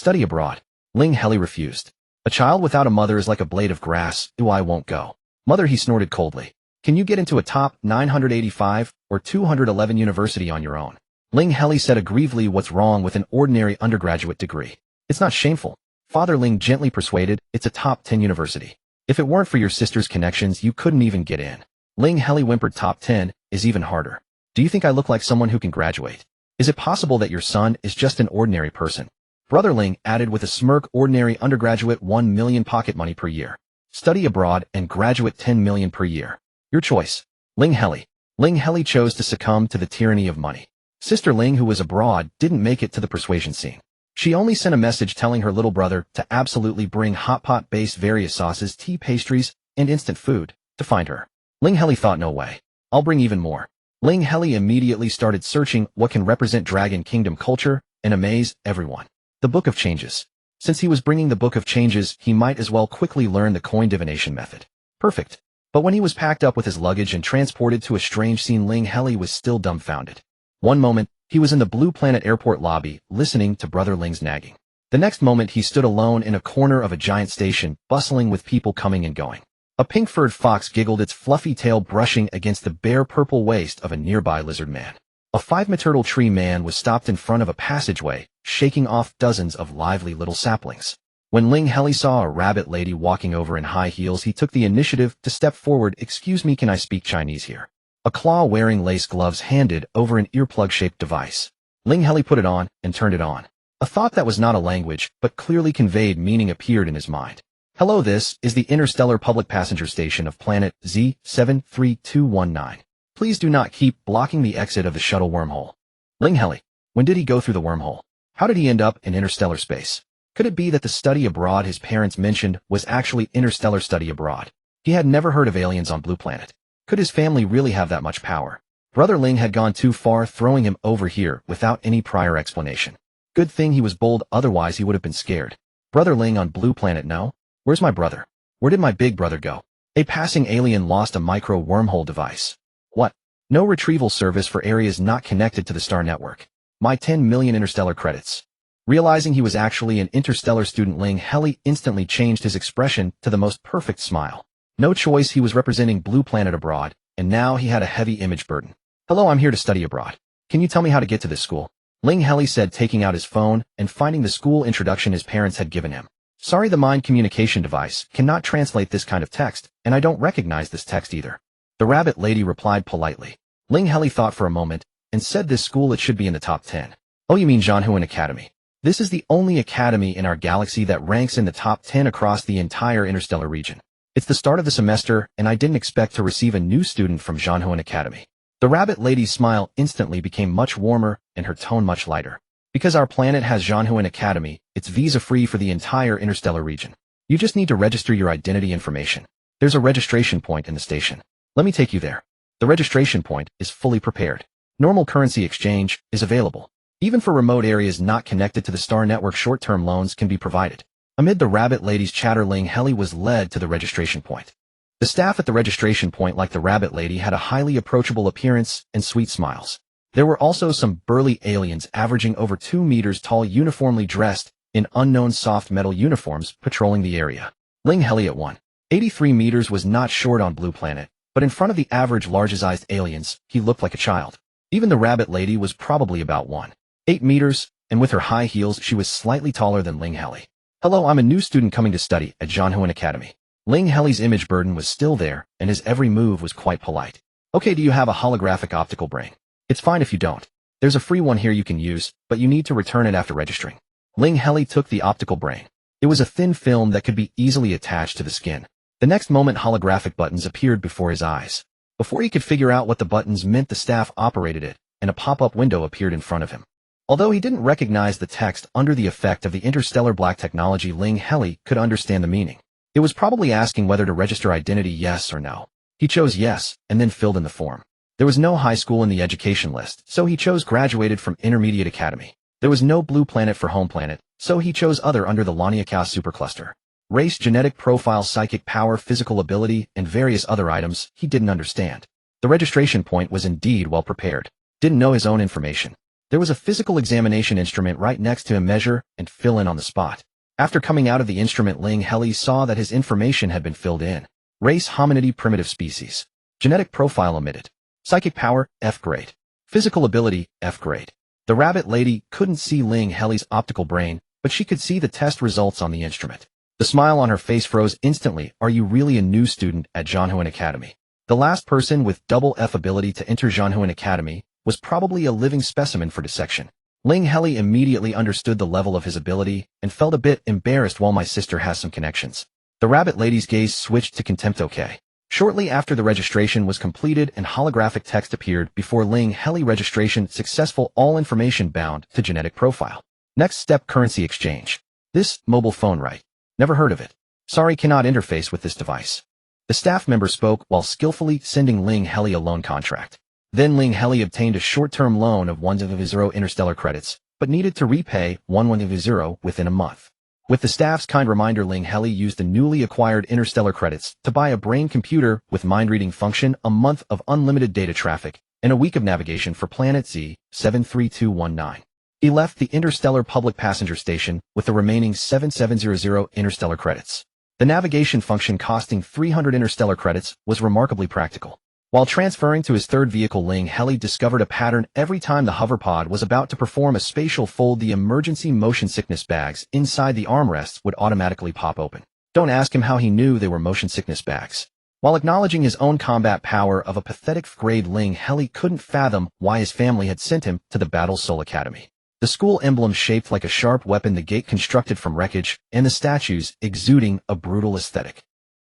Study abroad. Ling Heli refused. A child without a mother is like a blade of grass. I won't go. Mother, he snorted coldly. Can you get into a top 985 or 211 university on your own? Ling Heli said aggrievely, what's wrong with an ordinary undergraduate degree? It's not shameful. Father Ling gently persuaded, it's a top 10 university. If it weren't for your sister's connections, you couldn't even get in. Ling Heli whimpered, top 10 is even harder. Do you think I look like someone who can graduate? Is it possible that your son is just an ordinary person? Brother Ling added with a smirk, ordinary undergraduate 1 million pocket money per year. Study abroad and graduate 10 million per year. Your choice. Ling Heli. Ling Heli chose to succumb to the tyranny of money. Sister Ling, who was abroad, didn't make it to the persuasion scene. She only sent a message telling her little brother to absolutely bring hot pot-based various sauces, tea, pastries, and instant food to find her. Ling Heli thought, no way. I'll bring even more. Ling Heli immediately started searching what can represent Dragon Kingdom culture and amaze everyone. The Book of Changes. Since he was bringing the Book of Changes, he might as well quickly learn the coin divination method. Perfect. But when he was packed up with his luggage and transported to a strange scene, Ling Heli was still dumbfounded. One moment, he was in the Blue Planet airport lobby, listening to Brother Ling's nagging. The next moment, he stood alone in a corner of a giant station, bustling with people coming and going. A pink-furred fox giggled, its fluffy tail brushing against the bare purple waist of a nearby lizard man. A 5-meter-tall tree man was stopped in front of a passageway, shaking off dozens of lively little saplings. When Ling Heli saw a rabbit lady walking over in high heels, he took the initiative to step forward. Excuse me, can I speak Chinese here? A claw-wearing lace gloves handed over an earplug-shaped device. Ling Heli put it on and turned it on. A thought that was not a language, but clearly conveyed meaning appeared in his mind. Hello, this is the interstellar public passenger station of planet Z73219. Please do not keep blocking the exit of the shuttle wormhole. Ling Heli. When did he go through the wormhole? How did he end up in interstellar space? Could it be that the study abroad his parents mentioned was actually interstellar study abroad? He had never heard of aliens on Blue Planet. Could his family really have that much power? Brother Ling had gone too far, throwing him over here without any prior explanation. Good thing he was bold, otherwise he would have been scared. Brother Ling on Blue Planet, no? Where's my brother? Where did my big brother go? A passing alien lost a micro wormhole device. What? No retrieval service for areas not connected to the star network. My 10 million interstellar credits. Realizing he was actually an interstellar student, Ling Heli instantly changed his expression to the most perfect smile. No choice, he was representing Blue Planet abroad, and now he had a heavy image burden. Hello, I'm here to study abroad. Can you tell me how to get to this school? Ling Heli said, taking out his phone and finding the school introduction his parents had given him. Sorry, the mind communication device cannot translate this kind of text, and I don't recognize this text either. The rabbit lady replied politely. Ling Heli thought for a moment and said, this school, it should be in the top 10. Oh, you mean Zhanhuan Academy? This is the only academy in our galaxy that ranks in the top 10 across the entire interstellar region. It's the start of the semester, and I didn't expect to receive a new student from Zhanhuan Academy. The rabbit lady's smile instantly became much warmer and her tone much lighter. Because our planet has Zhanhuan Academy, it's visa-free for the entire interstellar region. You just need to register your identity information. There's a registration point in the station. Let me take you there. The registration point is fully prepared. Normal currency exchange is available. Even for remote areas not connected to the star network, short-term loans can be provided. Amid the rabbit lady's chatter, Ling Heli was led to the registration point. The staff at the registration point, like the rabbit lady, had a highly approachable appearance and sweet smiles. There were also some burly aliens averaging over 2 meters tall, uniformly dressed in unknown soft metal uniforms, patrolling the area. Ling Heli at 183 meters was not short on Blue Planet, but in front of the average large-sized aliens, he looked like a child. Even the rabbit lady was probably about 1.8 meters, and with her high heels, she was slightly taller than Ling Heli. Hello, I'm a new student coming to study at Zhanhuan Academy. Ling Heli's image burden was still there, and his every move was quite polite. Okay, do you have a holographic optical brain? It's fine if you don't. There's a free one here you can use, but you need to return it after registering. Ling Heli took the optical brain. It was a thin film that could be easily attached to the skin. The next moment, holographic buttons appeared before his eyes. Before he could figure out what the buttons meant, the staff operated it, and a pop-up window appeared in front of him. Although he didn't recognize the text under the effect of the interstellar black technology, Ling Heli could understand the meaning. It was probably asking whether to register identity, yes or no. He chose yes, and then filled in the form. There was no high school in the education list, so he chose graduated from Intermediate Academy. There was no Blue Planet for home planet, so he chose other under the Laniakau supercluster. Race, genetic profile, psychic power, physical ability, and various other items he didn't understand. The registration point was indeed well prepared. Didn't know his own information. There was a physical examination instrument right next to him, measure and fill in on the spot. After coming out of the instrument, Ling Heli saw that his information had been filled in. Race hominidae, primitive species. Genetic profile omitted. Psychic power, F grade. Physical ability, F grade. The rabbit lady couldn't see Ling Heli's optical brain, but she could see the test results on the instrument. The smile on her face froze instantly. Are you really a new student at Zhanhuan Academy? The last person with double F ability to enter Zhanhuan Academy was probably a living specimen for dissection. Ling Heli immediately understood the level of his ability and felt a bit embarrassed. While my sister has some connections. The rabbit lady's gaze switched to contempt. Okay. Shortly after the registration was completed and holographic text appeared before Ling Heli. Registration successful, all information bound to genetic profile. Next step, currency exchange. This mobile phone, right? Never heard of it. Sorry, cannot interface with this device. The staff member spoke while skillfully sending Ling Heli a loan contract. Then Ling Heli obtained a short-term loan of 100 interstellar credits, but needed to repay 110 within a month. With the staff's kind reminder, Ling Heli used the newly acquired interstellar credits to buy a brain computer with mind-reading function, a month of unlimited data traffic, and a week of navigation for planet Z73219. He left the interstellar public passenger station with the remaining 7700 interstellar credits. The navigation function, costing 300 interstellar credits, was remarkably practical. While transferring to his third vehicle, Ling Heli discovered a pattern. Every time the hoverpod was about to perform a spatial fold, the emergency motion sickness bags inside the armrests would automatically pop open. Don't ask him how he knew they were motion sickness bags. While acknowledging his own combat power of a pathetic grade, Ling Heli couldn't fathom why his family had sent him to the battle-crazed Academy. The school emblem shaped like a sharp weapon, the gate constructed from wreckage, and the statues exuding a brutal aesthetic.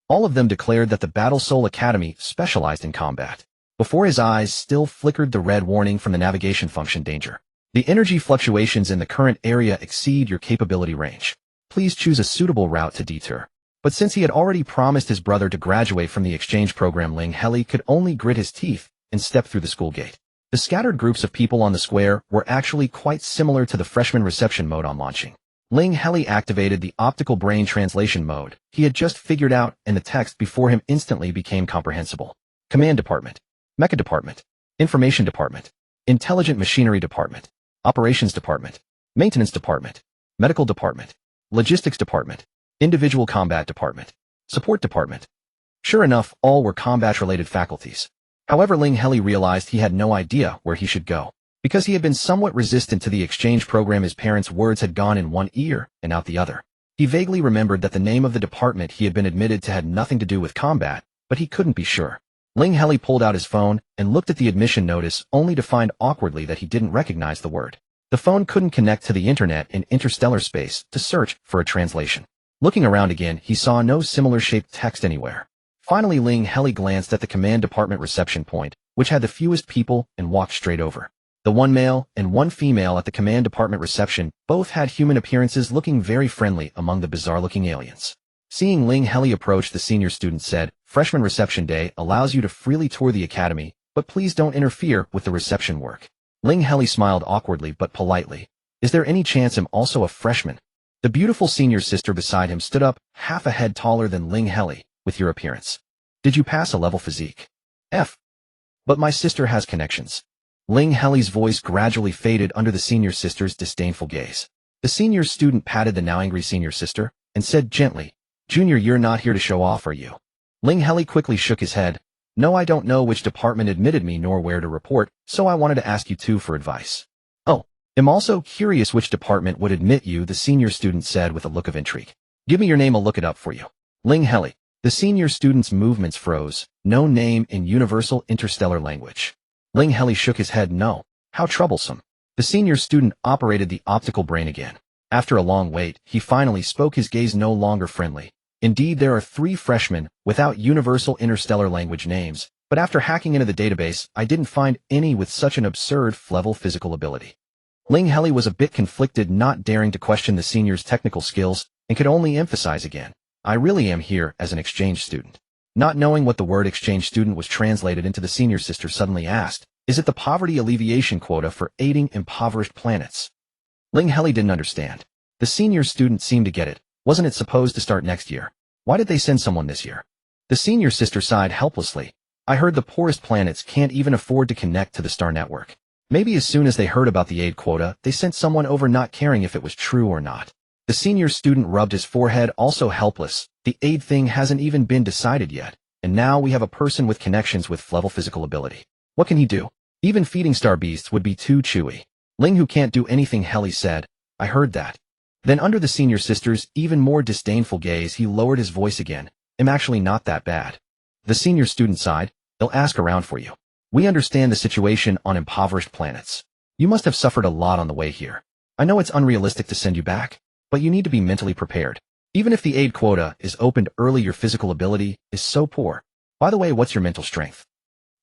All of them declared that the battle-crazed Academy specialized in combat. Before his eyes still flickered the red warning from the navigation function: danger. The energy fluctuations in the current area exceed your capability range. Please choose a suitable route to detour. But since he had already promised his brother to graduate from the exchange program, Ling Heli could only grit his teeth and step through the school gate. The scattered groups of people on the square were actually quite similar to the freshman reception mode on launching. Ling Heli activated the optical brain translation mode he had just figured out, and the text before him instantly became comprehensible. Command Department, Mecha Department, Information Department, Intelligent Machinery Department, Operations Department, Maintenance Department, Medical Department, Logistics Department, Individual Combat Department, Support Department. Sure enough, all were combat-related faculties. However, Ling Heli realized he had no idea where he should go. Because he had been somewhat resistant to the exchange program, his parents' words had gone in one ear and out the other. He vaguely remembered that the name of the department he had been admitted to had nothing to do with combat, but he couldn't be sure. Ling Heli pulled out his phone and looked at the admission notice, only to find awkwardly that he didn't recognize the word. The phone couldn't connect to the internet in interstellar space to search for a translation. Looking around again, he saw no similar shaped text anywhere. Finally, Ling Heli glanced at the command department reception point, which had the fewest people, and walked straight over. The one male and one female at the command department reception both had human appearances, looking very friendly among the bizarre-looking aliens. Seeing Ling Heli approach, the senior student said, "Freshman reception day allows you to freely tour the academy, but please don't interfere with the reception work." Ling Heli smiled awkwardly but politely. "Is there any chance I'm also a freshman?" The beautiful senior sister beside him stood up, half a head taller than Ling Heli. "With your appearance, did you pass a level physique? F. But my sister has connections." Ling Heli's voice gradually faded under the senior sister's disdainful gaze. The senior student patted the now angry senior sister and said gently, "Junior, you're not here to show off, are you?" Ling Heli quickly shook his head. "No, I don't know which department admitted me nor where to report, so I wanted to ask you two for advice." "Oh, I'm also curious which department would admit you," the senior student said with a look of intrigue. "Give me your name, I'll look it up for you." Ling Heli. The senior student's movements froze. No name in universal interstellar language. Ling Heli shook his head. "No. How troublesome." The senior student operated the optical brain again. After a long wait, he finally spoke, his gaze no longer friendly. "Indeed, there are 3 freshmen without universal interstellar language names, but after hacking into the database, I didn't find any with such an absurd level physical ability." Ling Heli was a bit conflicted, not daring to question the senior's technical skills, and could only emphasize again, "I really am here as an exchange student." Not knowing what the word exchange student was translated into, the senior sister suddenly asked, "Is it the poverty alleviation quota for aiding impoverished planets?" Ling Heli didn't understand. The senior student seemed to get it. Wasn't it supposed to start next year? Why did they send someone this year? The senior sister sighed helplessly. "I heard the poorest planets can't even afford to connect to the star network. Maybe as soon as they heard about the aid quota, they sent someone over not caring if it was true or not. The senior student rubbed his forehead, also helpless. The aid thing hasn't even been decided yet, and now we have a person with connections with level physical ability. What can he do? Even feeding star beasts would be too chewy. Ling, who can't do anything, Heli said. I heard that. Then under the senior sister's even more disdainful gaze, he lowered his voice again. I'm actually not that bad. The senior student sighed. They'll ask around for you. We understand the situation on impoverished planets. You must have suffered a lot on the way here. I know it's unrealistic to send you back, but you need to be mentally prepared. Even if the aid quota is opened early, your physical ability is so poor. By the way, what's your mental strength?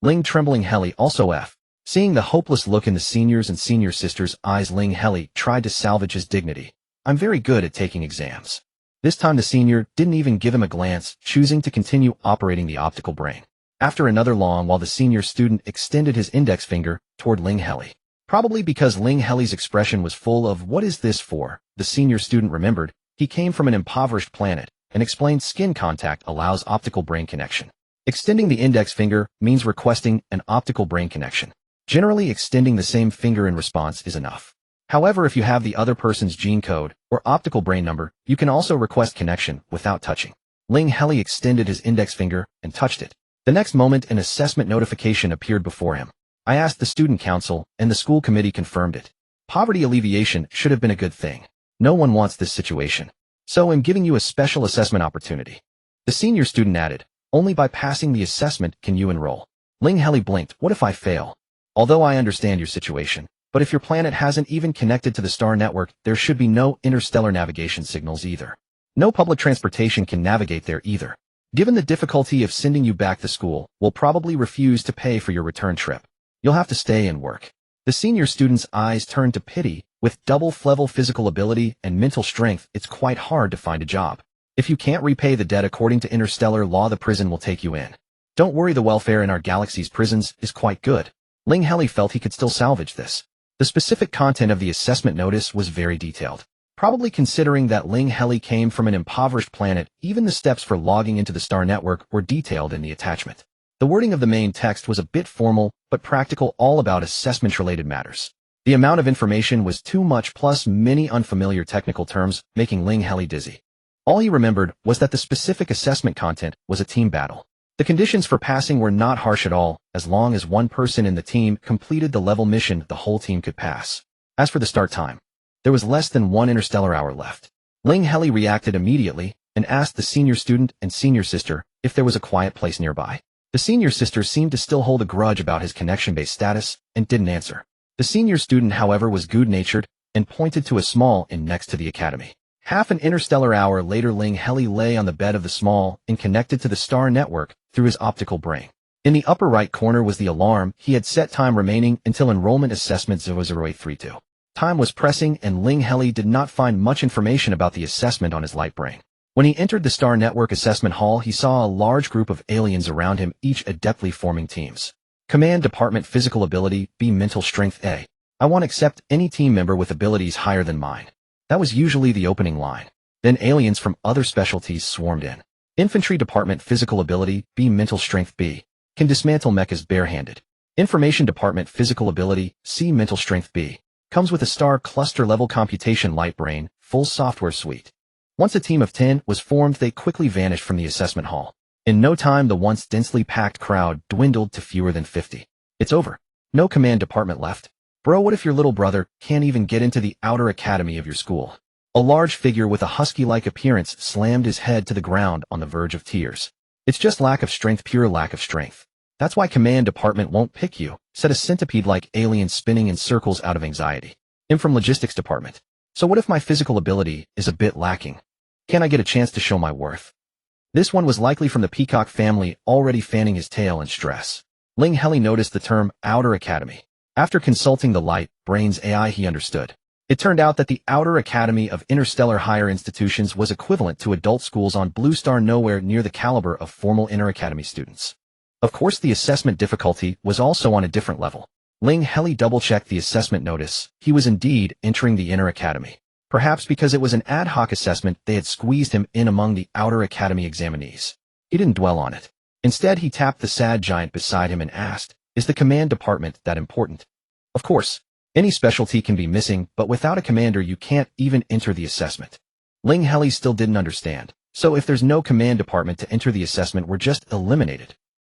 Ling, trembling. Heli, also F. Seeing the hopeless look in the senior's and senior sister's eyes, Ling Heli tried to salvage his dignity. I'm very good at taking exams. This time the senior didn't even give him a glance, choosing to continue operating the optical brain. After another long while, the senior student extended his index finger toward Ling Heli. Probably because Ling Heli's expression was full of "what is this for?" The senior student remembered he came from an impoverished planet and explained skin contact allows optical brain connection. Extending the index finger means requesting an optical brain connection. Generally, extending the same finger in response is enough. However, if you have the other person's gene code or optical brain number, you can also request connection without touching. Ling Heli extended his index finger and touched it. The next moment, an assessment notification appeared before him. I asked the student council, and the school committee confirmed it. Poverty alleviation should have been a good thing. No one wants this situation. So I'm giving you a special assessment opportunity. The senior student added, only by passing the assessment can you enroll. Ling Heli blinked. What if I fail? Although I understand your situation, but if your planet hasn't even connected to the star network, there should be no interstellar navigation signals either. No public transportation can navigate there either. Given the difficulty of sending you back to school, we'll probably refuse to pay for your return trip. You'll have to stay and work. The senior student's eyes turned to pity. With double level physical ability and mental strength, it's quite hard to find a job. If you can't repay the debt according to interstellar law, the prison will take you in. Don't worry, the welfare in our galaxy's prisons is quite good. Ling Heli felt he could still salvage this. The specific content of the assessment notice was very detailed. Probably considering that Ling Heli came from an impoverished planet, even the steps for logging into the star network were detailed in the attachment. The wording of the main text was a bit formal, but practical, all about assessment-related matters. The amount of information was too much, plus many unfamiliar technical terms, making Ling Heli dizzy. All he remembered was that the specific assessment content was a team battle. The conditions for passing were not harsh at all. As long as one person in the team completed the level mission, the whole team could pass. As for the start time, there was less than 1 interstellar hour left. Ling Heli reacted immediately and asked the senior student and senior sister if there was a quiet place nearby. The senior sister seemed to still hold a grudge about his connection-based status and didn't answer. The senior student, however, was good-natured and pointed to a small inn next to the academy. Half an interstellar hour later, Ling Heli lay on the bed of the small inn connected to the star network through his optical brain. In the upper right corner was the alarm. He had set time remaining until enrollment assessment 00832. Time was pressing, and Ling Heli did not find much information about the assessment on his light brain. When he entered the star network assessment hall, he saw a large group of aliens around him, each adeptly forming teams. Command Department Physical Ability, B. Mental Strength, A. I won't accept any team member with abilities higher than mine. That was usually the opening line. Then aliens from other specialties swarmed in. Infantry Department Physical Ability, B. Mental Strength, B. Can dismantle mechas barehanded. Information Department Physical Ability, C. Mental Strength, B. Comes with a star cluster level computation light brain, full software suite. Once a team of 10 was formed, they quickly vanished from the assessment hall. In no time, the once densely packed crowd dwindled to fewer than 50. It's over. No command department left. Bro, what if your little brother can't even get into the outer academy of your school? A large figure with a husky-like appearance slammed his head to the ground on the verge of tears. It's just lack of strength, pure lack of strength. That's why command department won't pick you, said a centipede-like alien spinning in circles out of anxiety. I'm from logistics department. So what if my physical ability is a bit lacking? Can I get a chance to show my worth? This one was likely from the Peacock family, already fanning his tail in stress. Ling Heli noticed the term Outer Academy. After consulting the light brain's AI, he understood. It turned out that the Outer Academy of Interstellar Higher Institutions was equivalent to adult schools on Blue Star, nowhere near the caliber of formal inter-academy students. Of course, the assessment difficulty was also on a different level. Ling Heli double-checked the assessment notice. He was indeed entering the Inner Academy. Perhaps because it was an ad hoc assessment, they had squeezed him in among the Outer Academy examinees. He didn't dwell on it. Instead, he tapped the sad giant beside him and asked, is the command department that important? Of course, any specialty can be missing, but without a commander you can't even enter the assessment. Ling Heli still didn't understand. So if there's no command department to enter the assessment, we're just eliminated.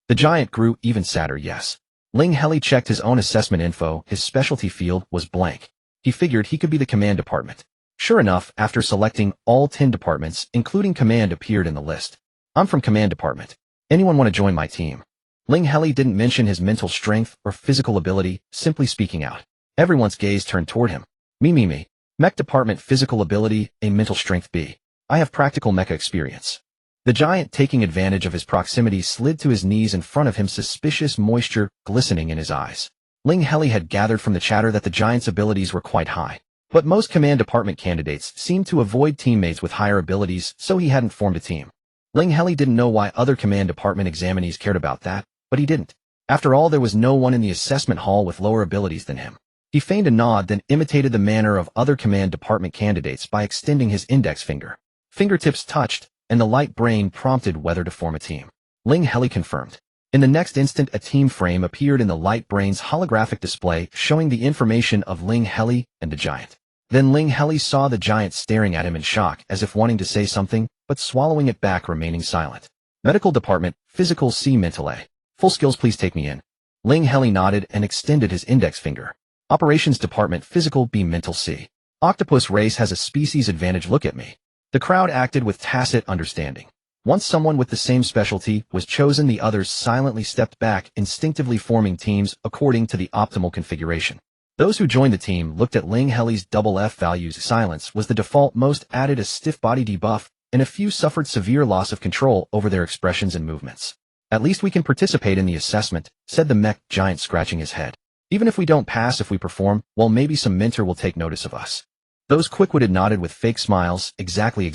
The giant grew even sadder. Yes. Ling Heli checked his own assessment info. His specialty field was blank. He figured he could be the command department. Sure enough, after selecting, all 10 departments, including command, appeared in the list. I'm from command department. Anyone want to join my team? Ling Heli didn't mention his mental strength or physical ability, simply speaking out. Everyone's gaze turned toward him. Me. Mech department, physical ability, A, mental strength B. I have practical mecha experience. The giant, taking advantage of his proximity, slid to his knees in front of him, suspicious moisture glistening in his eyes. Ling Heli had gathered from the chatter that the giant's abilities were quite high. But most command department candidates seemed to avoid teammates with higher abilities, so he hadn't formed a team. Ling Heli didn't know why other command department examinees cared about that, but he didn't. After all, there was no one in the assessment hall with lower abilities than him. He feigned a nod, then imitated the manner of other command department candidates by extending his index finger. Fingertips touched, and the light brain prompted whether to form a team. Ling Heli confirmed. In the next instant, a team frame appeared in the light brain's holographic display, showing the information of Ling Heli and the giant. Then Ling Heli saw the giant staring at him in shock, as if wanting to say something, but swallowing it back, remaining silent. Medical department, physical C, mental A. Full skills, please take me in. Ling Heli nodded and extended his index finger. Operations department, physical B, mental C. Octopus race has a species advantage, look at me. The crowd acted with tacit understanding. Once someone with the same specialty was chosen, the others silently stepped back, instinctively forming teams according to the optimal configuration. Those who joined the team looked at Ling Heli's double F values. Silence was the default, most added a stiff body debuff, and a few suffered severe loss of control over their expressions and movements. At least we can participate in the assessment, said the mech giant, scratching his head. Even if we don't pass, if we perform, well, maybe some mentor will take notice of us. Those quick-witted nodded with fake smiles. Exactly.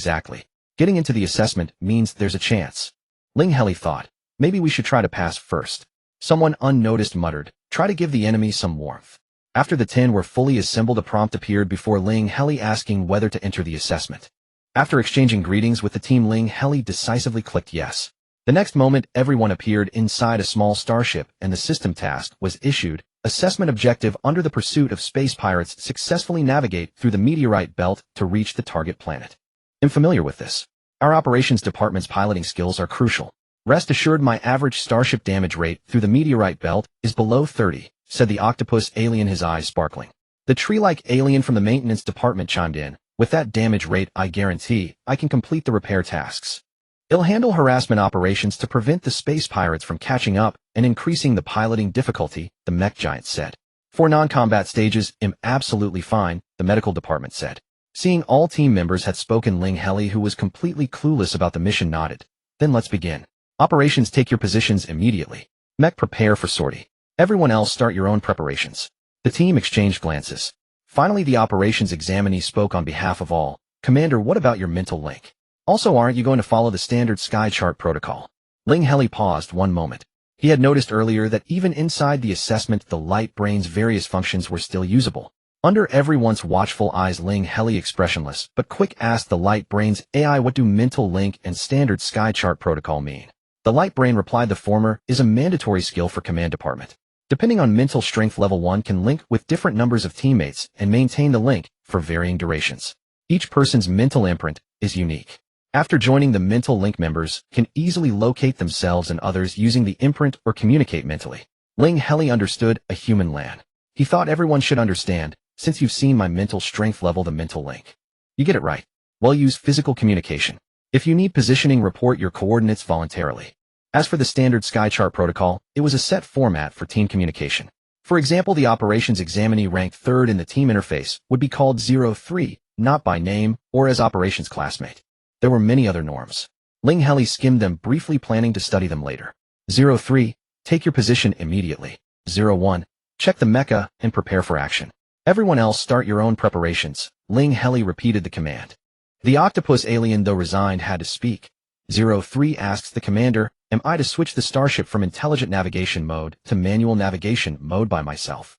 Getting into the assessment means there's a chance. Ling Heli thought. Maybe we should try to pass first. Someone unnoticed muttered. Try to give the enemy some warmth. After the 10 were fully assembled, a prompt appeared before Ling Heli asking whether to enter the assessment. After exchanging greetings with the team, Ling Heli decisively clicked yes. The next moment, everyone appeared inside a small starship, and the system task was issued. Assessment objective: under the pursuit of space pirates, successfully navigate through the meteorite belt to reach the target planet. I'm familiar with this. Our operations department's piloting skills are crucial. Rest assured, my average starship damage rate through the meteorite belt is below 30, said the octopus alien, his eyes sparkling. The tree-like alien from the maintenance department chimed in. With that damage rate, I guarantee I can complete the repair tasks. It'll handle harassment operations to prevent the space pirates from catching up and increasing the piloting difficulty, the mech giant said. For non-combat stages, I'm absolutely fine, the medical department said. Seeing all team members had spoken, Ling Heli, who was completely clueless about the mission, nodded. Then let's begin. Operations, take your positions immediately. Mech, prepare for sortie. Everyone else, start your own preparations. The team exchanged glances. Finally, the operations examinee spoke on behalf of all. Commander, what about your mental link? Also, aren't you going to follow the standard sky chart protocol? Ling Heli paused one moment. He had noticed earlier that even inside the assessment, the light brain's various functions were still usable. Under everyone's watchful eyes, Ling Heli, expressionless but quick, asked the light brain's AI, what do mental link and standard sky chart protocol mean? The light brain replied, the former is a mandatory skill for command department. Depending on mental strength level, one can link with different numbers of teammates and maintain the link for varying durations. Each person's mental imprint is unique. After joining, the mental link members can easily locate themselves and others using the imprint or communicate mentally. Ling Heli understood a human land. He thought everyone should understand, since you've seen my mental strength level, the mental link. You get it right. Well, use physical communication. If you need positioning, report your coordinates voluntarily. As for the standard sky chart protocol, it was a set format for team communication. For example, the operations examinee ranked third in the team interface would be called 03, not by name or as operations classmate. There were many other norms. Ling Heli skimmed them briefly, planning to study them later. 03, take your position immediately. 01, check the mecha and prepare for action. Everyone else, start your own preparations. Ling Heli repeated the command. The octopus alien, though resigned, had to speak. 03 asks the commander, am I to switch the starship from intelligent navigation mode to manual navigation mode by myself?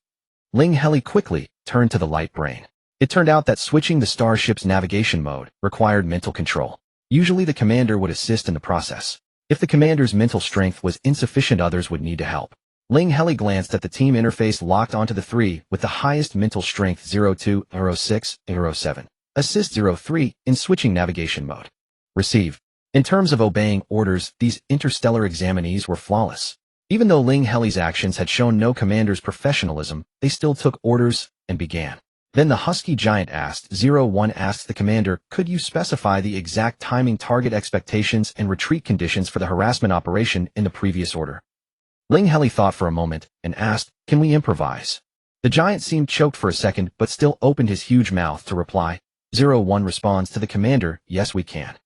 Ling Heli quickly turned to the light brain. It turned out that switching the starship's navigation mode required mental control. Usually the commander would assist in the process. If the commander's mental strength was insufficient, others would need to help. Ling Heli glanced at the team interface locked onto the 3 with the highest mental strength 02, 06, 07. Assist 03 in switching navigation mode. Receive. In terms of obeying orders, these interstellar examinees were flawless. Even though Ling Heli's actions had shown no commander's professionalism, they still took orders and began. Then the husky giant asked, 01 asked the commander, could you specify the exact timing, target expectations, and retreat conditions for the harassment operation in the previous order? Ling Heli thought for a moment and asked, can we improvise? The giant seemed choked for a second but still opened his huge mouth to reply. 01 responds to the commander, yes we can.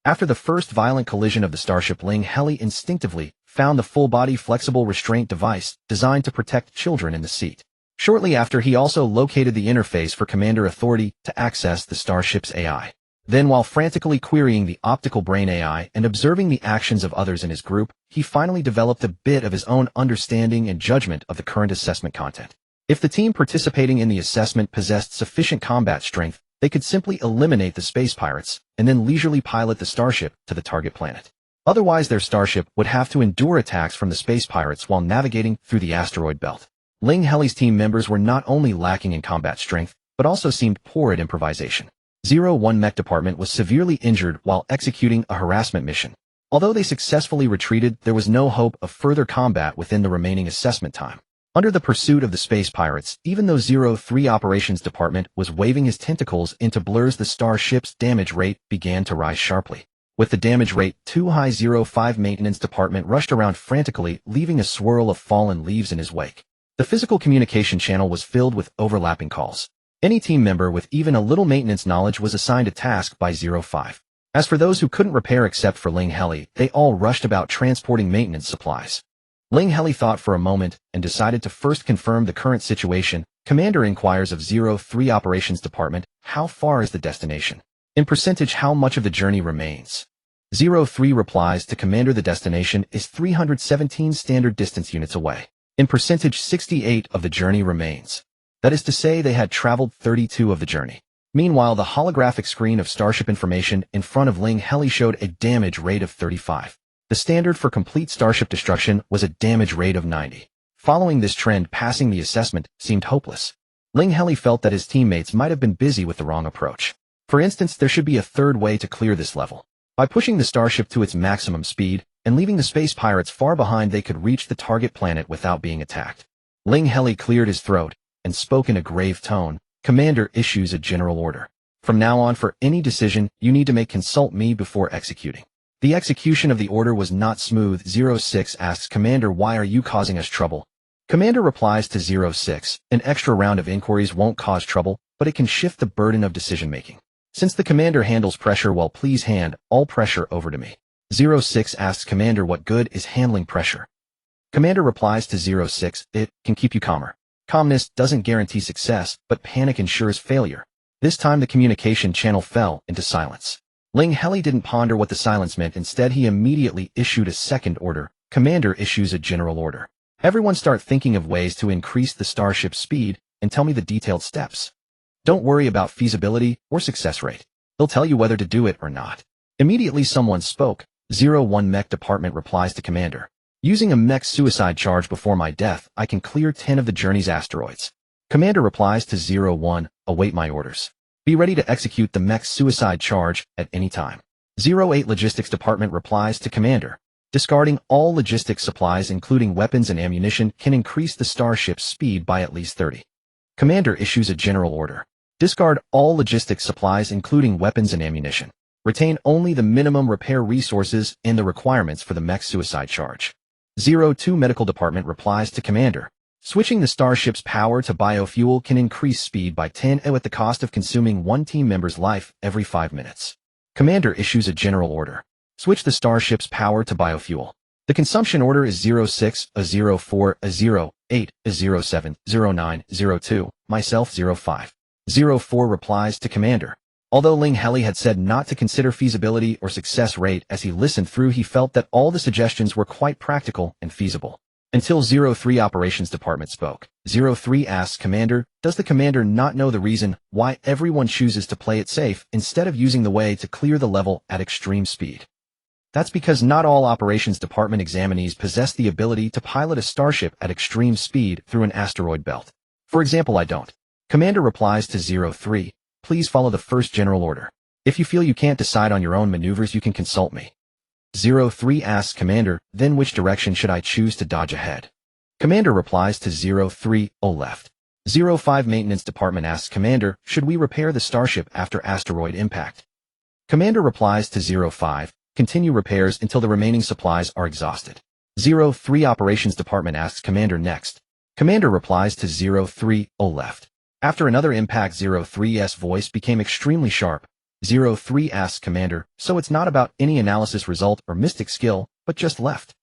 After the first violent collision of the starship, Ling Heli instinctively found the full-body flexible restraint device designed to protect children in the seat. Shortly after, he also located the interface for commander authority to access the starship's AI. Then, while frantically querying the optical brain AI and observing the actions of others in his group, he finally developed a bit of his own understanding and judgment of the current assessment content. If the team participating in the assessment possessed sufficient combat strength, they could simply eliminate the space pirates and then leisurely pilot the starship to the target planet. Otherwise, their starship would have to endure attacks from the space pirates while navigating through the asteroid belt. Ling Heli's team members were not only lacking in combat strength, but also seemed poor at improvisation. 01 Mech Department was severely injured while executing a harassment mission. Although they successfully retreated, there was no hope of further combat within the remaining assessment time. Under the pursuit of the space pirates, even though 03 Operations Department was waving his tentacles into blurs, the starship's damage rate began to rise sharply. With the damage rate too high, 05 Maintenance Department rushed around frantically, leaving a swirl of fallen leaves in his wake. The physical communication channel was filled with overlapping calls. Any team member with even a little maintenance knowledge was assigned a task by 05. As for those who couldn't repair except for Ling Heli, they all rushed about transporting maintenance supplies. Ling Heli thought for a moment and decided to first confirm the current situation. Commander inquires of 03 Operations Department, how far is the destination? In percentage, how much of the journey remains? 03 replies to Commander, the destination is 317 standard distance units away. In percentage, 68 of the journey remains. That is to say, they had traveled 32 of the journey. Meanwhile, the holographic screen of starship information in front of Ling Heli showed a damage rate of 35. The standard for complete starship destruction was a damage rate of 90. Following this trend, passing the assessment seemed hopeless. Ling Heli felt that his teammates might have been busy with the wrong approach. For instance, there should be a third way to clear this level. By pushing the starship to its maximum speed and leaving the space pirates far behind, they could reach the target planet without being attacked. Ling Heli cleared his throat and spoke in a grave tone. Commander issues a general order. From now on, for any decision you need to consult me before executing. The execution of the order was not smooth. 06 asks Commander, why are you causing us trouble? Commander replies to 06, an extra round of inquiries won't cause trouble, but it can shift the burden of decision-making. Since the commander handles pressure well, please hand all pressure over to me. 06 asks Commander, what good is handling pressure? Commander replies to 06, it can keep you calmer. Calmness doesn't guarantee success, but panic ensures failure. This time the communication channel fell into silence. Ling Heli didn't ponder what the silence meant. Instead, he immediately issued a second order. Commander issues a general order. Everyone start thinking of ways to increase the starship's speed and tell me the detailed steps. Don't worry about feasibility or success rate. They'll tell you whether to do it or not. Immediately someone spoke. 01 Mech Department replies to Commander. Using a mech suicide charge before my death, I can clear 10 of the journey's asteroids. Commander replies to 01, await my orders. Be ready to execute the mech suicide charge at any time. 08 Logistics Department replies to Commander. Discarding all logistics supplies including weapons and ammunition can increase the starship's speed by at least 30. Commander issues a general order. Discard all logistics supplies including weapons and ammunition. Retain only the minimum repair resources and the requirements for the mech suicide charge. 02 Medical Department replies to Commander. Switching the starship's power to biofuel can increase speed by 10 at the cost of consuming one team member's life every 5 minutes. Commander issues a general order. Switch the starship's power to biofuel. The consumption order is 06, a 04, a 08, a 07, 09, 02, myself 05. 04 replies to Commander. Although Ling Heli had said not to consider feasibility or success rate, as he listened through, he felt that all the suggestions were quite practical and feasible. Until 03 Operations Department spoke. 03 asks Commander, does the Commander not know the reason why everyone chooses to play it safe instead of using the way to clear the level at extreme speed? That's because not all operations department examinees possess the ability to pilot a starship at extreme speed through an asteroid belt. For example, I don't. Commander replies to 03, please follow the first general order. If you feel you can't decide on your own maneuvers, you can consult me. 03 asks Commander, then which direction should I choose to dodge ahead? Commander replies to 03, left. 05 Maintenance Department asks Commander, should we repair the starship after asteroid impact? Commander replies to 05, continue repairs until the remaining supplies are exhausted. 03 Operations Department asks Commander next. Commander replies to 03, left. After another impact, 03's voice became extremely sharp. 03 asks Commander, so it's not about any analysis result or mystic skill, but just left.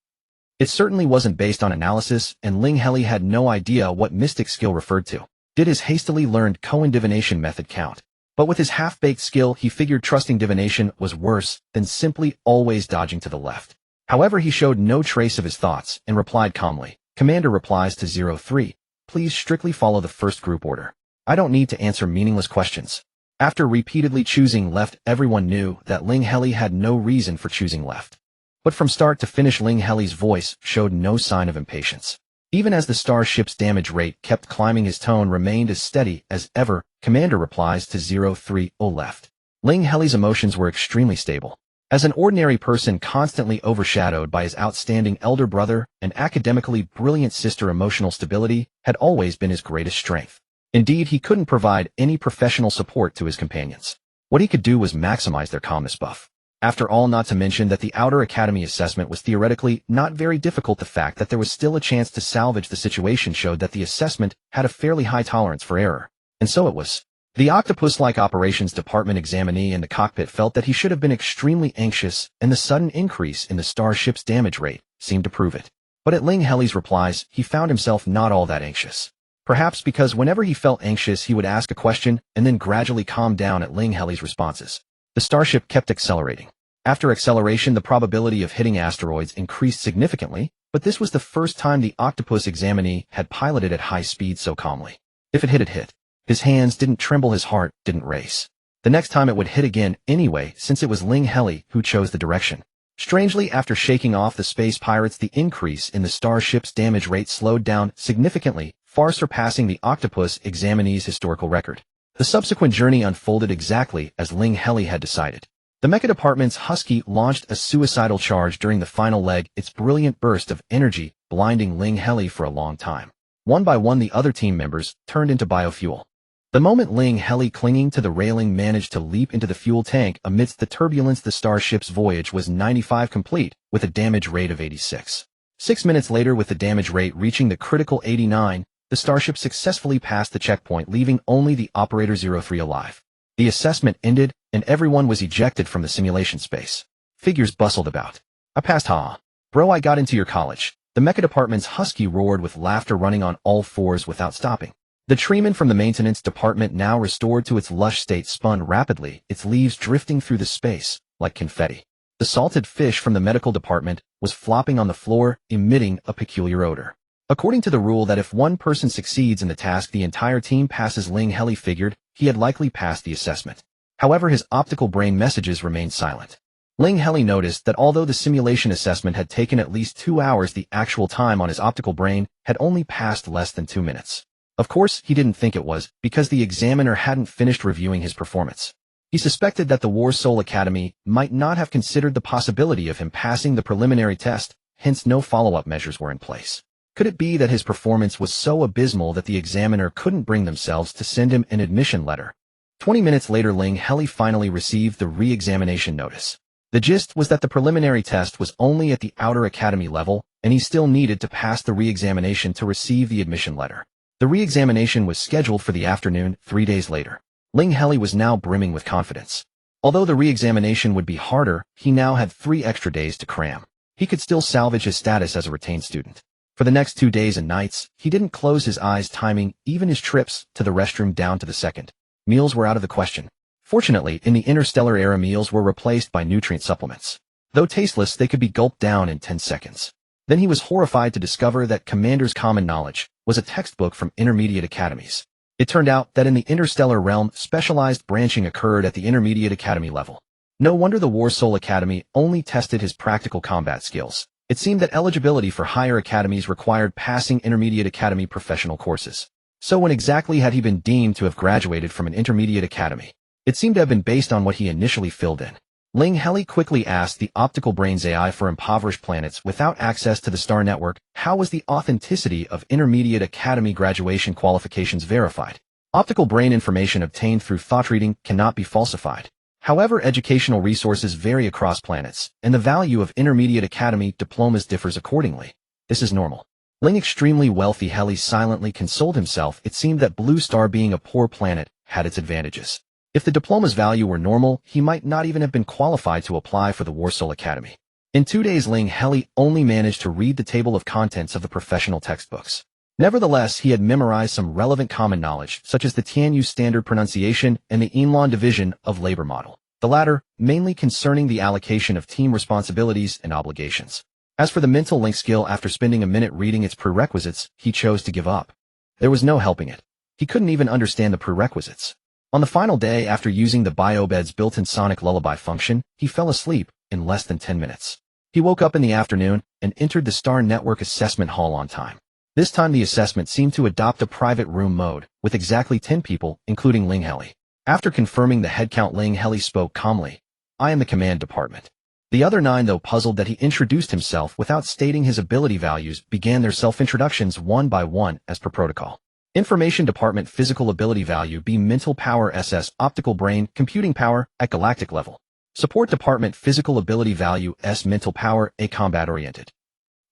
It certainly wasn't based on analysis, and Ling Heli had no idea what mystic skill referred to. Did his hastily learned Cohen divination method count? But with his half-baked skill, he figured trusting divination was worse than simply always dodging to the left. However, he showed no trace of his thoughts and replied calmly. Commander replies to 03, please strictly follow the first group order. I don't need to answer meaningless questions. After repeatedly choosing left, everyone knew that Ling Heli had no reason for choosing left. But from start to finish, Ling Heli's voice showed no sign of impatience. Even as the starship's damage rate kept climbing, his tone remained as steady as ever. Commander replies to 03, left. Ling Heli's emotions were extremely stable. As an ordinary person constantly overshadowed by his outstanding elder brother and academically brilliant sister, emotional stability had always been his greatest strength. Indeed, he couldn't provide any professional support to his companions. What he could do was maximize their calmness buff. After all, not to mention that the Outer Academy assessment was theoretically not very difficult, the fact that there was still a chance to salvage the situation showed that the assessment had a fairly high tolerance for error. And so it was. The octopus-like operations department examinee in the cockpit felt that he should have been extremely anxious, and the sudden increase in the starship's damage rate seemed to prove it. But at Ling Heli's replies, he found himself not all that anxious. Perhaps because whenever he felt anxious, he would ask a question and then gradually calm down at Ling Heli's responses. The starship kept accelerating. After acceleration, the probability of hitting asteroids increased significantly, but this was the first time the octopus examinee had piloted at high speed so calmly. If it hit, it hit. His hands didn't tremble, his heart didn't race. The next time it would hit again anyway, since it was Ling Heli who chose the direction. Strangely, after shaking off the space pirates, the increase in the starship's damage rate slowed down significantly, far surpassing the octopus examinee's historical record. The subsequent journey unfolded exactly as Ling Heli had decided. The Mecha Department's Husky launched a suicidal charge during the final leg, its brilliant burst of energy blinding Ling Heli for a long time. One by one, the other team members turned into biofuel. The moment Ling Heli, clinging to the railing, managed to leap into the fuel tank amidst the turbulence, the starship's voyage was 95 complete, with a damage rate of 86. 6 minutes later, with the damage rate reaching the critical 89, the starship successfully passed the checkpoint, leaving only the operator 03 alive. The assessment ended, and everyone was ejected from the simulation space. Figures bustled about. I passed, ha. Bro, I got into your college. The Mecha Department's Husky roared with laughter, running on all fours without stopping. The treeman from the maintenance department, now restored to its lush state, spun rapidly, its leaves drifting through the space like confetti. The salted fish from the medical department was flopping on the floor, emitting a peculiar odor. According to the rule that if one person succeeds in the task, the entire team passes, Ling Heli figured he had likely passed the assessment. However, his optical brain messages remained silent. Ling Heli noticed that although the simulation assessment had taken at least 2 hours, the actual time on his optical brain had only passed less than 2 minutes. Of course, he didn't think it was, because the examiner hadn't finished reviewing his performance. He suspected that the Warsoul Academy might not have considered the possibility of him passing the preliminary test, hence no follow-up measures were in place. Could it be that his performance was so abysmal that the examiner couldn't bring themselves to send him an admission letter? 20 minutes later, Ling Heli finally received the re-examination notice. The gist was that the preliminary test was only at the Outer Academy level, and he still needed to pass the re-examination to receive the admission letter. The re-examination was scheduled for the afternoon, 3 days later. Ling Heli was now brimming with confidence. Although the re-examination would be harder, he now had 3 extra days to cram. He could still salvage his status as a retained student. For the next 2 days and nights, he didn't close his eyes, timing even his trips to the restroom down to the second. Meals were out of the question. Fortunately, in the interstellar era, meals were replaced by nutrient supplements. Though tasteless, they could be gulped down in 10 seconds. Then he was horrified to discover that Commander's Common Knowledge was a textbook from intermediate academies. It turned out that in the interstellar realm, specialized branching occurred at the intermediate academy level. No wonder the Warsaw Academy only tested his practical combat skills. It seemed that eligibility for higher academies required passing intermediate academy professional courses. So when exactly had he been deemed to have graduated from an intermediate academy? It seemed to have been based on what he initially filled in. Ling Heli quickly asked the Optical Brains AI for impoverished planets without access to the star network, how was the authenticity of intermediate academy graduation qualifications verified? Optical brain information obtained through thought reading cannot be falsified. However, educational resources vary across planets, and the value of intermediate academy diplomas differs accordingly. This is normal. Ling, extremely wealthy Heli, silently consoled himself. It seemed that Blue Star, being a poor planet, had its advantages. If the diploma's value were normal, he might not even have been qualified to apply for the Warsaw Academy. In 2 days, Ling Heli only managed to read the table of contents of the professional textbooks. Nevertheless, he had memorized some relevant common knowledge, such as the Tianyu standard pronunciation and the Inlon division of labor model, the latter mainly concerning the allocation of team responsibilities and obligations. As for the mental link skill, after spending a minute reading its prerequisites, he chose to give up. There was no helping it. He couldn't even understand the prerequisites. On the final day, after using the BioBed's built-in sonic lullaby function, he fell asleep in less than 10 minutes. He woke up in the afternoon and entered the Star Network assessment hall on time. This time the assessment seemed to adopt a private room mode, with exactly 10 people, including Ling Heli. After confirming the headcount, Ling Heli spoke calmly. I am the command department. The other 9, though puzzled that he introduced himself without stating his ability values, began their self-introductions one by one as per protocol. Information Department Physical Ability Value B, Mental Power SS, Optical Brain, Computing Power at Galactic Level. Support Department Physical Ability Value S, Mental Power A, Combat Oriented.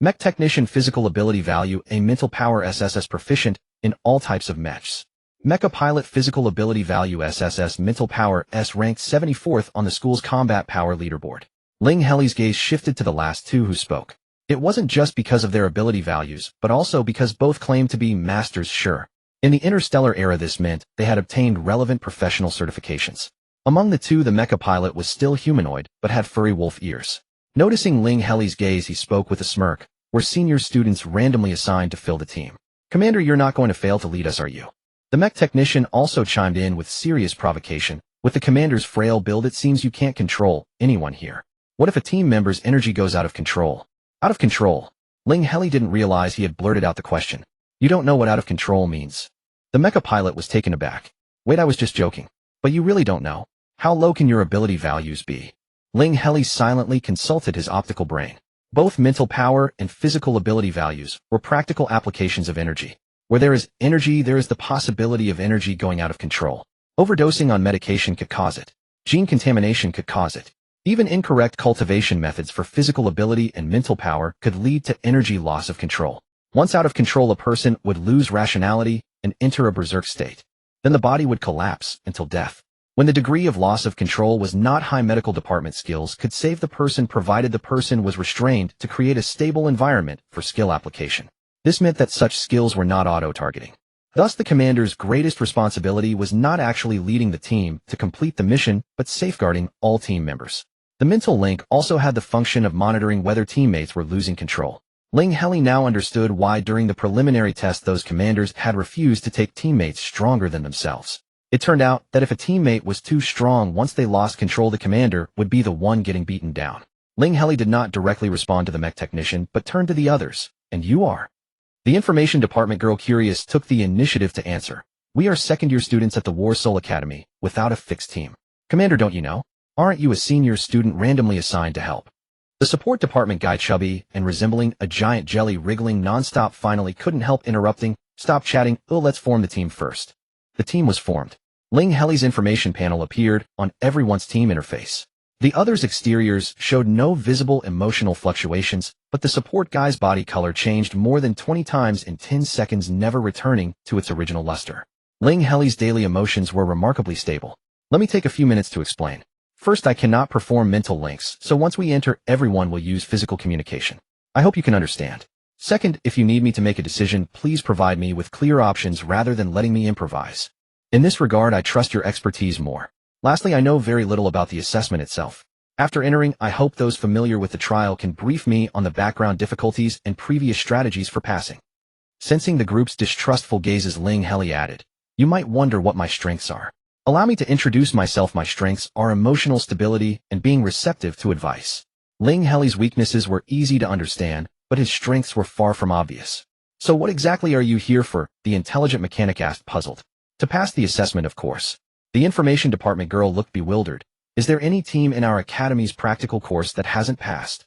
Mech Technician Physical Ability Value A, Mental Power SSS, Proficient in all types of mechs. Mecha Pilot Physical Ability Value SSS, Mental Power S, ranked 74th on the school's Combat Power Leaderboard. Ling Heli's gaze shifted to the last 2 who spoke. It wasn't just because of their ability values, but also because both claimed to be masters. Sure. In the interstellar era, this meant they had obtained relevant professional certifications. Among the 2, the mecha pilot was still humanoid, but had furry wolf ears. Noticing Ling Heli's gaze, he spoke with a smirk. We're senior students randomly assigned to fill the team. Commander, you're not going to fail to lead us, are you? The mech technician also chimed in with serious provocation. With the commander's frail build, it seems you can't control anyone here. What if a team member's energy goes out of control? Out of control? Ling Heli didn't realize he had blurted out the question. You don't know what out of control means. The mecha pilot was taken aback. Wait, I was just joking. But you really don't know? How low can your ability values be? Ling Heli silently consulted his optical brain. Both mental power and physical ability values were practical applications of energy. Where there is energy, there is the possibility of energy going out of control. Overdosing on medication could cause it. Gene contamination could cause it. Even incorrect cultivation methods for physical ability and mental power could lead to energy loss of control. Once out of control, a person would lose rationality and enter a berserk state. Then the body would collapse until death. When the degree of loss of control was not high, medical department skills could save the person provided the person was restrained to create a stable environment for skill application. This meant that such skills were not auto-targeting. Thus, the commander's greatest responsibility was not actually leading the team to complete the mission, but safeguarding all team members. The mental link also had the function of monitoring whether teammates were losing control. Ling Heli now understood why during the preliminary test those commanders had refused to take teammates stronger than themselves. It turned out that if a teammate was too strong, once they lost control, the commander would be the one getting beaten down. Ling Heli did not directly respond to the mech technician, but turned to the others. And you are? The information department girl, curious, took the initiative to answer. We are second-year students at the Warsaw Academy, without a fixed team. Commander, don't you know? Aren't you a senior student randomly assigned to help? The support department guy, chubby and resembling a giant jelly wriggling nonstop, finally couldn't help interrupting. Stop chatting. Oh, let's form the team first. The team was formed. Ling Heli's information panel appeared on everyone's team interface. The others' exteriors showed no visible emotional fluctuations, but the support guy's body color changed more than 20 times in 10 seconds, never returning to its original luster. Ling Heli's daily emotions were remarkably stable. Let me take a few minutes to explain. First, I cannot perform mental links, so once we enter, everyone will use physical communication. I hope you can understand. Second, if you need me to make a decision, please provide me with clear options rather than letting me improvise. In this regard, I trust your expertise more. Lastly, I know very little about the assessment itself. After entering, I hope those familiar with the trial can brief me on the background difficulties and previous strategies for passing. Sensing the group's distrustful gazes, Ling Heli added, you might wonder what my strengths are. Allow me to introduce myself. My strengths are emotional stability and being receptive to advice. Ling Heli's weaknesses were easy to understand, but his strengths were far from obvious. So what exactly are you here for? The intelligent mechanic asked, puzzled. To pass the assessment, of course. The information department girl looked bewildered. Is there any team in our academy's practical course that hasn't passed?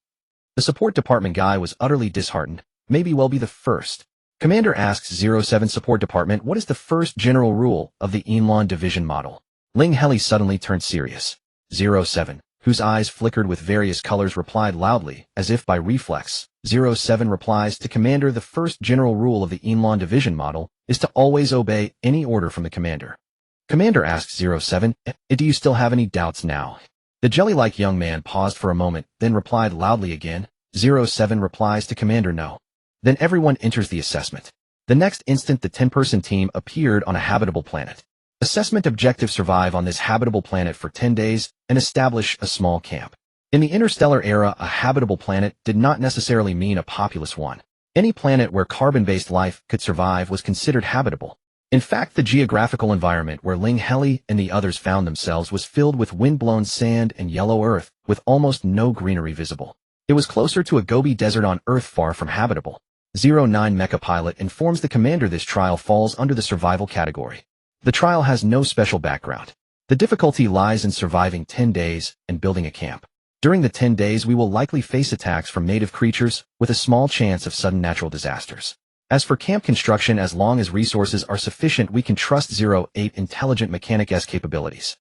The support department guy was utterly disheartened. Maybe we'll be the first. Commander asks 07 Support Department, what is the first general rule of the enrollment division model? Ling Heli suddenly turned serious. 07, whose eyes flickered with various colors, replied loudly, as if by reflex. 07 replies to Commander, the first general rule of the enrollment division model is to always obey any order from the commander. Commander asks 07, do you still have any doubts now? The jelly-like young man paused for a moment, then replied loudly again. 07 replies to Commander, no. Then everyone enters the assessment. The next instant, the 10-person team appeared on a habitable planet. Assessment objective: survive on this habitable planet for 10 days and establish a small camp. In the interstellar era, a habitable planet did not necessarily mean a populous one. Any planet where carbon-based life could survive was considered habitable. In fact, the geographical environment where Ling Heli and the others found themselves was filled with wind-blown sand and yellow earth, with almost no greenery visible. It was closer to a Gobi Desert on Earth, far from habitable. 09 Mecha Pilot informs the commander this trial falls under the survival category. The trial has no special background. The difficulty lies in surviving 10 days and building a camp. During the 10 days, we will likely face attacks from native creatures, with a small chance of sudden natural disasters. As for camp construction, as long as resources are sufficient, we can trust 08 Intelligent Mechanic's capabilities.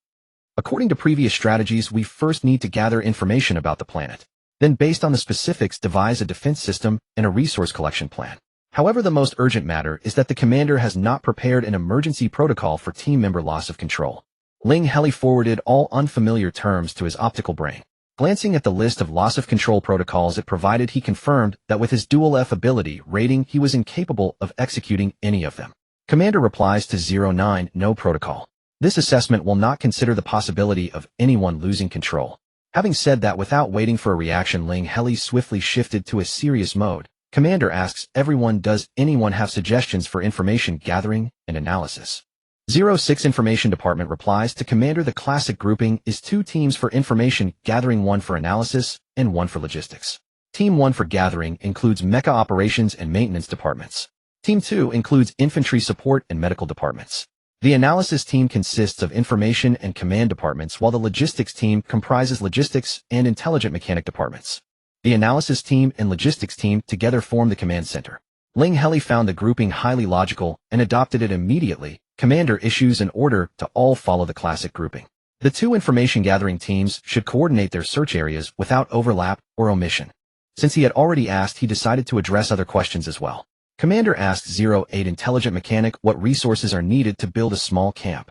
According to previous strategies, we first need to gather information about the planet. Then, based on the specifics, devise a defense system and a resource collection plan. However, the most urgent matter is that the commander has not prepared an emergency protocol for team member loss of control. Ling Heli forwarded all unfamiliar terms to his optical brain. Glancing at the list of loss of control protocols it provided, he confirmed that with his dual F ability rating, he was incapable of executing any of them. Commander replies to 09, no protocol. This assessment will not consider the possibility of anyone losing control. Having said that, without waiting for a reaction, Ling Heli swiftly shifted to a serious mode. Commander asks everyone, does anyone have suggestions for information gathering and analysis? 06 Information Department replies to Commander, the classic grouping is 2 teams for information gathering, 1 for analysis and 1 for logistics. Team 1 for gathering includes mecha operations and maintenance departments. Team 2 includes infantry support and medical departments. The analysis team consists of information and command departments, while the logistics team comprises logistics and intelligent mechanic departments. The analysis team and logistics team together form the command center. Ling Heli found the grouping highly logical and adopted it immediately. Commander issues an order to all follow the classic grouping. The 2 information gathering teams should coordinate their search areas without overlap or omission. Since he had already asked, he decided to address other questions as well. Commander asks 08 Intelligent Mechanic what resources are needed to build a small camp.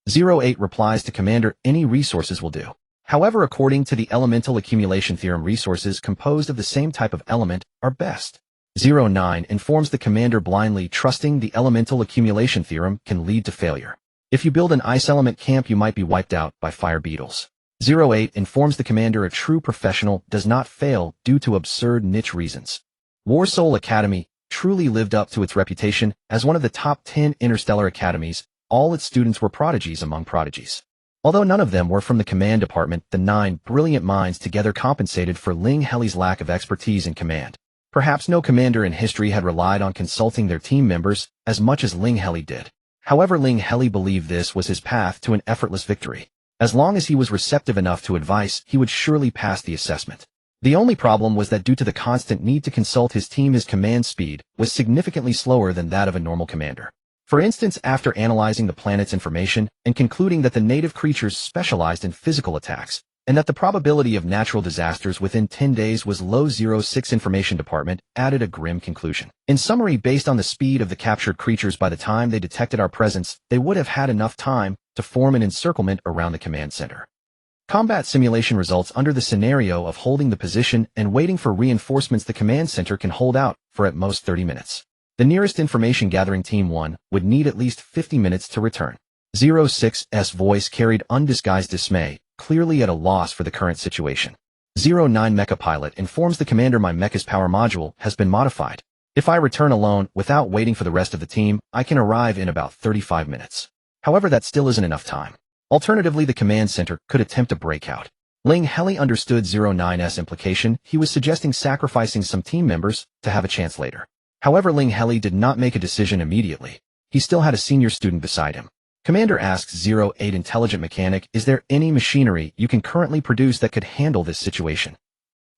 08 replies to Commander, any resources will do. However, according to the elemental accumulation theorem, resources composed of the same type of element are best. 09 informs the commander, blindly trusting the elemental accumulation theorem can lead to failure. If you build an ice element camp, you might be wiped out by fire beetles. 08 informs the commander, a true professional does not fail due to absurd niche reasons. War Soul Academy truly lived up to its reputation as one of the top 10 interstellar academies. All its students were prodigies among prodigies. Although none of them were from the command department, the 9 brilliant minds together compensated for Ling Heli's lack of expertise in command. Perhaps no commander in history had relied on consulting their team members as much as Ling Heli did. However, Ling Heli believed this was his path to an effortless victory. As long as he was receptive enough to advice, he would surely pass the assessment. The only problem was that due to the constant need to consult his team, his command speed was significantly slower than that of a normal commander. For instance, after analyzing the planet's information and concluding that the native creatures specialized in physical attacks, and that the probability of natural disasters within 10 days was low, 06 Information Department added a grim conclusion. In summary, based on the speed of the captured creatures, by the time they detected our presence, they would have had enough time to form an encirclement around the command center. Combat simulation results under the scenario of holding the position and waiting for reinforcements. The command center can hold out for at most 30 minutes. The nearest information gathering team 1 would need at least 50 minutes to return. 06's voice carried undisguised dismay, clearly at a loss for the current situation. 09 Mecha Pilot informs the commander, my mecha's power module has been modified. If I return alone, without waiting for the rest of the team, I can arrive in about 35 minutes. However, that still isn't enough time. Alternatively, the command center could attempt a breakout. Ling Heli understood 09's implication. He was suggesting sacrificing some team members to have a chance later. However, Ling Heli did not make a decision immediately. He still had a senior student beside him. Commander asks 08 Intelligent Mechanic, is there any machinery you can currently produce that could handle this situation?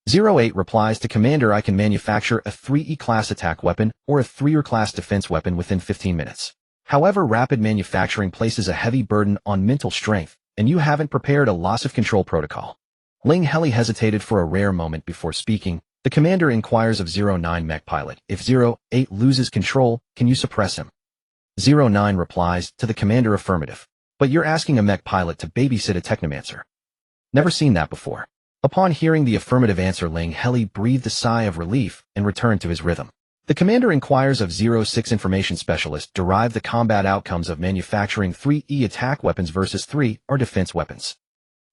08 replies to Commander, I can manufacture a 3E class attack weapon or a 3R class defense weapon within 15 minutes. However, rapid manufacturing places a heavy burden on mental strength, and you haven't prepared a loss of control protocol. Ling Heli hesitated for a rare moment before speaking. The commander inquires of 09 mech pilot, if 08 loses control, can you suppress him? 09 replies to the commander, affirmative. But you're asking a mech pilot to babysit a technomancer. Never seen that before. Upon hearing the affirmative answer, Ling Heli breathed a sigh of relief and returned to his rhythm. The commander inquires of 06 Information Specialist, derive the combat outcomes of manufacturing 3E attack weapons versus 3R defense weapons.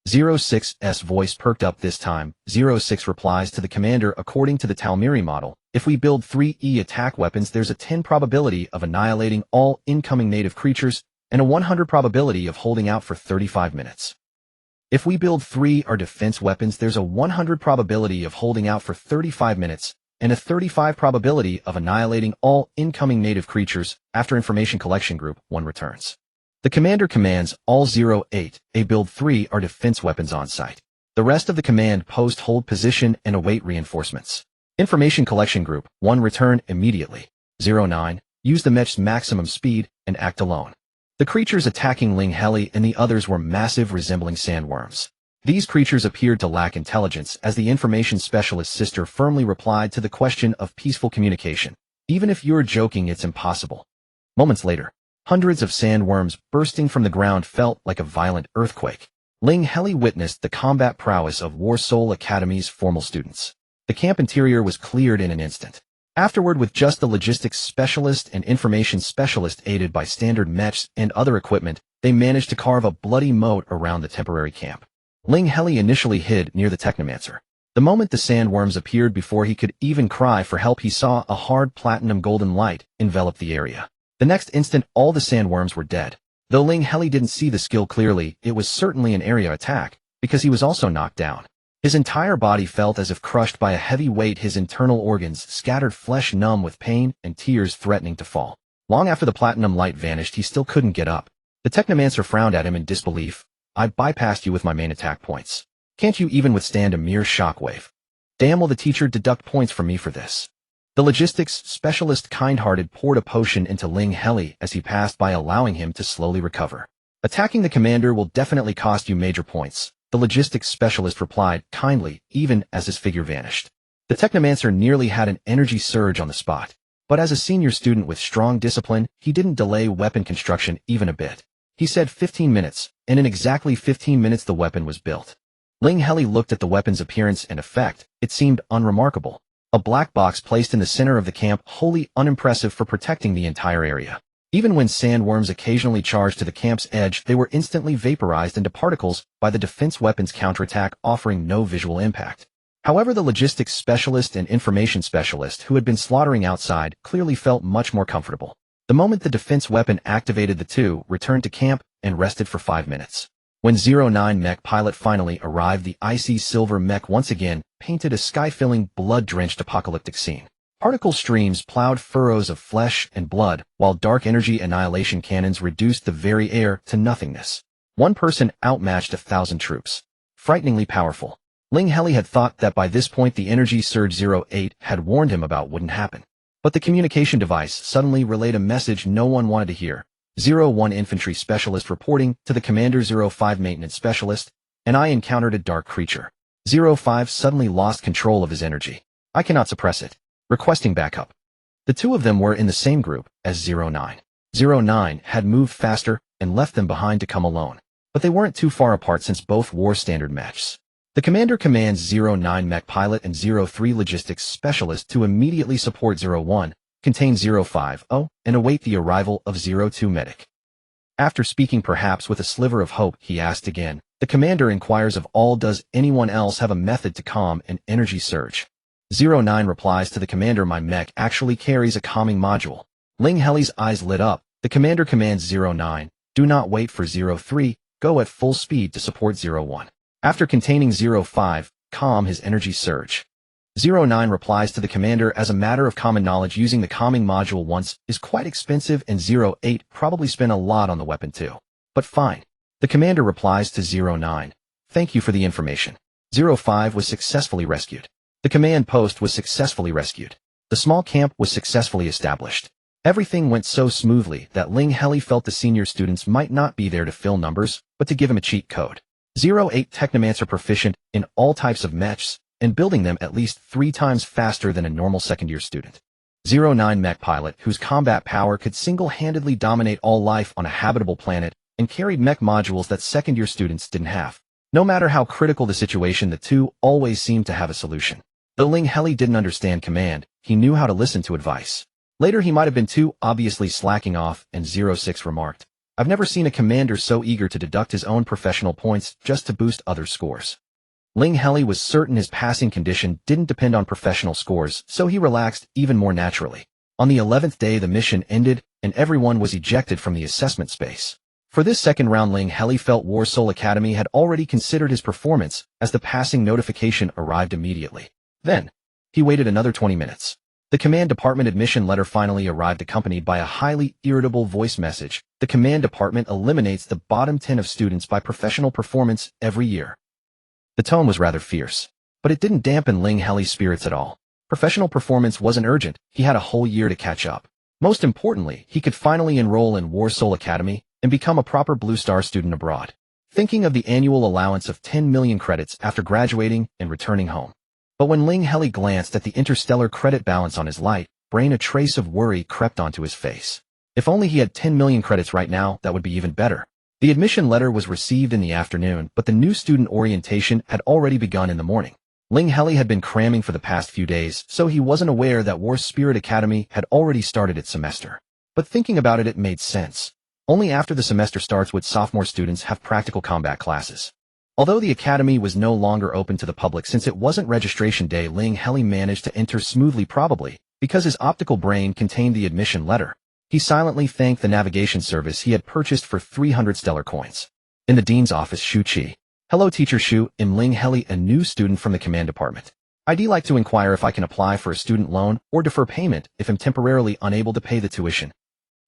06's voice perked up this time. 06 replies to the commander, according to the Talmiri model, if we build 3E attack weapons, there's a 10 probability of annihilating all incoming native creatures and a 100 probability of holding out for 35 minutes. If we build 3R defense weapons, there's a 100 probability of holding out for 35 minutes and a 35 probability of annihilating all incoming native creatures after Information Collection Group 1 returns. The commander commands all 08 build 3R defense weapons on site. The rest of the command post hold position and await reinforcements. Information Collection Group 1 return immediately. 09 use the mech's maximum speed and act alone. The creatures attacking Ling Heli and the others were massive, resembling sandworms. These creatures appeared to lack intelligence, as the information specialist's sister firmly replied to the question of peaceful communication. Even if you're joking, it's impossible. Moments later, hundreds of sandworms bursting from the ground felt like a violent earthquake. Ling Heli witnessed the combat prowess of War Soul Academy's formal students. The camp interior was cleared in an instant. Afterward, with just the logistics specialist and information specialist aided by standard mechs and other equipment, they managed to carve a bloody moat around the temporary camp. Ling Heli initially hid near the technomancer. The moment the sandworms appeared, before he could even cry for help, he saw a hard platinum golden light envelop the area. The next instant, all the sandworms were dead. Though Ling Heli didn't see the skill clearly, it was certainly an area attack, because he was also knocked down. His entire body felt as if crushed by a heavy weight, his internal organs scattered, flesh numb with pain and tears threatening to fall. Long after the platinum light vanished, he still couldn't get up. The technomancer frowned at him in disbelief. I bypassed you with my main attack points. Can't you even withstand a mere shockwave? Damn, will the teacher deduct points from me for this? The logistics specialist, kind-hearted, poured a potion into Ling Heli as he passed by, allowing him to slowly recover. Attacking the commander will definitely cost you major points, the logistics specialist replied kindly, even as his figure vanished. The technomancer nearly had an energy surge on the spot, but as a senior student with strong discipline, he didn't delay weapon construction even a bit. He said 15 minutes, and in exactly 15 minutes the weapon was built. Ling Heli looked at the weapon's appearance and effect. It seemed unremarkable. A black box placed in the center of the camp, wholly unimpressive for protecting the entire area. Even when sandworms occasionally charged to the camp's edge, they were instantly vaporized into particles by the defense weapon's counterattack, offering no visual impact. However, the logistics specialist and information specialist, who had been slaughtering outside, clearly felt much more comfortable. The moment the defense weapon activated, the two returned to camp and rested for 5 minutes. When 09 mech pilot finally arrived, the icy silver mech once again painted a sky-filling, blood-drenched apocalyptic scene. Particle streams plowed furrows of flesh and blood, while dark energy annihilation cannons reduced the very air to nothingness. One person outmatched 1,000 troops. Frighteningly powerful. Ling Heli had thought that by this point the energy surge 08 had warned him about wouldn't happen. But the communication device suddenly relayed a message no one wanted to hear. 01 Infantry Specialist reporting to the Commander. 05 Maintenance Specialist, and I encountered a dark creature. 05 suddenly lost control of his energy. I cannot suppress it. Requesting backup. The two of them were in the same group as 09. 09 had moved faster and left them behind to come alone. But they weren't too far apart since both wore standard mechs. The commander commands 09 mech pilot and 03 logistics specialist to immediately support 01, contain 05, and await the arrival of 02 medic. After speaking perhaps with a sliver of hope, he asked again. The commander inquires of all, does anyone else have a method to calm an energy surge? 09 replies to the commander, my mech actually carries a calming module. Ling Heli's eyes lit up. The commander commands 09, Do not wait for 03, go at full speed to support 01. After containing 05, calm his energy surge. 09 replies to the commander as a matter of common knowledge using the calming module once is quite expensive and 08 probably spent a lot on the weapon too. But fine. The commander replies to 09. Thank you for the information. 05 was successfully rescued. The command post was successfully rescued. The small camp was successfully established. Everything went so smoothly that Ling Heli felt the senior students might not be there to fill numbers, but to give him a cheat code. 08 Technomancer proficient in all types of mechs, and building them at least 3 times faster than a normal second-year student. 09 Mech Pilot, whose combat power could single-handedly dominate all life on a habitable planet, and carried mech modules that second-year students didn't have. No matter how critical the situation, the two always seemed to have a solution. Though Ling Heli didn't understand command, he knew how to listen to advice. Later he might have been too obviously slacking off, and 06 remarked, I've never seen a commander so eager to deduct his own professional points just to boost others' scores. Ling Heli was certain his passing condition didn't depend on professional scores, so he relaxed even more naturally. On the 11th day the mission ended, and everyone was ejected from the assessment space. For this second round Ling Heli felt War Soul Academy had already considered his performance, as the passing notification arrived immediately. Then, he waited another 20 minutes. The command department admission letter finally arrived accompanied by a highly irritable voice message. The command department eliminates the bottom 10 of students by professional performance every year. The tone was rather fierce, but it didn't dampen Ling Heli's spirits at all. Professional performance wasn't urgent, he had a whole year to catch up. Most importantly, he could finally enroll in War Soul Academy and become a proper Blue Star student abroad. Thinking of the annual allowance of 10 million credits after graduating and returning home. But when Ling Heli glanced at the interstellar credit balance on his light brain, a trace of worry crept onto his face. If only he had 10 million credits right now, that would be even better. The admission letter was received in the afternoon, but the new student orientation had already begun in the morning. Ling Heli had been cramming for the past few days, so he wasn't aware that War Spirit Academy had already started its semester. But thinking about it, it made sense. Only after the semester starts would sophomore students have practical combat classes. Although the academy was no longer open to the public since it wasn't registration day, Ling Heli managed to enter smoothly, probably because his optical brain contained the admission letter. He silently thanked the navigation service he had purchased for 300 stellar coins. In the dean's office, Shu Qi. Hello, Teacher Shu. I'm Ling Heli, a new student from the command department. I'd like to inquire if I can apply for a student loan or defer payment if I'm temporarily unable to pay the tuition.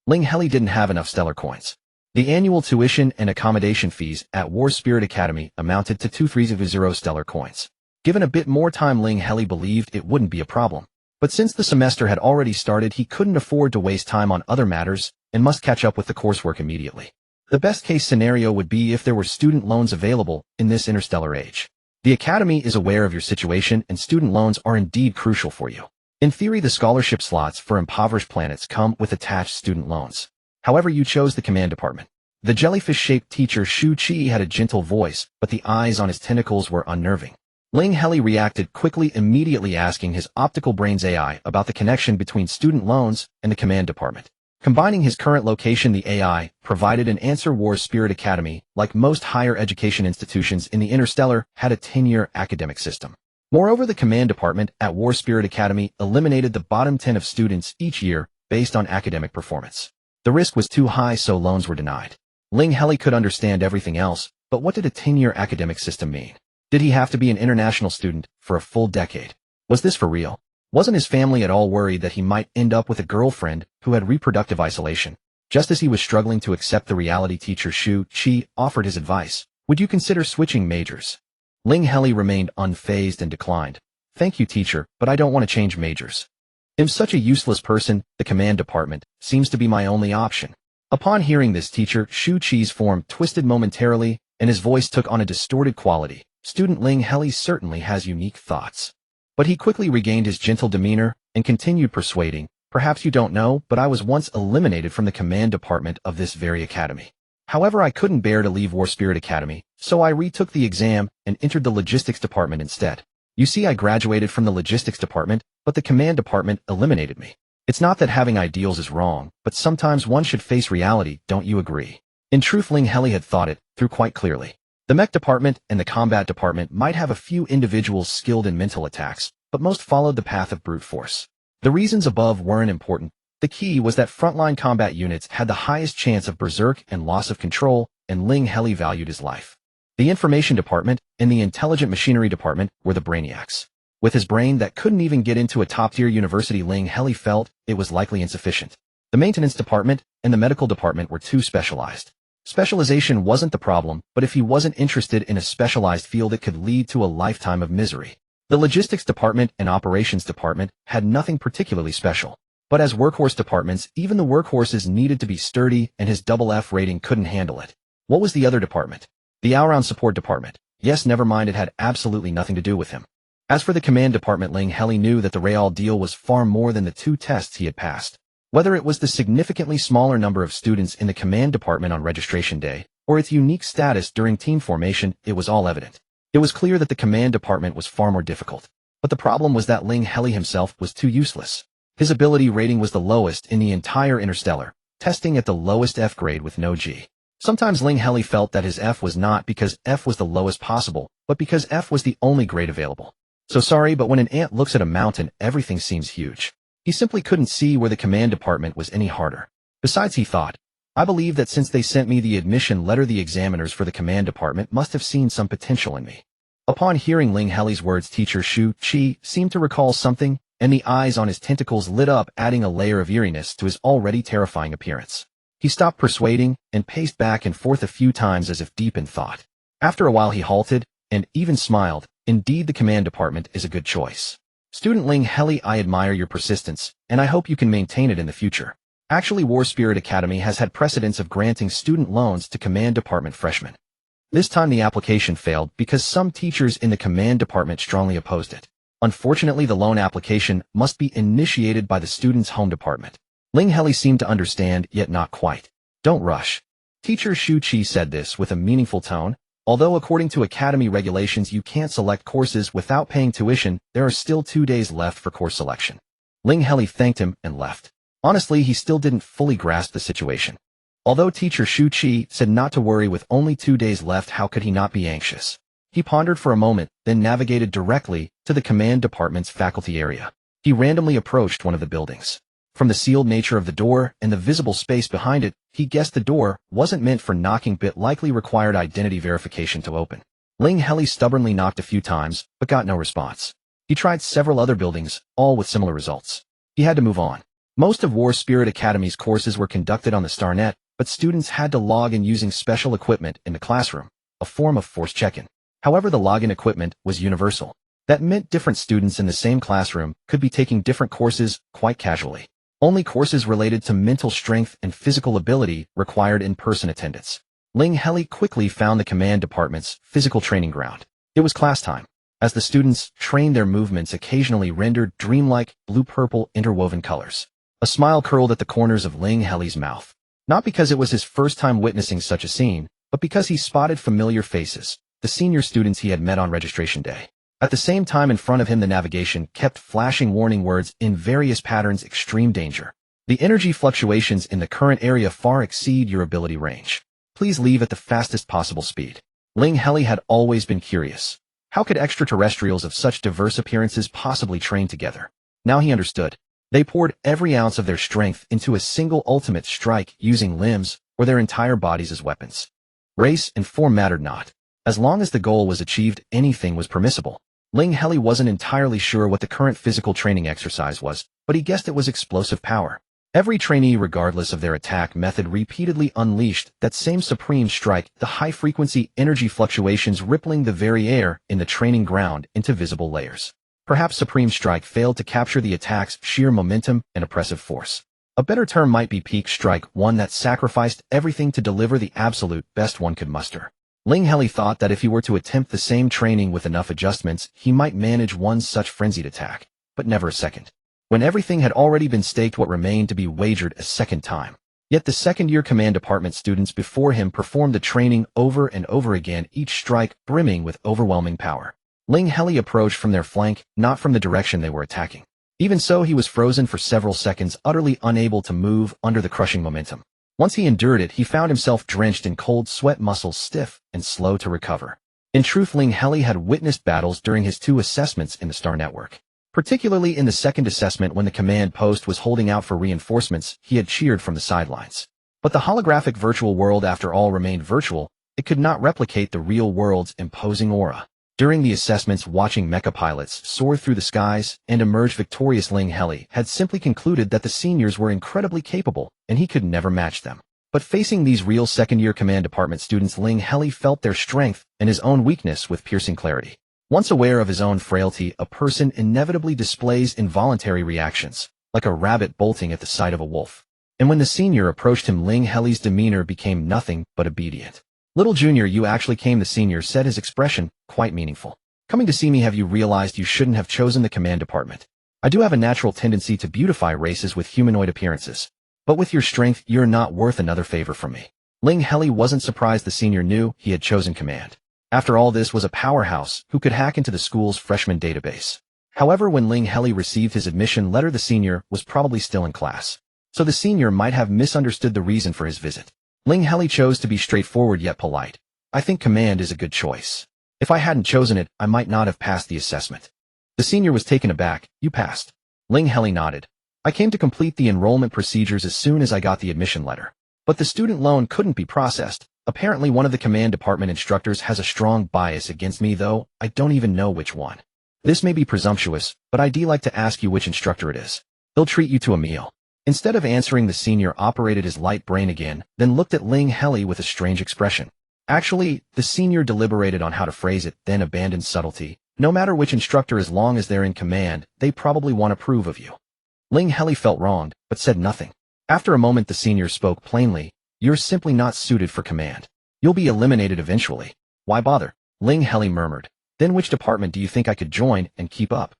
Ling Heli didn't have enough stellar coins. The annual tuition and accommodation fees at War Spirit Academy amounted to 230 stellar coins. Given a bit more time, Ling Heli believed it wouldn't be a problem. But since the semester had already started, he couldn't afford to waste time on other matters and must catch up with the coursework immediately. The best-case scenario would be if there were student loans available in this interstellar age. The Academy is aware of your situation, and student loans are indeed crucial for you. In theory, the scholarship slots for impoverished planets come with attached student loans. However, you chose the command department. The jellyfish-shaped teacher Shu Qi had a gentle voice, but the eyes on his tentacles were unnerving. Ling Heli reacted quickly, immediately asking his optical brain's AI about the connection between student loans and the command department. Combining his current location, the AI provided an answer. War Spirit Academy, like most higher education institutions in the Interstellar, had a 10-year academic system. Moreover, the command department at War Spirit Academy eliminated the bottom 10 of students each year based on academic performance. The risk was too high, so loans were denied. Ling Heli could understand everything else, but what did a 10-year academic system mean? Did he have to be an international student for a full decade? Was this for real? Wasn't his family at all worried that he might end up with a girlfriend who had reproductive isolation? Just as he was struggling to accept the reality, teacher Shu Qi offered his advice. Would you consider switching majors? Ling Heli remained unfazed and declined. Thank you, teacher, but I don't want to change majors. I'm such a useless person, the command department seems to be my only option. Upon hearing this, teacher Shu Qi's form twisted momentarily, and his voice took on a distorted quality. Student Ling Heli certainly has unique thoughts. But he quickly regained his gentle demeanor and continued persuading. Perhaps you don't know, but I was once eliminated from the command department of this very academy. However, I couldn't bear to leave War Spirit Academy, so I retook the exam and entered the logistics department instead. You see, I graduated from the logistics department, but the command department eliminated me. It's not that having ideals is wrong, but sometimes one should face reality, don't you agree? In truth, Ling Heli had thought it through quite clearly. The mech department and the combat department might have a few individuals skilled in mental attacks, but most followed the path of brute force. The reasons above weren't important. The key was that frontline combat units had the highest chance of berserk and loss of control, and Ling Heli valued his life. The information department and the intelligent machinery department were the brainiacs. With his brain that couldn't even get into a top-tier university, Ling Heli felt it was likely insufficient. The maintenance department and the medical department were too specialized. Specialization wasn't the problem, but if he wasn't interested in a specialized field, it could lead to a lifetime of misery. The logistics department and operations department had nothing particularly special. But as workhorse departments, even the workhorses needed to be sturdy, and his F rating couldn't handle it. What was the other department? The all-round support department. Yes, never mind, it had absolutely nothing to do with him. As for the command department, Ling Heli knew that the real deal was far more than the 2 tests he had passed. Whether it was the significantly smaller number of students in the command department on registration day, or its unique status during team formation, it was all evident. It was clear that the command department was far more difficult. But the problem was that Ling Heli himself was too useless. His ability rating was the lowest in the entire Interstellar, testing at the lowest F grade with no G. Sometimes Ling Heli felt that his F was not because F was the lowest possible, but because F was the only grade available. So sorry, but when an ant looks at a mountain, everything seems huge. He simply couldn't see where the command department was any harder. Besides, he thought, I believe that since they sent me the admission letter, the examiners for the command department must have seen some potential in me. Upon hearing Ling Heli's words, teacher Shu Qi seemed to recall something, and the eyes on his tentacles lit up, adding a layer of eeriness to his already terrifying appearance. He stopped persuading and paced back and forth a few times as if deep in thought. After a while he halted, and even smiled. Indeed, the command department is a good choice. Student Ling Heli, I admire your persistence, and I hope you can maintain it in the future. Actually, War Spirit Academy has had precedence of granting student loans to command department freshmen. This time the application failed because some teachers in the command department strongly opposed it. Unfortunately, the loan application must be initiated by the student's home department. Ling Heli seemed to understand, yet not quite. Don't rush. Teacher Shu Qi said this with a meaningful tone. Although according to academy regulations you can't select courses without paying tuition, there are still 2 days left for course selection. Ling Heli thanked him and left. Honestly, he still didn't fully grasp the situation. Although teacher Shu Qi said not to worry with only 2 days left, how could he not be anxious? He pondered for a moment, then navigated directly to the command department's faculty area. He randomly approached one of the buildings. From the sealed nature of the door and the visible space behind it, he guessed the door wasn't meant for knocking, but likely required identity verification to open. Ling Heli stubbornly knocked a few times, but got no response. He tried several other buildings, all with similar results. He had to move on. Most of War Spirit Academy's courses were conducted on the StarNet, but students had to log in using special equipment in the classroom, a form of forced check-in. However, the login equipment was universal. That meant different students in the same classroom could be taking different courses quite casually. Only courses related to mental strength and physical ability required in-person attendance. Ling Heli quickly found the command department's physical training ground. It was class time. As the students trained, their movements occasionally rendered dreamlike, blue-purple interwoven colors. A smile curled at the corners of Ling Heli's mouth. Not because it was his first time witnessing such a scene, but because he spotted familiar faces, the senior students he had met on registration day. At the same time, in front of him, the navigation kept flashing warning words in various patterns: extreme danger. The energy fluctuations in the current area far exceed your ability range. Please leave at the fastest possible speed. Ling Heli had always been curious. How could extraterrestrials of such diverse appearances possibly train together? Now he understood. They poured every ounce of their strength into a single ultimate strike, using limbs or their entire bodies as weapons. Race and form mattered not. As long as the goal was achieved, anything was permissible. Ling Heli wasn't entirely sure what the current physical training exercise was, but he guessed it was explosive power. Every trainee, regardless of their attack method, repeatedly unleashed that same supreme strike, the high-frequency energy fluctuations rippling the very air in the training ground into visible layers. Perhaps Supreme Strike failed to capture the attack's sheer momentum and oppressive force. A better term might be Peak Strike, one that sacrificed everything to deliver the absolute best one could muster. Ling Heli thought that if he were to attempt the same training with enough adjustments, he might manage one such frenzied attack, but never a second. When everything had already been staked, what remained to be wagered a second time? Yet the second-year command department students before him performed the training over and over again, each strike brimming with overwhelming power. Ling Heli approached from their flank, not from the direction they were attacking. Even so, he was frozen for several seconds, utterly unable to move under the crushing momentum. Once he endured it, he found himself drenched in cold sweat, muscles stiff and slow to recover. In truth, Ling Heli had witnessed battles during his 2 assessments in the Star Network. Particularly in the second assessment when the command post was holding out for reinforcements, he had cheered from the sidelines. But the holographic virtual world after all remained virtual. It could not replicate the real world's imposing aura. During the assessments, watching mecha pilots soar through the skies and emerge victorious, Ling Heli had simply concluded that the seniors were incredibly capable, and he could never match them. But facing these real second-year command department students, Ling Heli felt their strength and his own weakness with piercing clarity. Once aware of his own frailty, a person inevitably displays involuntary reactions, like a rabbit bolting at the sight of a wolf. And when the senior approached him, Ling Heli's demeanor became nothing but obedient. "Little junior, you actually came," the senior said, his expression quite meaningful. "Coming to see me, have you realized you shouldn't have chosen the command department? I do have a natural tendency to beautify races with humanoid appearances. But with your strength, you're not worth another favor from me." Ling Heli wasn't surprised the senior knew he had chosen command. After all, this was a powerhouse who could hack into the school's freshman database. However, when Ling Heli received his admission letter, the senior was probably still in class. So the senior might have misunderstood the reason for his visit. Ling Heli chose to be straightforward yet polite. "I think command is a good choice. If I hadn't chosen it, I might not have passed the assessment." The senior was taken aback. "You passed?" Ling Heli nodded. "I came to complete the enrollment procedures as soon as I got the admission letter. But the student loan couldn't be processed. Apparently one of the command department instructors has a strong bias against me, though I don't even know which one. This may be presumptuous, but I'd like to ask you which instructor it is. They'll treat you to a meal." Instead of answering, the senior operated his light brain again, then looked at Ling Heli with a strange expression. Actually, the senior deliberated on how to phrase it, then abandoned subtlety. "No matter which instructor, as long as they're in command, they probably want to approve of you." Ling Heli felt wronged, but said nothing. After a moment, the senior spoke plainly. "You're simply not suited for command. You'll be eliminated eventually. Why bother?" Ling Heli murmured. "Then which department do you think I could join and keep up?"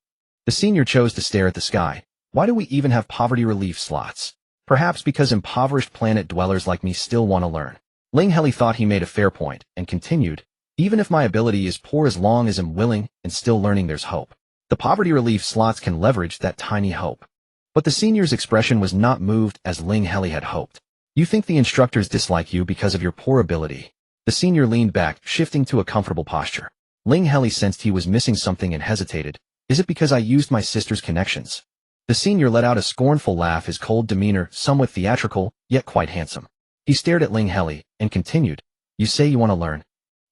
The senior chose to stare at the sky. "Why do we even have poverty relief slots? Perhaps because impoverished planet dwellers like me still want to learn." Ling Heli thought he made a fair point, and continued, "Even if my ability is poor, as long as I'm willing and still learning, there's hope. The poverty relief slots can leverage that tiny hope." But the senior's expression was not moved as Ling Heli had hoped. "You think the instructors dislike you because of your poor ability?" The senior leaned back, shifting to a comfortable posture. Ling Heli sensed he was missing something and hesitated. "Is it because I used my sister's connections?" The senior let out a scornful laugh, his cold demeanor somewhat theatrical, yet quite handsome. He stared at Ling Heli and continued, "You say you want to learn?"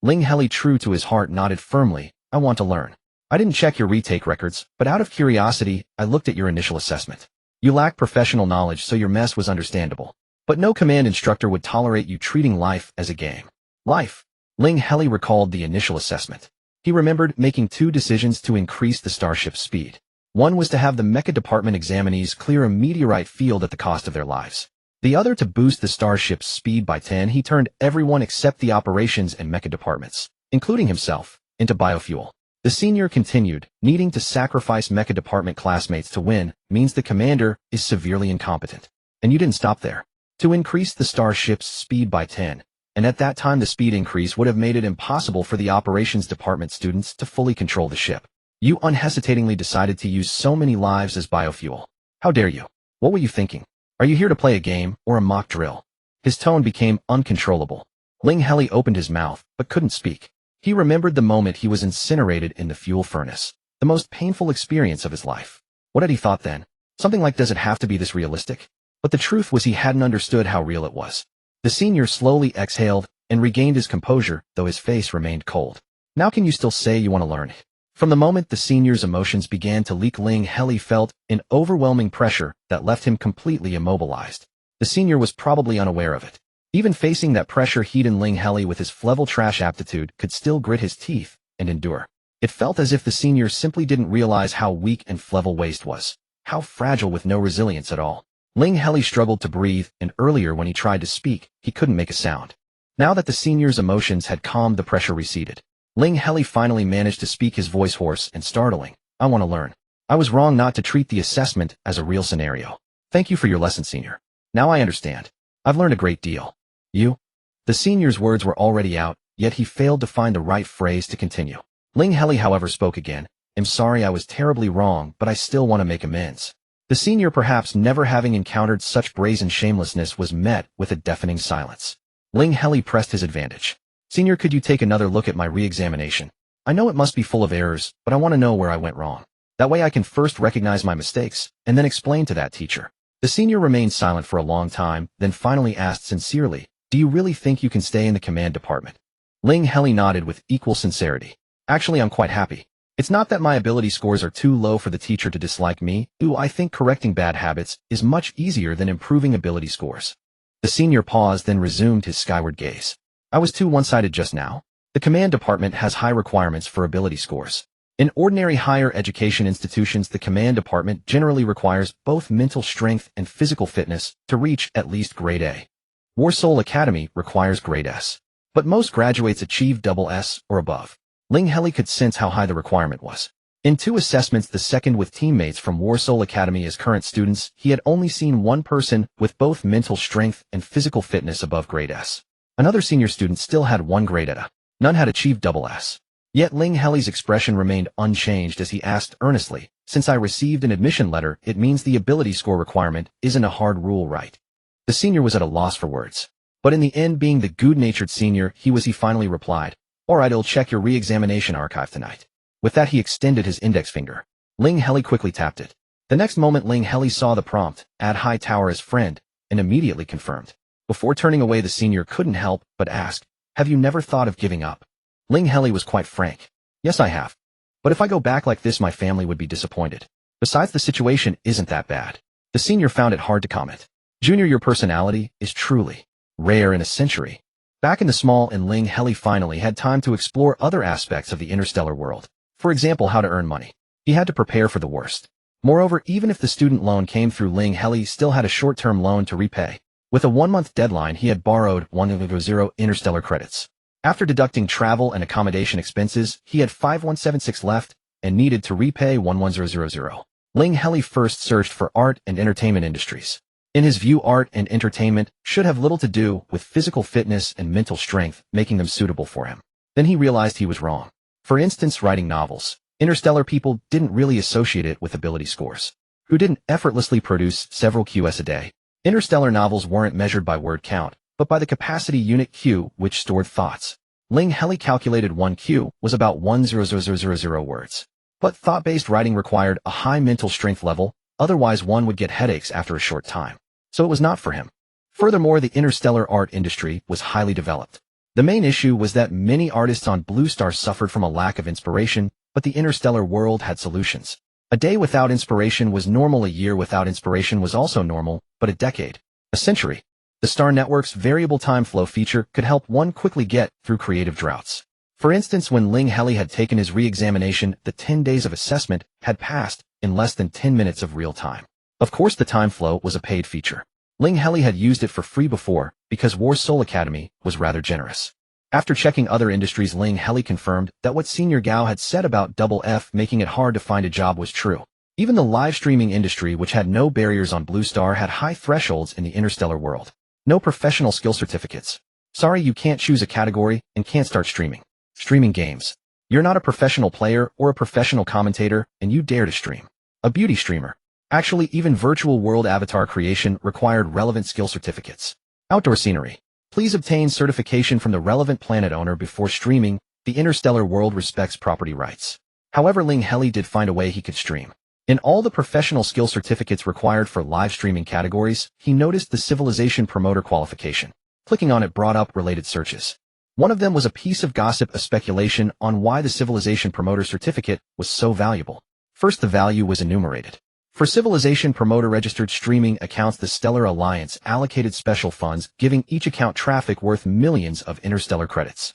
Ling Heli, true to his heart, nodded firmly. "I want to learn. I didn't check your retake records, but out of curiosity, I looked at your initial assessment. You lack professional knowledge, so your mess was understandable. But no command instructor would tolerate you treating life as a game." Life. Ling Heli recalled the initial assessment. He remembered making two decisions to increase the starship's speed. One was to have the mecha department examinees clear a meteorite field at the cost of their lives. The other to boost the starship's speed by 10. He turned everyone except the operations and mecha departments, including himself, into biofuel. The senior continued, "Needing to sacrifice mecha department classmates to win means the commander is severely incompetent. And you didn't stop there. To increase the starship's speed by 10. And at that time the speed increase would have made it impossible for the operations department students to fully control the ship. You unhesitatingly decided to use so many lives as biofuel. How dare you? What were you thinking? Are you here to play a game or a mock drill?" His tone became uncontrollable. Ling Heli opened his mouth, but couldn't speak. He remembered the moment he was incinerated in the fuel furnace, the most painful experience of his life. What had he thought then? Something like, does it have to be this realistic? But the truth was he hadn't understood how real it was. The senior slowly exhaled and regained his composure, though his face remained cold. "Now can you still say you want to learn?" From the moment the senior's emotions began to leak, Ling Heli felt an overwhelming pressure that left him completely immobilized. The senior was probably unaware of it. Even facing that pressure, he and Ling Heli, with his Flevel trash aptitude, could still grit his teeth and endure. It felt as if the senior simply didn't realize how weak and Flevel waste was, how fragile with no resilience at all. Ling Heli struggled to breathe, and earlier when he tried to speak, he couldn't make a sound. Now that the senior's emotions had calmed, the pressure receded. Ling Heli finally managed to speak, his voice hoarse and startling. "I want to learn. I was wrong not to treat the assessment as a real scenario. Thank you for your lesson, senior. Now I understand. I've learned a great deal." "You?" The senior's words were already out, yet he failed to find the right phrase to continue. Ling Heli, however, spoke again. "I'm sorry, I was terribly wrong, but I still want to make amends." The senior, perhaps never having encountered such brazen shamelessness, was met with a deafening silence. Ling Heli pressed his advantage. "Senior, could you take another look at my re-examination? I know it must be full of errors, but I want to know where I went wrong." That way I can first recognize my mistakes, and then explain to that teacher. The senior remained silent for a long time, then finally asked sincerely, "Do you really think you can stay in the command department?" Ling Heli nodded with equal sincerity. "Actually, I'm quite happy. It's not that my ability scores are too low for the teacher to dislike me. I think correcting bad habits is much easier than improving ability scores." The senior paused, then resumed his skyward gaze. "I was too one-sided just now. The command department has high requirements for ability scores. In ordinary higher education institutions, the command department generally requires both mental strength and physical fitness to reach at least grade A. Warsaw Academy requires grade S. But most graduates achieve double S or above." Ling Heli could sense how high the requirement was. In 2 assessments, the second with teammates from Warsaw Academy as current students, he had only seen one person with both mental strength and physical fitness above grade S. Another senior student still had 1 grade A. None had achieved double S. Yet Ling Heli's expression remained unchanged as he asked earnestly, "Since I received an admission letter, it means the ability score requirement isn't a hard rule, right?" The senior was at a loss for words. But in the end, being the good-natured senior he finally replied, "All right, I'll check your re-examination archive tonight." With that, he extended his index finger. Ling Heli quickly tapped it. The next moment, Ling Heli saw the prompt, "Add Hightower as friend," and immediately confirmed. Before turning away, the senior couldn't help but ask, "Have you never thought of giving up?" Ling Heli was quite frank. "Yes, I have. But if I go back like this, my family would be disappointed. Besides, the situation isn't that bad." The senior found it hard to comment. "Junior, your personality is truly rare in a century." Back in the small, and Ling Heli finally had time to explore other aspects of the interstellar world. For example, how to earn money. He had to prepare for the worst. Moreover, even if the student loan came through, Ling Heli still had a short-term loan to repay. With a 1-month deadline, he had borrowed 100 interstellar credits. After deducting travel and accommodation expenses, he had 5176 left and needed to repay 11000. Ling Heli first searched for art and entertainment industries. In his view, art and entertainment should have little to do with physical fitness and mental strength, making them suitable for him. Then he realized he was wrong. For instance, writing novels. Interstellar people didn't really associate it with ability scores. Who didn't effortlessly produce several QS a day. Interstellar novels weren't measured by word count, but by the capacity unit Q, which stored thoughts. Ling Heli calculated 1 Q was about 100,000 words. But thought-based writing required a high mental strength level, otherwise one would get headaches after a short time. So it was not for him. Furthermore, the interstellar art industry was highly developed. The main issue was that many artists on Blue Star suffered from a lack of inspiration, but the interstellar world had solutions. A day without inspiration was normal, a year without inspiration was also normal, but a decade, a century. The Star Network's variable time flow feature could help one quickly get through creative droughts. For instance, when Ling Heli had taken his re-examination, the 10 days of assessment had passed in less than 10 minutes of real time. Of course, the time flow was a paid feature. Ling Heli had used it for free before because Warsaw Academy was rather generous. After checking other industries, Ling Heli confirmed that what Senior Gao had said about double F making it hard to find a job was true. Even the live streaming industry, which had no barriers on Blue Star, had high thresholds in the interstellar world. No professional skill certificates. Sorry, you can't choose a category and can't start streaming. Streaming games. You're not a professional player or a professional commentator, and you dare to stream. A beauty streamer. Actually, even virtual world avatar creation required relevant skill certificates. Outdoor scenery. Please obtain certification from the relevant planet owner before streaming. The interstellar world respects property rights. However, Ling Heli did find a way he could stream. In all the professional skill certificates required for live streaming categories, he noticed the civilization promoter qualification. Clicking on it brought up related searches. One of them was a piece of gossip, a speculation on why the civilization promoter certificate was so valuable. First, the value was enumerated. For civilization promoter registered streaming accounts, the Stellar Alliance allocated special funds, giving each account traffic worth millions of interstellar credits.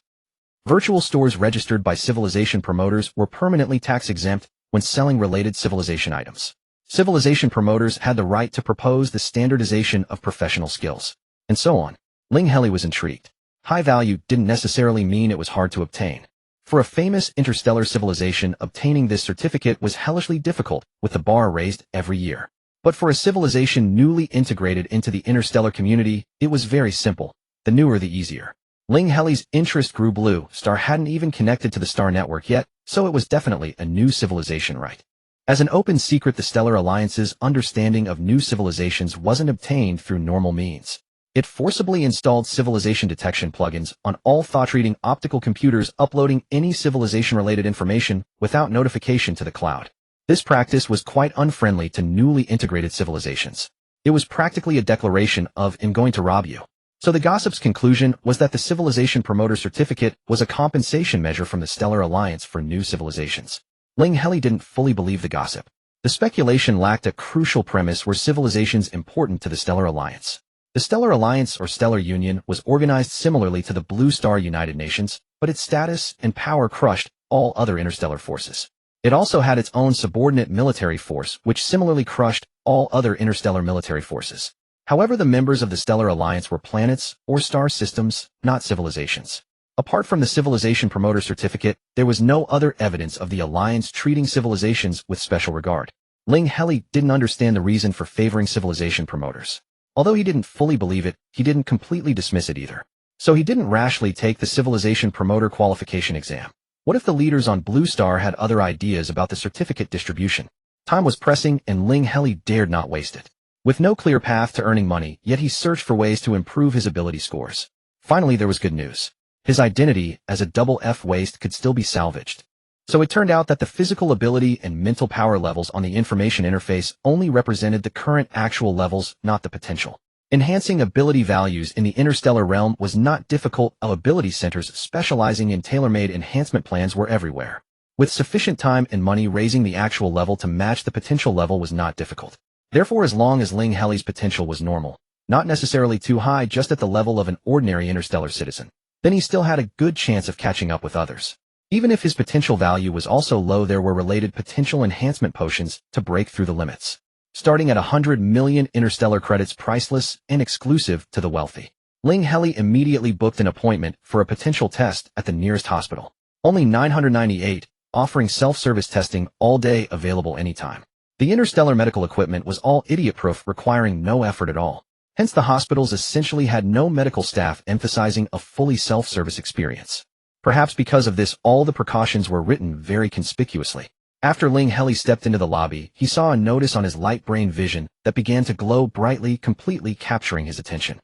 Virtual stores registered by civilization promoters were permanently tax-exempt when selling related civilization items. Civilization promoters had the right to propose the standardization of professional skills, and so on. Ling Heli was intrigued. High value didn't necessarily mean it was hard to obtain. For a famous interstellar civilization, obtaining this certificate was hellishly difficult, with the bar raised every year. But for a civilization newly integrated into the interstellar community, it was very simple. The newer, the easier. Ling Heli's interest grew. Blue Star hadn't even connected to the Star Network yet, so it was definitely a new civilization, right? As an open secret, the Stellar Alliance's understanding of new civilizations wasn't obtained through normal means. It forcibly installed civilization detection plugins on all thought-reading optical computers, uploading any civilization-related information without notification to the cloud. This practice was quite unfriendly to newly integrated civilizations. It was practically a declaration of "I'm going to rob you." So the gossip's conclusion was that the Civilization Promoter Certificate was a compensation measure from the Stellar Alliance for new civilizations. Ling Heli didn't fully believe the gossip. The speculation lacked a crucial premise: were civilizations important to the Stellar Alliance? The Stellar Alliance or Stellar Union was organized similarly to the Blue Star United Nations, but its status and power crushed all other interstellar forces. It also had its own subordinate military force, which similarly crushed all other interstellar military forces. However, the members of the Stellar Alliance were planets or star systems, not civilizations. Apart from the Civilization Promoter Certificate, there was no other evidence of the Alliance treating civilizations with special regard. Ling Heli didn't understand the reason for favoring civilization promoters. Although he didn't fully believe it, he didn't completely dismiss it either. So he didn't rashly take the Civilization Promoter Qualification exam. What if the leaders on Blue Star had other ideas about the certificate distribution? Time was pressing, and Ling Heli dared not waste it. With no clear path to earning money, yet he searched for ways to improve his ability scores. Finally, there was good news. His identity as a double F waste could still be salvaged. So it turned out that the physical ability and mental power levels on the information interface only represented the current actual levels, not the potential. Enhancing ability values in the interstellar realm was not difficult. Ability centers specializing in tailor-made enhancement plans were everywhere. With sufficient time and money, raising the actual level to match the potential level was not difficult. Therefore, as long as Ling Heli's potential was normal, not necessarily too high, just at the level of an ordinary interstellar citizen, then he still had a good chance of catching up with others. Even if his potential value was also low, there were related potential enhancement potions to break through the limits. Starting at 100 million interstellar credits, priceless and exclusive to the wealthy. Ling Heli immediately booked an appointment for a potential test at the nearest hospital. Only 998, offering self-service testing all day, available anytime. The interstellar medical equipment was all idiot-proof, requiring no effort at all. Hence, the hospitals essentially had no medical staff, emphasizing a fully self-service experience. Perhaps because of this, all the precautions were written very conspicuously. After Ling Heli stepped into the lobby, he saw a notice on his light brain vision that began to glow brightly, completely capturing his attention.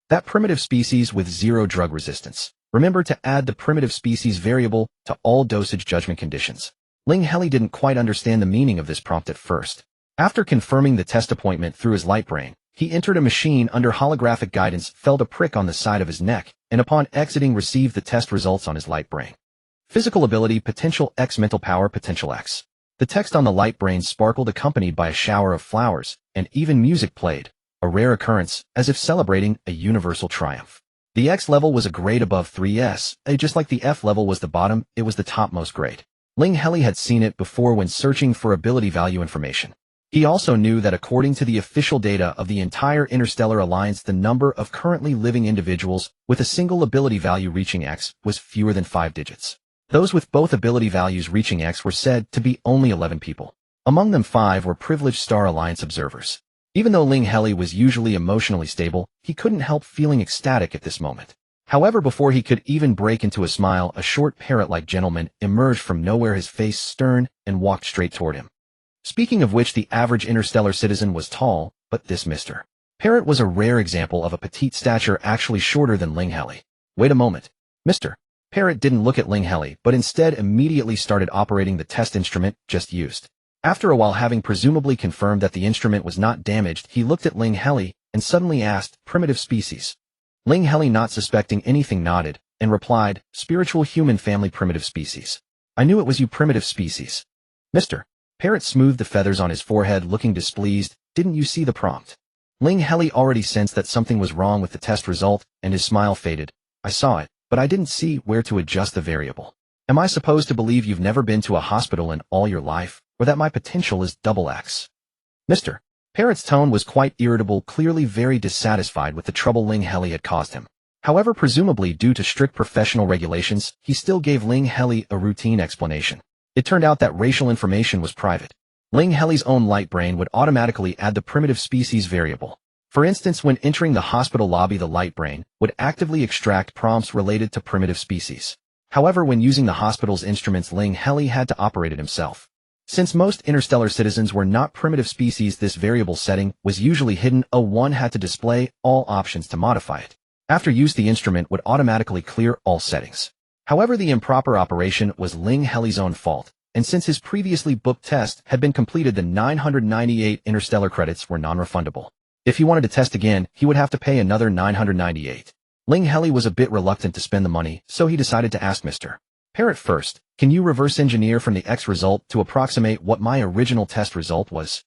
That primitive species with zero drug resistance. Remember to add the primitive species variable to all dosage judgment conditions. Ling Heli didn't quite understand the meaning of this prompt at first. After confirming the test appointment through his light brain, he entered a machine under holographic guidance, felt a prick on the side of his neck, and upon exiting received the test results on his light brain. Physical ability, potential X, mental power, potential X. The text on the light brain sparkled, accompanied by a shower of flowers, and even music played, a rare occurrence, as if celebrating a universal triumph. The X level was a grade above 3S, just like the F level was the bottom, it was the topmost grade. Ling Heli had seen it before when searching for ability value information. He also knew that according to the official data of the entire Interstellar Alliance, the number of currently living individuals with a single ability value reaching X was fewer than 5 digits. Those with both ability values reaching X were said to be only 11 people. Among them, 5 were privileged Star Alliance observers. Even though Ling Heli was usually emotionally stable, he couldn't help feeling ecstatic at this moment. However, before he could even break into a smile, a short parrot-like gentleman emerged from nowhere, his face stern, and walked straight toward him. Speaking of which, the average interstellar citizen was tall, but this Mr. Parrot was a rare example of a petite stature, actually shorter than Ling Heli. Wait a moment. Mr. Parrot didn't look at Ling Heli, but instead immediately started operating the test instrument just used. After a while, having presumably confirmed that the instrument was not damaged, he looked at Ling Heli and suddenly asked, "Primitive species?" Ling Heli, not suspecting anything, nodded and replied, "Spiritual human family, primitive species. I knew it was you, primitive species." Mr. Parrot smoothed the feathers on his forehead, looking displeased. "Didn't you see the prompt?" Ling Heli already sensed that something was wrong with the test result, and his smile faded. "I saw it, but I didn't see where to adjust the variable. Am I supposed to believe you've never been to a hospital in all your life, or that my potential is double X?" Mr. Parrot's tone was quite irritable, clearly very dissatisfied with the trouble Ling Heli had caused him. However, presumably due to strict professional regulations, he still gave Ling Heli a routine explanation. It turned out that racial information was private. Ling Heli's own light brain would automatically add the primitive species variable. For instance, when entering the hospital lobby, the light brain would actively extract prompts related to primitive species. However, when using the hospital's instruments, Ling Heli had to operate it himself. Since most interstellar citizens were not primitive species, this variable setting was usually hidden. One had to display all options to modify it. After use, the instrument would automatically clear all settings. However, the improper operation was Ling Heli's own fault, and since his previously booked test had been completed, the 998 interstellar credits were non-refundable. If he wanted to test again, he would have to pay another 998. Ling Heli was a bit reluctant to spend the money, so he decided to ask Mr. Parrot first, can you reverse engineer from the X result to approximate what my original test result was?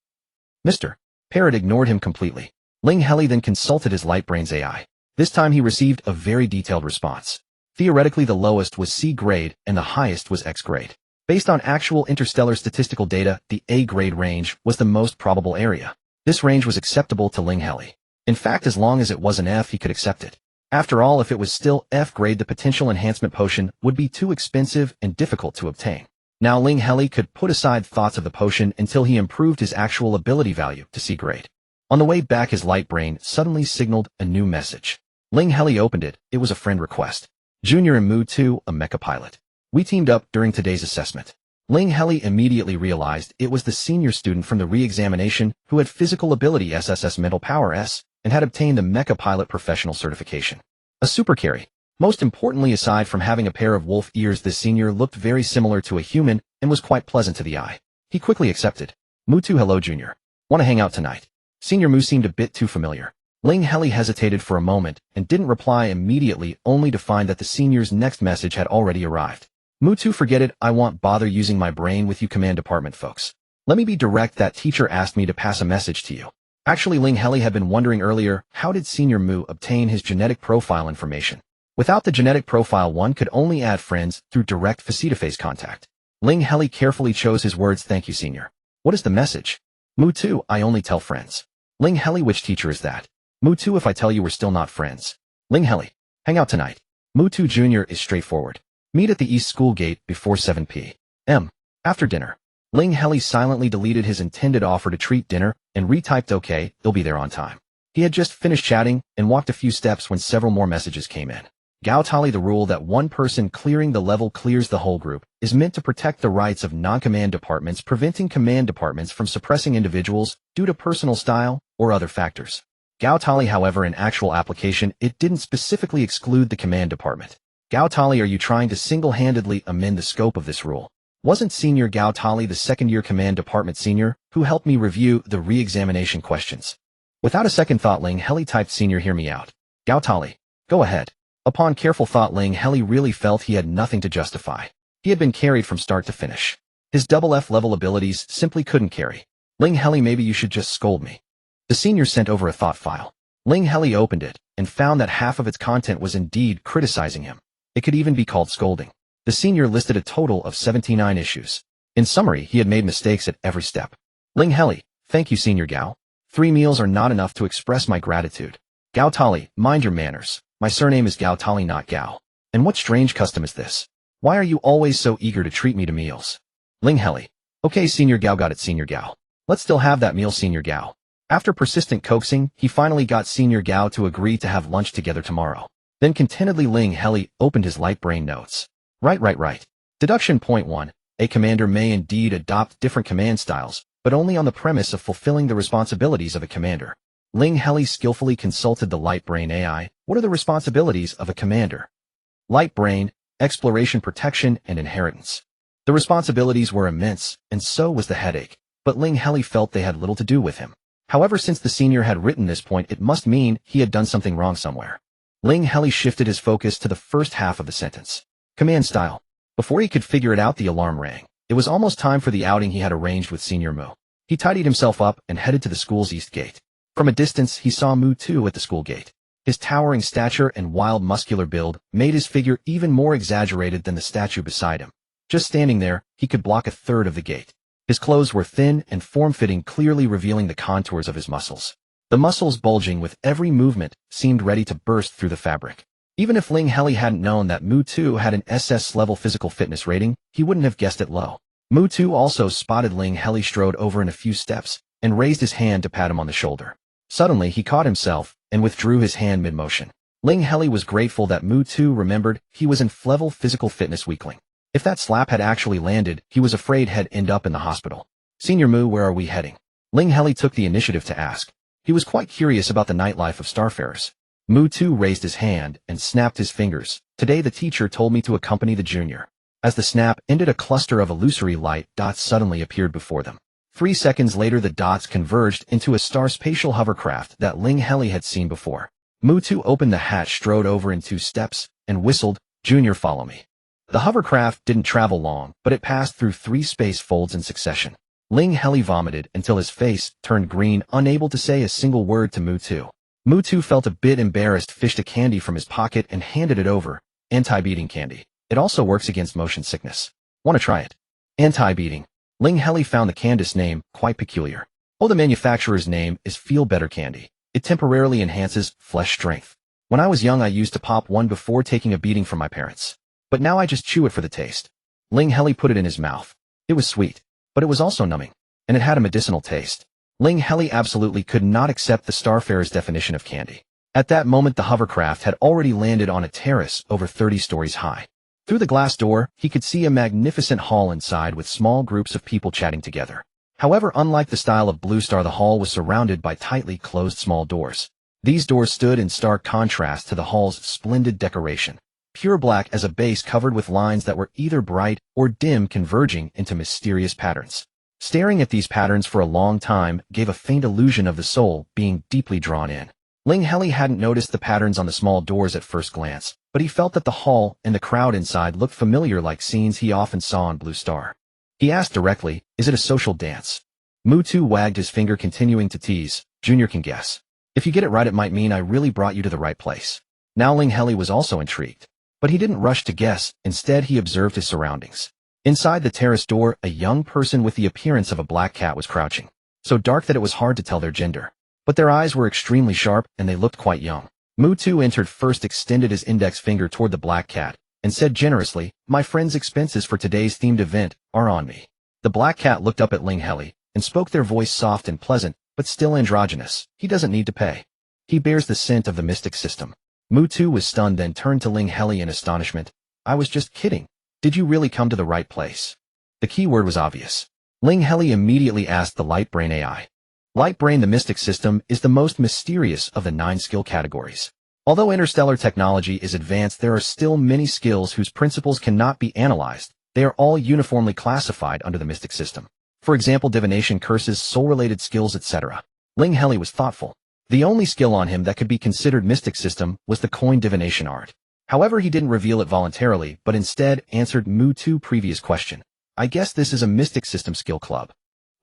Mr. Parrot ignored him completely. Ling Heli then consulted his LightBrain's AI. This time he received a very detailed response. Theoretically, the lowest was C grade and the highest was X grade. Based on actual interstellar statistical data, the A grade range was the most probable area. This range was acceptable to Ling Heli. In fact, as long as it was an F, he could accept it. After all, if it was still F grade, the potential enhancement potion would be too expensive and difficult to obtain. Now Ling Heli could put aside thoughts of the potion until he improved his actual ability value to C grade. On the way back, his light brain suddenly signaled a new message. Ling Heli opened it. It was a friend request. Junior and Mu 2, a mecha pilot. We teamed up during today's assessment. Ling Heli immediately realized it was the senior student from the re-examination who had physical ability SSS mental power S and had obtained the mecha pilot professional certification. A super carry. Most importantly, aside from having a pair of wolf ears, this senior looked very similar to a human and was quite pleasant to the eye. He quickly accepted. Mu 2, hello Junior. Want to hang out tonight? Senior Mu seemed a bit too familiar. Ling Heli hesitated for a moment and didn't reply immediately, only to find that the senior's next message had already arrived. Mu 2, forget it, I won't bother using my brain with you command department folks. Let me be direct, that teacher asked me to pass a message to you. Actually, Ling Heli had been wondering earlier, how did Senior Mu obtain his genetic profile information? Without the genetic profile, one could only add friends through direct face-to-face contact. Ling Heli carefully chose his words. Thank you, Senior. What is the message? Mu 2, I only tell friends. Ling Heli, which teacher is that? Mu 2, if I tell you we're still not friends. Ling Heli, hang out tonight. Mu 2 Jr. is straightforward. Meet at the East School Gate before 7 p.m. After dinner. Ling Heli silently deleted his intended offer to treat dinner and retyped okay, they'll be there on time. He had just finished chatting and walked a few steps when several more messages came in. Gao Tali, the rule that one person clearing the level clears the whole group, is meant to protect the rights of non-command departments, preventing command departments from suppressing individuals due to personal style or other factors. Gao Tali, however, in actual application, it didn't specifically exclude the command department. Gao Tali, are you trying to single-handedly amend the scope of this rule? Wasn't Senior Gao Tali the second-year command department senior who helped me review the re-examination questions? Without a second thought, Ling Heli typed, Senior, hear me out. Gao Tali, go ahead. Upon careful thought, Ling Heli really felt he had nothing to justify. He had been carried from start to finish. His double F level abilities simply couldn't carry. Ling Heli, maybe you should just scold me. The senior sent over a thought file. Ling Heli opened it and found that half of its content was indeed criticizing him. It could even be called scolding. The senior listed a total of 79 issues. In summary, he had made mistakes at every step. Ling Heli, thank you, Senior Gao. 3 meals are not enough to express my gratitude. Gao Tali, mind your manners. My surname is Gao Tali, not Gao. And what strange custom is this? Why are you always so eager to treat me to meals? Ling Heli, okay, Senior Gao, got it, Senior Gao. Let's still have that meal, Senior Gao. After persistent coaxing, he finally got Senior Gao to agree to have lunch together tomorrow. Then contentedly Ling Heli opened his light brain notes. Right. Deduction point 1. A commander may indeed adopt different command styles, but only on the premise of fulfilling the responsibilities of a commander. Ling Heli skillfully consulted the light brain AI. What are the responsibilities of a commander? Light brain, exploration, protection, and inheritance. The responsibilities were immense, and so was the headache, but Ling Heli felt they had little to do with him. However, since the senior had written this point, it must mean he had done something wrong somewhere. Ling Heli shifted his focus to the first half of the sentence. Command style. Before he could figure it out, the alarm rang. It was almost time for the outing he had arranged with Senior Mu. He tidied himself up and headed to the school's east gate. From a distance, he saw Mu 2 at the school gate. His towering stature and wild muscular build made his figure even more exaggerated than the statue beside him. Just standing there, he could block a third of the gate. His clothes were thin and form-fitting, clearly revealing the contours of his muscles. The muscles, bulging with every movement, seemed ready to burst through the fabric. Even if Ling Heli hadn't known that Mu 2 had an SS-level physical fitness rating, he wouldn't have guessed it low. Mu 2 also spotted Ling Heli, strode over in a few steps, and raised his hand to pat him on the shoulder. Suddenly, he caught himself and withdrew his hand mid-motion. Ling Heli was grateful that Mu 2 remembered he was in level physical fitness weakling. If that slap had actually landed, he was afraid he'd end up in the hospital. Senior Mu, where are we heading? Ling Heli took the initiative to ask. He was quite curious about the nightlife of starfarers. Mu 2 raised his hand and snapped his fingers. Today the teacher told me to accompany the junior. As the snap ended, a cluster of illusory light dots suddenly appeared before them. 3 seconds later, the dots converged into a star-spatial hovercraft that Ling Heli had seen before. Mutu opened the hatch, strode over in 2 steps, and whistled, "Junior, follow me." The hovercraft didn't travel long, but it passed through 3 space folds in succession. Ling Heli vomited until his face turned green, unable to say a single word to Mutu. Mutu felt a bit embarrassed, fished a candy from his pocket and handed it over. Anti-beating candy. It also works against motion sickness. Want to try it? Anti-beating. Ling Heli found the Candice name quite peculiar. Oh, the manufacturer's name is Feel Better Candy. It temporarily enhances flesh strength. When I was young, I used to pop one before taking a beating from my parents. But now I just chew it for the taste. Ling Heli put it in his mouth. It was sweet, but it was also numbing, and it had a medicinal taste. Ling Heli absolutely could not accept the Starfarer's definition of candy. At that moment, the hovercraft had already landed on a terrace over 30 stories high. Through the glass door, he could see a magnificent hall inside with small groups of people chatting together. However, unlike the style of Blue Star, the hall was surrounded by tightly closed small doors. These doors stood in stark contrast to the hall's splendid decoration. Pure black as a base covered with lines that were either bright or dim, converging into mysterious patterns. Staring at these patterns for a long time gave a faint illusion of the soul being deeply drawn in. Ling Heli hadn't noticed the patterns on the small doors at first glance, but he felt that the hall and the crowd inside looked familiar, like scenes he often saw on Blue Star. He asked directly, "Is it a social dance?" Mutu wagged his finger, continuing to tease, "Junior can guess. If you get it right, it might mean I really brought you to the right place." Now Ling Heli was also intrigued. But he didn't rush to guess. Instead, he observed his surroundings. Inside the terrace door, a young person with the appearance of a black cat was crouching, so dark that it was hard to tell their gender. But their eyes were extremely sharp, and they looked quite young. Mutu entered first, extended his index finger toward the black cat, and said generously, "My friend's expenses for today's themed event are on me." The black cat looked up at Ling Heli, and spoke, their voice soft and pleasant, but still androgynous. "He doesn't need to pay. He bears the scent of the mystic system." Mutu was stunned, then turned to Ling Heli in astonishment. "I was just kidding. Did you really come to the right place?" The key word was obvious. Ling Heli immediately asked the Light Brain AI. Light Brain, the mystic system, is the most mysterious of the 9 skill categories. Although interstellar technology is advanced, there are still many skills whose principles cannot be analyzed. They are all uniformly classified under the mystic system. For example, divination, curses, soul-related skills, etc. Ling Heli was thoughtful. The only skill on him that could be considered mystic system was the coin divination art. However, he didn't reveal it voluntarily, but instead answered Mutu's previous question. "I guess this is a mystic system skill club."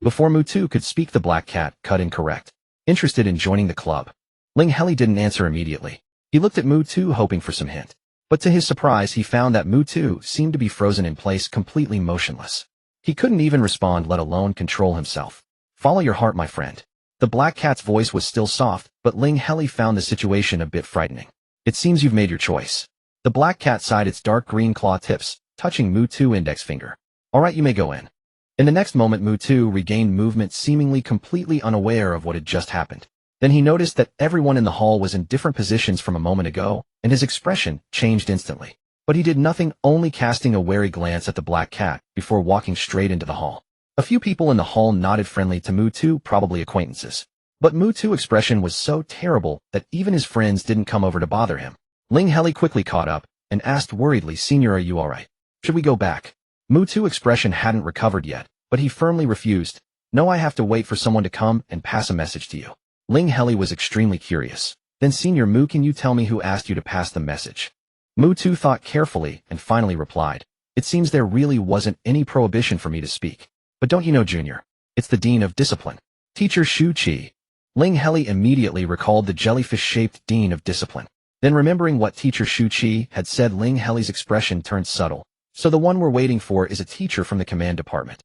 Before Mutu could speak, the black cat cut in, "Correct. Interested in joining the club?" Ling Heli didn't answer immediately. He looked at Mutu, hoping for some hint. But to his surprise, he found that Mutu seemed to be frozen in place, completely motionless. He couldn't even respond, let alone control himself. "Follow your heart, my friend." The black cat's voice was still soft, but Ling Heli found the situation a bit frightening. "It seems you've made your choice." The black cat sighed, its dark green claw tips touching Mutu's index finger. "All right, you may go in." In the next moment, Mutu regained movement, seemingly completely unaware of what had just happened. Then he noticed that everyone in the hall was in different positions from a moment ago, and his expression changed instantly. But he did nothing, only casting a wary glance at the black cat before walking straight into the hall. A few people in the hall nodded friendly to Mutu, probably acquaintances. But Mutu's expression was so terrible that even his friends didn't come over to bother him. Ling Heli quickly caught up and asked worriedly, "Senior, are you alright? Should we go back?" Mutu's expression hadn't recovered yet, but he firmly refused. "No, I have to wait for someone to come and pass a message to you." Ling Heli was extremely curious. "Then Senior Mu, can you tell me who asked you to pass the message?" Mutu thought carefully and finally replied, "It seems there really wasn't any prohibition for me to speak. But don't you know, Junior? It's the Dean of Discipline. Teacher Shu Qi." Ling Heli immediately recalled the jellyfish-shaped Dean of Discipline. Then, remembering what Teacher Shu Qi had said, Ling Heli's expression turned subtle. "So the one we're waiting for is a teacher from the command department.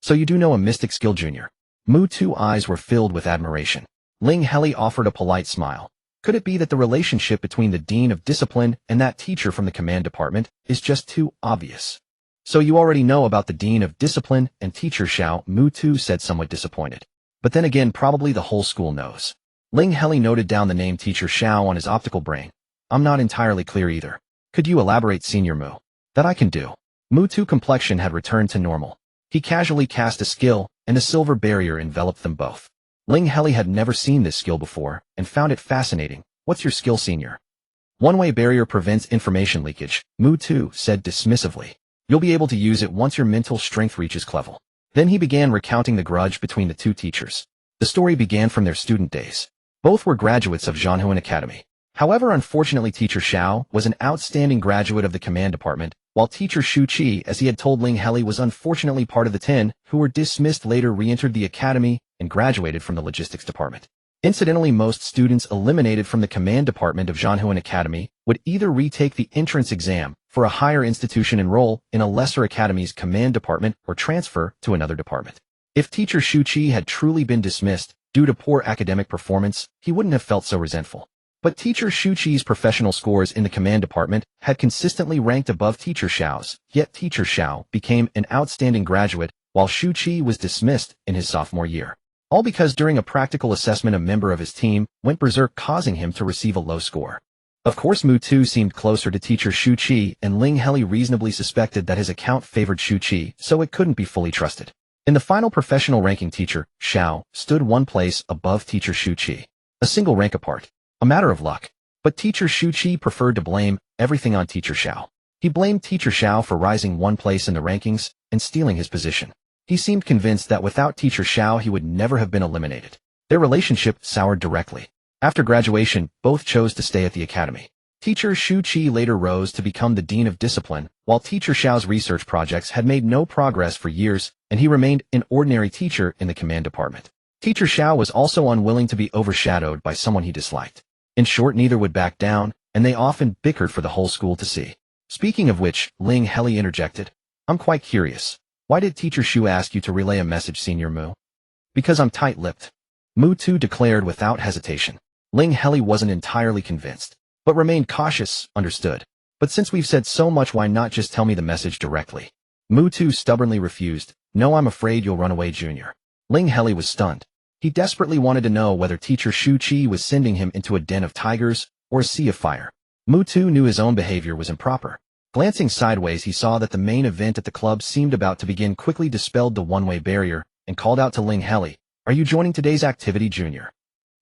So you do know a mystic skill, Junior?" Mutu's eyes were filled with admiration. Ling Heli offered a polite smile. Could it be that the relationship between the Dean of Discipline and that teacher from the command department is just too obvious? "So you already know about the Dean of Discipline and Teacher Xiao," Mutu said, somewhat disappointed. "But then again, probably the whole school knows." Ling Heli noted down the name Teacher Xiao on his optical brain. "I'm not entirely clear either. Could you elaborate, Senior Mu?" "That I can do." Mutu's complexion had returned to normal. He casually cast a skill, and a silver barrier enveloped them both. Ling Heli had never seen this skill before, and found it fascinating. "What's your skill, Senior?" "One-way barrier prevents information leakage," Mutu said dismissively. You'll be able to use it once your mental strength reaches level. Then he began recounting the grudge between the two teachers. The story began from their student days. Both were graduates of Zhanhuan Academy. However, unfortunately, Teacher Xiao was an outstanding graduate of the command department, while Teacher Shu Qi, as he had told Ling Heli, was unfortunately part of the 10 who were dismissed later re-entered the academy and graduated from the logistics department. Incidentally, most students eliminated from the command department of Zhanhuan Academy would either retake the entrance exam for a higher institution, enroll in a lesser academy's command department, or transfer to another department. If Teacher Shu Qi had truly been dismissed due to poor academic performance, he wouldn't have felt so resentful. But Teacher Shu Qi's professional scores in the command department had consistently ranked above Teacher Xiao's, yet Teacher Xiao became an outstanding graduate while Shu Qi was dismissed in his sophomore year. All because during a practical assessment a member of his team went berserk, causing him to receive a low score. Of course, Mu Tu seemed closer to Teacher Shu Qi, and Ling Heli reasonably suspected that his account favored Shu Qi, so it couldn't be fully trusted. In the final professional ranking, Teacher Xiao stood one place above Teacher Shu Qi, a single rank apart. A matter of luck. But Teacher Shu Qi preferred to blame everything on Teacher Xiao. He blamed Teacher Xiao for rising one place in the rankings and stealing his position. He seemed convinced that without Teacher Xiao he would never have been eliminated. Their relationship soured directly. After graduation, both chose to stay at the academy. Teacher Shu Qi later rose to become the Dean of Discipline, while Teacher Xiao's research projects had made no progress for years, and he remained an ordinary teacher in the command department. Teacher Xiao was also unwilling to be overshadowed by someone he disliked. In short, neither would back down, and they often bickered for the whole school to see. Speaking of which, Ling Heli interjected, "I'm quite curious. Why did Teacher Shu ask you to relay a message, Senior Mu?" "Because I'm tight-lipped," Mu Tu declared without hesitation. Ling Heli wasn't entirely convinced, but remained cautious. "Understood. But since we've said so much, why not just tell me the message directly?" Mu Tu stubbornly refused. "No, I'm afraid you'll run away, Junior." Ling Heli was stunned. He desperately wanted to know whether Teacher Shu Qi was sending him into a den of tigers or a sea of fire. Mu Tu knew his own behavior was improper. Glancing sideways, he saw that the main event at the club seemed about to begin, quickly dispelled the one-way barrier, and called out to Ling Heli, "Are you joining today's activity, Junior?"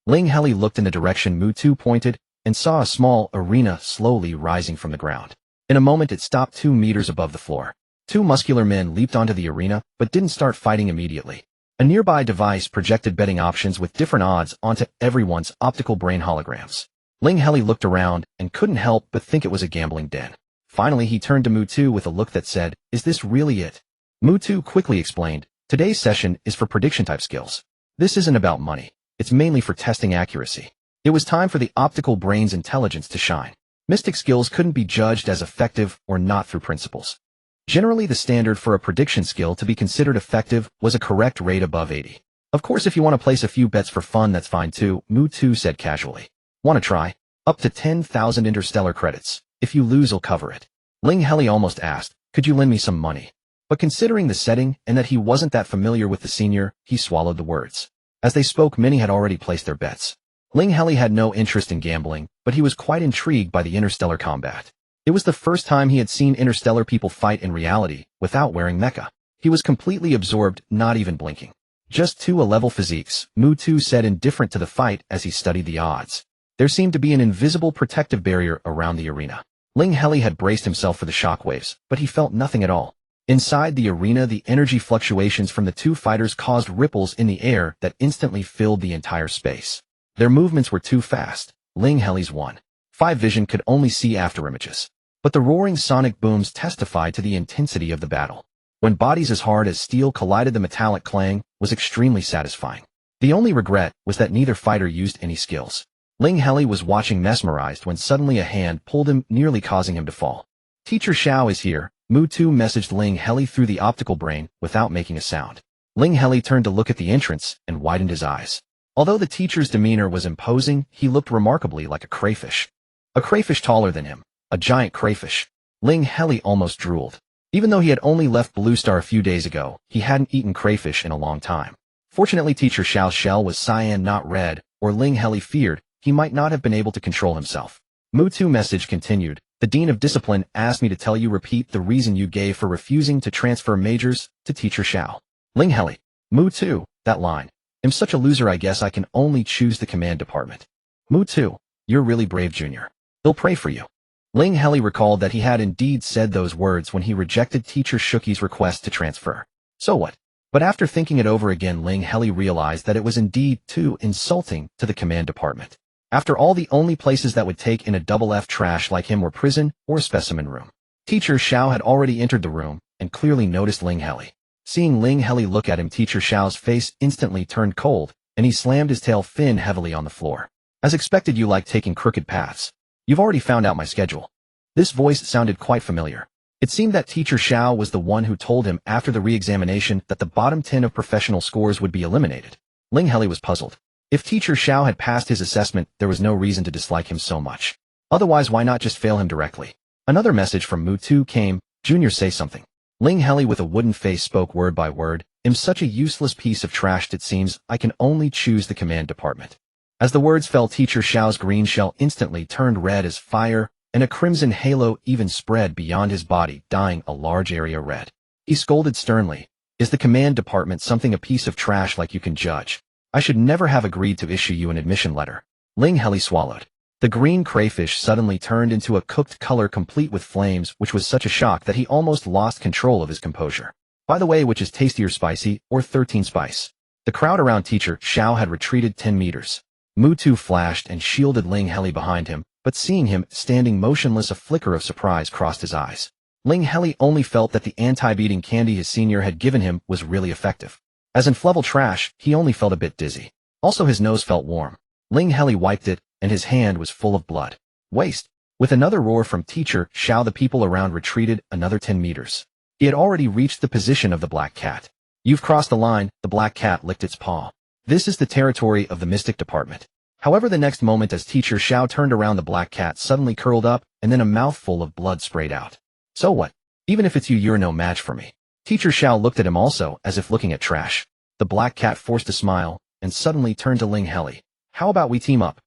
Ling Heli looked in the direction Mu Tu pointed and saw a small arena slowly rising from the ground. In a moment it stopped 2 meters above the floor. 2 muscular men leaped onto the arena, but didn't start fighting immediately. A nearby device projected betting options with different odds onto everyone's optical brain holograms. Ling Heli looked around and couldn't help but think it was a gambling den. Finally, he turned to Mu Tu with a look that said, "Is this really it?" Mu Tu quickly explained, "Today's session is for prediction-type skills. This isn't about money. It's mainly for testing accuracy." It was time for the optical brain's intelligence to shine. Mystic skills couldn't be judged as effective or not through principles. Generally, the standard for a prediction skill to be considered effective was a correct rate above 80. Of course, if you want to place a few bets for fun, that's fine too, Mu Tu said casually. "Want to try? Up to 10,000 interstellar credits. If you lose, I'll cover it." Ling Heli almost asked, "Could you lend me some money?" But considering the setting and that he wasn't that familiar with the senior, he swallowed the words. As they spoke, many had already placed their bets. Ling Heli had no interest in gambling, but he was quite intrigued by the interstellar combat. It was the first time he had seen interstellar people fight in reality, without wearing mecha. He was completely absorbed, not even blinking. "Just 2 A-level physiques," Mu Tu said, indifferent to the fight as he studied the odds. There seemed to be an invisible protective barrier around the arena. Ling Heli had braced himself for the shockwaves, but he felt nothing at all. Inside the arena, the energy fluctuations from the 2 fighters caused ripples in the air that instantly filled the entire space. Their movements were too fast. Ling Heli's 1.5 vision could only see afterimages. But the roaring sonic booms testified to the intensity of the battle. When bodies as hard as steel collided, the metallic clang was extremely satisfying. The only regret was that neither fighter used any skills. Ling Heli was watching mesmerized when suddenly a hand pulled him, nearly causing him to fall. "Teacher Xiao is here," Mu Tu messaged Ling Heli through the optical brain without making a sound. Ling Heli turned to look at the entrance and widened his eyes. Although the teacher's demeanor was imposing, he looked remarkably like a crayfish. A crayfish taller than him. A giant crayfish. Ling Heli almost drooled. Even though he had only left Blue Star a few days ago, he hadn't eaten crayfish in a long time. Fortunately, Teacher Xiao's shell was cyan, not red, or Ling Heli feared he might not have been able to control himself. Mu Tu message continued, "The Dean of Discipline asked me to tell you, repeat the reason you gave for refusing to transfer majors to Teacher Xiao." Ling Heli. Mu Tu, that line. "I'm such a loser, I guess I can only choose the command department." Mu Tu, "You're really brave, Junior. They'll pray for you." Ling Heli recalled that he had indeed said those words when he rejected Teacher Shuki's request to transfer. So what? But after thinking it over again, Ling Heli realized that it was indeed too insulting to the command department. After all, the only places that would take in a double F trash like him were prison or a specimen room. Teacher Xiao had already entered the room and clearly noticed Ling Heli. Seeing Ling Heli look at him, Teacher Xiao's face instantly turned cold, and he slammed his tail fin heavily on the floor. As expected, you like taking crooked paths. You've already found out my schedule. This voice sounded quite familiar. It seemed that Teacher Xiao was the one who told him after the re-examination that the bottom 10 of professional scores would be eliminated. Ling Heli was puzzled. If Teacher Xiao had passed his assessment, there was no reason to dislike him so much. Otherwise, why not just fail him directly? Another message from Mu2 came. Junior, say something. Ling Heli with a wooden face spoke word by word. I'm such a useless piece of trash, it seems I can only choose the command department. As the words fell, Teacher Xiao's green shell instantly turned red as fire, and a crimson halo even spread beyond his body, dyeing a large area red. He scolded sternly. Is the command department something a piece of trash like you can judge? I should never have agreed to issue you an admission letter. Ling Heli swallowed. The green crayfish suddenly turned into a cooked color complete with flames, which was such a shock that he almost lost control of his composure. By the way, which is tastier, spicy or 13 spice? The crowd around Teacher Xiao had retreated 10 meters. Mu2 flashed and shielded Ling Heli behind him, but seeing him standing motionless, a flicker of surprise crossed his eyes. Ling Heli only felt that the anti-beating candy his senior had given him was really effective. As in Flevel trash, he only felt a bit dizzy. Also, his nose felt warm. Ling Heli wiped it, and his hand was full of blood. Waste. With another roar from Teacher Xiao, the people around retreated another 10 meters. He had already reached the position of the black cat. You've crossed the line, the black cat licked its paw. This is the territory of the mystic department. However, the next moment as Teacher Xiao turned around, the black cat suddenly curled up, and then a mouthful of blood sprayed out. So what? Even if it's you, you're no match for me. Teacher Xiao looked at him also, as if looking at trash. The black cat forced a smile, and suddenly turned to Ling Heli. How about we team up?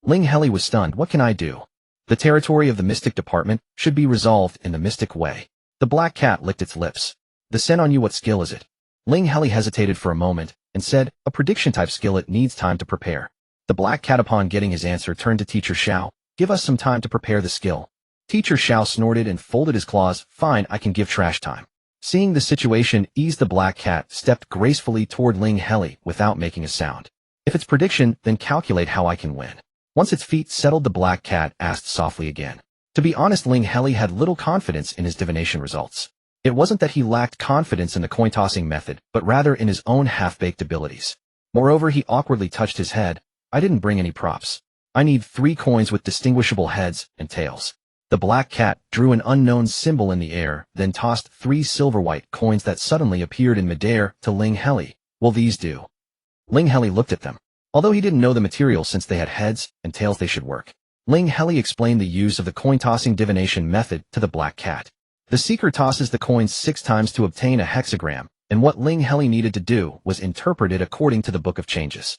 Ling Heli was stunned. What can I do? The territory of the mystic department should be resolved in the mystic way. The black cat licked its lips. The scent on you, what skill is it? Ling Heli hesitated for a moment, and said, a prediction type skill, it needs time to prepare. The black cat, upon getting his answer, turned to Teacher Xiao. Give us some time to prepare the skill. Teacher Xiao snorted and folded his claws. Fine, I can give trash time. Seeing the situation ease, the black cat stepped gracefully toward Ling Heli without making a sound. If it's prediction, then calculate how I can win. Once its feet settled, the black cat asked softly again. To be honest, Ling Heli had little confidence in his divination results. It wasn't that he lacked confidence in the coin-tossing method, but rather in his own half-baked abilities. Moreover, he awkwardly touched his head. I didn't bring any props. I need 3 coins with distinguishable heads and tails. The black cat drew an unknown symbol in the air, then tossed 3 silver-white coins that suddenly appeared in midair to Ling Heli. Will these do? Ling Heli looked at them. Although he didn't know the material since they had heads and tails, they should work. Ling Heli explained the use of the coin-tossing divination method to the black cat. The seeker tosses the coins 6 times to obtain a hexagram, and what Ling Heli needed to do was interpret it according to the Book of Changes.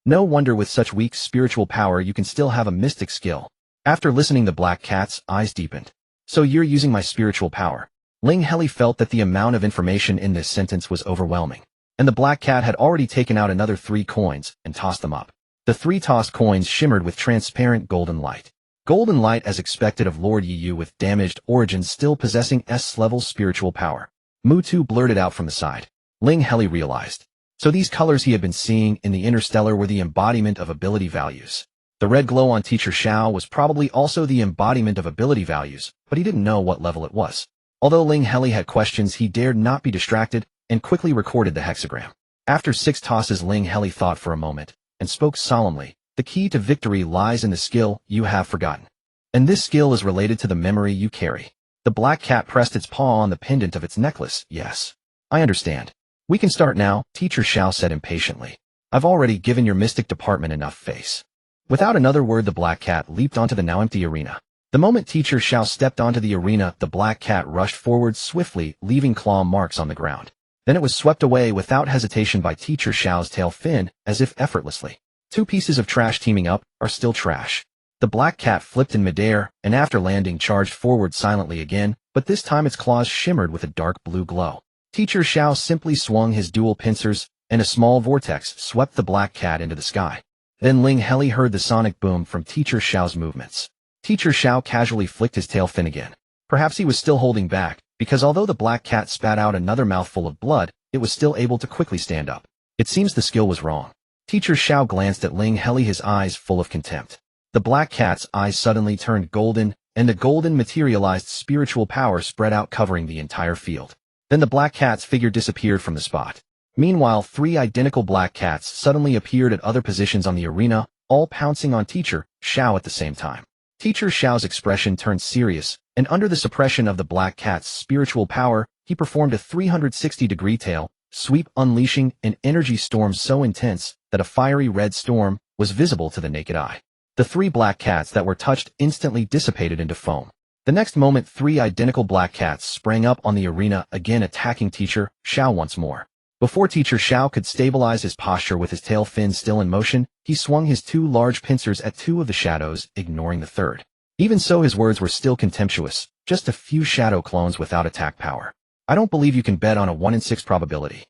No wonder with such weak spiritual power you can still have a mystic skill. After listening, the black cat's eyes deepened. So you're using my spiritual power. Ling Heli felt that the amount of information in this sentence was overwhelming. And the black cat had already taken out another 3 coins and tossed them up. The 3 tossed coins shimmered with transparent golden light. Golden light as expected of Lord Yu with damaged origins still possessing S-level spiritual power. Mu2 blurted out from the side. Ling Heli realized. So these colors he had been seeing in the interstellar were the embodiment of ability values. The red glow on Teacher Xiao was probably also the embodiment of ability values, but he didn't know what level it was. Although Ling Heli had questions, he dared not be distracted and quickly recorded the hexagram. After 6 tosses, Ling Heli thought for a moment and spoke solemnly. The key to victory lies in the skill you have forgotten. And this skill is related to the memory you carry. The black cat pressed its paw on the pendant of its necklace. Yes. I understand. We can start now, Teacher Xiao said impatiently. I've already given your mystic department enough face. Without another word, the black cat leaped onto the now empty arena. The moment Teacher Xiao stepped onto the arena, the black cat rushed forward swiftly, leaving claw marks on the ground. Then it was swept away without hesitation by Teacher Xiao's tail fin, as if effortlessly. 2 pieces of trash teaming up are still trash. The black cat flipped in midair, and after landing charged forward silently again, but this time its claws shimmered with a dark blue glow. Teacher Xiao simply swung his dual pincers, and a small vortex swept the black cat into the sky. Then Ling Heli heard the sonic boom from Teacher Xiao's movements. Teacher Xiao casually flicked his tail fin again. Perhaps he was still holding back, because although the black cat spat out another mouthful of blood, it was still able to quickly stand up. It seems the skill was wrong. Teacher Xiao glanced at Ling Heli, his eyes full of contempt. The black cat's eyes suddenly turned golden, and a golden materialized spiritual power spread out covering the entire field. Then the black cat's figure disappeared from the spot. Meanwhile, 3 identical black cats suddenly appeared at other positions on the arena, all pouncing on Teacher Xiao at the same time. Teacher Xiao's expression turned serious, and under the suppression of the black cat's spiritual power, he performed a 360-degree tail sweep, unleashing an energy storm so intense that a fiery red storm was visible to the naked eye. The 3 black cats that were touched instantly dissipated into foam. The next moment, 3 identical black cats sprang up on the arena, again attacking Teacher Xiao once more. Before Teacher Xiao could stabilize his posture with his tail fins still in motion, he swung his 2 large pincers at 2 of the shadows, ignoring the third. Even so, his words were still contemptuous, just a few shadow clones without attack power. I don't believe you can bet on a 1 in 6 probability.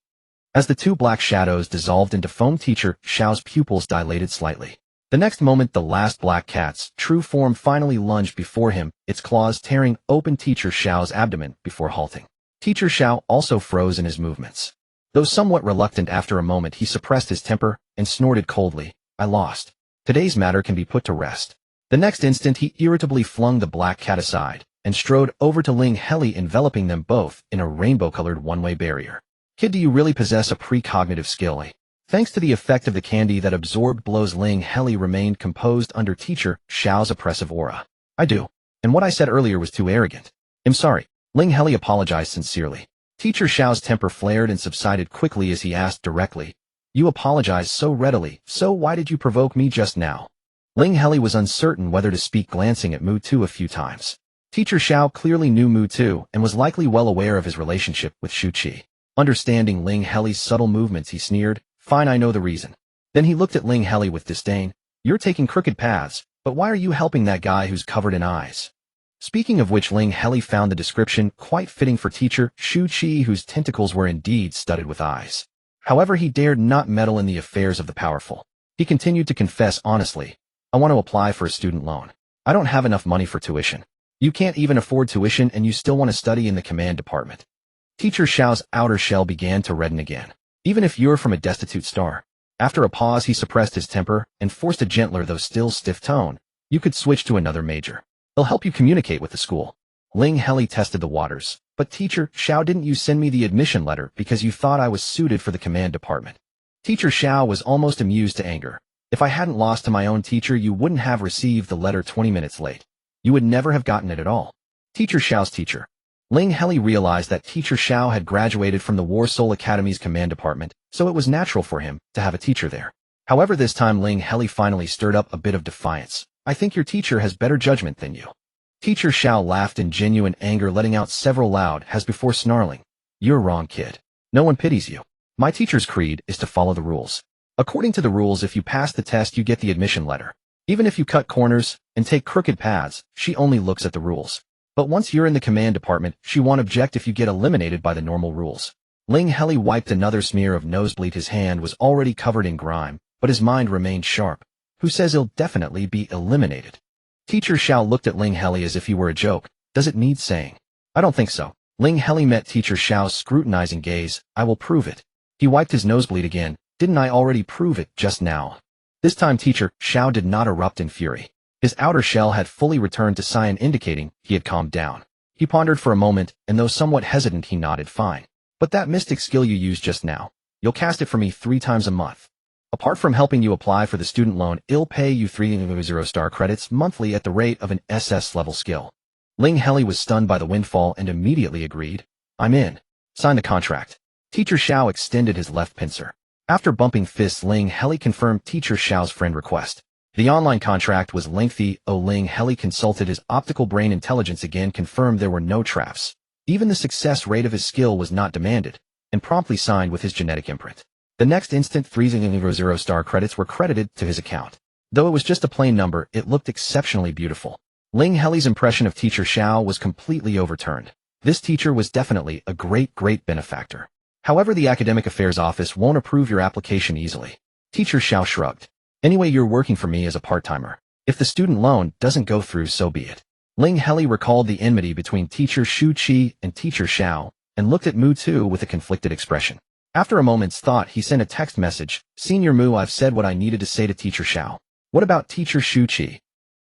As the 2 black shadows dissolved into foam, Teacher Xiao's pupils dilated slightly. The next moment, the last black cat's true form finally lunged before him, its claws tearing open Teacher Xiao's abdomen before halting. Teacher Xiao also froze in his movements. Though somewhat reluctant, after a moment he suppressed his temper and snorted coldly, "I lost. Today's matter can be put to rest." The next instant he irritably flung the black cat aside and strode over to Ling Heli, enveloping them both in a rainbow-colored one-way barrier. "Kid, do you really possess a precognitive skill, eh?" Thanks to the effect of the candy that absorbed blows, Ling Heli remained composed under Teacher Xiao's oppressive aura. "I do. And what I said earlier was too arrogant. I'm sorry." Ling Heli apologized sincerely. Teacher Xiao's temper flared and subsided quickly as he asked directly, "You apologize so readily, so why did you provoke me just now?" Ling Heli was uncertain whether to speak, glancing at Mu Tu a few times. Teacher Xiao clearly knew Mu Tu and was likely well aware of his relationship with Shu Qi. Understanding Ling Heli's subtle movements, he sneered, "Fine, I know the reason." Then he looked at Ling Heli with disdain. "You're taking crooked paths, but why are you helping that guy who's covered in eyes?" Speaking of which, Ling Heli found the description quite fitting for Teacher Shu Qi, whose tentacles were indeed studded with eyes. However, he dared not meddle in the affairs of the powerful. He continued to confess honestly, "I want to apply for a student loan. I don't have enough money for tuition." "You can't even afford tuition and you still want to study in the command department." Teacher Xiao's outer shell began to redden again. "Even if you're from a destitute star." After a pause, he suppressed his temper and forced a gentler though still stiff tone. "You could switch to another major. They'll help you communicate with the school." Ling Heli tested the waters. "But Teacher Xiao, didn't you send me the admission letter because you thought I was suited for the command department?" Teacher Xiao was almost amused to anger. "If I hadn't lost to my own teacher, you wouldn't have received the letter 20 minutes late. You would never have gotten it at all." Teacher Xiao's teacher. Ling Heli realized that Teacher Xiao had graduated from the War Soul Academy's command department, so it was natural for him to have a teacher there. However, this time Ling Heli finally stirred up a bit of defiance. "I think your teacher has better judgment than you." Teacher Xiao laughed in genuine anger, letting out several loud has before snarling, "You're wrong, kid. No one pities you. My teacher's creed is to follow the rules. According to the rules, if you pass the test, you get the admission letter. Even if you cut corners and take crooked paths, she only looks at the rules. But once you're in the command department, she won't object if you get eliminated by the normal rules." Ling Heli wiped another smear of nosebleed. His hand was already covered in grime, but his mind remained sharp. "Who says he'll definitely be eliminated?" Teacher Xiao looked at Ling Heli as if he were a joke. "Does it need saying?" "I don't think so." Ling Heli met Teacher Xiao's scrutinizing gaze. "I will prove it." He wiped his nosebleed again. "Didn't I already prove it just now?" This time Teacher Xiao did not erupt in fury. His outer shell had fully returned to cyan, indicating he had calmed down. He pondered for a moment, and though somewhat hesitant, he nodded. "Fine. But that mystic skill you used just now, you'll cast it for me 3 times a month. Apart from helping you apply for the student loan, it'll pay you 3 star credits monthly at the rate of an SS level skill." Ling Heli was stunned by the windfall and immediately agreed. "I'm in. Sign the contract." Teacher Xiao extended his left pincer. After bumping fists, Ling Heli confirmed Teacher Xiao's friend request. The online contract was lengthy. Ling Heli consulted his optical brain intelligence again, confirmed there were no traps. Even the success rate of his skill was not demanded, and promptly signed with his genetic imprint. The next instant, 3 star credits were credited to his account. Though it was just a plain number, it looked exceptionally beautiful. Ling Heli's impression of Teacher Xiao was completely overturned. This teacher was definitely a great benefactor. However, the Academic Affairs Office won't approve your application easily. Teacher Xiao shrugged. "Anyway, you're working for me as a part-timer. If the student loan doesn't go through, so be it. Ling Heli recalled the enmity between teacher Shu Qi and teacher Xiao, and looked at Mu Tu with a conflicted expression. After a moment's thought, he sent a text message. Senior Mu, I've said what I needed to say to teacher Xiao. What about teacher Shu Qi?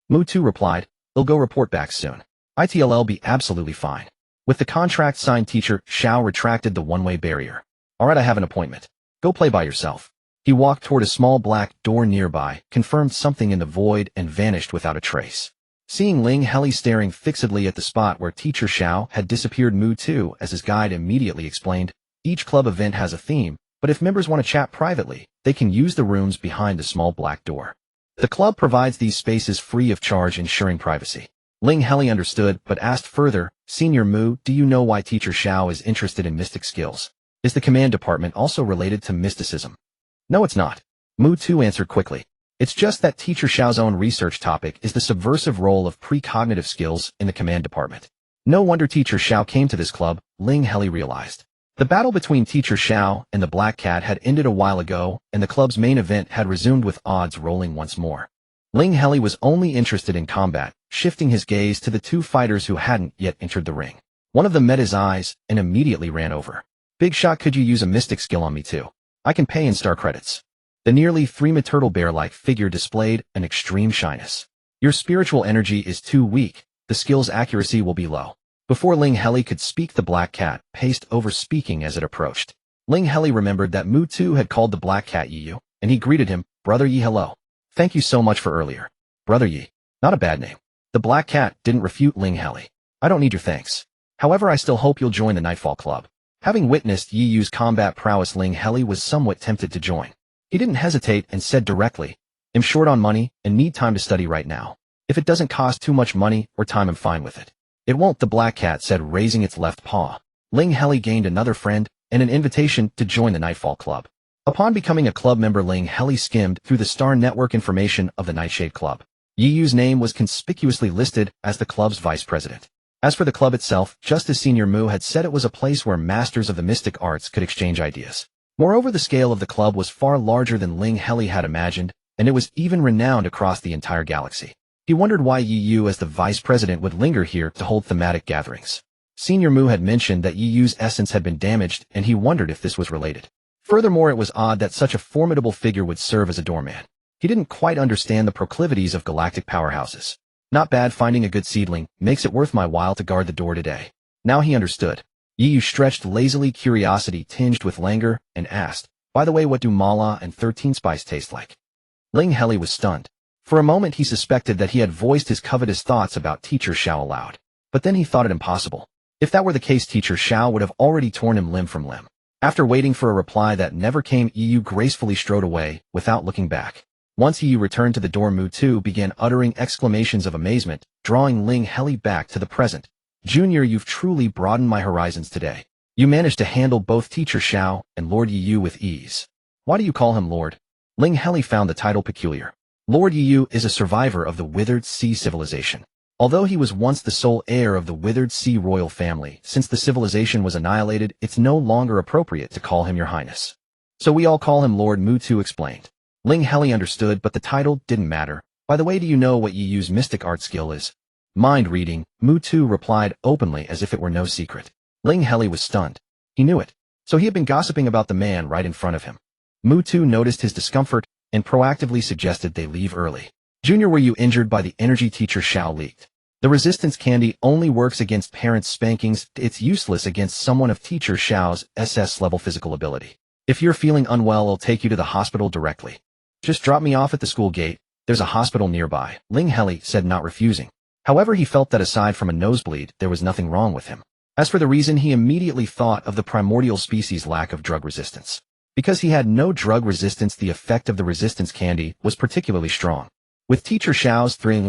Mu Tu replied, he'll go report back soon. It'll be absolutely fine. With the contract signed, teacher Xiao retracted the one-way barrier. Alright, I have an appointment. Go play by yourself. He walked toward a small black door nearby, confirmed something in the void, and vanished without a trace. Seeing Ling Heli staring fixedly at the spot where teacher Xiao had disappeared, Mu Tu, as his guide, immediately explained, each club event has a theme, but if members want to chat privately, they can use the rooms behind the small black door. The club provides these spaces free of charge, ensuring privacy. Ling Heli understood, but asked further, Senior Mu, do you know why teacher Xiao is interested in mystic skills? Is the command department also related to mysticism? No, it's not. Mu Tu answered quickly. It's just that teacher Xiao's own research topic is the subversive role of precognitive skills in the command department. No wonder teacher Xiao came to this club, Ling Heli realized. The battle between teacher Xiao and the Black Cat had ended a while ago, and the club's main event had resumed with odds rolling once more. Ling Heli was only interested in combat, shifting his gaze to the two fighters who hadn't yet entered the ring. One of them met his eyes and immediately ran over. Big shot, could you use a mystic skill on me too? I can pay in star credits. The nearly 3-meter turtle bear-like figure displayed an extreme shyness. Your spiritual energy is too weak, the skill's accuracy will be low. Before Ling Heli could speak, the Black Cat paced over, speaking as it approached. Ling Heli remembered that Mu Tu had called the Black Cat Yi, and he greeted him, Brother Yi, hello. Thank you so much for earlier. Brother Yi. Not a bad name. The Black Cat didn't refute Ling Heli. I don't need your thanks. However, I still hope you'll join the Nightfall Club. Having witnessed Yi Yu's combat prowess, Ling Heli was somewhat tempted to join. He didn't hesitate and said directly, I'm short on money and need time to study right now. If it doesn't cost too much money or time, I'm fine with it. It won't, the Black Cat said, raising its left paw. Ling Heli gained another friend and an invitation to join the Nightfall Club. Upon becoming a club member, Ling Heli skimmed through the star network information of the Nightshade Club. Yi Yu's name was conspicuously listed as the club's vice president. As for the club itself, just as Senior Mu had said, it was a place where masters of the mystic arts could exchange ideas. Moreover, the scale of the club was far larger than Ling Heli had imagined, and it was even renowned across the entire galaxy. He wondered why Yi Yu, as the vice president, would linger here to hold thematic gatherings. Senior Mu had mentioned that Yi Yu's essence had been damaged, and he wondered if this was related. Furthermore, it was odd that such a formidable figure would serve as a doorman. He didn't quite understand the proclivities of galactic powerhouses. Not bad, finding a good seedling makes it worth my while to guard the door today. Now he understood. Yi Yu stretched lazily, curiosity tinged with languor, and asked, by the way, what do mala and 13 spice taste like? Ling Heli was stunned. For a moment he suspected that he had voiced his covetous thoughts about teacher Xiao aloud. But then he thought it impossible. If that were the case, teacher Xiao would have already torn him limb from limb. After waiting for a reply that never came, Yi Yu gracefully strode away, without looking back. Once Yi Yu returned to the door, Mu Tu began uttering exclamations of amazement, drawing Ling Heli back to the present. Junior, you've truly broadened my horizons today. You managed to handle both teacher Xiao and Lord Yi Yu with ease. Why do you call him Lord? Ling Heli found the title peculiar. Lord Yi Yu is a survivor of the Withered Sea civilization. Although he was once the sole heir of the Withered Sea royal family, since the civilization was annihilated, it's no longer appropriate to call him Your Highness. So we all call him Lord, Mu Tu explained. Ling Heli understood, but the title didn't matter. By the way, do you know what Yi Yu's mystic art skill is? Mind reading, Mu Tu replied openly as if it were no secret. Ling Heli was stunned. He knew it. So he had been gossiping about the man right in front of him. Mu Tu noticed his discomfort and proactively suggested they leave early. Junior, were you injured by the energy teacher Xiao leaked? The resistance candy only works against parents' spankings. It's useless against someone of teacher Xiao's SS level physical ability. If you're feeling unwell, I'll take you to the hospital directly. Just drop me off at the school gate. There's a hospital nearby, Ling Heli said, not refusing. However, he felt that aside from a nosebleed, there was nothing wrong with him. As for the reason, he immediately thought of the primordial species' lack of drug resistance. Because he had no drug resistance, the effect of the resistance candy was particularly strong. With teacher Xiao's 3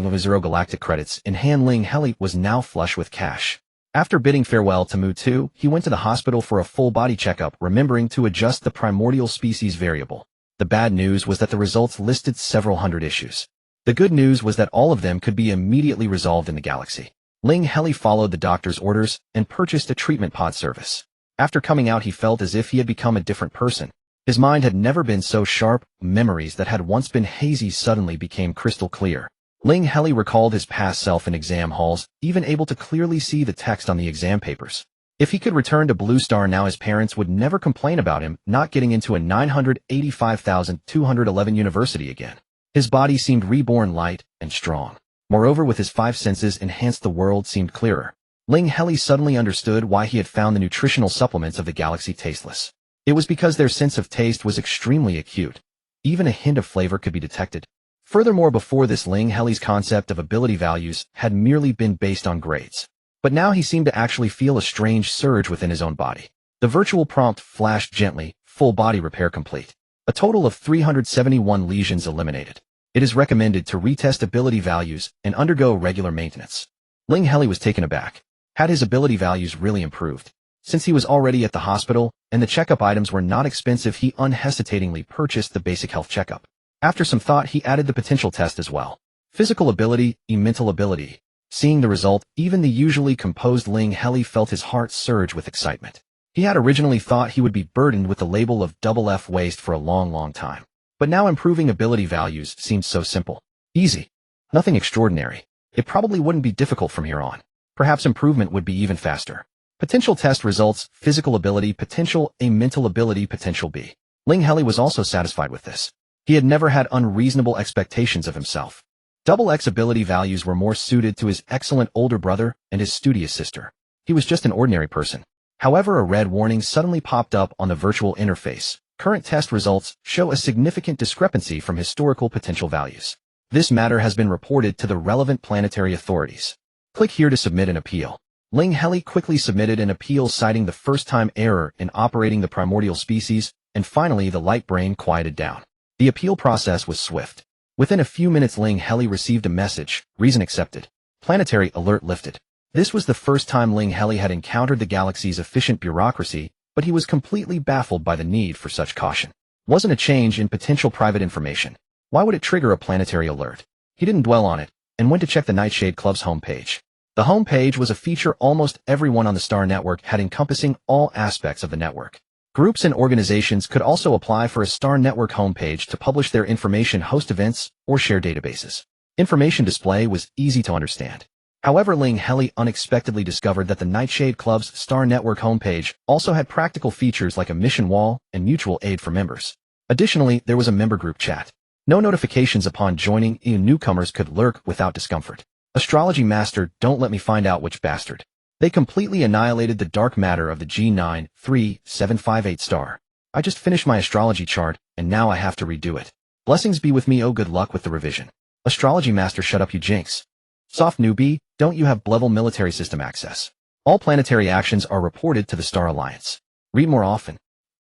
galactic credits in hand, Ling Heli was now flush with cash. After bidding farewell to Mu Tu, he went to the hospital for a full body checkup, remembering to adjust the primordial species variable. The bad news was that the results listed several hundred issues. The good news was that all of them could be immediately resolved in the galaxy. Ling Heli followed the doctor's orders and purchased a treatment pod service. After coming out, he felt as if he had become a different person. His mind had never been so sharp. Memories that had once been hazy suddenly became crystal clear. Ling Heli recalled his past self in exam halls, even able to clearly see the text on the exam papers. If he could return to Blue Star now, his parents would never complain about him not getting into a 985,211 university again. His body seemed reborn light and strong. Moreover, with his five senses enhanced, the world seemed clearer. Ling Heli suddenly understood why he had found the nutritional supplements of the galaxy tasteless. It was because their sense of taste was extremely acute. Even a hint of flavor could be detected. Furthermore, before this, Ling Heli's concept of ability values had merely been based on grades. But now he seemed to actually feel a strange surge within his own body. The virtual prompt flashed gently, full body repair complete. A total of 371 lesions eliminated. It is recommended to retest ability values and undergo regular maintenance. Ling Heli was taken aback. Had his ability values really improved? Since he was already at the hospital, and the checkup items were not expensive, he unhesitatingly purchased the basic health checkup. After some thought, he added the potential test as well. Physical ability, mental ability. Seeing the result, even the usually composed Ling Heli felt his heart surge with excitement. He had originally thought he would be burdened with the label of double F waste for a long time. But now improving ability values seemed so simple. Easy. Nothing extraordinary. It probably wouldn't be difficult from here on. Perhaps improvement would be even faster. Potential test results, physical ability potential A, mental ability potential B. Ling Heli was also satisfied with this. He had never had unreasonable expectations of himself. Double X ability values were more suited to his excellent older brother and his studious sister. He was just an ordinary person. However, a red warning suddenly popped up on the virtual interface. Current test results show a significant discrepancy from historical potential values. This matter has been reported to the relevant planetary authorities. Click here to submit an appeal. Ling Heli quickly submitted an appeal citing the first-time error in operating the primordial species, and finally the light brain quieted down. The appeal process was swift. Within a few minutes, Ling Heli received a message, reason accepted. Planetary alert lifted. This was the first time Ling Heli had encountered the galaxy's efficient bureaucracy, but he was completely baffled by the need for such caution. Wasn't a change in potential private information. Why would it trigger a planetary alert? He didn't dwell on it, and went to check the Nightshade Club's homepage. The homepage was a feature almost everyone on the Star Network had, encompassing all aspects of the network. Groups and organizations could also apply for a Star Network homepage to publish their information, host events, or share databases. Information display was easy to understand. However, Ling Heli unexpectedly discovered that the Nightshade Club's Star Network homepage also had practical features like a mission wall and mutual aid for members. Additionally, there was a member group chat. No notifications upon joining, newcomers could lurk without discomfort. Astrology Master, don't let me find out which bastard. They completely annihilated the dark matter of the G93758 star. I just finished my astrology chart, and now I have to redo it. Blessings be with me. Oh, good luck with the revision. Astrology Master, shut up, you jinx. Soft newbie, don't you have level military system access? All planetary actions are reported to the Star Alliance. Read more often.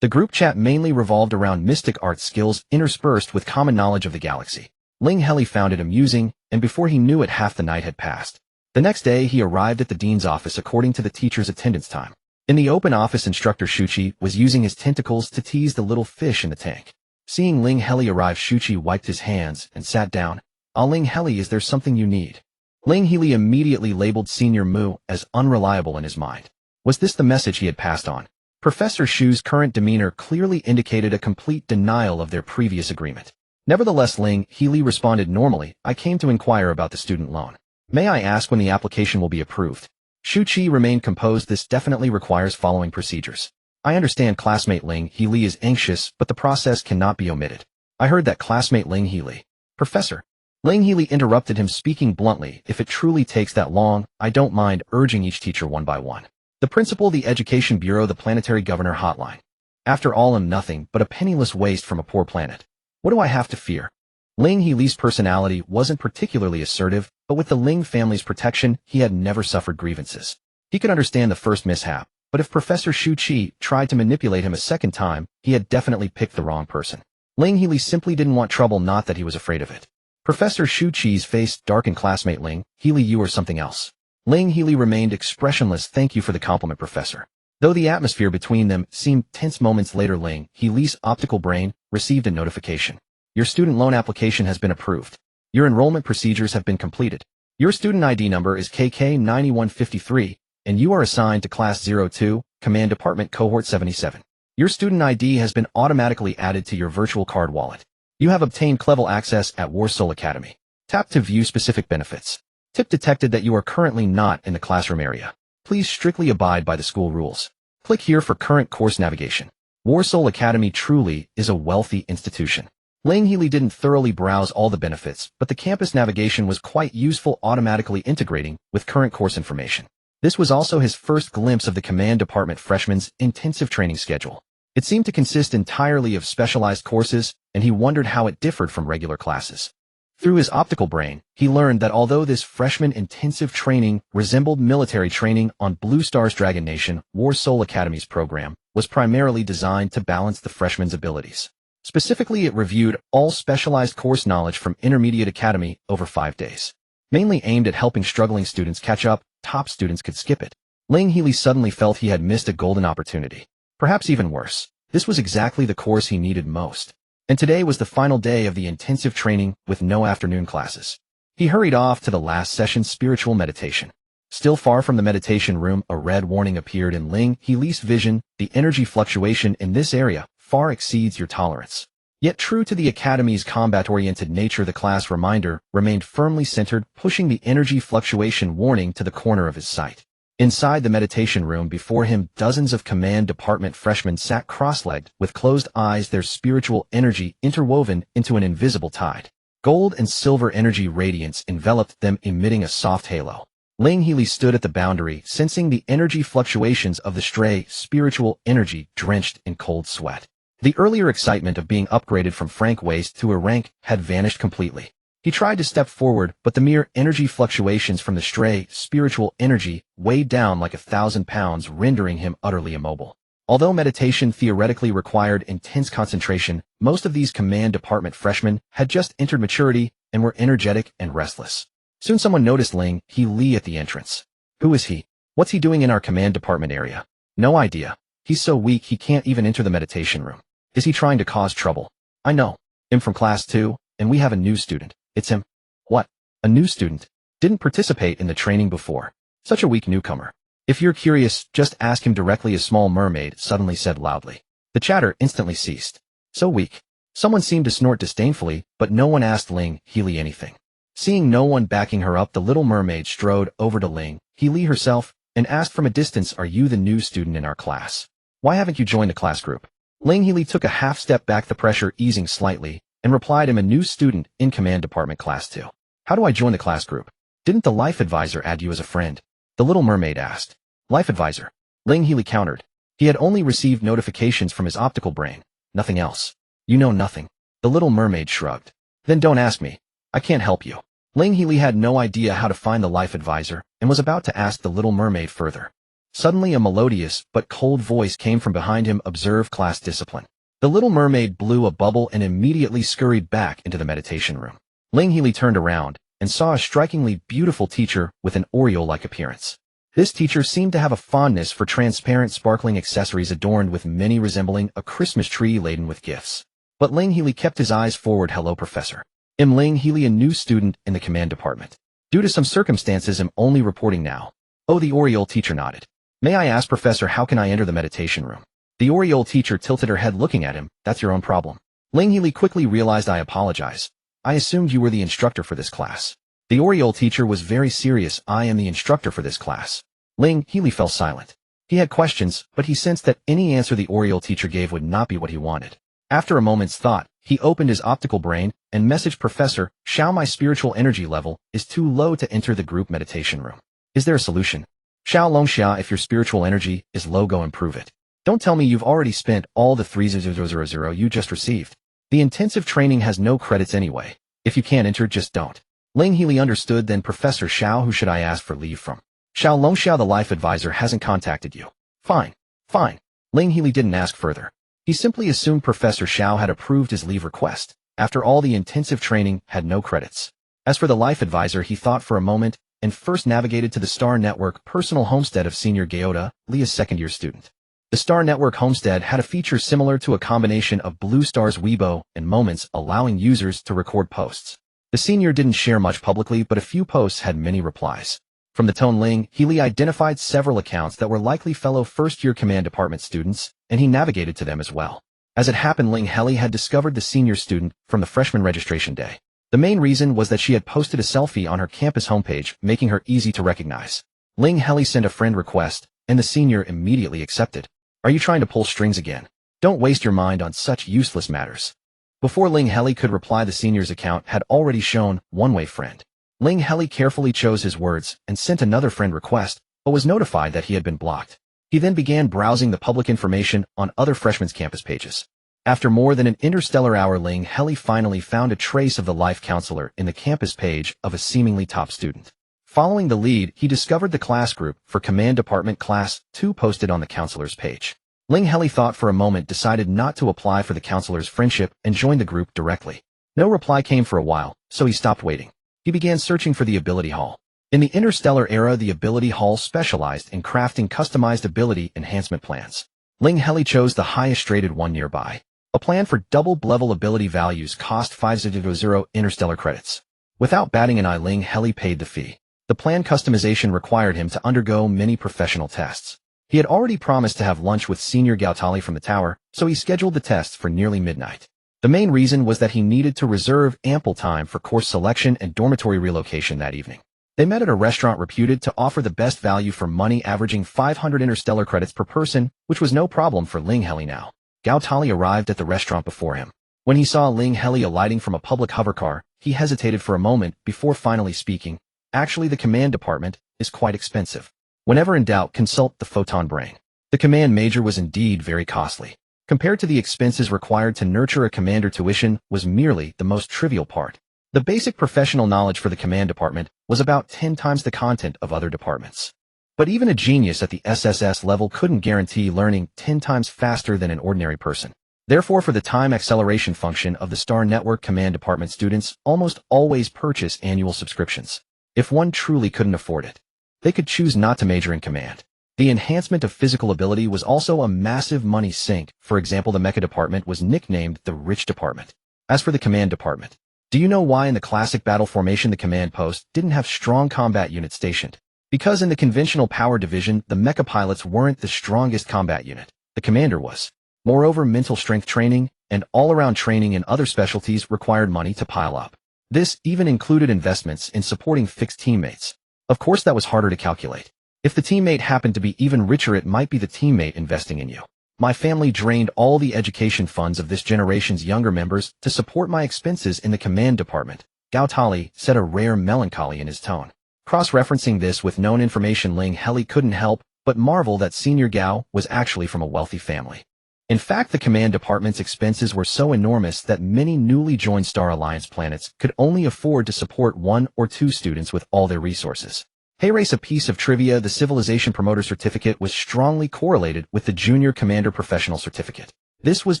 The group chat mainly revolved around mystic art skills interspersed with common knowledge of the galaxy. Ling Heli found it amusing, and before he knew it, half the night had passed. The next day, he arrived at the dean's office according to the teacher's attendance time. In the open office, instructor Shuchi was using his tentacles to tease the little fish in the tank. Seeing Ling Heli arrive, Shuchi wiped his hands and sat down. Ah, Ling Heli, is there something you need? Ling Heli immediately labeled Senior Mu as unreliable in his mind. Was this the message he had passed on? Professor Shu's current demeanor clearly indicated a complete denial of their previous agreement. Nevertheless, Ling Heli responded normally. I came to inquire about the student loan. May I ask when the application will be approved? Shuchi remained composed. This definitely requires following procedures. I understand classmate Ling Heli is anxious, but the process cannot be omitted. I heard that classmate Ling Heli. Professor. Ling Heli interrupted him, speaking bluntly. If it truly takes that long, I don't mind urging each teacher one by one. The principal, the Education Bureau, the Planetary Governor hotline. After all, I'm nothing but a penniless waste from a poor planet. What do I have to fear? Ling Heli's personality wasn't particularly assertive, but with the Ling family's protection, he had never suffered grievances. He could understand the first mishap, but if Professor Shu Qi tried to manipulate him a second time, he had definitely picked the wrong person. Ling Heli simply didn't want trouble, not that he was afraid of it. Professor Shu Qi's face darkened. Classmate Ling Heli, you are something else. Ling Heli remained expressionless. Thank you for the compliment, Professor. Though the atmosphere between them seemed tense moments later, Ling Heli's optical brain received a notification. Your student loan application has been approved. Your enrollment procedures have been completed. Your student ID number is KK9153, and you are assigned to Class 02, Command Department Cohort 77. Your student ID has been automatically added to your virtual card wallet. You have obtained level access at Warsoul Academy. Tap to view specific benefits. Tip detected that you are currently not in the classroom area. Please strictly abide by the school rules. Click here for current course navigation. Warsaw Academy truly is a wealthy institution. Ling Heli didn't thoroughly browse all the benefits, but the campus navigation was quite useful, automatically integrating with current course information. This was also his first glimpse of the command department freshman's intensive training schedule. It seemed to consist entirely of specialized courses, and he wondered how it differed from regular classes. Through his optical brain, he learned that although this freshman intensive training resembled military training on Blue Star's Dragon Nation, Warsaw Academy's program was primarily designed to balance the freshman's abilities. Specifically, it reviewed all specialized course knowledge from Intermediate Academy over 5 days. Mainly aimed at helping struggling students catch up, top students could skip it. Ling Heli suddenly felt he had missed a golden opportunity. Perhaps even worse, this was exactly the course he needed most. And today was the final day of the intensive training with no afternoon classes. He hurried off to the last session's spiritual meditation. Still far from the meditation room, a red warning appeared in Ling Heli's vision. The energy fluctuation in this area far exceeds your tolerance. Yet true to the Academy's combat-oriented nature, the class reminder remained firmly centered, pushing the energy fluctuation warning to the corner of his sight. Inside the meditation room before him, dozens of command department freshmen sat cross-legged, with closed eyes, their spiritual energy interwoven into an invisible tide. Gold and silver energy radiance enveloped them, emitting a soft halo. Ling Heli stood at the boundary, sensing the energy fluctuations of the stray, spiritual energy drenched in cold sweat. The earlier excitement of being upgraded from Frank Waste to a rank had vanished completely. He tried to step forward, but the mere energy fluctuations from the stray, spiritual energy weighed down like 1,000 pounds, rendering him utterly immobile. Although meditation theoretically required intense concentration, most of these command department freshmen had just entered maturity and were energetic and restless. Soon someone noticed Ling Heli at the entrance. Who is he? What's he doing in our command department area? No idea. He's so weak he can't even enter the meditation room. Is he trying to cause trouble? I know. I'm from class 2, and we have a new student. It's him. What? A new student? Didn't participate in the training before. Such a weak newcomer. If you're curious, just ask him directly, a small mermaid suddenly said loudly. The chatter instantly ceased. So weak. Someone seemed to snort disdainfully, but no one asked Ling Heli anything. Seeing no one backing her up, the little mermaid strode over to Ling Heli herself and asked from a distance, "Are you the new student in our class? Why haven't you joined the class group?" Ling Heli took a half step back, the pressure easing slightly, and replied, "I'm a new student in command department class 2. How do I join the class group? Didn't the life advisor add you as a friend?" The little mermaid asked. Life advisor? Ling Heli countered. He had only received notifications from his optical brain. Nothing else. You know nothing. The little mermaid shrugged. Then don't ask me. I can't help you. Ling Heli had no idea how to find the life advisor and was about to ask the little mermaid further. Suddenly a melodious but cold voice came from behind him. Observe class discipline. The little mermaid blew a bubble and immediately scurried back into the meditation room. Ling Heli turned around and saw a strikingly beautiful teacher with an Oriole-like appearance. This teacher seemed to have a fondness for transparent, sparkling accessories adorned with many resembling a Christmas tree laden with gifts. But Ling Heli kept his eyes forward. Hello, Professor. I'm Ling Heli, a new student in the command department. Due to some circumstances, I'm only reporting now. Oh, the Oriole teacher nodded. May I ask, Professor, how can I enter the meditation room? The Oriole teacher tilted her head, looking at him. That's your own problem. Ling Heli quickly realized. I apologize. I assumed you were the instructor for this class. The Oriole teacher was very serious. I am the instructor for this class. Ling Heli fell silent. He had questions, but he sensed that any answer the Oriole teacher gave would not be what he wanted. After a moment's thought, he opened his optical brain and messaged Professor Xiao, my spiritual energy level is too low to enter the group meditation room. Is there a solution? Xiao Longxia, if your spiritual energy is low, go improve it. Don't tell me you've already spent all the 3,000 you just received. The intensive training has no credits anyway. If you can't enter, just don't. Ling Heli understood. Then Professor Xiao, who should I ask for leave from? Xiao Longxia, the life advisor, hasn't contacted you. Fine. Fine. Ling Heli didn't ask further. He simply assumed Professor Xiao had approved his leave request. After all, the intensive training had no credits. As for the life advisor, he thought for a moment and first navigated to the Star Network personal homestead of Senior Gyoda, Leah's second-year student. The Star Network homestead had a feature similar to a combination of Blue Star's Weibo and Moments, allowing users to record posts. The senior didn't share much publicly, but a few posts had many replies. From the tone, Ling Heli identified several accounts that were likely fellow first-year command department students, and he navigated to them as well. As it happened, Ling Heli had discovered the senior student from the freshman registration day. The main reason was that she had posted a selfie on her campus homepage, making her easy to recognize. Ling Heli sent a friend request, and the senior immediately accepted. Are you trying to pull strings again? Don't waste your mind on such useless matters. Before Ling Heli could reply, the senior's account had already shown one-way friend. Ling Heli carefully chose his words and sent another friend request, but was notified that he had been blocked. He then began browsing the public information on other freshmen's campus pages. After more than an interstellar hour, Ling Heli finally found a trace of the life counselor in the campus page of a seemingly top student. Following the lead, he discovered the class group for Command Department Class 2 posted on the counselor's page. Ling Heli thought for a moment, decided not to apply for the counselor's friendship, and joined the group directly. No reply came for a while, so he stopped waiting. He began searching for the Ability Hall. In the interstellar era, the Ability Hall specialized in crafting customized ability enhancement plans. Ling Heli chose the highest rated one nearby. A plan for double-level ability values cost 500 interstellar credits. Without batting an eye, Ling Heli paid the fee. The plan customization required him to undergo many professional tests. He had already promised to have lunch with Senior Gaotali from the tower, so he scheduled the tests for nearly midnight. The main reason was that he needed to reserve ample time for course selection and dormitory relocation that evening. They met at a restaurant reputed to offer the best value for money, averaging 500 interstellar credits per person, which was no problem for Ling Heli now. Gaotali arrived at the restaurant before him. When he saw Ling Heli alighting from a public hovercar, he hesitated for a moment before finally speaking. Actually, the command department is quite expensive. Whenever in doubt, consult the photon brain. The command major was indeed very costly. Compared to the expenses required to nurture a commander, tuition was merely the most trivial part. The basic professional knowledge for the command department was about 10 times the content of other departments. But even a genius at the SSS level couldn't guarantee learning 10 times faster than an ordinary person. Therefore, for the time acceleration function of the Star Network, command department students almost always purchase annual subscriptions. If one truly couldn't afford it, they could choose not to major in command. The enhancement of physical ability was also a massive money sink. For example, the mecha department was nicknamed the rich department. As for the command department, do you know why in the classic battle formation the command post didn't have strong combat units stationed? Because in the conventional power division, the mecha pilots weren't the strongest combat unit. The commander was. Moreover, mental strength training and all-around training in other specialties required money to pile up. This even included investments in supporting fixed teammates. Of course, that was harder to calculate. If the teammate happened to be even richer, it might be the teammate investing in you. My family drained all the education funds of this generation's younger members to support my expenses in the command department. Gaotali said, a rare melancholy in his tone. Cross-referencing this with known information, Ling Heli couldn't help but marvel that Senior Gao was actually from a wealthy family. In fact, the command department's expenses were so enormous that many newly joined Star Alliance planets could only afford to support 1 or 2 students with all their resources. Hey race, a piece of trivia: the Civilization Promoter Certificate was strongly correlated with the Junior Commander Professional Certificate. This was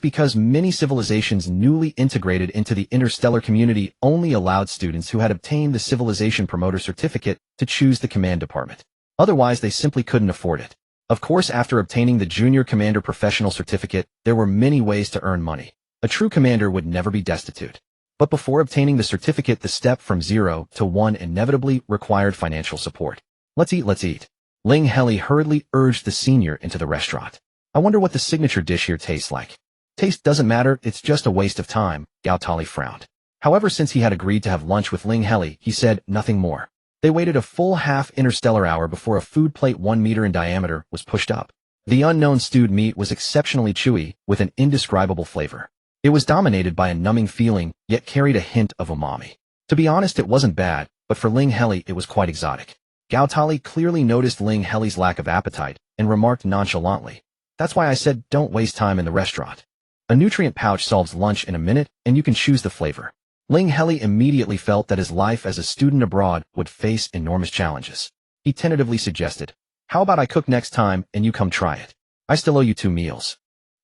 because many civilizations newly integrated into the interstellar community only allowed students who had obtained the Civilization Promoter Certificate to choose the command department. Otherwise, they simply couldn't afford it. Of course, after obtaining the Junior Commander Professional Certificate, there were many ways to earn money. A true commander would never be destitute. But before obtaining the certificate, the step from 0 to 1 inevitably required financial support. Let's eat. Ling Heli hurriedly urged the senior into the restaurant. I wonder what the signature dish here tastes like. Taste doesn't matter, it's just a waste of time, Gaotali frowned. However, since he had agreed to have lunch with Ling Heli, he said nothing more. They waited a full half interstellar hour before a food plate 1 meter in diameter was pushed up. The unknown stewed meat was exceptionally chewy, with an indescribable flavor. It was dominated by a numbing feeling, yet carried a hint of umami. To be honest, it wasn't bad, but for Ling Heli it was quite exotic. Gaotali clearly noticed Ling Heli's lack of appetite, and remarked nonchalantly, "That's why I said don't waste time in the restaurant. A nutrient pouch solves lunch in a minute, and you can choose the flavor." Ling Heli immediately felt that his life as a student abroad would face enormous challenges. He tentatively suggested, "How about I cook next time and you come try it? I still owe you 2 meals.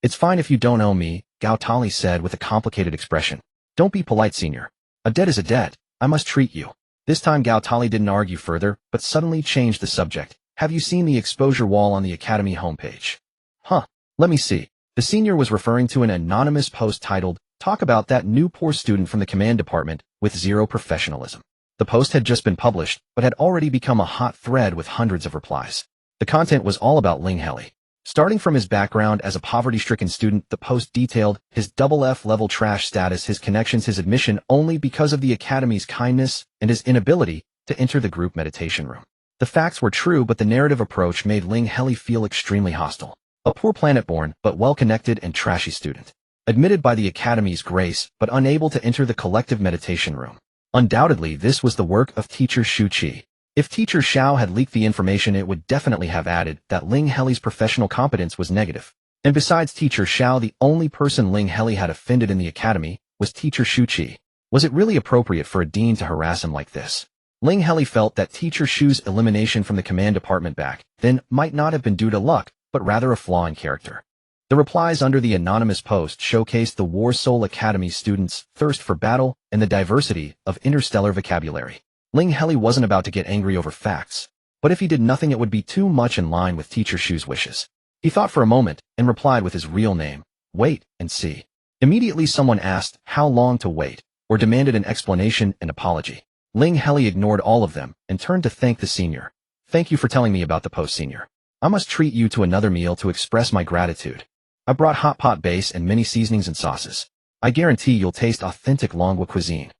"It's fine if you don't owe me," Gaotali said with a complicated expression. "Don't be polite, senior. A debt is a debt. I must treat you." This time Gaotali didn't argue further, but suddenly changed the subject. "Have you seen the exposure wall on the Academy homepage?" "Huh. Let me see." The senior was referring to an anonymous post titled, "Talk about that new poor student from the command department with zero professionalism." The post had just been published, but had already become a hot thread with hundreds of replies. The content was all about Ling Heli. Starting from his background as a poverty-stricken student, the post detailed his double F level trash status, his connections, his admission only because of the Academy's kindness, and his inability to enter the group meditation room. The facts were true, but the narrative approach made Ling Heli feel extremely hostile. A poor planet-born, but well-connected and trashy student. Admitted by the Academy's grace, but unable to enter the collective meditation room. Undoubtedly, this was the work of teacher Shu Qi. If teacher Xiao had leaked the information, it would definitely have added that Ling Heli's professional competence was negative. And besides teacher Xiao, the only person Ling Heli had offended in the Academy was teacher Shu Qi. Was it really appropriate for a dean to harass him like this? Ling Heli felt that teacher Shu's elimination from the command department back then might not have been due to luck, but rather a flaw in character. The replies under the anonymous post showcased the War Soul Academy students' thirst for battle and the diversity of interstellar vocabulary. Ling Heli wasn't about to get angry over facts, but if he did nothing it would be too much in line with teacher Shu's wishes. He thought for a moment and replied with his real name, "Wait and see." Immediately someone asked how long to wait, or demanded an explanation and apology. Ling Heli ignored all of them and turned to thank the senior. "Thank you for telling me about the post, senior. I must treat you to another meal to express my gratitude. I brought hot pot base and many seasonings and sauces. I guarantee you'll taste authentic Longwa cuisine."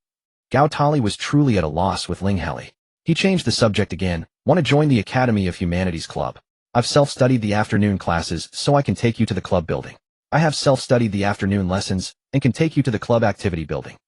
Gao Tali was truly at a loss with Ling Heli. He changed the subject again. "Want to join the Academy of Humanities Club? I've self-studied the afternoon classes so I can take you to the club building. I have self-studied the afternoon lessons and can take you to the club activity building."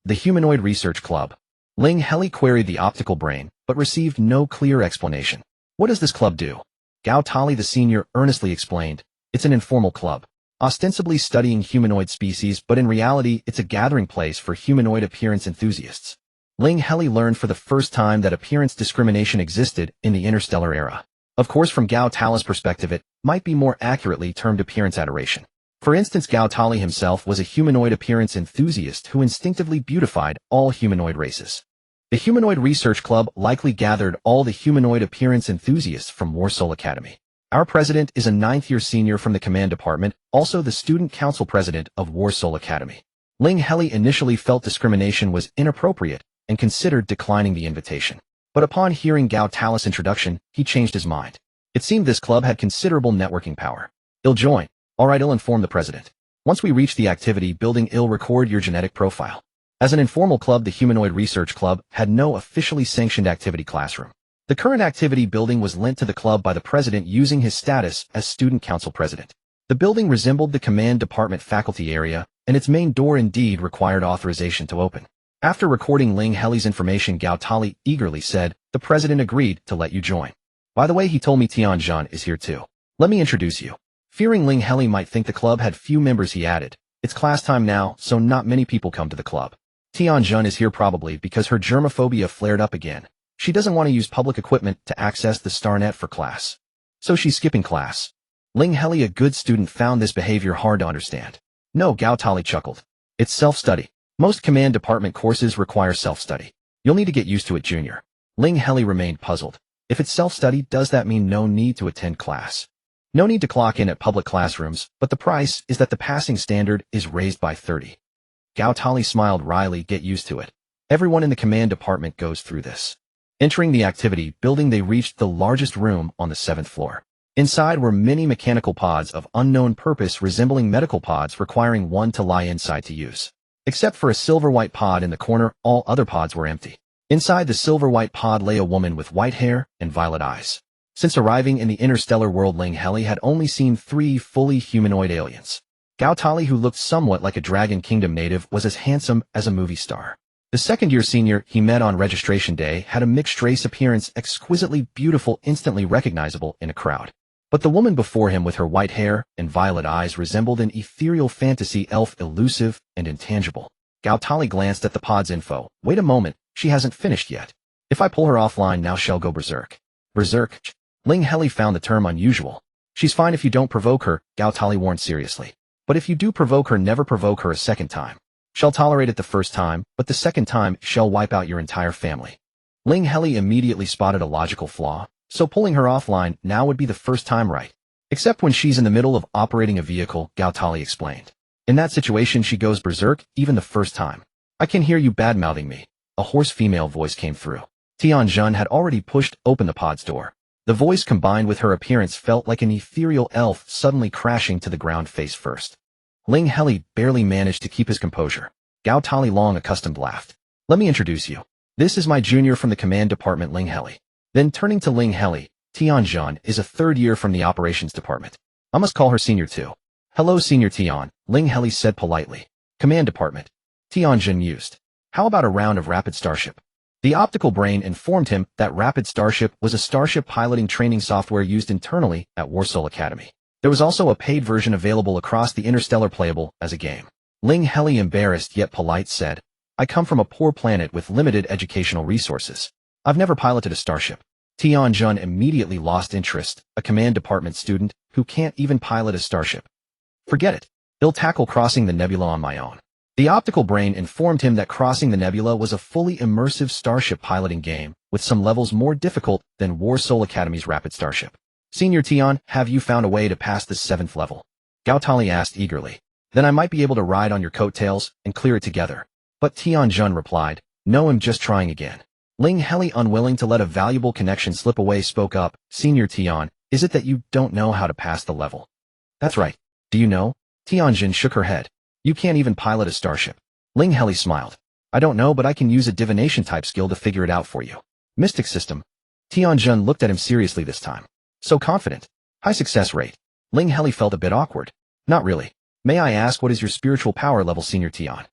The Humanoid Research Club. Ling Heli queried the optical brain, but received no clear explanation. "What does this club do?" Gao Tali the senior earnestly explained. "It's an informal club, ostensibly studying humanoid species, but in reality it's a gathering place for humanoid appearance enthusiasts." Ling Heli learned for the first time that appearance discrimination existed in the interstellar era. Of course, from Gao Tali's perspective it might be more accurately termed appearance adoration. For instance, Gao Tali himself was a humanoid appearance enthusiast who instinctively beautified all humanoid races. The Humanoid Research Club likely gathered all the humanoid appearance enthusiasts from War Soul Academy. Our president is a 9th-year senior from the command department, also the student council president of War Soul Academy. Ling Heli initially felt discrimination was inappropriate and considered declining the invitation. But upon hearing Gao Tali's introduction, he changed his mind. It seemed this club had considerable networking power. "I'll join." "All right, I'll inform the president. Once we reach the activity building, I'll record your genetic profile." As an informal club, the Humanoid Research Club had no officially sanctioned activity classroom. The current activity building was lent to the club by the president using his status as student council president. The building resembled the command department faculty area, and its main door indeed required authorization to open. After recording Ling Heli's information, Gao Tali eagerly said, "The president agreed to let you join. By the way, he told me Tianjun is here too. Let me introduce you." Fearing Ling Heli might think the club had few members, he added, "It's class time now, so not many people come to the club. Tianjun is here probably because her germophobia flared up again. She doesn't want to use public equipment to access the StarNet for class. So she's skipping class." Ling Heli, a good student, found this behavior hard to understand. "No," Gao Tali chuckled. "It's self-study. Most command department courses require self-study. You'll need to get used to it, junior." Ling Heli remained puzzled. If it's self-study, does that mean no need to attend class? No need to clock in at public classrooms, but the price is that the passing standard is raised by 30. Gao Tali smiled wryly. "Get used to it. Everyone in the command department goes through this." Entering the activity building, they reached the largest room on the 7th floor. Inside were many mechanical pods of unknown purpose resembling medical pods requiring one to lie inside to use. Except for a silver-white pod in the corner, all other pods were empty. Inside the silver-white pod lay a woman with white hair and violet eyes. Since arriving in the interstellar world, Ling Heli had only seen 3 fully humanoid aliens. Gao Tali, who looked somewhat like a Dragon Kingdom native, was as handsome as a movie star. The 2nd-year senior he met on registration day had a mixed-race appearance, exquisitely beautiful, instantly recognizable in a crowd. But the woman before him with her white hair and violet eyes resembled an ethereal fantasy elf, elusive and intangible. Gao Tali glanced at the pod's info. "Wait a moment, she hasn't finished yet. If I pull her offline now, she'll go berserk." "Berserk?" Ling Heli found the term unusual. "She's fine if you don't provoke her," Gao Tali warned seriously. "But if you do provoke her, never provoke her a second time. She'll tolerate it the first time, but the second time, she'll wipe out your entire family." Ling Heli immediately spotted a logical flaw, so pulling her offline now would be the first time, right? "Except when she's in the middle of operating a vehicle," Gao Tali explained. "In that situation, she goes berserk, even the first time." "I can hear you bad-mouthing me." A hoarse female voice came through. Tianjun had already pushed open the pod's door. The voice combined with her appearance felt like an ethereal elf suddenly crashing to the ground face first. Ling Heli barely managed to keep his composure. Gao Tali long accustomed laughed. Let me introduce you. This is my junior from the command department, Ling Heli. Then turning to Ling Heli, Tianjun is a third year from the operations department. I must call her senior too. Hello Senior Tian, Ling Heli said politely. Command department. Tianjun mused. How about a round of rapid starship? The optical brain informed him that Rapid Starship was a starship piloting training software used internally at Warsaw Academy. There was also a paid version available across the Interstellar playable as a game. Ling Heli, embarrassed yet polite, said, I come from a poor planet with limited educational resources. I've never piloted a starship. Tianjun immediately lost interest, a command department student who can't even pilot a starship. Forget it. I'll tackle crossing the nebula on my own. The optical brain informed him that crossing the nebula was a fully immersive starship piloting game, with some levels more difficult than Warsaw Academy's Rapid Starship. Senior Tian, have you found a way to pass the 7th level? Gao Tali asked eagerly. Then I might be able to ride on your coattails and clear it together. But Tianjun replied, No, I'm just trying again. Ling Heli, unwilling to let a valuable connection slip away, spoke up, Senior Tian, is it that you don't know how to pass the level? That's right. Do you know? Tianjun shook her head. You can't even pilot a starship. Ling Heli smiled. I don't know, but I can use a divination type skill to figure it out for you. Mystic system. Tianjun looked at him seriously this time. So confident. High success rate. Ling Heli felt a bit awkward. Not really. May I ask what is your spiritual power level, Senior Tian?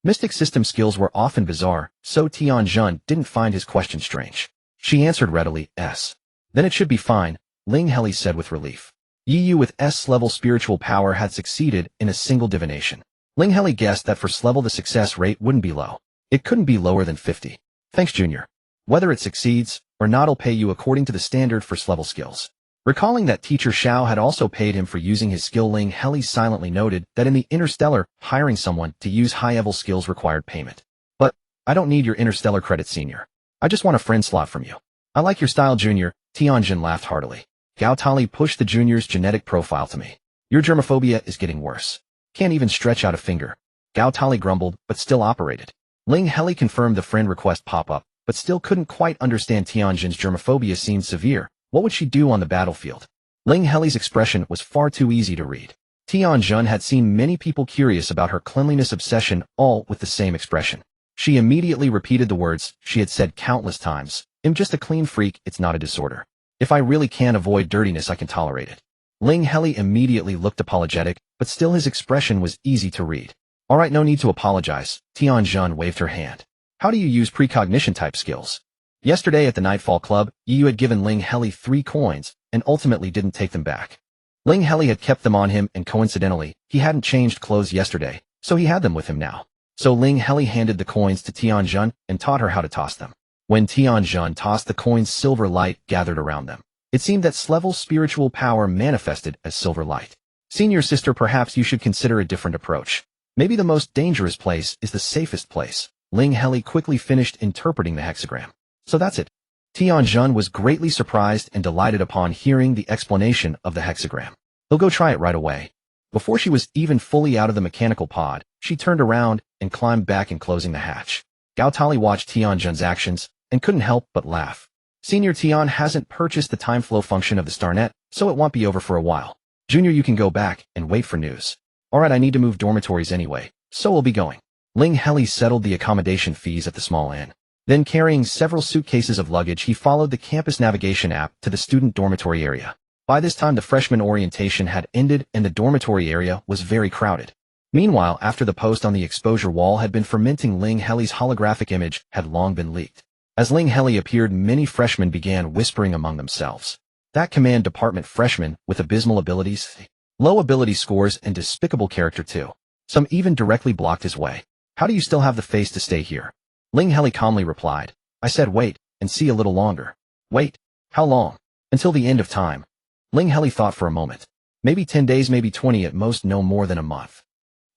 Mystic system skills were often bizarre, so Tianjun didn't find his question strange. She answered readily, S. Then it should be fine, Ling Heli said with relief. Yu with S-level spiritual power had succeeded in a single divination. Ling Heli guessed that for S-level the success rate wouldn't be low. It couldn't be lower than 50. Thanks, Junior. Whether it succeeds or not, I'll pay you according to the standard for S-level skills. Recalling that Teacher Xiao had also paid him for using his skill, Ling Heli silently noted that in the Interstellar, hiring someone to use high-level skills required payment. But, I don't need your Interstellar credit, Senior. I just want a friend slot from you. I like your style, Junior, Tianjun laughed heartily. Gao Tali pushed the junior's genetic profile to me. Your germophobia is getting worse. Can't even stretch out a finger. Gao Tali grumbled, but still operated. Ling Heli confirmed the friend request pop-up, but still couldn't quite understand. Tianjun's germophobia seemed severe. What would she do on the battlefield? Ling Heli's expression was far too easy to read. Tianjun had seen many people curious about her cleanliness obsession, all with the same expression. She immediately repeated the words she had said countless times. I'm just a clean freak, it's not a disorder. If I really can't avoid dirtiness, I can tolerate it. Ling Heli immediately looked apologetic, but still his expression was easy to read. All right, no need to apologize. Tianjun waved her hand. How do you use precognition type skills? Yesterday at the Nightfall Club, you had given Ling Heli 3 coins, and ultimately didn't take them back. Ling Heli had kept them on him, and coincidentally, he hadn't changed clothes yesterday, so he had them with him now. So Ling Heli handed the coins to Tianjun and taught her how to toss them. When Tianjun tossed the coins, silver light gathered around them. It seemed that S-level spiritual power manifested as silver light. Senior sister, perhaps you should consider a different approach. Maybe the most dangerous place is the safest place. Ling Heli quickly finished interpreting the hexagram. So that's it. Tianjun was greatly surprised and delighted upon hearing the explanation of the hexagram. He'll go try it right away. Before she was even fully out of the mechanical pod, she turned around and climbed back in, closing the hatch. Gao Tali watched Tianjun's actions and couldn't help but laugh. Senior Tian hasn't purchased the time flow function of the StarNet, so it won't be over for a while. Junior, you can go back and wait for news. Alright, I need to move dormitories anyway, so we'll be going. Ling Heli settled the accommodation fees at the small inn. Then, carrying several suitcases of luggage, he followed the campus navigation app to the student dormitory area. By this time, the freshman orientation had ended and the dormitory area was very crowded. Meanwhile, after the post on the exposure wall had been fermenting, Ling Heli's holographic image had long been leaked. As Ling Heli appeared, many freshmen began whispering among themselves. That command department freshman with abysmal abilities, low ability scores, and despicable character too. Some even directly blocked his way. How do you still have the face to stay here? Ling Heli calmly replied. I said wait, and see a little longer. Wait. How long? Until the end of time. Ling Heli thought for a moment. Maybe 10 days, maybe 20, at most no more than a month.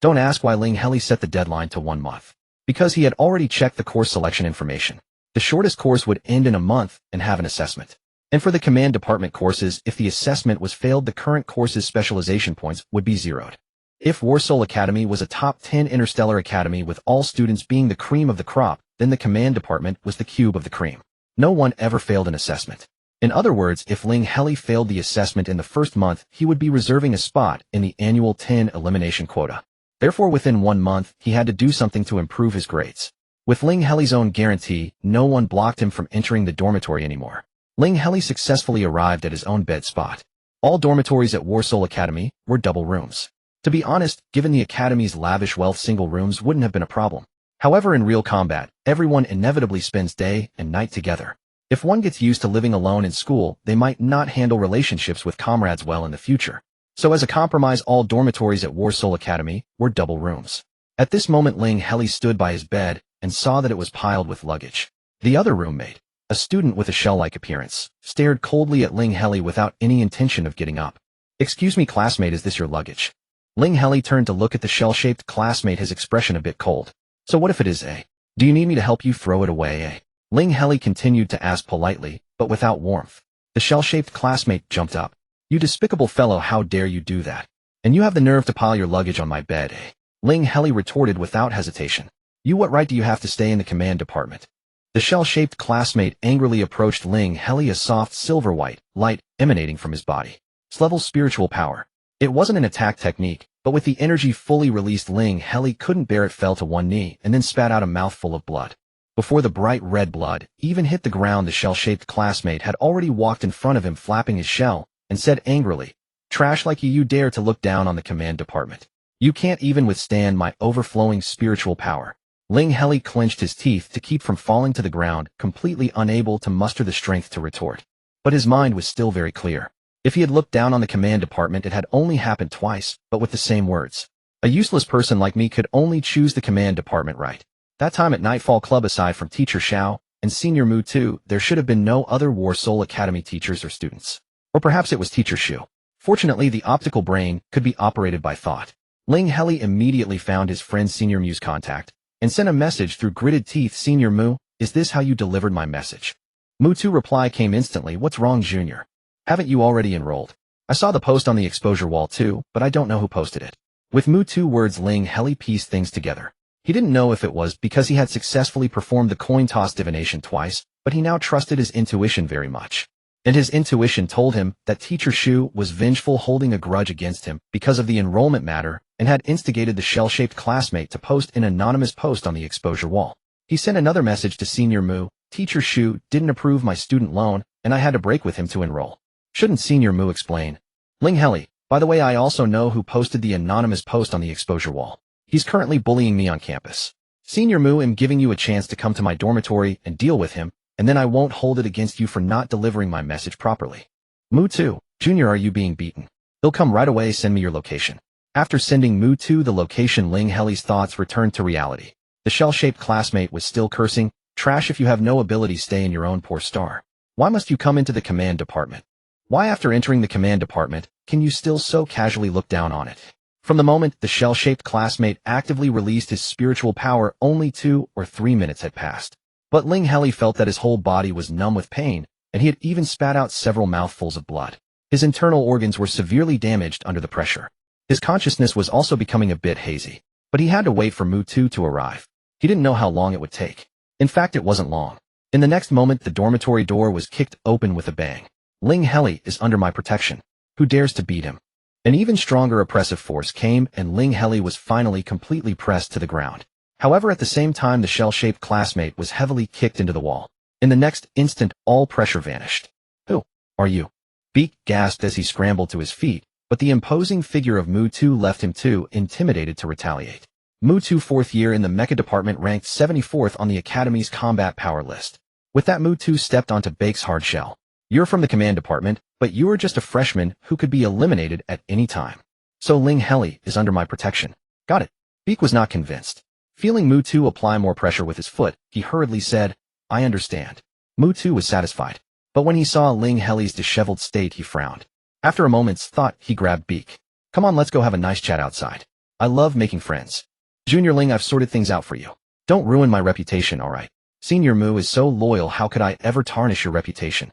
Don't ask why Ling Heli set the deadline to 1 month. Because he had already checked the course selection information. The shortest course would end in a month and have an assessment. And for the command department courses, if the assessment was failed, the current course's specialization points would be zeroed. If Warsaw Academy was a top 10 interstellar academy with all students being the cream of the crop, then the command department was the cube of the cream. No one ever failed an assessment. In other words, if Ling Heli failed the assessment in the first month, he would be reserving a spot in the annual 10 elimination quota. Therefore, within 1 month, he had to do something to improve his grades. With Ling Heli's own guarantee, no one blocked him from entering the dormitory anymore. Ling Heli successfully arrived at his own bed spot. All dormitories at Warsaw Academy were double rooms. To be honest, given the Academy's lavish wealth, single rooms wouldn't have been a problem. However, in real combat, everyone inevitably spends day and night together. If one gets used to living alone in school, they might not handle relationships with comrades well in the future. So as a compromise, all dormitories at Warsaw Academy were double rooms. At this moment, Ling Heli stood by his bed and saw that it was piled with luggage. The other roommate, a student with a shell-like appearance, stared coldly at Ling Heli without any intention of getting up. "Excuse me, classmate, is this your luggage?" Ling Heli turned to look at the shell-shaped classmate, his expression a bit cold. "So what if it is, eh? Do you need me to help you throw it away, eh?" Ling Heli continued to ask politely, but without warmth. The shell-shaped classmate jumped up. "You despicable fellow, how dare you do that? And you have the nerve to pile your luggage on my bed, eh?" Ling Heli retorted without hesitation. "You, what right do you have to stay in the command department?" The shell-shaped classmate angrily approached Ling Heli, a soft silver-white light emanating from his body. Level spiritual power. It wasn't an attack technique, but with the energy fully released, Ling Heli couldn't bear it, fell to one knee, and then spat out a mouthful of blood. Before the bright red blood even hit the ground, the shell-shaped classmate had already walked in front of him, flapping his shell, and said angrily, "Trash like you dare to look down on the command department. You can't even withstand my overflowing spiritual power." Ling Heli clenched his teeth to keep from falling to the ground, completely unable to muster the strength to retort. But his mind was still very clear. If he had looked down on the command department, it had only happened twice, but with the same words. "A useless person like me could only choose the command department, right? That time at Nightfall Club, aside from Teacher Xiao and Senior Mu too, there should have been no other Warsaw Academy teachers or students. Or perhaps it was Teacher Shu. Fortunately, the optical brain could be operated by thought." Ling Heli immediately found his friend Senior Mu's contact and sent a message through gritted teeth. "Senior Mu, is this how you delivered my message?" Mu's reply came instantly. "What's wrong, Junior? Haven't you already enrolled? I saw the post on the exposure wall too, but I don't know who posted it." With Mu's words, Ling Heli pieced things together. He didn't know if it was because he had successfully performed the coin toss divination twice, but he now trusted his intuition very much. And his intuition told him that Teacher Shu was vengeful, holding a grudge against him because of the enrollment matter, and had instigated the shell-shaped classmate to post an anonymous post on the exposure wall. He sent another message to Senior Mu. "Teacher Shu didn't approve my student loan, and I had to break with him to enroll." Shouldn't Senior Mu explain? "Ling Heli, by the way, I also know who posted the anonymous post on the exposure wall. He's currently bullying me on campus. Senior Mu, I'm giving you a chance to come to my dormitory and deal with him, and then I won't hold it against you for not delivering my message properly." "Mu too, Junior, are you being beaten? He'll come right away, send me your location." After sending Mu to the location, Ling Heli's thoughts returned to reality. The shell-shaped classmate was still cursing, "Trash, if you have no ability, stay in your own poor star. Why must you come into the command department? Why, after entering the command department, can you still so casually look down on it?" From the moment the shell-shaped classmate actively released his spiritual power, only 2 or 3 minutes had passed. But Ling Heli felt that his whole body was numb with pain, and he had even spat out several mouthfuls of blood. His internal organs were severely damaged under the pressure. His consciousness was also becoming a bit hazy, but he had to wait for Mu to arrive. He didn't know how long it would take. In fact, it wasn't long. In the next moment, the dormitory door was kicked open with a bang. "Ling Heli is under my protection. Who dares to beat him?" An even stronger oppressive force came, and Ling Heli was finally completely pressed to the ground. However, at the same time, the shell-shaped classmate was heavily kicked into the wall. In the next instant, all pressure vanished. "Who are you?" Beak gasped as he scrambled to his feet, but the imposing figure of Mu left him too intimidated to retaliate. Mu, 4th year in the mecha department, ranked 74th on the Academy's combat power list. With that, Mu stepped onto Bake's hard shell. "You're from the command department, but you are just a freshman who could be eliminated at any time. So Ling Heli is under my protection." "Got it." Beak was not convinced. Feeling Mu apply more pressure with his foot, he hurriedly said, "I understand." Mu was satisfied. But when he saw Ling Heli's disheveled state, he frowned. After a moment's thought, he grabbed Beak. "Come on, let's go have a nice chat outside. I love making friends. Junior Ling, I've sorted things out for you. Don't ruin my reputation, alright? Senior Mu is so loyal, how could I ever tarnish your reputation?"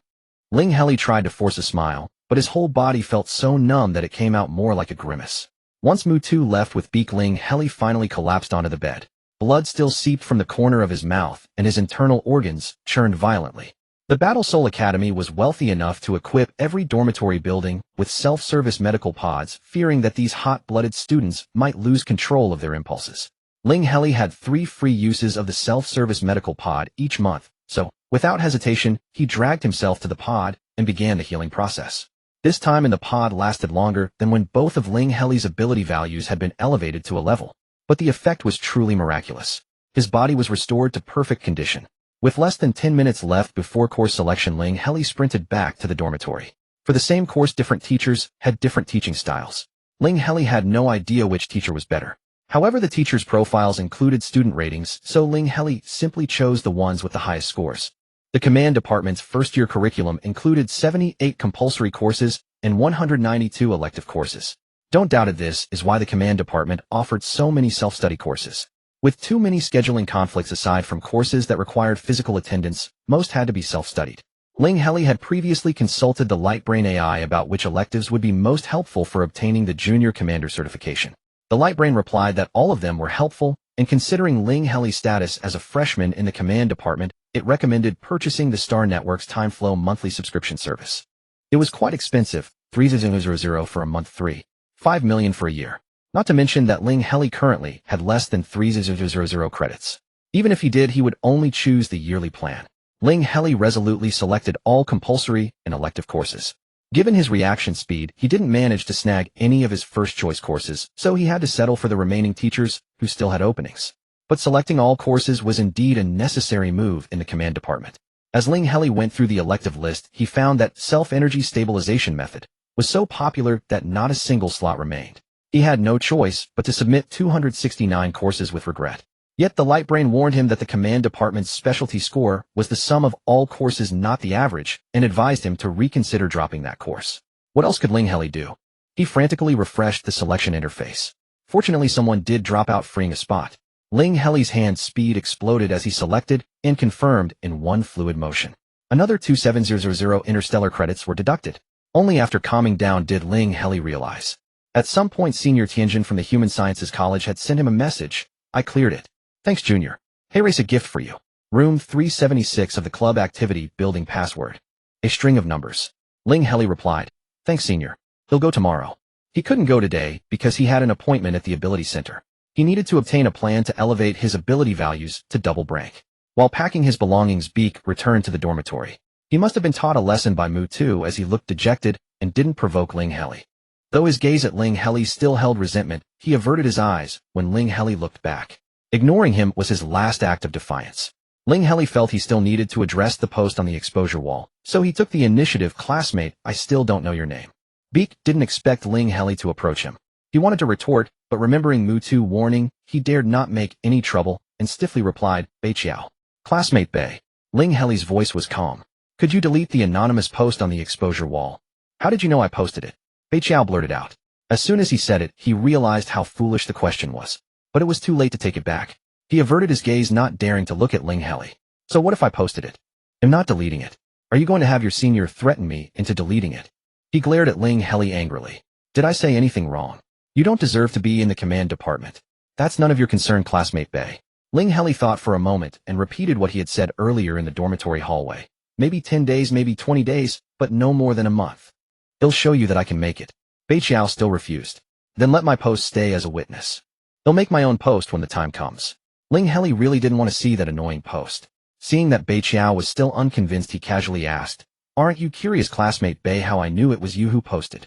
Ling Heli tried to force a smile, but his whole body felt so numb that it came out more like a grimace. Once Mu left with Beak, Ling Heli finally collapsed onto the bed. Blood still seeped from the corner of his mouth, and his internal organs churned violently. The Battle Soul Academy was wealthy enough to equip every dormitory building with self-service medical pods, fearing that these hot-blooded students might lose control of their impulses. Ling Heli had 3 free uses of the self-service medical pod each month, so, without hesitation, he dragged himself to the pod and began the healing process. This time in the pod lasted longer than when both of Ling Heli's ability values had been elevated to a level. But the effect was truly miraculous. His body was restored to perfect condition. With less than 10 minutes left before course selection, Ling Heli sprinted back to the dormitory. For the same course, different teachers had different teaching styles. Ling Heli had no idea which teacher was better. However, the teachers' profiles included student ratings, so Ling Heli simply chose the ones with the highest scores. The command department's first-year curriculum included 78 compulsory courses and 192 elective courses. Don't doubt it, this is why the command department offered so many self-study courses. With too many scheduling conflicts aside from courses that required physical attendance, most had to be self-studied. Ling Heli had previously consulted the Lightbrain AI about which electives would be most helpful for obtaining the Junior Commander certification. The Lightbrain replied that all of them were helpful, and considering Ling Heli's status as a freshman in the command department, it recommended purchasing the Star Network's TimeFlow monthly subscription service. It was quite expensive, $3,000 for a month, $3.5 million for a year. Not to mention that Ling Heli currently had less than 3,000 credits. Even if he did, he would only choose the yearly plan. Ling Heli resolutely selected all compulsory and elective courses. Given his reaction speed, he didn't manage to snag any of his first-choice courses, so he had to settle for the remaining teachers who still had openings. But selecting all courses was indeed a necessary move in the command department. As Ling Heli went through the elective list, he found that self-energy stabilization method was so popular that not a single slot remained. He had no choice but to submit 269 courses with regret. Yet the Lightbrain warned him that the command department's specialty score was the sum of all courses, not the average, and advised him to reconsider dropping that course. What else could Ling Heli do? He frantically refreshed the selection interface. Fortunately, someone did drop out, freeing a spot. Ling Heli's hand speed exploded as he selected and confirmed in one fluid motion. Another 2,700 interstellar credits were deducted. Only after calming down did Ling Heli realize. At some point, Senior Tianjin from the Human Sciences College had sent him a message. "I cleared it. Thanks, Junior. Hey, race, a gift for you. Room 376 of the club activity building password." A string of numbers. Ling Heli replied, "Thanks, Senior. He'll go tomorrow." He couldn't go today because he had an appointment at the Ability Center. He needed to obtain a plan to elevate his ability values to double rank. While packing his belongings, Beak returned to the dormitory. He must have been taught a lesson by Mu Tu, as he looked dejected and didn't provoke Ling Heli. Though his gaze at Ling Heli still held resentment, he averted his eyes when Ling Heli looked back. Ignoring him was his last act of defiance. Ling Heli felt he still needed to address the post on the exposure wall, so he took the initiative. "Classmate, I still don't know your name." Beak didn't expect Ling Heli to approach him. He wanted to retort, but remembering Mu Tu's warning, he dared not make any trouble and stiffly replied, "Bei Chiao." "Classmate Bei." Ling Heli's voice was calm. "Could you delete the anonymous post on the exposure wall?" "How did you know I posted it?" Bei Chiao blurted out. As soon as he said it, he realized how foolish the question was. But it was too late to take it back. He averted his gaze, not daring to look at Ling Heli. "So what if I posted it?" "I'm not deleting it. Are you going to have your senior threaten me into deleting it?" He glared at Ling Heli angrily. "Did I say anything wrong? You don't deserve to be in the command department. That's none of your concern, classmate Bei." Ling Heli thought for a moment and repeated what he had said earlier in the dormitory hallway. "Maybe 10 days, maybe 20 days, but no more than a month. He'll show you that I can make it." Bei Chiao still refused. "Then let my post stay as a witness. I'll make my own post when the time comes." Ling Heli really didn't want to see that annoying post. Seeing that Bei Chiao was still unconvinced, he casually asked, "Aren't you curious, classmate Bei, how I knew it was you who posted?"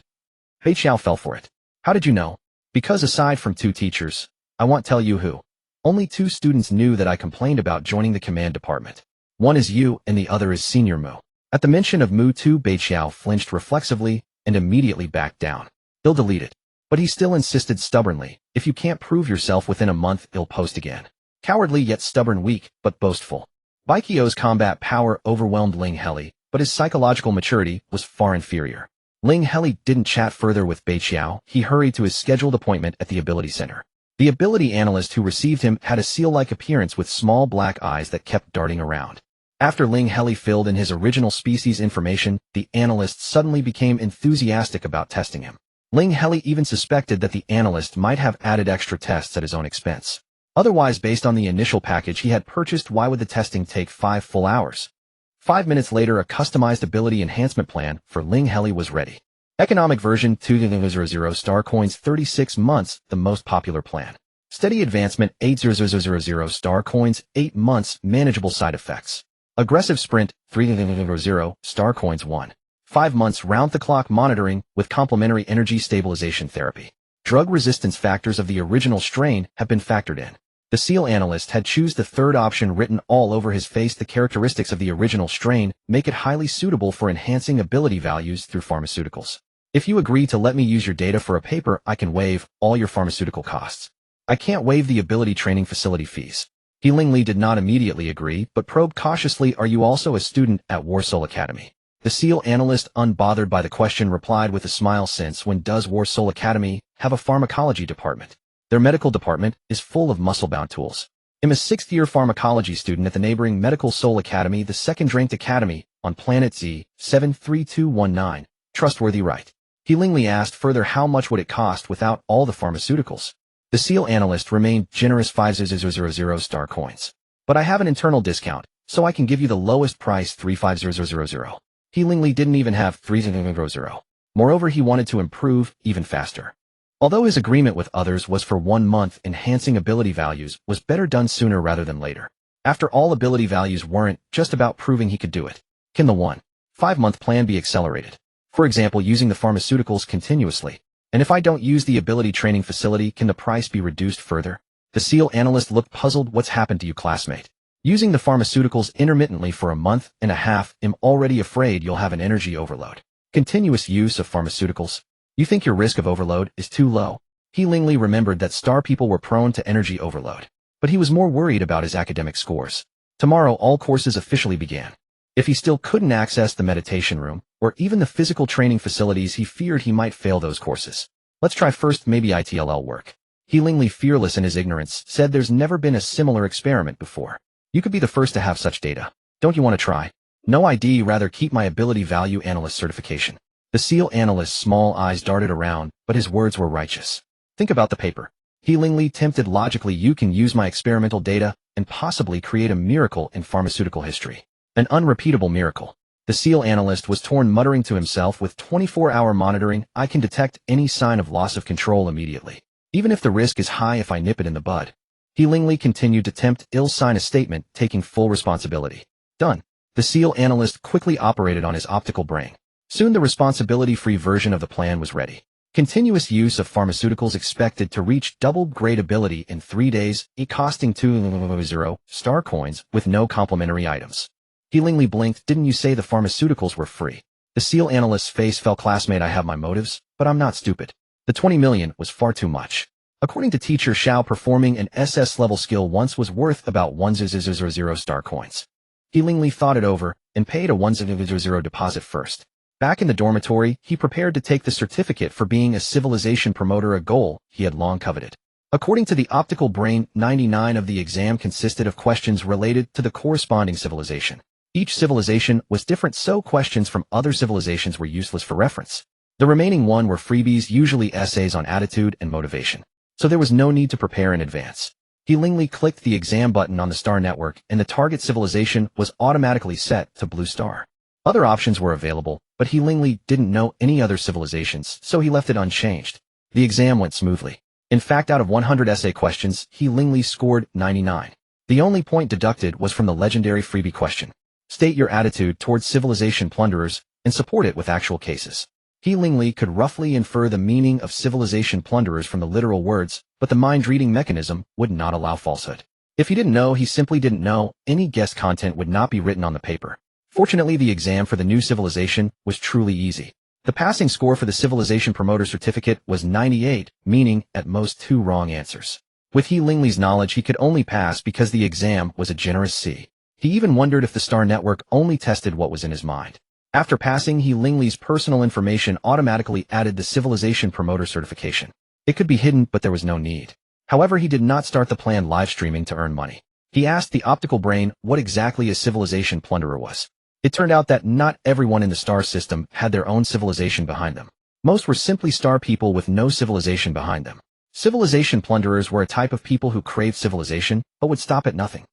Bei Chiao fell for it. "How did you know?" "Because aside from 2 teachers, I won't tell you who. Only 2 students knew that I complained about joining the command department. One is you and the other is Senior Mu." At the mention of Mu Tu, Bei Chiao flinched reflexively and immediately backed down. "He'll delete it." But he still insisted stubbornly, "If you can't prove yourself within a month, he'll post again." Cowardly yet stubborn, weak but boastful. Baikyo's combat power overwhelmed Ling Heli, but his psychological maturity was far inferior. Ling Heli didn't chat further with Bei Chiao. He hurried to his scheduled appointment at the Ability Center. The ability analyst who received him had a seal-like appearance with small black eyes that kept darting around. After Ling Heli filled in his original species information, the analyst suddenly became enthusiastic about testing him. Ling Heli even suspected that the analyst might have added extra tests at his own expense. Otherwise, based on the initial package he had purchased, why would the testing take 5 full hours? 5 minutes later, a customized ability enhancement plan for Ling Heli was ready. Economic version 2,000 star coins 36 months, the most popular plan. Steady advancement 8,000 star coins 8 months, manageable side effects. Aggressive sprint 3,000 star coins 1. 5 months round-the-clock monitoring with complementary energy stabilization therapy. Drug resistance factors of the original strain have been factored in. The SEAL analyst had choose the third option written all over his face. The characteristics of the original strain make it highly suitable for enhancing ability values through pharmaceuticals. If you agree to let me use your data for a paper, I can waive all your pharmaceutical costs. I can't waive the ability training facility fees. Ling Heli did not immediately agree, but probed cautiously, "Are you also a student at Warsaw Academy?" The SEAL analyst, unbothered by the question, replied with a smile, "Since when does Warsaw Academy have a pharmacology department? Their medical department is full of muscle-bound tools. I'm a 6th-year pharmacology student at the neighboring Medical Soul Academy, the second-ranked academy on planet Z, 73219. Trustworthy, right?" Ling Heli asked further, "How much would it cost without all the pharmaceuticals?" The SEAL analyst remained generous, 5,000 star coins. "But I have an internal discount, so I can give you the lowest price, 3,500. Ling Heli didn't even have 3,000. Moreover, he wanted to improve even faster. Although his agreement with others was for 1 month, enhancing ability values was better done sooner rather than later. After all, ability values weren't just about proving he could do it. Can the 1.5-month plan be accelerated? For example, using the pharmaceuticals continuously. And if I don't use the ability training facility, can the price be reduced further? The SEAL analyst looked puzzled. "What's happened to you, classmate? Using the pharmaceuticals intermittently for a month and a half, I'm already afraid you'll have an energy overload. Continuous use of pharmaceuticals? You think your risk of overload is too low?" Ling Heli remembered that star people were prone to energy overload. But he was more worried about his academic scores. Tomorrow, all courses officially began. If he still couldn't access the meditation room, or even the physical training facilities, he feared he might fail those courses. "Let's try first, maybe ITLL work." Ling Heli, fearless in his ignorance, said, "There's never been a similar experiment before. You could be the first to have such data. Don't you want to try?" "No ID, rather keep my ability value analyst certification." The SEAL analyst's small eyes darted around, but his words were righteous. "Think about the paper." Ling Heli tempted logically, "You can use my experimental data and possibly create a miracle in pharmaceutical history. An unrepeatable miracle." The SEAL analyst was torn, muttering to himself, "With 24-hour monitoring, I can detect any sign of loss of control immediately. Even if the risk is high, if I nip it in the bud." Ling Heli continued to tempt. "I'll sign a statement taking full responsibility." Done. The SEAL analyst quickly operated on his optical brain. Soon the responsibility-free version of the plan was ready. Continuous use of pharmaceuticals expected to reach double-grade ability in 3 days, costing 2,000 star coins with no complementary items. Ling Heli blinked. "Didn't you say the pharmaceuticals were free?" The SEAL analyst's face fell. "Classmate, I have my motives, but I'm not stupid. The 20 million was far too much. According to Teacher Xiao, performing an SS-level skill once was worth about 1,000 star coins." Ling Heli thought it over and paid a 1,000 deposit first. Back in the dormitory, he prepared to take the certificate for being a civilization promoter, a goal he had long coveted. According to the optical brain, 99 of the exam consisted of questions related to the corresponding civilization. Each civilization was different, so questions from other civilizations were useless for reference. The remaining 1 were freebies, usually essays on attitude and motivation. So there was no need to prepare in advance. Ling Heli clicked the exam button on the star network, and the target civilization was automatically set to Blue Star. Other options were available, but Ling Heli didn't know any other civilizations, so he left it unchanged. The exam went smoothly. In fact, out of 100 essay questions, Ling Heli scored 99. The only point deducted was from the legendary freebie question. State your attitude towards civilization plunderers and support it with actual cases. Ling Heli could roughly infer the meaning of civilization plunderers from the literal words, but the mind-reading mechanism would not allow falsehood. If he didn't know, he simply didn't know. Any guessed content would not be written on the paper. Fortunately, the exam for the new civilization was truly easy. The passing score for the civilization promoter certificate was 98, meaning at most 2 wrong answers. With Ling Heli's knowledge, he could only pass because the exam was a generous C. He even wondered if the star network only tested what was in his mind. After passing, Ling Heli's personal information automatically added the civilization promoter certification. It could be hidden, but there was no need. However, he did not start the plan live streaming to earn money. He asked the optical brain what exactly a civilization plunderer was. It turned out that not everyone in the star system had their own civilization behind them. Most were simply star people with no civilization behind them. Civilization plunderers were a type of people who craved civilization, but would stop at nothing.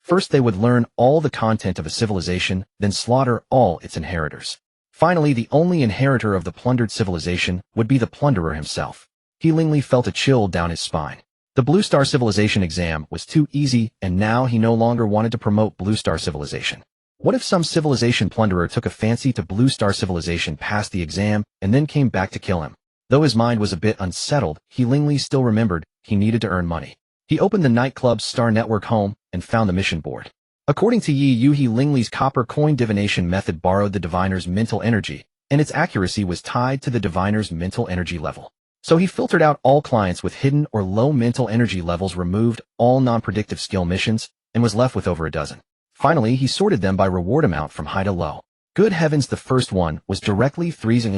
First they would learn all the content of a civilization, then slaughter all its inheritors. Finally, the only inheritor of the plundered civilization would be the plunderer himself. Ling Heli felt a chill down his spine. The Blue Star Civilization exam was too easy, and now he no longer wanted to promote Blue Star Civilization. What if some civilization plunderer took a fancy to Blue Star Civilization, passed the exam, and then came back to kill him? Though his mind was a bit unsettled, Ling Heli still remembered he needed to earn money. He opened the nightclub's Star Network home and found the mission board. According to Ling Heli's copper coin divination method borrowed the diviner's mental energy, and its accuracy was tied to the diviner's mental energy level. So he filtered out all clients with hidden or low mental energy levels, removed all non-predictive skill missions, and was left with over a dozen. Finally, he sorted them by reward amount from high to low. Good heavens, the first one was directly 30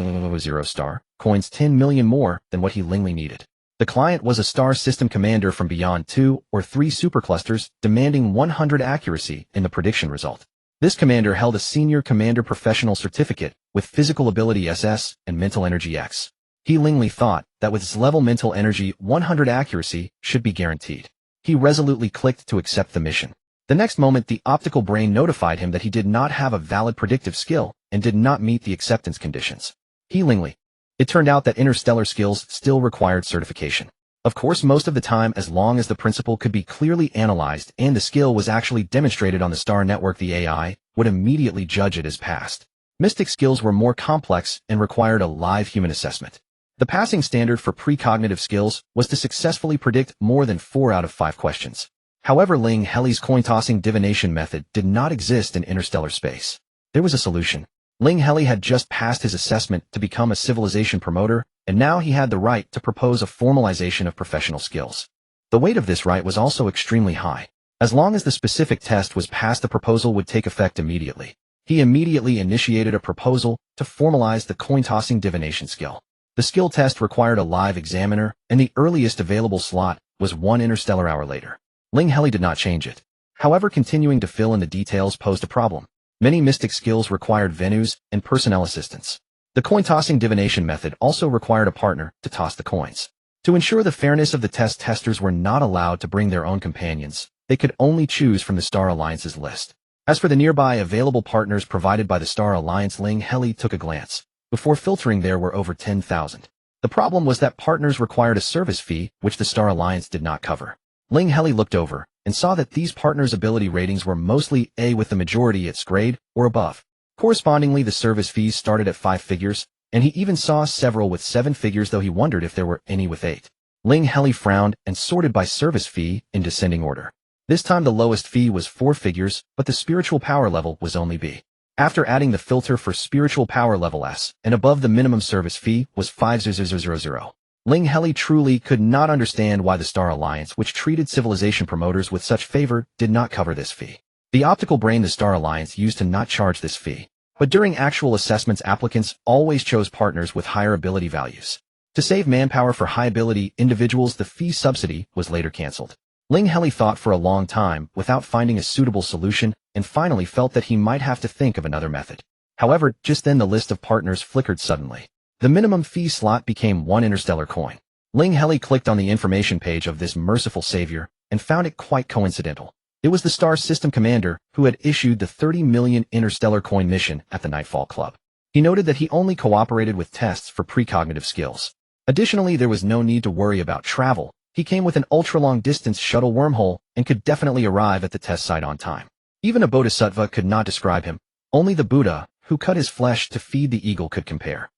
star coins, 10 million more than what Ling Heli needed. The client was a star system commander from beyond 2 or 3 superclusters, demanding 100 accuracy in the prediction result. This commander held a senior commander professional certificate with physical ability SS and mental energy X. Ling Heli thought that with its level mental energy, 100 accuracy should be guaranteed. He resolutely clicked to accept the mission. The next moment, the optical brain notified him that he did not have a valid predictive skill and did not meet the acceptance conditions. Ling Heli. It turned out that interstellar skills still required certification. Of course, most of the time, as long as the principle could be clearly analyzed and the skill was actually demonstrated on the Star Network, the AI would immediately judge it as passed. Mystic skills were more complex and required a live human assessment. The passing standard for precognitive skills was to successfully predict more than 4 out of 5 questions. However, Ling Heli's coin-tossing divination method did not exist in interstellar space. There was a solution. Ling Heli had just passed his assessment to become a civilization promoter, and now he had the right to propose a formalization of professional skills. The weight of this right was also extremely high. As long as the specific test was passed, the proposal would take effect immediately. He immediately initiated a proposal to formalize the coin-tossing divination skill. The skill test required a live examiner, and the earliest available slot was 1 interstellar hour later. Ling Heli did not change it. However, continuing to fill in the details posed a problem. Many mystic skills required venues and personnel assistance. The coin-tossing divination method also required a partner to toss the coins. To ensure the fairness of the test, testers were not allowed to bring their own companions. They could only choose from the Star Alliance's list. As for the nearby available partners provided by the Star Alliance, Ling Heli took a glance. Before filtering, there were over 10,000. The problem was that partners required a service fee, which the Star Alliance did not cover. Ling Heli looked over and saw that these partners' ability ratings were mostly A, with the majority its grade or above. Correspondingly, the service fees started at 5 figures, and he even saw several with 7 figures, though he wondered if there were any with 8. Ling Heli frowned and sorted by service fee in descending order. This time the lowest fee was 4 figures, but the spiritual power level was only B. After adding the filter for spiritual power level S, and above, the minimum service fee was 5,000. Ling Heli truly could not understand why the Star Alliance, which treated civilization promoters with such favor, did not cover this fee. The optical brain the Star Alliance used to not charge this fee. But during actual assessments, applicants always chose partners with higher ability values. To save manpower for high-ability individuals, the fee subsidy was later cancelled. Ling Heli thought for a long time without finding a suitable solution, and finally felt that he might have to think of another method. However, just then the list of partners flickered suddenly. The minimum fee slot became 1 interstellar coin. Ling Heli clicked on the information page of this merciful savior and found it quite coincidental. It was the Star System Commander who had issued the 30 million interstellar coin mission at the Nightfall Club. He noted that he only cooperated with tests for precognitive skills. Additionally, there was no need to worry about travel. He came with an ultra-long-distance shuttle wormhole and could definitely arrive at the test site on time. Even a bodhisattva could not describe him. Only the Buddha, who cut his flesh to feed the eagle, could compare.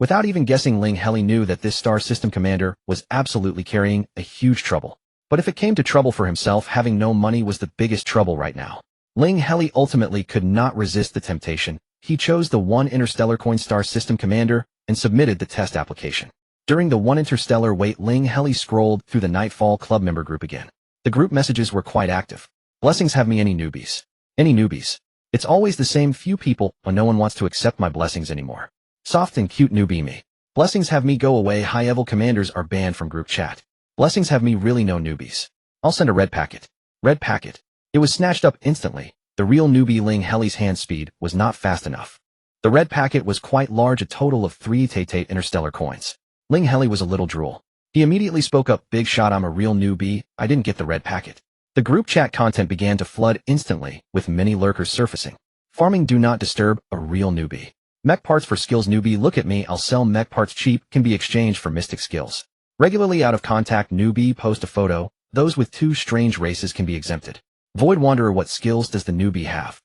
Without even guessing, Ling Heli knew that this Star System Commander was absolutely carrying a huge trouble. But if it came to trouble for himself, having no money was the biggest trouble right now. Ling Heli ultimately could not resist the temptation. He chose the 1 interstellar coin Star System Commander and submitted the test application. During the 1 interstellar wait, Ling Heli scrolled through the Nightfall Club member group again. The group messages were quite active. Blessings, have me any newbies. Any newbies? It's always the same few people when no one wants to accept my blessings anymore. Soft and cute newbie me. Blessings, have me go away. High-level commanders are banned from group chat. Blessings, have me really no newbies. I'll send a red packet. Red packet. It was snatched up instantly. The real newbie Ling Heli's hand speed was not fast enough. The red packet was quite large, a total of 3 interstellar coins. Ling Heli was a little drool. He immediately spoke up, big shot, I'm a real newbie, I didn't get the red packet. The group chat content began to flood instantly, with many lurkers surfacing. Farming do not disturb, a real newbie. Mech parts for skills newbie, look at me, I'll sell mech parts cheap, can be exchanged for mystic skills. Regularly out of contact newbie, post a photo, those with two strange races can be exempted. Void Wanderer, what skills does the newbie have?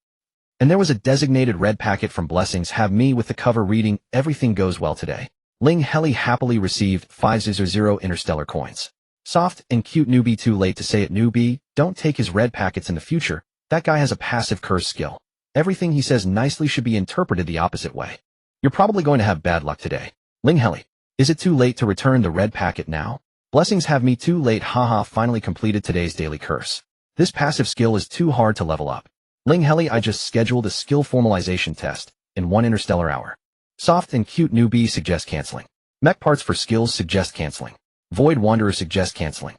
And there was a designated red packet from Blessings, have me with the cover reading, everything goes well today. Ling Heli happily received 500 interstellar coins. Soft and cute newbie, too late to say it newbie, don't take his red packets in the future, that guy has a passive curse skill. Everything he says nicely should be interpreted the opposite way. You're probably going to have bad luck today. Ling Heli, is it too late to return the red packet now? Blessings, have me too late, haha, finally completed today's daily curse. This passive skill is too hard to level up. Ling Heli, I just scheduled a skill formalization test in 1 interstellar hour. Soft and cute newbie, suggest canceling. Mech parts for skills, suggest canceling. Void Wanderer, suggest canceling.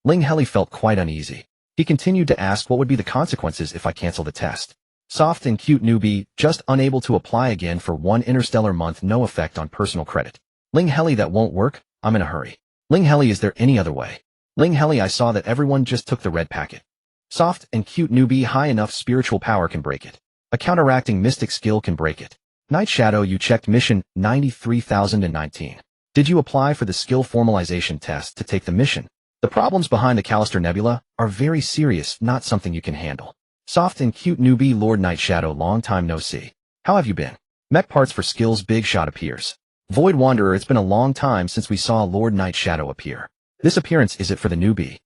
Ling Heli felt quite uneasy. He continued to ask what would be the consequences if I cancel the test. Soft and cute newbie, just unable to apply again for 1 interstellar month, no effect on personal credit. Ling Heli, that won't work, I'm in a hurry. Ling Heli, is there any other way? Ling Heli, I saw that everyone just took the red packet. Soft and cute newbie, high enough spiritual power can break it. A counteracting mystic skill can break it. Night Shadow, you checked mission 93,019. Did you apply for the skill formalization test to take the mission? The problems behind the Callister Nebula are very serious, not something you can handle. Soft and cute newbie, Lord Night Shadow, long time no see. How have you been? Mech parts for skills, big shot appears. Void Wanderer, it's been a long time since we saw Lord Night Shadow appear. This appearance, is it for the newbie?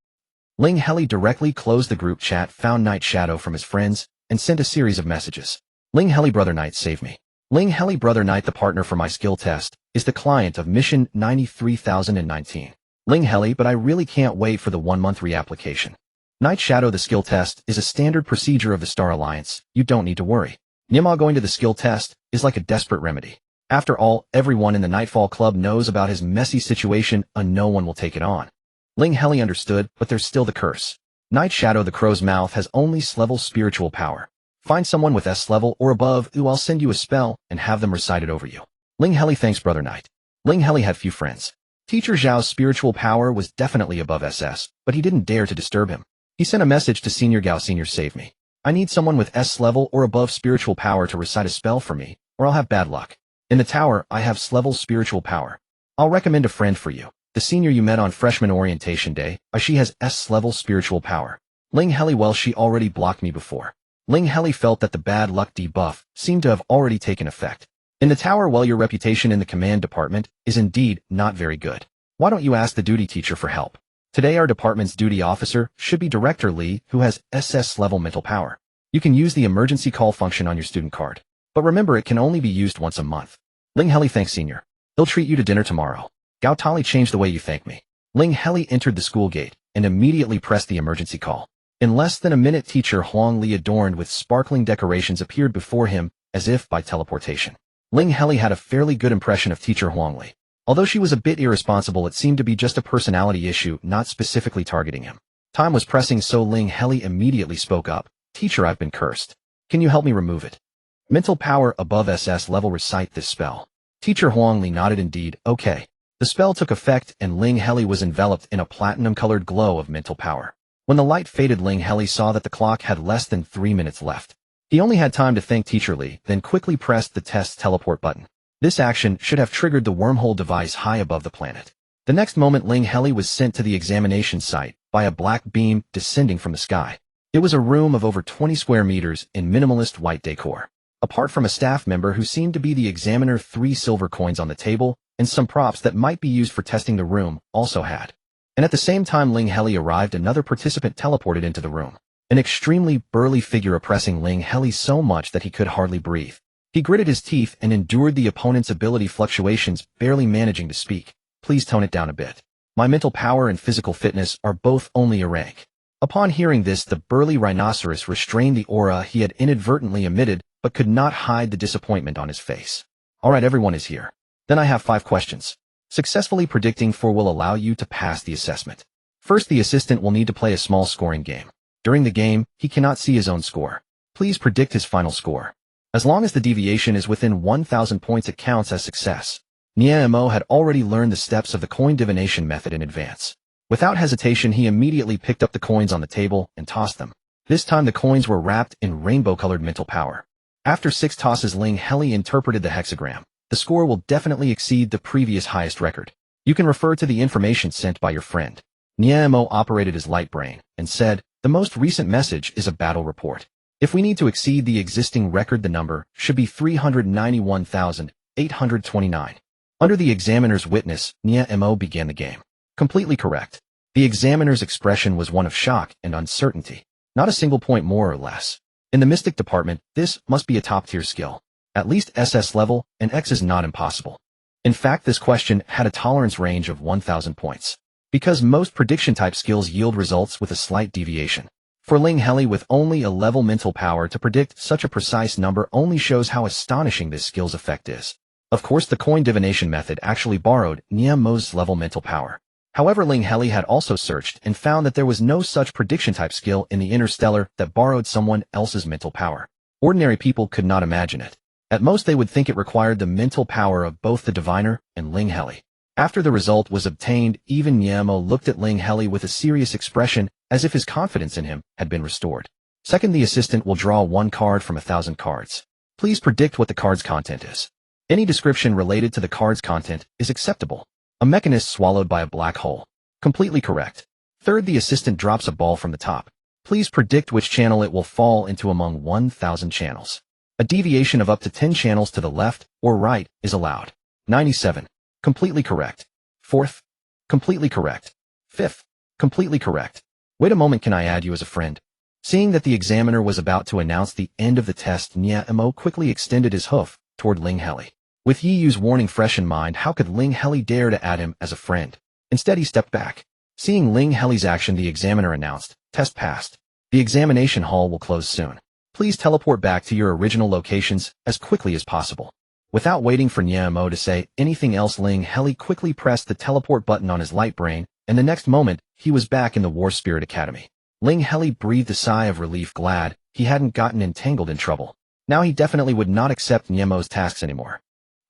Ling Heli directly closed the group chat, found Night Shadow from his friends, and sent a series of messages. Ling Heli, Brother Night, save me. Ling Heli, Brother Night, the partner for my skill test is the client of mission 93,019. Ling Heli, but I really can't wait for the 1-month reapplication. Night Shadow, the skill test is a standard procedure of the Star Alliance, you don't need to worry. Nima, going to the skill test is like a desperate remedy. After all, everyone in the Nightfall Club knows about his messy situation and no one will take it on. Ling Heli understood, but there's still the curse. Night Shadow, the crow's mouth has only S-level spiritual power. Find someone with S-level or above who I'll send you a spell and have them recite it over you. Ling Heli, thanks Brother Night. Ling Heli had few friends. Teacher Zhao's spiritual power was definitely above SS, but he didn't dare to disturb him. He sent a message to Senior Gao, Senior, save me. I need someone with S-level or above spiritual power to recite a spell for me, or I'll have bad luck. In the tower, I have S-level spiritual power. I'll recommend a friend for you. The senior you met on freshman orientation day, she has S-level spiritual power. Ling Heli, well, she already blocked me before. Ling Heli felt that the bad luck debuff seemed to have already taken effect. In the tower, well, your reputation in the command department is indeed not very good. Why don't you ask the duty teacher for help? Today our department's duty officer should be Director Lee, who has SS-level mental power. You can use the emergency call function on your student card. But remember, it can only be used once a month. Ling Heli, thanks Senior. He'll treat you to dinner tomorrow. Gao Tali, changed the way you thank me. Ling Heli entered the school gate and immediately pressed the emergency call. In less than a minute, Teacher Huang Li, adorned with sparkling decorations, appeared before him as if by teleportation. Ling Heli had a fairly good impression of Teacher Huang Li. Although she was a bit irresponsible, it seemed to be just a personality issue, not specifically targeting him. Time was pressing, so Ling Heli immediately spoke up. Teacher, I've been cursed. Can you help me remove it? Mental power above SS level, recite this spell. Teacher Huang Li nodded. Indeed, okay. The spell took effect and Ling Heli was enveloped in a platinum-colored glow of mental power. When the light faded, Ling Heli saw that the clock had less than 3 minutes left. He only had time to thank Teacher Li, then quickly pressed the test teleport button. This action should have triggered the wormhole device high above the planet. The next moment, Ling Heli was sent to the examination site by a black beam descending from the sky. It was a room of over 20 square meters in minimalist white decor. Apart from a staff member who seemed to be the examiner, 3 silver coins on the table, and some props that might be used for testing the room also had. And at the same time Ling Heli arrived, another participant teleported into the room. An extremely burly figure oppressing Ling Heli so much that he could hardly breathe. He gritted his teeth and endured the opponent's ability fluctuations, barely managing to speak. Please tone it down a bit. My mental power and physical fitness are both only a rank. Upon hearing this, the burly rhinoceros restrained the aura he had inadvertently emitted, but could not hide the disappointment on his face. Alright, everyone is here. Then I have 5 questions. Successfully predicting 4 will allow you to pass the assessment. First, the assistant will need to play a small scoring game. During the game, he cannot see his own score. Please predict his final score. As long as the deviation is within 1,000 points, it counts as success. Nia Mo had already learned the steps of the coin divination method in advance. Without hesitation, he immediately picked up the coins on the table and tossed them. This time the coins were wrapped in rainbow-colored mental power. After 6 tosses, Ling Heli interpreted the hexagram. The score will definitely exceed the previous highest record. You can refer to the information sent by your friend. Niemo operated his light brain and said, the most recent message is a battle report. If we need to exceed the existing record, the number should be 391,829. Under the examiner's witness, Niemo began the game. Completely correct. The examiner's expression was one of shock and uncertainty. Not a single point more or less. In the mystic department, this must be a top-tier skill. At least SS level, and X is not impossible. In fact, this question had a tolerance range of 1,000 points. Because most prediction-type skills yield results with a slight deviation. For Ling Heli, with only a level mental power to predict such a precise number, only shows how astonishing this skill's effect is. Of course, the coin divination method actually borrowed Niemo's level mental power. However, Ling Heli had also searched and found that there was no such prediction-type skill in the interstellar that borrowed someone else's mental power. Ordinary people could not imagine it. At most, they would think it required the mental power of both the diviner and Ling Heli. After the result was obtained, even Niemo looked at Ling Heli with a serious expression, as if his confidence in him had been restored. Second, the assistant will draw 1 card from 1,000 cards. Please predict what the card's content is. Any description related to the card's content is acceptable. A mechanist swallowed by a black hole. Completely correct. Third, the assistant drops a ball from the top. Please predict which channel it will fall into among 1,000 channels. A deviation of up to 10 channels to the left or right is allowed. 97. Completely correct. Fourth. Completely correct. Fifth. Completely correct. Wait a moment, can I add you as a friend? Seeing that the examiner was about to announce the end of the test, Niemo quickly extended his hoof toward Ling Heli. With Yiyu's warning fresh in mind, how could Ling Heli dare to add him as a friend? Instead, he stepped back. Seeing Ling Heli's action, the examiner announced, test passed. The examination hall will close soon. Please teleport back to your original locations as quickly as possible. Without waiting for Niemo to say anything else, Ling Heli quickly pressed the teleport button on his light brain, and the next moment, he was back in the War Spirit Academy. Ling Heli breathed a sigh of relief, glad he hadn't gotten entangled in trouble. Now he definitely would not accept Niemo's tasks anymore.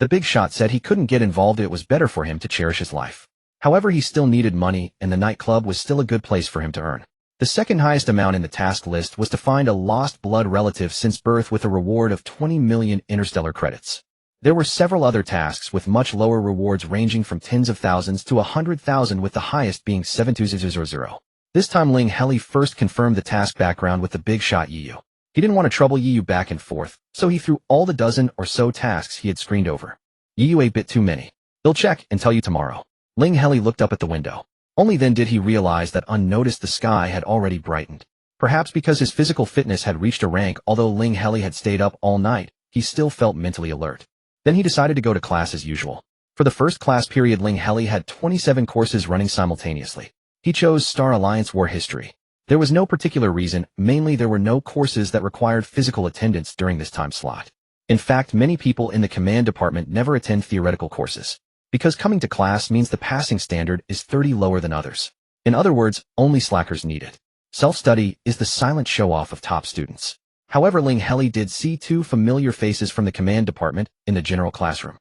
The big shot said he couldn't get involved, it was better for him to cherish his life. However, he still needed money, and the nightclub was still a good place for him to earn. The second highest amount in the task list was to find a lost blood relative since birth with a reward of 20 million interstellar credits. There were several other tasks with much lower rewards ranging from tens of thousands to 100,000, with the highest being 72000. This time Ling Heli first confirmed the task background with the big shot Yiyu. He didn't want to trouble Yiyu back and forth, so he threw all the dozen or so tasks he had screened over. Yiyu, a bit too many. He'll check and tell you tomorrow. Ling Heli looked up at the window. Only then did he realize that unnoticed the sky had already brightened. Perhaps because his physical fitness had reached a rank, although Ling Heli had stayed up all night, he still felt mentally alert. Then he decided to go to class as usual. For the first class period, Ling Heli had 27 courses running simultaneously. He chose Star Alliance War History. There was no particular reason, mainly there were no courses that required physical attendance during this time slot. In fact, many people in the command department never attend theoretical courses, because coming to class means the passing standard is 30 lower than others. In other words, only slackers need it. Self-study is the silent show-off of top students. However, Ling Heli did see 2 familiar faces from the command department in the general classroom.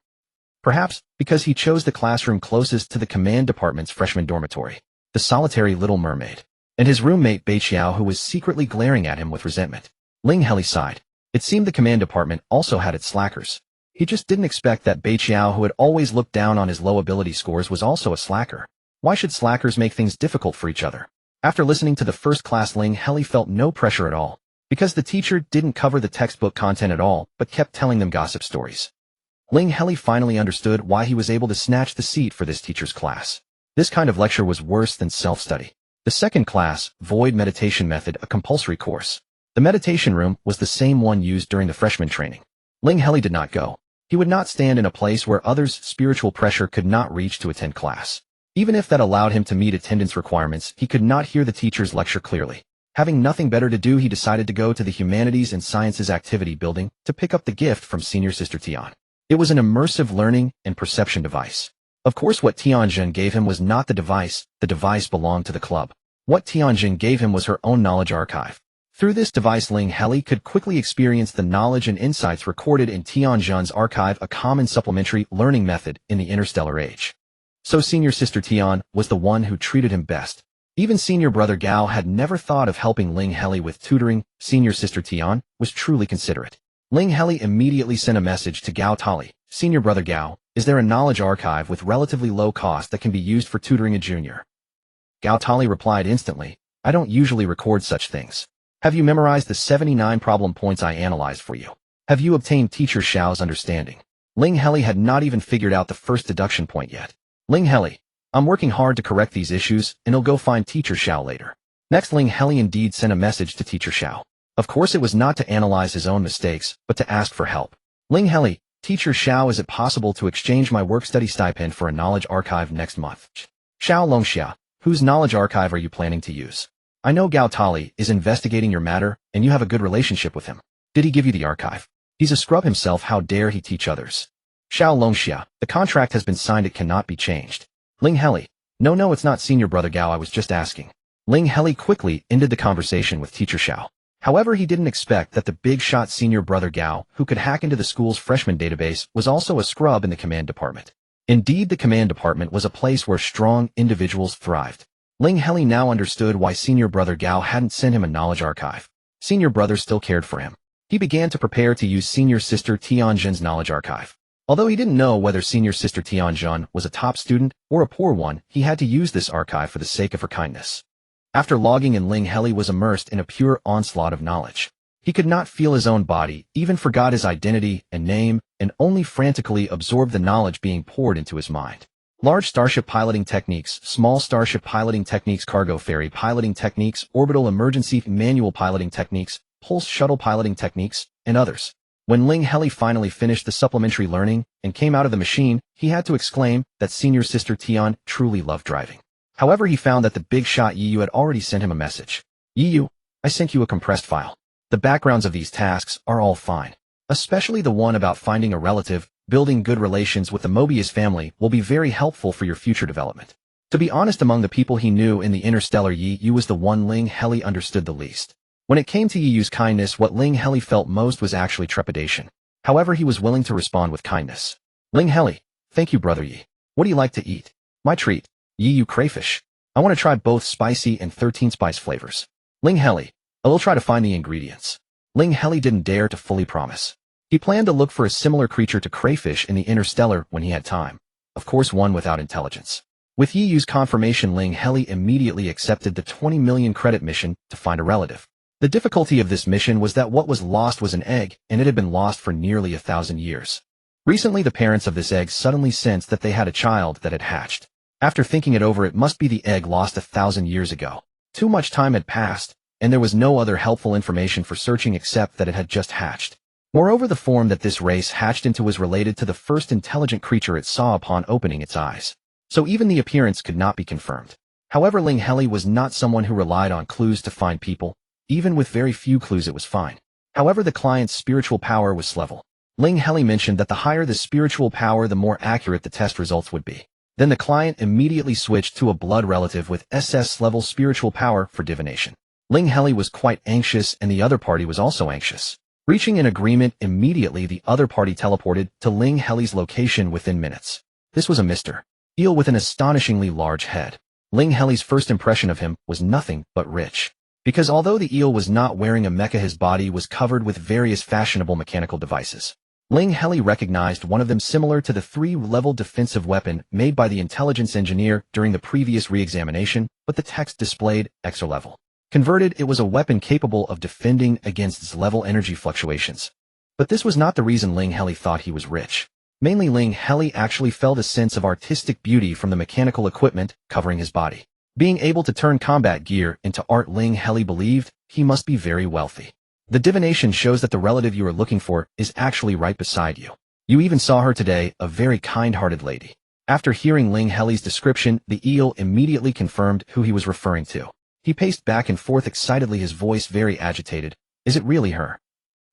Perhaps because he chose the classroom closest to the command department's freshman dormitory, the solitary Little Mermaid, and his roommate Bei Qiao, who was secretly glaring at him with resentment. Ling Heli sighed. It seemed the command department also had its slackers. He just didn't expect that Bei Qiao, who had always looked down on his low ability scores, was also a slacker. Why should slackers make things difficult for each other? After listening to the first class, Ling Heli felt no pressure at all, because the teacher didn't cover the textbook content at all, but kept telling them gossip stories. Ling Heli finally understood why he was able to snatch the seat for this teacher's class. This kind of lecture was worse than self-study. The second class, Void Meditation Method, a compulsory course. The meditation room was the same one used during the freshman training. Ling Heli did not go. He would not stand in a place where others' spiritual pressure could not reach to attend class. Even if that allowed him to meet attendance requirements, he could not hear the teacher's lecture clearly. Having nothing better to do, he decided to go to the Humanities and Sciences Activity Building to pick up the gift from senior sister Tian. It was an immersive learning and perception device. Of course, what Tianjin gave him was not the device belonged to the club. What Tianjin gave him was her own knowledge archive. Through this device, Ling Heli could quickly experience the knowledge and insights recorded in Tianjin's archive, a common supplementary learning method in the interstellar age. So senior sister Tian was the one who treated him best. Even senior brother Gao had never thought of helping Ling Heli with tutoring. Senior sister Tian was truly considerate. Ling Heli immediately sent a message to Gao Tali. Senior brother Gao, is there a knowledge archive with relatively low cost that can be used for tutoring a junior? Gao Tali replied instantly, I don't usually record such things. Have you memorized the 79 problem points I analyzed for you? Have you obtained teacher Xiao's understanding? Ling Heli had not even figured out the first deduction point yet. Ling Heli, I'm working hard to correct these issues, and I'll go find teacher Xiao later. Next, Ling Heli indeed sent a message to teacher Xiao. Of course, it was not to analyze his own mistakes, but to ask for help. Ling Heli, teacher Xiao, is it possible to exchange my work-study stipend for a knowledge archive next month? Xiao Longxia, whose knowledge archive are you planning to use? I know Gao Tali is investigating your matter, and you have a good relationship with him. Did he give you the archive? He's a scrub himself, how dare he teach others? Xiao Longxia, the contract has been signed, it cannot be changed. Ling Heli, no, it's not senior brother Gao, I was just asking. Ling Heli quickly ended the conversation with teacher Xiao. However, he didn't expect that the big shot senior brother Gao, who could hack into the school's freshman database, was also a scrub in the command department. Indeed, the command department was a place where strong individuals thrived. Ling Heli now understood why senior brother Gao hadn't sent him a knowledge archive. Senior brother still cared for him. He began to prepare to use senior sister Tianjin's knowledge archive. Although he didn't know whether senior sister Tianjin was a top student or a poor one, he had to use this archive for the sake of her kindness. After logging in, Ling Heli was immersed in a pure onslaught of knowledge. He could not feel his own body, even forgot his identity and name, and only frantically absorbed the knowledge being poured into his mind. Large starship piloting techniques, small starship piloting techniques, cargo ferry piloting techniques, orbital emergency manual piloting techniques, pulse shuttle piloting techniques, and others. When Ling Heli finally finished the supplementary learning and came out of the machine, he had to exclaim that senior sister Tian truly loved driving. However, he found that the big shot Yiyu had already sent him a message. Yiyu, I sent you a compressed file. The backgrounds of these tasks are all fine. Especially the one about finding a relative. Building good relations with the Mobius family will be very helpful for your future development. To be honest, among the people he knew in the interstellar, Yiyu was the one Ling Heli understood the least. When it came to Yiyu's kindness, what Ling Heli felt most was actually trepidation. However, he was willing to respond with kindness. Ling Heli, thank you brother Yi. What do you like to eat? My treat. Yiyu, crayfish. I want to try both spicy and 13 spice flavors. Ling Heli, I will try to find the ingredients. Ling Heli didn't dare to fully promise. He planned to look for a similar creature to crayfish in the interstellar when he had time. Of course, one without intelligence. With Yiyu's confirmation, Ling Heli immediately accepted the 20 million credit mission to find a relative. The difficulty of this mission was that what was lost was an egg, and it had been lost for nearly 1,000 years. Recently, the parents of this egg suddenly sensed that they had a child that had hatched. After thinking it over, it must be the egg lost 1,000 years ago. Too much time had passed, and there was no other helpful information for searching except that it had just hatched. Moreover, the form that this race hatched into was related to the first intelligent creature it saw upon opening its eyes. So even the appearance could not be confirmed. However, Ling Heli was not someone who relied on clues to find people. Even with very few clues, it was fine. However, the client's spiritual power was level. Ling Heli mentioned that the higher the spiritual power, the more accurate the test results would be. Then the client immediately switched to a blood relative with SS level spiritual power for divination. Ling Heli was quite anxious, and the other party was also anxious. Reaching an agreement immediately, the other party teleported to Ling Heli's location within minutes. This was a Mr. Eel with an astonishingly large head. Ling Heli's first impression of him was nothing but rich. Because although the eel was not wearing a mecha, his body was covered with various fashionable mechanical devices. Ling Heli recognized one of them similar to the 3-level defensive weapon made by the intelligence engineer during the previous re-examination, but the text displayed extra level. Converted, it was a weapon capable of defending against level energy fluctuations. But this was not the reason Ling Heli thought he was rich. Mainly, Ling Heli actually felt a sense of artistic beauty from the mechanical equipment covering his body. Being able to turn combat gear into art, Ling Heli believed he must be very wealthy. The divination shows that the relative you are looking for is actually right beside you. You even saw her today, a very kind-hearted lady. After hearing Ling Heli's description, the eel immediately confirmed who he was referring to. He paced back and forth excitedly, his voice very agitated. Is it really her?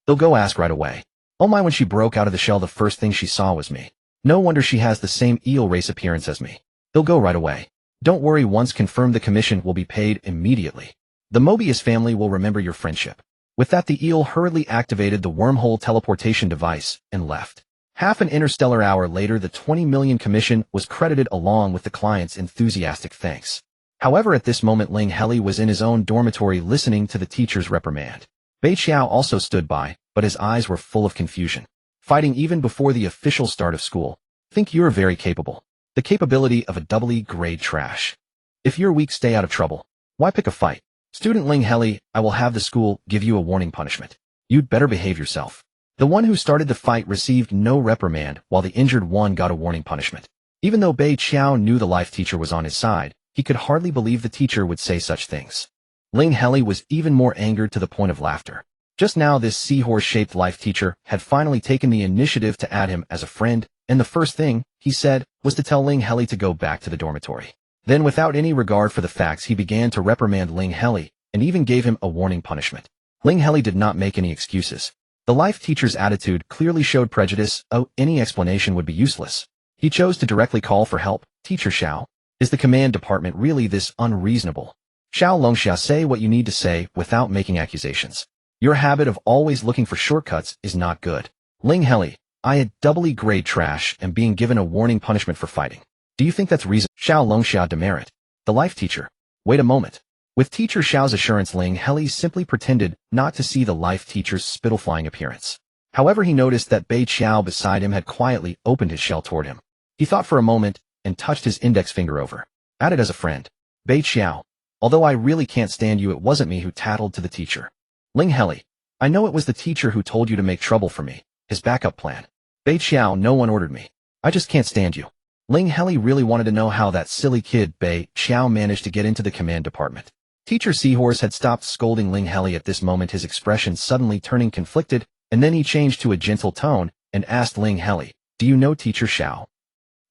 They'll go ask right away. Oh my, when she broke out of the shell, the first thing she saw was me. No wonder she has the same eel race appearance as me. They'll go right away. Don't worry, once confirmed, the commission will be paid immediately. The Mobius family will remember your friendship. With that, the eel hurriedly activated the wormhole teleportation device and left. Half an interstellar hour later, the 20 million commission was credited along with the client's enthusiastic thanks. However, at this moment, Ling Heli was in his own dormitory listening to the teacher's reprimand. Bei Qiao also stood by, but his eyes were full of confusion. Fighting even before the official start of school. Think you're very capable. The capability of a doubly grade trash. If you're weak, stay out of trouble. Why pick a fight? Student Ling Heli, I will have the school give you a warning punishment. You'd better behave yourself. The one who started the fight received no reprimand, while the injured one got a warning punishment. Even though Bei Qiao knew the life teacher was on his side, he could hardly believe the teacher would say such things. Ling Heli was even more angered to the point of laughter. Just now, this seahorse-shaped life teacher had finally taken the initiative to add him as a friend, and the first thing he said was to tell Ling Heli to go back to the dormitory. Then, without any regard for the facts, he began to reprimand Ling Heli, and even gave him a warning punishment. Ling Heli did not make any excuses. The life teacher's attitude clearly showed prejudice. Any explanation would be useless. He chose to directly call for help. Teacher Xiao, is the command department really this unreasonable? Xiao Longxia, say what you need to say without making accusations. Your habit of always looking for shortcuts is not good. Ling Heli, I had doubly grade trash and being given a warning punishment for fighting. Do you think that's reason? Xiao Longxia demerit. The life teacher. Wait a moment. With teacher Xiao's assurance, Ling Heli simply pretended not to see the life teacher's spittle-flying appearance. However, he noticed that Bei Qiao beside him had quietly opened his shell toward him. He thought for a moment and touched his index finger over. Added as a friend. Bei Qiao. Although I really can't stand you, it wasn't me who tattled to the teacher. Ling Heli. I know it was the teacher who told you to make trouble for me. His backup plan. Bei Qiao, no one ordered me. I just can't stand you. Ling Heli really wanted to know how that silly kid Bei Qiao managed to get into the command department. Teacher Seahorse had stopped scolding Ling Heli at this moment, his expression suddenly turning conflicted, and then he changed to a gentle tone and asked Ling Heli, do you know Teacher Xiao?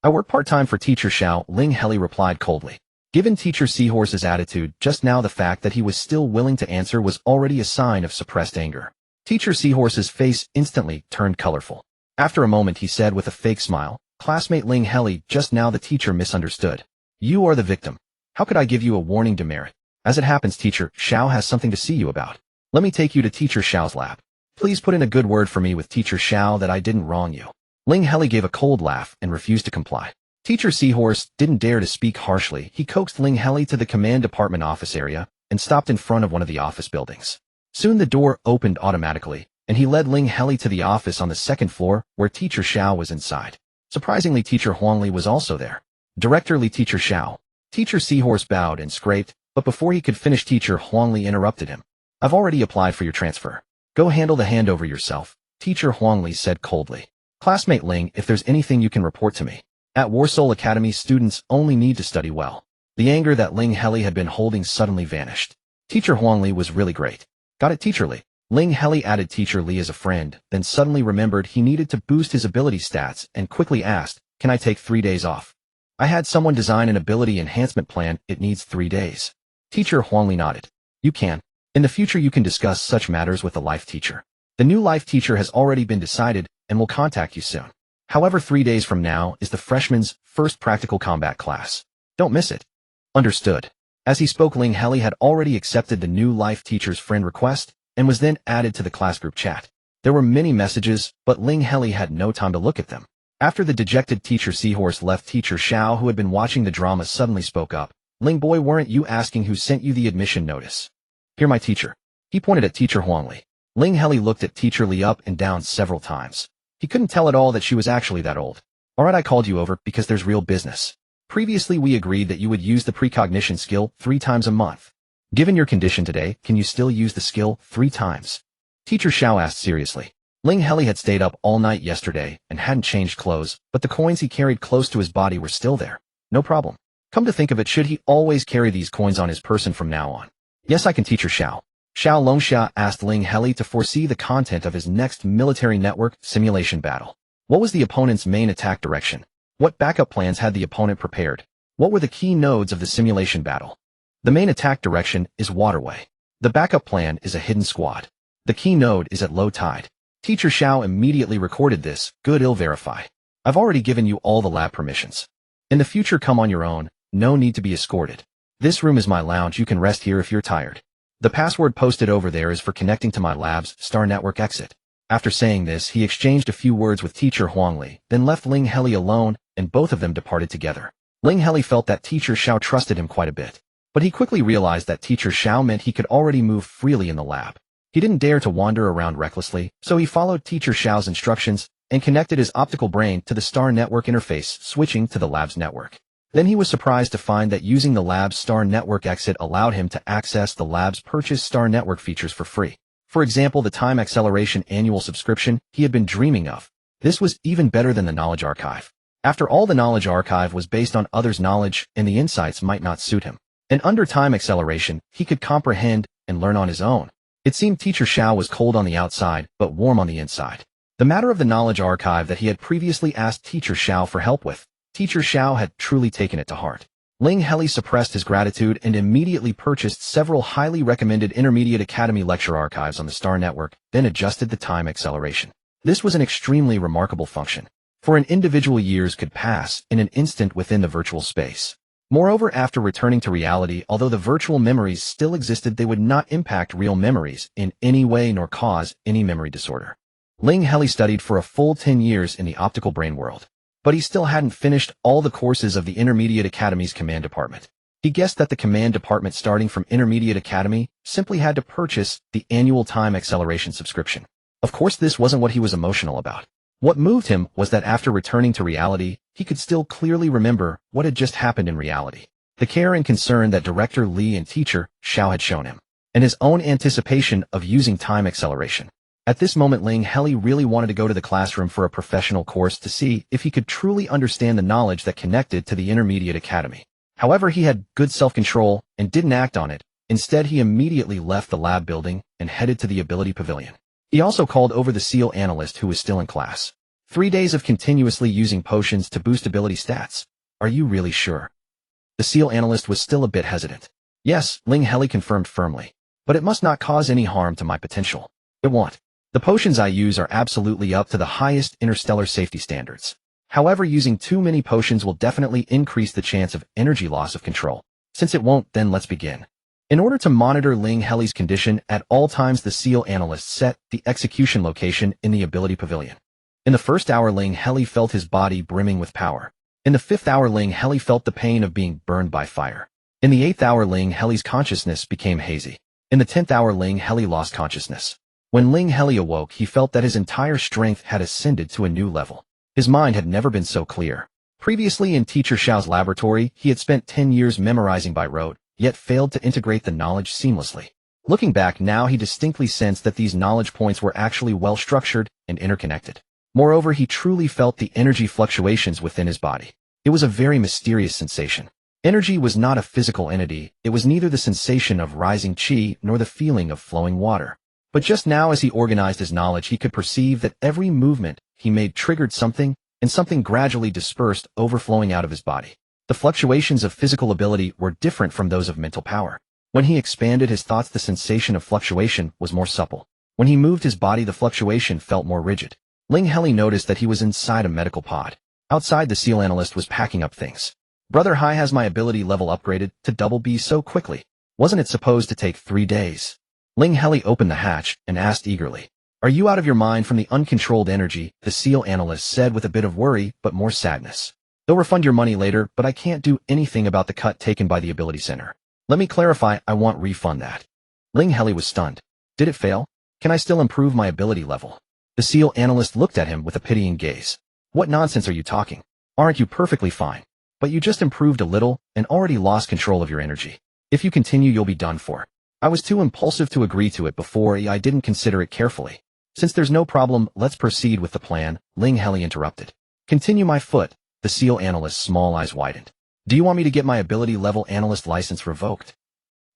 I work part-time for Teacher Xiao, Ling Heli replied coldly. Given Teacher Seahorse's attitude just now, the fact that he was still willing to answer was already a sign of suppressed anger. Teacher Seahorse's face instantly turned colorful. After a moment, he said with a fake smile, classmate Ling Heli, just now the teacher misunderstood. You are the victim. How could I give you a warning demerit? As it happens, Teacher Xiao has something to see you about. Let me take you to Teacher Xiao's lab. Please put in a good word for me with Teacher Xiao that I didn't wrong you. Ling Heli gave a cold laugh and refused to comply. Teacher Seahorse didn't dare to speak harshly. He coaxed Ling Heli to the command department office area and stopped in front of one of the office buildings. Soon the door opened automatically, and he led Ling Heli to the office on the second floor where Teacher Xiao was inside. Surprisingly, Teacher Huangli was also there. Director Li, Teacher Xiao. Teacher Seahorse bowed and scraped, but before he could finish, Teacher Huangli interrupted him. I've already applied for your transfer. Go handle the handover yourself, Teacher Huangli said coldly. Classmate Ling, if there's anything you can report to me. At Warsoul Academy, students only need to study well. The anger that Ling Heli had been holding suddenly vanished. Teacher Huangli was really great. Got it, Teacher Li. Ling Heli added Teacher Li as a friend, then suddenly remembered he needed to boost his ability stats and quickly asked, can I take 3 days off? I had someone design an ability enhancement plan, it needs 3 days. Teacher Huangli nodded. You can. In the future you can discuss such matters with the life teacher. The new life teacher has already been decided and will contact you soon. However, 3 days from now is the freshman's first practical combat class. Don't miss it. Understood. As he spoke, Ling Heli had already accepted the new life teacher's friend request and was then added to the class group chat. There were many messages, but Ling Heli had no time to look at them. After the dejected Teacher Seahorse left, Teacher Xiao, who had been watching the drama, suddenly spoke up. Ling boy, weren't you asking who sent you the admission notice? Here, my teacher. He pointed at Teacher Huangli. Ling Heli looked at Teacher Li up and down several times. He couldn't tell at all that she was actually that old. Alright, I called you over because there's real business. Previously we agreed that you would use the precognition skill 3 times a month. Given your condition today, can you still use the skill 3 times? Teacher Xiao asked seriously. Ling Heli had stayed up all night yesterday and hadn't changed clothes, but the coins he carried close to his body were still there. No problem. Come to think of it, should he always carry these coins on his person from now on? Yes, I can, Teacher Xiao. Xiao Longxia asked Ling Heli to foresee the content of his next military network simulation battle. What was the opponent's main attack direction? What backup plans had the opponent prepared? What were the key nodes of the simulation battle? The main attack direction is waterway. The backup plan is a hidden squad. The key node is at low tide. Teacher Xiao immediately recorded this. Good, I'll verify. I've already given you all the lab permissions. In the future, come on your own. No need to be escorted. This room is my lounge. You can rest here if you're tired. The password posted over there is for connecting to my lab's Star Network exit. After saying this, he exchanged a few words with teacher Huangli, then left Ling Heli alone, and both of them departed together. Ling Heli felt that teacher Xiao trusted him quite a bit, but he quickly realized that teacher Xiao meant he could already move freely in the lab. He didn't dare to wander around recklessly, so he followed teacher Xiao's instructions and connected his optical brain to the star network interface, switching to the lab's network. Then he was surprised to find that using the lab's star network exit allowed him to access the lab's purchased star network features for free. For example, the time acceleration annual subscription he had been dreaming of. This was even better than the knowledge archive. After all, the knowledge archive was based on others' knowledge, and the insights might not suit him. And under time acceleration, he could comprehend and learn on his own. It seemed teacher Xiao was cold on the outside, but warm on the inside. The matter of the knowledge archive that he had previously asked teacher Xiao for help with, teacher Xiao had truly taken it to heart. Ling Heli suppressed his gratitude and immediately purchased several highly recommended Intermediate Academy lecture archives on the Star Network, then adjusted the time acceleration. This was an extremely remarkable function, for an individual years could pass in an instant within the virtual space. Moreover, after returning to reality, although the virtual memories still existed, they would not impact real memories in any way nor cause any memory disorder. Ling Heli studied for a full 10 years in the optical brain world, but he still hadn't finished all the courses of the Intermediate Academy's command department. He guessed that the command department starting from Intermediate Academy simply had to purchase the annual time acceleration subscription. Of course, this wasn't what he was emotional about. What moved him was that after returning to reality, he could still clearly remember what had just happened in reality. The care and concern that Director Li and teacher Xiao had shown him, and his own anticipation of using time acceleration. At this moment, Ling Heli really wanted to go to the classroom for a professional course to see if he could truly understand the knowledge that connected to the Intermediate Academy. However, he had good self-control and didn't act on it. Instead, he immediately left the lab building and headed to the Ability Pavilion. He also called over the SEAL analyst who was still in class. 3 days of continuously using potions to boost ability stats. Are you really sure? The SEAL analyst was still a bit hesitant. Yes, Ling Heli confirmed firmly. But it must not cause any harm to my potential. It won't. The potions I use are absolutely up to the highest interstellar safety standards. However, using too many potions will definitely increase the chance of energy loss of control. Since it won't, then let's begin. In order to monitor Ling Heli's condition at all times, the SEAL analyst set the execution location in the Ability Pavilion. In the first hour, Ling Heli felt his body brimming with power. In the 5th hour, Ling Heli felt the pain of being burned by fire. In the 8th hour, Ling Heli's consciousness became hazy. In the 10th hour, Ling Heli lost consciousness. When Ling Heli awoke, he felt that his entire strength had ascended to a new level. His mind had never been so clear. Previously in teacher Xiao's laboratory, he had spent 10 years memorizing by rote, yet failed to integrate the knowledge seamlessly. Looking back now, he distinctly sensed that these knowledge points were actually well-structured and interconnected. Moreover, he truly felt the energy fluctuations within his body. It was a very mysterious sensation. Energy was not a physical entity. It was neither the sensation of rising qi nor the feeling of flowing water. But just now, as he organized his knowledge, he could perceive that every movement he made triggered something, and something gradually dispersed, overflowing out of his body. The fluctuations of physical ability were different from those of mental power. When he expanded his thoughts, the sensation of fluctuation was more supple. When he moved his body, the fluctuation felt more rigid. Ling Heli noticed that he was inside a medical pod. Outside, the SEAL analyst was packing up things. Brother Hai, has my ability level upgraded to double B so quickly? Wasn't it supposed to take 3 days? Ling Heli opened the hatch and asked eagerly. Are you out of your mind from the uncontrolled energy? The SEAL analyst said with a bit of worry, but more sadness. They'll refund your money later, but I can't do anything about the cut taken by the Ability Center. Let me clarify, I want refund that. Ling Heli was stunned. Did it fail? Can I still improve my ability level? The SEAL analyst looked at him with a pitying gaze. What nonsense are you talking? Aren't you perfectly fine? But you just improved a little and already lost control of your energy. If you continue, you'll be done for. I was too impulsive to agree to it before. I didn't consider it carefully. Since there's no problem, let's proceed with the plan, Ling Heli interrupted. Continue my foot. The SEAL analyst's small eyes widened. Do you want me to get my ability level analyst license revoked?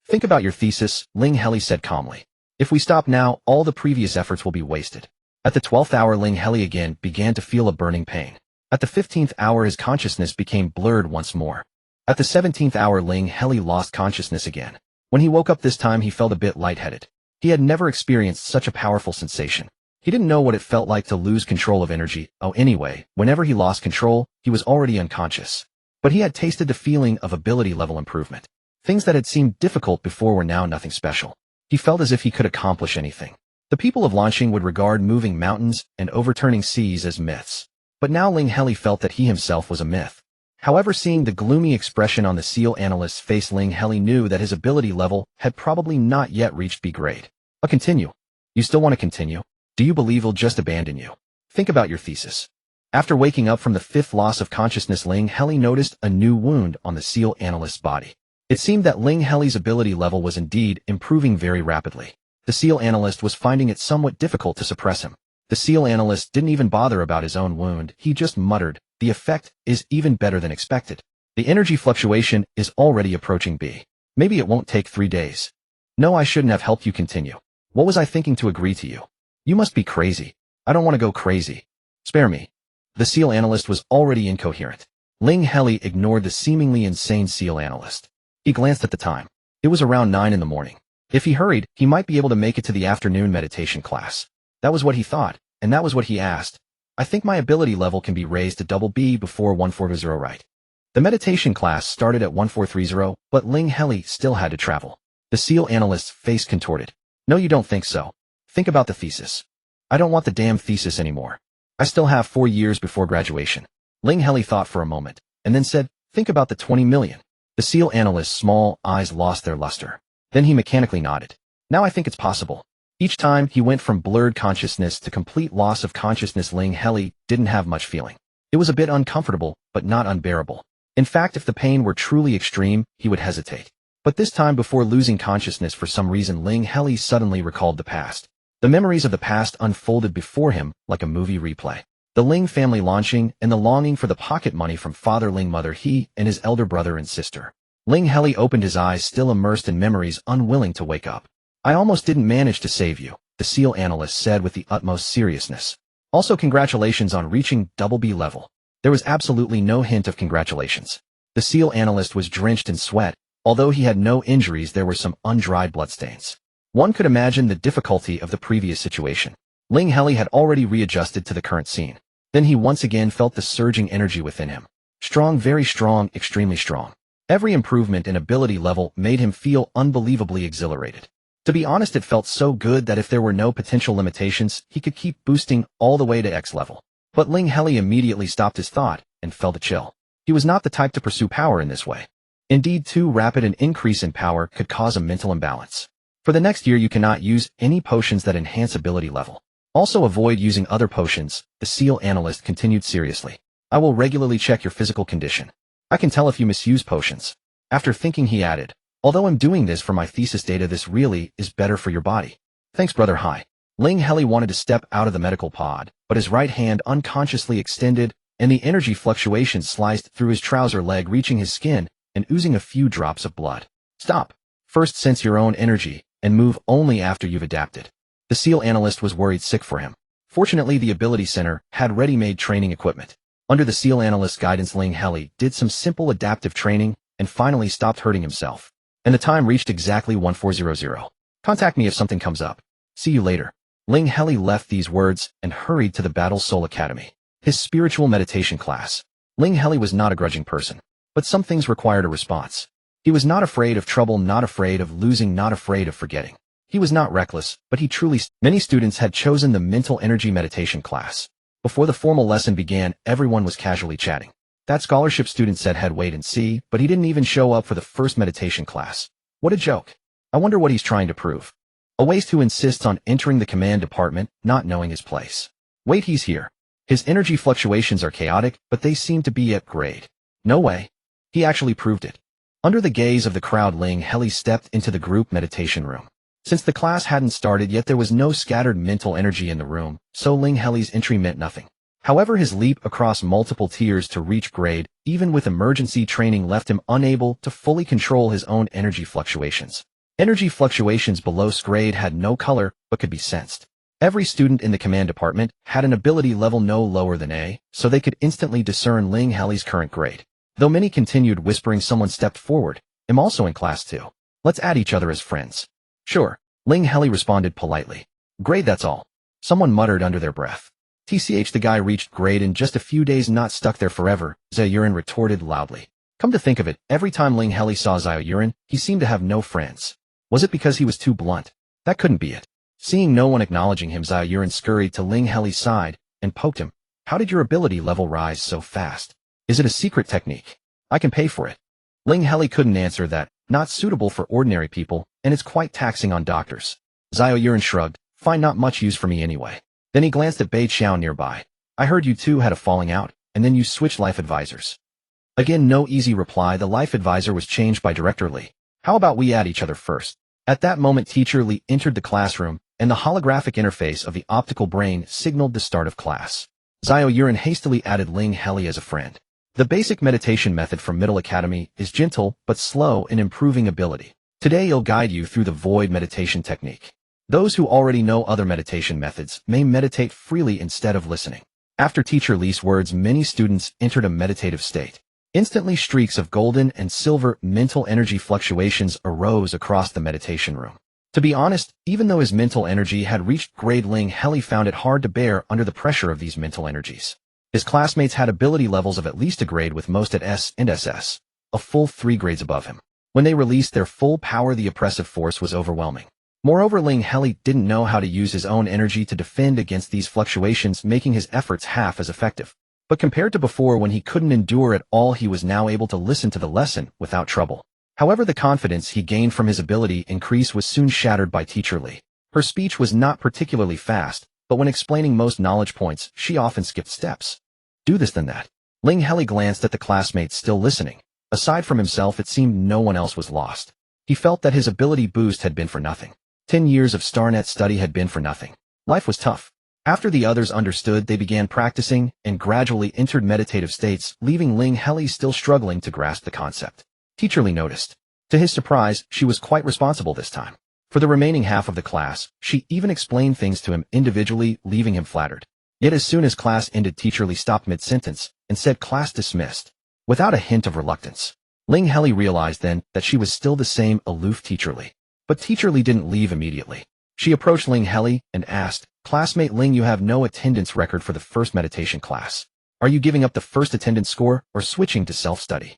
Think about your thesis, Ling Heli said calmly. If we stop now, all the previous efforts will be wasted. At the 12th hour, Ling Heli again began to feel a burning pain. At the 15th hour, his consciousness became blurred once more. At the 17th hour, Ling Heli lost consciousness again. When he woke up this time, he felt a bit lightheaded. He had never experienced such a powerful sensation. He didn't know what it felt like to lose control of energy. Anyway, whenever he lost control, he was already unconscious. But he had tasted the feeling of ability level improvement. Things that had seemed difficult before were now nothing special. He felt as if he could accomplish anything. The people of Lanqing would regard moving mountains and overturning seas as myths. But now Ling Heli felt that he himself was a myth. However, seeing the gloomy expression on the SEAL analyst's face, Ling Heli knew that his ability level had probably not yet reached B grade. I'll continue. You still want to continue? Do you believe he'll just abandon you? Think about your thesis. After waking up from the fifth loss of consciousness, Ling Heli noticed a new wound on the SEAL analyst's body. It seemed that Ling Heli's ability level was indeed improving very rapidly. The SEAL analyst was finding it somewhat difficult to suppress him. The SEAL analyst didn't even bother about his own wound. He just muttered, "The effect is even better than expected. The energy fluctuation is already approaching B. Maybe it won't take 3 days. No, I shouldn't have helped you continue. What was I thinking to agree to you? You must be crazy. I don't want to go crazy. Spare me." The SEAL analyst was already incoherent. Ling Heli ignored the seemingly insane SEAL analyst. He glanced at the time. It was around 9 in the morning. If he hurried, he might be able to make it to the afternoon meditation class. That was what he thought, and that was what he asked. "I think my ability level can be raised to double B before 1430, right?" The meditation class started at 1430, but Ling Heli still had to travel. The SEAL analyst's face contorted. "No, you don't think so. Think about the thesis." "I don't want the damn thesis anymore. I still have 4 years before graduation." Ling Heli thought for a moment, and then said, "Think about the 20 million. The SEAL analyst's small eyes lost their luster. Then he mechanically nodded. "Now I think it's possible." Each time he went from blurred consciousness to complete loss of consciousness, Ling Heli didn't have much feeling. It was a bit uncomfortable, but not unbearable. In fact, if the pain were truly extreme, he would hesitate. But this time, before losing consciousness for some reason, Ling Heli suddenly recalled the past. The memories of the past unfolded before him like a movie replay. The Ling family launching and the longing for the pocket money from Father Ling, Mother He, and his elder brother and sister. Ling Heli opened his eyes, still immersed in memories, unwilling to wake up. "I almost didn't manage to save you," the SEAL analyst said with the utmost seriousness. "Also, congratulations on reaching double B level." There was absolutely no hint of congratulations. The SEAL analyst was drenched in sweat. Although he had no injuries, there were some undried bloodstains. One could imagine the difficulty of the previous situation. Ling Heli had already readjusted to the current scene. Then he once again felt the surging energy within him. Strong, very strong, extremely strong. Every improvement in ability level made him feel unbelievably exhilarated. To be honest, it felt so good that if there were no potential limitations, he could keep boosting all the way to X level. But Ling Heli immediately stopped his thought and felt a chill. He was not the type to pursue power in this way. Indeed, too rapid an increase in power could cause a mental imbalance. For the next year, you cannot use any potions that enhance ability level. Also avoid using other potions, the SEAL analyst continued seriously. "I will regularly check your physical condition. I can tell if you misuse potions." After thinking, he added, "Although I'm doing this for my thesis data, this really is better for your body." "Thanks, brother Hai." Ling Heli wanted to step out of the medical pod, but his right hand unconsciously extended, and the energy fluctuations sliced through his trouser leg, reaching his skin and oozing a few drops of blood. "Stop. First sense your own energy, and move only after you've adapted." The SEAL analyst was worried sick for him. Fortunately, the Ability Center had ready-made training equipment. Under the SEAL analyst's guidance, Ling Heli did some simple adaptive training and finally stopped hurting himself. And the time reached exactly 1400. "Contact me if something comes up. See you later." Ling Heli left these words and hurried to the Battle Soul Academy, his spiritual meditation class. Ling Heli was not a grudging person, but some things required a response. He was not afraid of trouble, not afraid of losing, not afraid of forgetting. He was not reckless, but he truly... Many students had chosen the mental energy meditation class. Before the formal lesson began, everyone was casually chatting. That scholarship student said he'd wait and see, but he didn't even show up for the first meditation class. What a joke. I wonder what he's trying to prove. A waste who insists on entering the command department, not knowing his place. Wait, he's here. His energy fluctuations are chaotic, but they seem to be at grade. No way. He actually proved it. Under the gaze of the crowd, Ling Heli stepped into the group meditation room. Since the class hadn't started yet, there was no scattered mental energy in the room, so Ling Heli's entry meant nothing. However, his leap across multiple tiers to reach grade, even with emergency training, left him unable to fully control his own energy fluctuations. Energy fluctuations below grade had no color, but could be sensed. Every student in the command department had an ability level no lower than A, so they could instantly discern Ling Heli's current grade. Though many continued whispering, someone stepped forward. "I'm also in class too. Let's add each other as friends." "Sure." Ling Heli responded politely. "Grade, that's all." Someone muttered under their breath. "TCH, the guy reached grade in just a few days, not stuck there forever," Zayurin retorted loudly. Come to think of it, every time Ling Heli saw Zayurin, he seemed to have no friends. Was it because he was too blunt? That couldn't be it. Seeing no one acknowledging him, Zhao Yuran scurried to Ling Heli's side and poked him. How did your ability level rise so fast? Is it a secret technique? I can pay for it. Ling Heli couldn't answer that. Not suitable for ordinary people, and it's quite taxing on doctors. Zhao Yuran shrugged. Find not much use for me anyway. Then he glanced at Bei Qiao nearby. I heard you two had a falling out, and then you switched life advisors. Again, no easy reply. The life advisor was changed by Director Li. How about we add each other first? At that moment, Teacher Li entered the classroom, and the holographic interface of the optical brain signaled the start of class. Zhao Yuran hastily added Ling Heli as a friend. The basic meditation method from Middle Academy is gentle but slow in improving ability. Today he'll guide you through the void meditation technique. Those who already know other meditation methods may meditate freely instead of listening. After Teacher Li's words, many students entered a meditative state. Instantly, streaks of golden and silver mental energy fluctuations arose across the meditation room. To be honest, even though his mental energy had reached grade, Ling Heli found it hard to bear under the pressure of these mental energies. His classmates had ability levels of at least a grade, with most at S and SS, a full 3 grades above him. When they released their full power, the oppressive force was overwhelming. Moreover, Ling Heli didn't know how to use his own energy to defend against these fluctuations, making his efforts half as effective. But compared to before, when he couldn't endure at all, he was now able to listen to the lesson without trouble. However, the confidence he gained from his ability increase was soon shattered by Teacher Li. Her speech was not particularly fast, but when explaining most knowledge points, she often skipped steps. Do this, then that. Ling Heli glanced at the classmates still listening. Aside from himself, it seemed no one else was lost. He felt that his ability boost had been for nothing. 10 years of StarNet study had been for nothing. Life was tough. After the others understood, they began practicing and gradually entered meditative states, leaving Ling Heli still struggling to grasp the concept. Teacher Li noticed. To his surprise, she was quite responsible this time. For the remaining half of the class, she even explained things to him individually, leaving him flattered. Yet as soon as class ended, Teacher Li stopped mid-sentence and said, "Class dismissed," without a hint of reluctance. Ling Heli realized then that she was still the same aloof Teacher Li. But Teacher Li didn't leave immediately. She approached Ling Heli and asked, "Classmate Ling, you have no attendance record for the first meditation class. Are you giving up the first attendance score or switching to self-study?"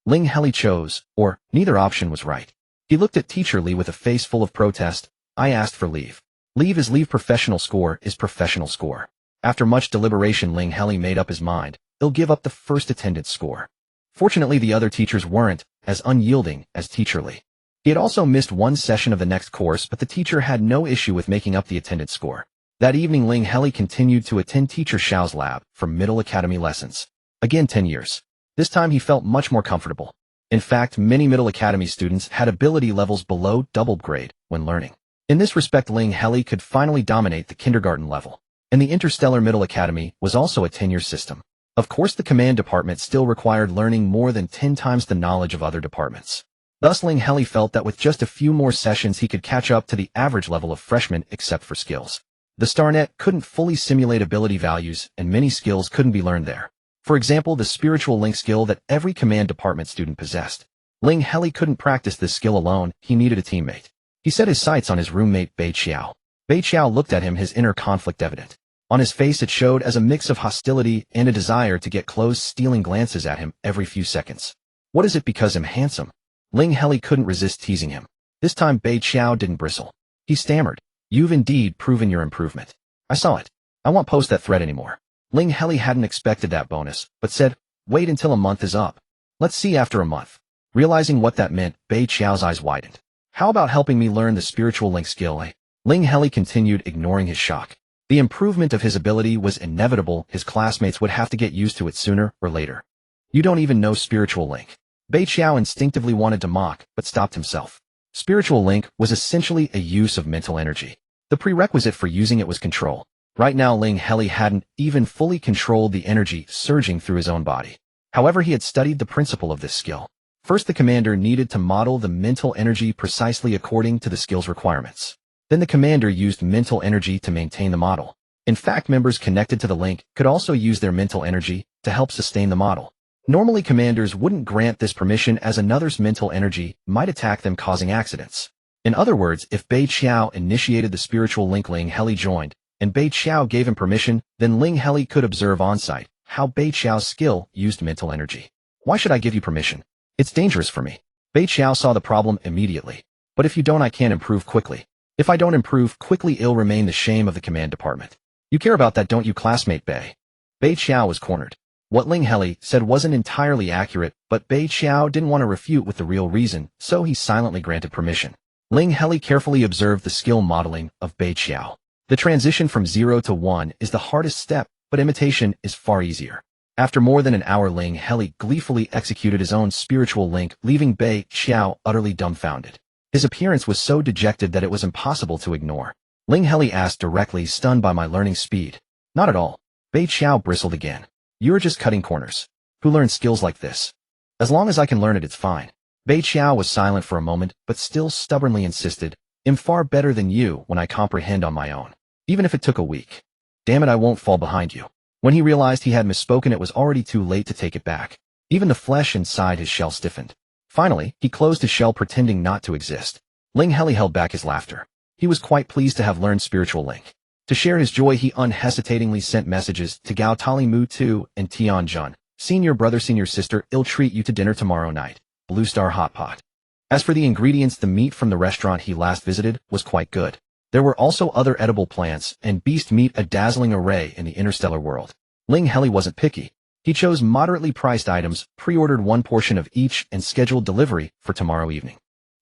Ling Heli chose, or neither option was right. He looked at Teacher Li with a face full of protest. "I asked for leave. Leave is leave. Professional score is professional score." After much deliberation, Ling Heli made up his mind. He'll give up the first attendance score. Fortunately, the other teachers weren't as unyielding as Teacher Li. He had also missed one session of the next course, but the teacher had no issue with making up the attendance score. That evening, Ling Heli continued to attend Teacher Xiao's lab for Middle Academy lessons. Again, 10 years. This time he felt much more comfortable. In fact, many Middle Academy students had ability levels below double grade when learning. In this respect, Ling Heli could finally dominate the kindergarten level. And the Interstellar Middle Academy was also a 10-year system. Of course, the command department still required learning more than 10 times the knowledge of other departments. Thus, Ling Heli felt that with just a few more sessions he could catch up to the average level of freshmen, except for skills. The StarNet couldn't fully simulate ability values, and many skills couldn't be learned there. For example, the spiritual link skill that every command department student possessed. Ling Heli couldn't practice this skill alone, he needed a teammate. He set his sights on his roommate Bei Qiao. Bei Qiao looked at him, his inner conflict evident. On his face it showed as a mix of hostility and a desire to get close, stealing glances at him every few seconds. What is it, because I'm handsome? Ling Heli couldn't resist teasing him. This time Bei Qiao didn't bristle. He stammered. "You've indeed proven your improvement. I saw it. I won't post that thread anymore." Ling Heli hadn't expected that bonus, but said, "Wait until a month is up. Let's see after a month." Realizing what that meant, Bei Qiao's eyes widened. "How about helping me learn the spiritual link skill, eh?" Ling Heli continued, ignoring his shock. The improvement of his ability was inevitable. His classmates would have to get used to it sooner or later. "You don't even know spiritual link." Bei Qiao instinctively wanted to mock, but stopped himself. Spiritual link was essentially a use of mental energy. The prerequisite for using it was control. Right now, Ling Heli hadn't even fully controlled the energy surging through his own body. However, he had studied the principle of this skill. First, the commander needed to model the mental energy precisely according to the skill's requirements. Then the commander used mental energy to maintain the model. In fact, members connected to the link could also use their mental energy to help sustain the model. Normally, commanders wouldn't grant this permission, as another's mental energy might attack them, causing accidents. In other words, if Bei Qiao initiated the spiritual link, Ling Heli joined, and Bei Qiao gave him permission, then Ling Heli could observe on-site how Bei Qiao's skill used mental energy. "Why should I give you permission? It's dangerous for me." Bei Qiao saw the problem immediately. "But if you don't, I can't improve quickly. If I don't improve quickly, it'll remain the shame of the command department. You care about that, don't you, classmate Bei? Bei Qiao was cornered. What Ling Heli said wasn't entirely accurate, but Bei Qiao didn't want to refute with the real reason, so he silently granted permission. Ling Heli carefully observed the skill modeling of Bei Qiao. The transition from 0 to 1 is the hardest step, but imitation is far easier. After more than an hour, Ling Heli gleefully executed his own spiritual link, leaving Bei Qiao utterly dumbfounded. His appearance was so dejected that it was impossible to ignore. Ling Heli asked directly, stunned by my learning speed. Not at all. Bei Qiao bristled again. You're just cutting corners. Who learns skills like this? As long as I can learn it, it's fine. Bei Qiao was silent for a moment, but still stubbornly insisted. I'm far better than you when I comprehend on my own. Even if it took a week. Damn it, I won't fall behind you. When he realized he had misspoken, it was already too late to take it back. Even the flesh inside his shell stiffened. Finally, he closed his shell, pretending not to exist. Ling Heli held back his laughter. He was quite pleased to have learned spiritual link. To share his joy, he unhesitatingly sent messages to Gao Tali Mu Tu and Tian Jun. Senior brother, senior sister, I'll treat you to dinner tomorrow night. Blue Star Hot Pot. As for the ingredients, the meat from the restaurant he last visited was quite good. There were also other edible plants and beast meat, a dazzling array in the interstellar world. Ling Heli wasn't picky. He chose moderately priced items, pre-ordered one portion of each, and scheduled delivery for tomorrow evening.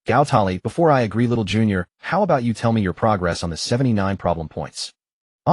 Gao Tali, before I agree, little junior, how about you tell me your progress on the 79 problem points?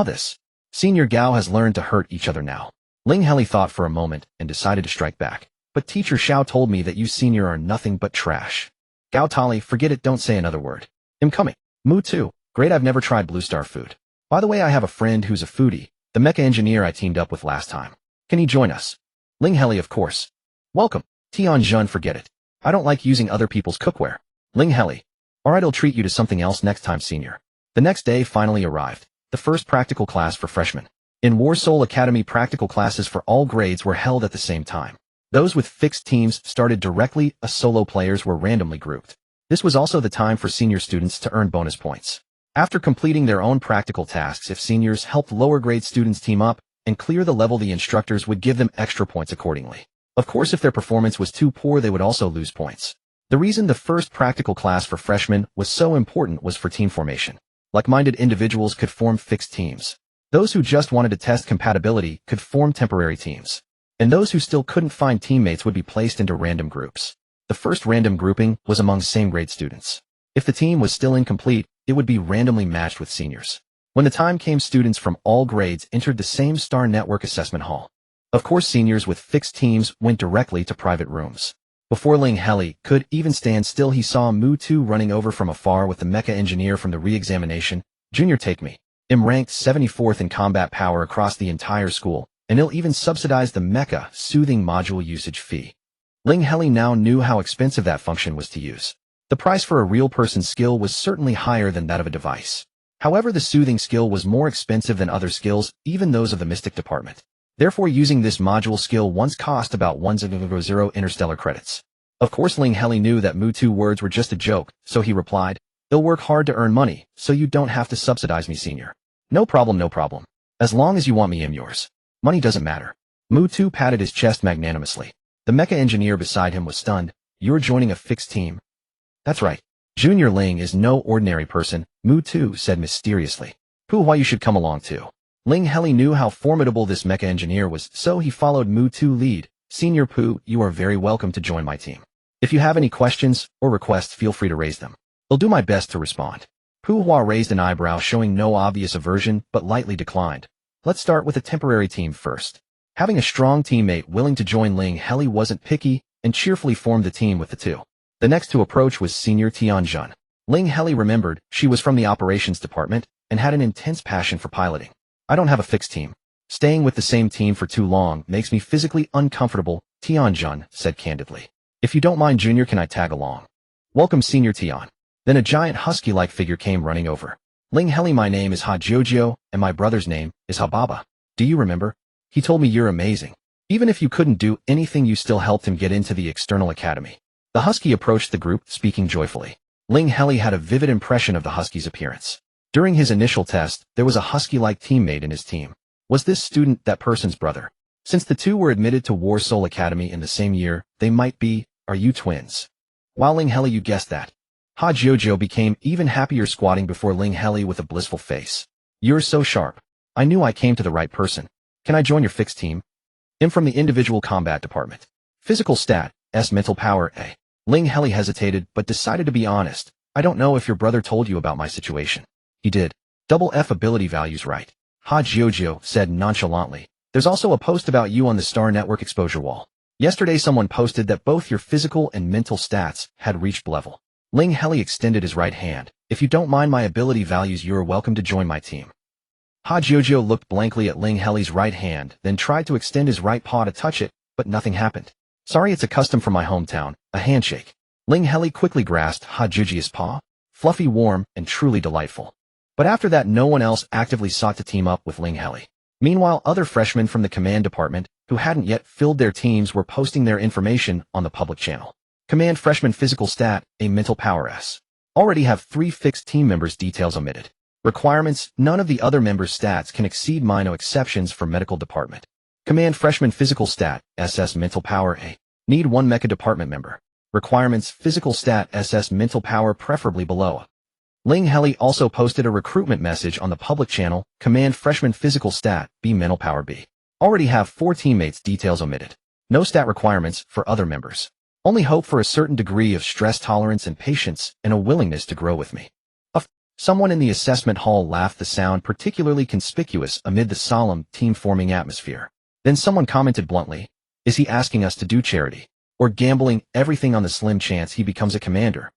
This. Senior Gao has learned to hurt each other now. Ling Heli thought for a moment and decided to strike back. But teacher Xiao told me that you senior are nothing but trash. Gao Tali, forget it, don't say another word. I'm coming. Mu too. Great, I've never tried Blue Star food. By the way, I have a friend who's a foodie, the mecha engineer I teamed up with last time. Can he join us? Ling Heli, of course. Welcome. Tian Jun, forget it. I don't like using other people's cookware. Ling Heli. Alright, I'll treat you to something else next time, senior. The next day finally arrived. The first practical class for freshmen. In Warsoul Academy, practical classes for all grades were held at the same time. Those with fixed teams started directly, solo players were randomly grouped. This was also the time for senior students to earn bonus points. After completing their own practical tasks, if seniors helped lower grade students team up and clear the level, the instructors would give them extra points accordingly. Of course, if their performance was too poor, they would also lose points. The reason the first practical class for freshmen was so important was for team formation. Like-minded individuals could form fixed teams. Those who just wanted to test compatibility could form temporary teams. And those who still couldn't find teammates would be placed into random groups. The first random grouping was among same-grade students. If the team was still incomplete, it would be randomly matched with seniors. When the time came, students from all grades entered the same Star Network assessment hall. Of course, seniors with fixed teams went directly to private rooms. Before Ling Heli could even stand still, he saw Mu Tu running over from afar with the mecha engineer from the re-examination. Junior, take me. I'm ranked 74th in combat power across the entire school, and he'll even subsidize the mecha soothing module usage fee. Ling Heli now knew how expensive that function was to use. The price for a real person's skill was certainly higher than that of a device. However, the soothing skill was more expensive than other skills, even those of the mystic department. Therefore, using this module skill once cost about 100 interstellar credits. Of course, Ling Heli knew that Mu Tu words were just a joke, so he replied, "I'll work hard to earn money, so you don't have to subsidize me, senior." No problem, no problem. As long as you want me, I'm yours. Money doesn't matter. Mu Tu patted his chest magnanimously. The mecha engineer beside him was stunned. You're joining a fixed team? That's right. Junior Ling is no ordinary person, Mu Tu said mysteriously. Pooh, why you should come along too. Ling Heli knew how formidable this mecha engineer was, so he followed Mu Tu lead. Senior Pooh, you are very welcome to join my team. If you have any questions or requests, feel free to raise them. I'll do my best to respond. Pooh Hua raised an eyebrow, showing no obvious aversion, but lightly declined. Let's start with a temporary team first. Having a strong teammate willing to join, Ling Heli wasn't picky and cheerfully formed the team with the two. The next to approach was Senior Tian Jun. Ling Heli remembered she was from the operations department and had an intense passion for piloting. I don't have a fixed team. Staying with the same team for too long makes me physically uncomfortable, Tian Jun said candidly. If you don't mind, Junior, can I tag along? Welcome, Senior Tian. Then a giant husky-like figure came running over. Ling Heli, my name is Ha Jojo, and my brother's name is Ha Baba. Do you remember? He told me you're amazing. Even if you couldn't do anything, you still helped him get into the external academy. The husky approached the group, speaking joyfully. Ling Heli had a vivid impression of the husky's appearance. During his initial test, there was a husky-like teammate in his team. Was this student that person's brother? Since the two were admitted to Warsoul Academy in the same year, they might be. Are you twins? Wow, Ling Heli, you guessed that. Ha Jojo became even happier squatting before Ling Heli with a blissful face. You're so sharp. I knew I came to the right person. Can I join your fixed team? I'm from the individual combat department. Physical stat, S mental power, A. Ling Heli hesitated but decided to be honest. I don't know if your brother told you about my situation. He did. Double F ability values right. Ha Jojo said nonchalantly. There's also a post about you on the Star Network exposure wall. Yesterday someone posted that both your physical and mental stats had reached level. Ling Heli extended his right hand. If you don't mind my ability values, you're welcome to join my team. Ha Jojo looked blankly at Ling Heli's right hand, then tried to extend his right paw to touch it, but nothing happened. Sorry, it's a custom from my hometown, a handshake. Ling Heli quickly grasped Ha Jojo's paw, fluffy, warm, and truly delightful. But after that no one else actively sought to team up with Ling Heli. Meanwhile, other freshmen from the command department, who hadn't yet filled their teams, were posting their information on the public channel. Command freshman physical stat, A mental power S. Already have 3 fixed team members, details omitted. Requirements, none of the other members' stats can exceed mine, no exceptions for medical department. Command freshman physical stat, SS mental power A. Need 1 mecha department member. Requirements, physical stat SS mental power preferably below A. Ling Heli also posted a recruitment message on the public channel, command freshman physical stat, B mental power B. Already have 4 teammates, details omitted. No stat requirements for other members. Only hope for a certain degree of stress tolerance and patience and a willingness to grow with me. Someone in the assessment hall laughed, the sound particularly conspicuous amid the solemn, team-forming atmosphere. Then someone commented bluntly, is he asking us to do charity? Or gambling everything on the slim chance he becomes a commander?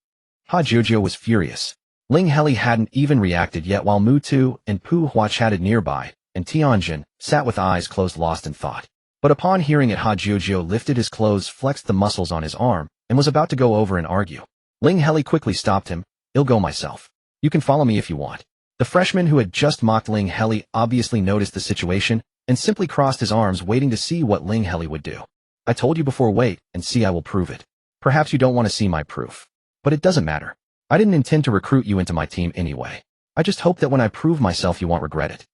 Ha Jojo was furious. Ling Heli hadn't even reacted yet while Mutu and Pu Hua chatted nearby, and Tianjin sat with eyes closed lost in thought. But upon hearing it, Ha Jojo lifted his clothes, flexed the muscles on his arm, and was about to go over and argue. Ling Heli quickly stopped him. I'll go myself. You can follow me if you want. The freshman who had just mocked Ling Heli obviously noticed the situation and simply crossed his arms, waiting to see what Ling Heli would do. I told you before, wait and see, I will prove it. Perhaps you don't want to see my proof. But it doesn't matter. I didn't intend to recruit you into my team anyway. I just hope that when I prove myself you won't regret it.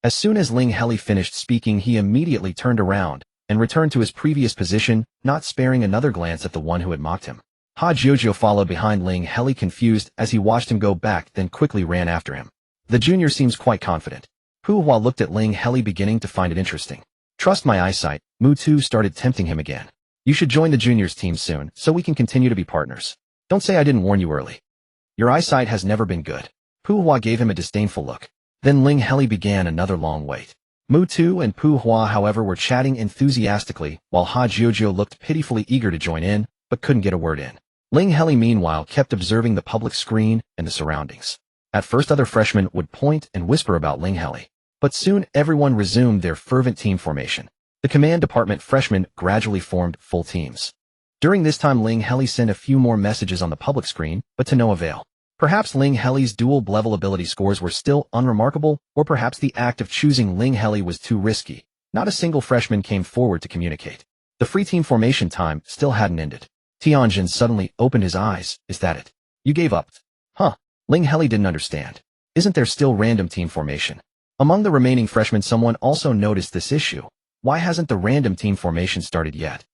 As soon as Ling Heli finished speaking, he immediately turned around and returned to his previous position, not sparing another glance at the one who had mocked him. Ha Jojo followed behind Ling Heli, confused as he watched him go back, then quickly ran after him. The junior seems quite confident. Pu Hua looked at Ling Heli, beginning to find it interesting. Trust my eyesight. Mutu started tempting him again. You should join the juniors team soon, so we can continue to be partners. Don't say I didn't warn you early. Your eyesight has never been good. Pu Hua gave him a disdainful look. Then Ling Heli began another long wait. Mutu and Pu Hua, however, were chatting enthusiastically, while Ha Jojo looked pitifully eager to join in, but couldn't get a word in. Ling Heli, meanwhile, kept observing the public screen and the surroundings. At first other freshmen would point and whisper about Ling Heli, but soon everyone resumed their fervent team formation. The command department freshmen gradually formed full teams. During this time Ling Heli sent a few more messages on the public screen, but to no avail. Perhaps Ling Heli's dual level ability scores were still unremarkable, or perhaps the act of choosing Ling Heli was too risky. Not a single freshman came forward to communicate. The free team formation time still hadn't ended. Tianjin suddenly opened his eyes. Is that it? You gave up? Huh. Ling Heli didn't understand. Isn't there still random team formation? Among the remaining freshmen someone also noticed this issue. Why hasn't the random team formation started yet?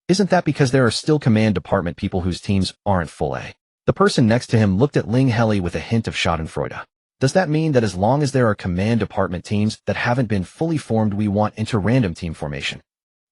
Isn't that because there are still command department people whose teams aren't full A? The person next to him looked at Ling Heli with a hint of schadenfreude. Does that mean that as long as there are command department teams that haven't been fully formed, we want inter-random team formation?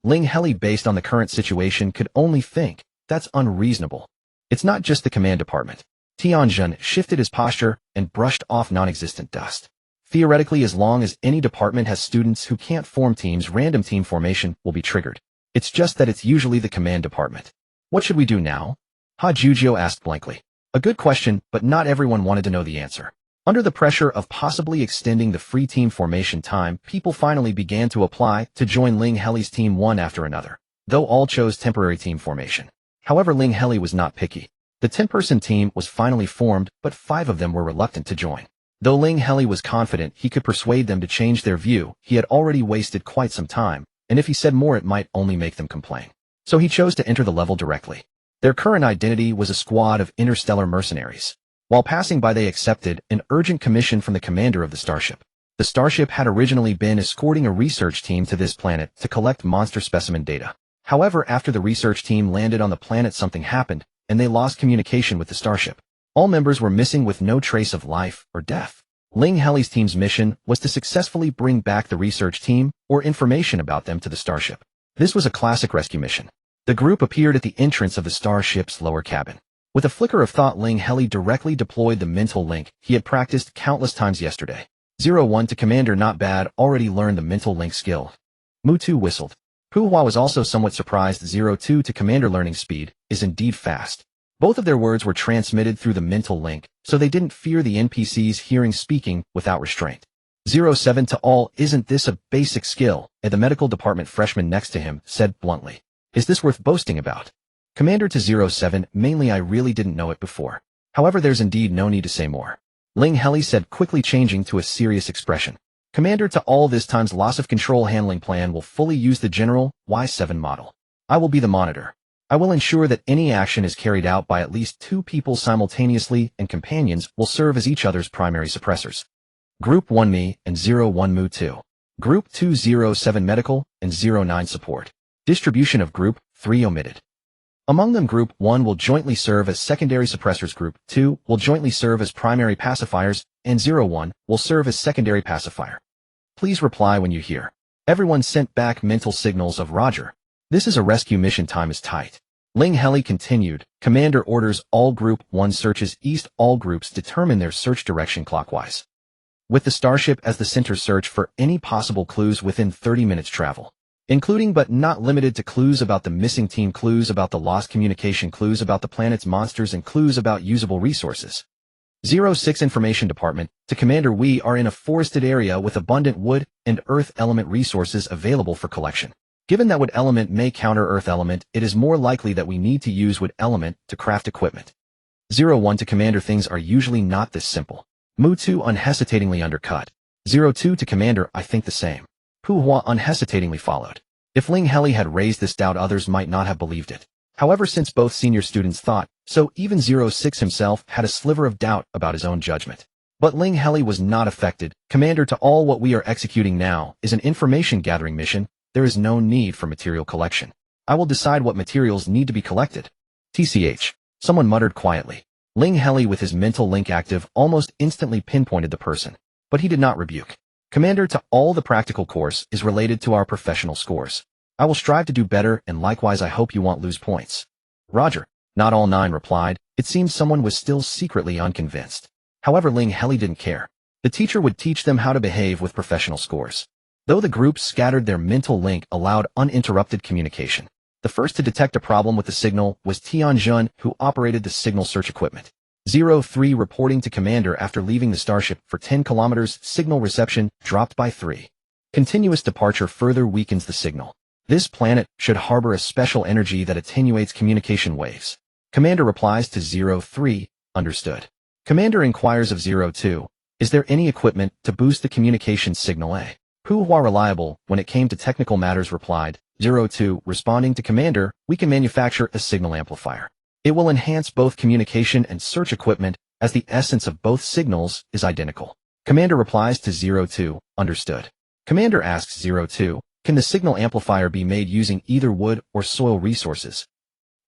Ling Heli, based on the current situation, could only think. That's unreasonable. It's not just the command department. Tianjin shifted his posture and brushed off non-existent dust. Theoretically, as long as any department has students who can't form teams, random team formation will be triggered. It's just that it's usually the command department. What should we do now? Ha Jojo asked blankly. A good question, but not everyone wanted to know the answer. Under the pressure of possibly extending the free team formation time, people finally began to apply to join Ling Heli's team one after another, though all chose temporary team formation. However, Ling Heli was not picky. The 10-person team was finally formed, but 5 of them were reluctant to join. Though Ling Heli was confident he could persuade them to change their view, he had already wasted quite some time, and if he said more it might only make them complain. So he chose to enter the level directly. Their current identity was a squad of interstellar mercenaries. While passing by, they accepted an urgent commission from the commander of the starship. The starship had originally been escorting a research team to this planet to collect monster specimen data. However, after the research team landed on the planet, something happened, and they lost communication with the starship. All members were missing with no trace of life or death. Ling Heli's team's mission was to successfully bring back the research team or information about them to the starship. This was a classic rescue mission. The group appeared at the entrance of the starship's lower cabin. With a flicker of thought, Ling Heli directly deployed the mental link he had practiced countless times yesterday. 01 to Commander, not bad, already learned the mental link skill. Mu2 whistled. Puhua was also somewhat surprised. 02 to Commander, learning speed is indeed fast. Both of their words were transmitted through the mental link, so they didn't fear the NPCs hearing speaking without restraint. 07 to all, isn't this a basic skill? And the medical department freshman next to him said bluntly. Is this worth boasting about? Commander to 07, mainly I really didn't know it before. However, there's indeed no need to say more. Ling Heli said, quickly changing to a serious expression. Commander to all, this time's loss of control handling plan will fully use the general Y7 model. I will be the monitor. I will ensure that any action is carried out by at least 2 people simultaneously, and companions will serve as each other's primary suppressors. Group 1 me and 01 Mu2. Group 2 07 medical and 09 support. Distribution of Group 3 omitted. Among them, Group 1 will jointly serve as secondary suppressors, Group 2 will jointly serve as primary pacifiers, and 01 will serve as secondary pacifier. Please reply when you hear. Everyone sent back mental signals of Roger. This is a rescue mission, time is tight. Ling Heli continued. Commander orders all Group 1 searches east, all groups determine their search direction clockwise. With the starship as the center, search for any possible clues within 30 minutes travel. Including but not limited to clues about the missing team, clues about the lost communication, clues about the planet's monsters, and clues about usable resources. 06 Information Department to Commander, we are in a forested area with abundant wood and earth element resources available for collection. Given that wood element may counter earth element, it is more likely that we need to use wood element to craft equipment. 01 to Commander, things are usually not this simple. Mu2 unhesitatingly undercut. 02 to Commander, I think the same. Puhua unhesitatingly followed. If Ling Heli had raised this doubt, others might not have believed it. However, since both senior students thought so, even 06 himself had a sliver of doubt about his own judgment. But Ling Heli was not affected. Commander to all, what we are executing now is an information gathering mission. There is no need for material collection. I will decide what materials need to be collected. TCH. Someone muttered quietly. Ling Heli, with his mental link active, almost instantly pinpointed the person. But he did not rebuke. Commander to all, the practical course is related to our professional scores. I will strive to do better, and likewise I hope you won't lose points. Roger. Not all 9 replied. It seemed someone was still secretly unconvinced. However, Ling Heli didn't care. The teacher would teach them how to behave with professional scores. Though the groups scattered, their mental link allowed uninterrupted communication. The first to detect a problem with the signal was Tianjun, who operated the signal search equipment. 03 reporting to Commander, after leaving the starship for 10 kilometers, signal reception dropped by 3. Continuous departure further weakens the signal. This planet should harbor a special energy that attenuates communication waves. Commander replies to 03, understood. Commander inquires of 02, is there any equipment to boost the communication signal? A. Puhua, reliable when it came to technical matters, replied. 02, responding to Commander, we can manufacture a signal amplifier. It will enhance both communication and search equipment, as the essence of both signals is identical. Commander replies to 02, understood. Commander asks 02, can the signal amplifier be made using either wood or soil resources?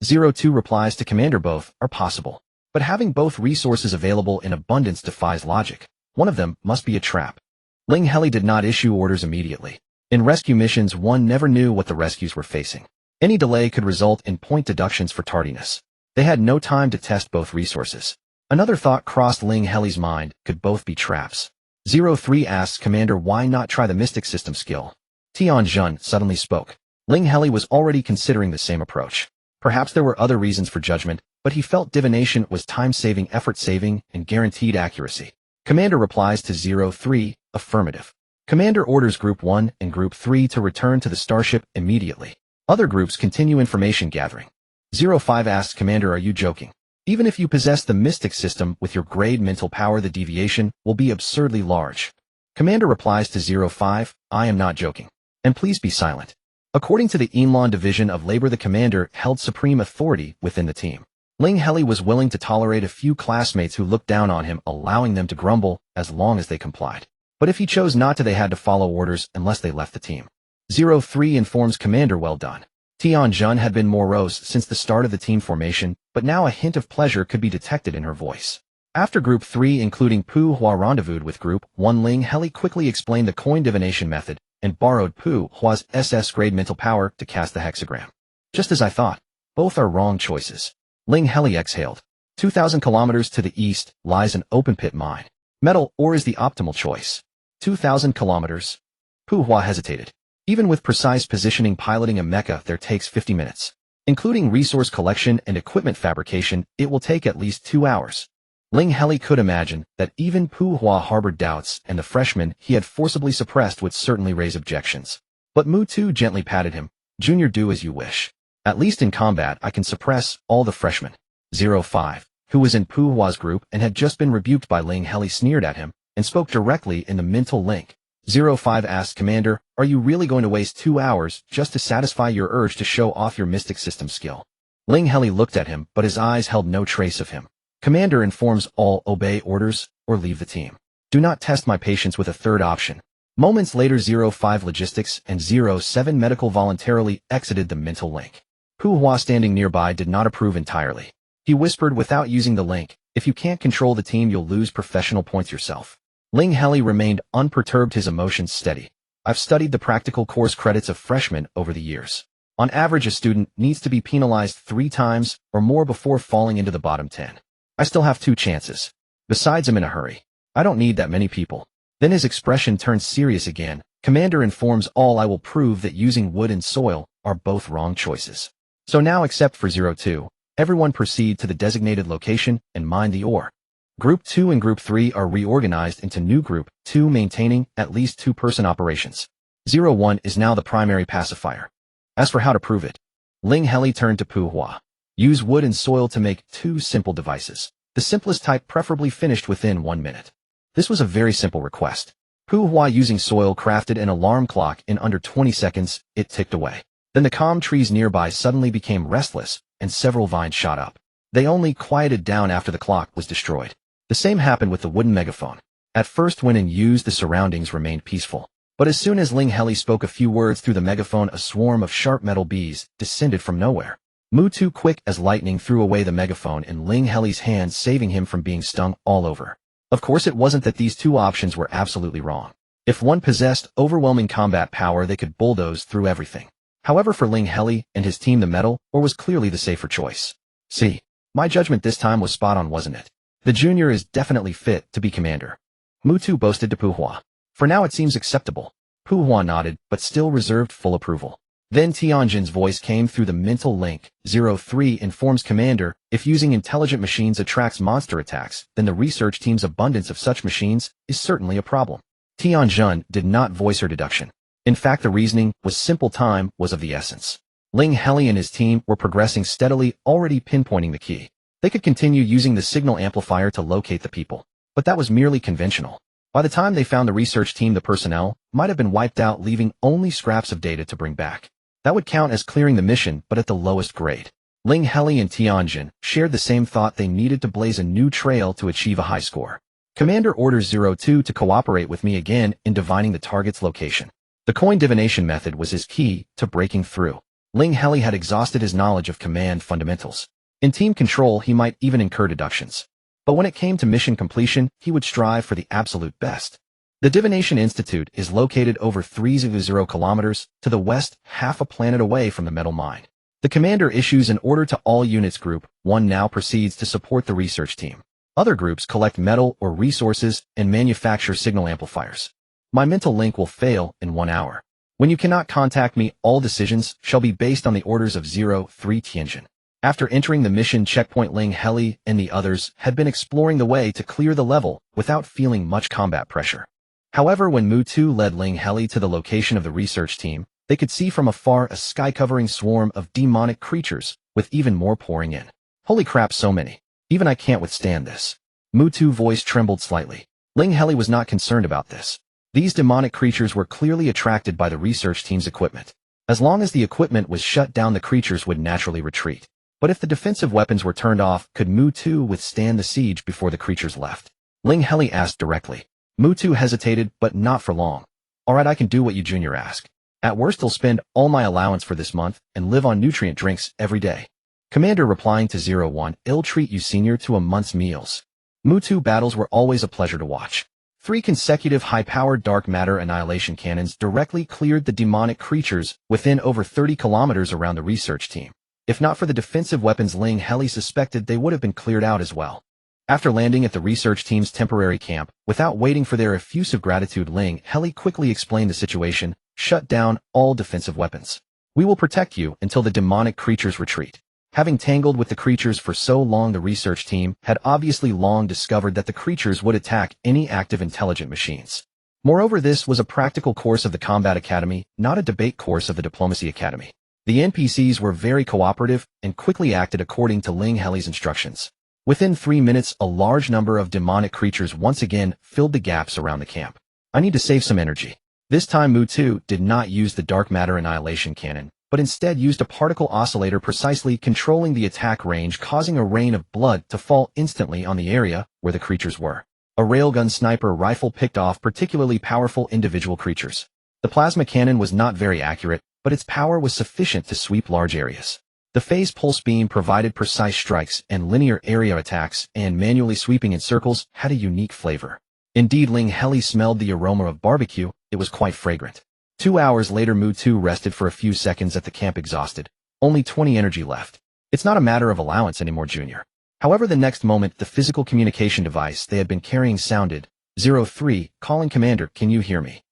02 replies to Commander, both are possible. But having both resources available in abundance defies logic. One of them must be a trap. Ling Heli did not issue orders immediately. In rescue missions, one never knew what the rescues were facing. Any delay could result in point deductions for tardiness. They had no time to test both resources. Another thought crossed Ling Heli's mind, could both be traps. 03 asks Commander, why not try the mystic system skill? Tianjun suddenly spoke. Ling Heli was already considering the same approach. Perhaps there were other reasons for judgment, but he felt divination was time-saving, effort-saving, and guaranteed accuracy. Commander replies to 03, affirmative. Commander orders Group 1 and Group 3 to return to the starship immediately. Other groups continue information gathering. 05 asks Commander, are you joking? Even if you possess the mystic system with your grade mental power, the deviation will be absurdly large. Commander replies to 05, I am not joking. And please be silent. According to the Enlon division of labor, the Commander held supreme authority within the team. Ling Heli was willing to tolerate a few classmates who looked down on him, allowing them to grumble as long as they complied. But if he chose not to, they had to follow orders unless they left the team. 03 informs Commander, well done. Tianjun had been morose since the start of the team formation, but now a hint of pleasure could be detected in her voice. After Group 3 including Pu Hua rendezvoused with Group 1, Ling Heli quickly explained the coin divination method and borrowed Pu Hua's SS-grade mental power to cast the hexagram. Just as I thought, both are wrong choices. Ling Heli exhaled. 2,000 kilometers to the east lies an open-pit mine. Metal ore is the optimal choice. 2,000 kilometers? Pu Hua hesitated. Even with precise positioning, piloting a mecha there takes 50 minutes. Including resource collection and equipment fabrication, it will take at least 2 hours. Ling Heli could imagine that even Pu Hua harbored doubts, and the freshman he had forcibly suppressed would certainly raise objections. But Mu Tu gently patted him. Junior, do as you wish. At least in combat I can suppress all the freshmen. 05, who was in Pu Hua's group and had just been rebuked by Ling Heli, sneered at him and spoke directly in the mental link. 05 asked, Commander, are you really going to waste 2 hours just to satisfy your urge to show off your mystic system skill? Ling Heli looked at him, but his eyes held no trace of him. Commander informs all, obey orders or leave the team. Do not test my patience with a third option. Moments later 05 logistics and 07 medical voluntarily exited the mental link. Pu Hua standing nearby did not approve entirely. He whispered without using the link, if you can't control the team you'll lose professional points yourself. Ling Heli remained unperturbed, his emotions steady. I've studied the practical course credits of freshmen over the years. On average a student needs to be penalized 3 times or more before falling into the bottom 10. I still have 2 chances. Besides, I'm in a hurry. I don't need that many people. Then his expression turned serious again. Commander informs all, I will prove that using wood and soil are both wrong choices. So now, except for 02, everyone proceed to the designated location and mine the ore. Group 2 and Group 3 are reorganized into new Group 2, maintaining at least 2-person operations. 01 is now the primary pacifier. As for how to prove it, Ling Heli turned to Pu Hua. Use wood and soil to make 2 simple devices. The simplest type preferably finished within 1 minute. This was a very simple request. Pu Hua, using soil, crafted an alarm clock in under 20 seconds. It ticked away. Then the calm trees nearby suddenly became restless, and several vines shot up. They only quieted down after the clock was destroyed. The same happened with the wooden megaphone. At first, when in use, the surroundings remained peaceful. But as soon as Ling Heli spoke a few words through the megaphone, a swarm of sharp metal bees descended from nowhere. Mu Tu, quick as lightning, threw away the megaphone in Ling Heli's hands, saving him from being stung all over. Of course, it wasn't that these 2 options were absolutely wrong. If one possessed overwhelming combat power, they could bulldoze through everything. However, for Ling Heli and his team, the metal ore was clearly the safer choice. See, my judgment this time was spot on, wasn't it? The junior is definitely fit to be commander. Mu Tu boasted to Pu Hua. For now it seems acceptable. Pu Hua nodded, but still reserved full approval. Then Tianjin's voice came through the mental link. 03 informs Commander, if using intelligent machines attracts monster attacks, then the research team's abundance of such machines is certainly a problem. Tianjin did not voice her deduction. In fact, the reasoning was simple. Time was of the essence. Ling Heli and his team were progressing steadily, already pinpointing the key. They could continue using the signal amplifier to locate the people. But that was merely conventional. By the time they found the research team, the personnel might have been wiped out, leaving only scraps of data to bring back. That would count as clearing the mission, but at the lowest grade. Ling Heli and Tianjin shared the same thought. They needed to blaze a new trail to achieve a high score. Commander orders 02 to cooperate with me again in divining the target's location. The coin divination method was his key to breaking through. Ling Heli had exhausted his knowledge of command fundamentals. In team control, he might even incur deductions. But when it came to mission completion, he would strive for the absolute best. The Divination Institute is located over 30 kilometers to the west, half a planet away from the metal mine. The commander issues an order to all units. Group 1 now proceeds to support the research team. Other groups collect metal or resources and manufacture signal amplifiers. My mental link will fail in 1 hour. When you cannot contact me, all decisions shall be based on the orders of 03 Tianjin. After entering the mission checkpoint, Ling Heli and the others had been exploring the way to clear the level without feeling much combat pressure. However, when Mu Tu led Ling Heli to the location of the research team, they could see from afar a sky-covering swarm of demonic creatures, with even more pouring in. Holy crap, so many. Even I can't withstand this. Mu Tu's voice trembled slightly. Ling Heli was not concerned about this. These demonic creatures were clearly attracted by the research team's equipment. As long as the equipment was shut down, the creatures would naturally retreat. But if the defensive weapons were turned off, could Mu Tu withstand the siege before the creatures left? Ling Heli asked directly. Mu Tu hesitated, but not for long. Alright, I can do what you junior ask. At worst, I'll spend all my allowance for this month and live on nutrient drinks every day. Commander replying to 01, I'll treat you senior to a month's meals. Mutu battles were always a pleasure to watch. 3 consecutive high-powered dark matter annihilation cannons directly cleared the demonic creatures within over 30 kilometers around the research team. If not for the defensive weapons, Ling Heli suspected they would have been cleared out as well. After landing at the research team's temporary camp, without waiting for their effusive gratitude, Ling Heli quickly explained the situation, shut down all defensive weapons. We will protect you until the demonic creatures retreat. Having tangled with the creatures for so long, the research team had obviously long discovered that the creatures would attack any active intelligent machines. Moreover, this was a practical course of the Combat Academy, not a debate course of the Diplomacy Academy. The NPCs were very cooperative and quickly acted according to Ling Heli's instructions. Within 3 minutes, a large number of demonic creatures once again filled the gaps around the camp. I need to save some energy. This time Mutu did not use the dark matter annihilation cannon, but instead used a particle oscillator precisely controlling the attack range, causing a rain of blood to fall instantly on the area where the creatures were. A railgun sniper rifle picked off particularly powerful individual creatures. The plasma cannon was not very accurate, but its power was sufficient to sweep large areas. The phase pulse beam provided precise strikes, and linear area attacks and manually sweeping in circles had a unique flavor. Indeed, Ling Heli smelled the aroma of barbecue. It was quite fragrant. 2 hours later, Mutu rested for a few seconds at the camp, exhausted. Only 20 energy left. It's not a matter of allowance anymore, Junior. However, the next moment, the physical communication device they had been carrying sounded. 03, calling Commander, can you hear me?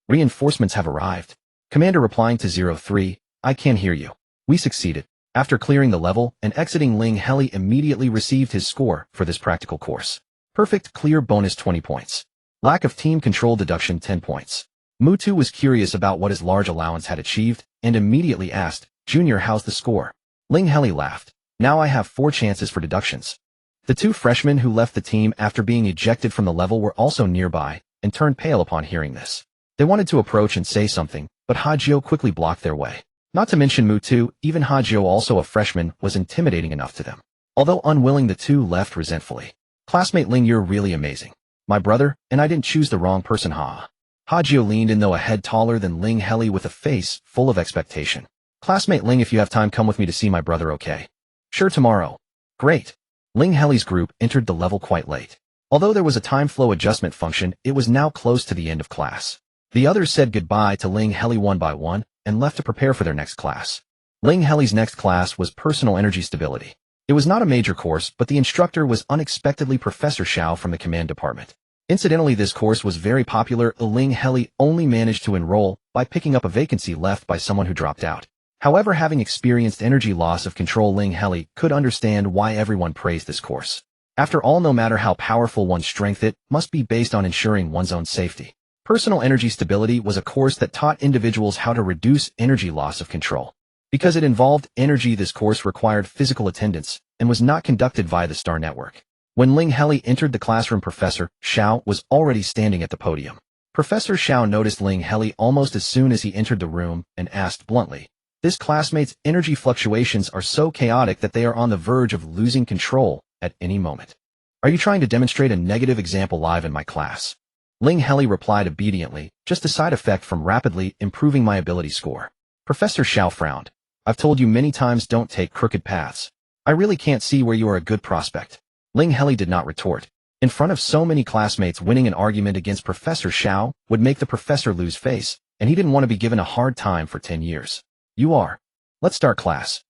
Reinforcements have arrived. Commander replying to 03, I can hear you. We succeeded. After clearing the level and exiting, Ling Heli immediately received his score for this practical course. Perfect clear bonus 20 points. Lack of team control deduction 10 points. Mutu was curious about what his large allowance had achieved and immediately asked, Junior, how's the score? Ling Heli laughed. Now I have 4 chances for deductions. The 2 freshmen who left the team after being ejected from the level were also nearby and turned pale upon hearing this. They wanted to approach and say something, but Hajio quickly blocked their way. Not to mention Mutu, even Hajio, also a freshman, was intimidating enough to them. Although unwilling, the 2 left resentfully. Classmate Ling, you're really amazing. My brother, and I didn't choose the wrong person, ha. Hajio leaned in, though a head taller than Ling Heli, with a face full of expectation. Classmate Ling, if you have time, come with me to see my brother, okay? Sure, tomorrow. Great. Ling Heli's group entered the level quite late. Although there was a time flow adjustment function, it was now close to the end of class. The others said goodbye to Ling Heli one by one and left to prepare for their next class. Ling Heli's next class was Personal Energy Stability. It was not a major course, but the instructor was unexpectedly Professor Xiao from the command department. Incidentally, this course was very popular. Ling Heli only managed to enroll by picking up a vacancy left by someone who dropped out. However, having experienced energy loss of control, Ling Heli could understand why everyone praised this course. After all, no matter how powerful one's strength, it must be based on ensuring one's own safety. Personal Energy Stability was a course that taught individuals how to reduce energy loss of control. Because it involved energy, this course required physical attendance and was not conducted via the Star Network. When Ling Heli entered the classroom, Professor Xiao was already standing at the podium. Professor Xiao noticed Ling Heli almost as soon as he entered the room and asked bluntly, "This classmate's energy fluctuations are so chaotic that they are on the verge of losing control at any moment. Are you trying to demonstrate a negative example live in my class?" Ling Heli replied obediently, "Just a side effect from rapidly improving my ability score." Professor Xiao frowned. "I've told you many times, don't take crooked paths. I really can't see where you are a good prospect." Ling Heli did not retort. In front of so many classmates, winning an argument against Professor Xiao would make the professor lose face, and he didn't want to be given a hard time for 10 years. "You are. Let's start class."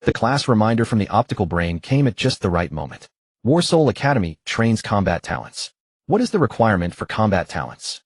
The class reminder from the optical brain came at just the right moment. Warsoul Academy trains combat talents. What is the requirement for combat talents?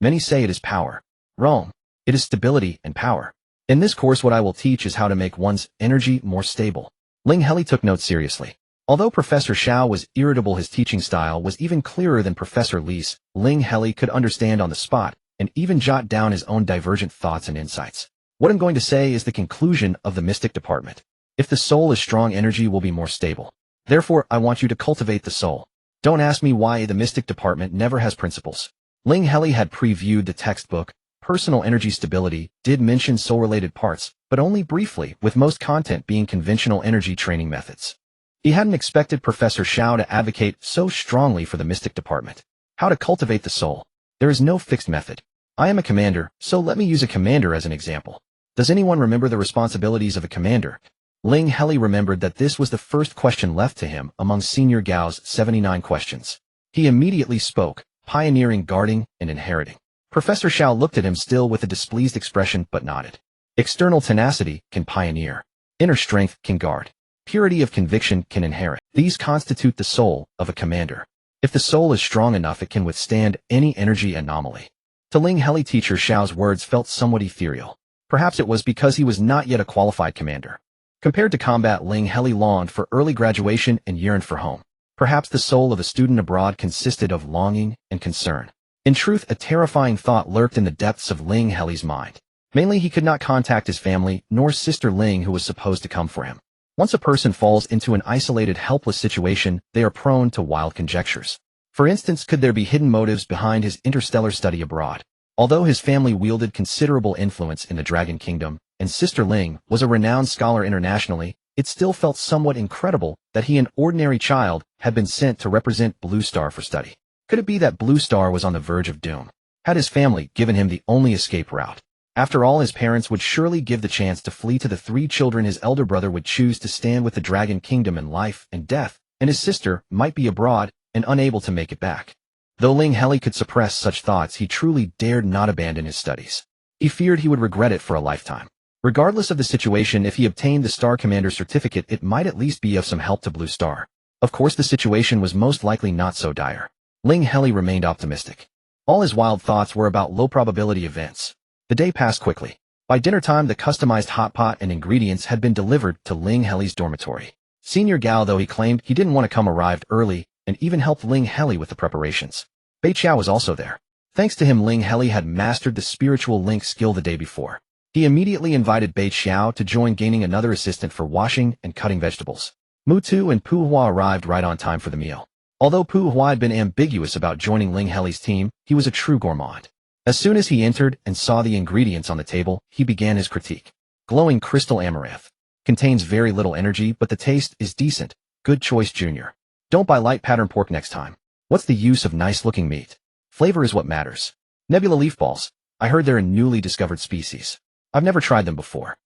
Many say it is power. Wrong. It is stability and power. In this course, what I will teach is how to make one's energy more stable. Ling Heli took notes seriously. Although Professor Xiao was irritable, his teaching style was even clearer than Professor Li's. Ling Heli could understand on the spot and even jot down his own divergent thoughts and insights. What I'm going to say is the conclusion of the mystic department. If the soul is strong, energy will be more stable. Therefore, I want you to cultivate the soul. Don't ask me why the mystic department never has principles. Ling Heli had previewed the textbook. Personal Energy Stability did mention soul-related parts, but only briefly, with most content being conventional energy training methods. He hadn't expected Professor Xiao to advocate so strongly for the mystic department. How to cultivate the soul. There is no fixed method. I am a commander, so let me use a commander as an example. Does anyone remember the responsibilities of a commander? Ling Heli remembered that this was the first question left to him among Senior Gao's 79 questions. He immediately spoke, pioneering, guarding, and inheriting. Professor Xiao looked at him still with a displeased expression but nodded. External tenacity can pioneer. Inner strength can guard. Purity of conviction can inherit. These constitute the soul of a commander. If the soul is strong enough, it can withstand any energy anomaly. To Ling Heli, teacher Xiao's words felt somewhat ethereal. Perhaps it was because he was not yet a qualified commander. Compared to combat, Ling Heli longed for early graduation and yearned for home. Perhaps the soul of a student abroad consisted of longing and concern. In truth, a terrifying thought lurked in the depths of Ling Heli's mind. Mainly, he could not contact his family, nor sister Ling, who was supposed to come for him. Once a person falls into an isolated, helpless situation, they are prone to wild conjectures. For instance, could there be hidden motives behind his interstellar study abroad? Although his family wielded considerable influence in the Dragon Kingdom, and Sister Ling was a renowned scholar internationally, it still felt somewhat incredible that he, an ordinary child, had been sent to represent Blue Star for study. Could it be that Blue Star was on the verge of doom? Had his family given him the only escape route? After all, his parents would surely give the chance to flee to the 3 children. His elder brother would choose to stand with the Dragon Kingdom in life and death, and his sister might be abroad and unable to make it back. Though Ling Heli could suppress such thoughts, he truly dared not abandon his studies. He feared he would regret it for a lifetime. Regardless of the situation, if he obtained the Star Commander certificate, it might at least be of some help to Blue Star. Of course, the situation was most likely not so dire. Ling Heli remained optimistic. All his wild thoughts were about low-probability events. The day passed quickly. By dinner time, the customized hot pot and ingredients had been delivered to Ling Heli's dormitory. Senior Gao, though he claimed he didn't want to come, arrived early and even helped Ling Heli with the preparations. Bei Qiao was also there. Thanks to him, Ling Heli had mastered the spiritual link skill the day before. He immediately invited Bei Qiao to join, gaining another assistant for washing and cutting vegetables. Mu Tu and Pu Hua arrived right on time for the meal. Although Pu Hua had been ambiguous about joining Ling Heli's team, he was a true gourmand. As soon as he entered and saw the ingredients on the table, he began his critique. Glowing crystal amaranth. Contains very little energy, but the taste is decent. Good choice, Junior. Don't buy light pattern pork next time. What's the use of nice-looking meat? Flavor is what matters. Nebula leaf balls. I heard they're a newly discovered species. I've never tried them before.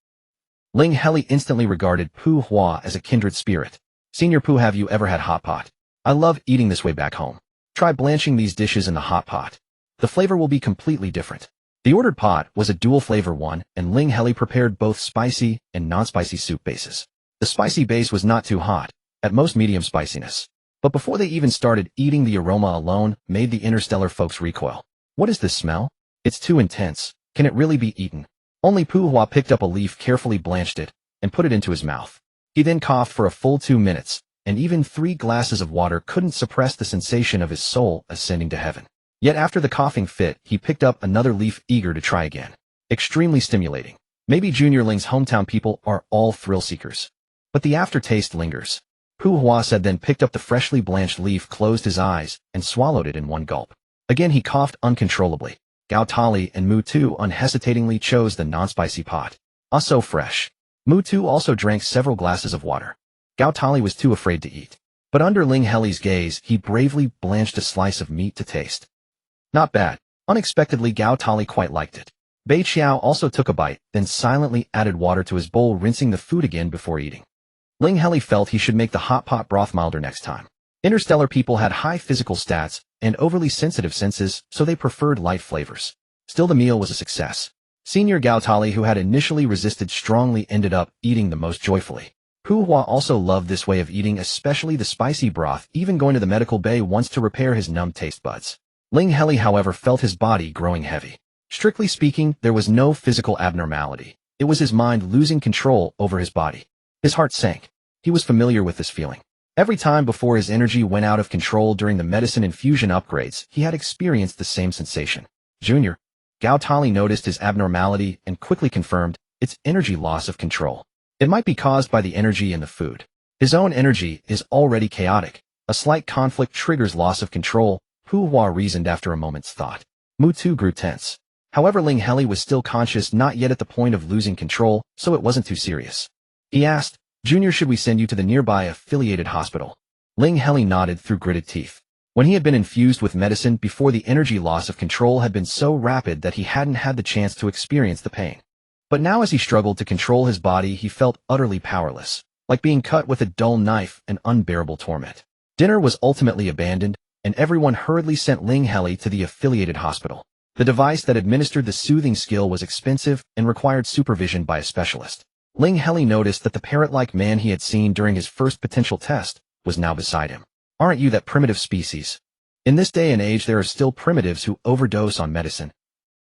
Ling Heli instantly regarded Pu Hua as a kindred spirit. Senior Pu, have you ever had hot pot? I love eating this way back home. Try blanching these dishes in the hot pot. The flavor will be completely different. The ordered pot was a dual flavor one, and Ling Heli prepared both spicy and non-spicy soup bases. The spicy base was not too hot, at most medium spiciness. But before they even started eating, the aroma alone made the interstellar folks recoil. What is this smell? It's too intense. Can it really be eaten? Only Pu Hua picked up a leaf, carefully blanched it, and put it into his mouth. He then coughed for a full 2 minutes, and even 3 glasses of water couldn't suppress the sensation of his soul ascending to heaven. Yet after the coughing fit, he picked up another leaf, eager to try again. Extremely stimulating. Maybe Junior Ling's hometown people are all thrill seekers. But the aftertaste lingers. Pu Hua said, then picked up the freshly blanched leaf, closed his eyes, and swallowed it in one gulp. Again he coughed uncontrollably. Gao Tali and Mu Tu unhesitatingly chose the non-spicy pot. So fresh. Mu Tu also drank several glasses of water. Gao Tali was too afraid to eat. But under Ling Heli's gaze, he bravely blanched a slice of meat to taste. Not bad. Unexpectedly, Gao Tali quite liked it. Bei Qiao also took a bite, then silently added water to his bowl, rinsing the food again before eating. Ling Heli felt he should make the hot pot broth milder next time. Interstellar people had high physical stats and overly sensitive senses, so they preferred light flavors. Still, the meal was a success. Senior Gao Tali, who had initially resisted strongly, ended up eating the most joyfully. Pu Hua also loved this way of eating, especially the spicy broth, even going to the medical bay once to repair his numb taste buds. Ling Heli, however, felt his body growing heavy. Strictly speaking, there was no physical abnormality. It was his mind losing control over his body. His heart sank. He was familiar with this feeling. Every time before his energy went out of control during the medicine infusion upgrades, he had experienced the same sensation. Junior. Gao Tali noticed his abnormality and quickly confirmed, it's energy loss of control. It might be caused by the energy in the food. His own energy is already chaotic. A slight conflict triggers loss of control, Pu Hua reasoned after a moment's thought. Mu Tu grew tense. However, Ling Heli was still conscious, not yet at the point of losing control, so it wasn't too serious. He asked, Junior, should we send you to the nearby affiliated hospital? Ling Heli nodded through gritted teeth. When he had been infused with medicine before, the energy loss of control had been so rapid that he hadn't had the chance to experience the pain. But now as he struggled to control his body, he felt utterly powerless, like being cut with a dull knife, an unbearable torment. Dinner was ultimately abandoned, and everyone hurriedly sent Ling Heli to the affiliated hospital. The device that administered the soothing skill was expensive and required supervision by a specialist. Ling Heli noticed that the parrot-like man he had seen during his first potential test was now beside him. Aren't you that primitive species? In this day and age there are still primitives who overdose on medicine.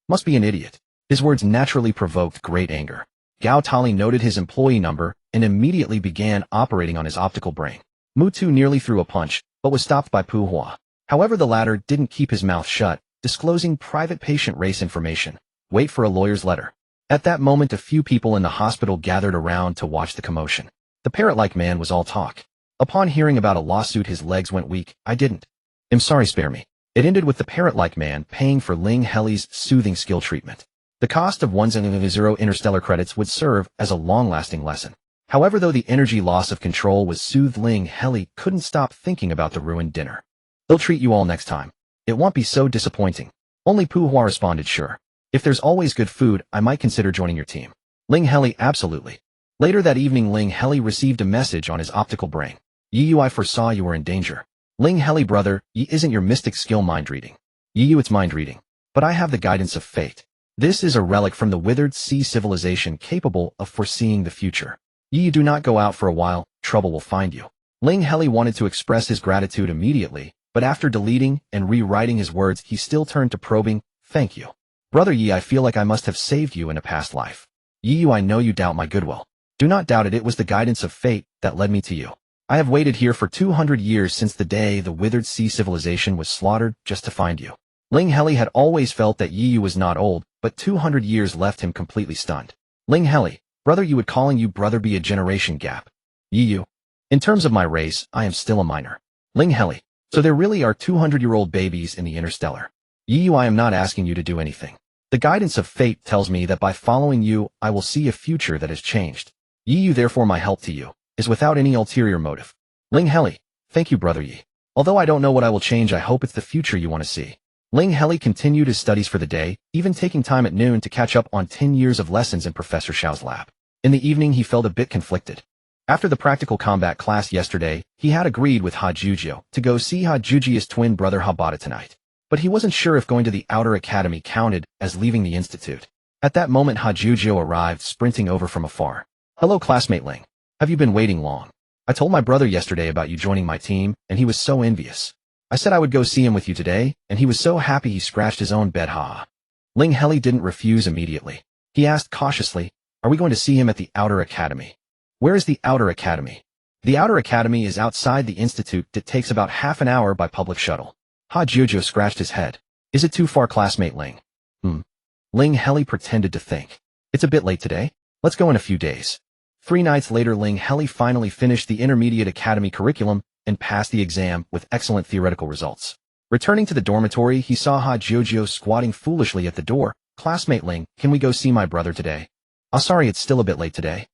Must be an idiot. His words naturally provoked great anger. Gao Tali noted his employee number and immediately began operating on his optical brain. Mu Tu nearly threw a punch, but was stopped by Pu Hua. However, the latter didn't keep his mouth shut, disclosing private patient race information. Wait for a lawyer's letter. At that moment, a few people in the hospital gathered around to watch the commotion. The parrot-like man was all talk. Upon hearing about a lawsuit, his legs went weak. I'm sorry, spare me. It ended with the parrot-like man paying for Ling Heli's soothing skill treatment. The cost of 1,000 interstellar credits would serve as a long-lasting lesson. However, though the energy loss of control was soothed, Ling Heli couldn't stop thinking about the ruined dinner. They'll treat you all next time. It won't be so disappointing. Only Pu Hua responded, sure. If there's always good food, I might consider joining your team. Ling Heli, absolutely. Later that evening, Ling Heli received a message on his optical brain. Yi, I foresaw you were in danger. Ling Heli, brother, Yi isn't your mystic skill mind reading. Yi, it's mind reading. But I have the guidance of fate. This is a relic from the withered sea civilization capable of foreseeing the future. Yi, do not go out for a while, trouble will find you. Ling Heli wanted to express his gratitude immediately, but after deleting and rewriting his words, he still turned to probing, thank you. Brother Yi, I feel like I must have saved you in a past life. Yi, I know you doubt my goodwill. Do not doubt it, it was the guidance of fate that led me to you. I have waited here for 200 years since the day the withered sea civilization was slaughtered just to find you. Ling Heli had always felt that Yi was not old, but 200 years left him completely stunned. Ling Heli, brother, you would calling you brother be a generation gap. Yi, in terms of my race, I am still a minor. Ling Heli, so there really are 200-year-old babies in the interstellar. Yi, I am not asking you to do anything. The guidance of fate tells me that by following you, I will see a future that has changed. Yi, therefore my help to you is without any ulterior motive. Ling Heli, thank you, brother Yi. Although I don't know what I will change, I hope it's the future you want to see. Ling Heli continued his studies for the day, even taking time at noon to catch up on 10 years of lessons in Professor Xiao's lab. In the evening, he felt a bit conflicted. After the practical combat class yesterday, he had agreed with Ha Jujio to go see Ha Jujia's twin brother Habata tonight. But he wasn't sure if going to the outer academy counted as leaving the institute. At that moment, Ha Jujio arrived, sprinting over from afar. Hello, classmate Ling. Have you been waiting long? I told my brother yesterday about you joining my team, and he was so envious. I said I would go see him with you today, and he was so happy he scratched his own bed. Ha. Ling Heli didn't refuse immediately. He asked cautiously, are we going to see him at the outer academy? Where is the outer academy? The outer academy is outside the institute. It takes about half an hour by public shuttle. Ha Jujo scratched his head. Is it too far, classmate Ling? Ling Heli pretended to think. It's a bit late today. Let's go in a few days. 3 nights later, Ling Heli finally finished the intermediate academy curriculum and passed the exam with excellent theoretical results. Returning to the dormitory, he saw Ha Jojo squatting foolishly at the door. Classmate Ling, can we go see my brother today? Sorry, it's still a bit late today.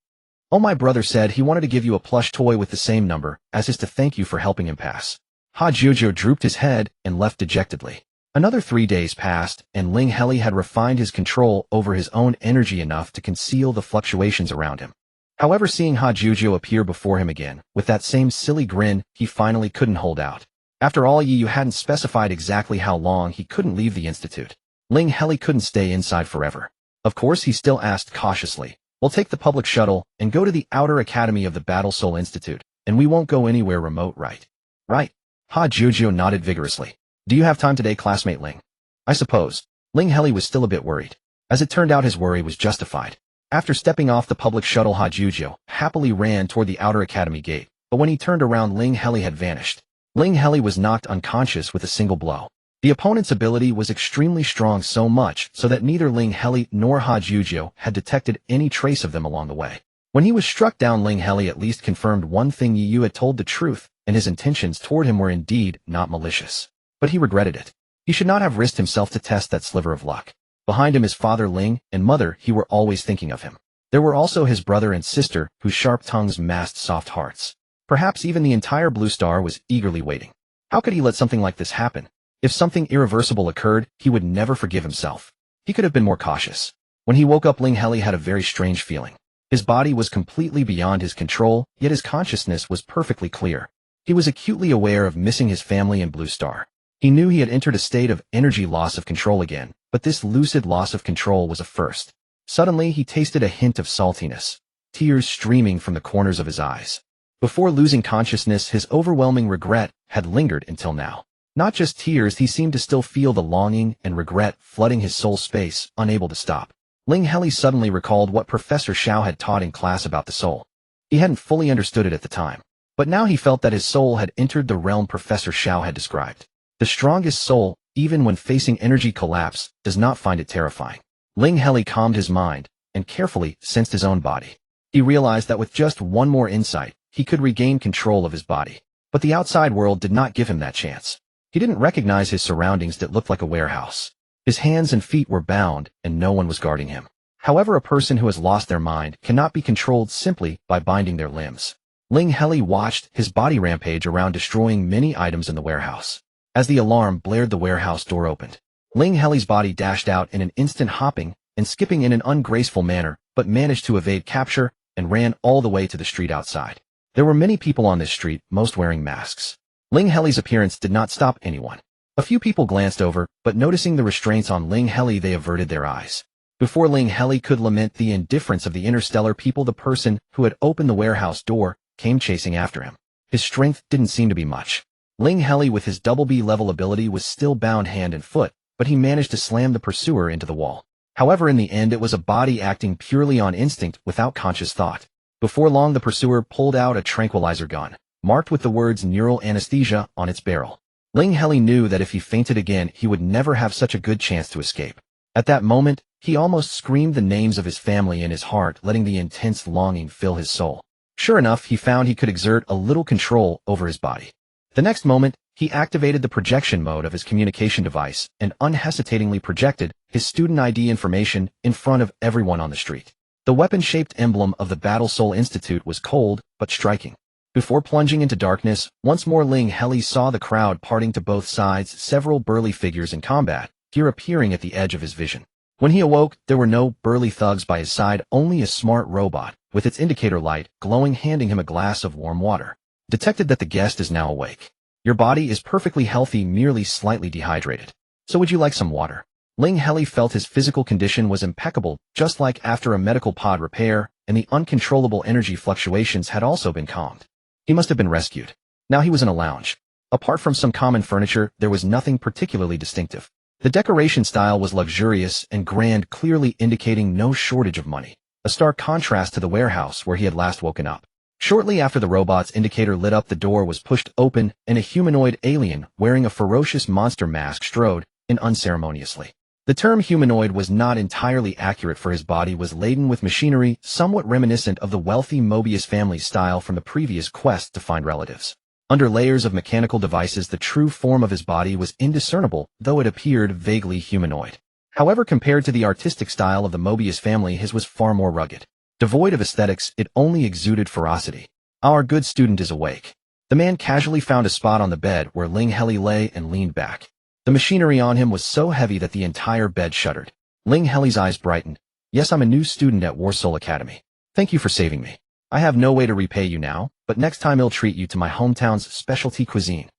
Oh, my brother said he wanted to give you a plush toy with the same number as his to thank you for helping him pass. Ha Jojo drooped his head and left dejectedly. Another 3 days passed, and Ling Heli had refined his control over his own energy enough to conceal the fluctuations around him. However, seeing Ha Jujo appear before him again, with that same silly grin, he finally couldn't hold out. After all, Yi hadn't specified exactly how long he couldn't leave the institute. Ling Heli couldn't stay inside forever. Of course, he still asked cautiously, we'll take the public shuttle and go to the outer academy of the Battle Soul Institute, and we won't go anywhere remote, right? Right. Ha Jujo nodded vigorously. Do you have time today, classmate Ling? I suppose. Ling Heli was still a bit worried. As it turned out, his worry was justified. After stepping off the public shuttle, Ha Jujo happily ran toward the outer academy gate, but when he turned around, Ling Heli had vanished. Ling Heli was knocked unconscious with a single blow. The opponent's ability was extremely strong, so much so that neither Ling Heli nor Ha Jujo had detected any trace of them along the way. When he was struck down, Ling Heli at least confirmed one thing: Yi had told the truth, and his intentions toward him were indeed not malicious. But he regretted it. He should not have risked himself to test that sliver of luck. Behind him, his father Ling and mother He were always thinking of him. There were also his brother and sister, whose sharp tongues masked soft hearts. Perhaps even the entire Blue Star was eagerly waiting. How could he let something like this happen? If something irreversible occurred, he would never forgive himself. He could have been more cautious. When he woke up, Ling Heli had a very strange feeling. His body was completely beyond his control, yet his consciousness was perfectly clear. He was acutely aware of missing his family and Blue Star. He knew he had entered a state of energy loss of control again, but this lucid loss of control was a first. Suddenly, he tasted a hint of saltiness, tears streaming from the corners of his eyes. Before losing consciousness, his overwhelming regret had lingered until now. Not just tears, he seemed to still feel the longing and regret flooding his soul space, unable to stop. Ling Heli suddenly recalled what Professor Xiao had taught in class about the soul. He hadn't fully understood it at the time, but now he felt that his soul had entered the realm Professor Xiao had described. The strongest soul, even when facing energy collapse, does not find it terrifying. Ling Heli calmed his mind and carefully sensed his own body. He realized that with just one more insight, he could regain control of his body. But the outside world did not give him that chance. He didn't recognize his surroundings that looked like a warehouse. His hands and feet were bound, and no one was guarding him. However, a person who has lost their mind cannot be controlled simply by binding their limbs. Ling Heli watched his body rampage around, destroying many items in the warehouse. As the alarm blared, the warehouse door opened. Ling Heli's body dashed out in an instant, hopping and skipping in an ungraceful manner, but managed to evade capture and ran all the way to the street outside. There were many people on this street, most wearing masks. Ling Heli's appearance did not stop anyone. A few people glanced over, but noticing the restraints on Ling Heli, they averted their eyes. Before Ling Heli could lament the indifference of the interstellar people, the person who had opened the warehouse door came chasing after him. His strength didn't seem to be much. Ling Heli, with his double B level ability, was still bound hand and foot, but he managed to slam the pursuer into the wall. However, in the end, it was a body acting purely on instinct without conscious thought. Before long, the pursuer pulled out a tranquilizer gun, marked with the words neural anesthesia on its barrel. Ling Heli knew that if he fainted again, he would never have such a good chance to escape. At that moment, he almost screamed the names of his family in his heart, letting the intense longing fill his soul. Sure enough, he found he could exert a little control over his body. The next moment, he activated the projection mode of his communication device and unhesitatingly projected his student ID information in front of everyone on the street. The weapon-shaped emblem of the Battle Soul Institute was cold but striking. Before plunging into darkness, once more Ling Heli saw the crowd parting to both sides, several burly figures in combat, here appearing at the edge of his vision. When he awoke, there were no burly thugs by his side, only a smart robot, with its indicator light glowing, handing him a glass of warm water. Detected that the guest is now awake. Your body is perfectly healthy, merely slightly dehydrated. So would you like some water? Ling Heli felt his physical condition was impeccable, just like after a medical pod repair, and the uncontrollable energy fluctuations had also been calmed. He must have been rescued. Now he was in a lounge. Apart from some common furniture, there was nothing particularly distinctive. The decoration style was luxurious and grand, clearly indicating no shortage of money, a stark contrast to the warehouse where he had last woken up. Shortly after the robot's indicator lit up, the door was pushed open, and a humanoid alien wearing a ferocious monster mask strode in unceremoniously. The term humanoid was not entirely accurate, for his body was laden with machinery somewhat reminiscent of the wealthy Mobius family style from the previous quest to find relatives. Under layers of mechanical devices, the true form of his body was indiscernible, though it appeared vaguely humanoid. However, compared to the artistic style of the Mobius family, his was far more rugged. Devoid of aesthetics, it only exuded ferocity. Our good student is awake. The man casually found a spot on the bed where Ling Heli lay and leaned back. The machinery on him was so heavy that the entire bed shuddered. Ling Heli's eyes brightened. Yes, I'm a new student at Warsoul Academy. Thank you for saving me. I have no way to repay you now, but next time I'll treat you to my hometown's specialty cuisine.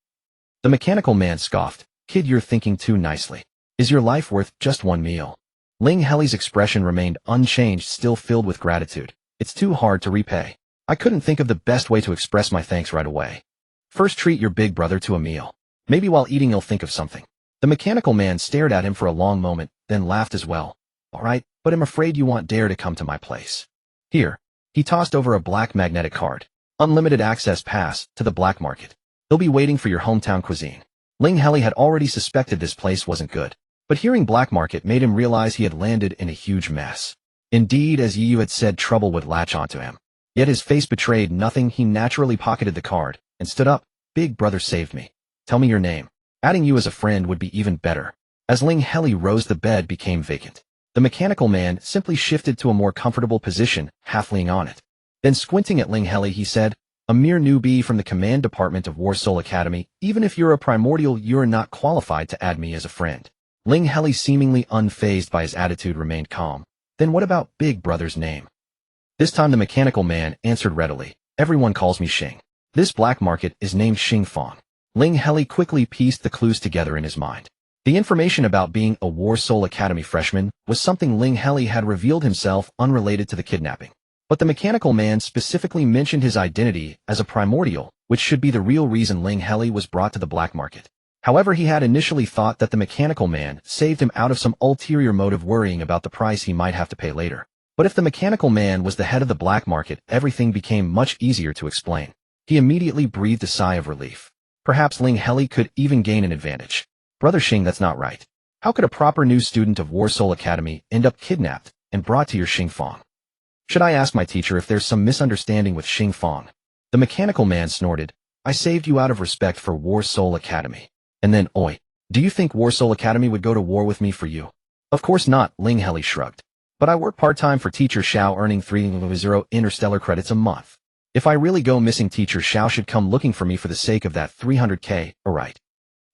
The mechanical man scoffed. Kid, you're thinking too nicely. Is your life worth just one meal? Ling Heli's expression remained unchanged, still filled with gratitude. It's too hard to repay. I couldn't think of the best way to express my thanks right away. First, treat your big brother to a meal. Maybe while eating you'll think of something. The mechanical man stared at him for a long moment, then laughed as well. All right, but I'm afraid you won't dare to come to my place. Here. He tossed over a black magnetic card. Unlimited access pass to the black market. They'll be waiting for your hometown cuisine. Ling Heli had already suspected this place wasn't good, but hearing black market made him realize he had landed in a huge mess. Indeed, as Yu had said, trouble would latch onto him. Yet his face betrayed nothing. He naturally pocketed the card and stood up. Big brother saved me. Tell me your name. Adding you as a friend would be even better. As Ling Heli rose, the bed became vacant. The mechanical man simply shifted to a more comfortable position, half leaning on it. Then squinting at Ling Heli, he said, A mere newbie from the command department of War Soul Academy. Even if you're a primordial, you're not qualified to add me as a friend. Ling Heli, seemingly unfazed by his attitude, remained calm. Then what about Big Brother's name? This time the mechanical man answered readily. Everyone calls me Xing. This black market is named Xing Fong. Ling Heli quickly pieced the clues together in his mind. The information about being a War Soul Academy freshman was something Ling Heli had revealed himself unrelated to the kidnapping. But the mechanical man specifically mentioned his identity as a primordial, which should be the real reason Ling Heli was brought to the black market. However, he had initially thought that the mechanical man saved him out of some ulterior motive, worrying about the price he might have to pay later. But if the mechanical man was the head of the black market, everything became much easier to explain. He immediately breathed a sigh of relief. Perhaps Ling Heli could even gain an advantage. Brother Xing, that's not right. How could a proper new student of War Soul Academy end up kidnapped and brought to your Xing Fong? Should I ask my teacher if there's some misunderstanding with Xing Fong? The mechanical man snorted. I saved you out of respect for War Soul Academy. And then, oi, do you think War Soul Academy would go to war with me for you? Of course not, Ling Heli shrugged. But I work part-time for Teacher Xiao, earning 300 interstellar credits a month. If I really go missing, Teacher Xiao should come looking for me for the sake of that 300k, alright.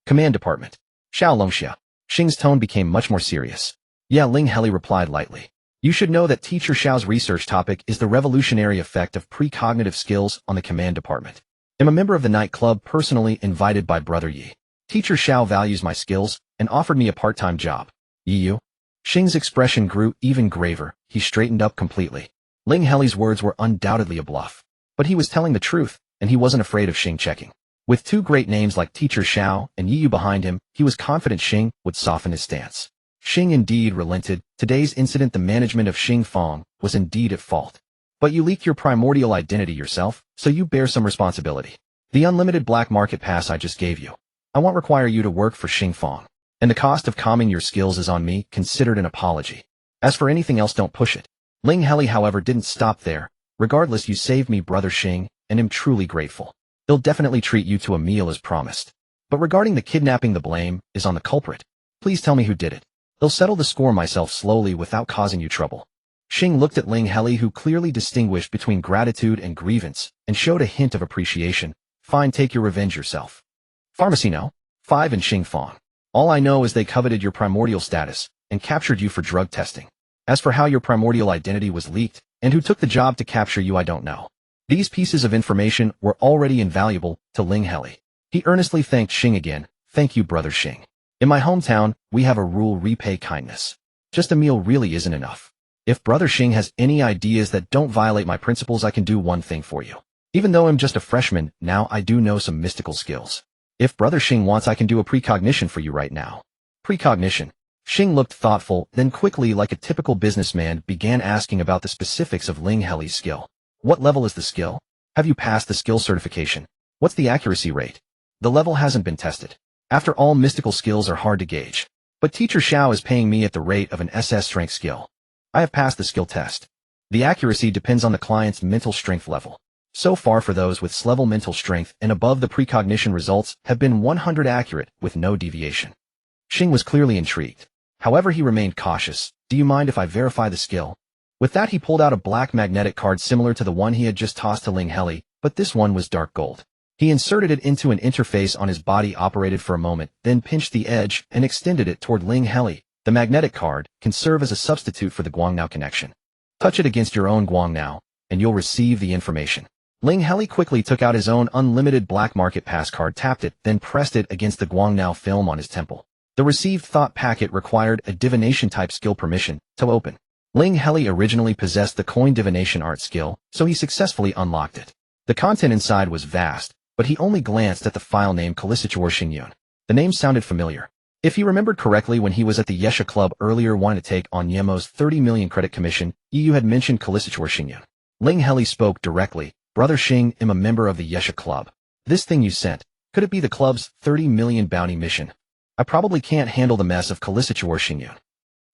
Command Department. Xiao Longxia. Xing's tone became much more serious. Yeah, Ling Heli replied lightly. You should know that Teacher Xiao's research topic is the revolutionary effect of precognitive skills on the command department. I'm a member of the night club personally invited by Brother Yi. Teacher Xiao values my skills and offered me a part-time job. Yi. Xing's expression grew even graver. He straightened up completely. Ling Heli's words were undoubtedly a bluff. But he was telling the truth, and he wasn't afraid of Xing checking. With two great names like Teacher Xiao and Yi behind him, he was confident Xing would soften his stance. Xing indeed relented. Today's incident, the management of Xing Fong, was indeed at fault. But you leaked your primordial identity yourself, so you bear some responsibility. The unlimited black market pass I just gave you, I won't require you to work for Xing Fong. And the cost of calming your skills is on me, considered an apology. As for anything else, don't push it. Ling Heli, however, didn't stop there. Regardless, you saved me, Brother Xing, and am truly grateful. They'll definitely treat you to a meal as promised. But regarding the kidnapping, the blame is on the culprit. Please tell me who did it. They'll settle the score myself slowly without causing you trouble. Xing looked at Ling Heli, who clearly distinguished between gratitude and grievance, and showed a hint of appreciation. Fine, take your revenge yourself. Pharmacy No. 5 and Xing Fong. All I know is they coveted your primordial status and captured you for drug testing. As for how your primordial identity was leaked and who took the job to capture you, I don't know. These pieces of information were already invaluable to Ling Heli. He earnestly thanked Xing again. Thank you, Brother Xing. In my hometown, we have a rule: repay kindness. Just a meal really isn't enough. If Brother Xing has any ideas that don't violate my principles, I can do one thing for you. Even though I'm just a freshman, now I do know some mystical skills. If Brother Xing wants, I can do a precognition for you right now. Precognition. Xing looked thoughtful, then quickly, like a typical businessman, began asking about the specifics of Ling Heli's skill. What level is the skill? Have you passed the skill certification? What's the accuracy rate? The level hasn't been tested. After all, mystical skills are hard to gauge. But Teacher Xiao is paying me at the rate of an SS strength skill. I have passed the skill test. The accuracy depends on the client's mental strength level. So far, for those with S-level mental strength and above, the precognition results have been 100 accurate with no deviation. Xing was clearly intrigued. However, he remained cautious. Do you mind if I verify the skill? With that, he pulled out a black magnetic card similar to the one he had just tossed to Ling Heli, but this one was dark gold. He inserted it into an interface on his body, operated for a moment, then pinched the edge and extended it toward Ling Heli. The magnetic card can serve as a substitute for the Guangnao connection. Touch it against your own Guangnao, and you'll receive the information. Ling Heli quickly took out his own unlimited black market pass card, tapped it, then pressed it against the Guangnao film on his temple. The received thought packet required a divination-type skill permission to open. Ling Heli originally possessed the coin divination art skill, so he successfully unlocked it. The content inside was vast, but he only glanced at the file name Kalisichuor Xingyun. The name sounded familiar. If he remembered correctly, when he was at the Yesha Club earlier wanting to take on Yemo's 30 million credit commission, Yu had mentioned Kalisichuor Xingyun. Ling Heli spoke directly. Brother Xing, am a member of the Yesha Club. This thing you sent, could it be the club's 30 million bounty mission? I probably can't handle the mess of Kalisichuor Xingyun.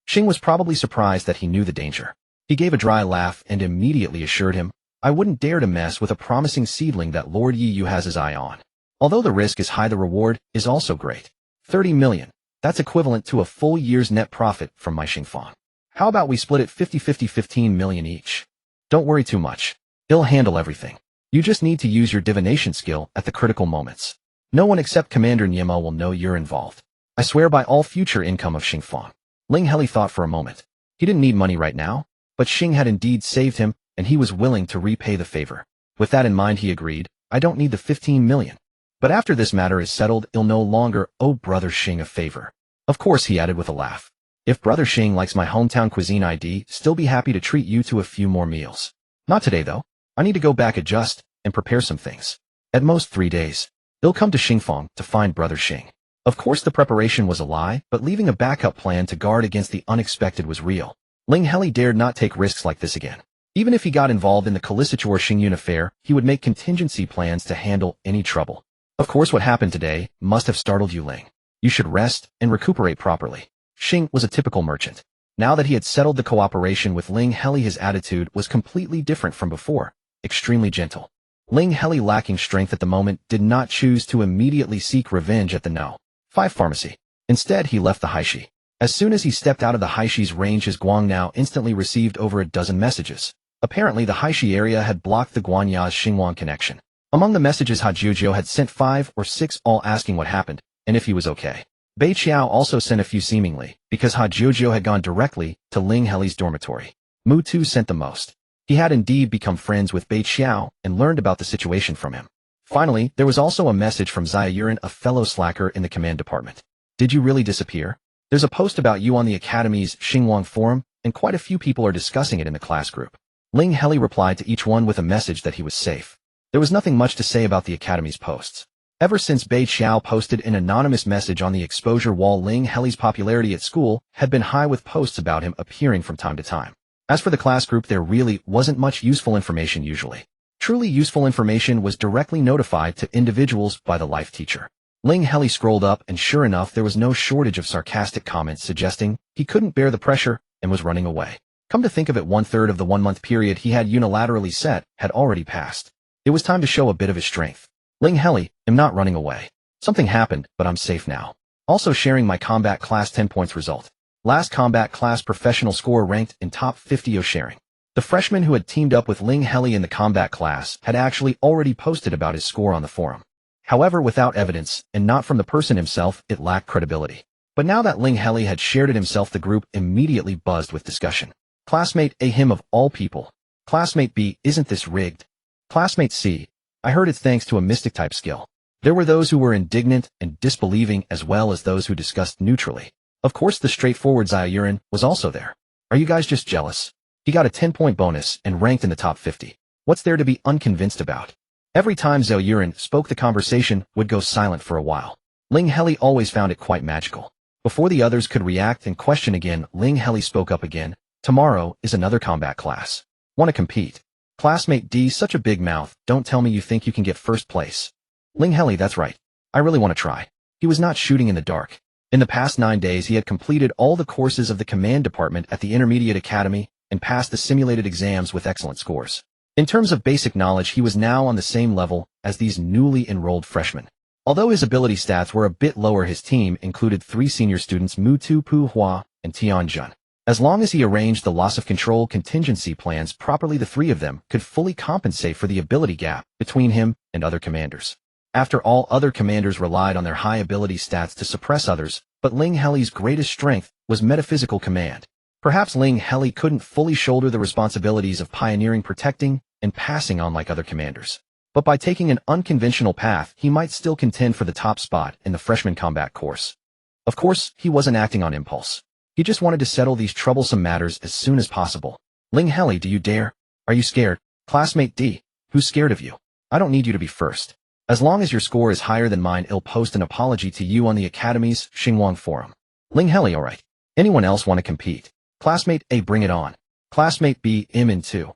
Xing was probably surprised that he knew the danger. He gave a dry laugh and immediately assured him, I wouldn't dare to mess with a promising seedling that Lord Yi Yu has his eye on. Although the risk is high, the reward is also great. 30 million. That's equivalent to a full year's net profit from my Xingfang. How about we split it 50-50, 15 million each? Don't worry too much. He'll handle everything. You just need to use your divination skill at the critical moments. No one except Commander Niemo will know you're involved. I swear by all future income of Xingfang. Ling Heli thought for a moment. He didn't need money right now, but Xing had indeed saved him, and he was willing to repay the favor. With that in mind, he agreed, I don't need the 15 million. But after this matter is settled, I'll no longer owe Brother Xing a favor. Of course, he added with a laugh. If Brother Xing likes my hometown cuisine, I'd still be happy to treat you to a few more meals. Not today, though. I need to go back, adjust, and prepare some things. At most 3 days. They'll come to Xingfang to find Brother Xing. Of course, the preparation was a lie, but leaving a backup plan to guard against the unexpected was real. Ling Heli dared not take risks like this again. Even if he got involved in the Kalisichor Xingyun affair, he would make contingency plans to handle any trouble. Of course, what happened today must have startled you, Ling. You should rest and recuperate properly. Xing was a typical merchant. Now that he had settled the cooperation with Ling Heli, his attitude was completely different from before, extremely gentle. Ling Heli, lacking strength at the moment, did not choose to immediately seek revenge at the No. 5 pharmacy. Instead, he left the Haishi. As soon as he stepped out of the Haishi's range, his Guangnao instantly received over a dozen messages. Apparently, the Haishi area had blocked the Guanya's Xinhuang connection. Among the messages, Hajujio had sent 5 or 6, all asking what happened, and if he was okay. Bei Qiao also sent a few, seemingly, because Hajujio had gone directly to Ling Heli's dormitory. Mu Tu sent the most. He had indeed become friends with Bei Qiao and learned about the situation from him. Finally, there was also a message from Xia Yuran, a fellow slacker in the command department. Did you really disappear? There's a post about you on the Academy's Xinhuang forum, and quite a few people are discussing it in the class group. Ling Heli replied to each one with a message that he was safe. There was nothing much to say about the Academy's posts. Ever since Bei Qiao posted an anonymous message on the exposure wall, Ling Heli's popularity at school had been high, with posts about him appearing from time to time. As for the class group, there really wasn't much useful information usually. Truly useful information was directly notified to individuals by the life teacher. Ling Heli scrolled up, and sure enough, there was no shortage of sarcastic comments suggesting he couldn't bear the pressure and was running away. Come to think of it, 1/3 of the 1-month period he had unilaterally set had already passed. It was time to show a bit of his strength. Ling Heli, I'm not running away. Something happened, but I'm safe now. Also sharing my combat class 10 points result. Last combat class professional score ranked in top 50 of sharing. The freshman who had teamed up with Ling Heli in the combat class had actually already posted about his score on the forum. However, without evidence, and not from the person himself, it lacked credibility. But now that Ling Heli had shared it himself, the group immediately buzzed with discussion. Classmate A, him of all people. Classmate B, isn't this rigged? Classmate C, I heard it's thanks to a mystic-type skill. There were those who were indignant and disbelieving, as well as those who discussed neutrally. Of course, the straightforward Xia Yuran was also there. Are you guys just jealous? He got a 10-point bonus and ranked in the top 50. What's there to be unconvinced about? Every time Xia Yuran spoke, the conversation would go silent for a while. Ling Heli always found it quite magical. Before the others could react and question again, Ling Heli spoke up again. Tomorrow is another combat class. Want to compete? Classmate D, such a big mouth, don't tell me you think you can get first place. Ling Heli, that's right. I really want to try. He was not shooting in the dark. In the past 9 days, he had completed all the courses of the command department at the Intermediate Academy and passed the simulated exams with excellent scores. In terms of basic knowledge, he was now on the same level as these newly enrolled freshmen. Although his ability stats were a bit lower, his team included 3 senior students, Mu Tu Pu Hua and Tian Jun. As long as he arranged the loss of control contingency plans properly, the 3 of them could fully compensate for the ability gap between him and other commanders. After all, other commanders relied on their high ability stats to suppress others, but Ling Heli's greatest strength was metaphysical command. Perhaps Ling Heli couldn't fully shoulder the responsibilities of pioneering, protecting, and passing on like other commanders. But by taking an unconventional path, he might still contend for the top spot in the freshman combat course. Of course, he wasn't acting on impulse. He just wanted to settle these troublesome matters as soon as possible. Ling Heli, do you dare? Are you scared? Classmate D, who's scared of you? I don't need you to be first. As long as your score is higher than mine, I'll post an apology to you on the Academy's Xinhuang forum. Ling Heli, alright. Anyone else want to compete? Classmate A, bring it on. Classmate B, I'm in too.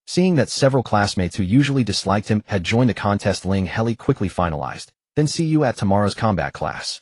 Seeing that several classmates who usually disliked him had joined the contest, Ling Heli quickly finalized. Then see you at tomorrow's combat class.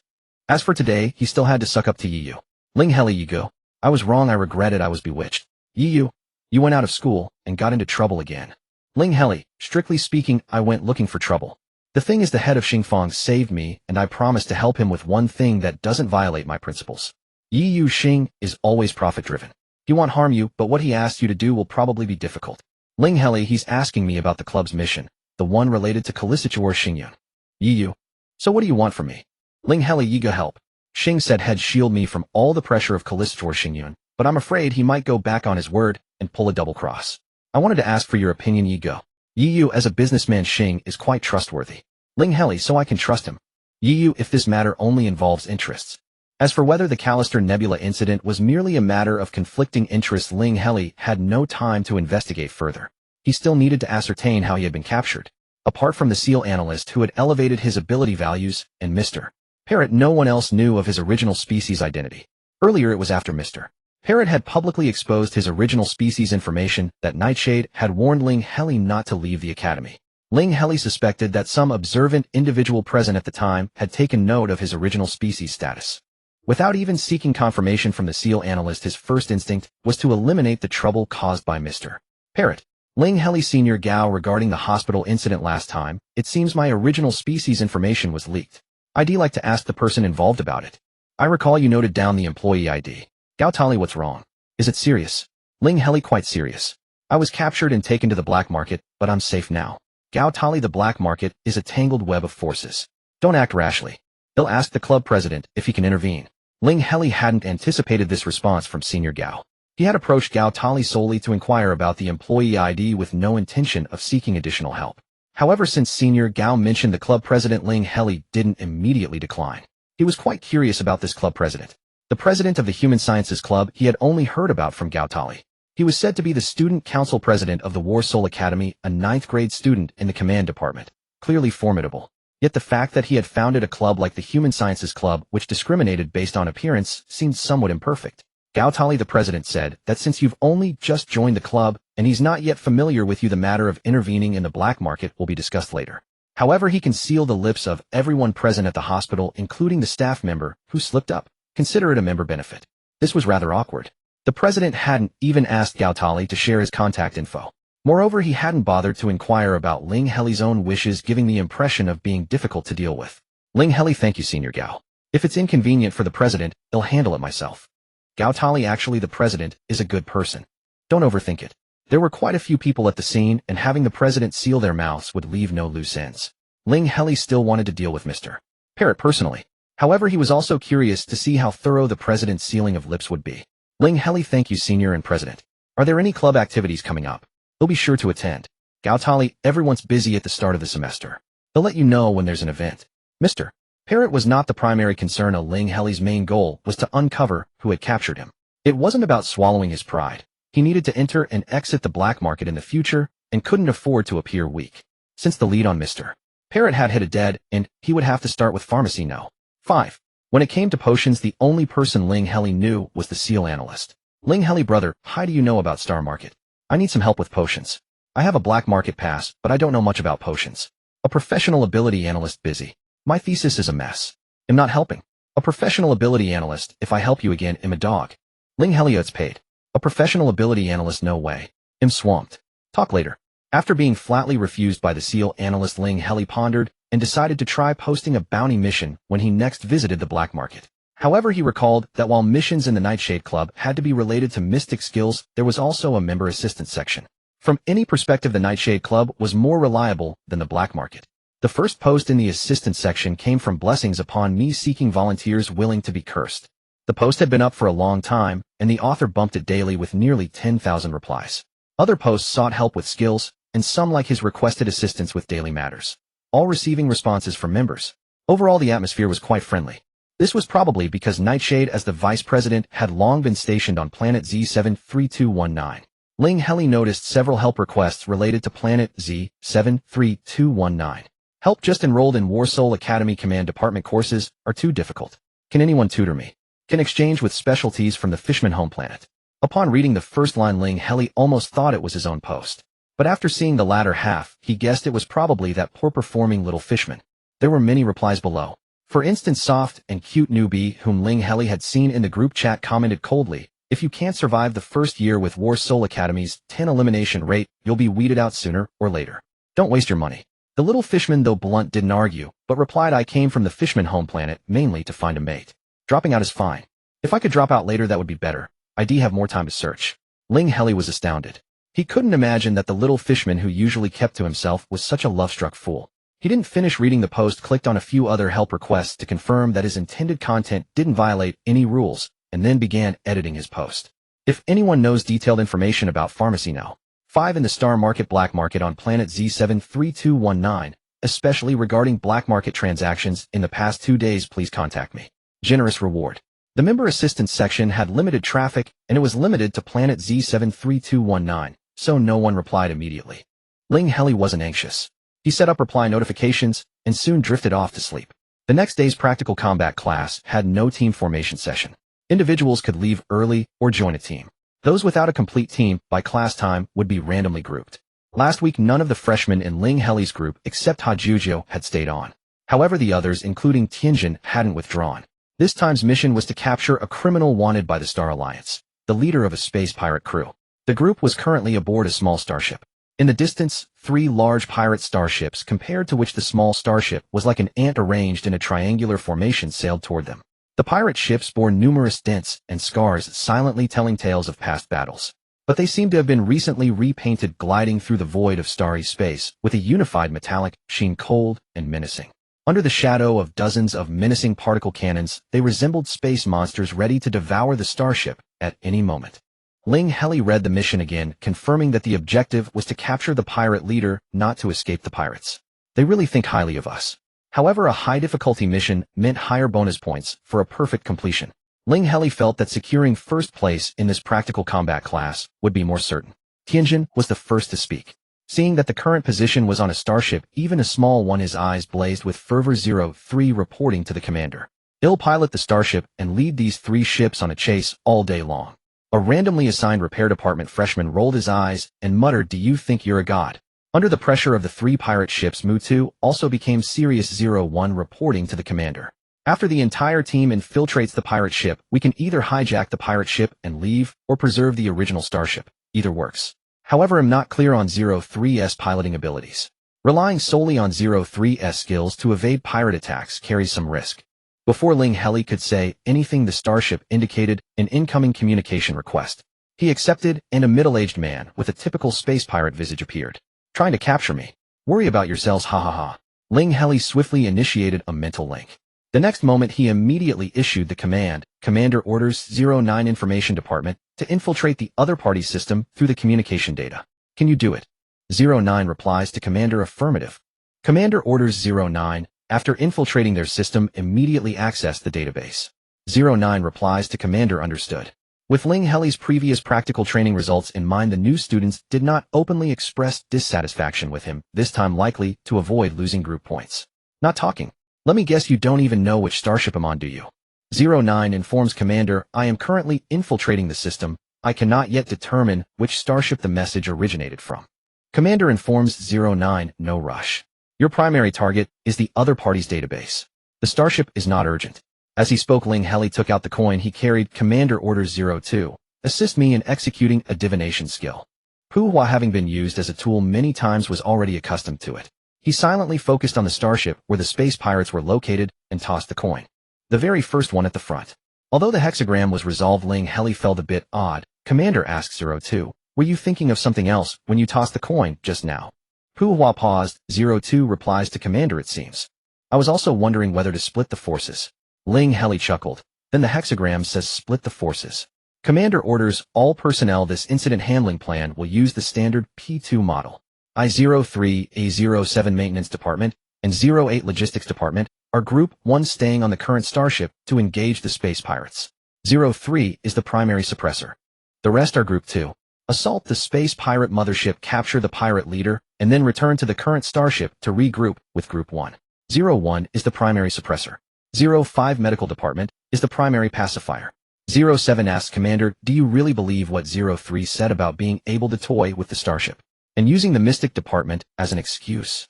As for today, he still had to suck up to Yiyu. Ling Heli, you go. I was wrong, I regret it, I was bewitched. Yiyu, you went out of school and got into trouble again. Ling Heli, strictly speaking, I went looking for trouble. The thing is, the head of Xingfang saved me, and I promised to help him with one thing that doesn't violate my principles. Yiyu Xing is always profit-driven. He won't harm you, but what he asks you to do will probably be difficult. Ling Heli, he's asking me about the club's mission. the one related to Callistator Xingyun. Yiyu. So what do you want from me? Ling Heli Yiga help. Xing said he'd shield me from all the pressure of Callistator Xingyun, but I'm afraid he might go back on his word and pull a double cross. I wanted to ask for your opinion, Yigo. Yiyu as a businessman Xing is quite trustworthy. Ling Heli so I can trust him. Yiyu if this matter only involves interests. As for whether the Callister Nebula incident was merely a matter of conflicting interests, Ling Heli had no time to investigate further. He still needed to ascertain how he had been captured. Apart from the SEAL analyst who had elevated his ability values, and Mr. Parrot, no one else knew of his original species identity. Earlier it was after Mr. Parrot had publicly exposed his original species information that Nightshade had warned Ling Heli not to leave the academy. Ling Heli suspected that some observant individual present at the time had taken note of his original species status. Without even seeking confirmation from the SEAL analyst, his first instinct was to eliminate the trouble caused by Mr. Parrot. Ling Heli Senior Gao regarding the hospital incident last time, it seems my original species information was leaked. I'd like to ask the person involved about it. I recall you noted down the employee ID. Gao Tali, what's wrong? Is it serious? Ling Heli, quite serious. I was captured and taken to the black market, but I'm safe now. Gao Tali, the black market is a tangled web of forces. Don't act rashly. They'll ask the club president if he can intervene. Ling Heli hadn't anticipated this response from Senior Gao. He had approached Gao Tali solely to inquire about the employee ID with no intention of seeking additional help. However, since Senior Gao mentioned the club president, Ling Heli didn't immediately decline. He was quite curious about this club president. The president of the Human Sciences Club he had only heard about from Gao Tali. He was said to be the student council president of the War Soul Academy, a 9th grade student in the command department. Clearly formidable. Yet the fact that he had founded a club like the Human Sciences Club, which discriminated based on appearance, seemed somewhat imperfect. Gao Tali, the president, said that since you've only just joined the club and he's not yet familiar with you, the matter of intervening in the black market will be discussed later. However, he can seal the lips of everyone present at the hospital, including the staff member who slipped up. Consider it a member benefit. This was rather awkward. The president hadn't even asked Gao Tali to share his contact info. Moreover, he hadn't bothered to inquire about Ling Heli's own wishes, giving the impression of being difficult to deal with. Ling Heli, thank you, Senior Gao. If it's inconvenient for the president, I'll handle it myself. Gao Tali, actually the president is a good person. Don't overthink it. There were quite a few people at the scene, and having the president seal their mouths would leave no loose ends. Ling Heli still wanted to deal with Mr. Parrot personally. However, he was also curious to see how thorough the president's sealing of lips would be. Ling Heli, thank you, Senior and President. Are there any club activities coming up? He'll be sure to attend. Gao Tali, everyone's busy at the start of the semester. They'll let you know when there's an event. Mr. Parrot was not the primary concern of Ling Heli's main goal was to uncover who had captured him. It wasn't about swallowing his pride. He needed to enter and exit the black market in the future and couldn't afford to appear weak. Since the lead on Mr. Parrot had hit a dead end, he would have to start with pharmacy no. 5. When it came to potions, the only person Ling Heli knew was the SEAL analyst. Ling Heli, brother, how do you know about Star Market? I need some help with potions. I have a black market pass, but I don't know much about potions. A professional ability analyst, busy. My thesis is a mess. I'm not helping. A professional ability analyst, if I help you again, I'm a dog. Ling Heli, it's paid. A professional ability analyst, no way. I'm swamped. Talk later. After being flatly refused by the SEAL analyst, Ling Heli pondered and decided to try posting a bounty mission when he next visited the black market. However, he recalled that while missions in the Nightshade Club had to be related to mystic skills, there was also a member assistance section. From any perspective, the Nightshade Club was more reliable than the black market. The first post in the assistance section came from blessings upon me seeking volunteers willing to be cursed. The post had been up for a long time, and the author bumped it daily with nearly 10,000 replies. Other posts sought help with skills, and some like his requested assistance with daily matters, all receiving responses from members. Overall, the atmosphere was quite friendly. This was probably because Nightshade, as the vice president, had long been stationed on planet Z73219. Ling Heli noticed several help requests related to planet Z73219. Help just enrolled in War Soul Academy Command Department courses are too difficult. Can anyone tutor me? Can exchange with specialties from the Fishman home planet. Upon reading the first line, Ling Heli almost thought it was his own post. But after seeing the latter half, he guessed it was probably that poor-performing little Fishman. There were many replies below. For instance, soft and cute newbie whom Ling Heli had seen in the group chat commented coldly, if you can't survive the first year with War Soul Academy's 10 elimination rate, you'll be weeded out sooner or later. Don't waste your money. The little Fishman, though blunt, didn't argue, but replied, I came from the Fishman home planet mainly to find a mate. Dropping out is fine. If I could drop out later, that would be better. I'd have more time to search. Ling Heli was astounded. He couldn't imagine that the little fishman who usually kept to himself was such a love-struck fool. He didn't finish reading the post, clicked on a few other help requests to confirm that his intended content didn't violate any rules, and then began editing his post. If anyone knows detailed information about pharmacy now, 5 in the star market black market on planet Z73219, especially regarding black market transactions in the past 2 days, please contact me. Generous reward. The member assistance section had limited traffic, and it was limited to planet Z73219, so no one replied immediately. Ling Heli wasn't anxious. He set up reply notifications and soon drifted off to sleep. The next day's practical combat class had no team formation session. Individuals could leave early or join a team. Those without a complete team by class time would be randomly grouped. Last week, none of the freshmen in Ling Heli's group except Hajujo had stayed on. However, the others, including Tianjin, hadn't withdrawn. This time's mission was to capture a criminal wanted by the Star Alliance, the leader of a space pirate crew. The group was currently aboard a small starship. In the distance, 3 large pirate starships, compared to which the small starship was like an ant arranged in a triangular formation, sailed toward them. The pirate ships bore numerous dents and scars, silently telling tales of past battles. But they seemed to have been recently repainted, gliding through the void of starry space with a unified metallic sheen, cold and menacing. Under the shadow of dozens of menacing particle cannons, they resembled space monsters ready to devour the starship at any moment. Ling Heli read the mission again, confirming that the objective was to capture the pirate leader, not to escape the pirates. They really think highly of us. However, a high-difficulty mission meant higher bonus points for a perfect completion. Ling Heli felt that securing first place in this practical combat class would be more certain. Tianjin was the first to speak. Seeing that the current position was on a starship, even a small one, his eyes blazed with fervor. 03 reporting to the commander. He'll pilot the starship and lead these 3 ships on a chase all day long. A randomly assigned repair department freshman rolled his eyes and muttered, "Do you think you're a god?" Under the pressure of the 3 pirate ships, Mutu also became serious. 01 reporting to the commander. After the entire team infiltrates the pirate ship, we can either hijack the pirate ship and leave, or preserve the original starship. Either works. However, I'm not clear on 03's piloting abilities. Relying solely on 03's skills to evade pirate attacks carries some risk. Before Ling Heli could say anything, the starship indicated an incoming communication request. He accepted, and a middle-aged man with a typical space pirate visage appeared. "Trying to capture me? Worry about yourselves, ha ha ha." Ling Heli swiftly initiated a mental link. The next moment, he immediately issued the command, "Commander orders 09 Information Department to infiltrate the other party's system through the communication data. Can you do it?" 09 replies to Commander, "Affirmative." Commander orders 09, after infiltrating their system, immediately access the database. 09 replies to Commander, "Understood." With Ling Heli's previous practical training results in mind, the new students did not openly express dissatisfaction with him, this time likely to avoid losing group points. "Not talking. Let me guess, you don't even know which starship I'm on, do you?" 09 informs Commander, "I am currently infiltrating the system. I cannot yet determine which starship the message originated from." Commander informs 09, "No rush. Your primary target is the other party's database. The starship is not urgent." As he spoke, Ling Heli took out the coin he carried. "Commander orders 02. Assist me in executing a divination skill." Puhua, having been used as a tool many times, was already accustomed to it. He silently focused on the starship where the space pirates were located and tossed the coin. The very first one at the front. Although the hexagram was resolved, Ling Heli felt a bit odd. Commander asks 02, "Were you thinking of something else when you tossed the coin just now?" Puhua paused. 02 replies to Commander, "It seems. I was also wondering whether to split the forces." Ling Heli chuckled. "Then the hexagram says split the forces." Commander orders all personnel. This incident handling plan will use the standard P2 model. I-03, A-07 Maintenance Department, and 08 Logistics Department are Group 1, staying on the current starship to engage the space pirates. 03 is the primary suppressor. The rest are Group 2. Assault the space pirate mothership, capture the pirate leader, and then return to the current starship to regroup with Group 1. 01 is the primary suppressor. 05 Medical Department is the primary pacifier. 07 asks Commander, "Do you really believe what 03 said about being able to toy with the starship and using the Mystic Department as an excuse?"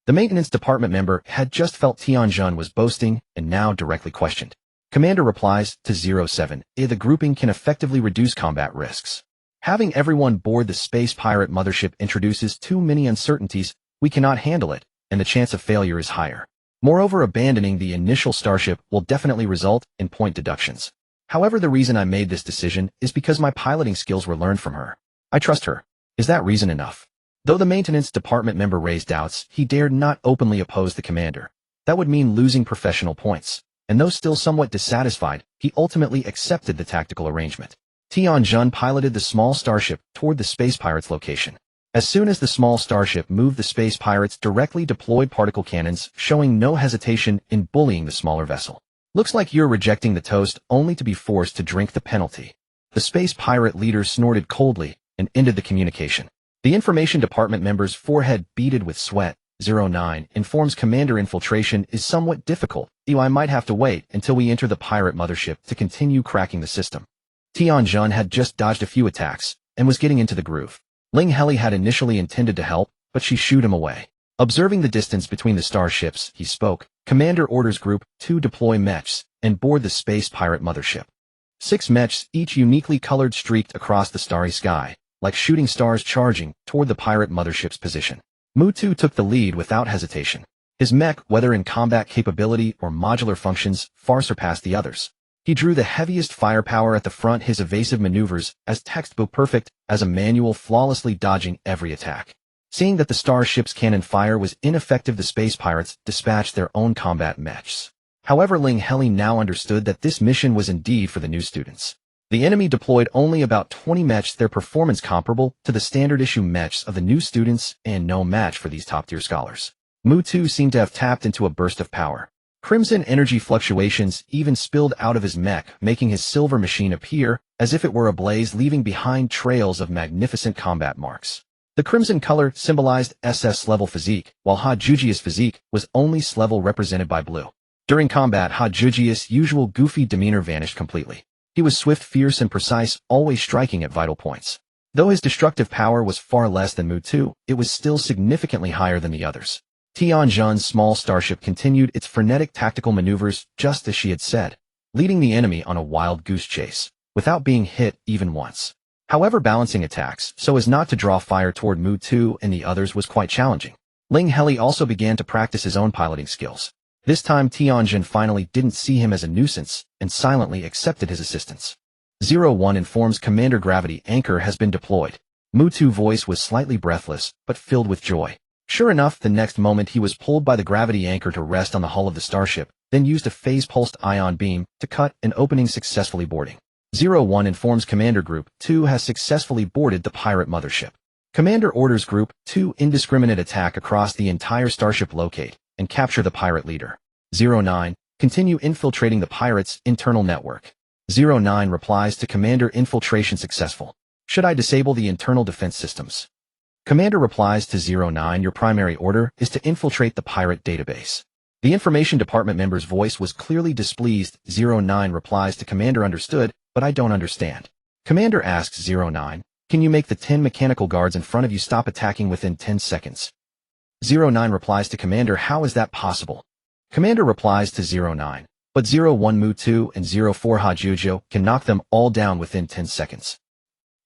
The Maintenance Department member had just felt Tianjin was boasting and now directly questioned. Commander replies to 07, "The grouping can effectively reduce combat risks. Having everyone board the space pirate mothership introduces too many uncertainties. We cannot handle it, and the chance of failure is higher. Moreover, abandoning the initial starship will definitely result in point deductions. However, the reason I made this decision is because my piloting skills were learned from her. I trust her. Is that reason enough? Though the maintenance department member raised doubts, he dared not openly oppose the commander. That would mean losing professional points. And though still somewhat dissatisfied, he ultimately accepted the tactical arrangement. Tianjun piloted the small starship toward the space pirates' location. As soon as the small starship moved, the space pirates directly deployed particle cannons, showing no hesitation in bullying the smaller vessel. Looks like you're rejecting the toast only to be forced to drink the penalty. The space pirate leader snorted coldly and ended the communication. The information department member's forehead beaded with sweat. 09 informs Commander infiltration is somewhat difficult. I might have to wait until we enter the pirate mothership to continue cracking the system. Tianjun had just dodged a few attacks and was getting into the groove. Ling Heli had initially intended to help, but she shooed him away. Observing the distance between the starships, he spoke. Commander orders Group 2 deploy mechs and board the space pirate mothership. 6 mechs, each uniquely colored, streaked across the starry sky, like shooting stars charging toward the pirate mothership's position. Mutu took the lead without hesitation. His mech, whether in combat capability or modular functions, far surpassed the others. He drew the heaviest firepower at the front, his evasive maneuvers as textbook perfect as a manual, flawlessly dodging every attack. Seeing that the starship's cannon fire was ineffective, the space pirates dispatched their own combat mechs. However, Ling Heli now understood that this mission was indeed for the new students. The enemy deployed only about 20 mechs, their performance comparable to the standard issue mechs of the new students and no match for these top-tier scholars. Mutu seemed to have tapped into a burst of power. Crimson energy fluctuations even spilled out of his mech, making his silver machine appear as if it were ablaze, leaving behind trails of magnificent combat marks. The crimson color symbolized SS-level physique, while Hajuji's physique was only S-level, represented by blue. During combat, Hajuji's usual goofy demeanor vanished completely. He was swift, fierce, and precise, always striking at vital points. Though his destructive power was far less than Mutu, it was still significantly higher than the others. Tianjun's small starship continued its frenetic tactical maneuvers just as she had said, leading the enemy on a wild goose chase, without being hit even once. However, balancing attacks so as not to draw fire toward Mutu and the others was quite challenging. Ling Heli also began to practice his own piloting skills. This time Tianjun finally didn't see him as a nuisance and silently accepted his assistance. 01 informs Commander gravity anchor has been deployed. Mutu's voice was slightly breathless, but filled with joy. Sure enough, the next moment he was pulled by the gravity anchor to rest on the hull of the starship, then used a phase-pulsed ion beam to cut an opening, successfully boarding. 01 informs Commander Group 2 has successfully boarded the pirate mothership. Commander orders Group 2 indiscriminate attack across the entire starship, locate and capture the pirate leader. 09, continue infiltrating the pirates' internal network. 09 replies to Commander, infiltration successful. Should I disable the internal defense systems? Commander replies to 09, your primary order is to infiltrate the pirate database. The information department member's voice was clearly displeased. 09 replies to Commander, understood, but I don't understand. Commander asks 09, can you make the 10 mechanical guards in front of you stop attacking within 10 seconds? 09 replies to Commander, how is that possible? Commander replies to 09, but 01 Mutu and 04 Hajujo can knock them all down within 10 seconds.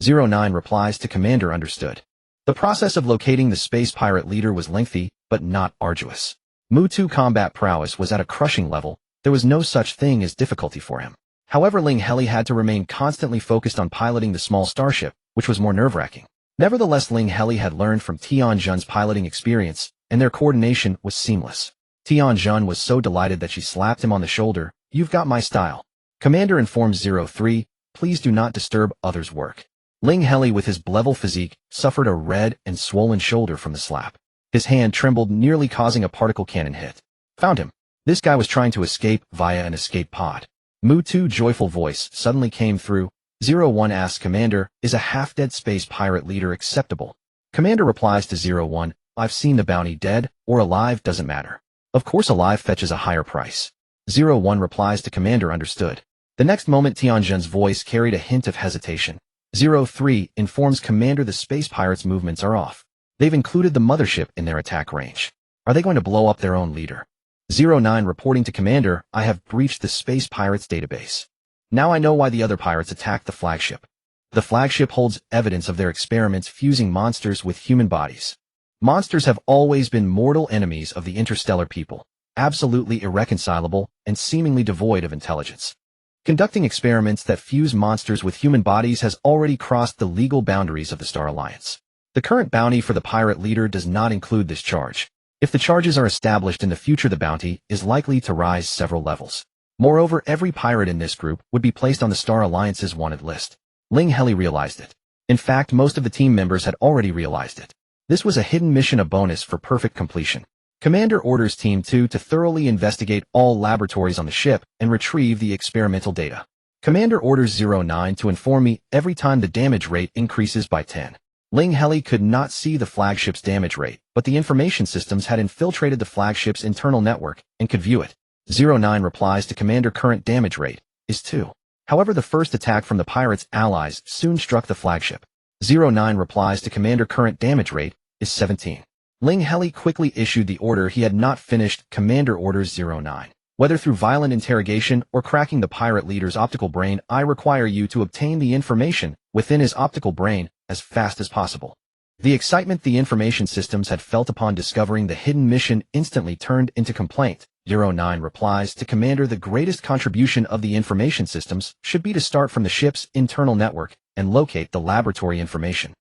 09 replies to Commander, understood. The process of locating the space pirate leader was lengthy, but not arduous. Mutu's combat prowess was at a crushing level. There was no such thing as difficulty for him. However, Ling Heli had to remain constantly focused on piloting the small starship, which was more nerve-wracking. Nevertheless, Ling Heli had learned from Tianjun's piloting experience, and their coordination was seamless. Tianjun was so delighted that she slapped him on the shoulder. You've got my style. Commander informs 03, please do not disturb others' work. Ling Heli, with his level physique, suffered a red and swollen shoulder from the slap. His hand trembled, nearly causing a particle cannon hit. Found him. This guy was trying to escape via an escape pod. Mutu's joyful voice suddenly came through. 01 asks Commander, is a half-dead space pirate leader acceptable? Commander replies to 01, I've seen the bounty, dead or alive doesn't matter. Of course alive fetches a higher price. 01 replies to Commander, understood. The next moment Tianjun's voice carried a hint of hesitation. 03 informs Commander the space pirates' movements are off. They've included the mothership in their attack range. Are they going to blow up their own leader? 09 reporting to Commander, I have breached the space pirates' database. Now I know why the other pirates attacked the flagship. The flagship holds evidence of their experiments fusing monsters with human bodies. Monsters have always been mortal enemies of the interstellar people, absolutely irreconcilable and seemingly devoid of intelligence. Conducting experiments that fuse monsters with human bodies has already crossed the legal boundaries of the Star Alliance. The current bounty for the pirate leader does not include this charge. If the charges are established in the future, the bounty is likely to rise several levels. Moreover, every pirate in this group would be placed on the Star Alliance's wanted list. Ling Heli realized it. In fact, most of the team members had already realized it. This was a hidden mission, a bonus for perfect completion. Commander orders Team 2 to thoroughly investigate all laboratories on the ship and retrieve the experimental data. Commander orders 09 to inform me every time the damage rate increases by 10. Ling Heli could not see the flagship's damage rate, but the information systems had infiltrated the flagship's internal network and could view it. 09 replies to Commander current damage rate is 2. However, the first attack from the pirates' allies soon struck the flagship. 09 replies to Commander current damage rate is 17. Ling Heli quickly issued the order he had not finished. Commander orders 09. Whether through violent interrogation or cracking the pirate leader's optical brain, I require you to obtain the information within his optical brain as fast as possible. The excitement the information systems had felt upon discovering the hidden mission instantly turned into complaint. 09 replies to Commander, the greatest contribution of the information systems should be to start from the ship's internal network and locate the laboratory information.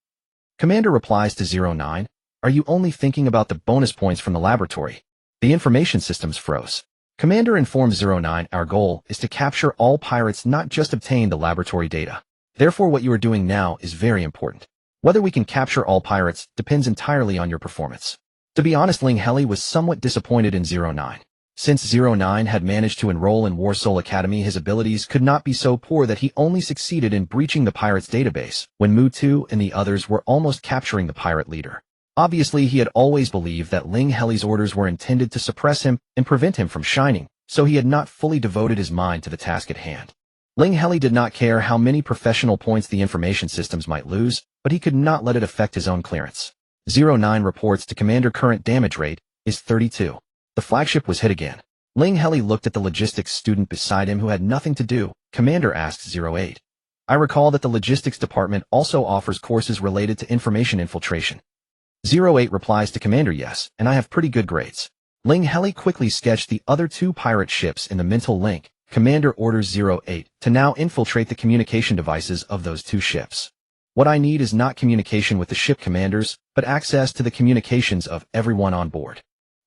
Commander replies to 09, are you only thinking about the bonus points from the laboratory? The information systems froze. Commander informs 09, our goal is to capture all pirates, not just obtain the laboratory data. Therefore, what you are doing now is very important. Whether we can capture all pirates depends entirely on your performance. To be honest, Ling Heli was somewhat disappointed in 09. Since 09 had managed to enroll in Warsoul Academy, his abilities could not be so poor that he only succeeded in breaching the pirates' database, when Mu2 and the others were almost capturing the pirate leader. Obviously, he had always believed that Ling Heli's orders were intended to suppress him and prevent him from shining, so he had not fully devoted his mind to the task at hand. Ling Heli did not care how many professional points the information systems might lose, but he could not let it affect his own clearance. 09 reports to Commander current damage rate is 32. The flagship was hit again. Ling Heli looked at the logistics student beside him who had nothing to do. Commander asked 08. I recall that the logistics department also offers courses related to information infiltration. 08 replies to Commander, yes, and I have pretty good grades. Ling Heli quickly sketched the other two pirate ships in the mental link. Commander orders 08 to now infiltrate the communication devices of those two ships. What I need is not communication with the ship commanders, but access to the communications of everyone on board.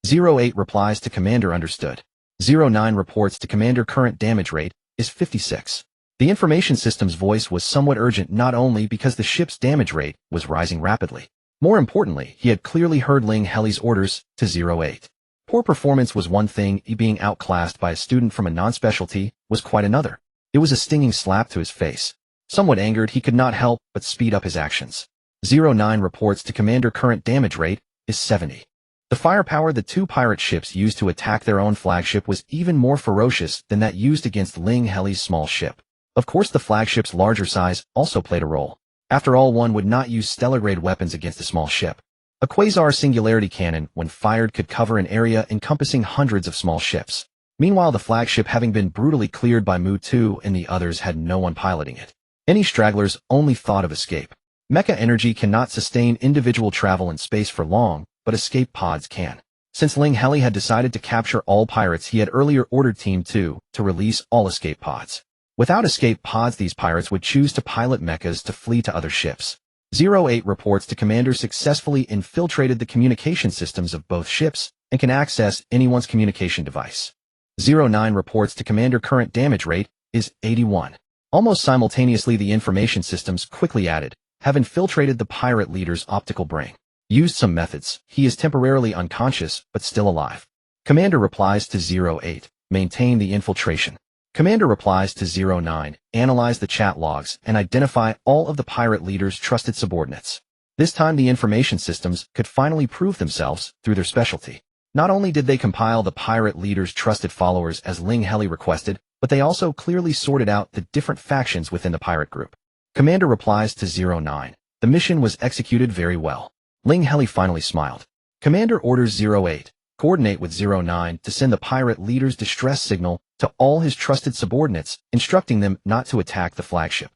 08 replies to Commander, understood. 09 reports to Commander current damage rate is 56. The information system's voice was somewhat urgent, not only because the ship's damage rate was rising rapidly. More importantly, he had clearly heard Ling Heli's orders to 08. Poor performance was one thing, being outclassed by a student from a non-specialty was quite another. It was a stinging slap to his face. Somewhat angered, he could not help but speed up his actions. 09 reports to Commander current damage rate is 70. The firepower the two pirate ships used to attack their own flagship was even more ferocious than that used against Ling Heli's small ship. Of course, the flagship's larger size also played a role. After all, one would not use stellar-grade weapons against a small ship. A quasar singularity cannon, when fired, could cover an area encompassing hundreds of small ships. Meanwhile, the flagship, having been brutally cleared by Mu2 and the others, had no one piloting it. Any stragglers only thought of escape. Mecha energy cannot sustain individual travel in space for long, but escape pods can. Since Ling Heli had decided to capture all pirates, he had earlier ordered Team 2 to release all escape pods. Without escape pods, these pirates would choose to pilot mechas to flee to other ships. 08 reports to Commander successfully infiltrated the communication systems of both ships and can access anyone's communication device. 09 reports to Commander current damage rate is 81. Almost simultaneously, the information systems quickly added, have infiltrated the pirate leader's optical brain. Used some methods. He is temporarily unconscious, but still alive. Commander replies to 08, maintain the infiltration. Commander replies to 09, analyze the chat logs and identify all of the pirate leader's trusted subordinates. This time the information systems could finally prove themselves through their specialty. Not only did they compile the pirate leader's trusted followers as Ling Heli requested, but they also clearly sorted out the different factions within the pirate group. Commander replies to 09, the mission was executed very well. Ling Heli finally smiled. Commander orders 08, coordinate with 09 to send the pirate leader's distress signal to all his trusted subordinates, instructing them not to attack the flagship.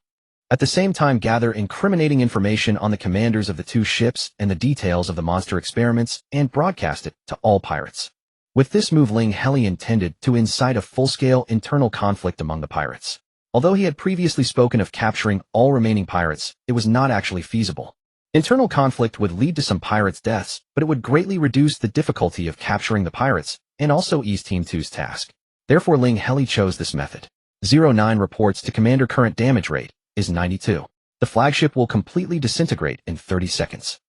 At the same time, gather incriminating information on the commanders of the two ships and the details of the monster experiments and broadcast it to all pirates. With this move, Ling Heli intended to incite a full-scale internal conflict among the pirates. Although he had previously spoken of capturing all remaining pirates, it was not actually feasible. Internal conflict would lead to some pirates' deaths, but it would greatly reduce the difficulty of capturing the pirates and also ease Team 2's task. Therefore, Ling Heli chose this method. 09 reports to Commander current damage rate is 92. The flagship will completely disintegrate in 30 seconds.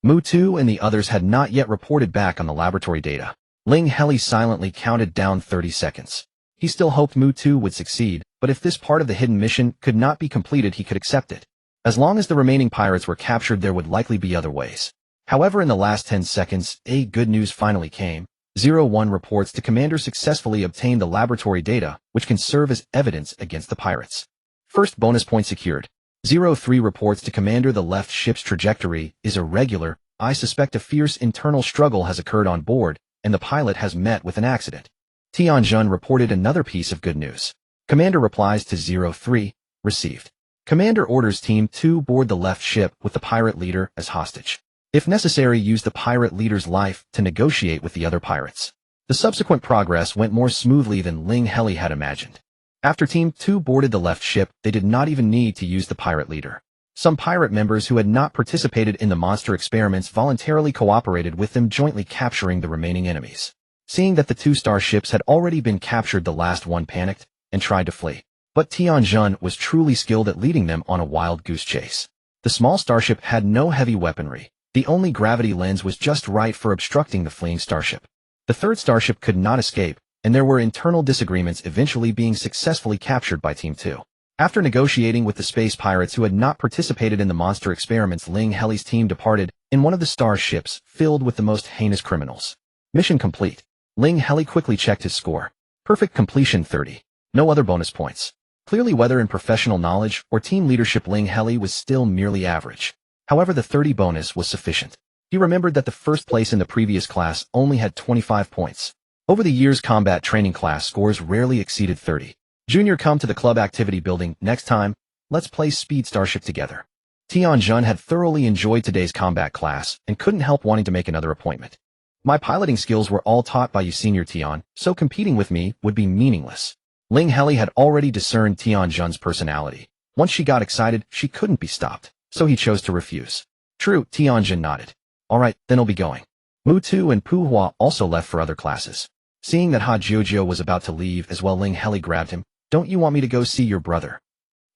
Mu-2 and the others had not yet reported back on the laboratory data. Ling Heli silently counted down 30 seconds. He still hoped Mu-2 would succeed, but if this part of the hidden mission could not be completed, he could accept it. As long as the remaining pirates were captured, there would likely be other ways. However, in the last 10 seconds, good news finally came. 01 reports to Commander successfully obtained the laboratory data, which can serve as evidence against the pirates. First bonus point secured. 03 reports to Commander the left ship's trajectory is irregular. I suspect a fierce internal struggle has occurred on board, and the pilot has met with an accident. Tianjun reported another piece of good news. Commander replies to 03, received. Commander orders Team 2 board the left ship with the pirate leader as hostage. If necessary, use the pirate leader's life to negotiate with the other pirates. The subsequent progress went more smoothly than Ling Heli had imagined. After Team 2 boarded the left ship, they did not even need to use the pirate leader. Some pirate members who had not participated in the monster experiments voluntarily cooperated with them, jointly capturing the remaining enemies. Seeing that the two starships had already been captured, the last one panicked and tried to flee. But Tianjun was truly skilled at leading them on a wild goose chase. The small starship had no heavy weaponry. The only gravity lens was just right for obstructing the fleeing starship. The third starship could not escape, and there were internal disagreements, eventually being successfully captured by Team 2. After negotiating with the space pirates who had not participated in the monster experiments, Ling Heli's team departed in one of the starships filled with the most heinous criminals. Mission complete. Ling Heli quickly checked his score. Perfect completion 30. No other bonus points. Clearly, whether in professional knowledge or team leadership, Ling Heli was still merely average. However, the 30 bonus was sufficient. He remembered that the first place in the previous class only had 25 points. Over the years, combat training class scores rarely exceeded 30. Junior, come to the club activity building. Next time, let's play Speed Starship together. Tianjun had thoroughly enjoyed today's combat class and couldn't help wanting to make another appointment. My piloting skills were all taught by you, Senior Tian, so competing with me would be meaningless. Ling Heli had already discerned Tianjun's personality. Once she got excited, she couldn't be stopped, so he chose to refuse. True, Tianjun nodded. All right, then I'll be going. Mu-2 and Puhua also left for other classes. Seeing that Ha Jojo was about to leave as well, Ling Heli grabbed him. Don't you want me to go see your brother?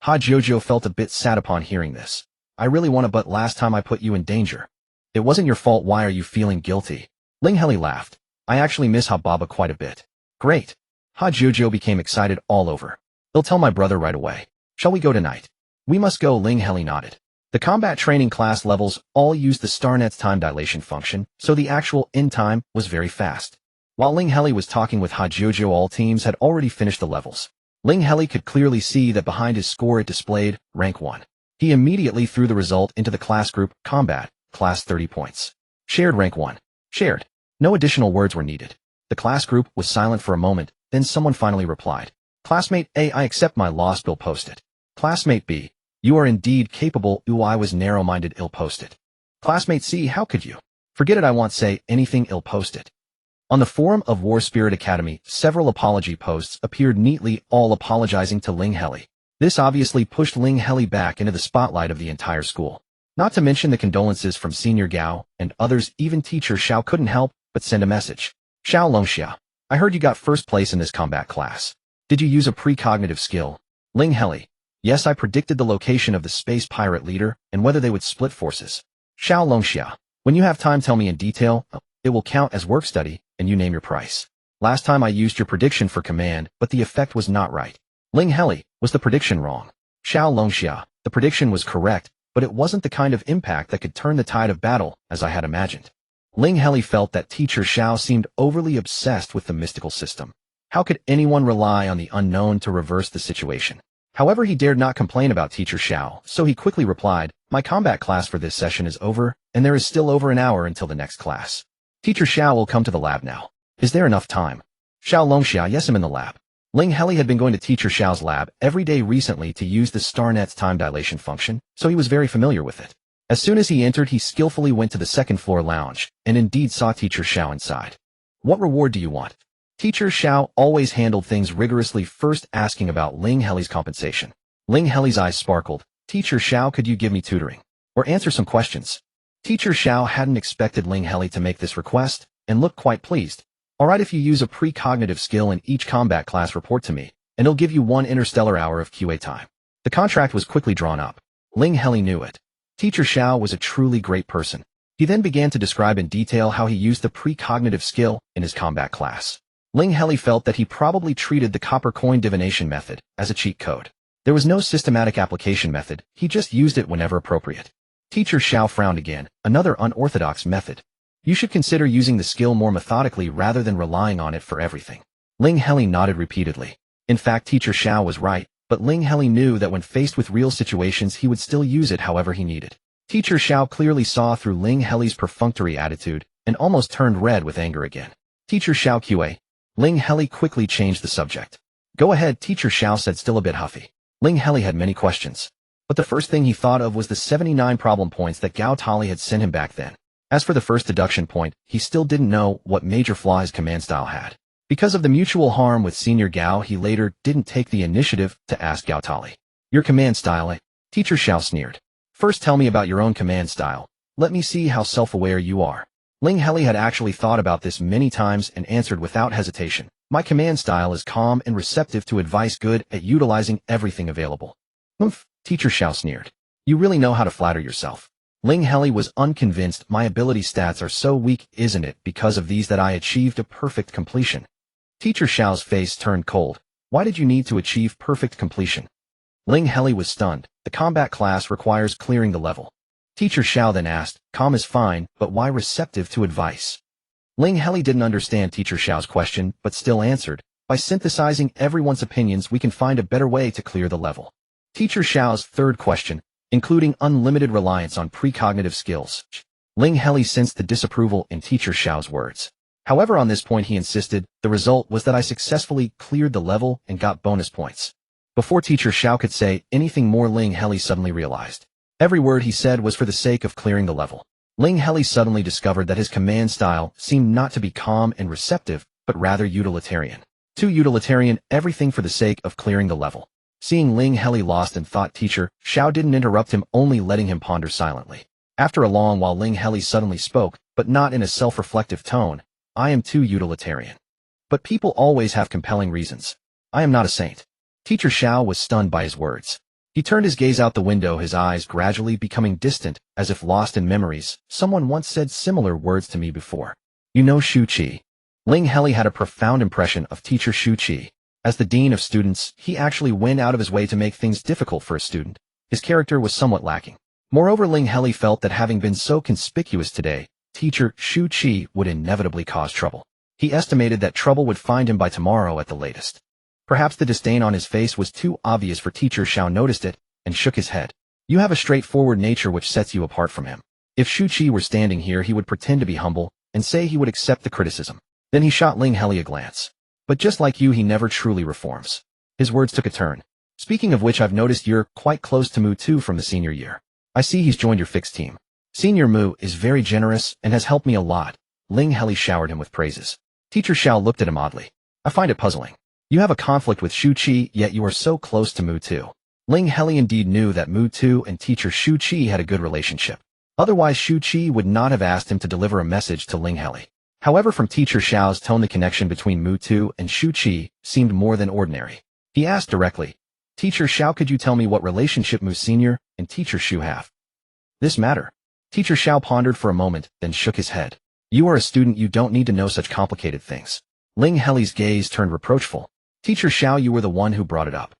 Ha Jojo felt a bit sad upon hearing this. I really want to, but last time I put you in danger. It wasn't your fault. Why are you feeling guilty? Ling Heli laughed. I actually miss Ha Baba quite a bit. Great. Ha Jojo became excited all over. They'll tell my brother right away. Shall we go tonight? We must go, Ling Heli nodded. The combat training class levels all used the StarNet's time dilation function, so the actual end time was very fast. While Ling Heli was talking with Ha Jojo, all teams had already finished the levels. Ling Heli could clearly see that behind his score it displayed rank 1. He immediately threw the result into the class group, combat, class 30 points. Shared rank 1. Shared. No additional words were needed. The class group was silent for a moment, then someone finally replied. Classmate A, I accept my loss, ill posted. Classmate B, you are indeed capable. Ooh, I was narrow-minded, ill posted. Classmate C, how could you? Forget it, I won't say anything, ill posted. On the forum of War Spirit Academy, several apology posts appeared neatly, all apologizing to Ling Heli. This obviously pushed Ling Heli back into the spotlight of the entire school. Not to mention the condolences from Senior Gao and others. Even Teacher Xiao couldn't help but send a message. Xiao Longxia, I heard you got first place in this combat class. Did you use a precognitive skill? Ling Heli, yes, I predicted the location of the space pirate leader and whether they would split forces. Xiao Longxia, when you have time, tell me in detail. It will count as work study, and you name your price. Last time I used your prediction for command, but the effect was not right. Ling Heli, was the prediction wrong? Xiao Longxia, the prediction was correct, but it wasn't the kind of impact that could turn the tide of battle, as I had imagined. Ling Heli felt that Teacher Xiao seemed overly obsessed with the mystical system. How could anyone rely on the unknown to reverse the situation? However, he dared not complain about Teacher Xiao, so he quickly replied, my combat class for this session is over, and there is still over an hour until the next class. Teacher Xiao will come to the lab now. Is there enough time? Xiao Longxia, yes, I'm in the lab. Ling Heli had been going to Teacher Xiao's lab every day recently to use the StarNet's time dilation function, so he was very familiar with it. As soon as he entered, he skillfully went to the second-floor lounge, and indeed saw Teacher Xiao inside. What reward do you want? Teacher Xiao always handled things rigorously, first asking about Ling Heli's compensation. Ling Heli's eyes sparkled. Teacher Xiao, could you give me tutoring? or answer some questions. Teacher Xiao hadn't expected Ling Heli to make this request, and looked quite pleased. Alright, if you use a precognitive skill in each combat class, report to me, and it'll give you 1 interstellar hour of QA time. The contract was quickly drawn up. Ling Heli knew it. Teacher Xiao was a truly great person. He then began to describe in detail how he used the precognitive skill in his combat class. Ling Heli felt that he probably treated the copper coin divination method as a cheat code. There was no systematic application method, he just used it whenever appropriate. Teacher Xiao frowned again, another unorthodox method. You should consider using the skill more methodically rather than relying on it for everything. Ling Heli nodded repeatedly. In fact, Teacher Xiao was right, but Ling Heli knew that when faced with real situations he would still use it however he needed. Teacher Xiao clearly saw through Ling Heli's perfunctory attitude and almost turned red with anger again. Teacher Xiao QA. Ling Heli quickly changed the subject. Go ahead, Teacher Xiao said, still a bit huffy. Ling Heli had many questions, but the first thing he thought of was the 79 problem points that Gao Tali had sent him back then. As for the first deduction point, he still didn't know what major flaw his command style had. Because of the mutual harm with Senior Gao, he later didn't take the initiative to ask Gao Tali. Your command style, eh? Teacher Xiao sneered. First tell me about your own command style. Let me see how self-aware you are. Ling Heli had actually thought about this many times and answered without hesitation. My command style is calm and receptive to advice, good at utilizing everything available. Oomph, Teacher Xiao sneered. You really know how to flatter yourself. Ling Heli was unconvinced. My ability stats are so weak, isn't it because of these that I achieved a perfect completion? Teacher Xiao's face turned cold. Why did you need to achieve perfect completion? Ling Heli was stunned. The combat class requires clearing the level. Teacher Xiao then asked, calm is fine, but why receptive to advice? Ling Heli didn't understand Teacher Xiao's question, but still answered, by synthesizing everyone's opinions we can find a better way to clear the level. Teacher Xiao's third question, including unlimited reliance on precognitive skills. Ling Heli sensed the disapproval in Teacher Xiao's words. However, on this point he insisted, the result was that I successfully cleared the level and got bonus points. Before Teacher Xiao could say anything more, Ling Heli suddenly realized. Every word he said was for the sake of clearing the level. Ling Heli suddenly discovered that his command style seemed not to be calm and receptive, but rather utilitarian. Too utilitarian, everything for the sake of clearing the level. Seeing Ling Heli lost in thought, Teacher Xiao didn't interrupt him, only letting him ponder silently. After a long while, Ling Heli suddenly spoke, but not in a self-reflective tone. I am too utilitarian. But people always have compelling reasons. I am not a saint. Teacher Xiao was stunned by his words. He turned his gaze out the window, his eyes gradually becoming distant, as if lost in memories. Someone once said similar words to me before. You know Shu Qi. Ling Heli had a profound impression of Teacher Shu Qi. As the dean of students, he actually went out of his way to make things difficult for a student. His character was somewhat lacking. Moreover, Ling Heli felt that having been so conspicuous today, Teacher Shu Qi would inevitably cause trouble. He estimated that trouble would find him by tomorrow at the latest. Perhaps the disdain on his face was too obvious for Teacher Xiao noticed it, and shook his head. You have a straightforward nature which sets you apart from him. If Shu Qi were standing here, he would pretend to be humble, and say he would accept the criticism. Then he shot Ling Heli a glance. But just like you, he never truly reforms. His words took a turn. Speaking of which, I've noticed you're quite close to Mu too from the senior year. I see he's joined your fixed team. Senior Mu is very generous and has helped me a lot. Ling Heli showered him with praises. Teacher Xiao looked at him oddly. I find it puzzling. You have a conflict with Shu Qi, yet you are so close to Mu Tu. Ling Heli indeed knew that Mu Tu and Teacher Shu Qi had a good relationship. Otherwise, Shu Qi would not have asked him to deliver a message to Ling Heli. However, from Teacher Xiao's tone, the connection between Mu Tu and Shu Qi seemed more than ordinary. He asked directly, Teacher Xiao, could you tell me what relationship Mu Senior and Teacher Shu have? This matter. Teacher Xiao pondered for a moment, then shook his head. You are a student, you don't need to know such complicated things. Ling Heli's gaze turned reproachful. Teacher Xiao, you were the one who brought it up.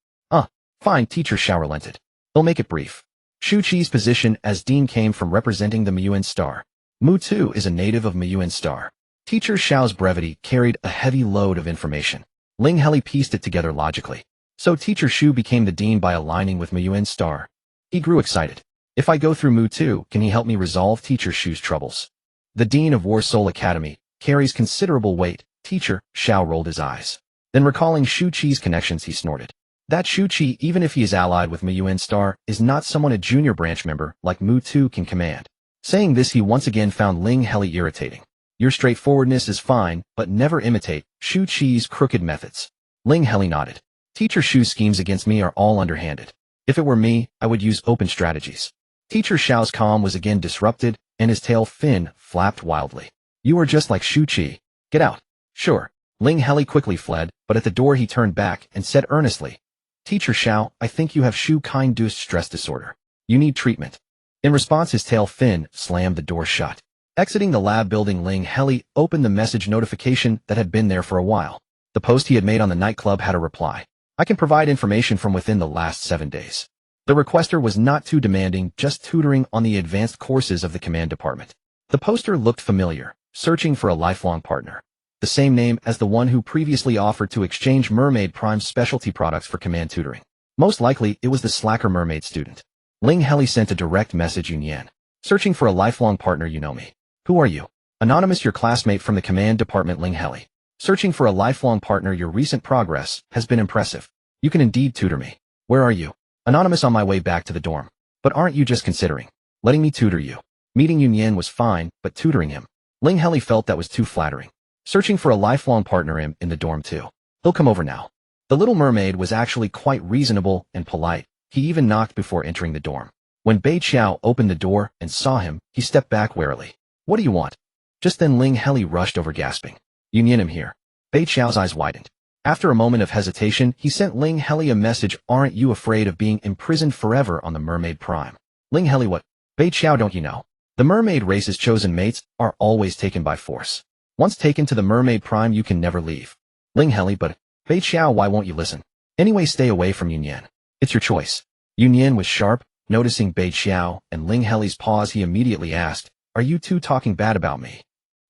Fine, Teacher Xiao relented. He'll make it brief. Shu Qi's position as dean came from representing the Miyuan star. Mu Tu is a native of Miyuan star. Teacher Xiao's brevity carried a heavy load of information. Ling Heli pieced it together logically. So Teacher Shu became the dean by aligning with Miyuan star. He grew excited. If I go through Mu Tu, can he help me resolve Teacher Shu's troubles? The dean of War Soul Academy carries considerable weight. Teacher Xiao rolled his eyes. Then recalling Shu Qi's connections, he snorted. That Shu Qi, even if he is allied with Miyuan Star, is not someone a junior branch member like Mu Tu can command. Saying this, he once again found Ling Heli irritating. Your straightforwardness is fine, but never imitate Shu Qi's crooked methods. Ling Heli nodded. Teacher Shu's schemes against me are all underhanded. If it were me, I would use open strategies. Teacher Xiao's calm was again disrupted, and his tail fin flapped wildly. You are just like Shu Qi. Get out. Sure. Ling Heli quickly fled, but at the door he turned back and said earnestly, Teacher Xiao, I think you have Shu-kind-induced stress disorder. You need treatment. In response, his tail fin slammed the door shut. Exiting the lab building, Ling Heli opened the message notification that had been there for a while. The post he had made on the nightclub had a reply. I can provide information from within the last 7 days. The requester was not too demanding, just tutoring on the advanced courses of the command department. The poster looked familiar, searching for a lifelong partner. The same name as the one who previously offered to exchange Mermaid Prime's specialty products for command tutoring. Most likely, it was the slacker mermaid student. Ling Heli sent a direct message Yunyan. Searching for a lifelong partner, you know me. Who are you? Anonymous, your classmate from the command department. Ling Heli. Searching for a lifelong partner, your recent progress has been impressive. You can indeed tutor me. Where are you? Anonymous, on my way back to the dorm. But aren't you just considering letting me tutor you? Meeting Yunyan was fine, but tutoring him. Ling Heli felt that was too flattering. Searching for a lifelong partner in the dorm too. He'll come over now. The little mermaid was actually quite reasonable and polite. He even knocked before entering the dorm. When Bei Qiao opened the door and saw him, he stepped back warily. What do you want? Just then Ling Heli rushed over gasping. Yunyan, I'm here. Bei Qiao's eyes widened. After a moment of hesitation, he sent Ling Heli a message. Aren't you afraid of being imprisoned forever on the Mermaid Prime? Ling Heli, what? Bei Qiao, don't you know? The mermaid race's chosen mates are always taken by force. Once taken to the Mermaid Prime, you can never leave. Ling Heli, but Bei Qiao, why won't you listen? Anyway, stay away from Yunyan. It's your choice. Yunyan was sharp. Noticing Bei Qiao and Ling Heli's pause, he immediately asked, are you two talking bad about me?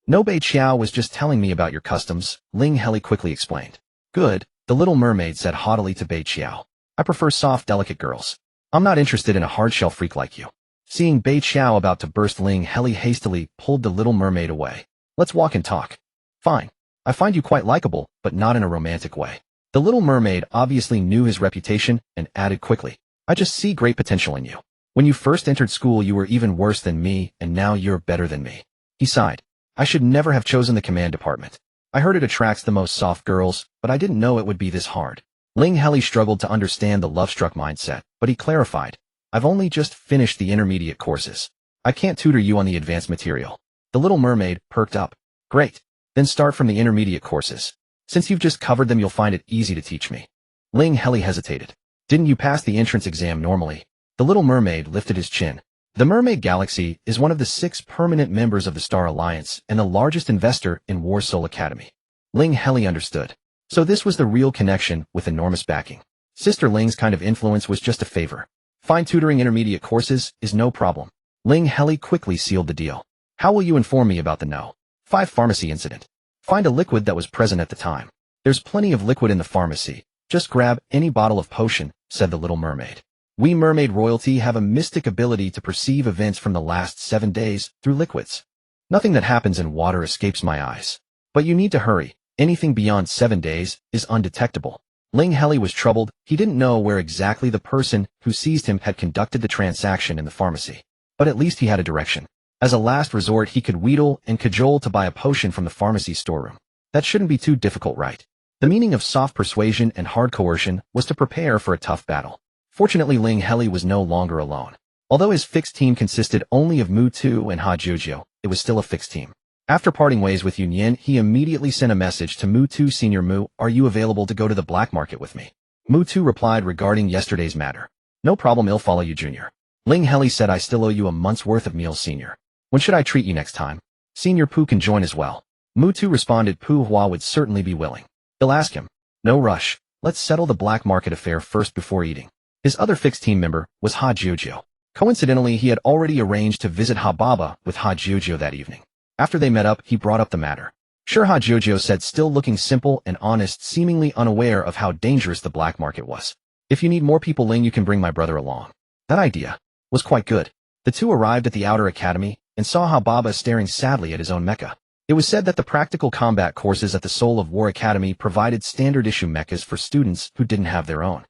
No, Bei Qiao was just telling me about your customs, Ling Heli quickly explained. Good, the little mermaid said haughtily to Bei Qiao. I prefer soft, delicate girls. I'm not interested in a hard-shell freak like you. Seeing Bei Qiao about to burst, Ling Heli hastily pulled the little mermaid away. Let's walk and talk. Fine. I find you quite likable, but not in a romantic way. The little mermaid obviously knew his reputation and added quickly. I just see great potential in you. When you first entered school, you were even worse than me, and now you're better than me. He sighed. I should never have chosen the command department. I heard it attracts the most soft girls, but I didn't know it would be this hard. Ling Heli struggled to understand the love-struck mindset, but he clarified. I've only just finished the intermediate courses. I can't tutor you on the advanced material. The little mermaid perked up. Great. Then start from the intermediate courses. Since you've just covered them, you'll find it easy to teach me. Ling Heli hesitated. Didn't you pass the entrance exam normally? The little mermaid lifted his chin. The Mermaid Galaxy is one of the 6 permanent members of the Star Alliance and the largest investor in War Soul Academy. Ling Heli understood. So this was the real connection with enormous backing. Sister Ling's kind of influence was just a favor. Fine, tutoring intermediate courses is no problem. Ling Heli quickly sealed the deal. How will you inform me about the No. 5 pharmacy incident? Find a liquid that was present at the time. There's plenty of liquid in the pharmacy. Just grab any bottle of potion, said the little mermaid. We mermaid royalty have a mystic ability to perceive events from the last 7 days through liquids. Nothing that happens in water escapes my eyes. But you need to hurry. Anything beyond 7 days is undetectable. Ling Heli was troubled. He didn't know where exactly the person who seized him had conducted the transaction in the pharmacy. But at least he had a direction. As a last resort, he could wheedle and cajole to buy a potion from the pharmacy storeroom. That shouldn't be too difficult, right? The meaning of soft persuasion and hard coercion was to prepare for a tough battle. Fortunately, Ling Heli was no longer alone. Although his fixed team consisted only of Mu Tu and Ha Jiujiu, it was still a fixed team. After parting ways with Yunyan, he immediately sent a message to Mu Tu. Senior Mu, are you available to go to the black market with me? Mu Tu replied regarding yesterday's matter. No problem, I'll follow you, Junior. Ling Heli said, I still owe you a month's worth of meals, Senior. When should I treat you next time? Senior Pu can join as well. Mu Tu responded, Pu Hua would certainly be willing. He'll ask him. No rush. Let's settle the black market affair first before eating. His other fixed team member was Ha Jiujiu. Coincidentally, he had already arranged to visit Ha Baba with Ha Jiujiu that evening. After they met up, he brought up the matter. Sure, Ha Jiujiu said, still looking simple and honest, seemingly unaware of how dangerous the black market was. If you need more people, Ling, you can bring my brother along. That idea was quite good. The two arrived at the outer academy and saw Ha Baba staring sadly at his own mecha. It was said that the practical combat courses at the Soul of War Academy provided standard-issue mechas for students who didn't have their own.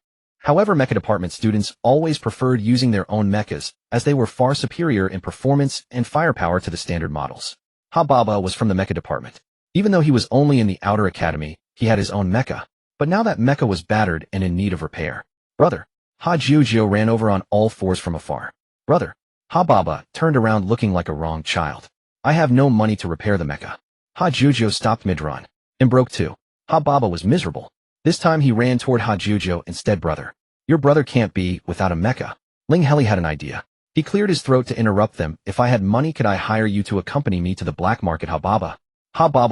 However, mecha department students always preferred using their own mechas, as they were far superior in performance and firepower to the standard models. Ha Baba was from the mecha department. Even though he was only in the outer academy, he had his own mecha. But now that mecha was battered and in need of repair. Brother. Ha Jiujiu ran over on all fours from afar. Brother. Baba turned around looking like a wronged child. I have no money to repair the mecha. Jujo stopped mid-run and broke too. Baba was miserable. This time he ran toward Jujo instead. Brother, your brother can't be without a mecha. Ling Heli had an idea. He cleared his throat to interrupt them. If I had money, could I hire you to accompany me to the black market? Baba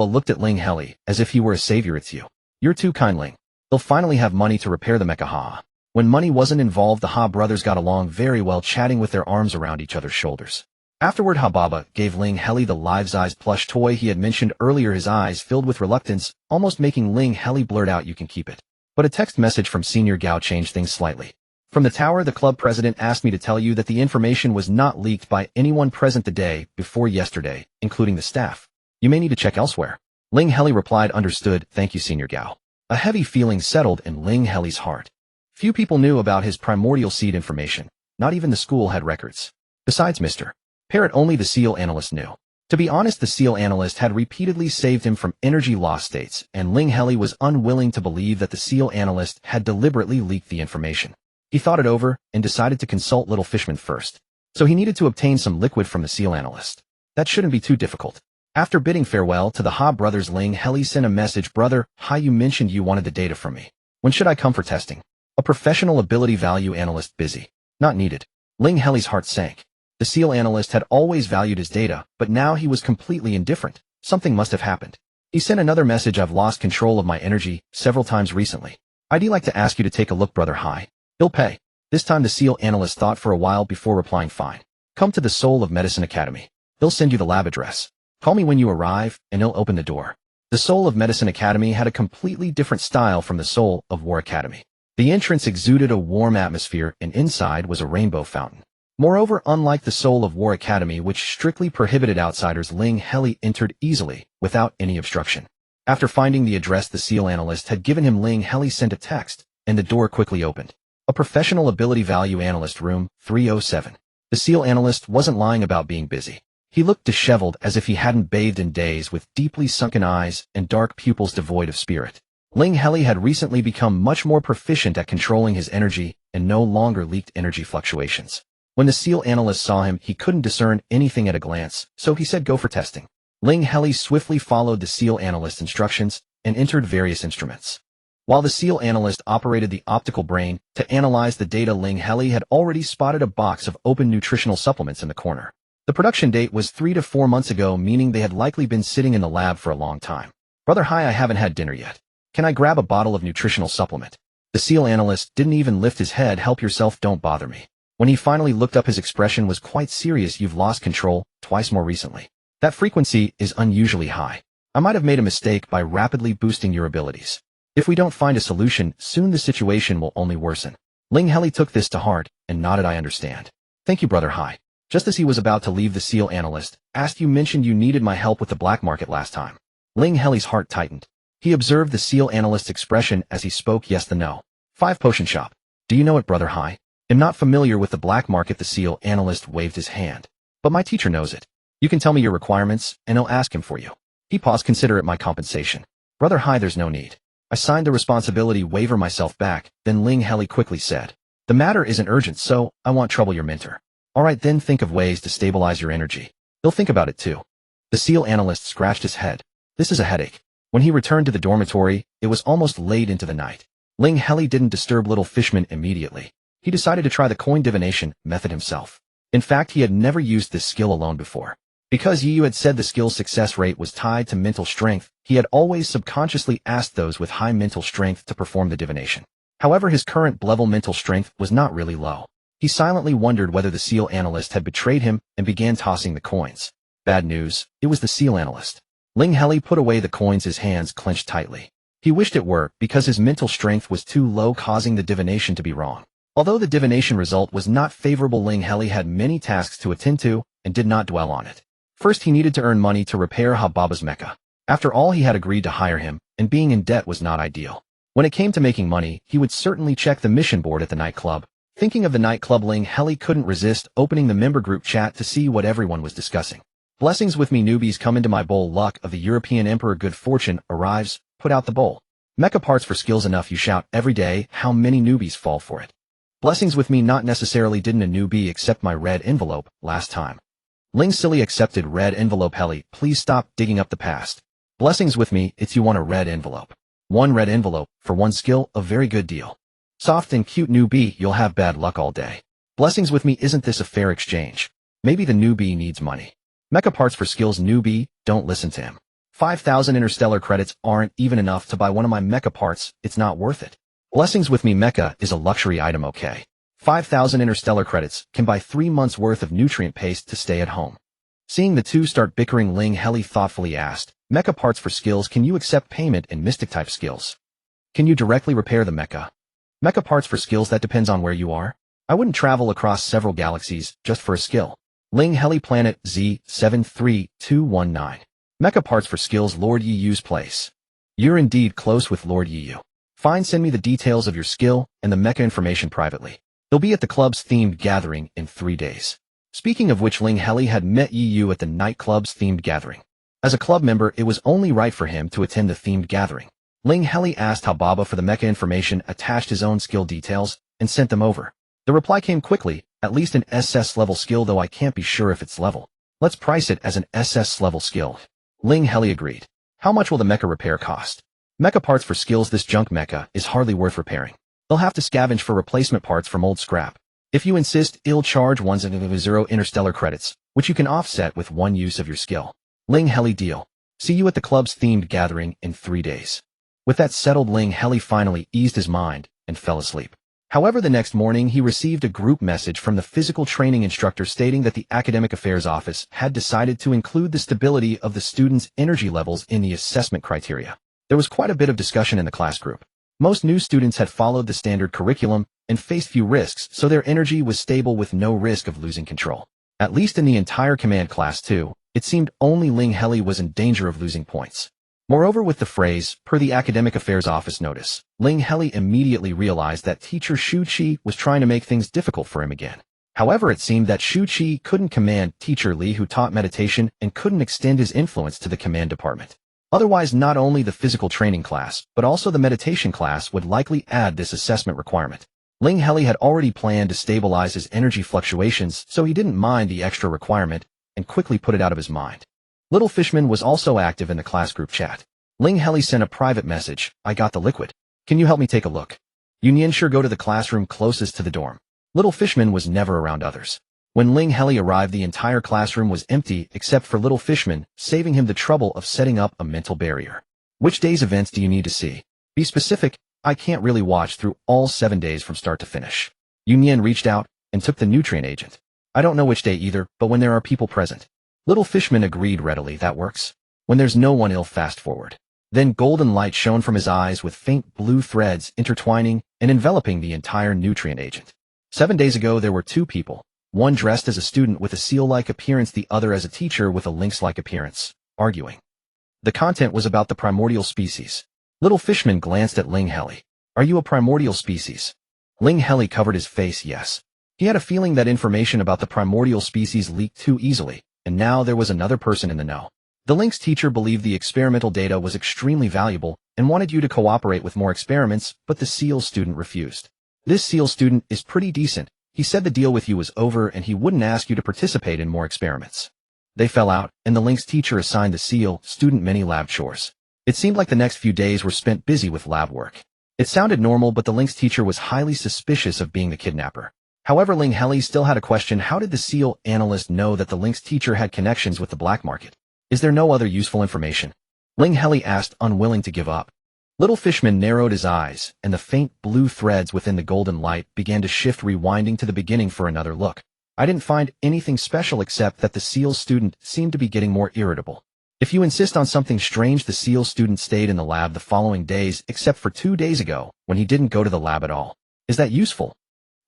looked at Ling Heli as if he were a savior. It's you. You're too kind, Ling. They'll finally have money to repair the mecha. When money wasn't involved, the Ha brothers got along very well, chatting with their arms around each other's shoulders. Afterward, Baba gave Ling Heli the life-size plush toy he had mentioned earlier. His eyes filled with reluctance, almost making Ling Heli blurt out, "You can keep it." But a text message from Senior Gao changed things slightly. From the tower, the club president asked me to tell you that the information was not leaked by anyone present the day before yesterday, including the staff. You may need to check elsewhere. Ling Heli replied, "Understood, thank you, Senior Gao." A heavy feeling settled in Ling Heli's heart. Few people knew about his primordial seed information. Not even the school had records. Besides Mr. Parrot, only the SEAL analyst knew. To be honest, the SEAL analyst had repeatedly saved him from energy loss states, and Ling Heli was unwilling to believe that the SEAL analyst had deliberately leaked the information. He thought it over and decided to consult Little Fishman first. So he needed to obtain some liquid from the SEAL analyst. That shouldn't be too difficult. After bidding farewell to the Ha brothers, Ling Heli sent a message. "Brother Ha, you mentioned you wanted the data from me. When should I come for testing?" A professional ability value analyst. Busy. Not needed. Ling Heli's heart sank. The SEAL analyst had always valued his data, but now he was completely indifferent. Something must have happened. He sent another message. "I've lost control of my energy several times recently. I'd like to ask you to take a look, Brother Hai. He'll pay." This time the SEAL analyst thought for a while before replying, "Fine. Come to the Soul of Medicine Academy. They'll send you the lab address. Call me when you arrive, and he'll open the door." The Soul of Medicine Academy had a completely different style from the Soul of War Academy. The entrance exuded a warm atmosphere, and inside was a rainbow fountain. Moreover, unlike the Soul of War Academy, which strictly prohibited outsiders, Ling Heli entered easily, without any obstruction. After finding the address the SEAL analyst had given him, Ling Heli sent a text, and the door quickly opened. A professional ability value analyst, room 307. The SEAL analyst wasn't lying about being busy. He looked disheveled, as if he hadn't bathed in days, with deeply sunken eyes and dark pupils devoid of spirit. Ling Heli had recently become much more proficient at controlling his energy and no longer leaked energy fluctuations. When the SEAL analyst saw him, he couldn't discern anything at a glance, so he said, "Go for testing." Ling Heli swiftly followed the SEAL analyst's instructions and entered various instruments. While the SEAL analyst operated the optical brain to analyze the data, Ling Heli had already spotted a box of open nutritional supplements in the corner. The production date was 3 to 4 months ago, meaning they had likely been sitting in the lab for a long time. "Brother Hai, I haven't had dinner yet. Can I grab a bottle of nutritional supplement?" The SEAL analyst didn't even lift his head. "Help yourself, don't bother me." When he finally looked up, his expression was quite serious. "You've lost control twice more recently. That frequency is unusually high. I might have made a mistake by rapidly boosting your abilities. If we don't find a solution, soon the situation will only worsen." Ling Heli took this to heart and nodded. "I understand. Thank you, Brother Hai." Just as he was about to leave, the SEAL analyst asked, "You mentioned you needed my help with the black market last time." Ling Heli's heart tightened. He observed the SEAL analyst's expression as he spoke. "Yes, the no. 5 potion shop. Do you know it, Brother Hai?" "I'm not familiar with the black market." The SEAL analyst waved his hand. "But my teacher knows it. You can tell me your requirements, and I'll ask him for you." He paused. "Consider it my compensation." "Brother Hai, there's no need. I signed the responsibility waiver myself back." Then Ling Heli quickly said, "The matter isn't urgent, so I won't trouble your mentor." "All right, then think of ways to stabilize your energy. He'll think about it too." The SEAL analyst scratched his head. "This is a headache." When he returned to the dormitory, it was almost late into the night. Ling Heli didn't disturb Little Fishman immediately. He decided to try the coin divination method himself. In fact, he had never used this skill alone before. Because Yu had said the skill's success rate was tied to mental strength, he had always subconsciously asked those with high mental strength to perform the divination. However, his current level mental strength was not really low. He silently wondered whether the SEAL analyst had betrayed him and began tossing the coins. Bad news, it was the SEAL analyst. Ling Heli put away the coins, his hands clenched tightly. He wished it were, because his mental strength was too low, causing the divination to be wrong. Although the divination result was not favorable, Ling Heli had many tasks to attend to and did not dwell on it. First, he needed to earn money to repair Baba's mecha. After all, he had agreed to hire him, and being in debt was not ideal. When it came to making money, he would certainly check the mission board at the nightclub. Thinking of the nightclub, Ling Heli couldn't resist opening the member group chat to see what everyone was discussing. "Blessings with me, newbies. Come into my bowl. Luck of the European Emperor. Good fortune arrives. Put out the bowl. Mecha parts for skills enough. You shout every day. How many newbies fall for it?" Blessings with me not necessarily didn't a newbie accept my red envelope last time. Ling Heli accepted red envelope Heli, please stop digging up the past. Blessings with me, it's you want a red envelope. One red envelope, for one skill, a very good deal. Soft and cute newbie, you'll have bad luck all day. Blessings with me, isn't this a fair exchange? Maybe the newbie needs money. Mecha parts for skills newbie, don't listen to him. 5,000 interstellar credits aren't even enough to buy one of my mecha parts, it's not worth it. Blessings with me, mecha is a luxury item, okay? 5,000 interstellar credits can buy 3 months worth of nutrient paste to stay at home. Seeing the two start bickering, Ling Heli thoughtfully asked, mecha parts for skills, can you accept payment in mystic type skills? Can you directly repair the mecha? Mecha parts for skills, that depends on where you are. I wouldn't travel across several galaxies just for a skill. Ling Heli Planet Z73219. Mecha parts for skills, Lord Yiyu's place. You're indeed close with Lord Yiyu. Fine, send me the details of your skill and the mecha information privately. They'll be at the club's themed gathering in 3 days. Speaking of which, Ling Heli had met Yiyu at the nightclub's themed gathering. As a club member, it was only right for him to attend the themed gathering. Ling Heli asked how Baba for the mecha information, attached his own skill details, and sent them over. The reply came quickly, at least an SS level skill, though I can't be sure if it's level. Let's price it as an SS level skill. Ling Heli agreed. How much will the mecha repair cost? Mecha parts for skills, this junk mecha is hardly worth repairing. They'll have to scavenge for replacement parts from old scrap. If you insist, it'll charge 0 interstellar credits, which you can offset with 1 use of your skill. Ling Heli deal. See you at the club's themed gathering in 3 days. With that settled, Ling Heli finally eased his mind and fell asleep. However, the next morning he received a group message from the physical training instructor stating that the Academic Affairs Office had decided to include the stability of the students' energy levels in the assessment criteria. There was quite a bit of discussion in the class group. Most new students had followed the standard curriculum and faced few risks, so their energy was stable with no risk of losing control. At least in the entire command class too, it seemed only Ling Heli was in danger of losing points. Moreover, with the phrase, per the Academic Affairs Office notice, Ling Heli immediately realized that teacher Shu Qi was trying to make things difficult for him again. However, it seemed that Shu Qi couldn't command teacher Li, who taught meditation, and couldn't extend his influence to the command department. Otherwise, not only the physical training class, but also the meditation class would likely add this assessment requirement. Ling Heli had already planned to stabilize his energy fluctuations, so he didn't mind the extra requirement and quickly put it out of his mind. Little Fishman was also active in the class group chat. Ling Heli sent a private message, I got the liquid. Can you help me take a look? Yunyan, sure, go to the classroom closest to the dorm. Little Fishman was never around others. When Ling Heli arrived, the entire classroom was empty except for Little Fishman, saving him the trouble of setting up a mental barrier. Which day's events do you need to see? Be specific, I can't really watch through all 7 days from start to finish. Yunyan reached out and took the nutrient agent. I don't know which day either, but when there are people present. Little Fishman agreed readily, that works. When there's no one, he'll fast forward. Then golden light shone from his eyes with faint blue threads intertwining and enveloping the entire nutrient agent. 7 days ago there were 2 people. One dressed as a student with a seal-like appearance, the other as a teacher with a lynx-like appearance, arguing. The content was about the primordial species. Little Fishman glanced at Ling Heli. Are you a primordial species? Ling Heli covered his face, yes. He had a feeling that information about the primordial species leaked too easily, and now there was another person in the know. The lynx teacher believed the experimental data was extremely valuable and wanted you to cooperate with more experiments, but the seal student refused. This seal student is pretty decent. He said the deal with you was over and he wouldn't ask you to participate in more experiments. They fell out, and the lynx teacher assigned the seal student many lab chores. It seemed like the next few days were spent busy with lab work. It sounded normal, but the lynx teacher was highly suspicious of being the kidnapper. However, Ling Heli still had a question. How did the seal analyst know that the lynx teacher had connections with the black market? Is there no other useful information? Ling Heli asked, unwilling to give up. Little Fishman narrowed his eyes, and the faint blue threads within the golden light began to shift, rewinding to the beginning for another look. I didn't find anything special except that the seal student seemed to be getting more irritable. If you insist on something strange, the seal student stayed in the lab the following days except for 2 days ago when he didn't go to the lab at all. Is that useful?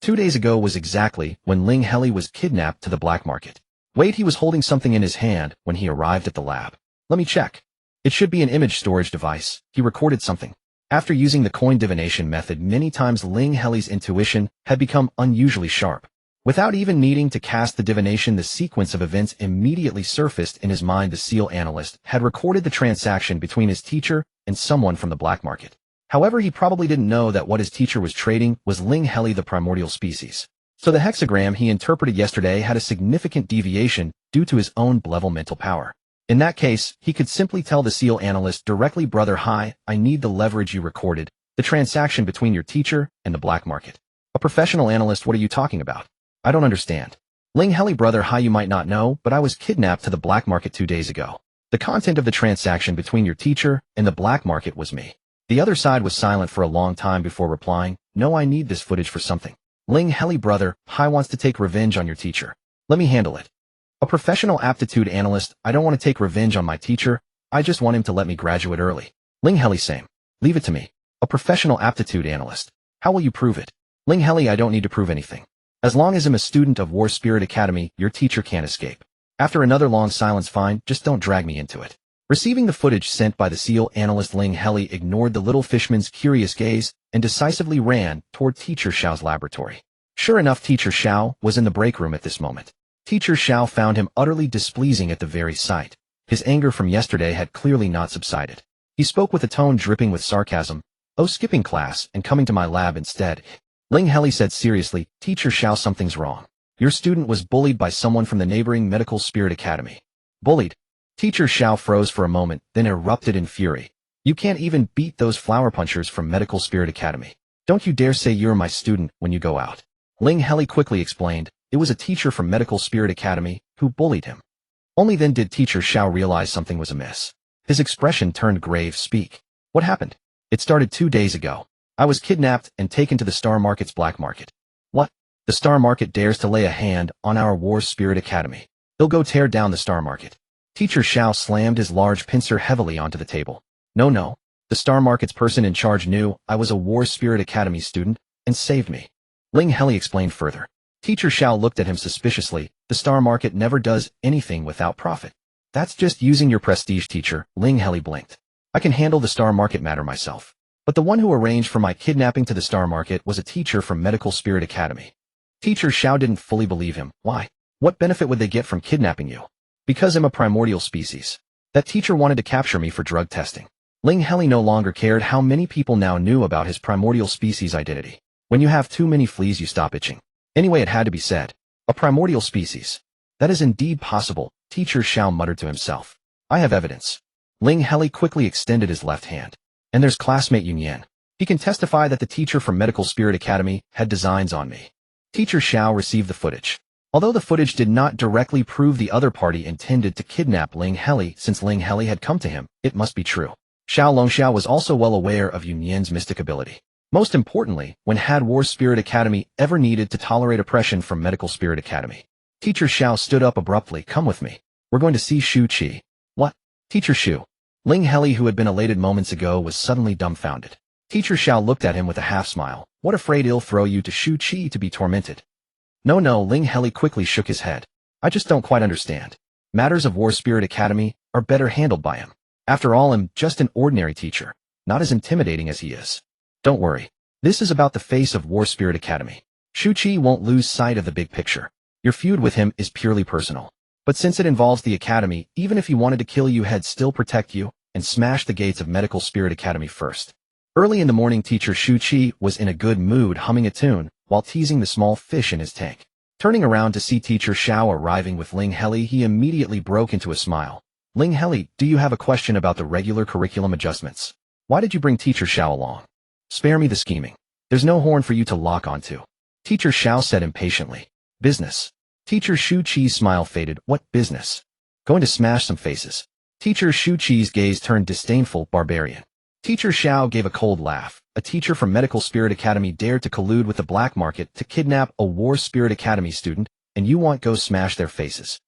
2 days ago was exactly when Ling Heli was kidnapped to the black market. Wait, he was holding something in his hand when he arrived at the lab. Let me check. It should be an image storage device. He recorded something. After using the coin divination method many times, Ling Heli's intuition had become unusually sharp. Without even needing to cast the divination, the sequence of events immediately surfaced in his mind. The seal analyst had recorded the transaction between his teacher and someone from the black market. However, he probably didn't know that what his teacher was trading was Ling Heli, the primordial species. So the hexagram he interpreted yesterday had a significant deviation due to his own level mental power. In that case, he could simply tell the SEAL analyst directly, "Brother, hi, I need the leverage you recorded, the transaction between your teacher and the black market." A professional analyst, what are you talking about? I don't understand. Ling Heli, brother, hi, you might not know, but I was kidnapped to the black market 2 days ago. The content of the transaction between your teacher and the black market was me. The other side was silent for a long time before replying, "No, I need this footage for something." Ling Heli, brother, hi, wants to take revenge on your teacher. Let me handle it. A professional aptitude analyst, I don't want to take revenge on my teacher, I just want him to let me graduate early. Ling Heli, same. Leave it to me. A professional aptitude analyst, how will you prove it? Ling Heli, I don't need to prove anything. As long as I'm a student of War Spirit Academy, your teacher can't escape. After another long silence, fine, just don't drag me into it. Receiving the footage sent by the SEAL analyst, Ling Heli ignored the little fishman's curious gaze and decisively ran toward Teacher Xiao's laboratory. Sure enough, Teacher Xiao was in the break room at this moment. Teacher Xiao found him utterly displeasing at the very sight. His anger from yesterday had clearly not subsided. He spoke with a tone dripping with sarcasm. "Oh, skipping class and coming to my lab instead." Ling Heli said seriously, "Teacher Xiao, something's wrong. Your student was bullied by someone from the neighboring Medical Spirit Academy." Bullied? Teacher Xiao froze for a moment, then erupted in fury. "You can't even beat those flower punchers from Medical Spirit Academy. Don't you dare say you're my student when you go out." Ling Heli quickly explained, it was a teacher from Medical Spirit Academy who bullied him. Only then did Teacher Xiao realize something was amiss. His expression turned grave. "Speak. What happened?" "It started 2 days ago. I was kidnapped and taken to the Star Market's black market." "What? The Star Market dares to lay a hand on our War Spirit Academy. They'll go tear down the Star Market." Teacher Xiao slammed his large pincer heavily onto the table. No. The Star Market's person in charge knew I was a War Spirit Academy student and saved me." Ling Heli explained further. Teacher Xiao looked at him suspiciously. "The Star Market never does anything without profit. That's just using your prestige, teacher." Ling Heli blinked. "I can handle the Star Market matter myself. But the one who arranged for my kidnapping to the Star Market was a teacher from Medical Spirit Academy." Teacher Xiao didn't fully believe him. "Why? What benefit would they get from kidnapping you?" "Because I'm a primordial species. That teacher wanted to capture me for drug testing." Ling Heli no longer cared how many people now knew about his primordial species identity. When you have too many fleas, you stop itching. Anyway, it had to be said. A primordial species. That is indeed possible, Teacher Xiao muttered to himself. "I have evidence." Ling Heli quickly extended his left hand. "And there's classmate Yunyan. He can testify that the teacher from Medical Spirit Academy had designs on me." Teacher Xiao received the footage. Although the footage did not directly prove the other party intended to kidnap Ling Heli, since Ling Heli had come to him, it must be true. Xiao Longxiao was also well aware of Yunyan's mystic ability. Most importantly, when had War Spirit Academy ever needed to tolerate oppression from Medical Spirit Academy? Teacher Xiao stood up abruptly. "Come with me. We're going to see Shu Qi." "What? Teacher Shu?" Ling Heli, who had been elated moments ago, was suddenly dumbfounded. Teacher Xiao looked at him with a half-smile. "What, afraid he'll throw you to Shu Qi to be tormented?" No, Ling Heli quickly shook his head. "I just don't quite understand. Matters of War Spirit Academy are better handled by him. After all, I'm just an ordinary teacher, not as intimidating as he is. Don't worry. This is about the face of War Spirit Academy. Shu Qi won't lose sight of the big picture. Your feud with him is purely personal. But since it involves the Academy, even if he wanted to kill you, he'd still protect you and smash the gates of Medical Spirit Academy first." Early in the morning, Teacher Shu Qi was in a good mood, humming a tune while teasing the small fish in his tank. Turning around to see Teacher Xiao arriving with Ling Heli, he immediately broke into a smile. "Ling Heli, do you have a question about the regular curriculum adjustments? Why did you bring Teacher Xiao along?" "Spare me the scheming. There's no horn for you to lock onto," Teacher Xiao said impatiently. "Business." Teacher Shu Qi's smile faded. "What business?" "Going to smash some faces." Teacher Shu Qi's gaze turned disdainful. "Barbarian." Teacher Xiao gave a cold laugh. "A teacher from Medical Spirit Academy dared to collude with the black market to kidnap a War Spirit Academy student, and you want go smash their faces?"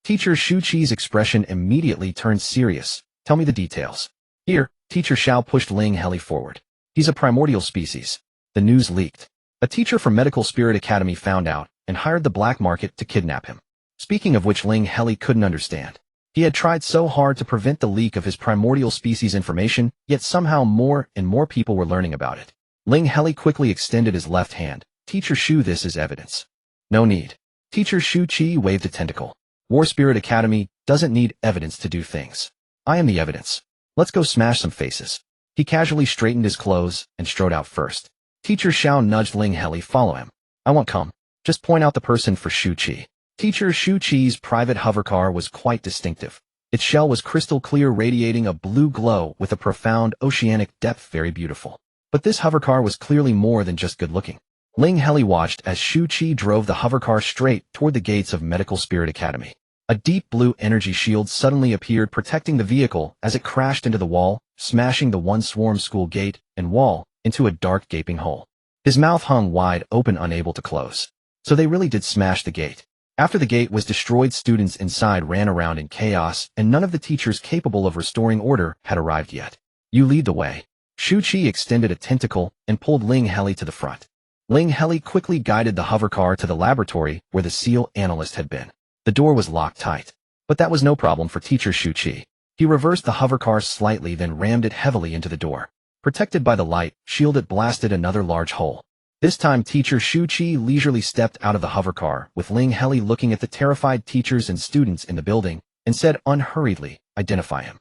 Teacher Shu Qi's expression immediately turned serious. "Tell me the details." "Here." Teacher Xiao pushed Ling Heli forward. "He's a primordial species. The news leaked. A teacher from Medical Spirit Academy found out and hired the black market to kidnap him." Speaking of which, Ling Heli couldn't understand. He had tried so hard to prevent the leak of his primordial species information, yet somehow more and more people were learning about it. Ling Heli quickly extended his left hand. "Teacher Shu, this is evidence." "No need." Teacher Shu Qi waved a tentacle. "War Spirit Academy doesn't need evidence to do things. I am the evidence. Let's go smash some faces." He casually straightened his clothes and strode out first. Teacher Xiao nudged Ling Heli, follow him. I won't come. Just point out the person for Shu Qi. Teacher Shu Qi's private hovercar was quite distinctive. Its shell was crystal clear, radiating a blue glow with a profound oceanic depth, very beautiful. But this hovercar was clearly more than just good-looking. Ling Heli watched as Shu Qi drove the hovercar straight toward the gates of Medical Spirit Academy. A deep blue energy shield suddenly appeared, protecting the vehicle as it crashed into the wall, smashing the one swarm school gate and wall into a dark gaping hole. His mouth hung wide open, unable to close. So they really did smash the gate. After the gate was destroyed, students inside ran around in chaos, and none of the teachers capable of restoring order had arrived yet. You lead the way. Shu Qi extended a tentacle and pulled Ling Heli to the front. Ling Heli quickly guided the hovercar to the laboratory where the SEAL analyst had been. The door was locked tight. But that was no problem for Teacher Shu Qi. He reversed the hovercar slightly, then rammed it heavily into the door. Protected by the light shield, it blasted another large hole. This time Teacher Shu Qi leisurely stepped out of the hovercar, with Ling Heli looking at the terrified teachers and students in the building, and said unhurriedly, identify him.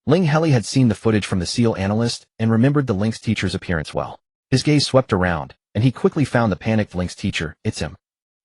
Ling Heli had seen the footage from the SEAL analyst and remembered the Lynx teacher's appearance well. His gaze swept around, and he quickly found the panicked Lynx teacher. It's him.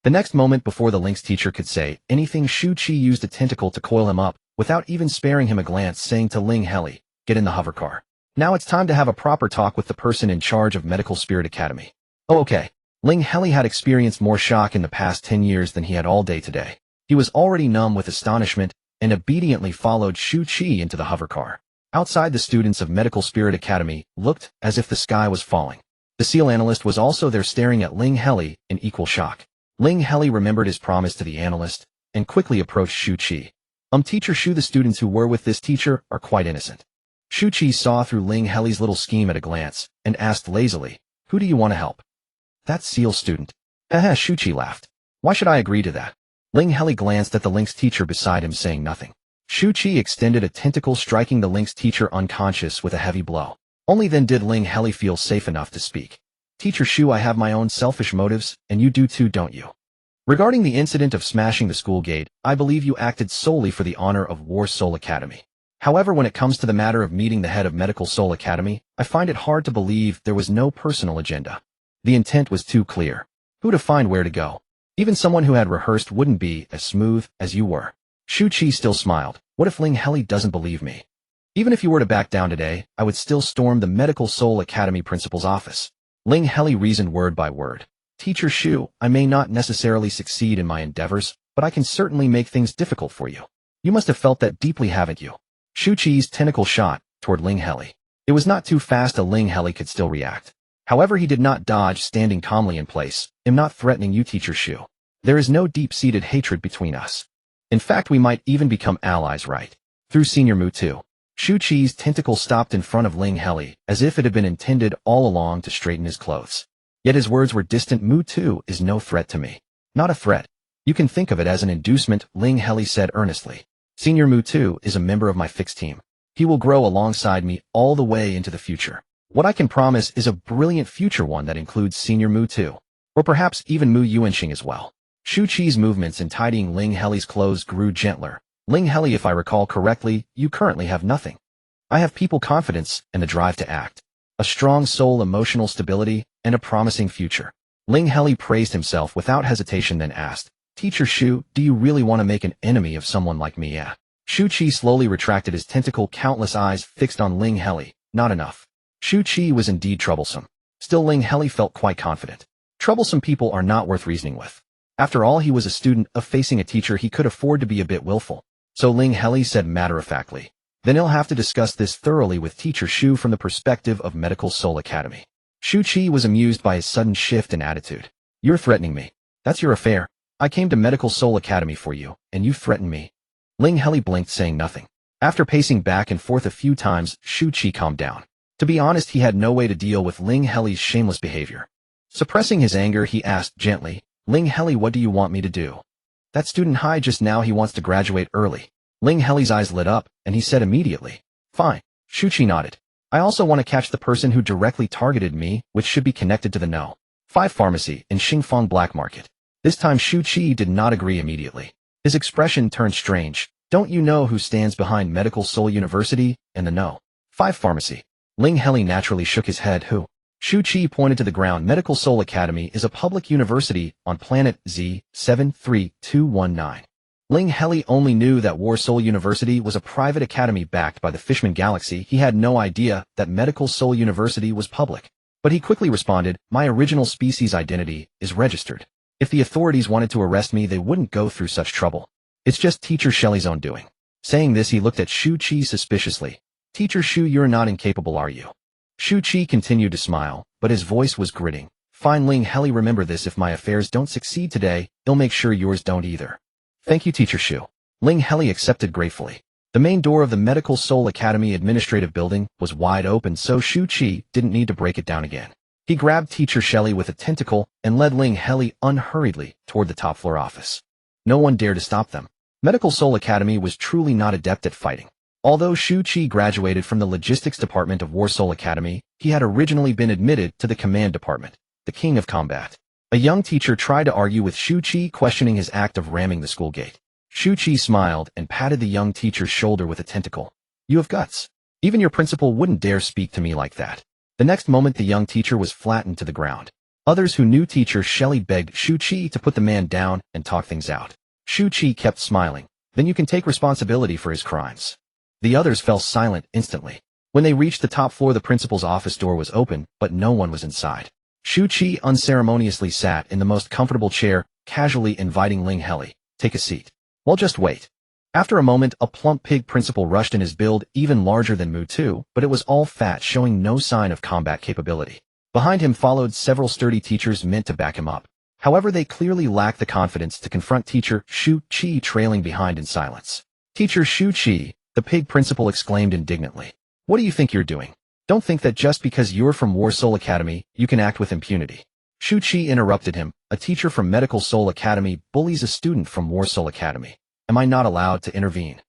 The next moment, before the Lynx teacher could say anything, Shu Qi used a tentacle to coil him up, without even sparing him a glance, saying to Ling Heli, get in the hovercar. Now it's time to have a proper talk with the person in charge of Medical Spirit Academy. Oh, okay. Ling Heli had experienced more shock in the past 10 years than he had all day today. He was already numb with astonishment and obediently followed Shu Qi into the hovercar. Outside, the students of Medical Spirit Academy looked as if the sky was falling. The SEAL analyst was also there, staring at Ling Heli in equal shock. Ling Heli remembered his promise to the analyst and quickly approached Shu Qi. Teacher Shu, the students who were with this teacher are quite innocent. Shu Qi saw through Ling Heli's little scheme at a glance and asked lazily, who do you want to help? That SEAL student. Haha, Shu Qi laughed. Why should I agree to that? Ling Heli glanced at the Lynx teacher beside him, saying nothing. Shu Qi extended a tentacle, striking the Lynx teacher unconscious with a heavy blow. Only then did Ling Heli feel safe enough to speak. Teacher Shu, I have my own selfish motives, and you do too, don't you? Regarding the incident of smashing the school gate, I believe you acted solely for the honor of War Soul Academy. However, when it comes to the matter of meeting the head of Medical Soul Academy, I find it hard to believe there was no personal agenda. The intent was too clear. Who to find, where to go? Even someone who had rehearsed wouldn't be as smooth as you were. Shu Qi still smiled. What if Ling Heli doesn't believe me? Even if you were to back down today, I would still storm the Medical Soul Academy principal's office. Ling Heli reasoned word by word. Teacher Shu, I may not necessarily succeed in my endeavors, but I can certainly make things difficult for you. You must have felt that deeply, haven't you? Shu Qi's tentacle shot toward Ling Heli. It was not too fast. Ling Heli could still react. However, he did not dodge, standing calmly in place. I'm not threatening you, Teacher Shu. There is no deep-seated hatred between us. In fact, we might even become allies right through Senior Mu too. Shu Qi's tentacle stopped in front of Ling Heli, as if it had been intended all along to straighten his clothes. Yet his words were distant. Mu Tu is no threat to me. Not a threat. You can think of it as an inducement, Ling Heli said earnestly. Senior Mu Tu is a member of my fixed team. He will grow alongside me all the way into the future. What I can promise is a brilliant future, one that includes Senior Mu Tu, or perhaps even Mu Yuanxing as well. Shu Qi's movements in tidying Ling Heli's clothes grew gentler. Ling Heli, if I recall correctly, you currently have nothing. I have people confidence and the drive to act, a strong soul, emotional stability, and a promising future. Ling Heli praised himself without hesitation, then asked, Teacher Shu, do you really want to make an enemy of someone like me? Yeah. Shu Qi slowly retracted his tentacle, countless eyes fixed on Ling Heli. Not enough. Shu Qi was indeed troublesome. Still, Ling Heli felt quite confident. Troublesome people are not worth reasoning with. After all, he was a student of facing a teacher. He could afford to be a bit willful. So Ling Heli said matter-of-factly, then he'll have to discuss this thoroughly with Teacher Shu from the perspective of Medical Soul Academy. Shu Qi was amused by his sudden shift in attitude. You're threatening me. That's your affair. I came to Medical Soul Academy for you, and you threatened me. Ling Heli blinked, saying nothing. After pacing back and forth a few times, Shu Qi calmed down. To be honest, he had no way to deal with Ling Heli's shameless behavior. Suppressing his anger, he asked gently, Ling Heli, what do you want me to do? That student Hai just now, he wants to graduate early. Ling Heli's eyes lit up, and he said immediately, fine. Shu Qi nodded. I also want to catch the person who directly targeted me, which should be connected to the No. 5 pharmacy in Xingfang Black Market. This time Shu Qi did not agree immediately. His expression turned strange. Don't you know who stands behind Medical Soul University and the No. 5 pharmacy? Ling Heli naturally shook his head. Who? Shu Qi pointed to the ground. Medical Soul Academy is a public university on planet Z73219. Ling Heli only knew that War Soul University was a private academy backed by the Fishman Galaxy. He had no idea that Medical Soul University was public. But he quickly responded, my original species identity is registered. If the authorities wanted to arrest me, they wouldn't go through such trouble. It's just Teacher Shelley's own doing. Saying this, he looked at Shu Qi suspiciously. Teacher Shu, you're not incapable, are you? Shu Qi continued to smile, but his voice was gritting. Fine, Ling Heli, remember this, if my affairs don't succeed today, I'll make sure yours don't either. Thank you, Teacher Shu. Ling Heli accepted gratefully. The main door of the Medical Soul Academy administrative building was wide open, so Shu Qi didn't need to break it down again. He grabbed Teacher Shelley with a tentacle and led Ling Heli unhurriedly toward the top floor office. No one dared to stop them. Medical Soul Academy was truly not adept at fighting. Although Shu Qi graduated from the logistics department of War Soul Academy, he had originally been admitted to the command department, the king of combat. A young teacher tried to argue with Shu Qi, questioning his act of ramming the school gate. Shu Qi smiled and patted the young teacher's shoulder with a tentacle. You have guts. Even your principal wouldn't dare speak to me like that. The next moment, the young teacher was flattened to the ground. Others who knew Teacher Shelley begged Shu Qi to put the man down and talk things out. Shu Qi kept smiling. Then you can take responsibility for his crimes. The others fell silent instantly. When they reached the top floor, the principal's office door was open, but no one was inside. Shu Qi unceremoniously sat in the most comfortable chair, casually inviting Ling Heli. Take a seat. Well, just wait. After a moment, a plump pig principal rushed in, his build even larger than Mu Tu, but it was all fat, showing no sign of combat capability. Behind him followed several sturdy teachers meant to back him up. However, they clearly lacked the confidence to confront Teacher Shu Qi, trailing behind in silence. Teacher Shu Qi, the pig principal exclaimed indignantly. What do you think you're doing? Don't think that just because you're from War Soul Academy, you can act with impunity. Shu Qi interrupted him. A teacher from Medical Soul Academy bullies a student from War Soul Academy. Am I not allowed to intervene?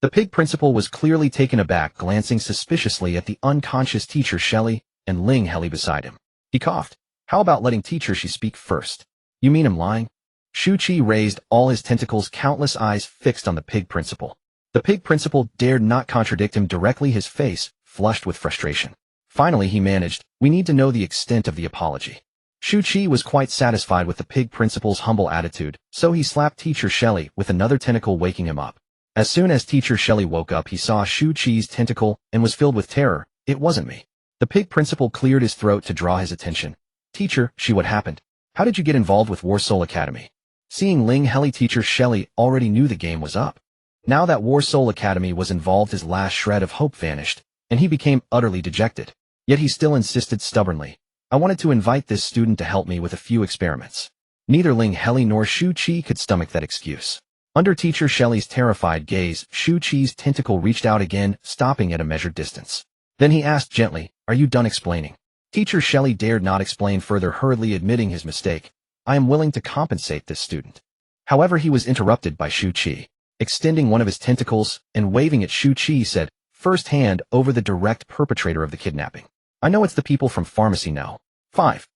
The pig principal was clearly taken aback, glancing suspiciously at the unconscious Teacher Shelley and Ling Heli beside him. He coughed. How about letting Teacher Shi speak first? You mean I'm lying? Shu Qi raised all his tentacles, countless eyes fixed on the pig principal. The pig principal dared not contradict him directly, his face flushed with frustration. Finally, he managed, we need to know the extent of the apology. Shu Qi was quite satisfied with the pig principal's humble attitude, so he slapped Teacher Shelley with another tentacle, waking him up. As soon as Teacher Shelley woke up, he saw Shu Qi's tentacle and was filled with terror. It wasn't me. The pig principal cleared his throat to draw his attention. Teacher Shi, what happened? How did you get involved with War Soul Academy? Seeing Ling Heli, Teacher Shelley already knew the game was up. Now that War Soul Academy was involved, his last shred of hope vanished, and he became utterly dejected. Yet he still insisted stubbornly. I wanted to invite this student to help me with a few experiments. Neither Ling Heli nor Shu Qi could stomach that excuse. Under Teacher Shelley's terrified gaze, Shu Qi's tentacle reached out again, stopping at a measured distance. Then he asked gently, are you done explaining? Teacher Shelley dared not explain further, hurriedly admitting his mistake. I am willing to compensate this student. However, he was interrupted by Shu Qi. Extending one of his tentacles and waving at Shu Qi, said, first hand over the direct perpetrator of the kidnapping. I know it's the people from pharmacy now. 5.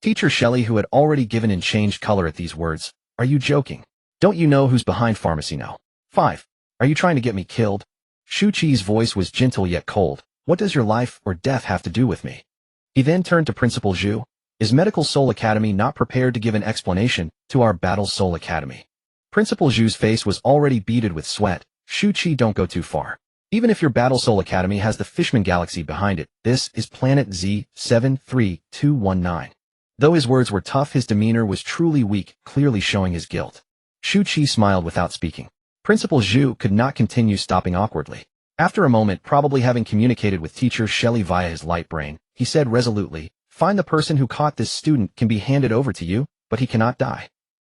Teacher Shelley, who had already given in, changed color at these words. Are you joking? Don't you know who's behind pharmacy now? 5. Are you trying to get me killed? Shu Qi's voice was gentle yet cold. What does your life or death have to do with me? He then turned to Principal Zhu. Is Medical Soul Academy not prepared to give an explanation to our Battle Soul Academy? Principal Zhu's face was already beaded with sweat. Shu Qi, don't go too far. Even if your Battle Soul Academy has the Fishman Galaxy behind it, this is planet Z73219. Though his words were tough, his demeanor was truly weak, clearly showing his guilt. Shu Qi smiled without speaking. Principal Zhu could not continue, stopping awkwardly. After a moment, probably having communicated with Teacher Shelley via his light brain, he said resolutely, find the person who caught this student can be handed over to you, but he cannot die.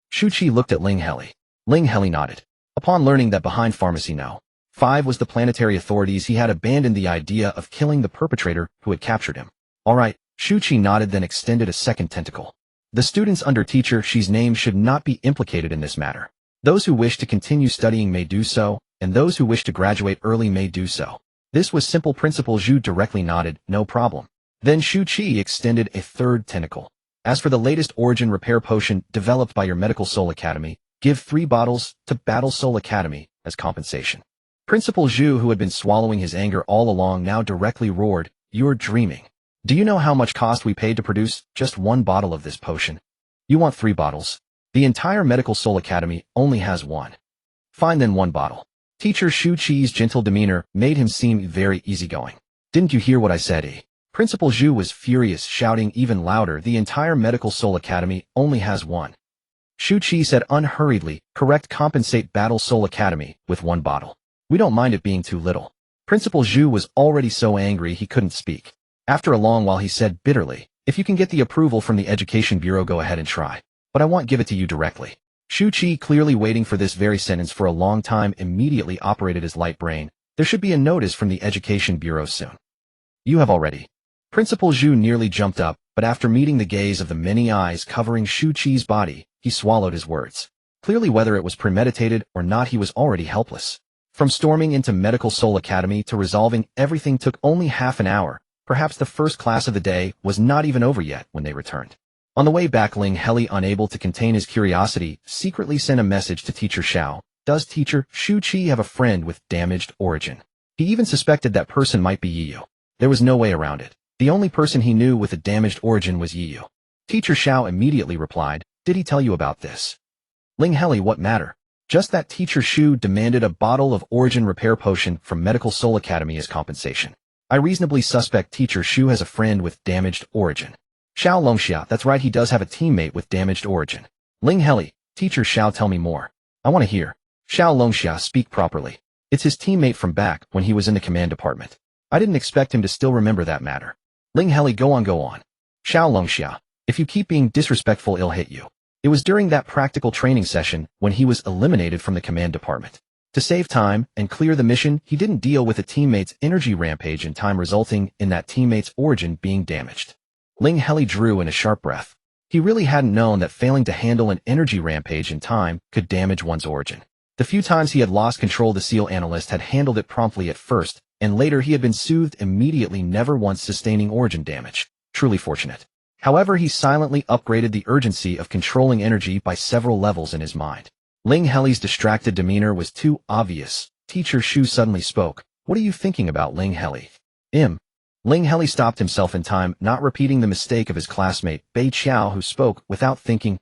Shu Qi looked at Ling Heli. Ling Heli nodded. Upon learning that behind Pharmacy No. 5 was the planetary authorities, he had abandoned the idea of killing the perpetrator who had captured him. All right, Shu Qi nodded, then extended a second tentacle. The students under Teacher Shi's name should not be implicated in this matter. Those who wish to continue studying may do so, and those who wish to graduate early may do so. This was simple. Principal Zhu directly nodded, no problem. Then Shu Qi extended a third tentacle. As for the latest origin repair potion developed by your Medical Soul Academy, give 3 bottles to Battle Soul Academy as compensation. Principal Zhu, who had been swallowing his anger all along, now directly roared, You're dreaming. Do you know how much cost we paid to produce just one bottle of this potion? You want 3 bottles? The entire Medical Soul Academy only has 1. Fine then, 1 bottle. Teacher Shu Qi's gentle demeanor made him seem very easygoing. Didn't you hear what I said? Principal Zhu was furious, shouting even louder, the entire Medical Soul Academy only has 1. Shu Qi said unhurriedly, correct, compensate Battle Soul Academy with 1 bottle. We don't mind it being too little. Principal Zhu was already so angry he couldn't speak. After a long while he said bitterly, if you can get the approval from the Education Bureau, go ahead and try. But I won't give it to you directly. Shu Qi, clearly waiting for this very sentence for a long time, immediately operated his light brain. There should be a notice from the Education Bureau soon. You have already. Principal Zhu nearly jumped up, but after meeting the gaze of the many eyes covering Shu Qi's body, he swallowed his words. Clearly, whether it was premeditated or not, he was already helpless. From storming into Medical Soul Academy to resolving everything took only half an hour. Perhaps the first class of the day was not even over yet when they returned. On the way back, Ling Heli, unable to contain his curiosity, secretly sent a message to Teacher Xiao. Does Teacher Shu Qi have a friend with damaged origin? He even suspected that person might be Yiyu. There was no way around it. The only person he knew with a damaged origin was Yiyu. Teacher Xiao immediately replied, did he tell you about this? Ling Heli, what matter? Just that Teacher Shu demanded a bottle of origin repair potion from Medical Soul Academy as compensation. I reasonably suspect Teacher Shu has a friend with damaged origin. Xiao Longxia, that's right, he does have a teammate with damaged origin. Ling Heli, Teacher Xiao, tell me more. I want to hear. Xiao Longxia, speak properly. It's his teammate from back when he was in the command department. I didn't expect him to still remember that matter. Ling Heli, go on. Xiao Longxia, if you keep being disrespectful, I'll hit you. It was during that practical training session when he was eliminated from the command department. To save time and clear the mission, he didn't deal with a teammate's energy rampage in time, resulting in that teammate's origin being damaged. Ling Heli drew in a sharp breath. He really hadn't known that failing to handle an energy rampage in time could damage one's origin. The few times he had lost control, the SEAL analyst had handled it promptly at first, and later he had been soothed immediately, never once sustaining origin damage. Truly fortunate. However, he silently upgraded the urgency of controlling energy by several levels in his mind. Ling Heli's distracted demeanor was too obvious. Teacher Shu suddenly spoke. What are you thinking about, Ling Heli? Ling Heli stopped himself in time, not repeating the mistake of his classmate, Bei Qiao, who spoke without thinking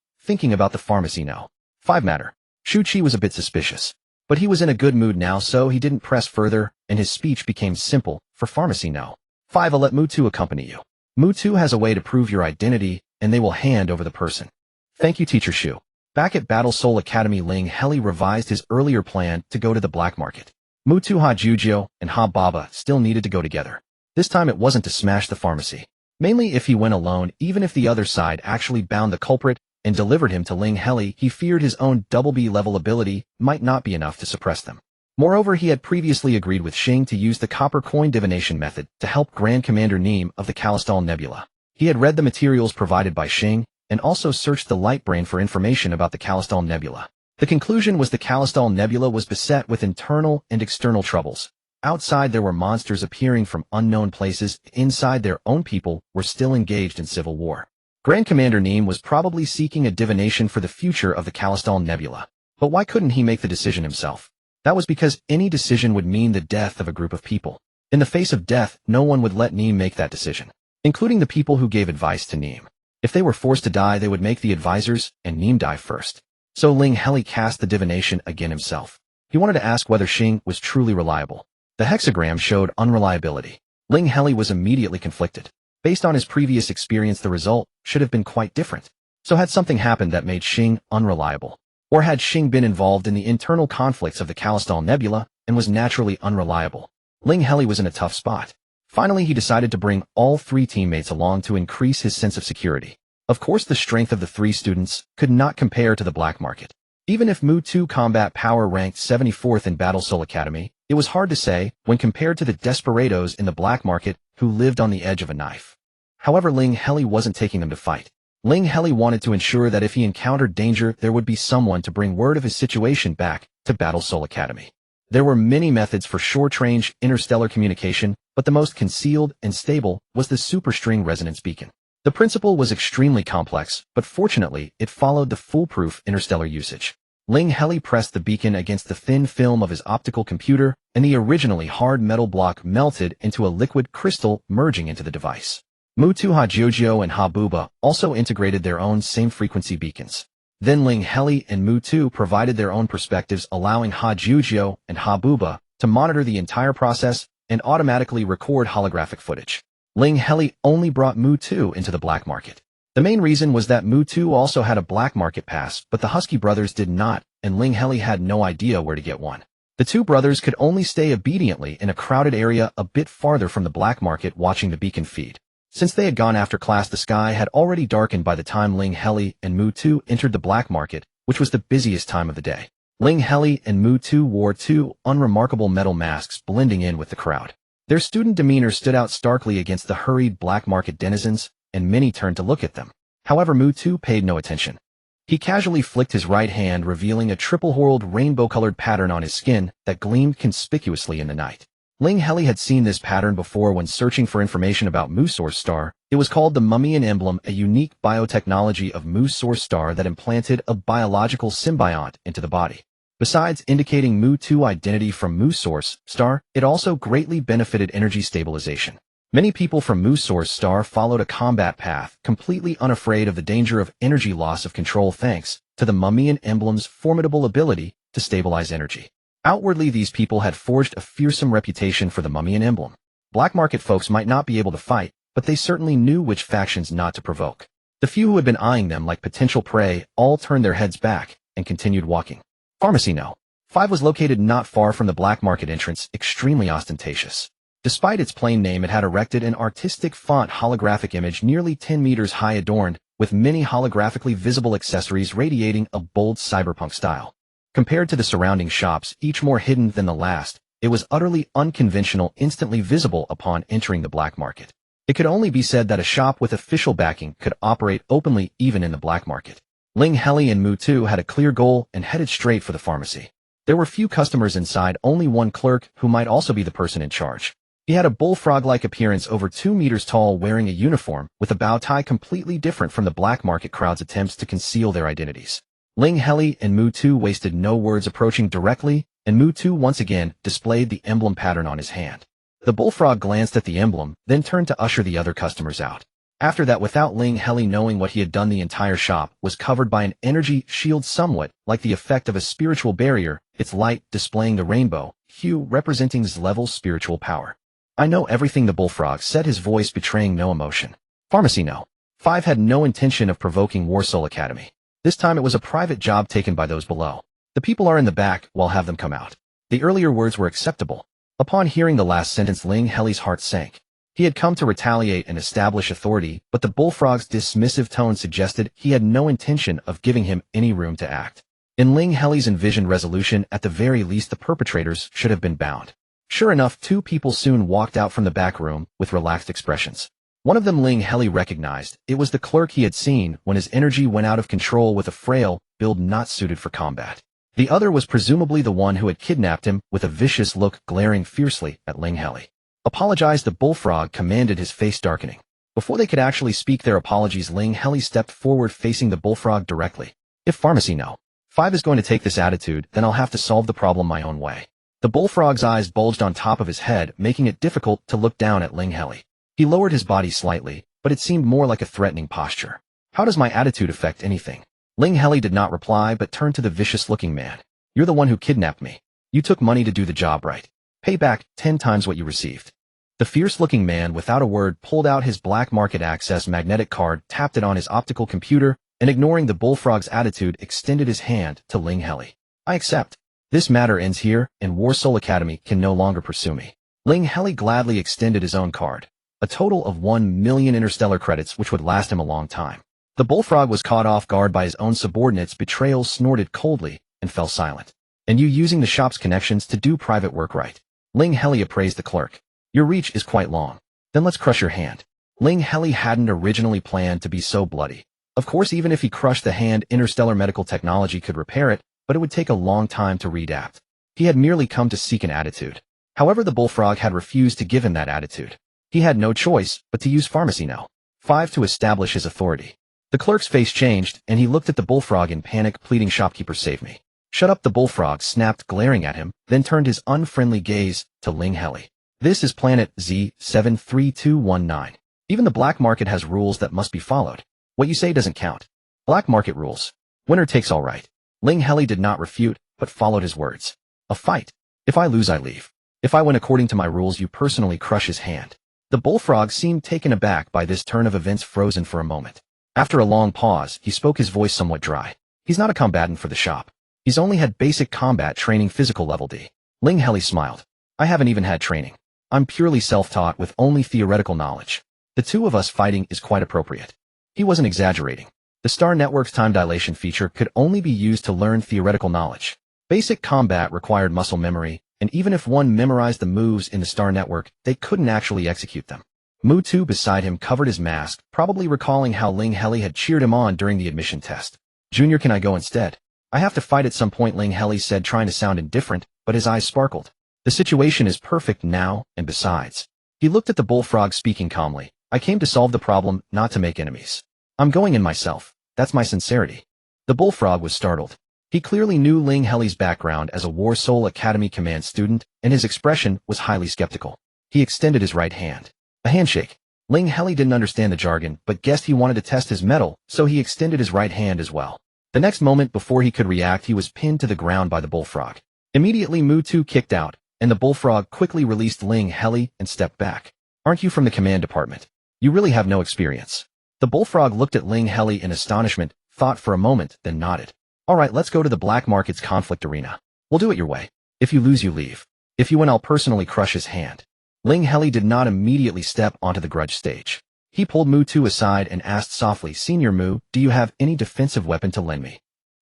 about the pharmacy no. 5 matter. Shu Qi was a bit suspicious. But he was in a good mood now, so he didn't press further, and his speech became simple. For pharmacy no. 5, I'll let Mutu accompany you. Mutu has a way to prove your identity, and they will hand over the person. Thank you, Teacher Shu. Back at Battle Soul Academy, Ling Heli revised his earlier plan to go to the black market. Mutu Ha Jujio and Ha Baba still needed to go together. This time it wasn't to smash the pharmacy. Mainly if he went alone, even if the other side actually bound the culprit and delivered him to Ling Heli, he feared his own double B level ability might not be enough to suppress them. Moreover, he had previously agreed with Xing to use the copper coin divination method to help Grand Commander Neem of the Callistal Nebula. He had read the materials provided by Xing and also searched the light brain for information about the Callistal Nebula. The conclusion was the Callistal Nebula was beset with internal and external troubles. Outside there were monsters appearing from unknown places. Inside, their own people were still engaged in civil war. Grand Commander Neem was probably seeking a divination for the future of the Callistal Nebula. But why couldn't he make the decision himself? That was because any decision would mean the death of a group of people. In the face of death, no one would let Neem make that decision, including the people who gave advice to Neem. If they were forced to die, they would make the advisors and Neem die first. So Ling Heli cast the divination again himself. He wanted to ask whether Xing was truly reliable. The hexagram showed unreliability. Ling Heli was immediately conflicted. Based on his previous experience, the result should have been quite different. So had something happened that made Xing unreliable? Or had Xing been involved in the internal conflicts of the Callistal Nebula and was naturally unreliable? Ling Heli was in a tough spot. Finally, he decided to bring all 3 teammates along to increase his sense of security. Of course, the strength of the 3 students could not compare to the black market. Even if Mutu combat power ranked 74th in Battle Soul Academy, it was hard to say when compared to the desperados in the black market who lived on the edge of a knife. However, Ling Heli wasn't taking them to fight. Ling Heli wanted to ensure that if he encountered danger, there would be someone to bring word of his situation back to Battle Soul Academy. There were many methods for short-range interstellar communication, but the most concealed and stable was the superstring resonance beacon. The principle was extremely complex, but fortunately, it followed the foolproof interstellar usage. Ling Heli pressed the beacon against the thin film of his optical computer, and the originally hard metal block melted into a liquid crystal, merging into the device. Mutu Hajiojio and Habuba also integrated their own same-frequency beacons. Then Ling Heli and Mutu provided their own perspectives, allowing Hajiojio and Habuba to monitor the entire process and automatically record holographic footage. Ling Heli only brought Mutu into the black market. The main reason was that Mutu also had a black market pass, but the Husky brothers did not, and Ling Heli had no idea where to get one. The two brothers could only stay obediently in a crowded area a bit farther from the black market, watching the beacon feed. Since they had gone after class, the sky had already darkened by the time Ling Heli and Mutu entered the black market, which was the busiest time of the day. Ling Heli and Mutu wore two unremarkable metal masks, blending in with the crowd. Their student demeanor stood out starkly against the hurried black market denizens, and many turned to look at them. However, Mutu paid no attention. He casually flicked his right hand, revealing a triple-whorled rainbow-colored pattern on his skin that gleamed conspicuously in the night. Ling Heli had seen this pattern before when searching for information about Mu Source Star. It was called the Mummian Emblem, a unique biotechnology of Mu Source Star that implanted a biological symbiont into the body. Besides indicating Mu-2 identity from Mu Source Star, it also greatly benefited energy stabilization. Many people from Mu Source Star followed a combat path, completely unafraid of the danger of energy loss of control thanks to the Mummian Emblem's formidable ability to stabilize energy. Outwardly, these people had forged a fearsome reputation for the Mummian Emblem. Black market folks might not be able to fight, but they certainly knew which factions not to provoke. The few who had been eyeing them like potential prey all turned their heads back and continued walking. Pharmacy No. 5 was located not far from the black market entrance, extremely ostentatious. Despite its plain name, it had erected an artistic font holographic image nearly 10 meters high, adorned with many holographically visible accessories radiating a bold cyberpunk style. Compared to the surrounding shops, each more hidden than the last, it was utterly unconventional, instantly visible upon entering the black market. It could only be said that a shop with official backing could operate openly even in the black market. Ling Heli and Mutu had a clear goal and headed straight for the pharmacy. There were few customers inside, only one clerk who might also be the person in charge. He had a bullfrog-like appearance, over 2 meters tall, wearing a uniform with a bow tie completely different from the black market crowd's attempts to conceal their identities. Ling Heli and Mutu wasted no words, approaching directly, and Mutu once again displayed the emblem pattern on his hand. The bullfrog glanced at the emblem, then turned to usher the other customers out. After that, without Ling Heli knowing what he had done, the entire shop was covered by an energy shield somewhat like the effect of a spiritual barrier, its light displaying the rainbow hue representing his level's spiritual power. "I know everything," the bullfrog said, his voice betraying no emotion. Pharmacy No. 5 had no intention of provoking Warsoul Academy. This time it was a private job taken by those below. "The people are in the back, we'll have them come out." The earlier words were acceptable. Upon hearing the last sentence, Ling Heli's heart sank. He had come to retaliate and establish authority, but the bullfrog's dismissive tone suggested he had no intention of giving him any room to act. In Ling Heli's envisioned resolution, at the very least the perpetrators should have been bound. Sure enough, 2 people soon walked out from the back room with relaxed expressions. One of them Ling Heli recognized. It was the clerk he had seen when his energy went out of control, with a frail build not suited for combat. The other was presumably the one who had kidnapped him, with a vicious look glaring fiercely at Ling Heli. "Apologize," the bullfrog commanded, his face darkening. Before they could actually speak their apologies, Ling Heli stepped forward, facing the bullfrog directly. "If Pharmacy No. 5 is going to take this attitude, then I'll have to solve the problem my own way." The bullfrog's eyes bulged on top of his head, making it difficult to look down at Ling Heli. He lowered his body slightly, but it seemed more like a threatening posture. "How does my attitude affect anything?" Ling Heli did not reply, but turned to the vicious-looking man. "You're the one who kidnapped me. You took money to do the job right. Pay back 10 times what you received." The fierce-looking man, without a word, pulled out his black market access magnetic card, tapped it on his optical computer, and ignoring the bullfrog's attitude, extended his hand to Ling Heli. "I accept. This matter ends here, and Warsoul Academy can no longer pursue me." Ling Heli gladly extended his own card, a total of 1 million interstellar credits, which would last him a long time. The bullfrog was caught off guard by his own subordinates' betrayal, snorted coldly, and fell silent. "And you using the shop's connections to do private work, right?" Ling Heli appraised the clerk. "Your reach is quite long. Then let's crush your hand." Ling Heli hadn't originally planned to be so bloody. Of course, even if he crushed the hand, interstellar medical technology could repair it, but it would take a long time to readapt. He had merely come to seek an attitude. However, the bullfrog had refused to give him that attitude. He had no choice but to use Pharmacy No. 5 to establish his authority. The clerk's face changed, and he looked at the bullfrog in panic, pleading, "Shopkeeper, save me. Shut up, the bullfrog snapped, glaring at him, then turned his unfriendly gaze to Ling Heli. This is planet Z73219. Even the black market has rules that must be followed. What you say doesn't count. Black market rules. Winner takes all right. Ling Heli did not refute, but followed his words. A fight. If I lose, I leave. If I win according to my rules, you personally crush his hand. The bullfrog seemed taken aback by this turn of events, frozen for a moment. After a long pause, he spoke, his voice somewhat dry. He's not a combatant for the shop. He's only had basic combat training, physical level D. Ling Heli smiled. I haven't even had training. I'm purely self-taught with only theoretical knowledge. The two of us fighting is quite appropriate. He wasn't exaggerating. The Star Network's time dilation feature could only be used to learn theoretical knowledge. Basic combat required muscle memory, and even if one memorized the moves in the Star Network, they couldn't actually execute them. Mutu beside him covered his mask, probably recalling how Ling Heli had cheered him on during the admission test. Junior, can I go instead? I have to fight at some point, Ling Heli said, trying to sound indifferent, but his eyes sparkled. The situation is perfect now, and besides. He looked at the bullfrog, speaking calmly. I came to solve the problem, not to make enemies. I'm going in myself. That's my sincerity. The bullfrog was startled. He clearly knew Ling Heli's background as a War Soul Academy command student, and his expression was highly skeptical. He extended his right hand. A handshake. Ling Heli didn't understand the jargon, but guessed he wanted to test his mettle, so he extended his right hand as well. The next moment, before he could react, he was pinned to the ground by the bullfrog. Immediately, Mutu kicked out, and the bullfrog quickly released Ling Heli and stepped back. Aren't you from the command department? You really have no experience. The bullfrog looked at Ling Heli in astonishment, thought for a moment, then nodded. All right, let's go to the black market's conflict arena. We'll do it your way. If you lose, you leave. If you win, I'll personally crush his hand. Ling Heli did not immediately step onto the grudge stage. He pulled Mutu aside and asked softly, Senior Mu, do you have any defensive weapon to lend me?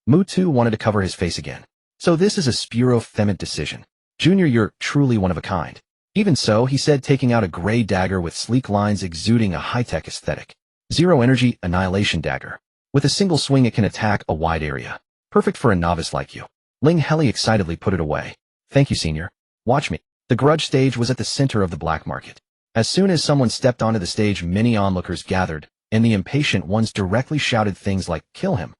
Mutu wanted to cover his face again. So this is a Spuro-Femid decision. Junior, you're truly one of a kind. Even so, he said, taking out a gray dagger with sleek lines exuding a high-tech aesthetic. Zero energy annihilation dagger. With a single swing, it can attack a wide area. Perfect for a novice like you. Ling Heli excitedly put it away. Thank you, Senior. Watch me. The grudge stage was at the center of the black market. As soon as someone stepped onto the stage, many onlookers gathered, and the impatient ones directly shouted things like, kill him.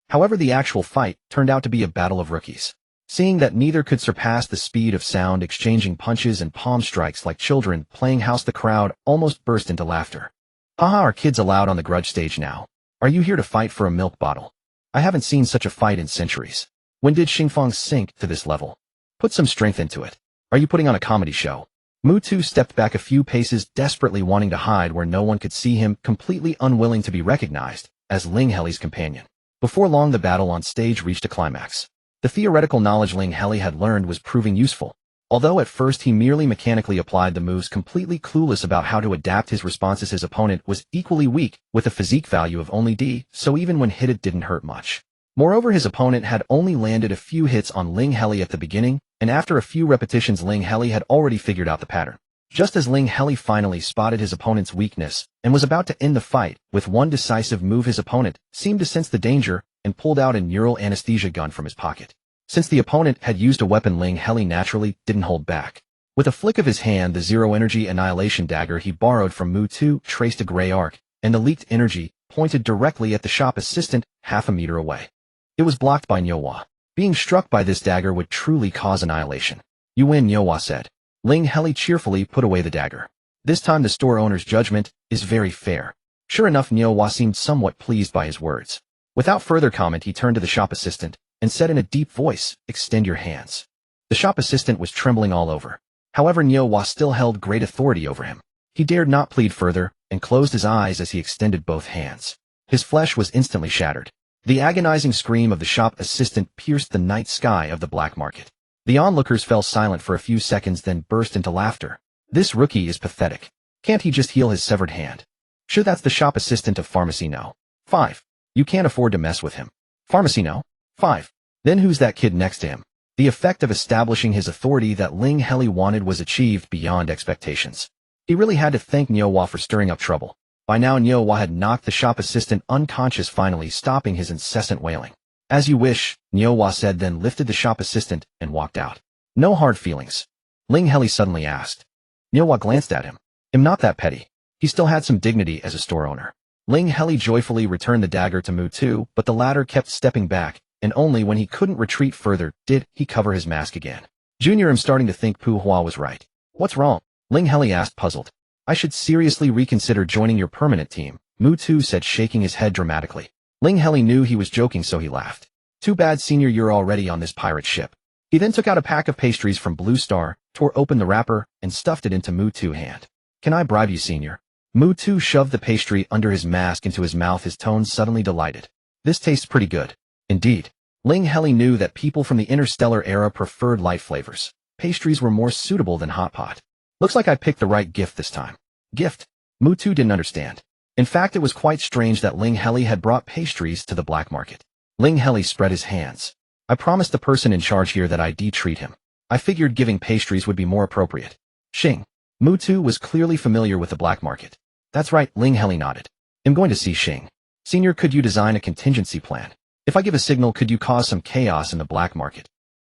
However, the actual fight turned out to be a battle of rookies. Seeing that neither could surpass the speed of sound, exchanging punches and palm strikes like children playing house, the crowd almost burst into laughter. Haha, are kids allowed on the grudge stage now? Are you here to fight for a milk bottle? I haven't seen such a fight in centuries. When did Xingfang sink to this level? Put some strength into it. Are you putting on a comedy show? Mutu stepped back a few paces, desperately wanting to hide where no one could see him, completely unwilling to be recognized as Ling Heli's companion. Before long, the battle on stage reached a climax. The theoretical knowledge Ling Heli had learned was proving useful. Although at first he merely mechanically applied the moves, completely clueless about how to adapt his responses, his opponent was equally weak, with a physique value of only D, so even when hit it didn't hurt much. Moreover, his opponent had only landed a few hits on Ling Heli at the beginning, and after a few repetitions Ling Heli had already figured out the pattern. Just as Ling Heli finally spotted his opponent's weakness and was about to end the fight, with one decisive move his opponent seemed to sense the danger and pulled out a neural anesthesia gun from his pocket. Since the opponent had used a weapon, Ling Heli naturally didn't hold back. With a flick of his hand, the zero-energy annihilation dagger he borrowed from Mutu traced a gray arc, and the leaked energy pointed directly at the shop assistant half a meter away. It was blocked by Nyowa. Being struck by this dagger would truly cause annihilation. You win, Nyowa said. Ling Heli cheerfully put away the dagger. This time the store owner's judgment is very fair. Sure enough, Nyowa seemed somewhat pleased by his words. Without further comment, he turned to the shop assistant and said in a deep voice, extend your hands. The shop assistant was trembling all over. However, Nyowa still held great authority over him. He dared not plead further and closed his eyes as he extended both hands. His flesh was instantly shattered. The agonizing scream of the shop assistant pierced the night sky of the black market. The onlookers fell silent for a few seconds, then burst into laughter. This rookie is pathetic. Can't he just heal his severed hand? Sure, that's the shop assistant of Pharmacy No. 5. You can't afford to mess with him. Pharmacy No. 5. Then who's that kid next to him? The effect of establishing his authority that Ling Heli wanted was achieved beyond expectations. He really had to thank Nyowa for stirring up trouble. By now, Nyowa had knocked the shop assistant unconscious, finally stopping his incessant wailing. As you wish, Nyowa said, then lifted the shop assistant and walked out. No hard feelings? Ling Heli suddenly asked. Nyowa glanced at him. I'm not that petty. He still had some dignity as a store owner. Ling Heli joyfully returned the dagger to Mutu, but the latter kept stepping back and only when he couldn't retreat further did he cover his mask again. Junior, I'm starting to think Pu Hua was right. What's wrong? Ling Heli asked, puzzled. I should seriously reconsider joining your permanent team, Mu Tu said, shaking his head dramatically. Ling Heli knew he was joking, so he laughed. Too bad, Senior, you're already on this pirate ship. He then took out a pack of pastries from Blue Star, tore open the wrapper, and stuffed it into Mu Tu's hand. Can I bribe you, Senior? Mu Tu shoved the pastry under his mask into his mouth, his tone suddenly delighted. This tastes pretty good. Indeed. Ling Heli knew that people from the interstellar era preferred light flavors. Pastries were more suitable than hot pot. Looks like I picked the right gift this time. Gift? Mu Tu didn't understand. In fact, it was quite strange that Ling Heli had brought pastries to the black market. Ling Heli spread his hands. I promised the person in charge here that I'd treat him. I figured giving pastries would be more appropriate. Xing. Mu Tu was clearly familiar with the black market. That's right, Ling Heli nodded. I'm going to see Xing. Senior, could you design a contingency plan? If I give a signal, could you cause some chaos in the black market?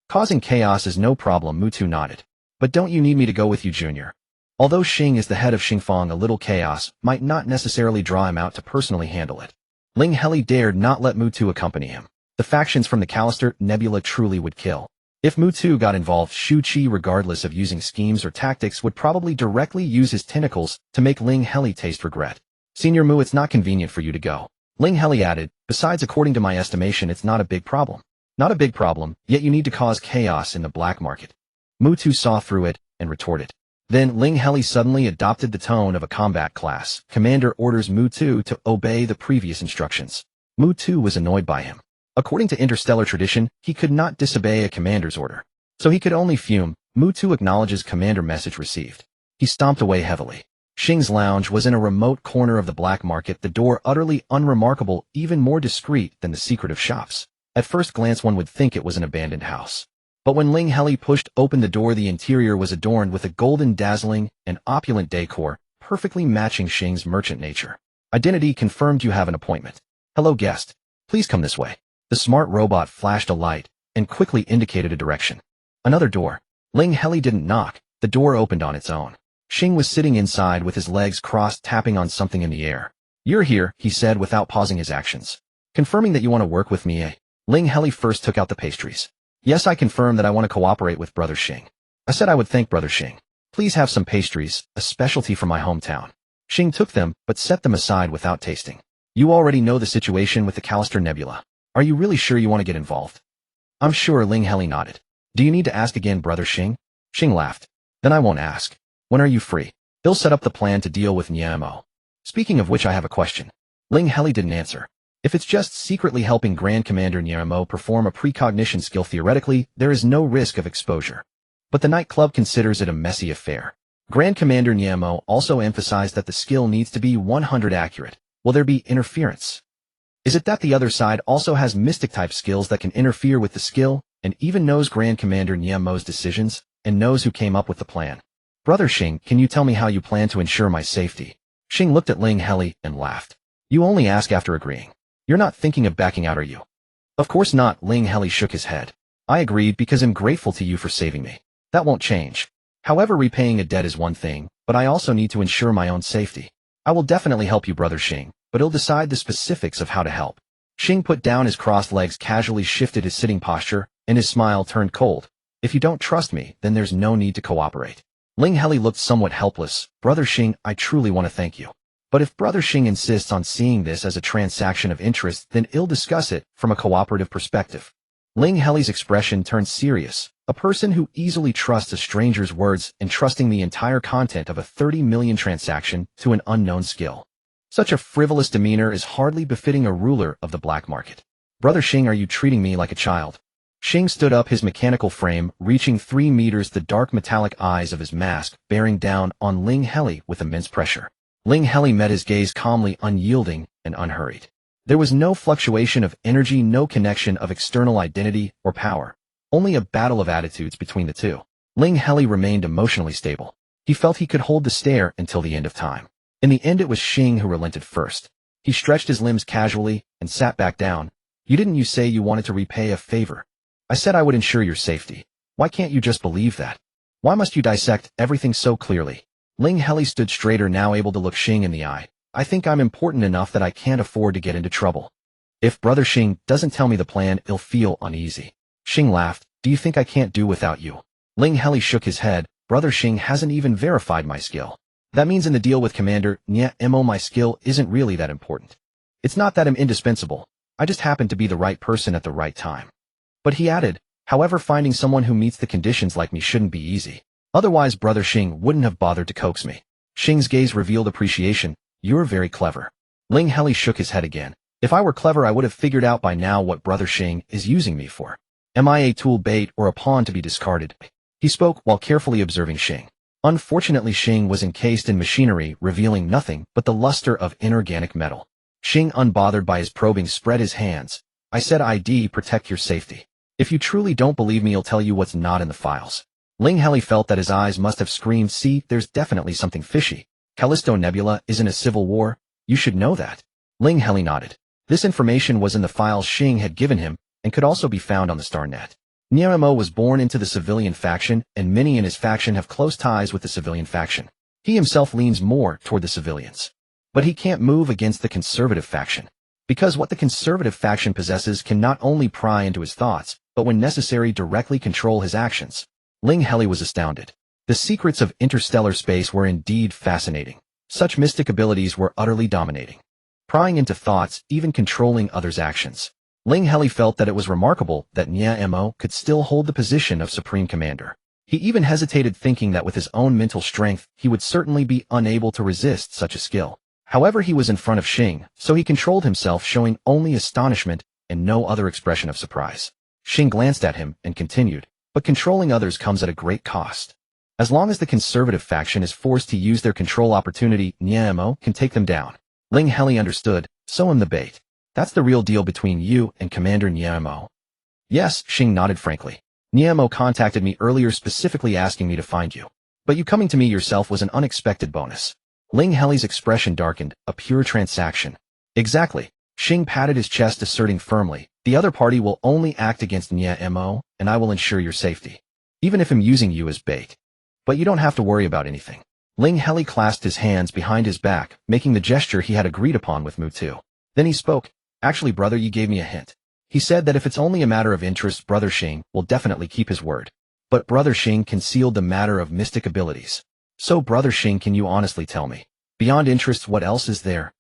Causing chaos is no problem, Mu Tu nodded. But don't you need me to go with you, Junior? Although Xing is the head of Xingfang, a little chaos might not necessarily draw him out to personally handle it. Ling Heli dared not let Mu Tu accompany him. The factions from the Callister Nebula truly would kill. If Mu Tu got involved, Shu Qi, regardless of using schemes or tactics, would probably directly use his tentacles to make Ling Heli taste regret. Senior Mu, it's not convenient for you to go. Ling Heli added, besides, according to my estimation, it's not a big problem. Not a big problem, yet you need to cause chaos in the black market. Mu Tu saw through it and retorted. Then Ling Heli suddenly adopted the tone of a combat class. Commander orders Mu Tu to obey the previous instructions. Mu Tu was annoyed by him. According to interstellar tradition, he could not disobey a commander's order. So he could only fume. Mu Tu acknowledges commander message received. He stomped away heavily. Xing's lounge was in a remote corner of the black market, the door utterly unremarkable, even more discreet than the secretive shops. At first glance one would think it was an abandoned house. But when Ling Heli pushed open the door, the interior was adorned with a golden, dazzling, and opulent decor, perfectly matching Xing's merchant nature. Identity confirmed. You have an appointment. Hello, guest. Please come this way. The smart robot flashed a light and quickly indicated a direction. Another door. Ling Heli didn't knock. The door opened on its own. Xing was sitting inside with his legs crossed, tapping on something in the air. You're here, he said without pausing his actions. Confirming that you want to work with me, eh? Ling Heli first took out the pastries. Yes, I confirm that I want to cooperate with Brother Xing. I said I would thank Brother Xing. Please have some pastries, a specialty from my hometown. Xing took them, but set them aside without tasting. You already know the situation with the Callister Nebula. Are you really sure you want to get involved? I'm sure, Ling Heli nodded. Do you need to ask again, Brother Xing? Xing laughed. Then I won't ask. When are you free? He'll set up the plan to deal with Niamo. Speaking of which, I have a question. Ling Heli didn't answer. If it's just secretly helping Grand Commander Niamo perform a precognition skill, theoretically, there is no risk of exposure. But the nightclub considers it a messy affair. Grand Commander Niamo also emphasized that the skill needs to be 100 accurate. Will there be interference? Is it that the other side also has mystic-type skills that can interfere with the skill, and even knows Grand Commander Niamo's decisions, and knows who came up with the plan? Brother Xing, can you tell me how you plan to ensure my safety? Xing looked at Ling Heli and laughed. You only ask after agreeing. You're not thinking of backing out, are you? Of course not, Ling Heli shook his head. I agreed because I'm grateful to you for saving me. That won't change. However, repaying a debt is one thing, but I also need to ensure my own safety. I will definitely help you, Brother Xing, but he'll decide the specifics of how to help. Xing put down his crossed legs, casually shifted his sitting posture, and his smile turned cold. If you don't trust me, then there's no need to cooperate. Ling Heli looked somewhat helpless. Brother Xing, I truly want to thank you. But if Brother Xing insists on seeing this as a transaction of interest, then he'll discuss it from a cooperative perspective. Ling Heli's expression turned serious. A person who easily trusts a stranger's words, entrusting the entire content of a 30 million transaction to an unknown skill. Such a frivolous demeanor is hardly befitting a ruler of the black market. Brother Xing, are you treating me like a child? Xing stood up, his mechanical frame reaching 3 meters, the dark metallic eyes of his mask bearing down on Ling Heli with immense pressure. Ling Heli met his gaze calmly, unyielding and unhurried. There was no fluctuation of energy, no connection of external identity or power. Only a battle of attitudes between the two. Ling Heli remained emotionally stable. He felt he could hold the stare until the end of time. In the end, it was Xing who relented first. He stretched his limbs casually and sat back down. You say you wanted to repay a favor? I said I would ensure your safety. Why can't you just believe that? Why must you dissect everything so clearly? Ling Heli stood straighter, now able to look Xing in the eye. I think I'm important enough that I can't afford to get into trouble. If Brother Xing doesn't tell me the plan, he'll feel uneasy. Xing laughed. Do you think I can't do without you? Ling Heli shook his head. Brother Xing hasn't even verified my skill. That means in the deal with Commander Mo, my skill isn't really that important. It's not that I'm indispensable. I just happen to be the right person at the right time. But he added, however, finding someone who meets the conditions like me shouldn't be easy. Otherwise, Brother Xing wouldn't have bothered to coax me. Xing's gaze revealed appreciation. You're very clever. Ling Heli shook his head again. If I were clever, I would have figured out by now what Brother Xing is using me for. Am I a tool, bait, or a pawn to be discarded? He spoke while carefully observing Xing. Unfortunately, Xing was encased in machinery, revealing nothing but the luster of inorganic metal. Xing, unbothered by his probing, spread his hands. I said ID, protect your safety. If you truly don't believe me, I'll tell you what's not in the files. Ling Heli felt that his eyes must have screamed, see, there's definitely something fishy. Callisto Nebula is in a civil war. You should know that. Ling Heli nodded. This information was in the files Xing had given him and could also be found on the StarNet. Mo was born into the civilian faction, and many in his faction have close ties with the civilian faction. He himself leans more toward the civilians. But he can't move against the conservative faction. Because what the conservative faction possesses can not only pry into his thoughts, but when necessary directly control his actions. Ling Heli was astounded. The secrets of interstellar space were indeed fascinating. Such mystic abilities were utterly dominating. Prying into thoughts, even controlling others' actions. Ling Heli felt that it was remarkable that Mo could still hold the position of Supreme Commander. He even hesitated, thinking that with his own mental strength, he would certainly be unable to resist such a skill. However, he was in front of Xing, so he controlled himself, showing only astonishment and no other expression of surprise. Xing glanced at him and continued, but controlling others comes at a great cost. As long as the conservative faction is forced to use their control opportunity, Mo can take them down. Ling Heli understood, so am the bait. That's the real deal between you and Commander Mo. Yes, Xing nodded frankly. Mo contacted me earlier specifically asking me to find you. But you coming to me yourself was an unexpected bonus. Ling Heli's expression darkened, a pure transaction. Exactly. Xing patted his chest, asserting firmly, the other party will only act against Mo, and I will ensure your safety. Even if I'm using you as bait. But you don't have to worry about anything. Ling Heli clasped his hands behind his back, making the gesture he had agreed upon with Mutu. Then he spoke. Actually, brother, you gave me a hint. He said that if it's only a matter of interest, Brother Xing will definitely keep his word. But Brother Xing concealed the matter of mystic abilities. So Brother Xing, can you honestly tell me, beyond interest, what else is there?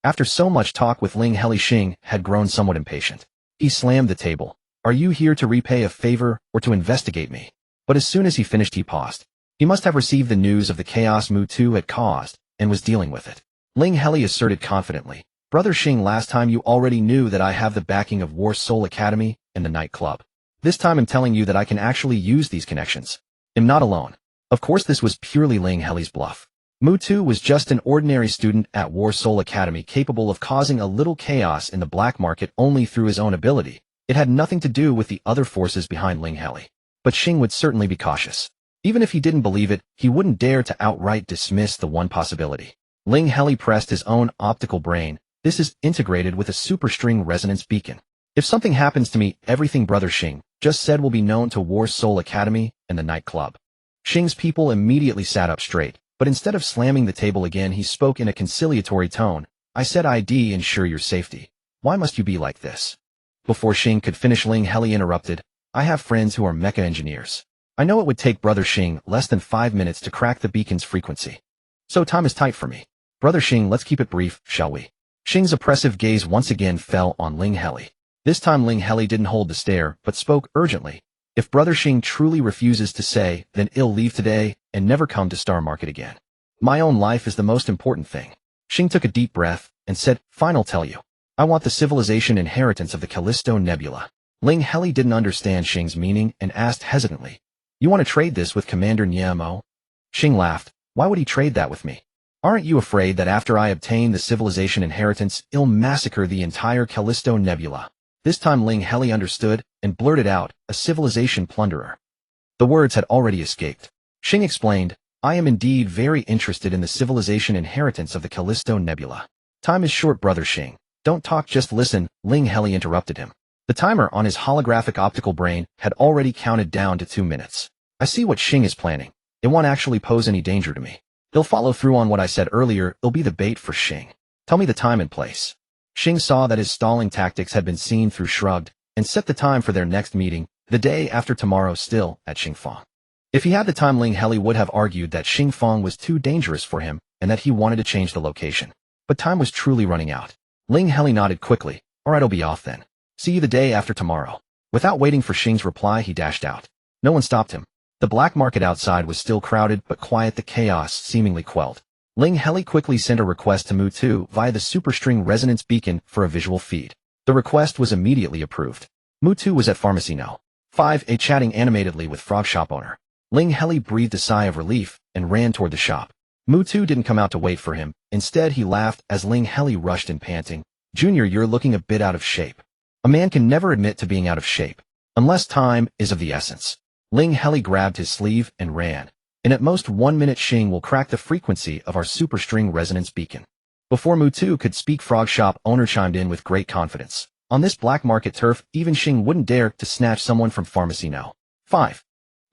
After so much talk with Ling Heli, Xing had grown somewhat impatient. He slammed the table. Are you here to repay a favor or to investigate me? But as soon as he finished, he paused. He must have received the news of the chaos Mutu had caused and was dealing with it. Ling Heli asserted confidently. Brother Xing, last time you already knew that I have the backing of War Soul Academy and the nightclub. This time I'm telling you that I can actually use these connections. I'm not alone. Of course, this was purely Ling Heli's bluff. Mutu was just an ordinary student at War Soul Academy, capable of causing a little chaos in the black market only through his own ability. It had nothing to do with the other forces behind Ling Heli. But Xing would certainly be cautious. Even if he didn't believe it, he wouldn't dare to outright dismiss the one possibility. Ling Heli pressed his own optical brain. This is integrated with a superstring resonance beacon. If something happens to me, everything Brother Xing just said will be known to War Soul Academy and the nightclub. Xing's people immediately sat up straight, but instead of slamming the table again, he spoke in a conciliatory tone. I said ID, ensure your safety. Why must you be like this? Before Xing could finish, Ling Heli interrupted. I have friends who are mecha engineers. I know it would take Brother Xing less than 5 minutes to crack the beacon's frequency. So time is tight for me. Brother Xing, let's keep it brief, shall we? Xing's oppressive gaze once again fell on Ling Heli. This time Ling Heli didn't hold the stare, but spoke urgently. If Brother Xing truly refuses to say, then I'll leave today and never come to Star Market again. My own life is the most important thing. Xing took a deep breath and said, fine, I'll tell you. I want the civilization inheritance of the Callisto Nebula. Ling Heli didn't understand Xing's meaning and asked hesitantly, you want to trade this with Commander Mo? Xing laughed. Why would he trade that with me? Aren't you afraid that after I obtain the civilization inheritance, I'll massacre the entire Callisto Nebula? This time Ling Heli understood and blurted out, a civilization plunderer. The words had already escaped. Xing explained, I am indeed very interested in the civilization inheritance of the Callisto Nebula. Time is short, Brother Xing. Don't talk, just listen, Ling Heli interrupted him. The timer on his holographic optical brain had already counted down to 2 minutes. I see what Xing is planning. It won't actually pose any danger to me. He'll follow through on what I said earlier. It'll be the bait for Xing. Tell me the time and place. Xing saw that his stalling tactics had been seen through, shrugged, and set the time for their next meeting, the day after tomorrow, still at Xingfang. If he had the time, Ling Heli would have argued that Xingfang was too dangerous for him and that he wanted to change the location. But time was truly running out. Ling Heli nodded quickly. All right, I'll be off then. See you the day after tomorrow. Without waiting for Xing's reply, he dashed out. No one stopped him. The black market outside was still crowded but quiet, the chaos seemingly quelled. Ling Heli quickly sent a request to Mutu via the superstring resonance beacon for a visual feed. The request was immediately approved. Mutu was at Pharmacy No. 5A chatting animatedly with Frog Shop owner. Ling Heli breathed a sigh of relief and ran toward the shop. Mutu didn't come out to wait for him. Instead, he laughed as Ling Heli rushed in, panting. Junior, you're looking a bit out of shape. A man can never admit to being out of shape, unless time is of the essence. Ling Heli grabbed his sleeve and ran. In at most 1 minute, Xing will crack the frequency of our superstring resonance beacon. Before Mutu could speak, Frog Shop owner chimed in with great confidence. On this black market turf, even Xing wouldn't dare to snatch someone from Pharmacy No. 5.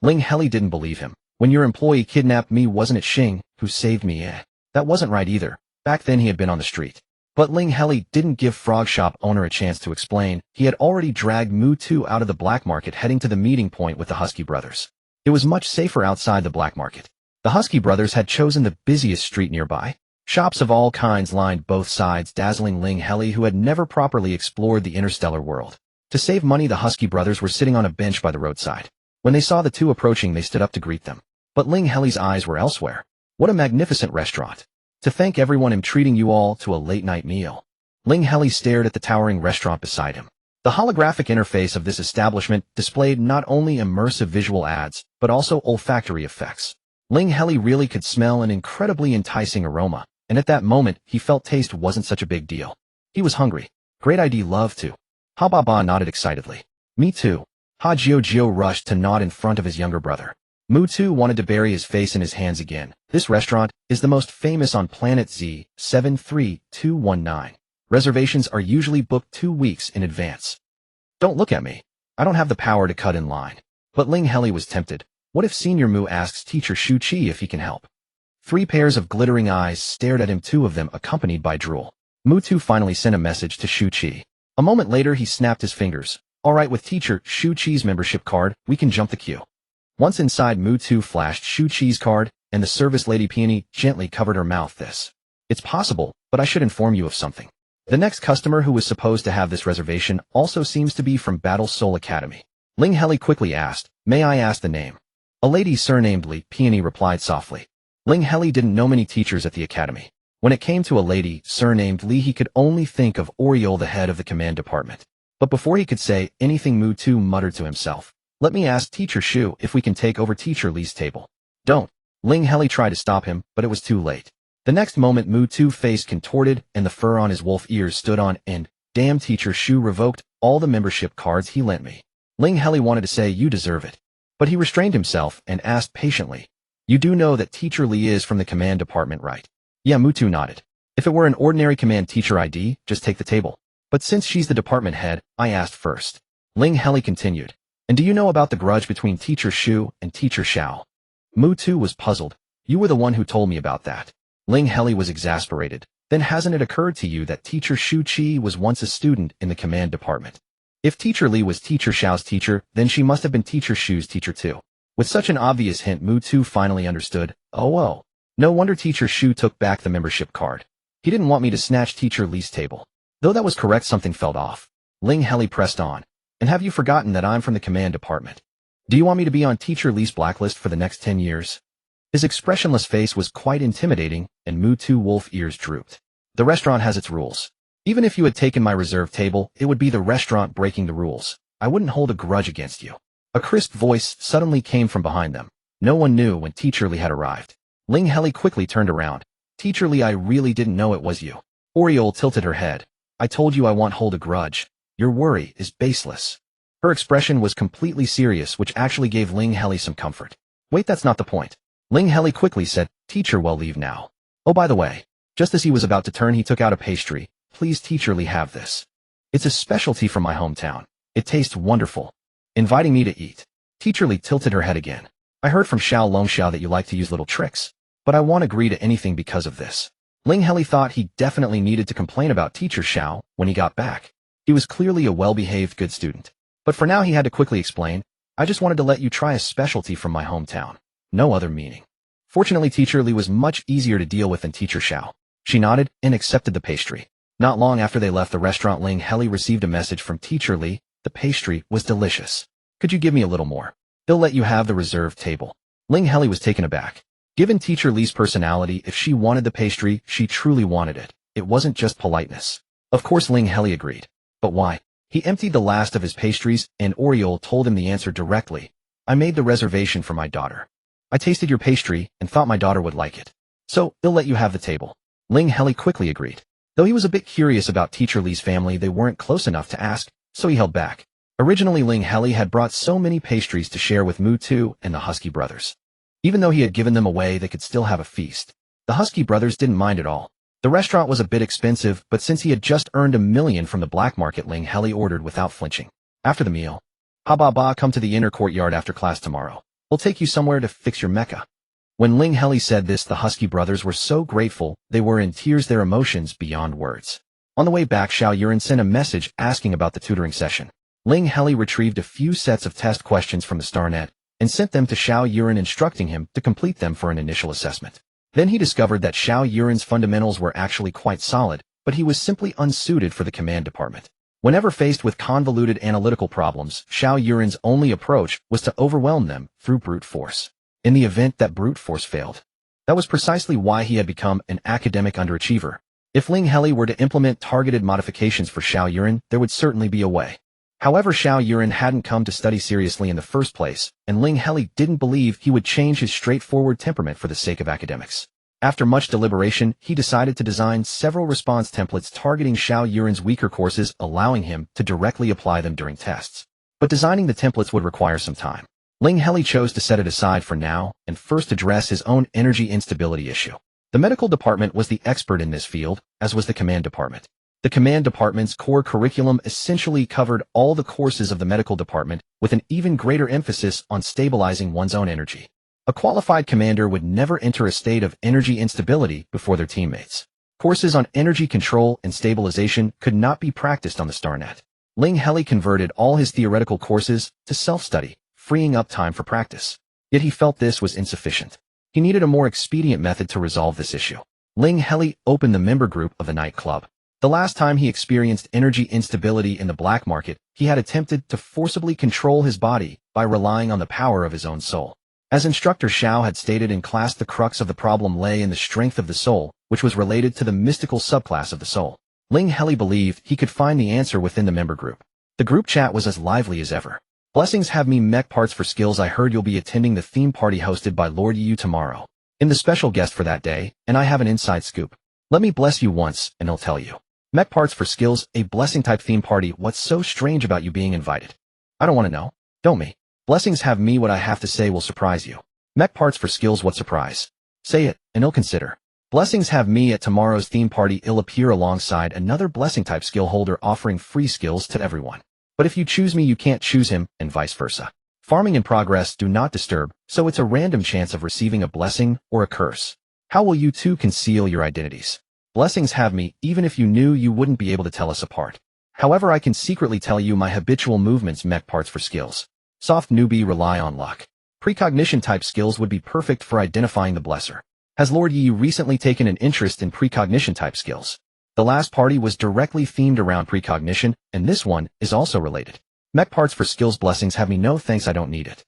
Ling Heli didn't believe him. When your employee kidnapped me, wasn't it Xing who saved me? That wasn't right either. Back then he had been on the street. But Ling Heli didn't give Frog Shop owner a chance to explain. He had already dragged Mutu out of the black market, heading to the meeting point with the Husky brothers. It was much safer outside the black market. The Husky brothers had chosen the busiest street nearby. Shops of all kinds lined both sides, dazzling Ling Heli, who had never properly explored the interstellar world. To save money, the Husky brothers were sitting on a bench by the roadside. When they saw the two approaching, they stood up to greet them. But Ling Heli's eyes were elsewhere. What a magnificent restaurant. To thank everyone, I'm treating you all to a late-night meal. Ling Heli stared at the towering restaurant beside him. The holographic interface of this establishment displayed not only immersive visual ads, but also olfactory effects. Ling Heli really could smell an incredibly enticing aroma, and at that moment, he felt taste wasn't such a big deal. He was hungry. Great idea, love to. Ha Baba nodded excitedly. Me too. Ha Jiao rushed to nod in front of his younger brother. Mutu wanted to bury his face in his hands again. This restaurant is the most famous on Planet Z, 73219. Reservations are usually booked 2 weeks in advance. Don't look at me. I don't have the power to cut in line. But Ling Heli was tempted. What if Senior Mu asks Teacher Shu Qi if he can help? 3 pairs of glittering eyes stared at him, 2 of them accompanied by drool. Mutu finally sent a message to Shu Qi. A moment later, he snapped his fingers. All right, with Teacher Shu Qi's membership card, we can jump the queue. Once inside, Mutu flashed Shu Qi's card, and the service lady Peony gently covered her mouth. It's possible, but I should inform you of something. The next customer who was supposed to have this reservation also seems to be from Battle Soul Academy. Ling Heli quickly asked, may I ask the name? A lady surnamed Li, Peony replied softly. Ling Heli didn't know many teachers at the academy. When it came to a lady surnamed Li, he could only think of Oriole, the head of the command department. But before he could say anything, Mutu muttered to himself. Let me ask Teacher Shu if we can take over Teacher Li's table. Don't. Ling Heli tried to stop him, but it was too late. The next moment, Mutu's face contorted and the fur on his wolf ears stood on end. Damn, Teacher Shu revoked all the membership cards he lent me. Ling Heli wanted to say you deserve it. But he restrained himself and asked patiently. You do know that Teacher Li is from the command department, right? Yeah, Mutu nodded. If it were an ordinary command teacher ID, just take the table. But since she's the department head, I asked first. Ling Heli continued. And do you know about the grudge between Teacher Shu and Teacher Xiao? Mutu was puzzled. You were the one who told me about that. Ling Heli was exasperated. Then hasn't it occurred to you that Teacher Shu Qi was once a student in the command department? If Teacher Li was Teacher Xiao's teacher, then she must have been Teacher Shu's teacher too. With such an obvious hint, Mutu finally understood. Oh. No wonder Teacher Shu took back the membership card. He didn't want me to snatch Teacher Li's table. Though that was correct, something felt off. Ling Heli pressed on. And have you forgotten that I'm from the command department? Do you want me to be on Teacher Li's blacklist for the next 10 years? His expressionless face was quite intimidating, and Mutu wolf ears drooped. The restaurant has its rules. Even if you had taken my reserved table, it would be the restaurant breaking the rules. I wouldn't hold a grudge against you. A crisp voice suddenly came from behind them. No one knew when Teacher Li had arrived. Ling Heli quickly turned around. Teacher Li, I really didn't know it was you. Oriole tilted her head. I told you I won't hold a grudge. Your worry is baseless. Her expression was completely serious, which actually gave Ling Heli some comfort. Wait, that's not the point. Ling Heli quickly said, Teacher, well, leave now. Oh, by the way, just as he was about to turn, he took out a pastry. Please, Teacher Li, have this. It's a specialty from my hometown. It tastes wonderful. Inviting me to eat. Teacher Li tilted her head again. I heard from Xiao Longxiao that you like to use little tricks, but I won't agree to anything because of this. Ling Heli thought he definitely needed to complain about teacher Xiao when he got back. He was clearly a well-behaved good student. But for now he had to quickly explain, I just wanted to let you try a specialty from my hometown. No other meaning. Fortunately, teacher Li was much easier to deal with than teacher Xiao. She nodded and accepted the pastry. Not long after they left the restaurant, Ling Heli received a message from teacher Li. The pastry was delicious. Could you give me a little more? They'll let you have the reserved table. Ling Heli was taken aback. Given teacher Li's personality, if she wanted the pastry, she truly wanted it. It wasn't just politeness. Of course Ling Heli agreed. But why? He emptied the last of his pastries, and Oriole told him the answer directly. I made the reservation for my daughter. I tasted your pastry and thought my daughter would like it. So, they'll let you have the table. Ling Heli quickly agreed. Though he was a bit curious about teacher Li's family, they weren't close enough to ask, so he held back. Originally, Ling Heli had brought so many pastries to share with Mu Tu and the Husky brothers. Even though he had given them away, they could still have a feast. The Husky brothers didn't mind at all. The restaurant was a bit expensive, but since he had just earned $1 million from the black market, Ling Heli ordered without flinching. After the meal, Ha ba ba, come to the inner courtyard after class tomorrow. We'll take you somewhere to fix your mecha. When Ling Heli said this, the Husky brothers were so grateful, they were in tears, their emotions beyond words. On the way back, Xiao Yuran sent a message asking about the tutoring session. Ling Heli retrieved a few sets of test questions from the StarNet and sent them to Xiao Yuran, instructing him to complete them for an initial assessment. Then he discovered that Xiao Yuran's fundamentals were actually quite solid, but he was simply unsuited for the command department. Whenever faced with convoluted analytical problems, Xiao Yuran's only approach was to overwhelm them through brute force. In the event that brute force failed, that was precisely why he had become an academic underachiever. If Ling Heli were to implement targeted modifications for Xiao Yuran, there would certainly be a way. However, Xiao Yuran hadn't come to study seriously in the first place, and Ling Heli didn't believe he would change his straightforward temperament for the sake of academics. After much deliberation, he decided to design several response templates targeting Xiao Yuran's weaker courses, allowing him to directly apply them during tests. But designing the templates would require some time. Ling Heli chose to set it aside for now and first address his own energy instability issue. The medical department was the expert in this field, as was the command department. The command department's core curriculum essentially covered all the courses of the medical department, with an even greater emphasis on stabilizing one's own energy. A qualified commander would never enter a state of energy instability before their teammates. Courses on energy control and stabilization could not be practiced on the StarNet. Ling Heli converted all his theoretical courses to self-study, freeing up time for practice. Yet he felt this was insufficient. He needed a more expedient method to resolve this issue. Ling Heli opened the member group of the nightclub. The last time he experienced energy instability in the black market, he had attempted to forcibly control his body by relying on the power of his own soul. As instructor Xiao had stated in class, the crux of the problem lay in the strength of the soul, which was related to the mystical subclass of the soul. Ling Heli believed he could find the answer within the member group. The group chat was as lively as ever. Blessings have me mech parts for skills. I heard you'll be attending the theme party hosted by Lord Yu tomorrow. I'm the special guest for that day, and I have an inside scoop. Let me bless you once, and he'll tell you. Mech parts for skills, a blessing type theme party. What's so strange about you being invited? I don't want to know. Don't me. Blessings have me. What I have to say will surprise you. Mech parts for skills. What surprise? Say it, and he'll consider. Blessings have me at tomorrow's theme party. He'll appear alongside another blessing type skill holder offering free skills to everyone. But if you choose me, you can't choose him, and vice versa. Farming in progress, do not disturb, so it's a random chance of receiving a blessing or a curse. How will you two conceal your identities? Blessings have me. Even if you knew, you wouldn't be able to tell us apart. However, I can secretly tell you my habitual movements. Mech parts for skills. Soft newbie, rely on luck. Precognition type skills would be perfect for identifying the blesser. Has Lord Yi recently taken an interest in precognition type skills? The last party was directly themed around precognition, and this one is also related. Mech parts for skills. Blessings have me. No thanks, I don't need it.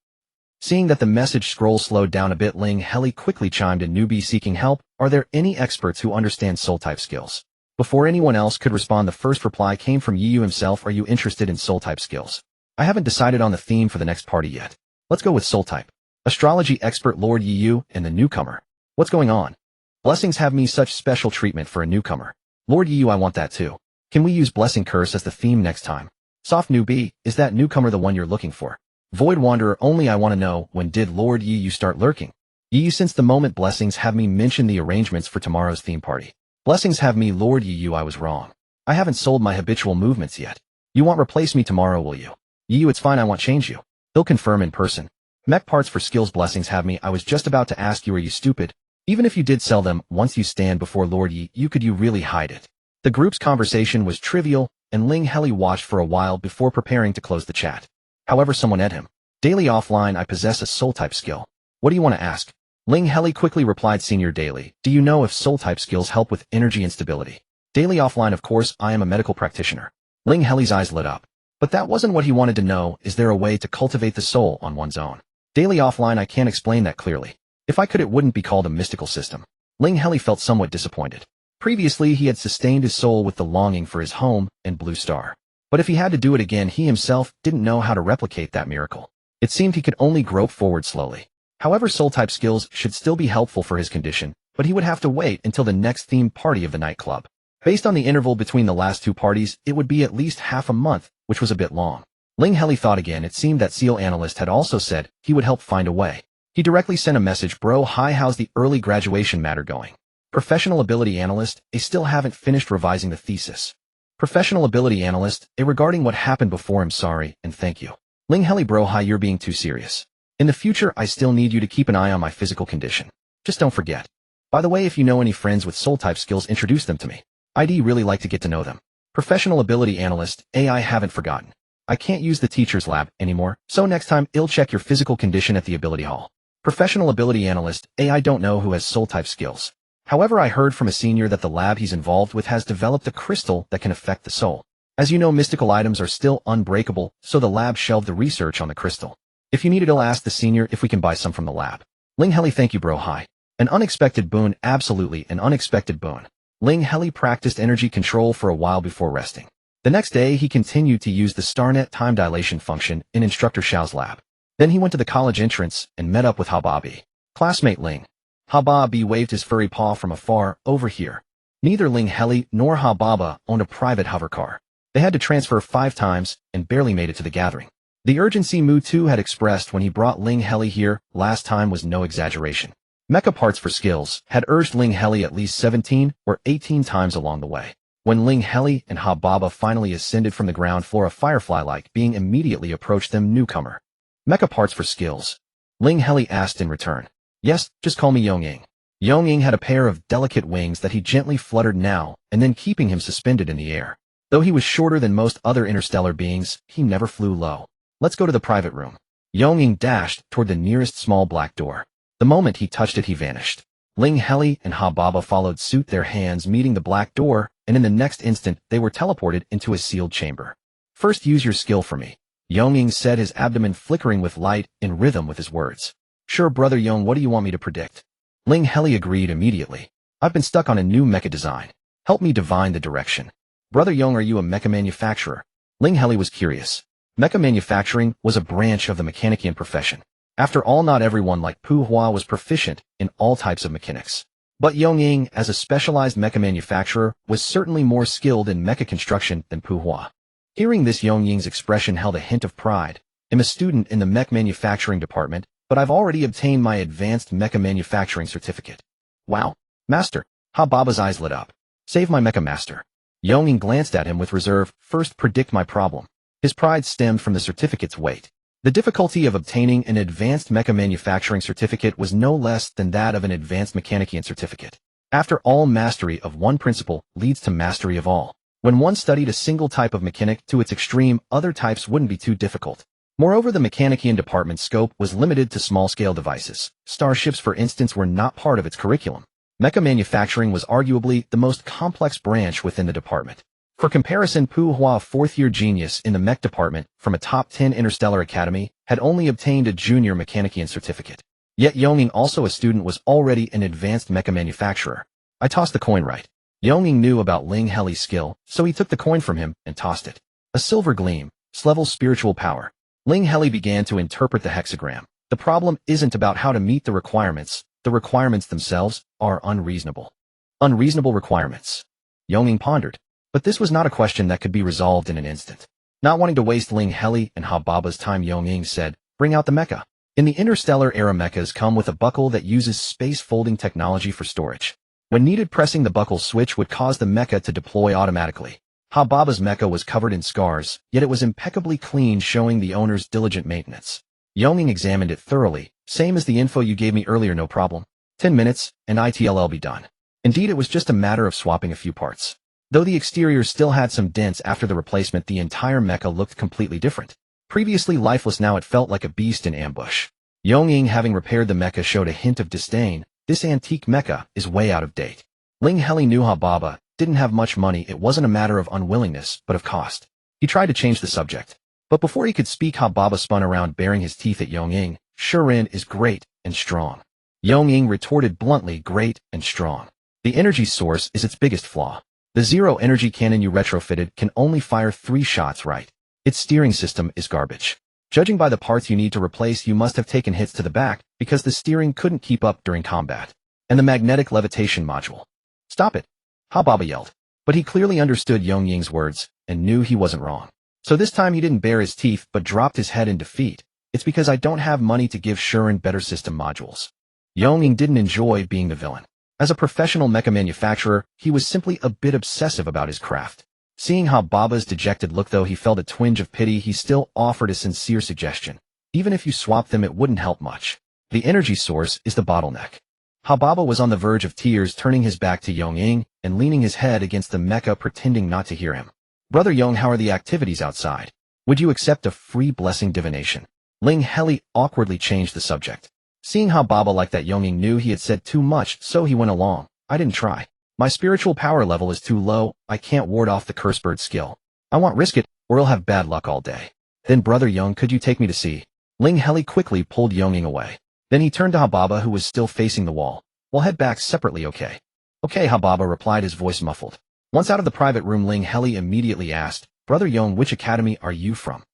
Seeing that the message scroll slowed down a bit, Ling Heli quickly chimed in. Newbie seeking help. Are there any experts who understand soul type skills? Before anyone else could respond, the first reply came from Yi Yu himself. Are you interested in soul type skills? I haven't decided on the theme for the next party yet. Let's go with soul type. Astrology expert Lord Yi Yu and the newcomer. What's going on? Blessings have me. Such special treatment for a newcomer. Lord Yi Yu, I want that too. Can we use blessing curse as the theme next time? Soft newbie, is that newcomer the one you're looking for? Void wanderer only. I want to know, when did Lord Yi Yu start lurking? Yi Yu, since the moment blessings have me mention the arrangements for tomorrow's theme party. Blessings have me. Lord Yi Yu, I was wrong. I haven't sold my habitual movements yet. You won't replace me tomorrow, will you? Yi Yu, it's fine, I won't change you. He'll confirm in person. Mech parts for skills. Blessings have me. I was just about to ask you, are you stupid? Even if you did sell them, once you stand before Lord Yi, could you really hide it? The group's conversation was trivial, and Ling Heli watched for a while before preparing to close the chat. However, someone at him. Daily offline, I possess a soul-type skill. What do you want to ask? Ling Heli quickly replied, Senior Daily, do you know if soul-type skills help with energy instability? Daily offline, of course, I am a medical practitioner. Ling Heli's eyes lit up. But that wasn't what he wanted to know. Is there a way to cultivate the soul on one's own? Daily offline, I can't explain that clearly. If I could, it wouldn't be called a mystical system. Ling Heli felt somewhat disappointed. Previously, he had sustained his soul with the longing for his home and Blue Star. But if he had to do it again, he himself didn't know how to replicate that miracle. It seemed he could only grope forward slowly. However, soul-type skills should still be helpful for his condition, but he would have to wait until the next themed party of the nightclub. Based on the interval between the last two parties, it would be at least half a month, which was a bit long. Ling Heli thought again. It seemed that SEAL analyst had also said he would help find a way. He directly sent a message, bro, hi, how's the early graduation matter going? Professional ability analyst, I still haven't finished revising the thesis. Professional ability analyst, regarding what happened before, I'm sorry, and thank you. Ling Heli, bro, hi, you're being too serious. In the future, I still need you to keep an eye on my physical condition. Just don't forget. By the way, if you know any friends with soul-type skills, introduce them to me. I'd really like to get to know them. Professional ability analyst, I haven't forgotten. I can't use the teacher's lab anymore, so next time, I'll check your physical condition at the ability hall. Professional ability analyst, I don't know who has soul-type skills. However, I heard from a senior that the lab he's involved with has developed a crystal that can affect the soul. As you know, mystical items are still unbreakable, so the lab shelved the research on the crystal. If you need it, I'll ask the senior if we can buy some from the lab. Ling Heli, thank you, bro, hi. An unexpected boon, absolutely an unexpected boon. Ling Heli practiced energy control for a while before resting. The next day, he continued to use the StarNet time dilation function in Instructor Xiao's lab. Then he went to the college entrance and met up with Hababi. Classmate Ling. Hababi waved his furry paw from afar. Over here. Neither Ling Heli nor Hababa owned a private hover car. They had to transfer 5 times and barely made it to the gathering. The urgency Mu Tu had expressed when he brought Ling Heli here last time was no exaggeration. Mecha Parts for Skills had urged Ling Heli at least 17 or 18 times along the way. When Ling Heli and Hababa finally ascended from the ground floor, a firefly-like being immediately approached them. Newcomer. Mecha Parts for Skills. Ling Heli asked in return. Yes, just call me Yongying. Yongying had a pair of delicate wings that he gently fluttered now and then, keeping him suspended in the air. Though he was shorter than most other interstellar beings, he never flew low. Let's go to the private room. Yongying dashed toward the nearest small black door. The moment he touched it, he vanished. Ling Heli and Hababa followed suit, their hands meeting the black door, and in the next instant, they were teleported into a sealed chamber. First, use your skill for me. Yongying said, his abdomen flickering with light in rhythm with his words. Sure, brother Yong, what do you want me to predict? Ling Heli agreed immediately. I've been stuck on a new mecha design. Help me divine the direction. Brother Yong, are you a mecha manufacturer? Ling Heli was curious. Mecha manufacturing was a branch of the mechanician profession. After all, not everyone like Pu Hua was proficient in all types of mechanics. But Yongying, as a specialized mecha manufacturer, was certainly more skilled in mecha construction than Pu Hua. Hearing this, Yongying's expression held a hint of pride. I'm a student in the mech manufacturing department, but I've already obtained my advanced mecha manufacturing certificate. Wow. Master. Hababa's eyes lit up. Save my mecha master. Yongying glanced at him with reserve. First, predict my problem. His pride stemmed from the certificate's weight. The difficulty of obtaining an advanced mecha manufacturing certificate was no less than that of an advanced mechanician certificate. After all, mastery of one principle leads to mastery of all. When one studied a single type of mechanic to its extreme, other types wouldn't be too difficult. Moreover, the mechanician department's scope was limited to small-scale devices. Starships, for instance, were not part of its curriculum. Mecha manufacturing was arguably the most complex branch within the department. For comparison, Pu Hua, a fourth-year genius in the mech department from a top 10 interstellar academy, had only obtained a junior mechanician certificate. Yet Yongying, also a student, was already an advanced mecha manufacturer. I tossed the coin right. Yongying knew about Ling Heli's skill, so he took the coin from him and tossed it. A silver gleam. Level spiritual power. Ling Heli began to interpret the hexagram. The problem isn't about how to meet the requirements. The requirements themselves are unreasonable. Unreasonable requirements. Yongying pondered. But this was not a question that could be resolved in an instant. Not wanting to waste Ling Heli and Hababa's time, Yongying said, bring out the mecha. In the interstellar era, mechas come with a buckle that uses space folding technology for storage. When needed, pressing the buckle switch would cause the mecha to deploy automatically. Hababa's mecha was covered in scars, yet it was impeccably clean, showing the owner's diligent maintenance. Yongying examined it thoroughly. Same as the info you gave me earlier, no problem. 10 minutes, and it'll be done. Indeed, it was just a matter of swapping a few parts. Though the exterior still had some dents after the replacement, the entire mecha looked completely different. Previously lifeless, now it felt like a beast in ambush. Ying, having repaired the mecha, showed a hint of disdain. This antique mecha is way out of date. Ling Heli knew how Baba didn't have much money. It wasn't a matter of unwillingness, but of cost. He tried to change the subject. But before he could speak, Baba spun around, baring his teeth at Ying. Shuren is great and strong. Ying retorted bluntly, great and strong. The energy source is its biggest flaw. The zero energy cannon you retrofitted can only fire 3 shots right. Its steering system is garbage. Judging by the parts you need to replace, you must have taken hits to the back because the steering couldn't keep up during combat. And the magnetic levitation module. Stop it! Baba yelled. But he clearly understood Ying's words and knew he wasn't wrong. So this time he didn't bare his teeth but dropped his head in defeat. It's because I don't have money to give Shuren better system modules. Ying didn't enjoy being the villain. As a professional mecha manufacturer, he was simply a bit obsessive about his craft. Seeing Baba's dejected look, though, he felt a twinge of pity. He still offered a sincere suggestion. Even if you swap them, it wouldn't help much. The energy source is the bottleneck. Baba was on the verge of tears, turning his back to Ying and leaning his head against the mecha, pretending not to hear him. Brother Ying, how are the activities outside? Would you accept a free blessing divination? Ling Heli awkwardly changed the subject. Seeing Baba like that, Ying knew he had said too much, so he went along. I didn't try. My spiritual power level is too low. I can't ward off the curse bird skill. I won't risk it, or I'll have bad luck all day. Then Brother Ying, could you take me to see? Ling Heli quickly pulled Ying away. Then he turned to Baba, who was still facing the wall. We'll head back separately, okay? Okay, Baba replied, his voice muffled. Once out of the private room, Ling Heli immediately asked, Brother Ying, which academy are you from?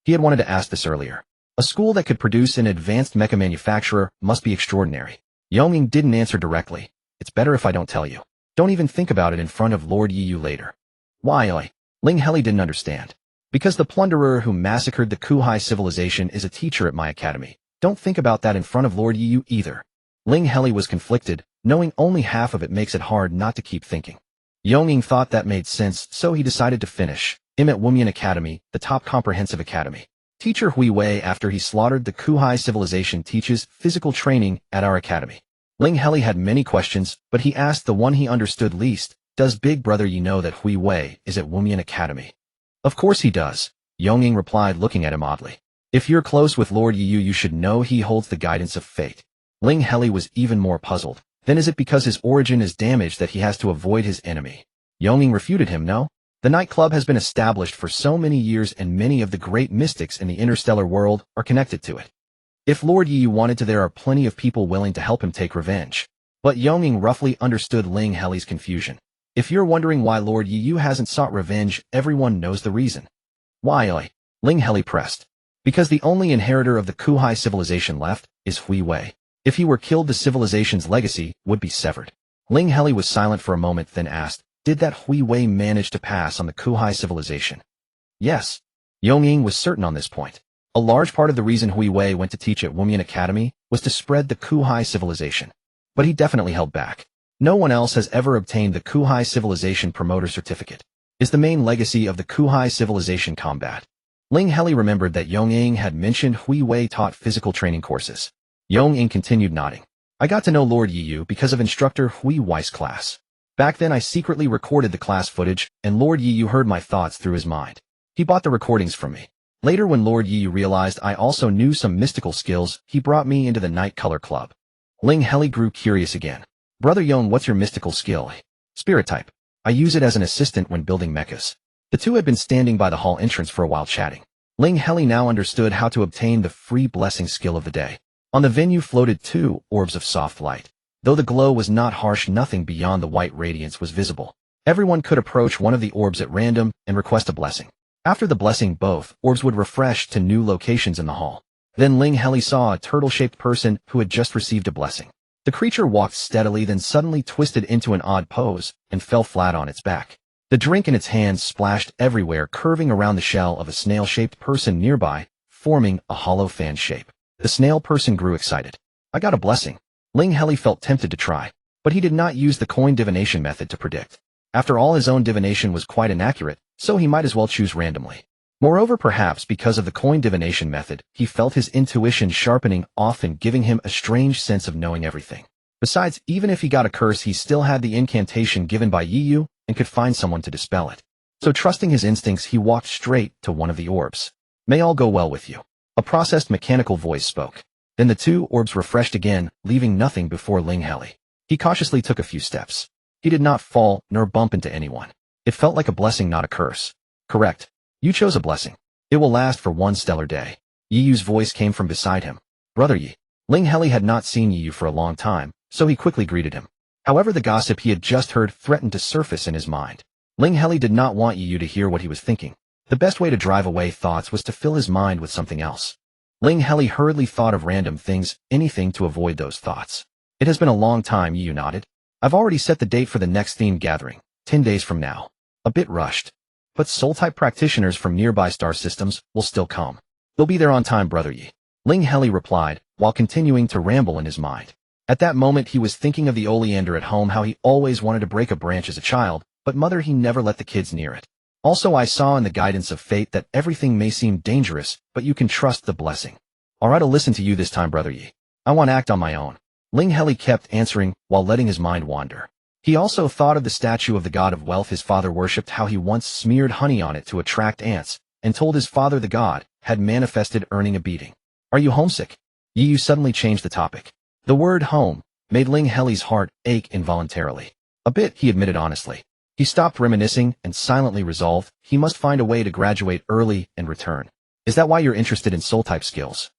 He had wanted to ask this earlier. A school that could produce an advanced mecha manufacturer must be extraordinary. Ying didn't answer directly. It's better if I don't tell you. Don't even think about it in front of Lord Yu later. Why? Ling Heli didn't understand. Because the plunderer who massacred the Kuhai civilization is a teacher at my academy. Don't think about that in front of Lord Yu either. Ling Heli was conflicted. Knowing only half of it makes it hard not to keep thinking. Ying thought that made sense, so he decided to finish him at Wumian Academy, the top comprehensive academy. Teacher Hui Wei, after he slaughtered the Kuhai civilization, teaches physical training at our academy. Ling Heli had many questions, but he asked the one he understood least. Does Big Brother Yi know that Hui Wei is at Wumian Academy? Of course he does, Ying replied, looking at him oddly. If you're close with Lord Yu, you should know he holds the guidance of fate. Ling Heli was even more puzzled. Then is it because his origin is damaged that he has to avoid his enemy? Ying refuted him, no. The nightclub has been established for so many years and many of the great mystics in the interstellar world are connected to it. If Lord Yu wanted to, there are plenty of people willing to help him take revenge. But Ying roughly understood Ling Heli's confusion. If you're wondering why Lord Yu hasn't sought revenge, everyone knows the reason. Why? Ling Heli pressed. Because the only inheritor of the Kuhai civilization left is Hui Wei. If he were killed, the civilization's legacy would be severed. Ling Heli was silent for a moment, then asked, did that Hui Wei manage to pass on the Kuhai civilization? Yes. Ying was certain on this point. A large part of the reason Hui Wei went to teach at Wumian Academy was to spread the Kuhai civilization. But he definitely held back. No one else has ever obtained the Kuhai civilization promoter certificate. Is the main legacy of the Kuhai civilization combat. Ling Heli remembered that Ying had mentioned Hui Wei taught physical training courses. Ying continued nodding. I got to know Lord Yu because of instructor Hui Wei's class. Back then I secretly recorded the class footage, and Lord Yu heard my thoughts through his mind. He bought the recordings from me. Later, when Lord Yu realized I also knew some mystical skills, he brought me into the Night Color Club. Ling Heli grew curious again. Brother Ying, what's your mystical skill? Spirit type. I use it as an assistant when building mechas. The two had been standing by the hall entrance for a while chatting. Ling Heli now understood how to obtain the free blessing skill of the day. On the venue floated 2 orbs of soft light. Though the glow was not harsh, nothing beyond the white radiance was visible. Everyone could approach one of the orbs at random and request a blessing. After the blessing, both orbs would refresh to new locations in the hall. Then Ling Heli saw a turtle-shaped person who had just received a blessing. The creature walked steadily, then suddenly twisted into an odd pose and fell flat on its back. The drink in its hands splashed everywhere, curving around the shell of a snail-shaped person nearby, forming a hollow fan shape. The snail person grew excited. I got a blessing. Ling Heli felt tempted to try, but he did not use the coin divination method to predict. After all, his own divination was quite inaccurate, so he might as well choose randomly. Moreover, perhaps because of the coin divination method, he felt his intuition sharpening, often giving him a strange sense of knowing everything. Besides, even if he got a curse, he still had the incantation given by Yu and could find someone to dispel it. So trusting his instincts, he walked straight to one of the orbs. May all go well with you. A processed mechanical voice spoke. Then the two orbs refreshed again, leaving nothing before Ling Heli. He cautiously took a few steps. He did not fall nor bump into anyone. It felt like a blessing, not a curse. Correct. You chose a blessing. It will last for one stellar day. Yu's voice came from beside him. Brother Yi. Ling Heli had not seen Yu for a long time, so he quickly greeted him. However, the gossip he had just heard threatened to surface in his mind. Ling Heli did not want Yu to hear what he was thinking. The best way to drive away thoughts was to fill his mind with something else. Ling Heli hurriedly thought of random things, anything to avoid those thoughts. It has been a long time, Yu nodded. I've already set the date for the next themed gathering, 10 days from now. A bit rushed. But soul-type practitioners from nearby star systems will still come. They'll be there on time, Brother Yi. Ling Heli replied, while continuing to ramble in his mind. At that moment he was thinking of the oleander at home, how he always wanted to break a branch as a child, but mother he never let the kids near it. Also I saw in the guidance of fate that everything may seem dangerous, but you can trust the blessing. Alright, I'll listen to you this time, Brother Yi. I want to act on my own. Ling Heli kept answering, while letting his mind wander. He also thought of the statue of the god of wealth his father worshipped, how he once smeared honey on it to attract ants, and told his father the god had manifested earning a beating. Are you homesick? Yu suddenly changed the topic. The word home made Ling Heli's heart ache involuntarily. A bit, he admitted honestly. He stopped reminiscing and silently resolved he must find a way to graduate early and return. Is that why you're interested in soul-type skills?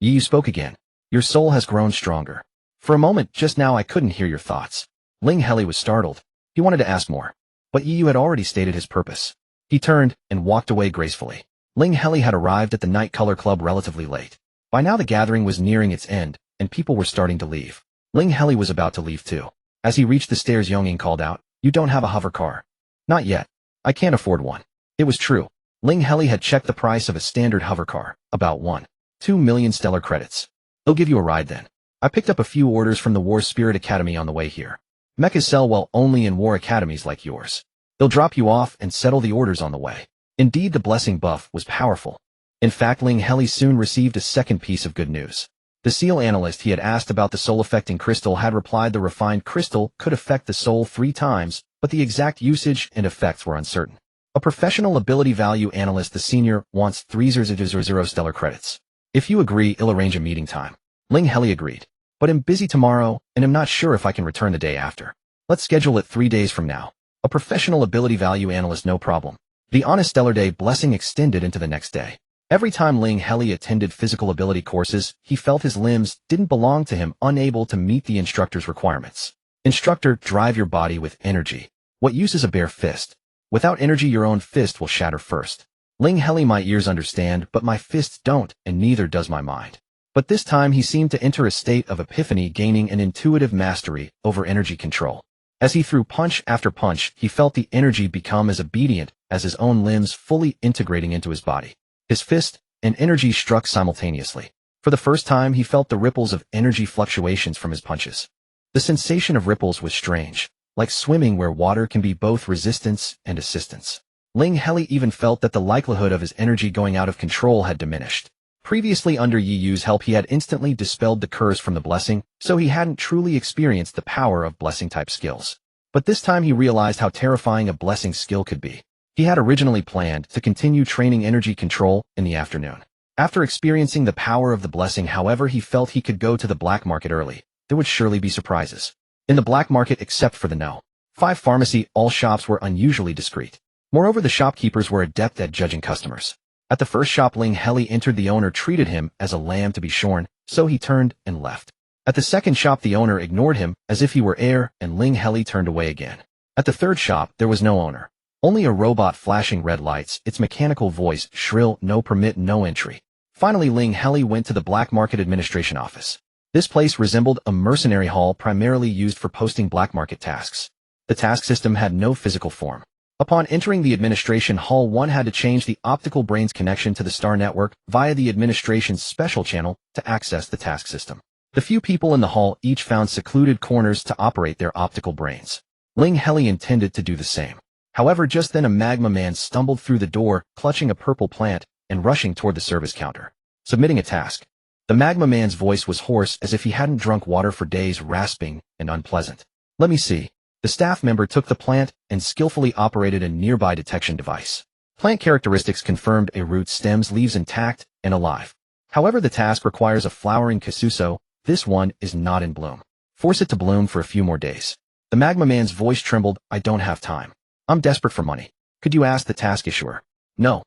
Yu spoke again. Your soul has grown stronger. For a moment just now I couldn't hear your thoughts. Ling Heli was startled. He wanted to ask more. But Yu had already stated his purpose. He turned and walked away gracefully. Ling Heli had arrived at the Night Color Club relatively late. By now the gathering was nearing its end, and people were starting to leave. Ling Heli was about to leave too. As he reached the stairs, Yongying called out, You don't have a hover car. Not yet. I can't afford one. It was true. Ling Heli had checked the price of a standard hover car, about 1.2 million stellar credits. They'll give you a ride then. I picked up a few orders from the War Spirit Academy on the way here. Mechas sell well only in war academies like yours. They'll drop you off and settle the orders on the way. Indeed, the blessing buff was powerful. In fact, Ling Heli soon received a second piece of good news. The SEAL analyst he had asked about the soul-affecting crystal had replied the refined crystal could affect the soul 3 times, but the exact usage and effects were uncertain. A professional ability value analyst, the senior, wants 300 stellar credits. If you agree, I'll arrange a meeting time. Ling Heli agreed. But I'm busy tomorrow, and I'm not sure if I can return the day after. Let's schedule it 3 days from now. A professional ability value analyst, no problem. The honest stellar day blessing extended into the next day. Every time Ling Heli attended physical ability courses, he felt his limbs didn't belong to him, unable to meet the instructor's requirements. Instructor, drive your body with energy. What use is a bare fist? Without energy, your own fist will shatter first. Ling Heli, my ears understand, but my fists don't, and neither does my mind. But this time he seemed to enter a state of epiphany, gaining an intuitive mastery over energy control. As he threw punch after punch, he felt the energy become as obedient as his own limbs, fully integrating into his body. His fist and energy struck simultaneously. For the first time, he felt the ripples of energy fluctuations from his punches. The sensation of ripples was strange, like swimming where water can be both resistance and assistance. Ling Heli even felt that the likelihood of his energy going out of control had diminished. Previously, under Yu's help, he had instantly dispelled the curse from the blessing, so he hadn't truly experienced the power of blessing-type skills. But this time he realized how terrifying a blessing skill could be. He had originally planned to continue training energy control in the afternoon. After experiencing the power of the blessing, however, he felt he could go to the black market early. There would surely be surprises. In the black market, except for the No. 5 pharmacy, all shops were unusually discreet. Moreover, the shopkeepers were adept at judging customers. At the first shop Ling Heli entered, the owner treated him as a lamb to be shorn, so he turned and left. At the second shop, the owner ignored him as if he were air, and Ling Heli turned away again. At the third shop, there was no owner. Only a robot flashing red lights, its mechanical voice shrill, no permit, no entry. Finally, Ling Heli went to the black market administration office. This place resembled a mercenary hall primarily used for posting black market tasks. The task system had no physical form. Upon entering the administration hall, one had to change the optical brain's connection to the star network via the administration's special channel to access the task system. The few people in the hall each found secluded corners to operate their optical brains. Ling Heli intended to do the same. However, just then a magma man stumbled through the door, clutching a purple plant and rushing toward the service counter. Submitting a task. The magma man's voice was hoarse as if he hadn't drunk water for days, rasping and unpleasant. Let me see. The staff member took the plant and skillfully operated a nearby detection device. Plant characteristics confirmed a root, stems, leaves intact and alive. However, the task requires a flowering kasuso. This one is not in bloom. Force it to bloom for a few more days. The magma man's voice trembled. I don't have time. I'm desperate for money. Could you ask the task issuer? No.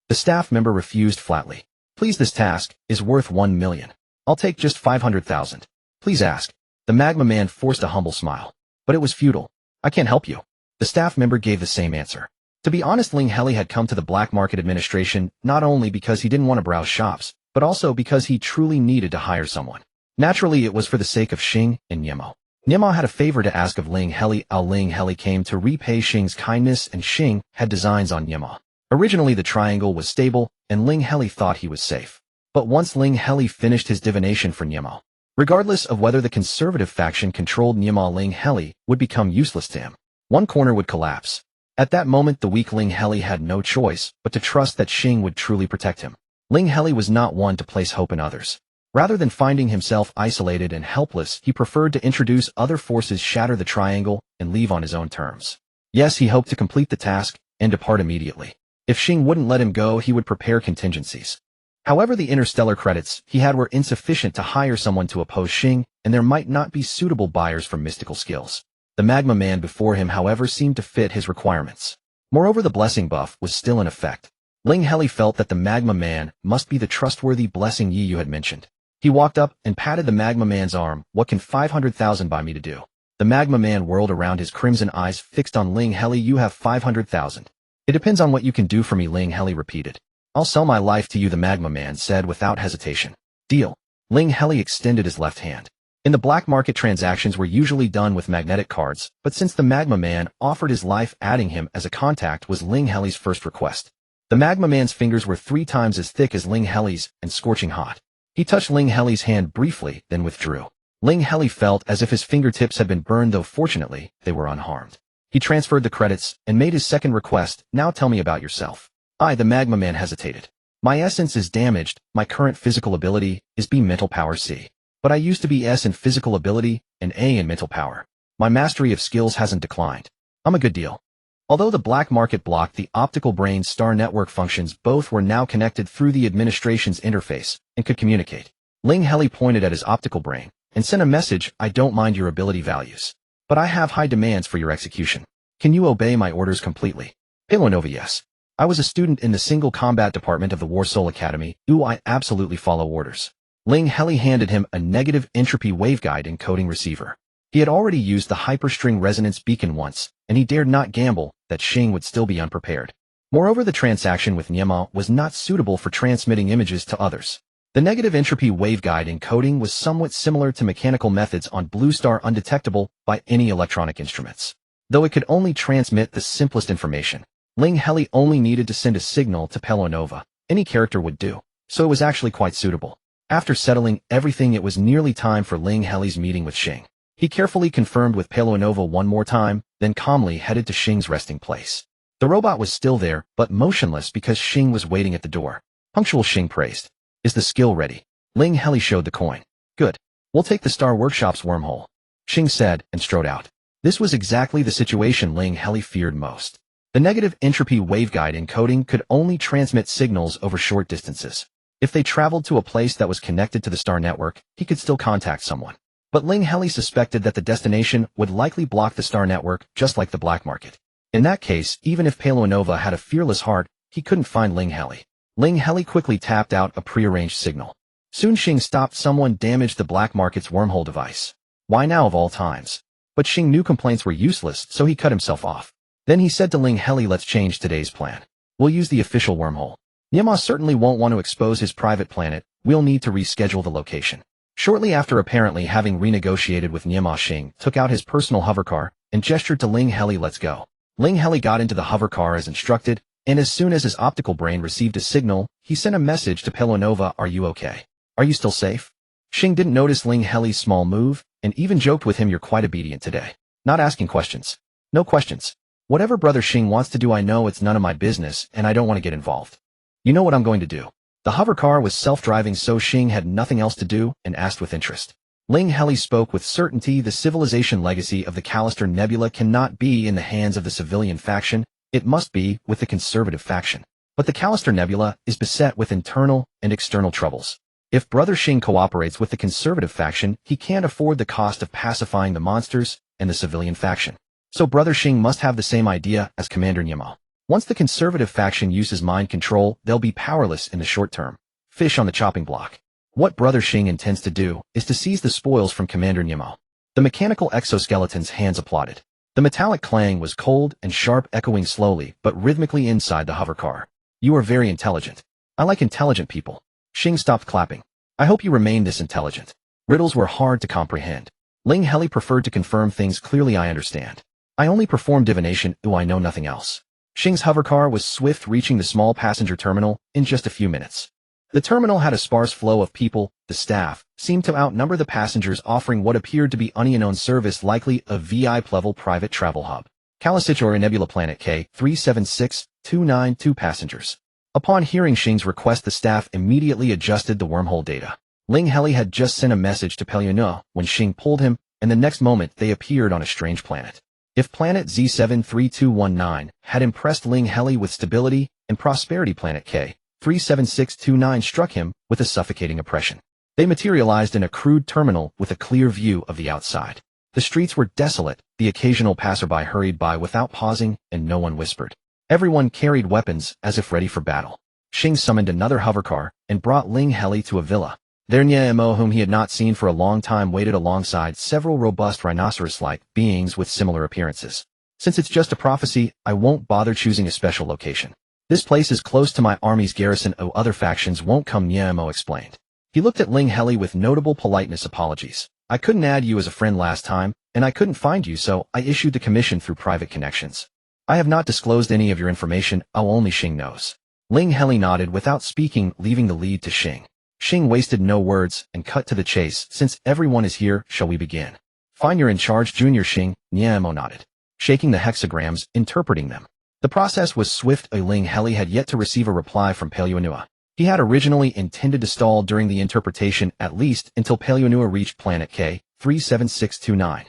The staff member refused flatly. Please, this task is worth 1 million. I'll take just 500,000. Please ask. The magma man forced a humble smile. But it was futile. I can't help you. The staff member gave the same answer. To be honest, Ling Heli had come to the black market administration not only because he didn't want to browse shops, but also because he truly needed to hire someone. Naturally, it was for the sake of Xing and Niemo. Niemo had a favor to ask of Ling Heli. Ling Heli came to repay Xing's kindness, and Xing had designs on Niemo. Originally, the triangle was stable, and Ling Heli thought he was safe. But once Ling Heli finished his divination for Niemo, regardless of whether the conservative faction controlled Niemo, Ling Heli would become useless to him. One corner would collapse. At that moment, the weak Ling Heli had no choice but to trust that Xing would truly protect him. Ling Heli was not one to place hope in others. Rather than finding himself isolated and helpless, he preferred to introduce other forces, shatter the triangle, and leave on his own terms. Yes, he hoped to complete the task and depart immediately. If Xing wouldn't let him go, he would prepare contingencies. However, the interstellar credits he had were insufficient to hire someone to oppose Xing, and there might not be suitable buyers for mystical skills. The magma man before him, however, seemed to fit his requirements. Moreover, the blessing buff was still in effect. Ling Heli felt that the magma man must be the trustworthy blessing you had mentioned. He walked up and patted the magma man's arm. What can 500,000 buy me to do? The magma man whirled around, his crimson eyes fixed on Ling Heli. You have 500,000. It depends on what you can do for me, Ling Heli repeated. I'll sell my life to you, the magma man said without hesitation. Deal. Ling Heli extended his left hand. In the black market, transactions were usually done with magnetic cards, but since the magma man offered his life, adding him as a contact was Ling Heli's first request. The magma man's fingers were 3 times as thick as Ling Heli's and scorching hot. He touched Ling Heli's hand briefly, then withdrew. Ling Heli felt as if his fingertips had been burned, though fortunately, they were unharmed. He transferred the credits and made his second request. Now tell me about yourself. The magma man hesitated. My essence is damaged. My current physical ability is B, mental power C. But I used to be S in physical ability and A in mental power. My mastery of skills hasn't declined. I'm a good deal. Although the black market blocked the optical brain star network functions, both were now connected through the administration's interface and could communicate. Ling Heli pointed at his optical brain and sent a message. I don't mind your ability values, but I have high demands for your execution. Can you obey my orders completely? Palonova, yes. I was a student in the single combat department of the Warsoul Academy. I absolutely follow orders. Ling Heli handed him a negative entropy waveguide encoding receiver. He had already used the hyperstring resonance beacon once, and he dared not gamble that Xing would still be unprepared. Moreover, the transaction with Niemo was not suitable for transmitting images to others. The negative entropy waveguide encoding was somewhat similar to mechanical methods on Blue Star, undetectable by any electronic instruments. Though it could only transmit the simplest information, Ling Heli only needed to send a signal to Pelonova. Any character would do, so it was actually quite suitable. After settling everything, it was nearly time for Ling Heli's meeting with Xing. He carefully confirmed with Pelonova one more time, then calmly headed to Xing's resting place. The robot was still there, but motionless because Xing was waiting at the door. Punctual, Xing praised. Is the skill ready? Ling Heli showed the coin. Good. We'll take the Star Workshop's wormhole, Xing said and strode out. This was exactly the situation Ling Heli feared most. The negative entropy waveguide encoding could only transmit signals over short distances. If they traveled to a place that was connected to the star network, he could still contact someone. But Ling Heli suspected that the destination would likely block the star network, just like the black market. In that case, even if Pelonova had a fearless heart, he couldn't find Ling Heli. Ling Heli quickly tapped out a prearranged signal. Soon Xing stopped. Someone damaged the black market's wormhole device. Why now of all times? But Xing knew complaints were useless, so he cut himself off. Then he said to Ling Heli, let's change today's plan. We'll use the official wormhole. Niemo certainly won't want to expose his private planet. We'll need to reschedule the location. Shortly after apparently having renegotiated with Niemo, Xing took out his personal hovercar and gestured to Ling Heli, let's go. Ling Heli got into the hovercar as instructed, and as soon as his optical brain received a signal, he sent a message to Pelonova, are you okay? Are you still safe? Xing didn't notice Ling Heli's small move, and even joked with him, you're quite obedient today. Not asking questions. No questions. Whatever brother Xing wants to do, I know it's none of my business, and I don't want to get involved. You know what I'm going to do. The hovercar was self-driving, so Xing had nothing else to do and asked with interest. Ling Heli spoke with certainty. The civilization legacy of the Callister Nebula cannot be in the hands of the civilian faction, it must be with the conservative faction. But the Callister Nebula is beset with internal and external troubles. If Brother Xing cooperates with the conservative faction, he can't afford the cost of pacifying the monsters and the civilian faction. So Brother Xing must have the same idea as Commander Nemo. Once the conservative faction uses mind control, they'll be powerless in the short term. Fish on the chopping block. What Brother Xing intends to do is to seize the spoils from Commander Nemo. The mechanical exoskeleton's hands applauded. The metallic clang was cold and sharp, echoing slowly but rhythmically inside the hovercar. You are very intelligent. I like intelligent people. Xing stopped clapping. I hope you remain this intelligent. Riddles were hard to comprehend. Ling Heli preferred to confirm things clearly. I understand. I only perform divination, I know nothing else. Xing's hovercar was swift, reaching the small passenger terminal in just a few minutes. The terminal had a sparse flow of people. The staff seemed to outnumber the passengers, offering what appeared to be unknown service, likely a VIP-level private travel hub. Callister Nebula Planet K, 376292 passengers. Upon hearing Xing's request, the staff immediately adjusted the wormhole data. Ling Heli had just sent a message to Pelionua when Xing pulled him, and the next moment they appeared on a strange planet. If planet Z73219 had impressed Ling Heli with stability, and prosperity, planet K, 37629 struck him with a suffocating oppression. They materialized in a crude terminal with a clear view of the outside. The streets were desolate, the occasional passerby hurried by without pausing, and no one whispered. Everyone carried weapons as if ready for battle. Xing summoned another hovercar and brought Ling Heli to a villa. There Nemo, whom he had not seen for a long time, waited alongside several robust rhinoceros-like beings with similar appearances. Since it's just a prophecy, I won't bother choosing a special location. This place is close to my army's garrison. Other factions won't come, Nemo explained. He looked at Ling Heli with notable politeness. Apologies. I couldn't add you as a friend last time, and I couldn't find you, so I issued the commission through private connections. I have not disclosed any of your information. Only Xing knows. Ling Heli nodded without speaking, leaving the lead to Xing. Xing wasted no words and cut to the chase. Since everyone is here, shall we begin? Fine, you're in charge, Junior Xing, Nemo nodded, shaking the hexagrams, interpreting them. The process was swift. Ling Heli had yet to receive a reply from Pelionua. He had originally intended to stall during the interpretation, at least until Pelionua reached planet K, 37629.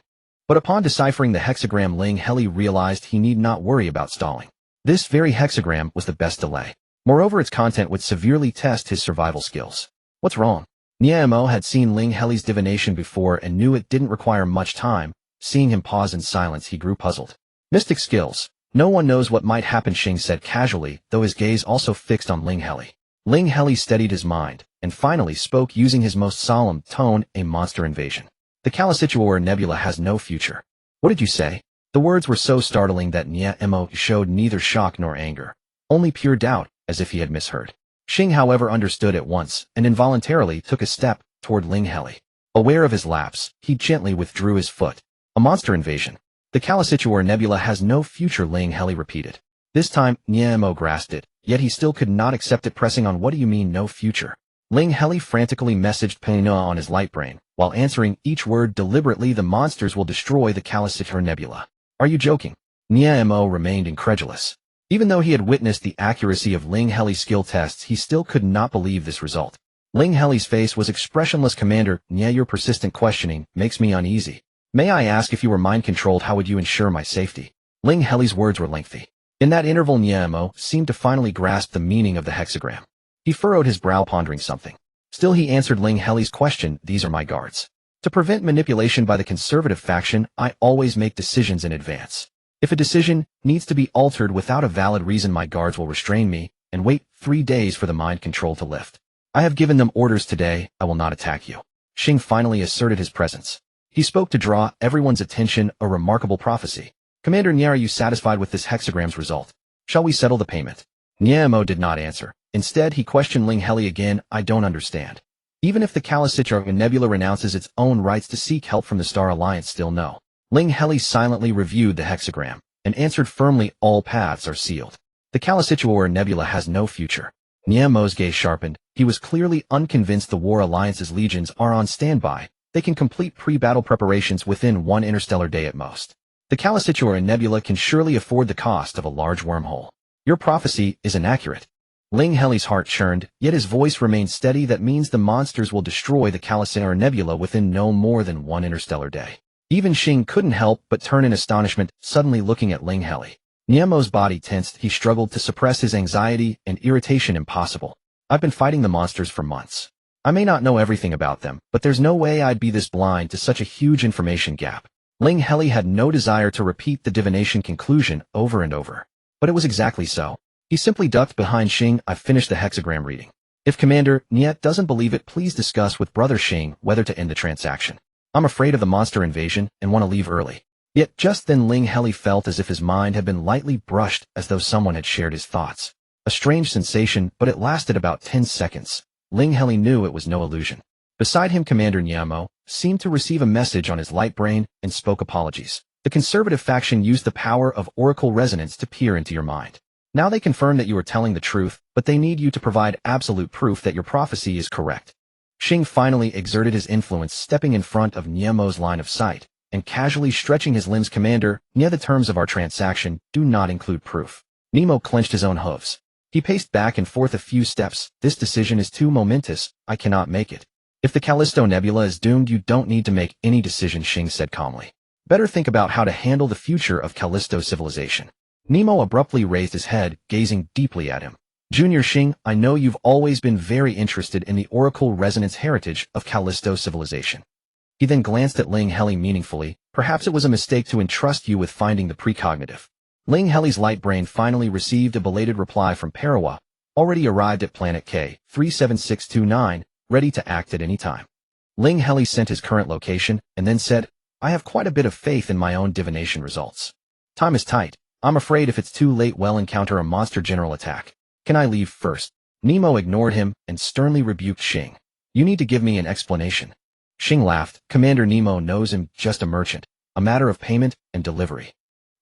But upon deciphering the hexagram, Ling Heli realized he need not worry about stalling. This very hexagram was the best delay. Moreover, its content would severely test his survival skills. What's wrong? Nemo had seen Ling Heli's divination before and knew it didn't require much time. Seeing him pause in silence, he grew puzzled. Mystic skills. No one knows what might happen, Xing said casually, though his gaze also fixed on Ling Heli. Ling Heli steadied his mind, and finally spoke using his most solemn tone, a monster invasion. The Callister Nebula has no future. What did you say? The words were so startling that Nemo showed neither shock nor anger, only pure doubt, as if he had misheard. Xing, however, understood at once, and involuntarily took a step toward Ling Heli. Aware of his lapse, he gently withdrew his foot. A monster invasion. The Callister Nebula has no future, Ling Heli repeated. This time, Nemo grasped it, yet he still could not accept it, pressing on. What do you mean, no future? Ling Heli frantically messaged Pelionua on his light brain, while answering each word deliberately. The monsters will destroy the Callister Nebula. Are you joking? Nemo remained incredulous. Even though he had witnessed the accuracy of Ling Heli's skill tests, he still could not believe this result. Ling Heli's face was expressionless. Commander, your persistent questioning makes me uneasy. May I ask, if you were mind-controlled, how would you ensure my safety? Ling Heli's words were lengthy. In that interval, Nemo seemed to finally grasp the meaning of the hexagram. He furrowed his brow, pondering something. Still, he answered Ling Heli's question. These are my guards. To prevent manipulation by the conservative faction, I always make decisions in advance. If a decision needs to be altered without a valid reason, my guards will restrain me and wait 3 days for the mind control to lift. I have given them orders today. I will not attack you. Xing finally asserted his presence. He spoke to draw everyone's attention, a remarkable prophecy. Commander, are you satisfied with this hexagram's result? Shall we settle the payment? Nemo did not answer. Instead, he questioned Ling Heli again. I don't understand. Even if the Callister Nebula renounces its own rights to seek help from the Star Alliance, still no. Ling Heli silently reviewed the hexagram and answered firmly, all paths are sealed. The Callister Nebula has no future. Nemo's gaze sharpened. He was clearly unconvinced. The War Alliance's legions are on standby. They can complete pre-battle preparations within 1 interstellar day at most. The Callister Nebula can surely afford the cost of a large wormhole. Your prophecy is inaccurate. Ling Heli's heart churned, yet his voice remained steady. That means the monsters will destroy the Callisto Nebula within no more than one interstellar day. Even Xing couldn't help but turn in astonishment, suddenly looking at Ling Heli. Niemo's body tensed. He struggled to suppress his anxiety and irritation. Impossible. I've been fighting the monsters for months. I may not know everything about them, but there's no way I'd be this blind to such a huge information gap. Ling Heli had no desire to repeat the divination conclusion over and over. But it was exactly so. He simply ducked behind Xing. I've finished the hexagram reading. If Commander Niet doesn't believe it, please discuss with Brother Xing whether to end the transaction. I'm afraid of the monster invasion and want to leave early. Yet just then Ling Heli felt as if his mind had been lightly brushed, as though someone had shared his thoughts. A strange sensation, but it lasted about 10 seconds. Ling Heli knew it was no illusion. Beside him, Commander Niemo seemed to receive a message on his light brain and spoke apologies. The conservative faction used the power of oracle resonance to peer into your mind. Now they confirm that you are telling the truth, but they need you to provide absolute proof that your prophecy is correct. Xing finally exerted his influence, stepping in front of Niemo's line of sight and casually stretching his limbs. Commander, the terms of our transaction do not include proof. Nemo clenched his own hooves. He paced back and forth a few steps. This decision is too momentous. I cannot make it. If the Callisto Nebula is doomed, you don't need to make any decision, Xing said calmly. Better think about how to handle the future of Callisto civilization. Nemo abruptly raised his head, gazing deeply at him. Junior Xing, I know you've always been very interested in the oracle resonance heritage of Callisto civilization. He then glanced at Ling Heli meaningfully. Perhaps it was a mistake to entrust you with finding the precognitive. Ling Heli's light brain finally received a belated reply from Parawa, already arrived at planet K37629, ready to act at any time. Ling Heli sent his current location and then said, I have quite a bit of faith in my own divination results. Time is tight. I'm afraid if it's too late, we'll encounter a monster general attack. Can I leave first? Nemo ignored him and sternly rebuked Xing. You need to give me an explanation. Xing laughed. Commander Nemo knows him, just a merchant, a matter of payment and delivery.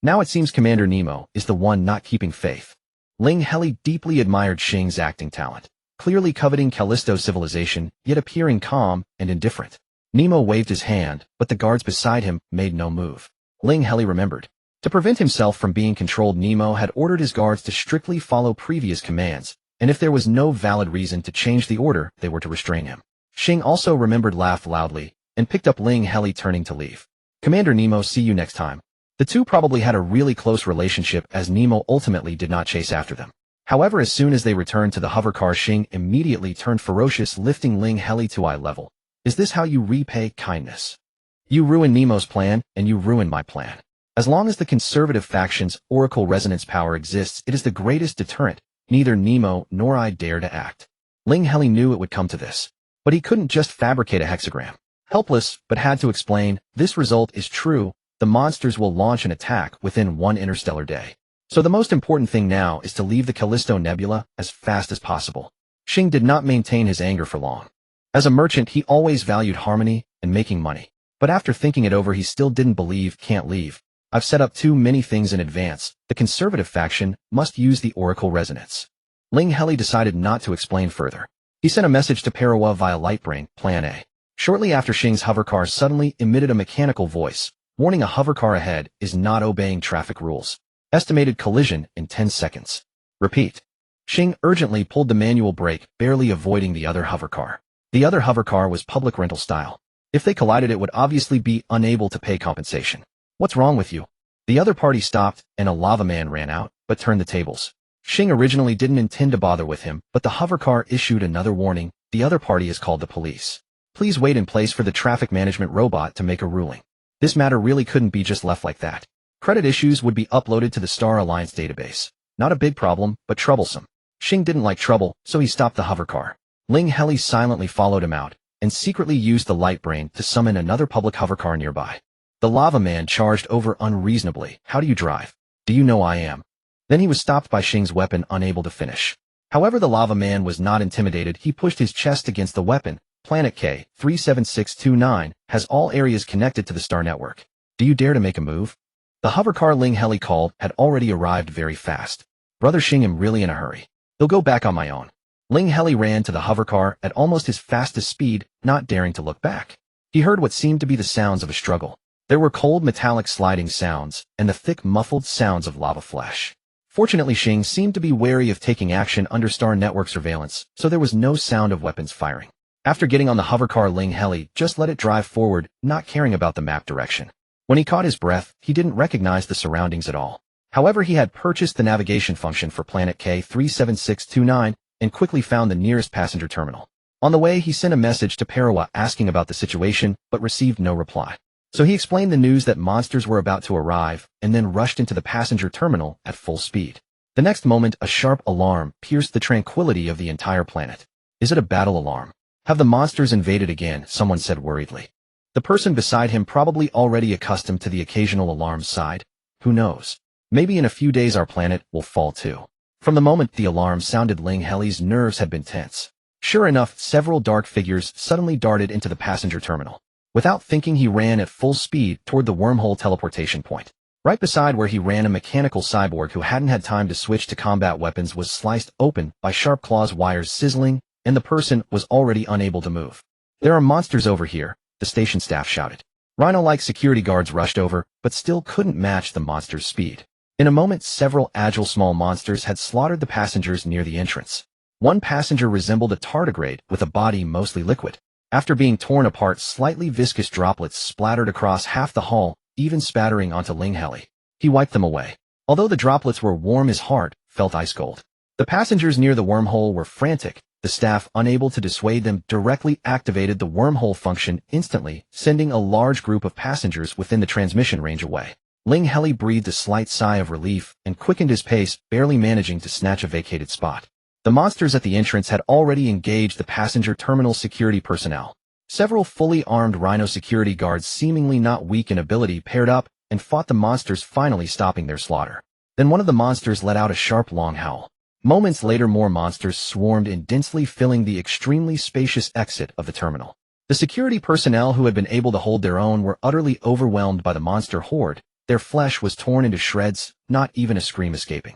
Now it seems Commander Nemo is the one not keeping faith. Ling Heli deeply admired Xing's acting talent, clearly coveting Callisto civilization, yet appearing calm and indifferent. Nemo waved his hand, but the guards beside him made no move. Ling Heli remembered. To prevent himself from being controlled, Nemo had ordered his guards to strictly follow previous commands, and if there was no valid reason to change the order, they were to restrain him. Xing also remembered, laughed loudly, and picked up Ling Heli, turning to leave. Commander Nemo, see you next time. The two probably had a really close relationship, as Nemo ultimately did not chase after them. However, as soon as they returned to the hovercar, Xing immediately turned ferocious, lifting Ling Heli to eye level. Is this how you repay kindness? You ruined Nemo's plan, and you ruined my plan. As long as the conservative faction's oracle resonance power exists, it is the greatest deterrent. Neither Nemo nor I dare to act. Ling Heli knew it would come to this. But he couldn't just fabricate a hexagram. Helpless, but had to explain, this result is true. The monsters will launch an attack within one interstellar day. So the most important thing now is to leave the Callisto Nebula as fast as possible. Xing did not maintain his anger for long. As a merchant, he always valued harmony and making money. But after thinking it over, he still didn't believe. Can't leave. I've set up too many things in advance. The conservative faction must use the oracle resonance. Ling Heli decided not to explain further. He sent a message to Parawa via Lightbrain, Plan A. Shortly after, Xing's hovercar suddenly emitted a mechanical voice, warning a hovercar ahead is not obeying traffic rules. Estimated collision in 10 seconds. Repeat. Xing urgently pulled the manual brake, barely avoiding the other hovercar. The other hovercar was public rental style. If they collided, it would obviously be unable to pay compensation. What's wrong with you? The other party stopped, and a lava man ran out, but turned the tables. Xing originally didn't intend to bother with him, but the hovercar issued another warning. The other party has called the police. Please wait in place for the traffic management robot to make a ruling. This matter really couldn't be just left like that. Credit issues would be uploaded to the Star Alliance database. Not a big problem, but troublesome. Xing didn't like trouble, so he stopped the hovercar. Ling Heli silently followed him out, and secretly used the light brain to summon another public hovercar nearby. The lava man charged over unreasonably. How do you drive? Do you know I am? Then he was stopped by Xing's weapon, unable to finish. However, the lava man was not intimidated. He pushed his chest against the weapon. Planet K37629 has all areas connected to the star network. Do you dare to make a move? The hovercar Ling Heli called had already arrived very fast. Brother Xing, am really in a hurry. He'll go back on my own. Ling Heli ran to the hovercar at almost his fastest speed, not daring to look back. He heard what seemed to be the sounds of a struggle. There were cold metallic sliding sounds, and the thick muffled sounds of lava flash. Fortunately, Xing seemed to be wary of taking action under star network surveillance, so there was no sound of weapons firing. After getting on the hovercar, Ling Heli just let it drive forward, not caring about the map direction. When he caught his breath, he didn't recognize the surroundings at all. However, he had purchased the navigation function for planet K37629 and quickly found the nearest passenger terminal. On the way, he sent a message to Parawa asking about the situation, but received no reply. So he explained the news that monsters were about to arrive, and then rushed into the passenger terminal at full speed. The next moment, a sharp alarm pierced the tranquility of the entire planet. Is it a battle alarm? Have the monsters invaded again? Someone said worriedly. The person beside him, probably already accustomed to the occasional alarms, sighed. Who knows? Maybe in a few days our planet will fall too. From the moment the alarm sounded, Ling Heli's nerves had been tense. Sure enough, several dark figures suddenly darted into the passenger terminal. Without thinking, he ran at full speed toward the wormhole teleportation point. Right beside where he ran, a mechanical cyborg who hadn't had time to switch to combat weapons was sliced open by sharp claws, wires sizzling, and the person was already unable to move. There are monsters over here, the station staff shouted. Rhino-like security guards rushed over, but still couldn't match the monster's speed. In a moment, several agile small monsters had slaughtered the passengers near the entrance. One passenger resembled a tardigrade with a body mostly liquid. After being torn apart, slightly viscous droplets splattered across half the hull, even spattering onto Ling Heli. He wiped them away. Although the droplets were warm, his heart felt ice cold. The passengers near the wormhole were frantic. The staff, unable to dissuade them, directly activated the wormhole function instantly, sending a large group of passengers within the transmission range away. Ling Heli breathed a slight sigh of relief and quickened his pace, barely managing to snatch a vacated spot. The monsters at the entrance had already engaged the passenger terminal security personnel. Several fully armed Rhino security guards, seemingly not weak in ability, paired up and fought the monsters, finally stopping their slaughter. Then one of the monsters let out a sharp, long howl. Moments later, more monsters swarmed in, densely filling the extremely spacious exit of the terminal. The security personnel, who had been able to hold their own, were utterly overwhelmed by the monster horde. Their flesh was torn into shreds, not even a scream escaping.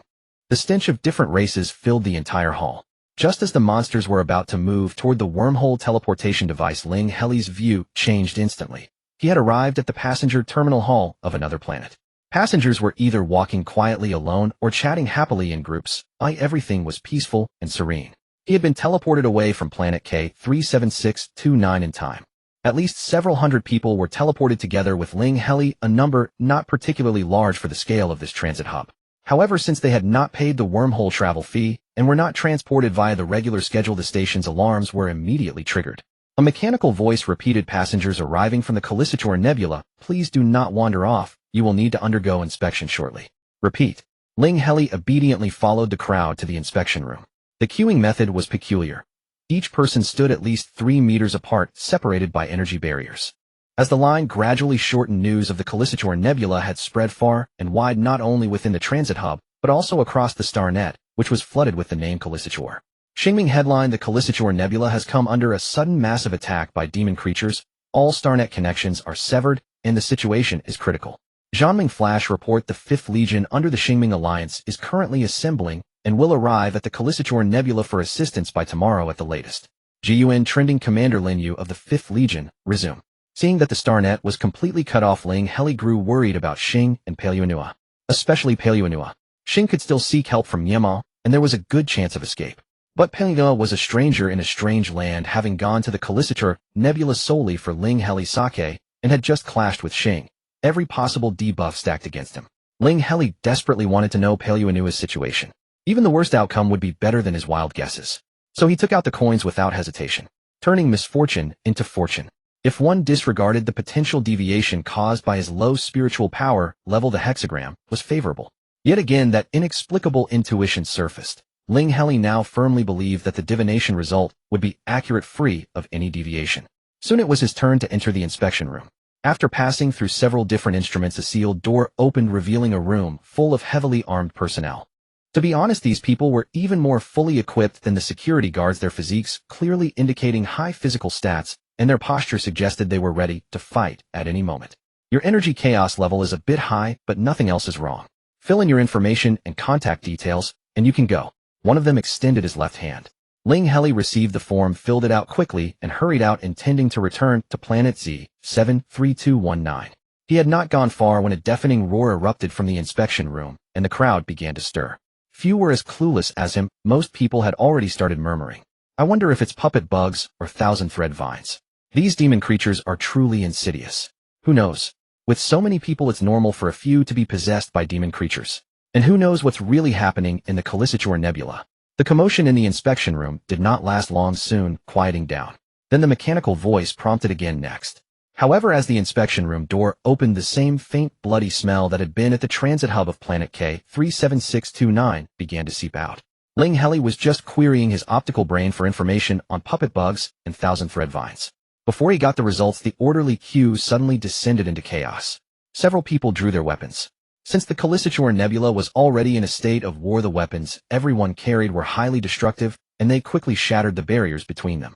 The stench of different races filled the entire hall. Just as the monsters were about to move toward the wormhole teleportation device, Ling Heli's view changed instantly. He had arrived at the passenger terminal hall of another planet. Passengers were either walking quietly alone or chatting happily in groups. Everything was peaceful and serene. He had been teleported away from planet K37629 in time. At least several hundred people were teleported together with Ling Heli, a number not particularly large for the scale of this transit hub. However, since they had not paid the wormhole travel fee and were not transported via the regular schedule, the station's alarms were immediately triggered. A mechanical voice repeated, "Passengers arriving from the Callisator Nebula, please do not wander off. You will need to undergo inspection shortly. Repeat." Ling Heli obediently followed the crowd to the inspection room. The queuing method was peculiar. Each person stood at least 3 meters apart, separated by energy barriers. As the line gradually shortened, news of the Callisator Nebula had spread far and wide, not only within the transit hub, but also across the star net, which was flooded with the name Callisator. Xingming headline: The Callisator Nebula has come under a sudden massive attack by demon creatures. All starnet connections are severed, and the situation is critical. Zhanming flash report: The 5th Legion under the Xingming Alliance is currently assembling and will arrive at the Callisator Nebula for assistance by tomorrow at the latest. GUN trending: Commander Lin Yu of the 5th Legion, resume. Seeing that the starnet was completely cut off, Ling Heli grew worried about Xing and Paleoanua. Especially Paleoanua. Xing could still seek help from Yema, and there was a good chance of escape. But Paleoanua was a stranger in a strange land, having gone to the Callisator Nebula solely for Ling Heli's sake, and had just clashed with Xing. Every possible debuff stacked against him. Ling Heli desperately wanted to know Paleoanua's situation. Even the worst outcome would be better than his wild guesses. So he took out the coins without hesitation, turning misfortune into fortune. If one disregarded the potential deviation caused by his low spiritual power level, the hexagram was favorable. Yet again, that inexplicable intuition surfaced. Ling Heli now firmly believed that the divination result would be accurate, free of any deviation. Soon it was his turn to enter the inspection room. After passing through several different instruments, a sealed door opened, revealing a room full of heavily armed personnel. To be honest, these people were even more fully equipped than the security guards, their physiques clearly indicating high physical stats, and their posture suggested they were ready to fight at any moment. Your energy chaos level is a bit high, but nothing else is wrong. Fill in your information and contact details, and you can go. One of them extended his left hand. Ling Heli received the form, filled it out quickly, and hurried out, intending to return to planet Z73219. He had not gone far when a deafening roar erupted from the inspection room, and the crowd began to stir. Few were as clueless as him. Most people had already started murmuring. I wonder if it's puppet bugs or thousand-thread vines. These demon creatures are truly insidious. Who knows? With so many people, it's normal for a few to be possessed by demon creatures. And who knows what's really happening in the Callisator Nebula? The commotion in the inspection room did not last long, soon quieting down. Then the mechanical voice prompted again next. However, as the inspection room door opened, the same faint, bloody smell that had been at the transit hub of planet K37629 began to seep out. Ling Heli was just querying his optical brain for information on puppet bugs and thousand-thread vines. Before he got the results, the orderly queue suddenly descended into chaos. Several people drew their weapons. Since the Callisator Nebula was already in a state of war, the weapons everyone carried were highly destructive, and they quickly shattered the barriers between them.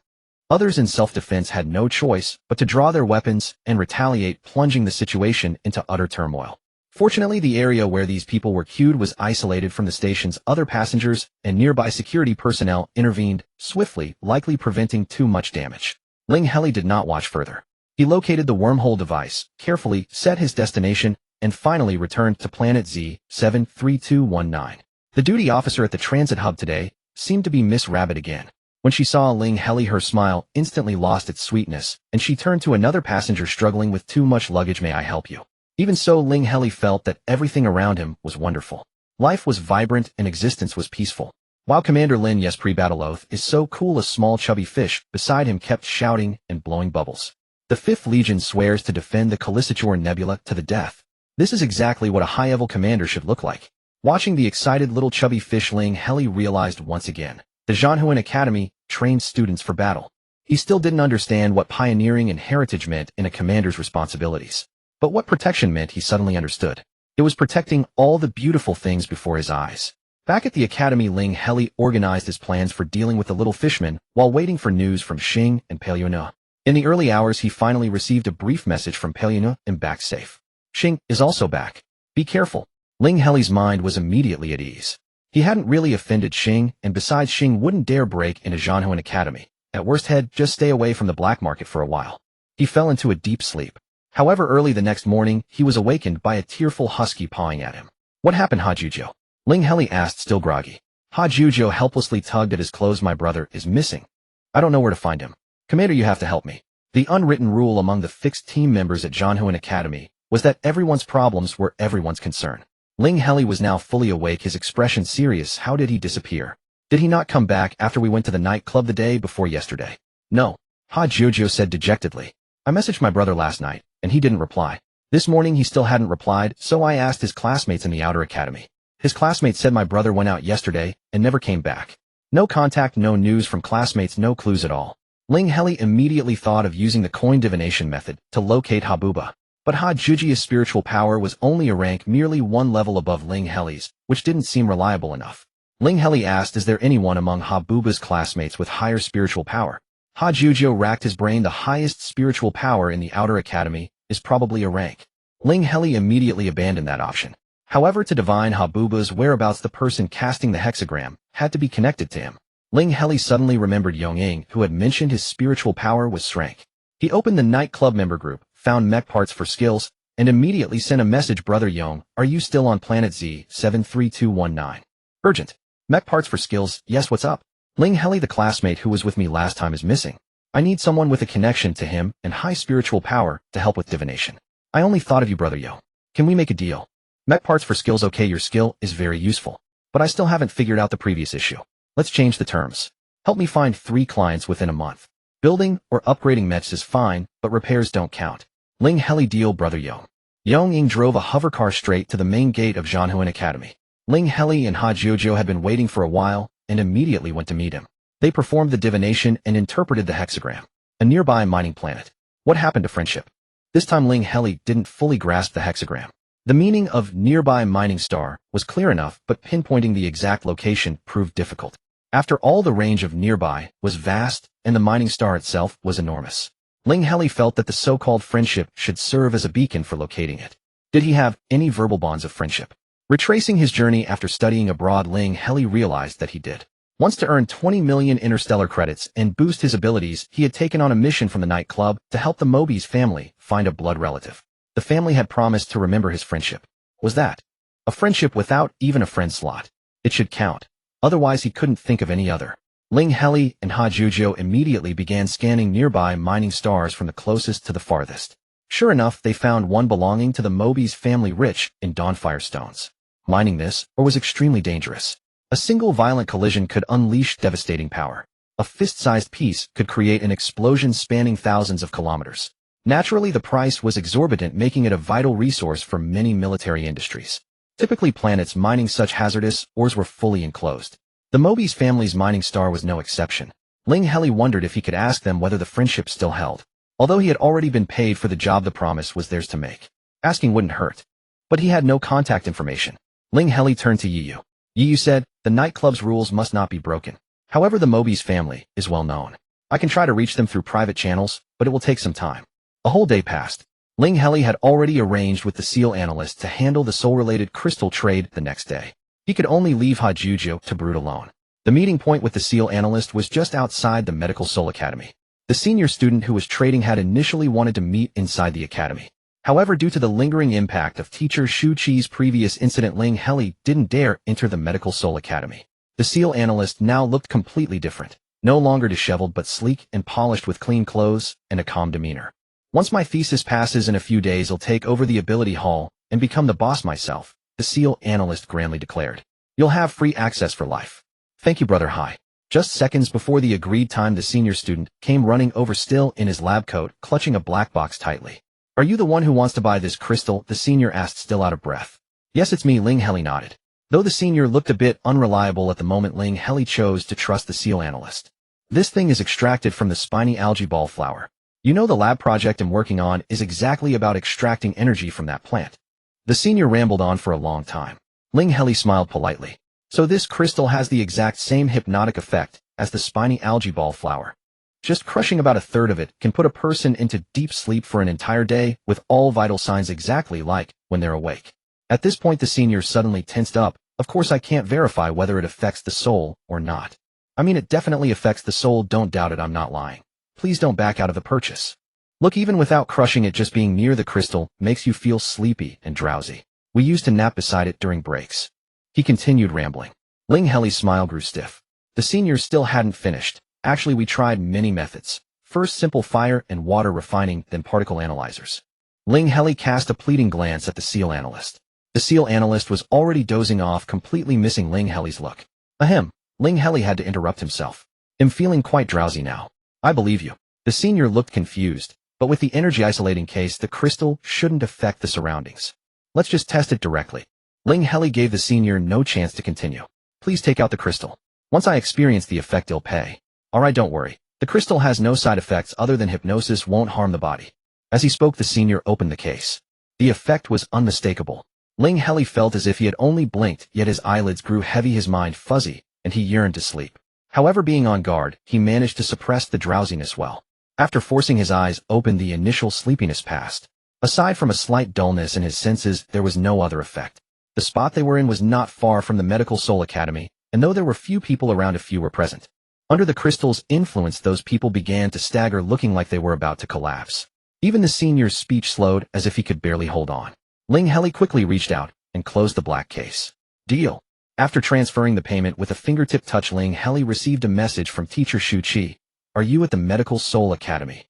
Others in self-defense had no choice but to draw their weapons and retaliate, plunging the situation into utter turmoil. Fortunately, the area where these people were queued was isolated from the station's other passengers, and nearby security personnel intervened swiftly, likely preventing too much damage. Ling Heli did not watch further. He located the wormhole device, carefully set his destination, and finally returned to planet Z73219. The duty officer at the transit hub today seemed to be Miss Rabbit again. When she saw Ling Heli, her smile instantly lost its sweetness, and she turned to another passenger struggling with too much luggage. May I help you? Even so, Ling Heli felt that everything around him was wonderful. Life was vibrant and existence was peaceful. While Commander Lin, yes, pre-battle oath, is so cool, a small chubby fish beside him kept shouting and blowing bubbles. The 5th Legion swears to defend the Callisator Nebula to the death. This is exactly what a high-level commander should look like. Watching the excited little chubby fish, Ling Heli realized once again. The Zhanhuan Academy trained students for battle. He still didn't understand what pioneering and heritage meant in a commander's responsibilities. But what protection meant, he suddenly understood. It was protecting all the beautiful things before his eyes. Back at the academy, Ling Heli organized his plans for dealing with the little fishmen while waiting for news from Xing and Pelyuna. In the early hours, he finally received a brief message from Pelyuna and back safe. Xing is also back. Be careful. Ling Heli's mind was immediately at ease. He hadn't really offended Xing, and besides, Xing wouldn't dare break into Zhanhuan Academy. At worst, he'd just stay away from the black market for a while. He fell into a deep sleep. However, early the next morning, he was awakened by a tearful husky pawing at him. What happened, Hajujo? Ling Heli asked, still groggy. Hajujo helplessly tugged at his clothes. My brother is missing. I don't know where to find him. Commander, you have to help me. The unwritten rule among the fixed team members at Zhanhuan Academy was that everyone's problems were everyone's concern. Ling Heli was now fully awake, his expression serious. How did he disappear? Did he not come back after we went to the nightclub the day before yesterday? No. Hajujo said dejectedly. I messaged my brother last night, and he didn't reply. This morning he still hadn't replied, so I asked his classmates in the outer academy. His classmates said my brother went out yesterday and never came back. No contact, no news from classmates, no clues at all. Ling Heli immediately thought of using the coin divination method to locate Habuba. But Hajujia's spiritual power was only a rank merely one level above Ling Heli's, which didn't seem reliable enough. Ling Heli asked, is there anyone among Habuba's classmates with higher spiritual power? Hajujo racked his brain. The highest spiritual power in the outer academy is probably a rank. Ling Heli immediately abandoned that option. However, to divine Habuba's whereabouts, the person casting the hexagram had to be connected to him. Ling Heli suddenly remembered Yongying, who had mentioned his spiritual power was Shrank. He opened the nightclub member group, found mech parts for skills, and immediately sent a message. Brother Yong, are you still on planet Z73219? Urgent. Mech parts for skills, yes, what's up? Ling Heli, the classmate who was with me last time, is missing. I need someone with a connection to him and high spiritual power to help with divination. I only thought of you, Brother Yo. Can we make a deal? Mech parts for skills, okay, your skill is very useful, but I still haven't figured out the previous issue. Let's change the terms. Help me find 3 clients within a month. Building or upgrading mechs is fine, but repairs don't count. Ling Heli, deal, Brother Yo. Yongying drove a hovercar straight to the main gate of Zhanhuan Academy. Ling Heli and Hajujo had been waiting for a while and immediately went to meet him. They performed the divination and interpreted the hexagram. A nearby mining planet. What happened to friendship? This time Ling Heli didn't fully grasp the hexagram. The meaning of nearby mining star was clear enough, but pinpointing the exact location proved difficult. After all, the range of nearby was vast, and the mining star itself was enormous. Ling Heli felt that the so-called friendship should serve as a beacon for locating it. Did he have any verbal bonds of friendship? Retracing his journey after studying abroad, Ling Heli realized that he did. Once, to earn 20 million interstellar credits and boost his abilities, he had taken on a mission from the nightclub to help the Mobi's family find a blood relative. The family had promised to remember his friendship. Was that a friendship without even a friend slot? It should count. Otherwise he couldn't think of any other. Ling Heli and Hajujo immediately began scanning nearby mining stars from the closest to the farthest. Sure enough, they found one belonging to the Mobi's family rich in Dawnfire stones. Mining this was extremely dangerous. A single violent collision could unleash devastating power. A fist-sized piece could create an explosion spanning thousands of kilometers. Naturally, the price was exorbitant, making it a vital resource for many military industries. Typically, planets mining such hazardous ores were fully enclosed. The Mobi's family's mining star was no exception. Ling Heli wondered if he could ask them whether the friendship still held. Although he had already been paid for the job, the promise was theirs to make. Asking wouldn't hurt. But he had no contact information. Ling Heli turned to Yiyu. Yiyu said, the nightclub's rules must not be broken. However, the Mobi's family is well known. I can try to reach them through private channels, but it will take some time. A whole day passed. Ling Heli had already arranged with the SEAL analyst to handle the soul-related crystal trade the next day. He could only leave Hajujo to brood alone. The meeting point with the SEAL analyst was just outside the Medical Soul Academy. The senior student who was trading had initially wanted to meet inside the academy. However, due to the lingering impact of teacher Shu Qi's previous incident, Ling Heli didn't dare enter the Medical Soul Academy. The SEAL analyst now looked completely different, no longer disheveled but sleek and polished with clean clothes and a calm demeanor. Once my thesis passes in a few days, I'll take over the ability hall and become the boss myself, the SEAL analyst grandly declared. You'll have free access for life. Thank you, Brother Hai. Just seconds before the agreed time, the senior student came running over, still in his lab coat, clutching a black box tightly. Are you the one who wants to buy this crystal? The senior asked, still out of breath. Yes, it's me, Ling Heli nodded. Though the senior looked a bit unreliable at the moment, Ling Heli chose to trust the SEAL analyst. This thing is extracted from the spiny algae ball flower. You know, the lab project I'm working on is exactly about extracting energy from that plant. The senior rambled on for a long time. Ling Heli smiled politely. So this crystal has the exact same hypnotic effect as the spiny algae ball flower. Just crushing about a third of it can put a person into deep sleep for an entire day, with all vital signs exactly like when they're awake. At this point, the senior suddenly tensed up. Of course, I can't verify whether it affects the soul or not. I mean, it definitely affects the soul, don't doubt it, I'm not lying. Please don't back out of the purchase. Look, even without crushing it, just being near the crystal makes you feel sleepy and drowsy. We used to nap beside it during breaks. He continued rambling. Ling Heli's smile grew stiff. The senior still hadn't finished. Actually, we tried many methods. First simple fire and water refining, then particle analyzers. Ling Heli cast a pleading glance at the SEAL analyst. The SEAL analyst was already dozing off, completely missing Ling Heli's look. Ahem. Ling Heli had to interrupt himself. I'm feeling quite drowsy now. I believe you. The senior looked confused, but with the energy isolating case, the crystal shouldn't affect the surroundings. Let's just test it directly. Ling Heli gave the senior no chance to continue. Please take out the crystal. Once I experience the effect, I'll pay. Alright, don't worry. The crystal has no side effects other than hypnosis, won't harm the body. As he spoke, the senior opened the case. The effect was unmistakable. Ling Heli felt as if he had only blinked, yet his eyelids grew heavy, his mind fuzzy, and he yearned to sleep. However, being on guard, he managed to suppress the drowsiness well. After forcing his eyes open, the initial sleepiness passed. Aside from a slight dullness in his senses, there was no other effect. The spot they were in was not far from the Medical Soul Academy, and though there were few people around, a few were present. Under the crystal's influence, those people began to stagger, looking like they were about to collapse. Even the senior's speech slowed, as if he could barely hold on. Ling Heli quickly reached out and closed the black case. Deal. After transferring the payment with a fingertip touch, Ling Heli received a message from teacher Shu Qi. Are you at the Medical Soul Academy?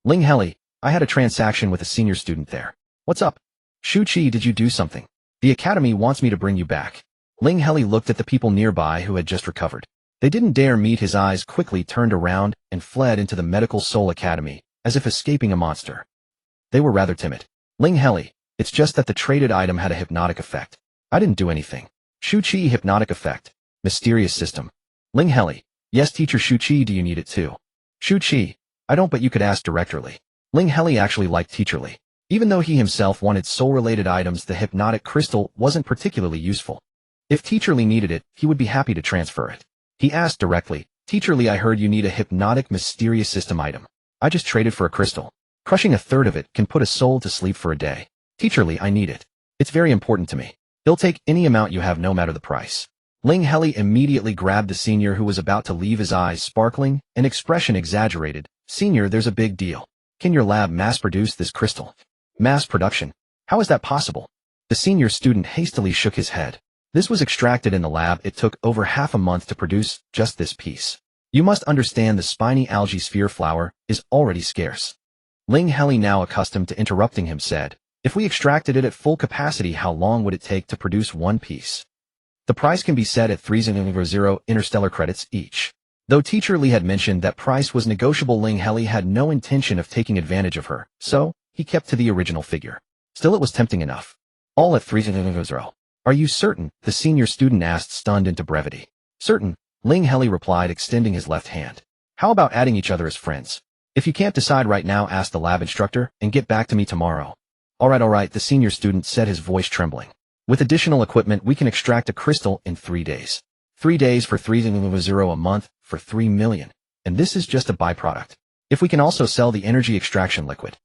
Ling Heli, I had a transaction with a senior student there. What's up? Shu Qi, did you do something? The academy wants me to bring you back. Ling Heli looked at the people nearby who had just recovered. They didn't dare meet his eyes, quickly turned around and fled into the Medical Soul Academy, as if escaping a monster. They were rather timid. Ling Heli, it's just that the traded item had a hypnotic effect. I didn't do anything. Shu Qi, hypnotic effect. Mysterious system. Ling Heli, yes teacher Shu Qi, do you need it too? Shu Qi, I don't, but you could ask directly. Ling Heli actually liked Teacher Li. Even though he himself wanted soul-related items, the hypnotic crystal wasn't particularly useful. If Teacher Li needed it, he would be happy to transfer it. He asked directly, Teacher Li, I heard you need a hypnotic mysterious system item. I just traded for a crystal. Crushing a third of it can put a soul to sleep for a day. Teacher Li, I need it. It's very important to me. They'll take any amount you have, no matter the price. Ling Heli immediately grabbed the senior, who was about to leave, his eyes sparkling, an expression exaggerated. Senior, there's a big deal. Can your lab mass-produce this crystal? Mass production? How is that possible? The senior student hastily shook his head. This was extracted in the lab. It took over half a month to produce just this piece. You must understand the spiny algae sphere flower is already scarce. Ling Heli, now accustomed to interrupting him, said, if we extracted it at full capacity, how long would it take to produce one piece? The price can be set at 300 interstellar credits each. Though Teacher Lee had mentioned that price was negotiable, Ling Heli had no intention of taking advantage of her, so he kept to the original figure. Still, it was tempting enough. All at 300. Are you certain? The senior student asked, stunned into brevity. Certain, Ling Heli replied, extending his left hand. How about adding each other as friends? If you can't decide right now, ask the lab instructor and get back to me tomorrow. All right, the senior student said, his voice trembling. With additional equipment, we can extract a crystal in 3 days. 3 days for 300, a month for 3 million. And this is just a byproduct. If we can also sell the energy extraction liquid.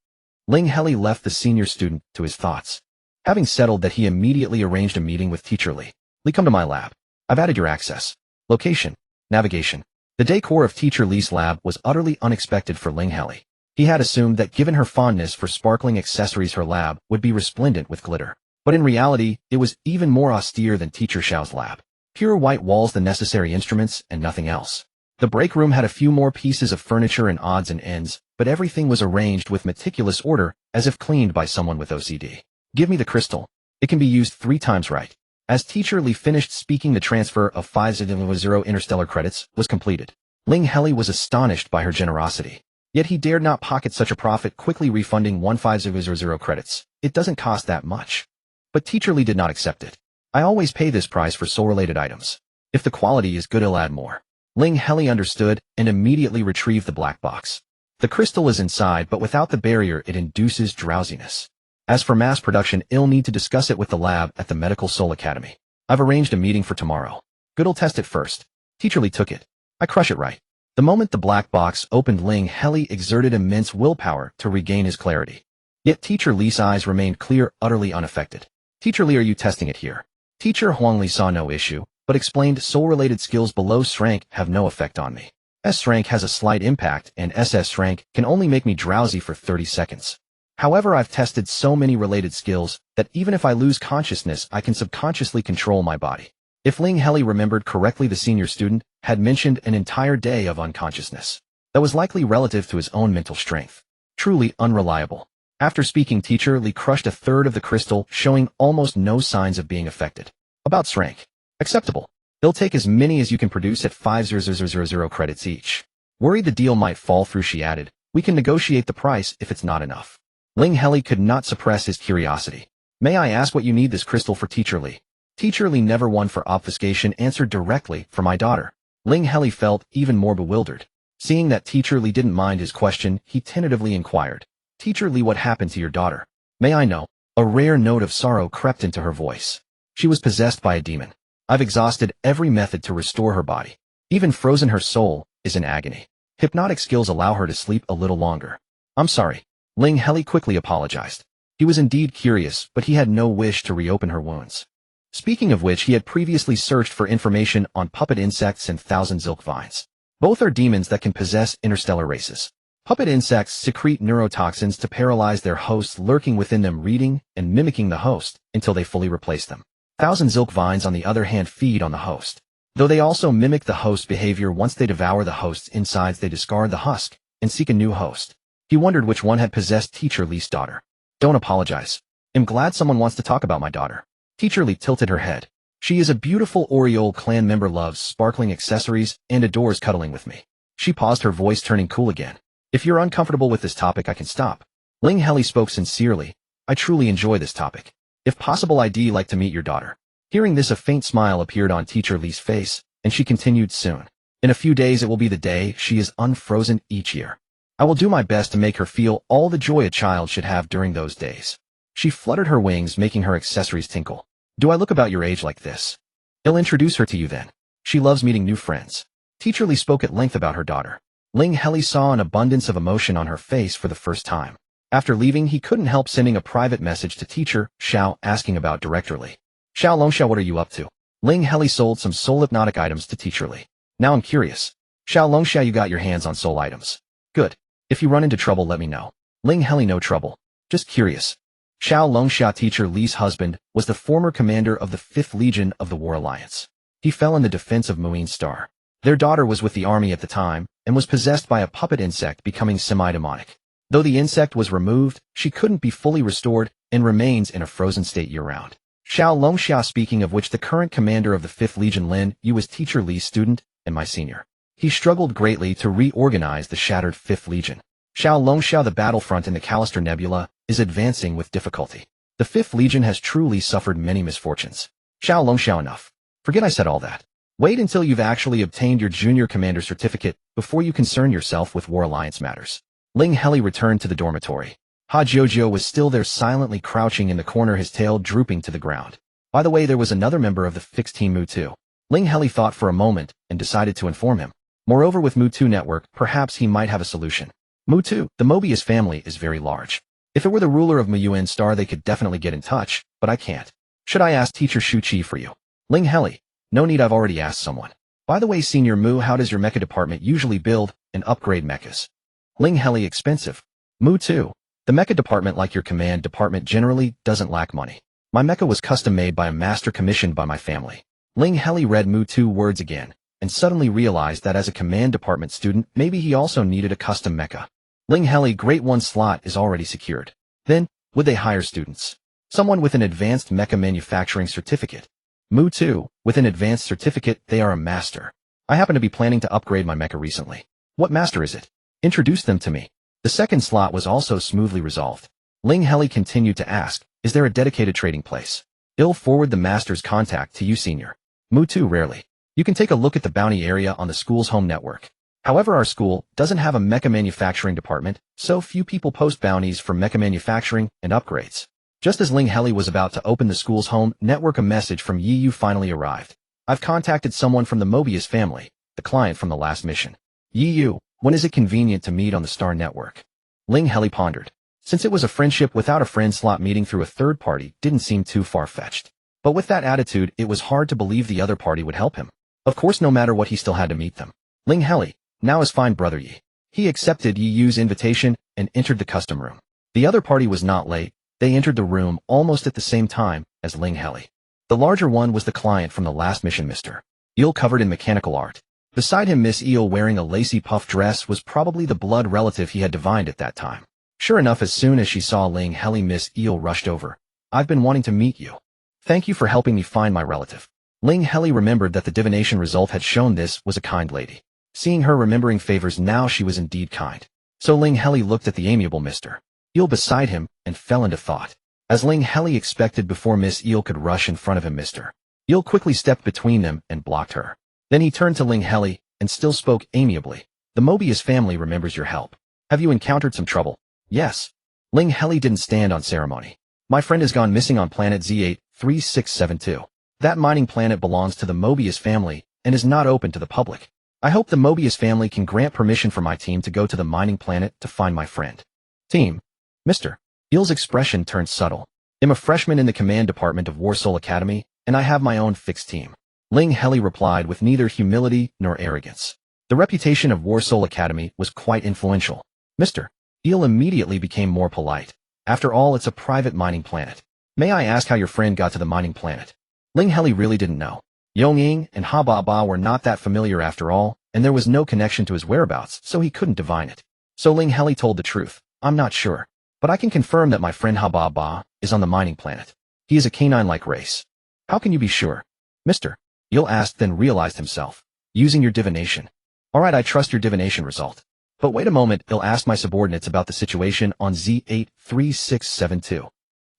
Ling Heli left the senior student to his thoughts. Having settled that, he immediately arranged a meeting with Teacher Lee. Lee, come to my lab. I've added your access. Location. Navigation. The decor of Teacher Lee's lab was utterly unexpected for Ling Heli. He had assumed that given her fondness for sparkling accessories, her lab would be resplendent with glitter. But in reality, it was even more austere than Teacher Xiao's lab. Pure white walls, the necessary instruments, and nothing else. The break room had a few more pieces of furniture and odds and ends, but everything was arranged with meticulous order, as if cleaned by someone with OCD. Give me the crystal. It can be used 3 times right. As Teacher Lee finished speaking, the transfer of 500 interstellar credits was completed. Ling Heli was astonished by her generosity. Yet he dared not pocket such a profit, quickly refunding 1500 credits. It doesn't cost that much. But Teacher Lee did not accept it. I always pay this price for soul-related items. If the quality is good, I'll add more. Ling Heli understood and immediately retrieved the black box. The crystal is inside, but without the barrier, it induces drowsiness. As for mass production, I'll need to discuss it with the lab at the Medical Soul Academy. I've arranged a meeting for tomorrow. Good'll test it first. Teacher Lee took it. I crush it right. The moment the black box opened, Ling Heli exerted immense willpower to regain his clarity. Yet Teacher Lee's eyes remained clear, utterly unaffected. Teacher Lee, are you testing it here? Teacher Huangli saw no issue, but explained, soul-related skills below S rank have no effect on me. S rank has a slight impact, and SS rank can only make me drowsy for 30 seconds. However, I've tested so many related skills that even if I lose consciousness, I can subconsciously control my body. If Ling Heli remembered correctly, the senior student had mentioned an entire day of unconsciousness. That was likely relative to his own mental strength. Truly unreliable. After speaking, Teacher Lee crushed 1/3 of the crystal, showing almost no signs of being affected. About S rank. Acceptable. They'll take as many as you can produce at 500 credits each. Worried the deal might fall through, she added, we can negotiate the price if it's not enough. Ling Heli could not suppress his curiosity. May I ask what you need this crystal for, Teacher Lee? Teacher Lee, never one for obfuscation, answered directly, for my daughter. Ling Heli felt even more bewildered. Seeing that Teacher Lee didn't mind his question, he tentatively inquired. Teacher Lee, what happened to your daughter? May I know? A rare note of sorrow crept into her voice. She was possessed by a demon. I've exhausted every method to restore her body. Even frozen her soul is in agony. Hypnotic skills allow her to sleep a little longer. I'm sorry. Ling Heli quickly apologized. He was indeed curious, but he had no wish to reopen her wounds. Speaking of which, he had previously searched for information on puppet insects and thousand zilk vines. Both are demons that can possess interstellar races. Puppet insects secrete neurotoxins to paralyze their hosts, lurking within them, reading and mimicking the host until they fully replace them. Thousand zilk vines, on the other hand, feed on the host. Though they also mimic the host's behavior, once they devour the host's insides, they discard the husk and seek a new host. He wondered which one had possessed Teacher Lee's daughter. Don't apologize. I'm glad someone wants to talk about my daughter. Teacher Lee tilted her head. She is a beautiful Oriole clan member, loves sparkling accessories, and adores cuddling with me. She paused, her voice turning cool again. If you're uncomfortable with this topic, I can stop. Ling Heli spoke sincerely. I truly enjoy this topic. If possible, I'd like to meet your daughter. Hearing this, a faint smile appeared on Teacher Lee's face, and she continued, soon. In a few days, it will be the day she is unfrozen each year. I will do my best to make her feel all the joy a child should have during those days. She fluttered her wings, making her accessories tinkle. Do I look about your age like this? I'll introduce her to you then. She loves meeting new friends. Teacher Lee spoke at length about her daughter. Ling Heli saw an abundance of emotion on her face for the first time. After leaving, he couldn't help sending a private message to Teacher Xiao asking about Director Lee. Xiao Longxiao, what are you up to? Ling Heli sold some soul hypnotic items to Teacher Lee. Now I'm curious. Xiao Longxiao, you got your hands on soul items. Good. If you run into trouble, let me know. Ling Heli, no trouble. Just curious. Xiao Longxia teacher Li's husband was the former commander of the 5th Legion of the War Alliance. He fell in the defense of Muin Star. Their daughter was with the army at the time and was possessed by a puppet insect becoming semi-demonic. Though the insect was removed, she couldn't be fully restored and remains in a frozen state year-round. Xiao Longxia, speaking of which, the current commander of the 5th Legion Lin Yu was teacher Li's student and my senior. He struggled greatly to reorganize the shattered 5th Legion. Xiao Longxia, the battlefront in the Callister Nebula, is advancing with difficulty. The 5th Legion has truly suffered many misfortunes. Xiao Longxia, enough. Forget I said all that. Wait until you've actually obtained your junior commander certificate before you concern yourself with War Alliance matters. Ling Heli returned to the dormitory. Ha Jiujiu was still there, silently crouching in the corner, his tail drooping to the ground. By the way, there was another member of the fixed team, Mu2. Ling Heli thought for a moment and decided to inform him. Moreover, with Mu2 network, perhaps he might have a solution. Mu2, the Mobius family is very large. If it were the ruler of Muin Star, they could definitely get in touch, but I can't. Should I ask teacher Shu Qi for you? Ling Heli. No need, I've already asked someone. By the way, Senior Mu, how does your mecha department usually build and upgrade mechas? Ling Heli. Expensive. Mu2. The mecha department, like your command department, generally doesn't lack money. My mecha was custom made by a master commissioned by my family. Ling Heli read Mu2 words again, and suddenly realized that as a command department student, maybe he also needed a custom mecha. Ling Heli. Great, one slot is already secured. Then, would they hire students? Someone with an advanced mecha manufacturing certificate. Mu2, with an advanced certificate, they are a master. I happen to be planning to upgrade my mecha recently. What master is it? Introduce them to me. The second slot was also smoothly resolved. Ling Heli continued to ask, is there a dedicated trading place? I'll forward the master's contact to you, Senior. Mu2. Rarely. You can take a look at the bounty area on the school's home network. However, our school doesn't have a mecha manufacturing department, so few people post bounties for mecha manufacturing and upgrades. Just as Ling Heli was about to open the school's home network, a message from Yi Yu finally arrived. I've contacted someone from the Mobius family, the client from the last mission. Yi Yu, when is it convenient to meet on the Star Network? Ling Heli pondered. Since it was a friendship without a friend slot, meeting through a third party didn't seem too far-fetched. But with that attitude, it was hard to believe the other party would help him. Of course, no matter what, he still had to meet them. Ling Heli. Now is fine, brother Yi. He accepted Yi Yu's invitation and entered the custom room. The other party was not late. They entered the room almost at the same time as Ling Heli. The larger one was the client from the last mission, Mr. Eel, covered in mechanical art. Beside him, Miss Eel, wearing a lacy puff dress, was probably the blood relative he had divined at that time. Sure enough, as soon as she saw Ling Heli, Miss Eel rushed over. I've been wanting to meet you. Thank you for helping me find my relative. Ling Heli remembered that the divination result had shown this was a kind lady. Seeing her remembering favors now, she was indeed kind. So Ling Heli looked at the amiable Mr. Eel beside him and fell into thought. As Ling Heli expected, before Miss Eel could rush in front of him, Mr. Eel quickly stepped between them and blocked her. Then he turned to Ling Heli and still spoke amiably. The Mobius family remembers your help. Have you encountered some trouble? Yes. Ling Heli didn't stand on ceremony. My friend has gone missing on planet Z8-3672. That mining planet belongs to the Mobius family and is not open to the public. I hope the Mobius family can grant permission for my team to go to the mining planet to find my friend. Team. Mr. Eel's expression turned subtle. I'm a freshman in the command department of Warsoul Academy, and I have my own fixed team. Ling Heli replied with neither humility nor arrogance. The reputation of Warsoul Academy was quite influential. Mr. Eel immediately became more polite. After all, it's a private mining planet. May I ask how your friend got to the mining planet? Ling Heli really didn't know. Yongying and Ha Ba Ba were not that familiar after all, and there was no connection to his whereabouts, so he couldn't divine it. So Ling Heli told the truth. I'm not sure, but I can confirm that my friend Ha Ba Ba is on the mining planet. He is a canine-like race. How can you be sure? Mr. Eel asked, then realized himself. Using your divination. Alright, I trust your divination result. But wait a moment, Eel asked my subordinates about the situation on Z8-3672.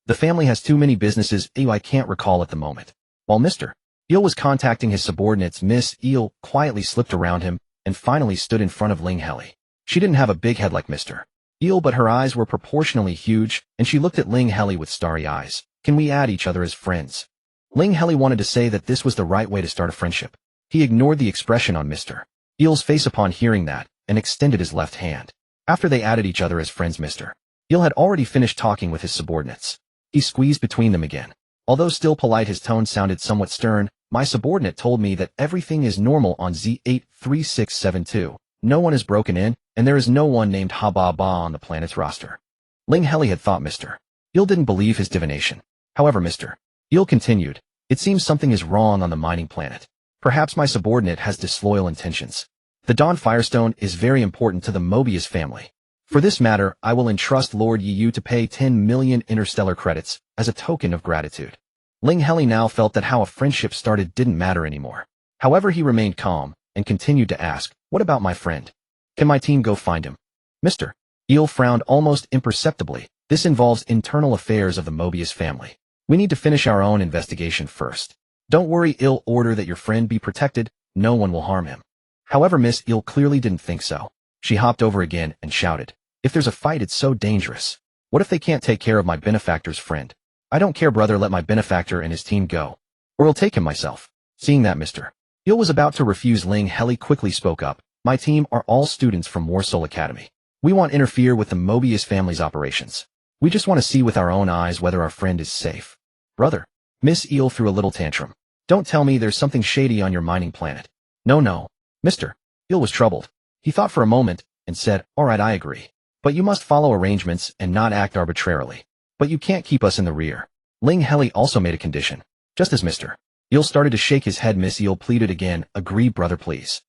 The family has too many businesses, I can't recall at the moment. While Mr. Eel was contacting his subordinates, Miss Eel quietly slipped around him and finally stood in front of Ling Heli. She didn't have a big head like Mr. Eel, but her eyes were proportionally huge, and she looked at Ling Heli with starry eyes. Can we add each other as friends? Ling Heli wanted to say that this was the right way to start a friendship. He ignored the expression on Mr. Eel's face upon hearing that, and extended his left hand. After they added each other as friends, Mr. Eel had already finished talking with his subordinates. He squeezed between them again. Although still polite, his tone sounded somewhat stern. My subordinate told me that everything is normal on Z8-3672. No one is broken in, and there is no one named Ha Ba Ba on the planet's roster. Ling Heli had thought Mr. Il didn't believe his divination. However, Mr. Il continued, it seems something is wrong on the mining planet. Perhaps my subordinate has disloyal intentions. The Dawn Firestone is very important to the Mobius family. For this matter, I will entrust Lord Yu to pay 10 million interstellar credits as a token of gratitude. Ling Heli now felt that how a friendship started didn't matter anymore. However, he remained calm and continued to ask, what about my friend? Can my team go find him? Mr. Il frowned almost imperceptibly. This involves internal affairs of the Mobius family. We need to finish our own investigation first. Don't worry, Il order that your friend be protected. No one will harm him. However, Miss Il clearly didn't think so. She hopped over again and shouted, if there's a fight, it's so dangerous. What if they can't take care of my benefactor's friend? I don't care, brother, let my benefactor and his team go. Or I'll take him myself. Seeing that Mr. Il was about to refuse, Ling Heli quickly spoke up. My team are all students from Warsoul Academy. We won't interfere with the Mobius family's operations. We just want to see with our own eyes whether our friend is safe. Brother. Miss Il threw a little tantrum. Don't tell me there's something shady on your mining planet. No. Mr. Il was troubled. He thought for a moment and said, all right, I agree. But you must follow arrangements and not act arbitrarily. But you can't keep us in the rear. Ling Heli also made a condition. Just as Mr. Il started to shake his head, Miss Il pleaded again, agree, brother, please.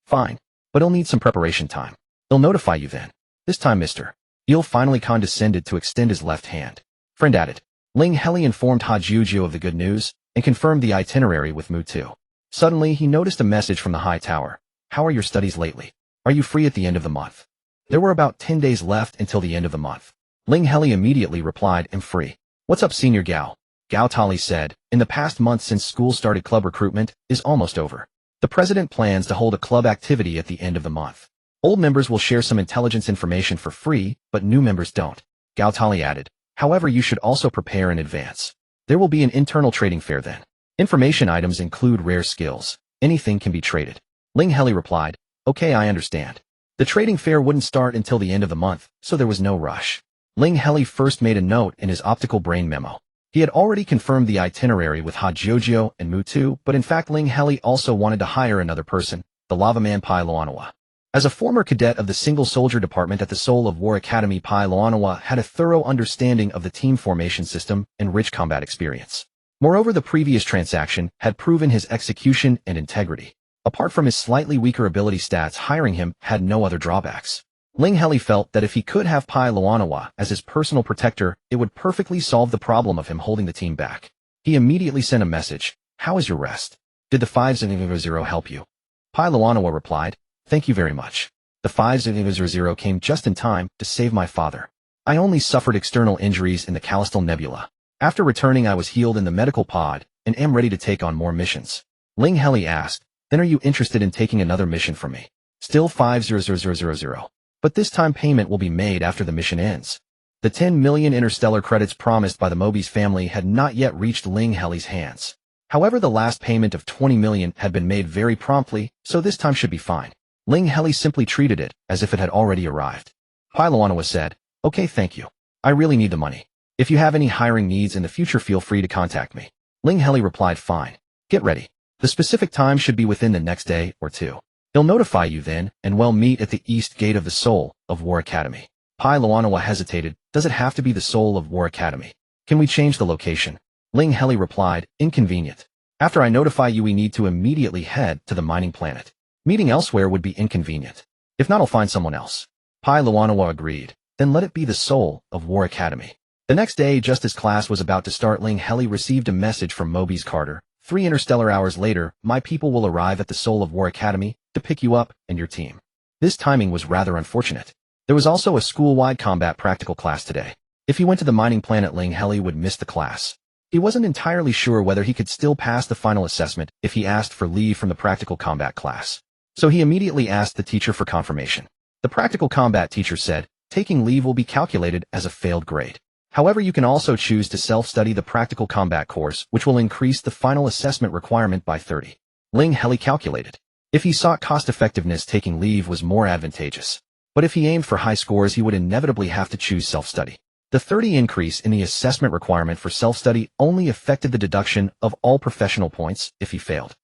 Fine. But he'll need some preparation time. He'll notify you then. This time Mr. Il finally condescended to extend his left hand. Friend added. Ling Heli informed Hajuju of the good news and confirmed the itinerary with Mutu. Suddenly, he noticed a message from the high tower. How are your studies lately? Are you free at the end of the month? There were about 10 days left until the end of the month. Ling Heli immediately replied, I'm free. What's up, Senior Gao? Gao Tali said, in the past month since school started, club recruitment is almost over. The president plans to hold a club activity at the end of the month. Old members will share some intelligence information for free, but new members don't. Gao Tali added. However, you should also prepare in advance. There will be an internal trading fair then. Information items include rare skills. Anything can be traded. Ling Heli replied, okay, I understand. The trading fair wouldn't start until the end of the month, so there was no rush. Ling Heli first made a note in his optical brain memo. He had already confirmed the itinerary with Hajojo and Mutu, but in fact Ling Heli also wanted to hire another person, the Lava Man Pai Loanawa. As a former cadet of the Single Soldier Department at the Soul of War Academy, Pai Loanawa had a thorough understanding of the team formation system and rich combat experience. Moreover, the previous transaction had proven his execution and integrity. Apart from his slightly weaker ability stats, hiring him had no other drawbacks. Ling Heli felt that if he could have Pai Loanawa as his personal protector, it would perfectly solve the problem of him holding the team back. He immediately sent a message. How is your rest? Did the 500 help you? Pai Loanawa replied, thank you very much. The 500 came just in time to save my father. I only suffered external injuries in the Callistal Nebula. After returning, I was healed in the medical pod and am ready to take on more missions. Ling Heli asked, then are you interested in taking another mission from me? Still 500. But this time payment will be made after the mission ends. The 10 million interstellar credits promised by the Mobius family had not yet reached Ling Heli's hands. However, the last payment of 20 million had been made very promptly, so this time should be fine. Ling Heli simply treated it as if it had already arrived. Pai Loanawa said, okay, thank you. I really need the money. If you have any hiring needs in the future, feel free to contact me. Ling Heli replied, fine. Get ready. The specific time should be within the next day or two. He'll notify you then, and we'll meet at the east gate of the Soul of War Academy. Pai Loanawa hesitated. Does it have to be the Soul of War Academy? Can we change the location? Ling Heli replied, inconvenient. After I notify you, we need to immediately head to the mining planet. Meeting elsewhere would be inconvenient. If not, I'll find someone else. Pai Loanawa agreed. Then let it be the Soul of War Academy. The next day, just as class was about to start, Ling Heli received a message from Mobius Carter. 3 interstellar hours later, my people will arrive at the Soul of War Academy to pick you up and your team. This timing was rather unfortunate. There was also a school-wide combat practical class today. If he went to the mining planet, Ling Heli would miss the class. He wasn't entirely sure whether he could still pass the final assessment if he asked for leave from the practical combat class. So he immediately asked the teacher for confirmation. The practical combat teacher said, taking leave will be calculated as a failed grade. However, you can also choose to self-study the practical combat course, which will increase the final assessment requirement by 30. Ling Heli calculated. If he sought cost-effectiveness, taking leave was more advantageous. But if he aimed for high scores, he would inevitably have to choose self-study. The 30 increase in the assessment requirement for self-study only affected the deduction of all professional points if he failed.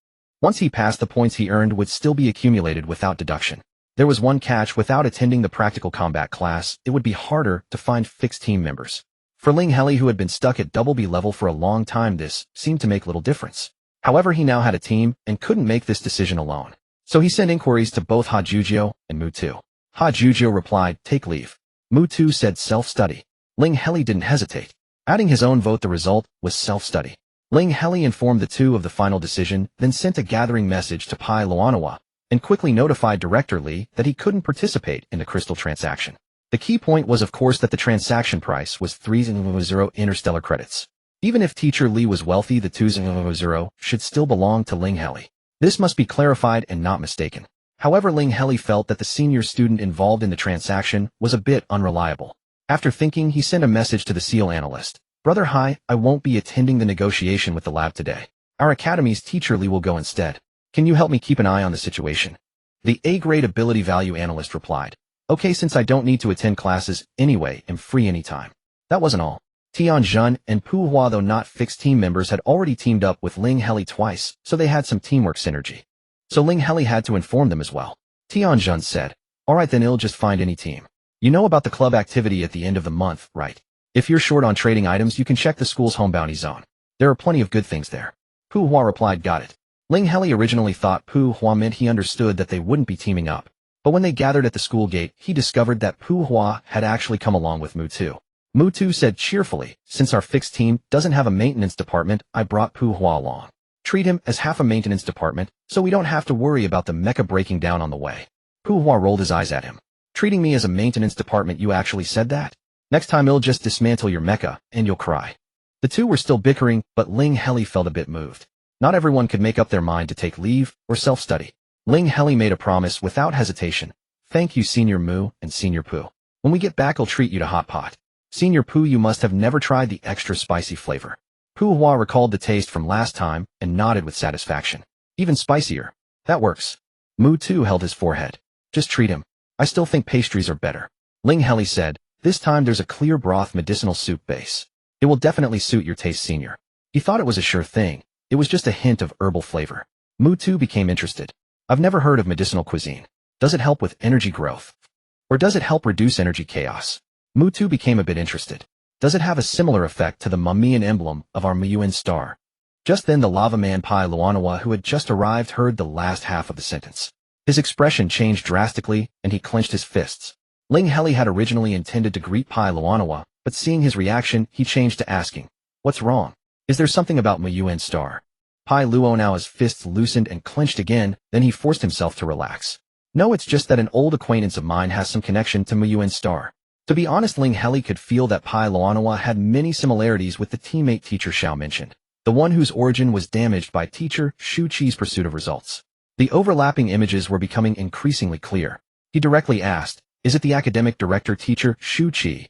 Once he passed, the points he earned would still be accumulated without deduction. There was one catch: without attending the practical combat class, it would be harder to find fixed team members. For Ling Heli, who had been stuck at double B level for a long time, this seemed to make little difference. However, he now had a team and couldn't make this decision alone. So he sent inquiries to both Ha Jujio and Mu Tu. Ha Jujio replied, take leave. Mu Tu said self-study. Ling Heli didn't hesitate. Adding his own vote, the result was self-study. Ling Heli informed the two of the final decision, then sent a gathering message to Pai Luanawa, and quickly notified Director Li that he couldn't participate in the crystal transaction. The key point was, of course, that the transaction price was 300 interstellar credits. Even if Teacher Li was wealthy, the 200 should still belong to Ling Heli. This must be clarified and not mistaken. However, Ling Heli felt that the senior student involved in the transaction was a bit unreliable. After thinking, he sent a message to the SEAL analyst. Brother Hai, I won't be attending the negotiation with the lab today. Our academy's Teacher Li will go instead. Can you help me keep an eye on the situation? The A-grade ability value analyst replied. Okay, since I don't need to attend classes anyway, I'm free anytime. That wasn't all. Tian Jun and Pu Hua, though not fixed team members, had already teamed up with Ling Heli twice, so they had some teamwork synergy. So Ling Heli had to inform them as well. Tian Jun said, alright then, I'll just find any team. You know about the club activity at the end of the month, right? If you're short on trading items, you can check the school's home bounty zone. There are plenty of good things there. Pu Hua replied, got it. Ling Heli originally thought Pu Hua meant he understood that they wouldn't be teaming up. But when they gathered at the school gate, he discovered that Pu Hua had actually come along with Mu Tu. Mu Tu said cheerfully, since our fixed team doesn't have a maintenance department, I brought Pu Hua along. Treat him as half a maintenance department, so we don't have to worry about the mecha breaking down on the way. Pu Hua rolled his eyes at him. Treating me as a maintenance department, you actually said that? Next time I'll just dismantle your mecha, and you'll cry. The two were still bickering, but Ling Heli felt a bit moved. Not everyone could make up their mind to take leave or self-study. Ling Heli made a promise without hesitation. Thank you, Senior Mu and Senior Pu. When we get back, I'll treat you to hot pot. Senior Pu, you must have never tried the extra spicy flavor. Pu Hua recalled the taste from last time and nodded with satisfaction. Even spicier. That works. Mu Tu held his forehead. Just treat him. I still think pastries are better. Ling Heli said, this time there's a clear broth medicinal soup base. It will definitely suit your taste, Senior. He thought it was a sure thing. It was just a hint of herbal flavor. Mu Tu became interested. I've never heard of medicinal cuisine. Does it help with energy growth? Or does it help reduce energy chaos? Mu Tu became a bit interested. Does it have a similar effect to the Mamian emblem of our Miyuan star? Just then the lava man Pai Luanawa, who had just arrived, heard the last half of the sentence. His expression changed drastically, and he clenched his fists. Ling Heli had originally intended to greet Pai Luanawa, but seeing his reaction, he changed to asking, what's wrong? Is there something about Miyuan star? Pai Luanawa's fists loosened and clenched again, then he forced himself to relax. No, it's just that an old acquaintance of mine has some connection to Miyuan star. To be honest, Ling Heli could feel that Pai Luanawa had many similarities with the teammate Teacher Xiao mentioned, the one whose origin was damaged by Teacher Shu Qi's pursuit of results. The overlapping images were becoming increasingly clear. He directly asked, is it the academic director Teacher Shu Qi?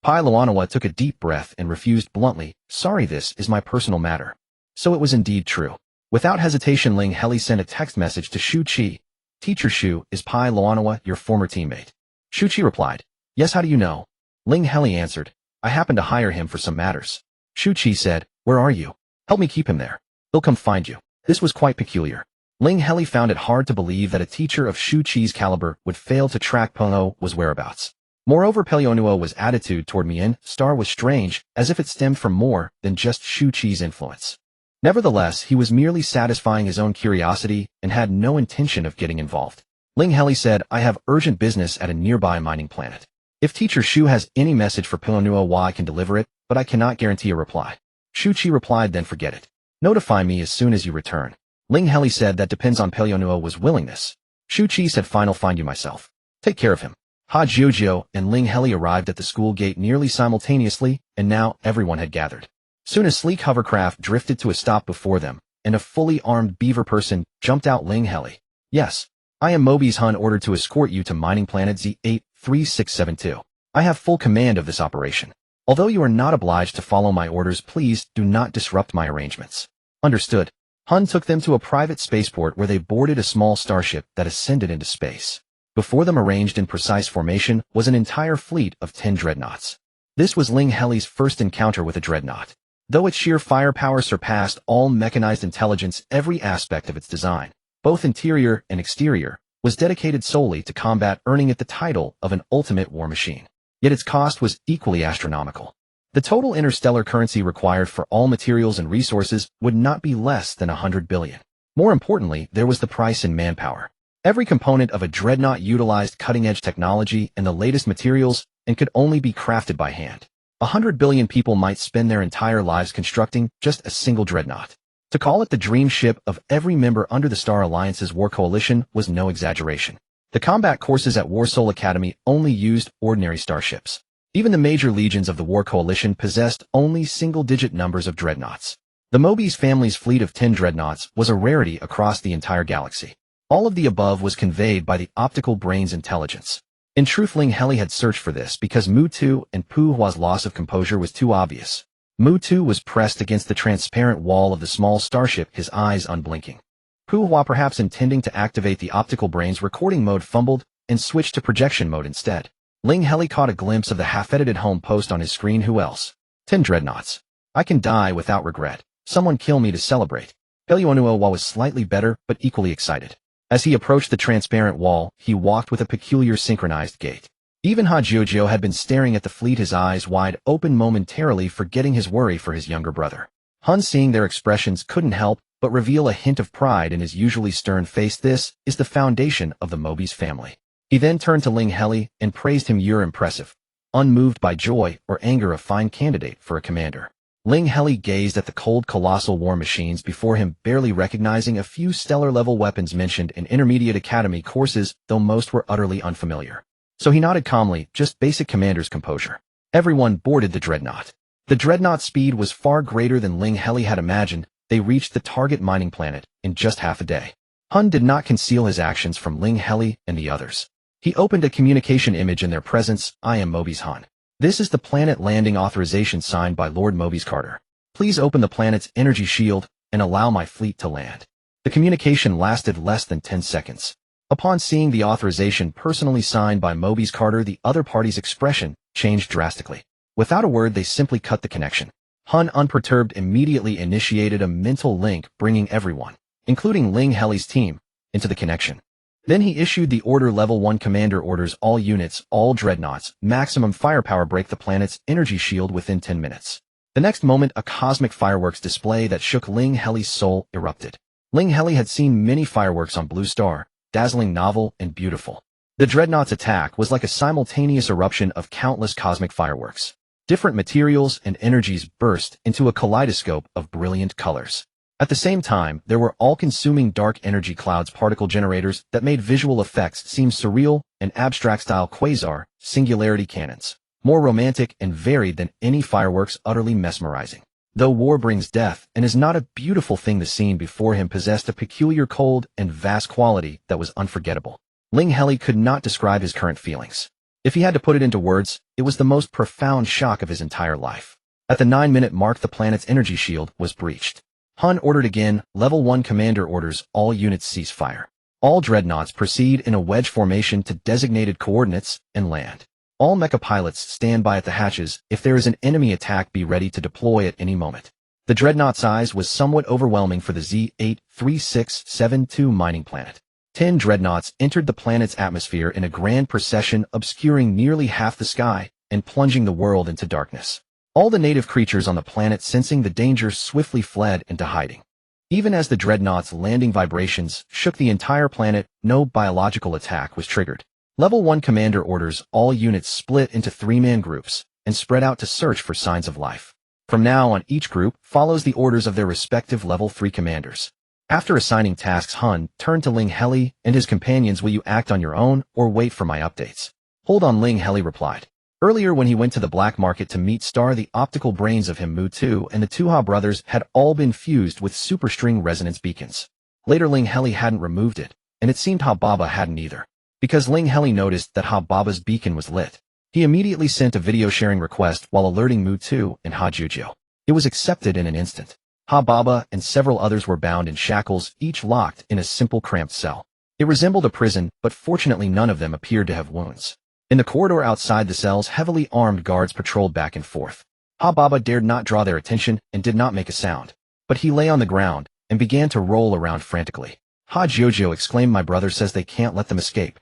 Pai Luanawa took a deep breath and refused bluntly, sorry, this is my personal matter. So it was indeed true. Without hesitation, Ling Heli sent a text message to Shu Qi. Teacher Shu, is Pai Luanawa your former teammate? Shu Qi replied, yes, how do you know? Ling Heli answered, I happened to hire him for some matters. Shu Qi said, where are you? Help me keep him there. He'll come find you. This was quite peculiar. Ling Heli found it hard to believe that a teacher of Shu Qi's caliber would fail to track Pelonuo's whereabouts. Moreover, Pelonuo's attitude toward Miyuan star was strange, as if it stemmed from more than just Shu Qi's influence. Nevertheless, he was merely satisfying his own curiosity and had no intention of getting involved. Ling Heli said, I have urgent business at a nearby mining planet. If Teacher Shu has any message for Pelonuo, I can deliver it, but I cannot guarantee a reply. Shu Qi replied, then forget it. Notify me as soon as you return. Ling Heli said, that depends on Pelonuo's willingness. Shu Qi said, fine, I'll find you myself. Take care of him. Ha Jiujio and Ling Heli arrived at the school gate nearly simultaneously, and now everyone had gathered. Soon a sleek hovercraft drifted to a stop before them, and a fully armed beaver person jumped out. Ling Heli. Yes. I am Mobius Hun, ordered to escort you to mining planet Z83672. I have full command of this operation. Although you are not obliged to follow my orders, please do not disrupt my arrangements. Understood. Hun took them to a private spaceport where they boarded a small starship that ascended into space. Before them, arranged in precise formation, was an entire fleet of 10 dreadnoughts. This was Ling Heli's first encounter with a dreadnought. Though its sheer firepower surpassed all mechanized intelligence, every aspect of its design, both interior and exterior, was dedicated solely to combat, earning it the title of an ultimate war machine. Yet its cost was equally astronomical. The total interstellar currency required for all materials and resources would not be less than 100 billion. More importantly, there was the price in manpower. Every component of a dreadnought utilized cutting-edge technology and the latest materials and could only be crafted by hand. 100 billion people might spend their entire lives constructing just a single dreadnought. To call it the dream ship of every member under the Star Alliance's war coalition was no exaggeration. The combat courses at Warsoul Academy only used ordinary starships. Even the major legions of the war coalition possessed only single-digit numbers of dreadnoughts. The Mobius family's fleet of 10 dreadnoughts was a rarity across the entire galaxy. All of the above was conveyed by the optical brain's intelligence. In truth, Ling Heli had searched for this because Mu-Tu and Pu Hua's loss of composure was too obvious. Mu-Tu was pressed against the transparent wall of the small starship, his eyes unblinking. Pu Hua, perhaps intending to activate the optical brain's recording mode, fumbled and switched to projection mode instead. Ling Heli caught a glimpse of the half-edited home post on his screen. Who else? 10 dreadnoughts. I can die without regret. Someone kill me to celebrate. Pelyuonuo was slightly better, but equally excited. As he approached the transparent wall, he walked with a peculiar synchronized gait. Even Hajiojo had been staring at the fleet, his eyes wide open, momentarily forgetting his worry for his younger brother. Han, seeing their expressions, couldn't help but reveal a hint of pride in his usually stern face. This is the foundation of the Mobius family. He then turned to Ling Heli and praised him. You're impressive. Unmoved by joy or anger, a fine candidate for a commander. Ling Heli gazed at the cold, colossal war machines before him, barely recognizing a few stellar-level weapons mentioned in intermediate academy courses, though most were utterly unfamiliar. So he nodded calmly, just basic commander's composure. Everyone boarded the dreadnought. The dreadnought's speed was far greater than Ling Heli had imagined. They reached the target mining planet in just half a day. Han did not conceal his actions from Ling Heli and the others. He opened a communication image in their presence. I am Mobius Han. This is the planet landing authorization signed by Lord Mobius Carter. Please open the planet's energy shield and allow my fleet to land. The communication lasted less than 10 seconds. Upon seeing the authorization personally signed by Mobius Carter, the other party's expression changed drastically. Without a word, they simply cut the connection. Han, unperturbed, immediately initiated a mental link, bringing everyone, including Ling Heli's team, into the connection. Then he issued the order. Level 1 commander orders all units, all dreadnoughts, maximum firepower, break the planet's energy shield within 10 minutes. The next moment, a cosmic fireworks display that shook Ling Heli's soul erupted. Ling Heli had seen many fireworks on Blue Star, dazzling, novel, and beautiful. The dreadnought's attack was like a simultaneous eruption of countless cosmic fireworks. Different materials and energies burst into a kaleidoscope of brilliant colors. At the same time, there were all-consuming dark energy clouds, particle generators that made visual effects seem surreal, and abstract-style quasar, singularity cannons, more romantic and varied than any fireworks, utterly mesmerizing. Though war brings death and is not a beautiful thing, the scene before him possessed a peculiar cold and vast quality that was unforgettable. Ling Heli could not describe his current feelings. If he had to put it into words, it was the most profound shock of his entire life. At the 9-minute mark, the planet's energy shield was breached. Han ordered again. Level 1 commander orders all units cease fire. All dreadnoughts proceed in a wedge formation to designated coordinates and land. All mecha pilots stand by at the hatches. If there is an enemy attack, be ready to deploy at any moment. The dreadnought size was somewhat overwhelming for the Z-83672 mining planet. 10 dreadnoughts entered the planet's atmosphere in a grand procession, obscuring nearly half the sky and plunging the world into darkness. All the native creatures on the planet, sensing the danger, swiftly fled into hiding. Even as the dreadnought's landing vibrations shook the entire planet, no biological attack was triggered. Level 1 commander orders all units split into 3-man groups and spread out to search for signs of life. From now on, each group follows the orders of their respective Level 3 commanders. After assigning tasks, Han turned to Ling Heli and his companions. Will you act on your own or wait for my updates? Hold on, Ling Heli replied. Earlier, when he went to the black market to meet Star, the optical brains of him, Mu-Tu, and the Tuha brothers had all been fused with superstring resonance beacons. Later, Ling Heli hadn't removed it, and it seemed Ha Baba hadn't either. Because Ling Heli noticed that Ha Baba's beacon was lit. He immediately sent a video sharing request while alerting Mu-Tu and Hajiojo. It was accepted in an instant. Ha Baba and several others were bound in shackles, each locked in a simple cramped cell. It resembled a prison, but fortunately none of them appeared to have wounds. In the corridor outside the cells, heavily armed guards patrolled back and forth. Ha Baba dared not draw their attention and did not make a sound. But he lay on the ground and began to roll around frantically. Hajiojo exclaimed, my brother says they can't let them escape.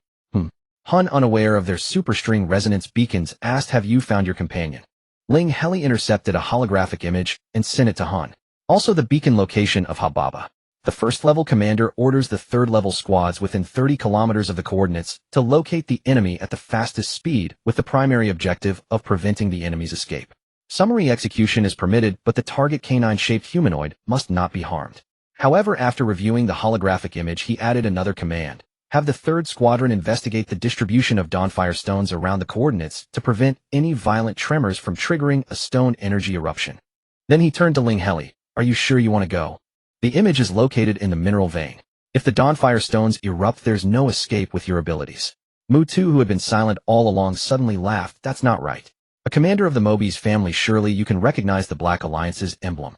Han, unaware of their superstring resonance beacons, asked, have you found your companion? Ling Heli intercepted a holographic image and sent it to Han. Also the beacon location of Hababa. The first-level commander orders the third-level squads within 30 kilometers of the coordinates to locate the enemy at the fastest speed with the primary objective of preventing the enemy's escape. Summary execution is permitted, but the target canine-shaped humanoid must not be harmed. However, after reviewing the holographic image, he added another command. Have the 3rd Squadron investigate the distribution of Dawnfire stones around the coordinates to prevent any violent tremors from triggering a stone energy eruption. Then he turned to Ling Heli. Are you sure you want to go? The image is located in the mineral vein. If the Dawnfire stones erupt, there's no escape with your abilities. Mu-2, who had been silent all along, suddenly laughed. That's not right. A commander of the Mobi's family, surely you can recognize the Black Alliance's emblem.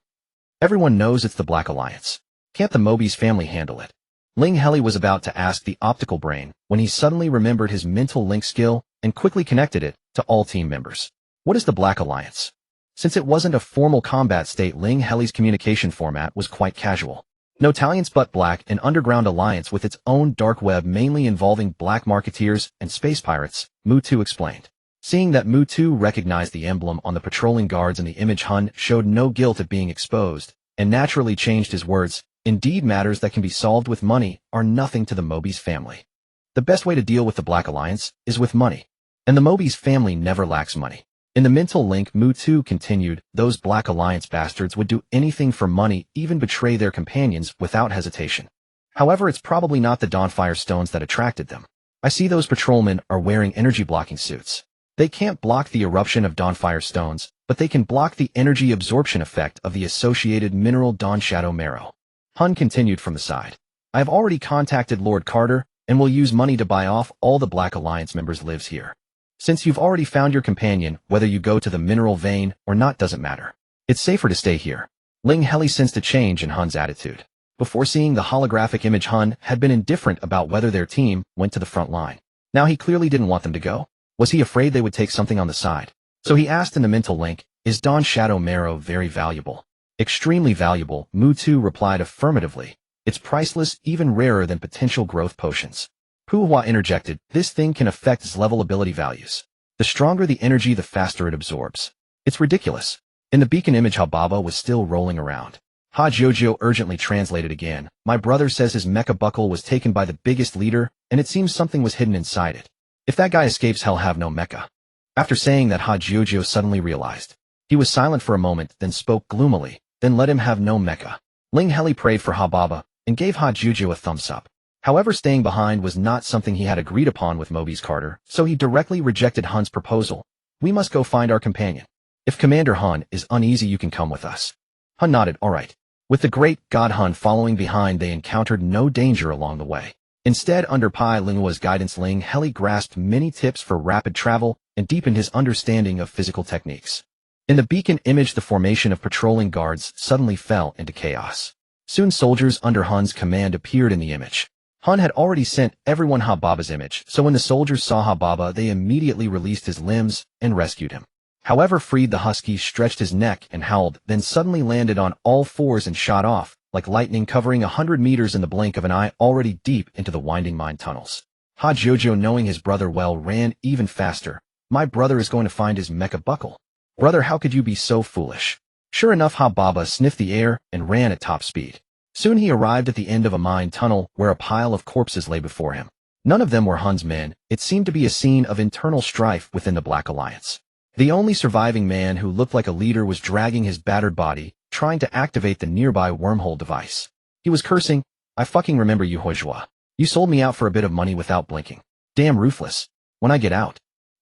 Everyone knows it's the Black Alliance. Can't the Mobi's family handle it? Ling Heli was about to ask the optical brain when he suddenly remembered his mental link skill and quickly connected it to all team members. What is the Black Alliance? Since it wasn't a formal combat state, Ling Heli's communication format was quite casual. No Italians but black, an underground alliance with its own dark web mainly involving black marketeers and space pirates, Mu-2 explained. Seeing that Mu-2 recognized the emblem on the patrolling guards and the image, Han showed no guilt at being exposed and naturally changed his words. Indeed, matters that can be solved with money are nothing to the Mobi's family. The best way to deal with the Black Alliance is with money. And the Mobi's family never lacks money. In the mental link, Mu-2 continued, those Black Alliance bastards would do anything for money, even betray their companions without hesitation. However, it's probably not the Dawnfire stones that attracted them. I see those patrolmen are wearing energy-blocking suits. They can't block the eruption of Dawnfire stones, but they can block the energy absorption effect of the associated mineral Dawn Shadow Marrow. Han continued from the side. I have already contacted Lord Carter, and will use money to buy off all the Black Alliance members lives here. Since you've already found your companion, whether you go to the mineral vein or not doesn't matter. It's safer to stay here. Ling Heli sensed a change in Han's attitude. Before seeing the holographic image, Han had been indifferent about whether their team went to the front line. Now he clearly didn't want them to go. Was he afraid they would take something on the side? So he asked in the mental link, is Dawn Shadow Marrow very valuable? Extremely valuable, Mu-2 replied affirmatively. It's priceless, even rarer than potential growth potions. Puhua interjected, this thing can affect its level ability values. The stronger the energy, the faster it absorbs. It's ridiculous. In the beacon image, Hababa was still rolling around. Ha Jojo urgently translated again. My brother says his mecha buckle was taken by the biggest leader, and it seems something was hidden inside it. If that guy escapes, he'll have no mecha. After saying that, Ha Jojo suddenly realized. He was silent for a moment, then spoke gloomily. Then let him have no mecha. Ling Heli prayed for Hababa and gave Ha Jojo a thumbs up. However, staying behind was not something he had agreed upon with Mobi's Carter, so he directly rejected Han's proposal. We must go find our companion. If Commander Han is uneasy, you can come with us. Han nodded, all right. With the great god Han following behind, they encountered no danger along the way. Instead, under Pai Linghua's guidance, Ling Heli grasped many tips for rapid travel and deepened his understanding of physical techniques. In the beacon image, the formation of patrolling guards suddenly fell into chaos. Soon soldiers under Han's command appeared in the image. Han had already sent everyone Hababa's image, so when the soldiers saw Hababa, they immediately released his limbs and rescued him. However, freed the husky stretched his neck and howled, then suddenly landed on all fours and shot off, like lightning, covering 100 meters in the blink of an eye, already deep into the winding mine tunnels. Ha Jojo, knowing his brother well, ran even faster. My brother is going to find his mecha buckle. Brother, how could you be so foolish? Sure enough, Hababa sniffed the air and ran at top speed. Soon he arrived at the end of a mine tunnel where a pile of corpses lay before him. None of them were Han's men. It seemed to be a scene of internal strife within the Black Alliance. The only surviving man, who looked like a leader, was dragging his battered body, trying to activate the nearby wormhole device. He was cursing, I fucking remember you, Hojua. You sold me out for a bit of money without blinking. Damn ruthless. When I get out.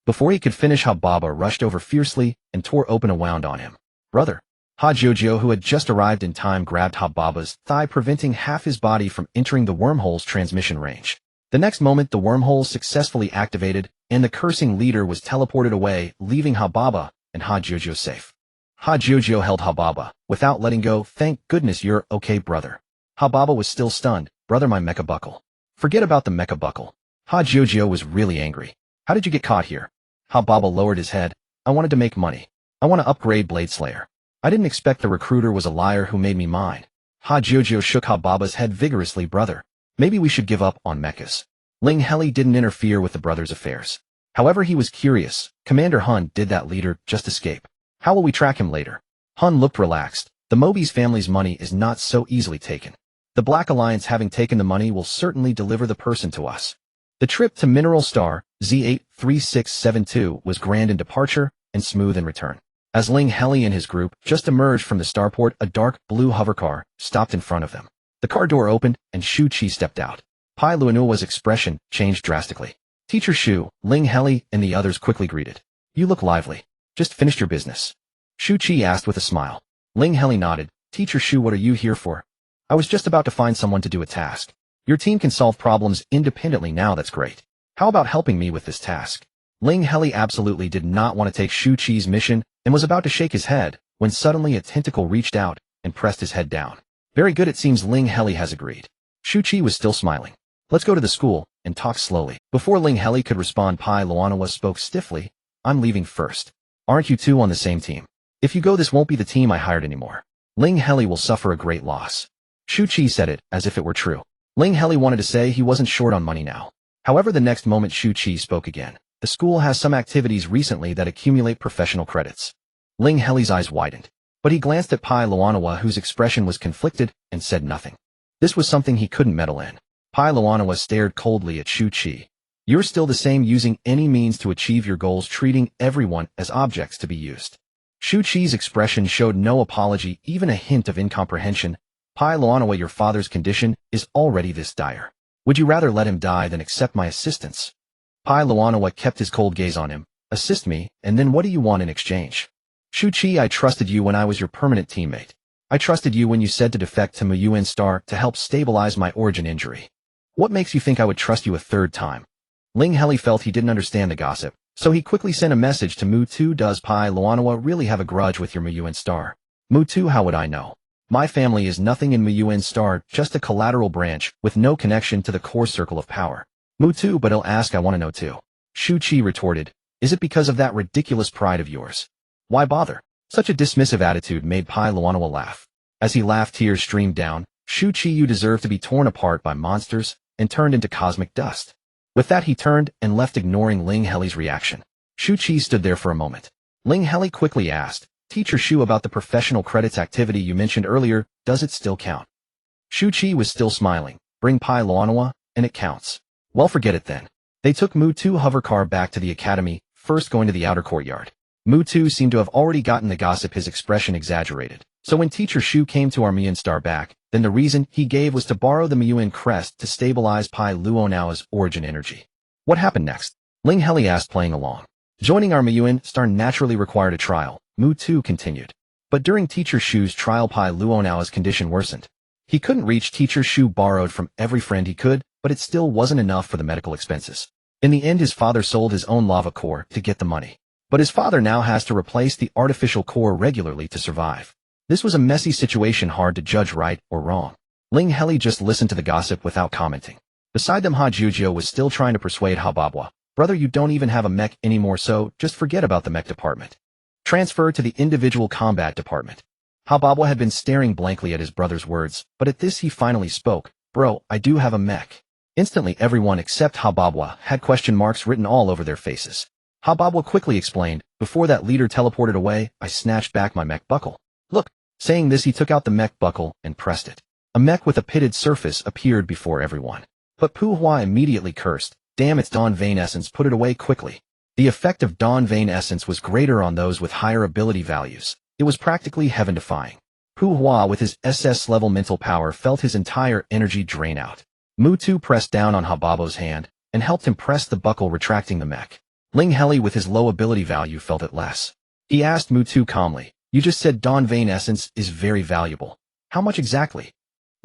Before he could finish, Hababa rushed over fiercely and tore open a wound on him. Brother. Ha Jojo, who had just arrived in time, grabbed Hababa's thigh, preventing half his body from entering the wormhole's transmission range. The next moment, the wormhole successfully activated, and the cursing leader was teleported away, leaving Hababa and Ha Jojo safe. Ha Jojo held Hababa, without letting go. Thank goodness you're okay, brother. Hababa was still stunned. Brother, my mecha buckle. Forget about the mecha buckle. Ha Jojo was really angry. How did you get caught here? Hababa lowered his head. I wanted to make money. I want to upgrade Blade Slayer. I didn't expect the recruiter was a liar who made me mine. Ha Jojo shook Hababa's head vigorously. Brother, maybe we should give up on mechas. Ling Heli didn't interfere with the brothers' affairs. However, he was curious. Commander Han, did that leader just escape? How will we track him later? Hun looked relaxed. The Mobi's family's money is not so easily taken. The Black Alliance having taken the money will certainly deliver the person to us. The trip to Mineral Star, Z83672, was grand in departure and smooth in return. As Ling Heli and his group just emerged from the starport, a dark blue hovercar stopped in front of them. The car door opened and Shu Qi stepped out. Pai Luanua's expression changed drastically. Teacher Shu, Ling Heli, and the others quickly greeted. You look lively. Just finished your business? Shu Qi asked with a smile. Ling Heli nodded. Teacher Shu, what are you here for? I was just about to find someone to do a task. Your team can solve problems independently now, that's great. How about helping me with this task? Ling Heli absolutely did not want to take Shu Qi's mission and was about to shake his head when suddenly a tentacle reached out and pressed his head down. Very good, it seems Ling Heli has agreed. Shu Qi was still smiling. Let's go to the school and talk slowly. Before Ling Heli could respond, Pai Luanua spoke stiffly. I'm leaving first. Aren't you two on the same team? If you go, this won't be the team I hired anymore. Ling Heli will suffer a great loss. Shu Qi said it as if it were true. Ling Heli wanted to say he wasn't short on money now. However, the next moment Shu Qi spoke again. The school has some activities recently that accumulate professional credits. Ling Heli's eyes widened, but he glanced at Pai Luanua, whose expression was conflicted, and said nothing. This was something he couldn't meddle in. Pai Luanua stared coldly at Shu Qi. You're still the same, using any means to achieve your goals, treating everyone as objects to be used. Shu Qi's expression showed no apology, even a hint of incomprehension. Pai Luanua, your father's condition is already this dire. Would you rather let him die than accept my assistance? Pai Luanua kept his cold gaze on him. Assist me, and then what do you want in exchange? Shu Qi, I trusted you when I was your permanent teammate. I trusted you when you said to defect to Muyuan Star to help stabilize my origin injury. What makes you think I would trust you a third time? Ling Heli felt he didn't understand the gossip, so he quickly sent a message to Mu2. Does Pai Luanua really have a grudge with your Muyuan Star? Mu2, how would I know? My family is nothing in Muyuan Star, just a collateral branch with no connection to the core circle of power. Mu2, but he'll ask, I want to know too. Shu Qi retorted, is it because of that ridiculous pride of yours? Why bother? Such a dismissive attitude made Pai Luanua laugh. As he laughed, tears streamed down. Shu Qi, you deserve to be torn apart by monsters and turned into cosmic dust. With that, he turned and left, ignoring Ling Heli's reaction. Shu Qi stood there for a moment. Ling Heli quickly asked, Teacher Shu, about the professional credits activity you mentioned earlier, does it still count? Shu Qi was still smiling. Bring Pai Luanua, and it counts. Well, forget it then. They took Mu2 hovercar back to the academy, first going to the outer courtyard. Mu2 seemed to have already gotten the gossip, his expression exaggerated. So when Teacher Shu came to our Muyuan Star back, then the reason he gave was to borrow the Muyuan crest to stabilize Pai Luanua's origin energy. What happened next? Ling Heli asked, playing along. Joining our Muyuan Star naturally required a trial, Mu2 continued. But during Teacher Shu's trial, Pai Luanua's condition worsened. He couldn't reach Teacher Shu, borrowed from every friend he could, but it still wasn't enough for the medical expenses. In the end, his father sold his own lava core to get the money. But his father now has to replace the artificial core regularly to survive. This was a messy situation, hard to judge right or wrong. Ling Heli just listened to the gossip without commenting. Beside them, Ha Jujio was still trying to persuade Ha Babwa. Brother, you don't even have a mech anymore, so just forget about the mech department. Transfer to the individual combat department. Ha Babwa had been staring blankly at his brother's words, but at this he finally spoke. Bro, I do have a mech. Instantly, everyone except Ha Babwa had question marks written all over their faces. Ha Babwa quickly explained, before that leader teleported away, I snatched back my mech buckle. Look. Saying this, he took out the mech buckle and pressed it. A mech with a pitted surface appeared before everyone. But Pu Hua immediately cursed. Damn, it's Dawn Vein Essence, put it away quickly. The effect of Dawn Vein Essence was greater on those with higher ability values. It was practically heaven-defying. Pu Hua, with his SS-level mental power, felt his entire energy drain out. Mu2 pressed down on Hababo's hand and helped him press the buckle, retracting the mech. Ling Heli, with his low ability value, felt it less. He asked Mu2 calmly, you just said Dawn Vein Essence is very valuable. How much exactly?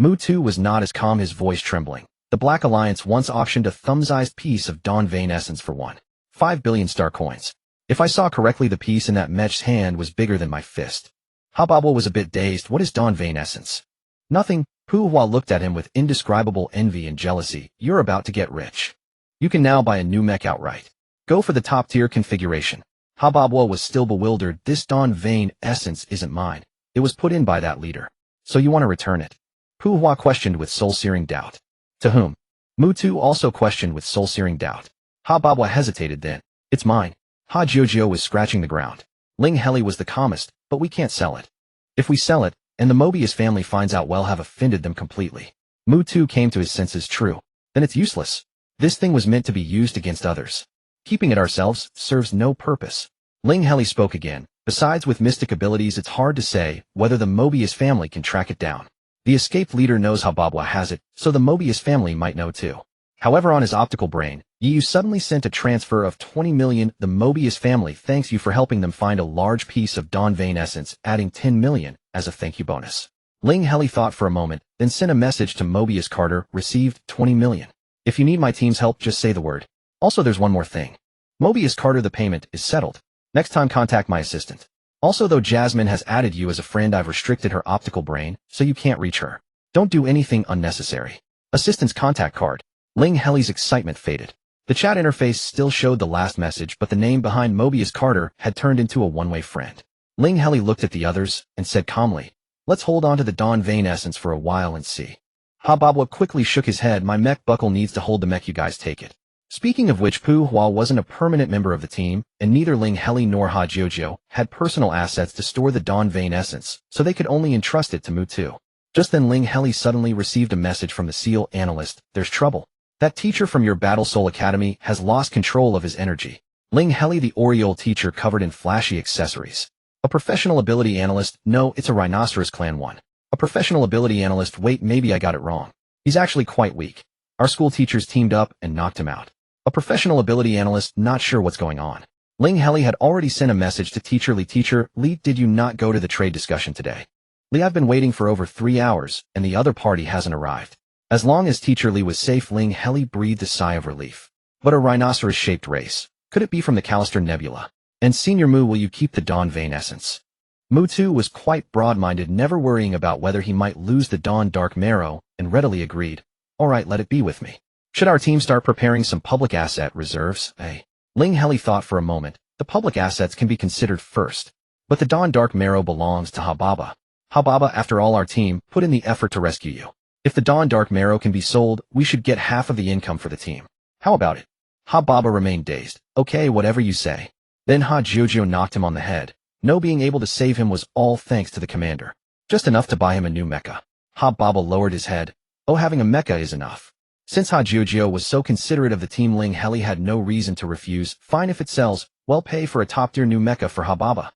Mu2 was not as calm, his voice trembling. The Black Alliance once auctioned a thumb-sized piece of Dawn Vein Essence for 1.5 billion star coins. If I saw correctly, the piece in that mech's hand was bigger than my fist. Hababo was a bit dazed. What is Dawn Vein Essence? Nothing. Pu Hua looked at him with indescribable envy and jealousy. You're about to get rich. You can now buy a new mech outright. Go for the top-tier configuration. Hababwa was still bewildered. This Dawn Vein Essence isn't mine. It was put in by that leader. So you want to return it? Pu Hua questioned with soul-searing doubt. To whom? Mu2 also questioned with soul-searing doubt. Hababwa hesitated, then. It's mine. Ha Jiojio was scratching the ground. Ling Heli was the calmest, but we can't sell it. If we sell it, and the Mobius family finds out, we'll have offended them completely. Mu too came to his senses. True. Then it's useless. This thing was meant to be used against others. Keeping it ourselves serves no purpose. Ling Heli spoke again. Besides, with mystic abilities, it's hard to say whether the Mobius family can track it down. The escaped leader knows how Babwa has it, so the Mobius family might know too. However, on his optical brain, you suddenly sent a transfer of 20 million. The Mobius family thanks you for helping them find a large piece of Dawn Vein essence, adding 10 million as a thank you bonus. Ling Heli thought for a moment, then sent a message to Mobius Carter, received 20 million. If you need my team's help, just say the word. Also, there's one more thing. Mobius Carter, the payment is settled. Next time, contact my assistant. Also, though Jasmine has added you as a friend, I've restricted her optical brain, so you can't reach her. Don't do anything unnecessary. Assistant's contact card. Ling Heli's excitement faded. The chat interface still showed the last message, but the name behind Mobius Carter had turned into a one-way friend. Ling Heli looked at the others and said calmly, let's hold on to the Dawn Vein essence for a while and see. Hababwa quickly shook his head. My mech buckle needs to hold the mech, you guys take it. Speaking of which, Pu Hua wasn't a permanent member of the team, and neither Ling Heli nor Ha Jojo had personal assets to store the Dawn Vein essence, so they could only entrust it to Mu Tu. Just then Ling Heli suddenly received a message from the SEAL analyst. There's trouble. That teacher from your Battle Soul Academy has lost control of his energy. Ling Heli, the Oriole teacher covered in flashy accessories. A professional ability analyst. No, it's a Rhinoceros Clan one. A professional ability analyst. Wait, maybe I got it wrong. He's actually quite weak. Our school teachers teamed up and knocked him out. A professional ability analyst. Not sure what's going on. Ling Heli had already sent a message to Teacher Li. Teacher Li, did you not go to the trade discussion today? Li, I've been waiting for over 3 hours, and the other party hasn't arrived. As long as Teacher Li was safe, Ling Heli breathed a sigh of relief. But a rhinoceros-shaped race. Could it be from the Callister Nebula? And Senior Mu, will you keep the Dawn Vein essence? Mu Tu was quite broad-minded, never worrying about whether he might lose the Dawn Dark Marrow, and readily agreed. Alright, let it be with me. Should our team start preparing some public asset reserves, eh? Ling Heli thought for a moment. The public assets can be considered first. But the Dawn Dark Marrow belongs to Hababa. Hababa, after all, our team put in the effort to rescue you. If the Dawn Dark Marrow can be sold, we should get half of the income for the team. How about it? Hababa remained dazed. Okay, whatever you say. Then Ha Jojo knocked him on the head. No, being able to save him was all thanks to the commander. Just enough to buy him a new mecha. Hababa lowered his head. Oh, having a mecha is enough. Since Ha Jojo was so considerate of the team, Ling Heli had no reason to refuse. Fine, if it sells, well, pay for a top-tier new mecha for Hababa.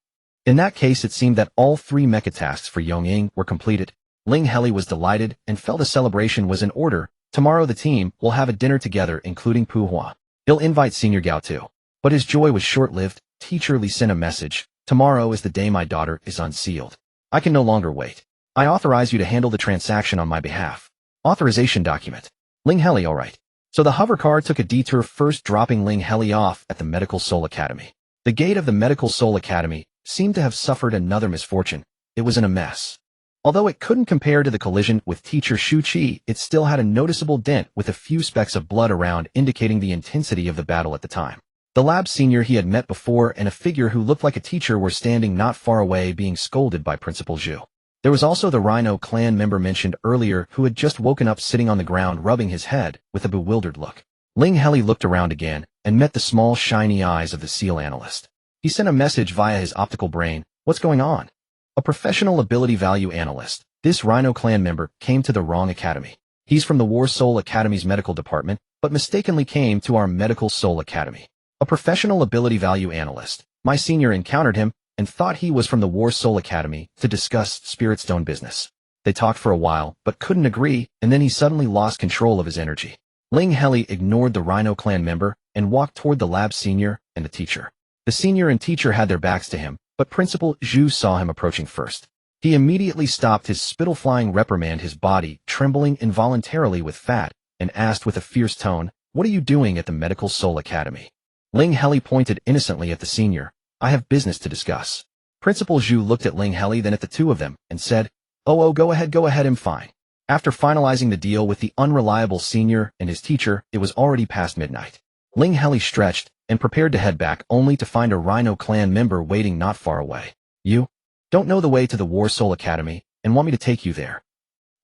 In that case, it seemed that all 3 mecha tasks for Yongying were completed. Ling Heli was delighted and felt a celebration was in order. Tomorrow the team will have a dinner together, including Pu Hua. He'll invite Senior Gao too. But his joy was short-lived. Teacher Li sent a message. Tomorrow is the day my daughter is unsealed. I can no longer wait. I authorize you to handle the transaction on my behalf. Authorization document. Ling Heli, alright. So the hover car took a detour, first dropping Ling Heli off at the Medical Soul Academy. The gate of the Medical Soul Academy seemed to have suffered another misfortune. It was in a mess. Although it couldn't compare to the collision with Teacher Shu Qi, it still had a noticeable dent with a few specks of blood around, indicating the intensity of the battle at the time. The lab senior he had met before and a figure who looked like a teacher were standing not far away, being scolded by Principal Zhu. There was also the Rhino clan member mentioned earlier who had just woken up, sitting on the ground rubbing his head with a bewildered look. Ling Heli looked around again and met the small shiny eyes of the SEAL analyst. He sent a message via his optical brain. What's going on? A professional ability value analyst. This Rhino clan member came to the wrong academy. He's from the War Soul Academy's medical department, but mistakenly came to our Medical Soul Academy. A professional ability value analyst. My senior encountered him and thought he was from the War Soul Academy to discuss Spirit Stone business. They talked for a while, but couldn't agree, and then he suddenly lost control of his energy. Ling Heli ignored the Rhino clan member and walked toward the lab senior and the teacher. The senior and teacher had their backs to him, but Principal Zhu saw him approaching first. He immediately stopped his spittle-flying reprimand, his body trembling involuntarily with fat, and asked with a fierce tone, "What are you doing at the Medical Soul Academy?" Ling Heli pointed innocently at the senior. "I have business to discuss." Principal Zhu looked at Ling Heli, then at the two of them, and said, Oh, go ahead, I'm fine. After finalizing the deal with the unreliable senior and his teacher, it was already past midnight. Ling Heli stretched and prepared to head back, only to find a Rhino clan member waiting not far away. "You don't know the way to the War Soul Academy and want me to take you there?"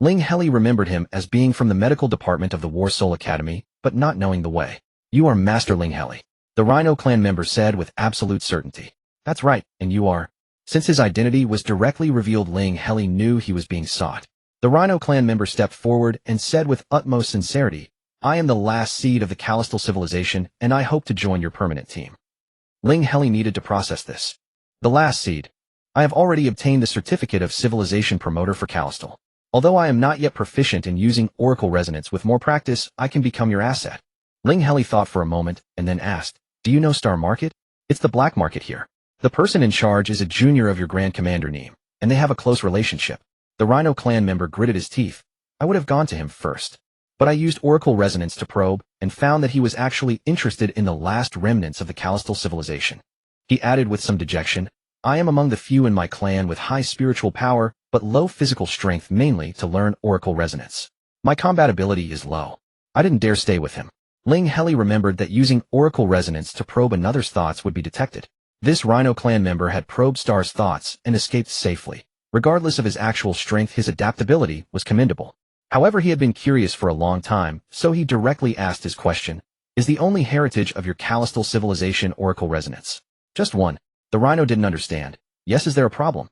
Ling Heli remembered him as being from the medical department of the War Soul Academy, but not knowing the way. "You are Master Ling Heli," the Rhino clan member said with absolute certainty. That's right, and you are. Since his identity was directly revealed, Ling Heli knew he was being sought. The Rhino clan member stepped forward and said with utmost sincerity, I am the last seed of the Callistal civilization, and I hope to join your permanent team. Ling Heli needed to process this. The last seed. I have already obtained the certificate of civilization promoter for Callistal. Although I am not yet proficient in using oracle resonance, with more practice, I can become your asset. Ling Heli thought for a moment and then asked, do you know Star Market? It's the black market here. The person in charge is a junior of your Grand Commander Neem, and they have a close relationship. The Rhino clan member gritted his teeth. I would have gone to him first. But I used oracle resonance to probe and found that he was actually interested in the last remnants of the Callistal civilization. He added with some dejection, I am among the few in my clan with high spiritual power, but low physical strength, mainly to learn oracle resonance. My combat ability is low. I didn't dare stay with him. Ling Heli remembered that using oracle resonance to probe another's thoughts would be detected. This Rhino clan member had probed Star's thoughts and escaped safely. Regardless of his actual strength, his adaptability was commendable. However, he had been curious for a long time, so he directly asked his question, is the only heritage of your Callistal civilization oracle resonance? Just one. The Rhino didn't understand. Yes, is there a problem?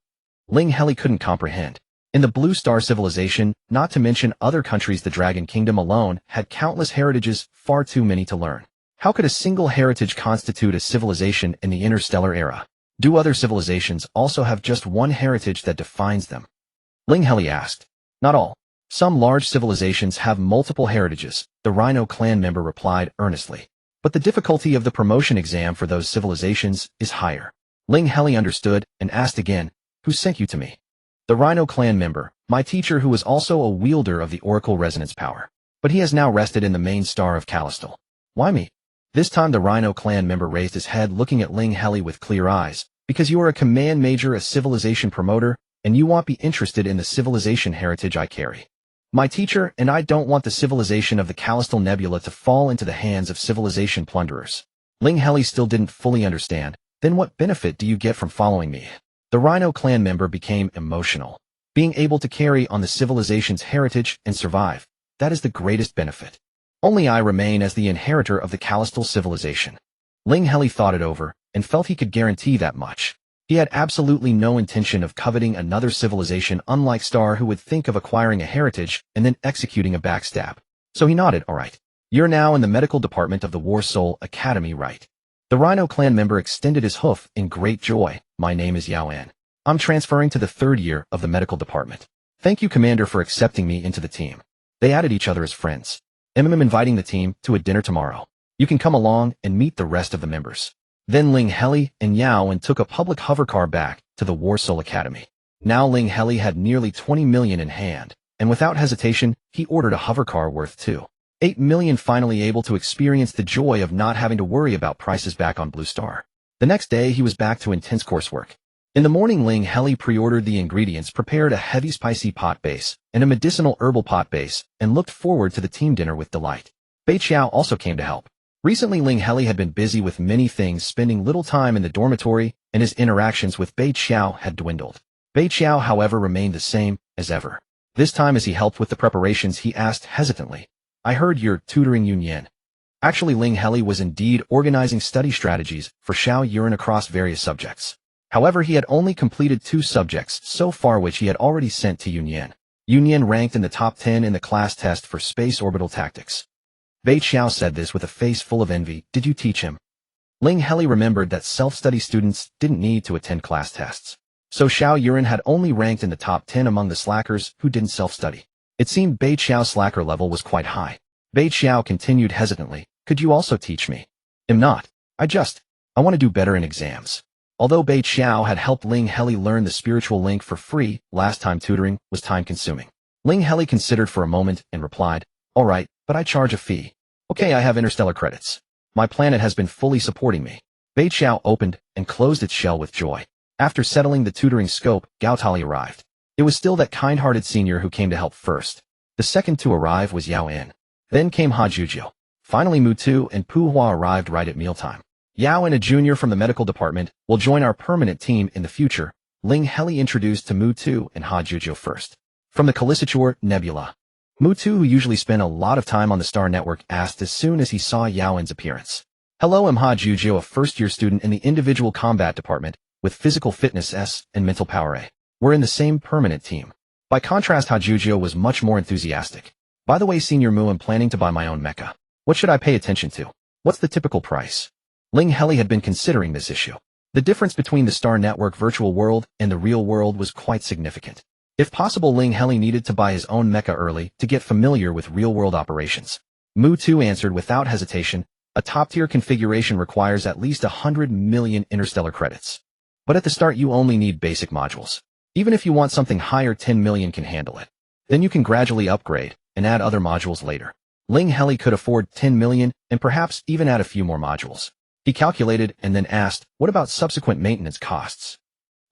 Ling Heli couldn't comprehend. In the Blue Star civilization, not to mention other countries, the Dragon Kingdom alone had countless heritages, far too many to learn. How could a single heritage constitute a civilization in the interstellar era? Do other civilizations also have just one heritage that defines them? Ling Heli asked. Not all. Some large civilizations have multiple heritages, the Rhino clan member replied earnestly. But the difficulty of the promotion exam for those civilizations is higher. Ling Heli understood and asked again, who sent you to me? The Rhino clan member, my teacher, who was also a wielder of the oracle resonance power. But he has now rested in the main star of Callistal. Why me? This time the Rhino clan member raised his head, looking at Ling Heli with clear eyes. Because you are a command major, a civilization promoter, and you won't be interested in the civilization heritage I carry. My teacher and I don't want the civilization of the Callistal Nebula to fall into the hands of civilization plunderers. Ling Heli still didn't fully understand. Then what benefit do you get from following me? The Rhino clan member became emotional. Being able to carry on the civilization's heritage and survive, that is the greatest benefit. Only I remain as the inheritor of the Callistal civilization. Ling Heli thought it over and felt he could guarantee that much. He had absolutely no intention of coveting another civilization, unlike Star, who would think of acquiring a heritage and then executing a backstab. So he nodded, all right. You're now in the medical department of the War Soul Academy, right? The Rhino clan member extended his hoof in great joy. My name is Yao An. I'm transferring to the 3rd year of the medical department. Thank you, Commander, for accepting me into the team. They added each other as friends. I'm inviting the team to a dinner tomorrow. You can come along and meet the rest of the members. Then Ling Heli and Yao An took a public hovercar back to the War Soul Academy. Now Ling Heli had nearly 20 million in hand, and without hesitation, he ordered a hovercar worth 2.8 million, finally able to experience the joy of not having to worry about prices back on Blue Star. The next day, he was back to intense coursework. In the morning, Ling Heli pre-ordered the ingredients, prepared a heavy spicy pot base and a medicinal herbal pot base, and looked forward to the team dinner with delight. Bei Qiao also came to help. Recently, Ling Heli had been busy with many things, spending little time in the dormitory, and his interactions with Bei Qiao had dwindled. Bei Qiao, however, remained the same as ever. This time, as he helped with the preparations, he asked hesitantly, I heard you're tutoring Yunyan. Actually, Ling Heli was indeed organizing study strategies for Xiao Yuan across various subjects. However, he had only completed 2 subjects so far, which he had already sent to Yunyan. Yunyan ranked in the top 10 in the class test for space orbital tactics. Bei Qiao said this with a face full of envy. Did you teach him? Ling Heli remembered that self-study students didn't need to attend class tests. So Xiao Yuan had only ranked in the top 10 among the slackers who didn't self-study. It seemed Bei Qiao's slacker level was quite high. Bei Qiao continued hesitantly, could you also teach me? Not. I want to do better in exams. Although Bei Qiao had helped Ling Heli learn the spiritual link for free, last time tutoring was time-consuming. Ling Heli considered for a moment and replied, all right, but I charge a fee. Okay, I have interstellar credits. My planet has been fully supporting me. Bei Qiao opened and closed its shell with joy. After settling the tutoring scope, Gao Tali arrived. It was still that kind-hearted senior who came to help first. The second to arrive was Yao An. Then came Ha Jujio. Finally, Mutu and Pu Hua arrived right at mealtime. Yao An, a junior from the medical department, will join our permanent team in the future. Ling Heli introduced to Mutu and Ha Jujio first. From the Callisature Nebula. Mutu, who usually spent a lot of time on the Star Network, asked as soon as he saw Yao An's appearance. Hello, I'm Ha Jujio, a first-year student in the individual combat department with physical fitness S and mental power A. We're in the same permanent team. By contrast, Ha Jujio was much more enthusiastic. By the way, Senior Mu, I'm planning to buy my own mecha. What should I pay attention to? What's the typical price? Ling Heli had been considering this issue. The difference between the Star Network virtual world and the real world was quite significant. If possible, Ling Heli needed to buy his own mecha early to get familiar with real-world operations. Mu 2 answered without hesitation, a top-tier configuration requires at least 100 million interstellar credits. But at the start, you only need basic modules. Even if you want something higher, 10 million can handle it. Then you can gradually upgrade and add other modules later. Ling Heli could afford 10 million and perhaps even add a few more modules. He calculated and then asked, what about subsequent maintenance costs?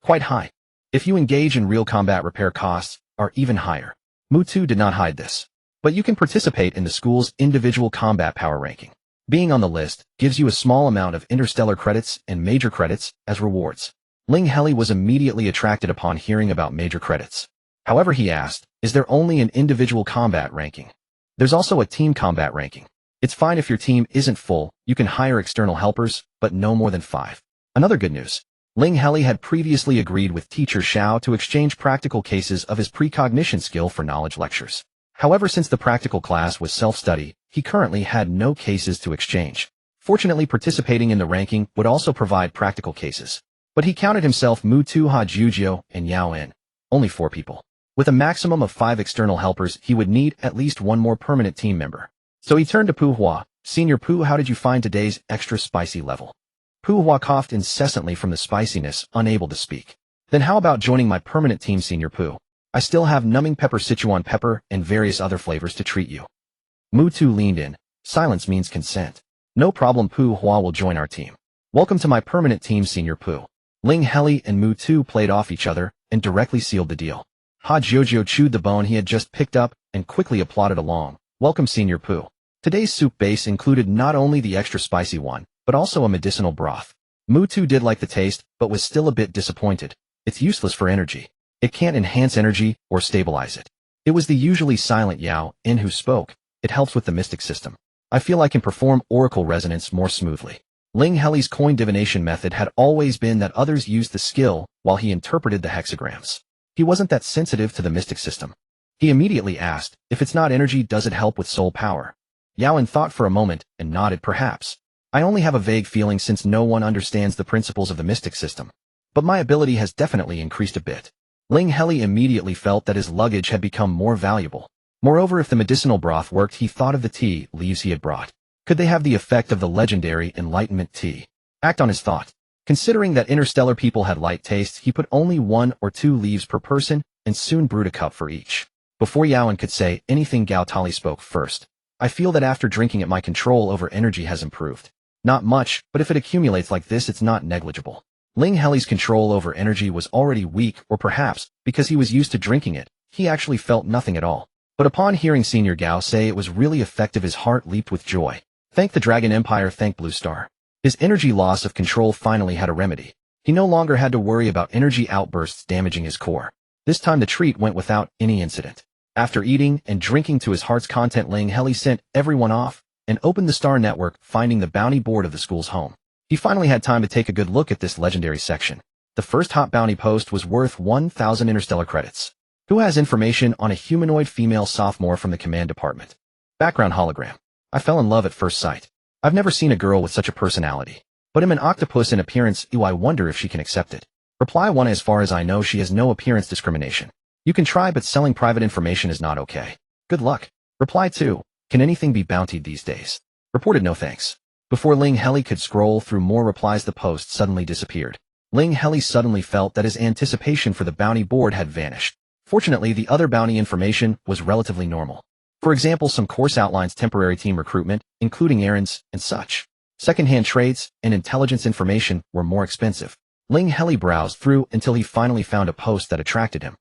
Quite high. If you engage in real combat, repair costs are even higher. Mu 2 did not hide this. But you can participate in the school's individual combat power ranking. Being on the list gives you a small amount of interstellar credits and major credits as rewards. Ling Heli was immediately attracted upon hearing about major credits. However, he asked, is there only an individual combat ranking? There's also a team combat ranking. It's fine if your team isn't full, you can hire external helpers, but no more than 5. Another good news. Ling Heli had previously agreed with teacher Xiao to exchange practical cases of his precognition skill for knowledge lectures. However, since the practical class was self-study, he currently had no cases to exchange. Fortunately, participating in the ranking would also provide practical cases. But he counted himself, Mu 2, Ha Jujio, and Yao En. Only 4 people. With a maximum of 5 external helpers, he would need at least 1 more permanent team member. So he turned to Pu Hua. Senior Pu, how did you find today's extra spicy level? Pu Hua coughed incessantly from the spiciness, unable to speak. Then how about joining my permanent team, Senior Pu? I still have numbing pepper, Sichuan pepper, and various other flavors to treat you. Mu 2 leaned in. Silence means consent. No problem, Pu Hua will join our team. Welcome to my permanent team, Senior Pu. Ling Heli and Mu 2 played off each other and directly sealed the deal. Ha Jujio chewed the bone he had just picked up and quickly applauded along. Welcome, Senior Pu. Today's soup base included not only the extra spicy one, but also a medicinal broth. Mu 2 did like the taste, but was still a bit disappointed. It's useless for energy. It can't enhance energy or stabilize it. It was the usually silent Yao En who spoke. It helps with the mystic system. I feel I can perform oracle resonance more smoothly. Ling Heli's coin divination method had always been that others used the skill while he interpreted the hexagrams. He wasn't that sensitive to the mystic system. He immediately asked, if it's not energy, does it help with soul power? Yao En thought for a moment and nodded, perhaps. I only have a vague feeling since no one understands the principles of the mystic system. But my ability has definitely increased a bit. Ling Heli immediately felt that his luggage had become more valuable. Moreover, if the medicinal broth worked, he thought of the tea leaves he had brought. Could they have the effect of the legendary enlightenment tea? Act on his thought. Considering that interstellar people had light tastes, he put only 1 or 2 leaves per person and soon brewed a cup for each. Before Yao En could say anything, Gao Tali spoke first. I feel that after drinking it, my control over energy has improved. Not much, but if it accumulates like this, it's not negligible. Ling Heli's control over energy was already weak, or perhaps, because he was used to drinking it, he actually felt nothing at all. But upon hearing Senior Gao say it was really effective, his heart leaped with joy. Thank the Dragon Empire, thank Blue Star. His energy loss of control finally had a remedy. He no longer had to worry about energy outbursts damaging his core. This time the treat went without any incident. After eating and drinking to his heart's content, Ling Heli sent everyone off and opened the Star Network, finding the bounty board of the school's home. He finally had time to take a good look at this legendary section. The first hot bounty post was worth 1,000 interstellar credits. Who has information on a humanoid female sophomore from the command department? Background hologram. I fell in love at first sight. I've never seen a girl with such a personality. But I'm an octopus in appearance. I wonder if she can accept it. Reply 1. As far as I know, she has no appearance discrimination. You can try, but selling private information is not okay. Good luck. Reply 2. Can anything be bountied these days? Reported no thanks. Before Ling Heli could scroll through more replies, the post suddenly disappeared. Ling Heli suddenly felt that his anticipation for the bounty board had vanished. Fortunately, the other bounty information was relatively normal. For example, some course outlines, temporary team recruitment, including errands and such. Second-hand trades and intelligence information were more expensive. Ling Heli browsed through until he finally found a post that attracted him.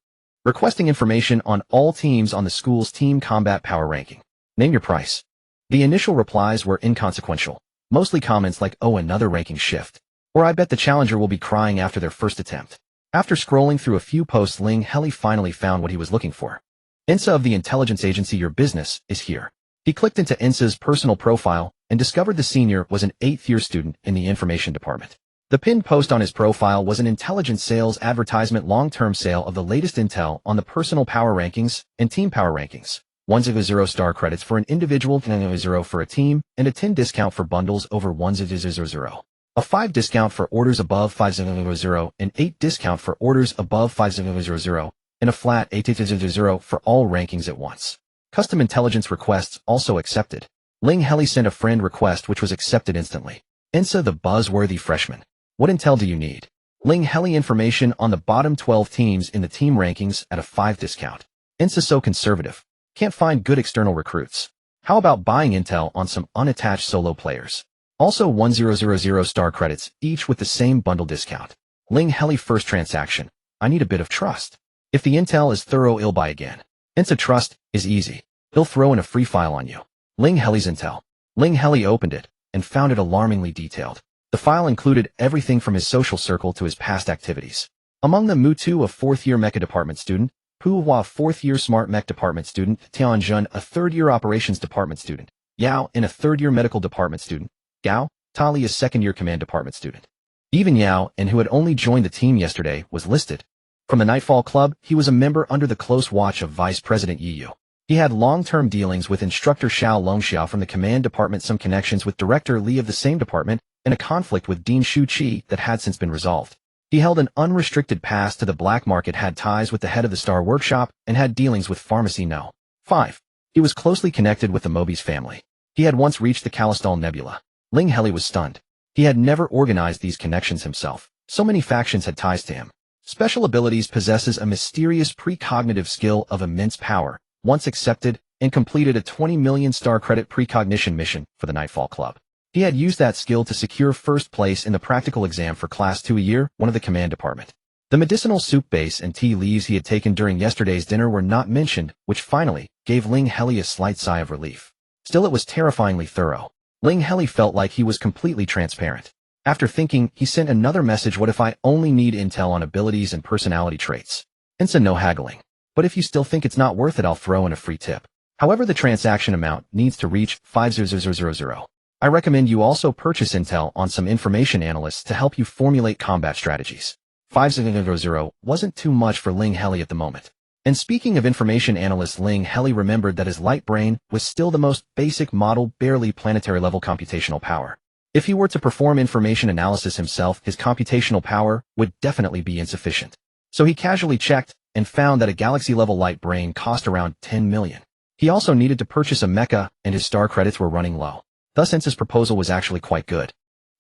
Requesting information on all teams on the school's team combat power ranking. Name your price. The initial replies were inconsequential. Mostly comments like, oh, another ranking shift. Or I bet the challenger will be crying after their first attempt. After scrolling through a few posts, Ling Heli finally found what he was looking for. INSA of the intelligence agency, your business is here. He clicked into INSA's personal profile and discovered the senior was an 8th-year student in the information department. The pinned post on his profile was an intelligence sales advertisement long-term sale of the latest intel on the personal power rankings and team power rankings. 100 star credits for an individual, 0 for a team, and a 10 discount for bundles over 100. A 5 discount for orders above 500, an 8 discount for orders above 500, and a flat 800 for all rankings at once. Custom intelligence requests also accepted. Ling Heli sent a friend request which was accepted instantly. Insa the buzzworthy freshman. What intel do you need? Ling Heli information on the bottom 12 teams in the team rankings at a 5 discount. Insa so conservative. Can't find good external recruits. How about buying intel on some unattached solo players? Also 1000 star credits, each with the same bundle discount. Ling Heli first transaction. I need a bit of trust. If the intel is thorough, I'll buy again. Insa trust is easy. He'll throw in a free file on you. Ling Heli's intel. Ling Heli opened it and found it alarmingly detailed. The file included everything from his social circle to his past activities. Among them, Mutu, a 4th-year mecha department student, Pu Hua, 4th-year smart mech department student, Tianjun, a 3rd-year operations department student, Yao, a 3rd-year medical department student, Gao, Tali, a 2nd-year command department student. Even Yao, and who had only joined the team yesterday, was listed. From the Nightfall Club, he was a member under the close watch of Vice President Yu. He had long-term dealings with instructor Xiao Longxiao from the command department, some connections with Director Li of the same department, and a conflict with Dean Shu Qi that had since been resolved. He held an unrestricted pass to the black market, had ties with the head of the Star Workshop, and had dealings with Pharmacy No. 5. He was closely connected with the Mobius family. He had once reached the Callistal Nebula. Ling Heli was stunned. He had never organized these connections himself. So many factions had ties to him. Special abilities possesses a mysterious precognitive skill of immense power, once accepted, and completed a 20 million star credit precognition mission for the Nightfall Club. He had used that skill to secure first place in the practical exam for Class 2 a year, one of the command department. The medicinal soup base and tea leaves he had taken during yesterday's dinner were not mentioned, which finally gave Ling Heli a slight sigh of relief. Still, it was terrifyingly thorough. Ling Heli felt like he was completely transparent. After thinking, he sent another message. What if I only need intel on abilities and personality traits? Insa no haggling. But if you still think it's not worth it, I'll throw in a free tip. However, the transaction amount needs to reach 50000. I recommend you also purchase intel on some information analysts to help you formulate combat strategies. 500 wasn't too much for Ling Heli at the moment. And speaking of information analysts, Ling Heli remembered that his light brain was still the most basic model, barely planetary level computational power. If he were to perform information analysis himself, his computational power would definitely be insufficient. So he casually checked and found that a galaxy-level light brain cost around 10 million. He also needed to purchase a mecha, and his star credits were running low. Thus, Insa's proposal was actually quite good.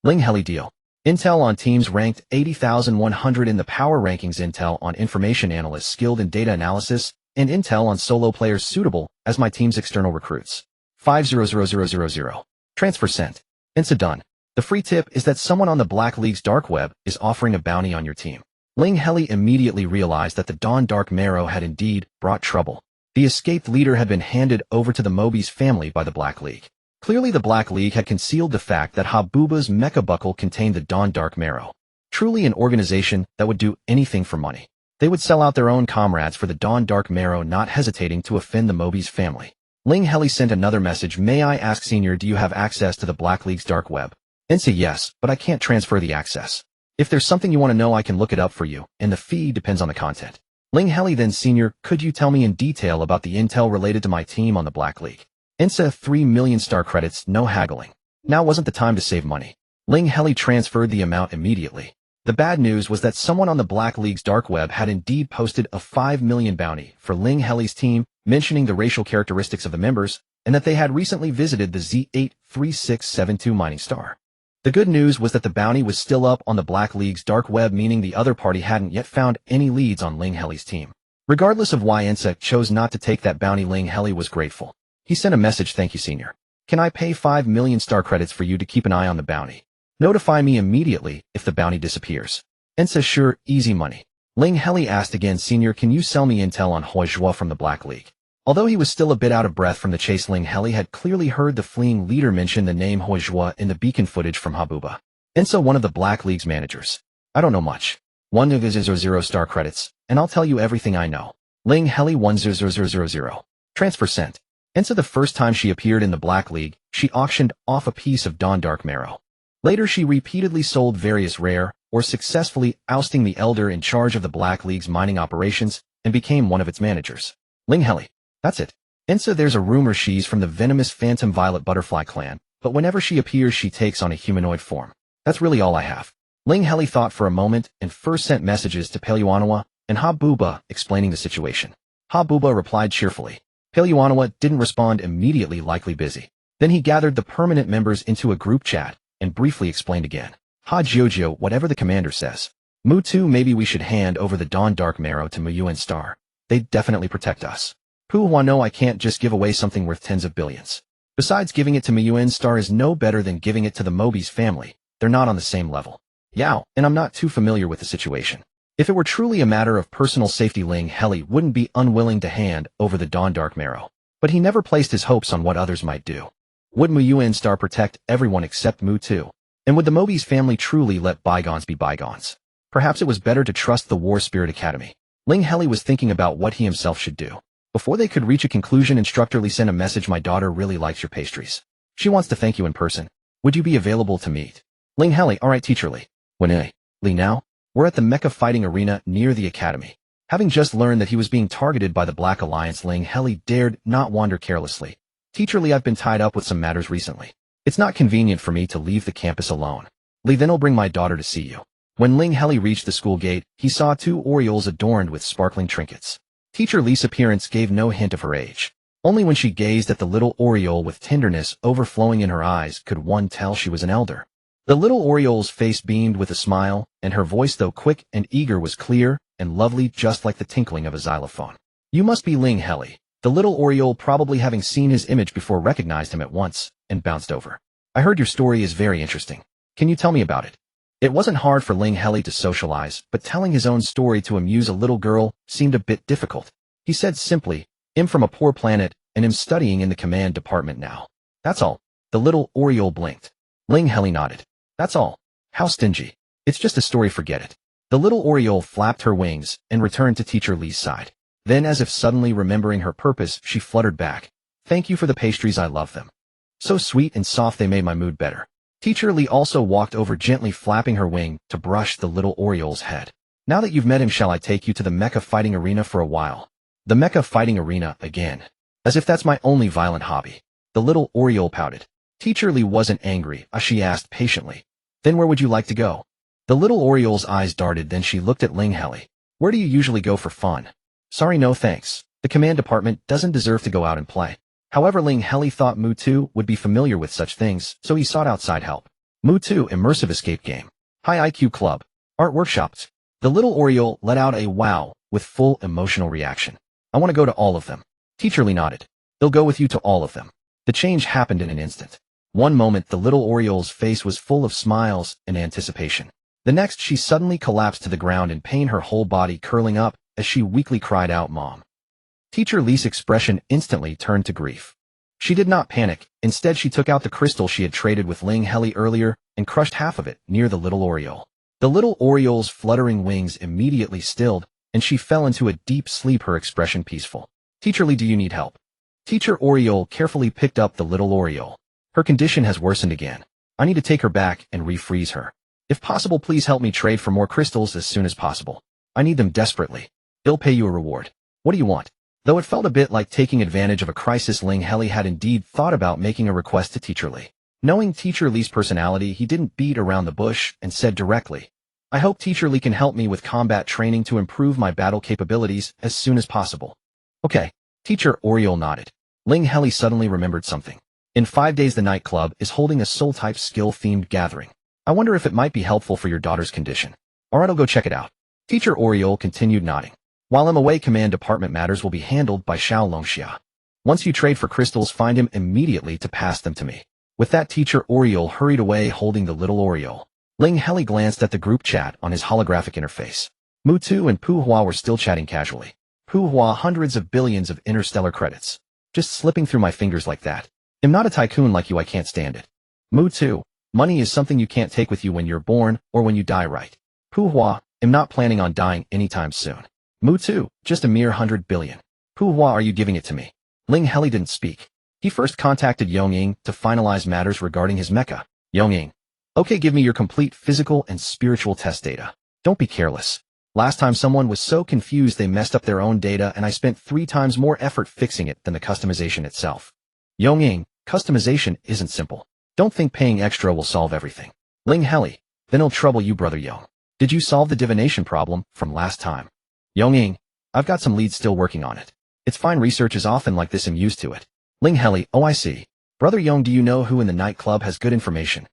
Ling Heli deal. Intel on teams ranked 80,100 in the power rankings, intel on information analysts skilled in data analysis, and intel on solo players suitable as my team's external recruits. 50000. Transfer sent. Insa done. The free tip is that someone on the Black League's dark web is offering a bounty on your team. Ling Heli immediately realized that the Dawn Dark Marrow had indeed brought trouble. The escaped leader had been handed over to the Mobius family by the Black League. Clearly, the Black League had concealed the fact that Habuba's mecha buckle contained the Dawn Dark Marrow. Truly an organization that would do anything for money. They would sell out their own comrades for the Dawn Dark Marrow, not hesitating to offend the Mobius family. Ling Heli sent another message. May I ask, Senior, do you have access to the Black League's dark web? Insa yes, but I can't transfer the access. If there's something you want to know, I can look it up for you, and the fee depends on the content. Ling Heli then, Senior, could you tell me in detail about the intel related to my team on the Black League? Insa 3 million star credits, no haggling. Now wasn't the time to save money. Ling Heli transferred the amount immediately. The bad news was that someone on the Black League's dark web had indeed posted a 5 million bounty for Ling Heli's team, mentioning the racial characteristics of the members, and that they had recently visited the Z83672 mining star. The good news was that the bounty was still up on the Black League's dark web, meaning the other party hadn't yet found any leads on Ling Heli's team. Regardless of why Insa chose not to take that bounty, Ling Heli was grateful. He sent a message. Thank you, Senior. Can I pay 5 million star credits for you to keep an eye on the bounty? Notify me immediately if the bounty disappears. Insa sure, easy money. Ling Heli asked again, Senior, can you sell me intel on Huizhua from the Black League? Although he was still a bit out of breath from the chase, Ling Heli had clearly heard the fleeing leader mention the name Huizhua in the beacon footage from Habuba. Insa, one of the Black League's managers. I don't know much. 100 star credits, and I'll tell you everything I know. Ling Heli 10000. Transfer sent. Hence the first time she appeared in the Black League, she auctioned off a piece of Dawn Dark Marrow. Later she repeatedly sold various rare, or successfully ousting the elder in charge of the Black League's mining operations, and became one of its managers. Ling Heli. That's it. Ensa, there's a rumor she's from the venomous Phantom Violet Butterfly clan, but whenever she appears she takes on a humanoid form. That's really all I have. Ling Heli thought for a moment and first sent messages to Paleoanawa and Habuba explaining the situation. Habuba replied cheerfully. Paleoanawa didn't respond immediately, likely busy. Then he gathered the permanent members into a group chat and briefly explained again. Ha Jojo, whatever the commander says. Mutu, maybe we should hand over the Dawn Dark Marrow to Muyuan Star. They'd definitely protect us. Puhua, no, I can't just give away something worth tens of billions. Besides, giving it to Muyuan Star is no better than giving it to the Mobi's family. They're not on the same level. Yao, and I'm not too familiar with the situation. If it were truly a matter of personal safety, Ling Heli wouldn't be unwilling to hand over the Dawn Dark Marrow. But he never placed his hopes on what others might do. Would Muyuan Star protect everyone except Mutu? And would the Mobi's family truly let bygones be bygones? Perhaps it was better to trust the War Spirit Academy. Ling Heli was thinking about what he himself should do. Before they could reach a conclusion, Instructor Lee sent a message. My daughter really likes your pastries. She wants to thank you in person. Would you be available to meet? Ling Heli, alright Teacher Lee. When Lee now? We're at the mecha fighting arena near the academy. Having just learned that he was being targeted by the Black Alliance, Ling Heli dared not wander carelessly. Teacher Lee, I've been tied up with some matters recently. It's not convenient for me to leave the campus alone. Lee, then I'll bring my daughter to see you. When Ling Heli reached the school gate, he saw two Orioles adorned with sparkling trinkets. Teacher Lee's appearance gave no hint of her age. Only when she gazed at the little Oriole with tenderness overflowing in her eyes could one tell she was an elder. The little Oriole's face beamed with a smile, and her voice, though quick and eager, was clear and lovely, just like the tinkling of a xylophone. You must be Ling Heli. The little Oriole, probably having seen his image before, recognized him at once and bounced over. I heard your story is very interesting. Can you tell me about it? It wasn't hard for Ling Heli to socialize, but telling his own story to amuse a little girl seemed a bit difficult. He said simply, I'm from a poor planet, and am studying in the command department now. That's all. The little Oriole blinked. Ling Heli nodded. That's all. How stingy. It's just a story, forget it. The little Oriole flapped her wings and returned to Teacher Lee's side. Then, as if suddenly remembering her purpose, she fluttered back. Thank you for the pastries, I love them. So sweet and soft, they made my mood better. Teacher Lee also walked over, gently flapping her wing to brush the little Oriole's head. Now that you've met him, shall I take you to the mecha fighting arena for a while? The mecha fighting arena again. As if that's my only violent hobby. The little Oriole pouted. Teacher Lee wasn't angry, as she asked patiently. Then where would you like to go? The little Oriole's eyes darted, then she looked at Ling Heli. Where do you usually go for fun? Sorry, no thanks. The command department doesn't deserve to go out and play. However, Ling Heli thought Mutu would be familiar with such things, so he sought outside help. Mutu immersive escape game. High IQ club. Art workshops. The little Oriole let out a wow with full emotional reaction. I want to go to all of them. Teacher Lee nodded. They'll go with you to all of them. The change happened in an instant. One moment the little Oriole's face was full of smiles and anticipation. The next she suddenly collapsed to the ground in pain, her whole body curling up as she weakly cried out, Mom. Teacher Lee's expression instantly turned to grief. She did not panic. Instead, she took out the crystal she had traded with Ling Heli earlier and crushed half of it near the little Oriole. The little Oriole's fluttering wings immediately stilled, and she fell into a deep sleep, her expression peaceful. Teacher Lee, do you need help? Teacher Oriole carefully picked up the little Oriole. Her condition has worsened again. I need to take her back and refreeze her. If possible, please help me trade for more crystals as soon as possible. I need them desperately. They'll pay you a reward. What do you want? Though it felt a bit like taking advantage of a crisis, Ling Heli had indeed thought about making a request to Teacher Lee. Knowing Teacher Lee's personality, he didn't beat around the bush and said directly, I hope Teacher Lee can help me with combat training to improve my battle capabilities as soon as possible. Okay. Teacher Oriole nodded. Ling Heli suddenly remembered something. In 5 days, the nightclub is holding a soul-type skill-themed gathering. I wonder if it might be helpful for your daughter's condition. Alright, I'll go check it out. Teacher Oriole continued nodding. While I'm away, command department matters will be handled by Xiao Longxia. Once you trade for crystals, find him immediately to pass them to me. With that, Teacher Oriole hurried away holding the little Oriole. Ling Heli glanced at the group chat on his holographic interface. Mutu and Puhua were still chatting casually. Puhua, hundreds of billions of interstellar credits. Just slipping through my fingers like that. I'm not a tycoon like you, I can't stand it. Mutu, money is something you can't take with you when you're born or when you die, right? Puhua, I'm not planning on dying anytime soon. Mutu, just a mere 100 billion. Puhua, are you giving it to me? Ling Heli didn't speak. He first contacted Ying to finalize matters regarding his mecha. Ying. Okay, give me your complete physical and spiritual test data. Don't be careless. Last time someone was so confused they messed up their own data and I spent 3 times more effort fixing it than the customization itself. Ying, customization isn't simple. Don't think paying extra will solve everything. Ling Heli, then it'll trouble you, brother Yong. Did you solve the divination problem from last time? Ying, I've got some leads still working on it. It's fine, research is often like this, I'm used to it. Ling Heli, oh I see. Brother Yong, do you know who in the nightclub has good information?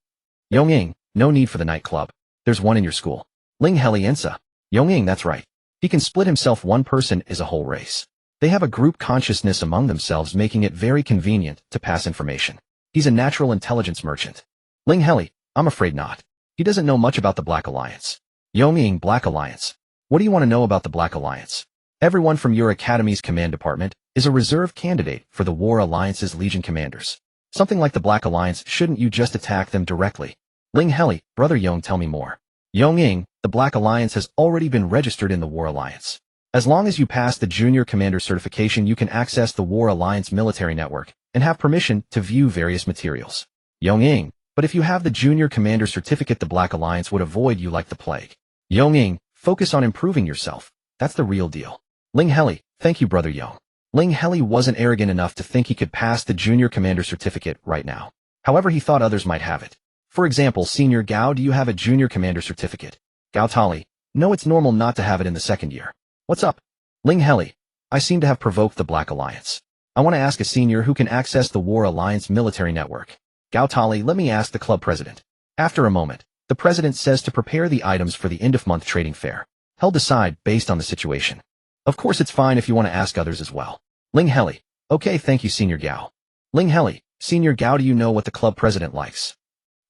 Ying, no need for the nightclub. There's one in your school. Ling Heli, Ensa. Ying, that's right. He can split himself, one person is a whole race. They have a group consciousness among themselves, making it very convenient to pass information. He's a natural intelligence merchant. Ling Heli, I'm afraid not. He doesn't know much about the Black Alliance. Ying, Black Alliance. What do you want to know about the Black Alliance? Everyone from your academy's command department is a reserve candidate for the War Alliance's Legion commanders. Something like the Black Alliance, shouldn't you just attack them directly? Ling Heli, brother Yong, tell me more. Ying, the Black Alliance has already been registered in the War Alliance. As long as you pass the Junior Commander certification, you can access the War Alliance military network and have permission to view various materials. Ying, but if you have the Junior Commander certificate, the Black Alliance would avoid you like the plague. Ying, focus on improving yourself. That's the real deal. Ling Heli, thank you, brother Yong. Ling Heli wasn't arrogant enough to think he could pass the Junior Commander certificate right now. However, he thought others might have it. For example, Senior Gao, do you have a Junior Commander certificate? Gao Tali, no, it's normal not to have it in the second year. What's up? Ling Heli, I seem to have provoked the Black Alliance. I want to ask a senior who can access the War Alliance military network. Gao Tali, let me ask the club president. After a moment, the president says to prepare the items for the end-of-month trading fair. He'll decide based on the situation. Of course, it's fine if you want to ask others as well. Ling Heli, okay, thank you, Senior Gao. Ling Heli, Senior Gao, do you know what the club president likes?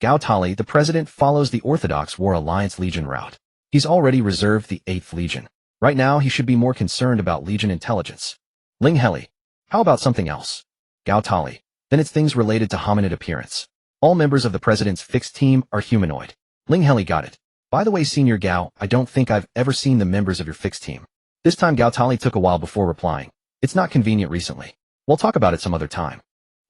Gao Tali, the president follows the orthodox War Alliance Legion route. He's already reserved the 8th Legion. Right now, he should be more concerned about Legion intelligence. Ling Heli, how about something else? Gao Tali, then it's things related to hominid appearance. All members of the president's fixed team are humanoid. Ling Heli, got it. By the way, Senior Gao, I don't think I've ever seen the members of your fixed team. This time Gao Tali took a while before replying. It's not convenient recently. We'll talk about it some other time.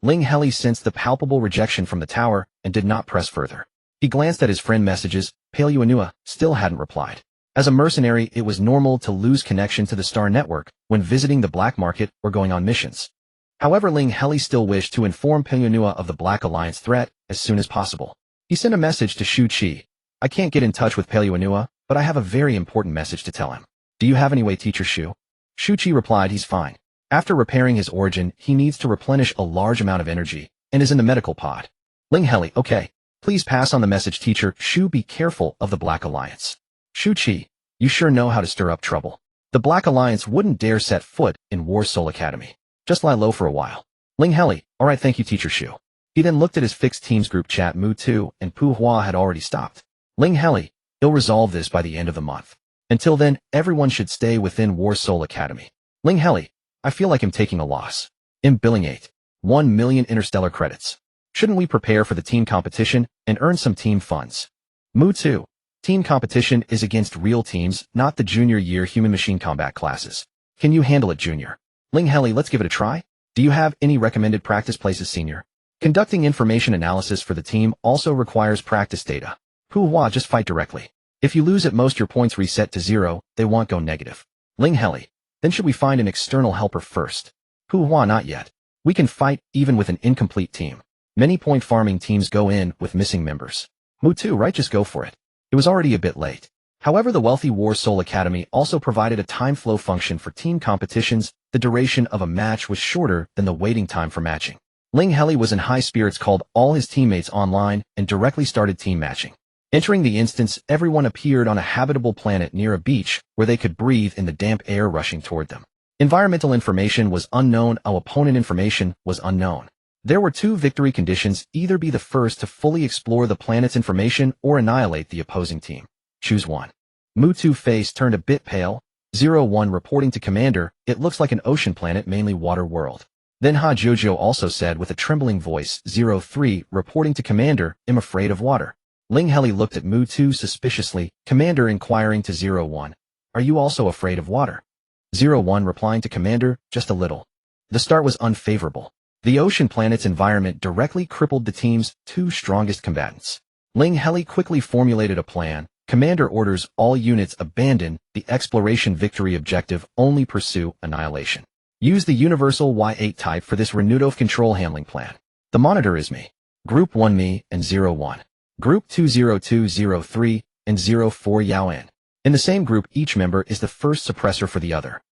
Ling Heli sensed the palpable rejection from the tower and did not press further. He glanced at his friend messages. Paleoanua still hadn't replied. As a mercenary, it was normal to lose connection to the Star Network when visiting the black market or going on missions. However, Ling Heli still wished to inform Paleoanua of the Black Alliance threat as soon as possible. He sent a message to Shu Qi. I can't get in touch with Paleoanua, but I have a very important message to tell him. Do you have any way, Teacher Shu? Shu Qi replied he's fine. After repairing his origin, he needs to replenish a large amount of energy and is in the medical pod. Ling Heli, okay. Please pass on the message, Teacher Shu. Be careful of the Black Alliance. Shu Qi, you sure know how to stir up trouble. The Black Alliance wouldn't dare set foot in War Soul Academy. Just lie low for a while. Ling Heli, alright, thank you, Teacher Shu. He then looked at his fixed teams group chat. Mu Tu and Pu Hua had already stopped. Ling Heli, he'll resolve this by the end of the month. Until then, everyone should stay within War Soul Academy. Ling Heli, I feel like I'm taking a loss. I'm billing 1 million interstellar credits. Shouldn't we prepare for the team competition and earn some team funds? Mu Tu, team competition is against real teams, not the junior year human-machine combat classes. Can you handle it, Junior? Ling Heli, let's give it a try. Do you have any recommended practice places, Senior? Conducting information analysis for the team also requires practice data. Pu Hua, just fight directly. If you lose at most, your points reset to 0, they won't go negative. Ling Heli, then should we find an external helper first? Pu Hua, not yet. We can fight even with an incomplete team. Many point farming teams go in with missing members. Mu Tu, right, just go for it. It was already a bit late. However, the wealthy War Soul Academy also provided a time flow function for team competitions. The duration of a match was shorter than the waiting time for matching. Ling Heli was in high spirits, called all his teammates online, and directly started team matching. Entering the instance, everyone appeared on a habitable planet near a beach where they could breathe in the damp air rushing toward them. Environmental information was unknown, our opponent information was unknown. There were 2 victory conditions: either be the first to fully explore the planet's information or annihilate the opposing team. Choose one. Mu Tu's face turned a bit pale. 01 reporting to Commander, it looks like an ocean planet, mainly water world. Then Ha Jojo also said with a trembling voice, 03 reporting to Commander, I'm afraid of water. Ling Heli looked at Mu Tu suspiciously. Commander inquiring to 01, are you also afraid of water? 01 replying to Commander, just a little. The start was unfavorable. The ocean planet's environment directly crippled the team's two strongest combatants. Ling Heli quickly formulated a plan. Commander orders all units abandon the exploration victory objective, only pursue annihilation. Use the universal Y8 type for this Renudov control handling plan. The monitor is me. Group 1 me and 01. Group 20203 and 04 Yaoan. In the same group, each member is the first suppressor for the other.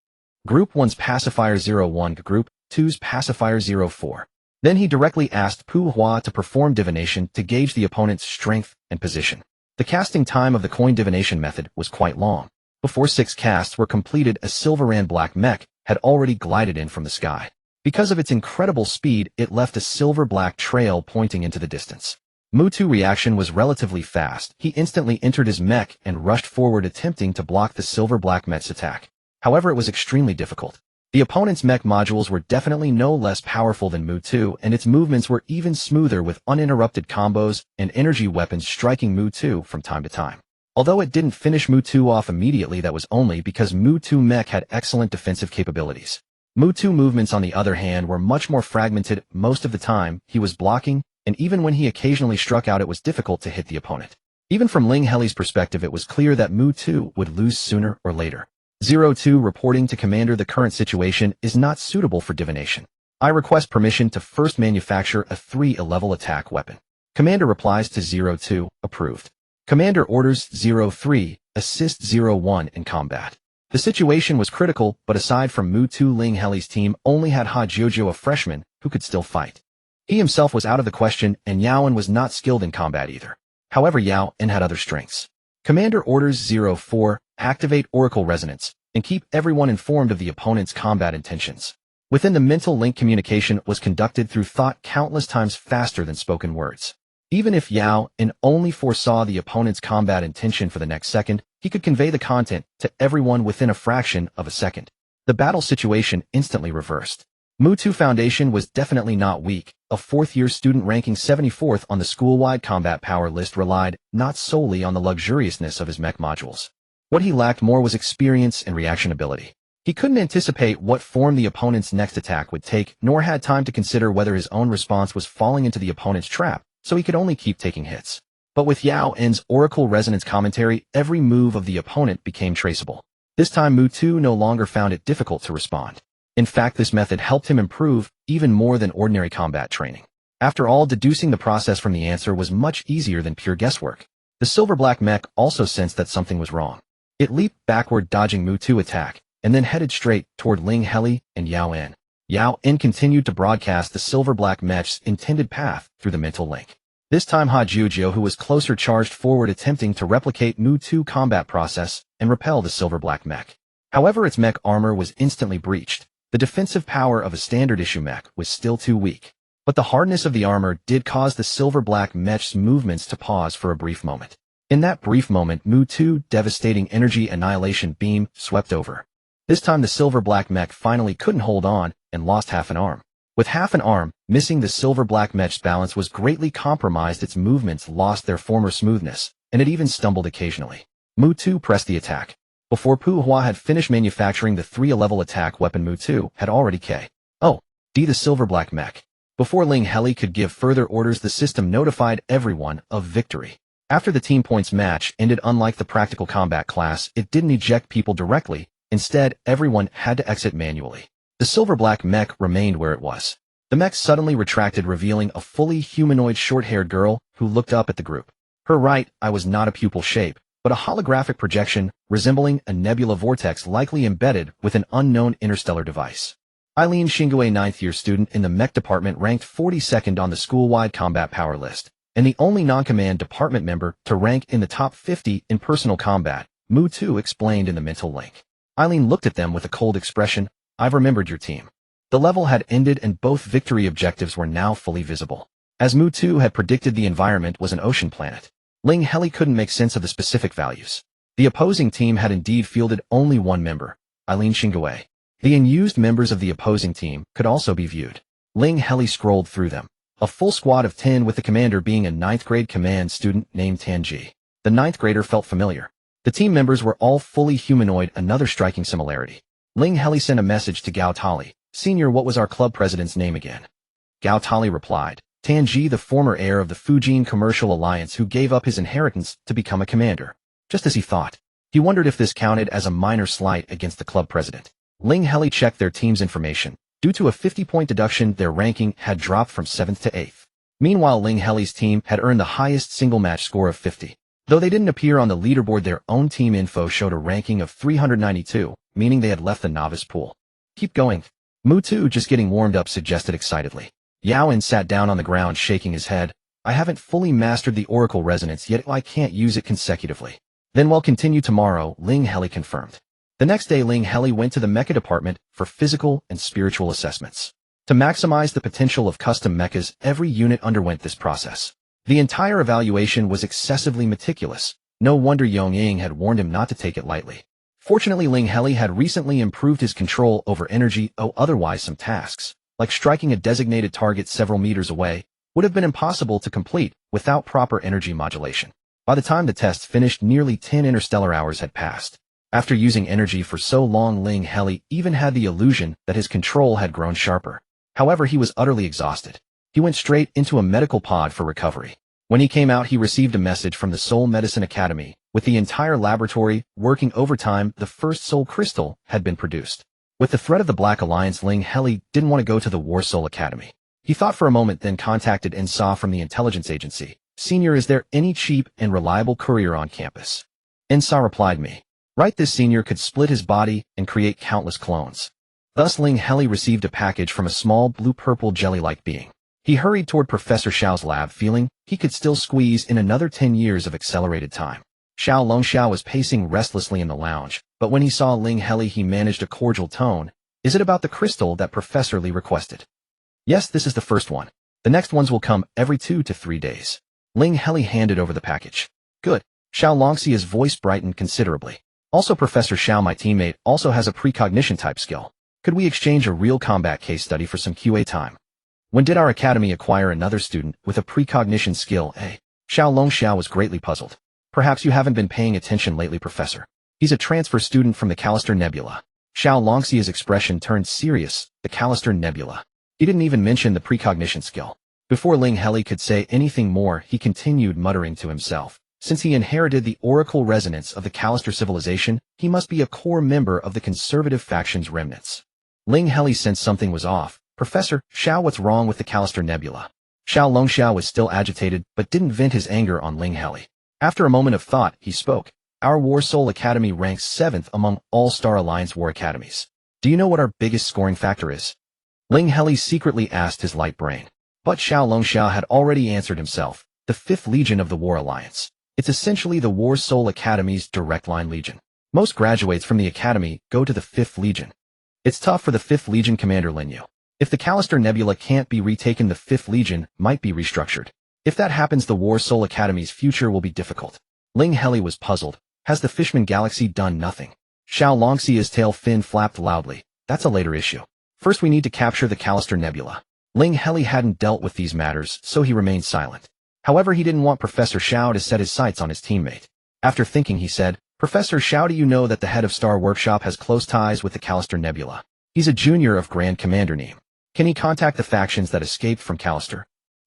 Group 1's pacifier 01, Group 2's pacifier 04. Then he directly asked Pu Hua to perform divination to gauge the opponent's strength and position. The casting time of the coin divination method was quite long. Before 6 casts were completed, a silver-and black mech had already glided in from the sky. Because of its incredible speed, it left a silver-black trail pointing into the distance. Mutu's reaction was relatively fast. He instantly entered his mech and rushed forward, attempting to block the silver-black mech's attack. However, it was extremely difficult. The opponent's mech modules were definitely no less powerful than Mutu, and its movements were even smoother, with uninterrupted combos and energy weapons striking Mutu from time to time. Although it didn't finish Mutu off immediately, that was only because Mutu mech had excellent defensive capabilities. Mutu movements, on the other hand, were much more fragmented. Most of the time, he was blocking, and even when he occasionally struck out, it was difficult to hit the opponent. Even from Ling Heli's perspective, it was clear that Mutu would lose sooner or later. 02 reporting to Commander, the current situation is not suitable for divination. I request permission to first manufacture a 3-level attack weapon. Commander replies to 02, approved. Commander orders 03, assist 01 in combat. The situation was critical, but aside from Mutu, Ling Heli's team only had Ha Jojo, a freshman, who could still fight. He himself was out of the question, and Yaoan was not skilled in combat either. However, Yaoan had other strengths. Commander orders 04, activate Oracle Resonance, and keep everyone informed of the opponent's combat intentions. Within the mental link, communication was conducted through thought countless times faster than spoken words. Even if Yaoan only foresaw the opponent's combat intention for the next second, he could convey the content to everyone within a fraction of a second. The battle situation instantly reversed. Mutu Foundation was definitely not weak. A fourth-year student ranking 74th on the school-wide combat power list relied not solely on the luxuriousness of his mech modules. What he lacked more was experience and reaction ability. He couldn't anticipate what form the opponent's next attack would take, nor had time to consider whether his own response was falling into the opponent's trap, so he could only keep taking hits. But with Yaoan's Oracle Resonance commentary, every move of the opponent became traceable. This time, Mutu no longer found it difficult to respond. In fact, this method helped him improve even more than ordinary combat training. After all, deducing the process from the answer was much easier than pure guesswork. The silver-black mech also sensed that something was wrong. It leaped backward, dodging Mutu's attack, and then headed straight toward Ling Heli and Yaoan. Yaoan continued to broadcast the silver-black mech's intended path through the mental link. This time, Ha Jojo, who was closer, charged forward, attempting to replicate Mutu's combat process and repel the silver-black mech. However, its mech armor was instantly breached. The defensive power of a standard-issue mech was still too weak. But the hardness of the armor did cause the silver-black mech's movements to pause for a brief moment. In that brief moment, Mutu's devastating energy annihilation beam swept over. This time, the silver-black mech finally couldn't hold on and lost half an arm. With half an arm missing, the silver-black mech's balance was greatly compromised. Its movements lost their former smoothness, and it even stumbled occasionally. Mutu pressed the attack. Before Pu Hua had finished manufacturing the 3-level attack weapon, Mutu had already KO'd the silver-black mech. Before Ling Heli could give further orders, the system notified everyone of victory. After the team points match ended, unlike the practical combat class, it didn't eject people directly. Instead, everyone had to exit manually. The silver-black mech remained where it was. The mech suddenly retracted, revealing a fully humanoid short-haired girl who looked up at the group. Her right eye was not a pupil shape, but a holographic projection resembling a nebula vortex, likely embedded with an unknown interstellar device. I Ching, a 9th-year student in the mech department, ranked 42nd on the school-wide combat power list, and the only non-command department member to rank in the top 50 in personal combat, Mutu explained in the mental link. Eileen looked at them with a cold expression. I've remembered your team. The level had ended and both victory objectives were now fully visible. As Mutu had predicted, the environment was an ocean planet. Ling Heli couldn't make sense of the specific values. The opposing team had indeed fielded only one member, I Ching. The unused members of the opposing team could also be viewed. Ling Heli scrolled through them. A full squad of 10, with the commander being a 9th-grade command student named Tanji. The 9th grader felt familiar. The team members were all fully humanoid, another striking similarity. Ling Heli sent a message to Gao Tali. Senior, what was our club president's name again? Gao Tali replied. Tanji, the former heir of the Fujin Commercial Alliance who gave up his inheritance to become a commander. Just as he thought. He wondered if this counted as a minor slight against the club president. Ling Heli checked their team's information. Due to a 50-point deduction, their ranking had dropped from 7th to 8th. Meanwhile, Ling Heli's team had earned the highest single-match score of 50. Though they didn't appear on the leaderboard, their own team info showed a ranking of 392, meaning they had left the novice pool. Keep going. Mutu, just getting warmed up, suggested excitedly. Yaoin sat down on the ground, shaking his head. I haven't fully mastered the oracle resonance yet. I can't use it consecutively. Then we'll continue tomorrow, Ling Heli confirmed. The next day, Ling Heli went to the mecha department for physical and spiritual assessments. To maximize the potential of custom mechas, every unit underwent this process. The entire evaluation was excessively meticulous. No wonder Yong Ying had warned him not to take it lightly. Fortunately, Ling Heli had recently improved his control over energy, otherwise some tasks, like striking a designated target several meters away, would have been impossible to complete without proper energy modulation. By the time the test finished, nearly 10 interstellar hours had passed. After using energy for so long, Ling Heli even had the illusion that his control had grown sharper. However, he was utterly exhausted. He went straight into a medical pod for recovery. When he came out, he received a message from the Soul Medicine Academy. With the entire laboratory working overtime, the first soul crystal had been produced. With the threat of the Black Alliance, Ling Heli didn't want to go to the War Soul Academy. He thought for a moment, then contacted Ensa from the intelligence agency. Senior, is there any cheap and reliable courier on campus? Ensa replied me. Right, this senior could split his body and create countless clones. Thus Ling Heli received a package from a small blue-purple jelly-like being. He hurried toward Professor Xiao's lab, feeling he could still squeeze in another 10 years of accelerated time. Xiao Longxiao was pacing restlessly in the lounge, but when he saw Ling Heli, he managed a cordial tone. Is it about the crystal that Professor Li requested? Yes, this is the first one. The next ones will come every 2 to 3 days. Ling Heli handed over the package. Good. Xiao Longxia's voice brightened considerably. Also, Professor Xiao, my teammate, also has a precognition type skill. Could we exchange a real combat case study for some QA time? When did our academy acquire another student with a precognition skill, eh? Xiao Longxiao was greatly puzzled. Perhaps you haven't been paying attention lately, Professor. He's a transfer student from the Callister Nebula. Xiao Longxia's expression turned serious. The Callister Nebula. He didn't even mention the precognition skill. Before Ling Heli could say anything more, he continued, muttering to himself. Since he inherited the oracle resonance of the Callister civilization, he must be a core member of the conservative faction's remnants. Ling Heli sensed something was off. Professor Xiao, what's wrong with the Callister Nebula? Xiao Longxiao was still agitated, but didn't vent his anger on Ling Heli. After a moment of thought, he spoke. Our War Soul Academy ranks 7th among all Star Alliance war academies. Do you know what our biggest scoring factor is? Ling Heli secretly asked his light brain. But Xiao Longxiao had already answered himself. The 5th Legion of the War Alliance. It's essentially the War Soul Academy's direct line legion. Most graduates from the academy go to the 5th Legion. It's tough for the 5th Legion Commander Lin Yu. If the Callister Nebula can't be retaken, the 5th Legion might be restructured. If that happens, the War Soul Academy's future will be difficult. Ling Heli was puzzled. Has the Fishman Galaxy done nothing? Xiao Longxia's tail fin flapped loudly. That's a later issue. First we need to capture the Callister Nebula. Ling Heli hadn't dealt with these matters, so he remained silent. However, he didn't want Professor Xiao to set his sights on his teammate. After thinking, he said, Professor Xiao, do you know that the head of Star Workshop has close ties with the Callister Nebula? He's a junior of Grand Commander Neem. Can he contact the factions that escaped from Callister?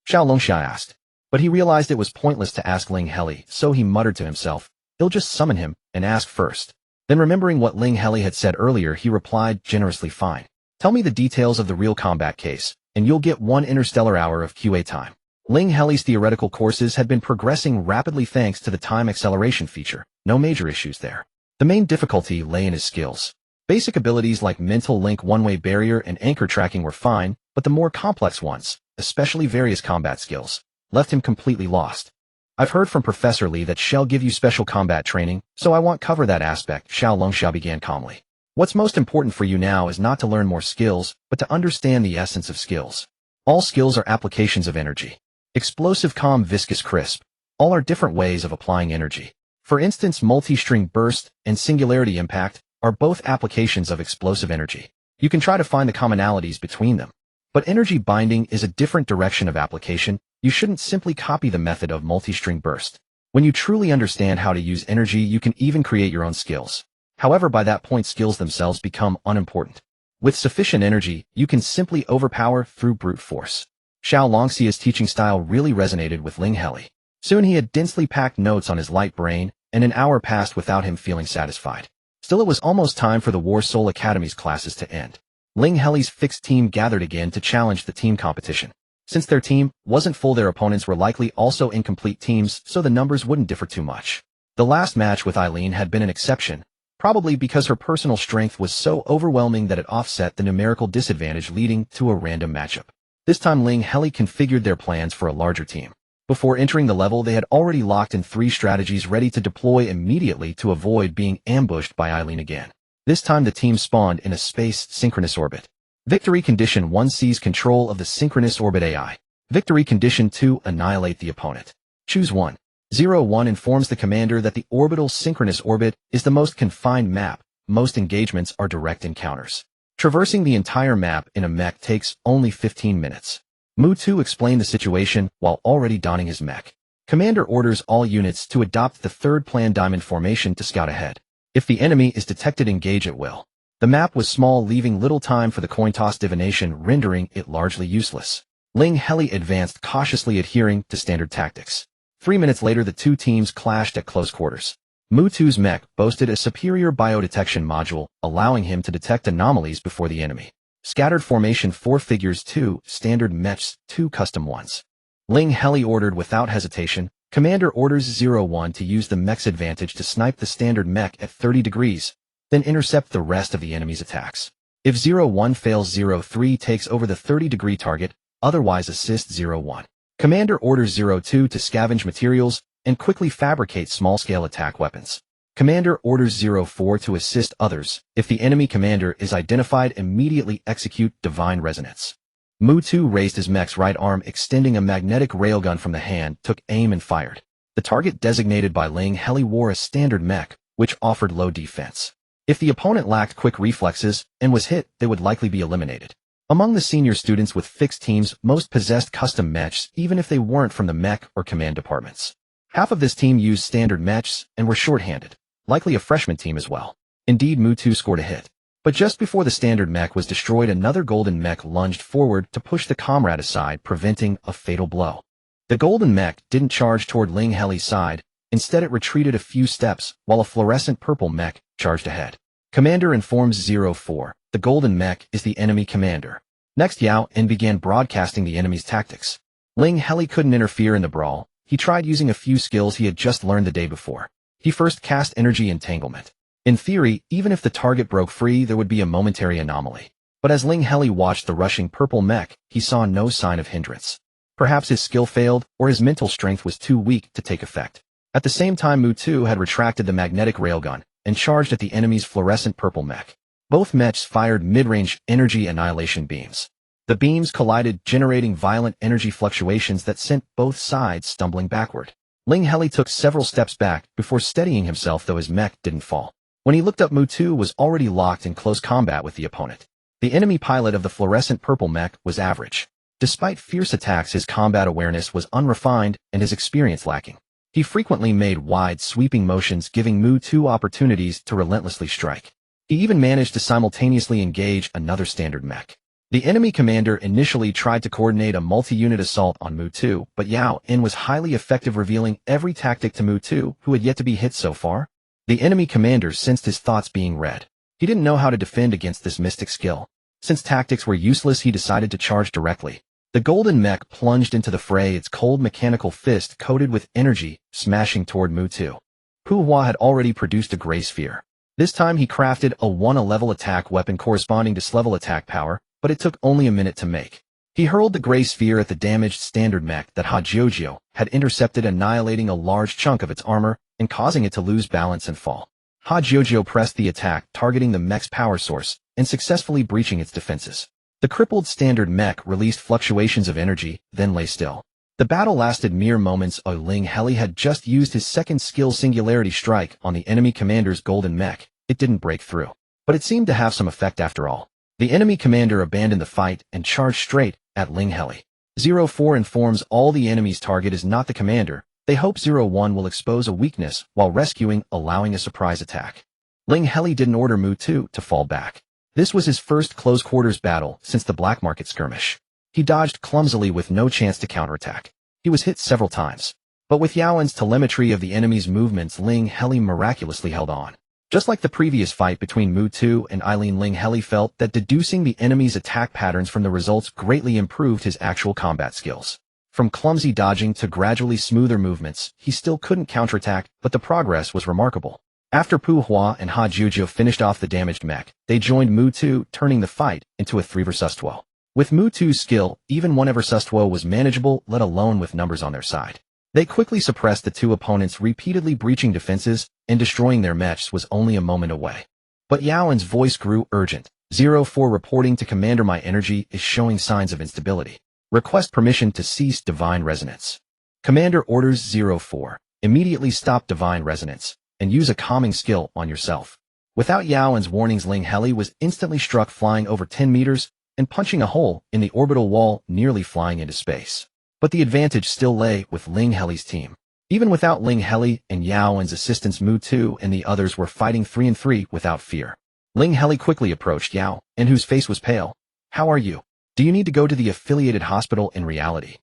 Xiao Longxiao asked. But he realized it was pointless to ask Ling Heli, so he muttered to himself, he'll just summon him and ask first. Then remembering what Ling Heli had said earlier, he replied generously, fine. Tell me the details of the real combat case, and you'll get 1 interstellar hour of QA time. Ling Heli's theoretical courses had been progressing rapidly thanks to the time acceleration feature. No major issues there. The main difficulty lay in his skills. Basic abilities like mental link, one-way barrier, and anchor tracking were fine, but the more complex ones, especially various combat skills, left him completely lost. I've heard from Professor Li that she'll give you special combat training, so I won't cover that aspect, Xiao Longxiao began calmly. What's most important for you now is not to learn more skills, but to understand the essence of skills. All skills are applications of energy. Explosive, calm, viscous, crisp. All are different ways of applying energy. For instance, multi-string burst and singularity impact are both applications of explosive energy. You can try to find the commonalities between them. But energy binding is a different direction of application. You shouldn't simply copy the method of multi-string burst. When you truly understand how to use energy, you can even create your own skills. However, by that point, skills themselves become unimportant. With sufficient energy, you can simply overpower through brute force. Xiao Longxia's teaching style really resonated with Ling Heli. Soon he had densely packed notes on his light brain, and an hour passed without him feeling satisfied. Still, it was almost time for the War Soul Academy's classes to end. Ling Heli's fixed team gathered again to challenge the team competition. Since their team wasn't full, their opponents were likely also incomplete teams, so the numbers wouldn't differ too much. The last match with Eileen had been an exception, probably because her personal strength was so overwhelming that it offset the numerical disadvantage, leading to a random matchup. This time Ling Heli configured their plans for a larger team. Before entering the level, they had already locked in 3 strategies ready to deploy immediately to avoid being ambushed by Eileen again. This time the team spawned in a space synchronous orbit. Victory Condition 1: seize control of the synchronous orbit AI. Victory Condition 2: annihilate the opponent. Choose one. 01 informs the commander that the orbital synchronous orbit is the most confined map. Most engagements are direct encounters. Traversing the entire map in a mech takes only 15 minutes. Mu2 explained the situation while already donning his mech. Commander orders all units to adopt the third plan diamond formation to scout ahead. If the enemy is detected, engage at will. The map was small, leaving little time for the coin toss divination, rendering it largely useless. Ling Heli advanced cautiously, adhering to standard tactics. 3 minutes later, the two teams clashed at close quarters. Mu2's mech boasted a superior biodetection module, allowing him to detect anomalies before the enemy. Scattered formation 4 figures 2, standard mechs 2 custom ones. Ling Heli ordered without hesitation. Commander orders 01 to use the mech's advantage to snipe the standard mech at 30 degrees, then intercept the rest of the enemy's attacks. If 01 fails, 03 takes over the 30-degree target, otherwise assist 01. Commander orders 02 to scavenge materials and quickly fabricate small-scale attack weapons. Commander orders 04 to assist others. If the enemy commander is identified, immediately execute Divine Resonance. Mu2 raised his mech's right arm, extending a magnetic railgun from the hand, took aim and fired. The target designated by Ling Heli wore a standard mech, which offered low defense. If the opponent lacked quick reflexes and was hit, they would likely be eliminated. Among the senior students with fixed teams, most possessed custom mechs, even if they weren't from the mech or command departments. Half of this team used standard mechs and were short-handed. Likely a freshman team as well. Indeed, Mu2 scored a hit. But just before the standard mech was destroyed, another golden mech lunged forward to push the comrade aside, preventing a fatal blow. The golden mech didn't charge toward Ling Heli's side. Instead, it retreated a few steps, while a fluorescent purple mech charged ahead. Commander informs 04. The golden mech is the enemy commander. Next, Yao En began broadcasting the enemy's tactics. Ling Heli couldn't interfere in the brawl. He tried using a few skills he had just learned the day before. He first cast Energy Entanglement. In theory, even if the target broke free, there would be a momentary anomaly. But as Ling Heli watched the rushing purple mech, he saw no sign of hindrance. Perhaps his skill failed, or his mental strength was too weak to take effect. At the same time, Mu2 had retracted the magnetic railgun and charged at the enemy's fluorescent purple mech. Both mechs fired mid-range energy annihilation beams. The beams collided, generating violent energy fluctuations that sent both sides stumbling backward. Ling Heli took several steps back before steadying himself, though his mech didn't fall. When he looked up, Mu2 was already locked in close combat with the opponent. The enemy pilot of the fluorescent purple mech was average. Despite fierce attacks, his combat awareness was unrefined and his experience lacking. He frequently made wide, sweeping motions, giving Mu2 opportunities to relentlessly strike. He even managed to simultaneously engage another standard mech. The enemy commander initially tried to coordinate a multi-unit assault on Mu2, but Yao En was highly effective, revealing every tactic to Mu2, who had yet to be hit so far. The enemy commander sensed his thoughts being read. He didn't know how to defend against this mystic skill. Since tactics were useless, he decided to charge directly. The golden mech plunged into the fray, its cold mechanical fist coated with energy, smashing toward Mu2. Pu Hua had already produced a gray sphere. This time he crafted a 1-level attack weapon corresponding to S-level attack power, but it took only a minute to make. He hurled the gray sphere at the damaged standard mech that Ha Jiujiu had intercepted, annihilating a large chunk of its armor and causing it to lose balance and fall. Ha Jiujiu pressed the attack, targeting the mech's power source and successfully breaching its defenses. The crippled standard mech released fluctuations of energy, then lay still. The battle lasted mere moments. Ling Heli had just used his second skill, Singularity Strike, on the enemy commander's golden mech. It didn't break through, but it seemed to have some effect after all. The enemy commander abandoned the fight and charged straight at Ling Heli. 04 informs all the enemy's target is not the commander. They hope 01 will expose a weakness while rescuing, allowing a surprise attack. Ling Heli didn't order Mu2 to fall back. This was his first close-quarters battle since the black market skirmish. He dodged clumsily with no chance to counterattack. He was hit several times. But with Yaowen's telemetry of the enemy's movements, Ling Heli miraculously held on. Just like the previous fight between Mu Tu and Eileen, Ling Heli felt that deducing the enemy's attack patterns from the results greatly improved his actual combat skills. From clumsy dodging to gradually smoother movements, he still couldn't counterattack, but the progress was remarkable. After Pu Hua and Ha Jujiu finished off the damaged mech, they joined Mu Tu, turning the fight into a 3 vs 2. With Mu Tu's skill, even 1 vs 2 was manageable, let alone with numbers on their side. They quickly suppressed the two opponents, repeatedly breaching defenses, and destroying their mechs was only a moment away. But Yaowen's voice grew urgent. 04 reporting to Commander, my energy is showing signs of instability. Request permission to cease divine resonance. Commander orders 04. Immediately stop divine resonance, and use a calming skill on yourself. Without Yaowen's warnings, Ling Heli was instantly struck, flying over 10 meters and punching a hole in the orbital wall, nearly flying into space. But the advantage still lay with Ling Heli's team. Even without Ling Heli and Yaowen's assistance, Mu Tu and the others were fighting 3-3 without fear. Ling Heli quickly approached Yao, and whose face was pale. How are you? Do you need to go to the affiliated hospital in reality?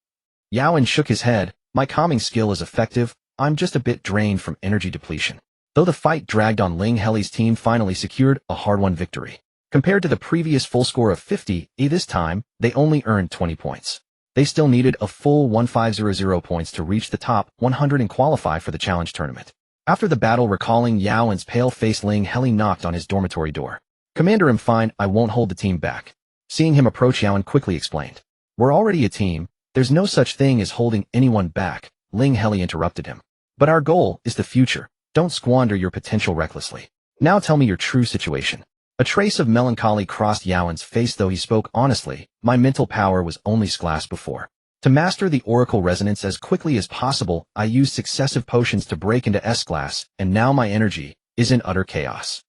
Yaowen shook his head. My calming skill is effective. I'm just a bit drained from energy depletion. Though the fight dragged on, Ling Heli's team finally secured a hard-won victory. Compared to the previous full score of 50, this time, they only earned 20 points. They still needed a full 1500 points to reach the top 100 and qualify for the challenge tournament. After the battle, recalling Yaowen's pale face, Ling Heli knocked on his dormitory door. Commander, I'm fine, I won't hold the team back. Seeing him approach, Yaowen quickly explained. We're already a team, there's no such thing as holding anyone back. Ling Heli interrupted him. But our goal is the future. Don't squander your potential recklessly. Now tell me your true situation. A trace of melancholy crossed Yaowen's face, though he spoke honestly. My mental power was only S-class before. To master the oracle resonance as quickly as possible, I used successive potions to break into S-class, and now my energy is in utter chaos.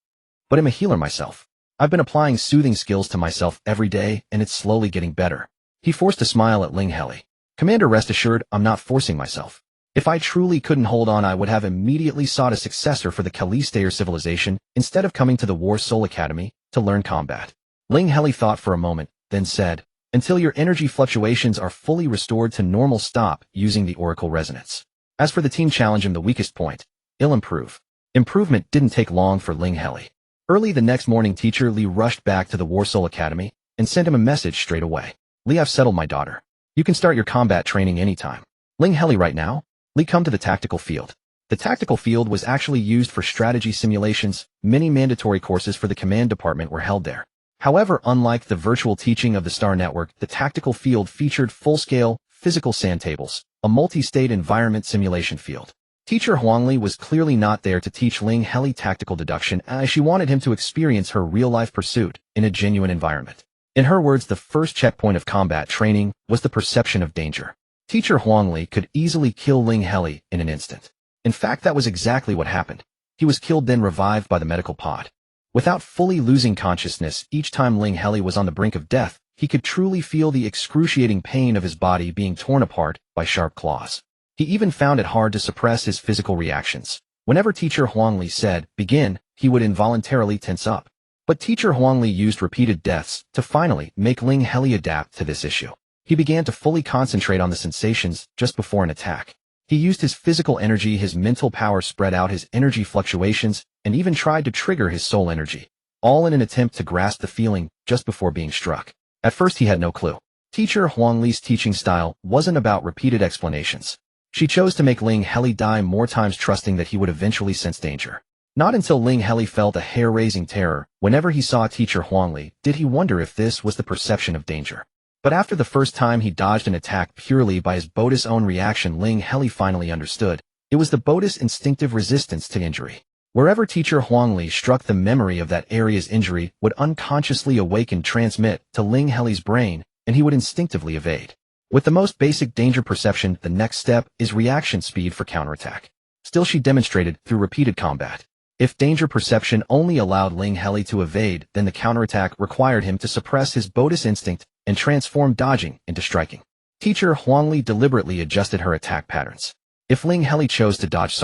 But I'm a healer myself. I've been applying soothing skills to myself every day, and it's slowly getting better. He forced a smile at Ling Heli. Commander, rest assured, I'm not forcing myself. If I truly couldn't hold on, I would have immediately sought a successor for the Kalistayer civilization instead of coming to the War Soul Academy to learn combat. Ling Heli thought for a moment, then said, until your energy fluctuations are fully restored to normal, stop using the oracle resonance. As for the team challenge, the weakest point, it'll improve. Improvement didn't take long for Ling Heli. Early the next morning, Teacher Li rushed back to the War Soul Academy and sent him a message straight away. Li, I've settled, my daughter. You can start your combat training anytime. Ling Heli, right now? Li, come to the tactical field. The tactical field was actually used for strategy simulations. Many mandatory courses for the command department were held there. However, unlike the virtual teaching of the Star Network, the tactical field featured full-scale, physical sandtables, a multi-state environment simulation field. Teacher Huangli was clearly not there to teach Ling Heli tactical deduction, as she wanted him to experience her real-life pursuit in a genuine environment. In her words, the first checkpoint of combat training was the perception of danger. Teacher Huangli could easily kill Ling Heli in an instant. In fact, that was exactly what happened. He was killed, then revived by the medical pod. Without fully losing consciousness, each time Ling Heli was on the brink of death, he could truly feel the excruciating pain of his body being torn apart by sharp claws. He even found it hard to suppress his physical reactions. Whenever Teacher Huangli said, begin, he would involuntarily tense up. But Teacher Huangli used repeated deaths to finally make Ling Heli adapt to this issue. He began to fully concentrate on the sensations just before an attack. He used his physical energy, his mental power, spread out his energy fluctuations, and even tried to trigger his soul energy, all in an attempt to grasp the feeling just before being struck. At first he had no clue. Teacher Huangli's teaching style wasn't about repeated explanations. She chose to make Ling Heli die more times, trusting that he would eventually sense danger. Not until Ling Heli felt a hair-raising terror whenever he saw Teacher Huangli did he wonder if this was the perception of danger. But after the first time he dodged an attack purely by his body's own reaction, Ling Heli finally understood. It was the body's instinctive resistance to injury. Wherever Teacher Huangli struck, the memory of that area's injury would unconsciously awaken, transmit to Ling Heli's brain, and he would instinctively evade. With the most basic danger perception, the next step is reaction speed for counterattack. Still, she demonstrated through repeated combat. If danger perception only allowed Ling Heli to evade, then the counterattack required him to suppress his body's instinct and transform dodging into striking. Teacher Huangli deliberately adjusted her attack patterns. If Ling Heli chose to dodge,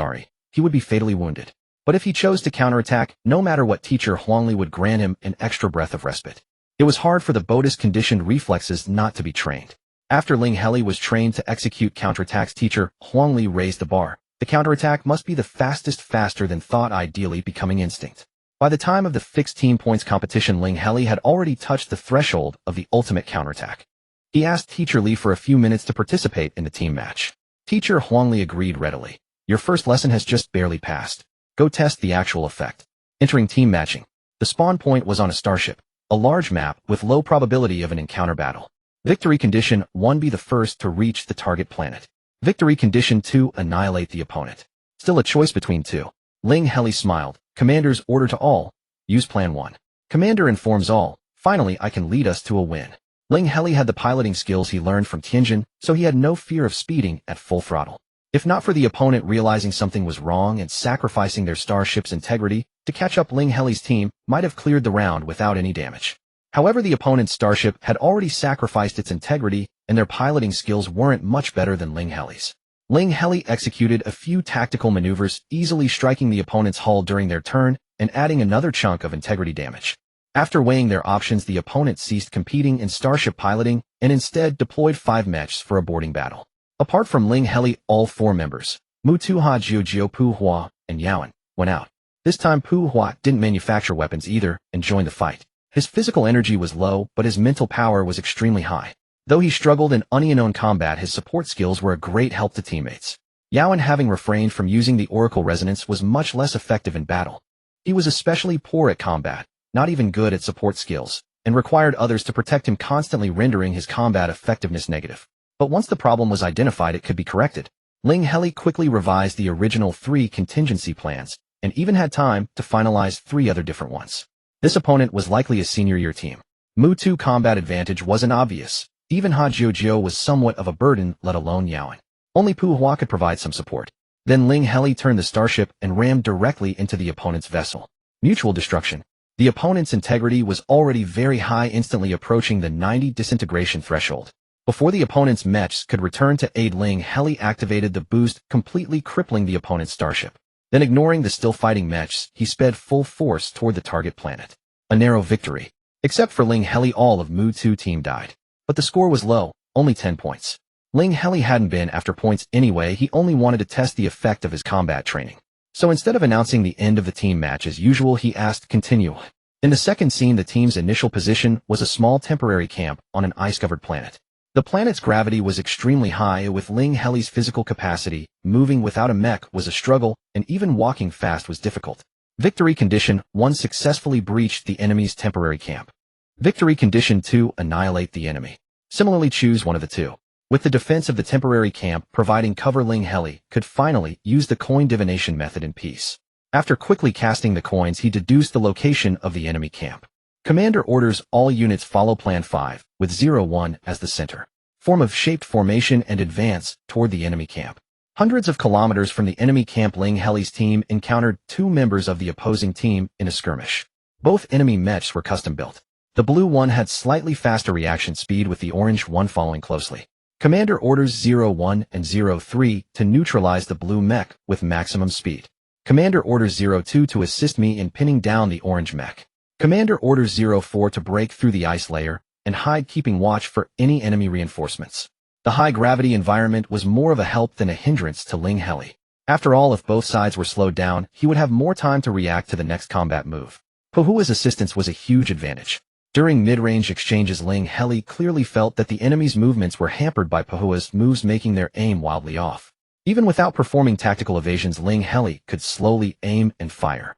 he would be fatally wounded. But if he chose to counterattack, no matter what, teacher Huangli would grant him an extra breath of respite. It was hard for the Buddhist conditioned reflexes not to be trained. After Ling Heli was trained to execute counterattacks, teacher Huangli raised the bar. The counterattack must be the fastest, faster than thought, ideally becoming instinct. By the time of the fixed team points competition, Ling Heli had already touched the threshold of the ultimate counterattack. He asked Teacher Li for a few minutes to participate in the team match. Teacher Huangli agreed readily. Your first lesson has just barely passed. Go test the actual effect. Entering team matching. The spawn point was on a starship, a large map with low probability of an encounter battle. Victory condition 1, be the first to reach the target planet. Victory condition 2, annihilate the opponent. Still a choice between two. Ling Heli smiled. Commander's order to all. Use plan 1. Commander informs all. Finally, I can lead us to a win. Ling Heli had the piloting skills he learned from Tianjin, so he had no fear of speeding at full throttle. If not for the opponent realizing something was wrong and sacrificing their starship's integrity to catch up, Ling Heli's team might have cleared the round without any damage. However, the opponent's starship had already sacrificed its integrity, and their piloting skills weren't much better than Ling Heli's. Ling Heli executed a few tactical maneuvers, easily striking the opponent's hull during their turn and adding another chunk of integrity damage. After weighing their options, the opponent ceased competing in starship piloting and instead deployed 5 mechs for a boarding battle. Apart from Ling Heli, all 4 members, Mu Tuha, Jiu Pu Hua, and Yaoan, went out. This time Pu Hua didn't manufacture weapons either and joined the fight. His physical energy was low, but his mental power was extremely high. Though he struggled in unknown combat, his support skills were a great help to teammates. Yaoan, having refrained from using the Oracle Resonance, was much less effective in battle. He was especially poor at combat, not even good at support skills, and required others to protect him, constantly rendering his combat effectiveness negative. But once the problem was identified, it could be corrected. Ling Heli quickly revised the original 3 contingency plans, and even had time to finalize 3 other different ones. This opponent was likely a senior year team. Mu 2 combat advantage wasn't obvious. Even Ha Jiu was somewhat of a burden, let alone Yaoan. Only Pu Hua could provide some support. Then Ling Heli turned the starship and rammed directly into the opponent's vessel. Mutual destruction. The opponent's integrity was already very high, instantly approaching the 90 disintegration threshold. Before the opponent's mechs could return to aid, Ling Heli activated the boost, completely crippling the opponent's starship. Then, ignoring the still fighting mechs, he sped full force toward the target planet. A narrow victory. Except for Ling Heli, all of Mu 2 team died. But the score was low, only 10 points. Ling Heli hadn't been after points anyway, he only wanted to test the effect of his combat training. So instead of announcing the end of the team match as usual, he asked, continue. In the second scene, the team's initial position was a small temporary camp on an ice-covered planet. The planet's gravity was extremely high. With Ling Heli's physical capacity, moving without a mech was a struggle, and even walking fast was difficult. Victory condition 1, successfully breached the enemy's temporary camp. Victory condition 2, annihilate the enemy. Similarly, choose one of the two. With the defense of the temporary camp providing cover, Ling Heli could finally use the coin divination method in peace. After quickly casting the coins, he deduced the location of the enemy camp. Commander orders all units follow Plan 5, with 01 as the center. Form of shaped formation and advance toward the enemy camp. Hundreds of kilometers from the enemy camp, Ling Heli's team encountered 2 members of the opposing team in a skirmish. Both enemy mechs were custom-built. The blue one had slightly faster reaction speed, with the orange one following closely. Commander orders 01 and 03 to neutralize the blue mech with maximum speed. Commander orders 02 to assist me in pinning down the orange mech. Commander orders 04 to break through the ice layer and hide, keeping watch for any enemy reinforcements. The high-gravity environment was more of a help than a hindrance to Ling Heli. After all, if both sides were slowed down, he would have more time to react to the next combat move. Pu Hua's assistance was a huge advantage. During mid-range exchanges, Ling Heli clearly felt that the enemy's movements were hampered by Pu Hua's moves, making their aim wildly off. Even without performing tactical evasions, Ling Heli could slowly aim and fire.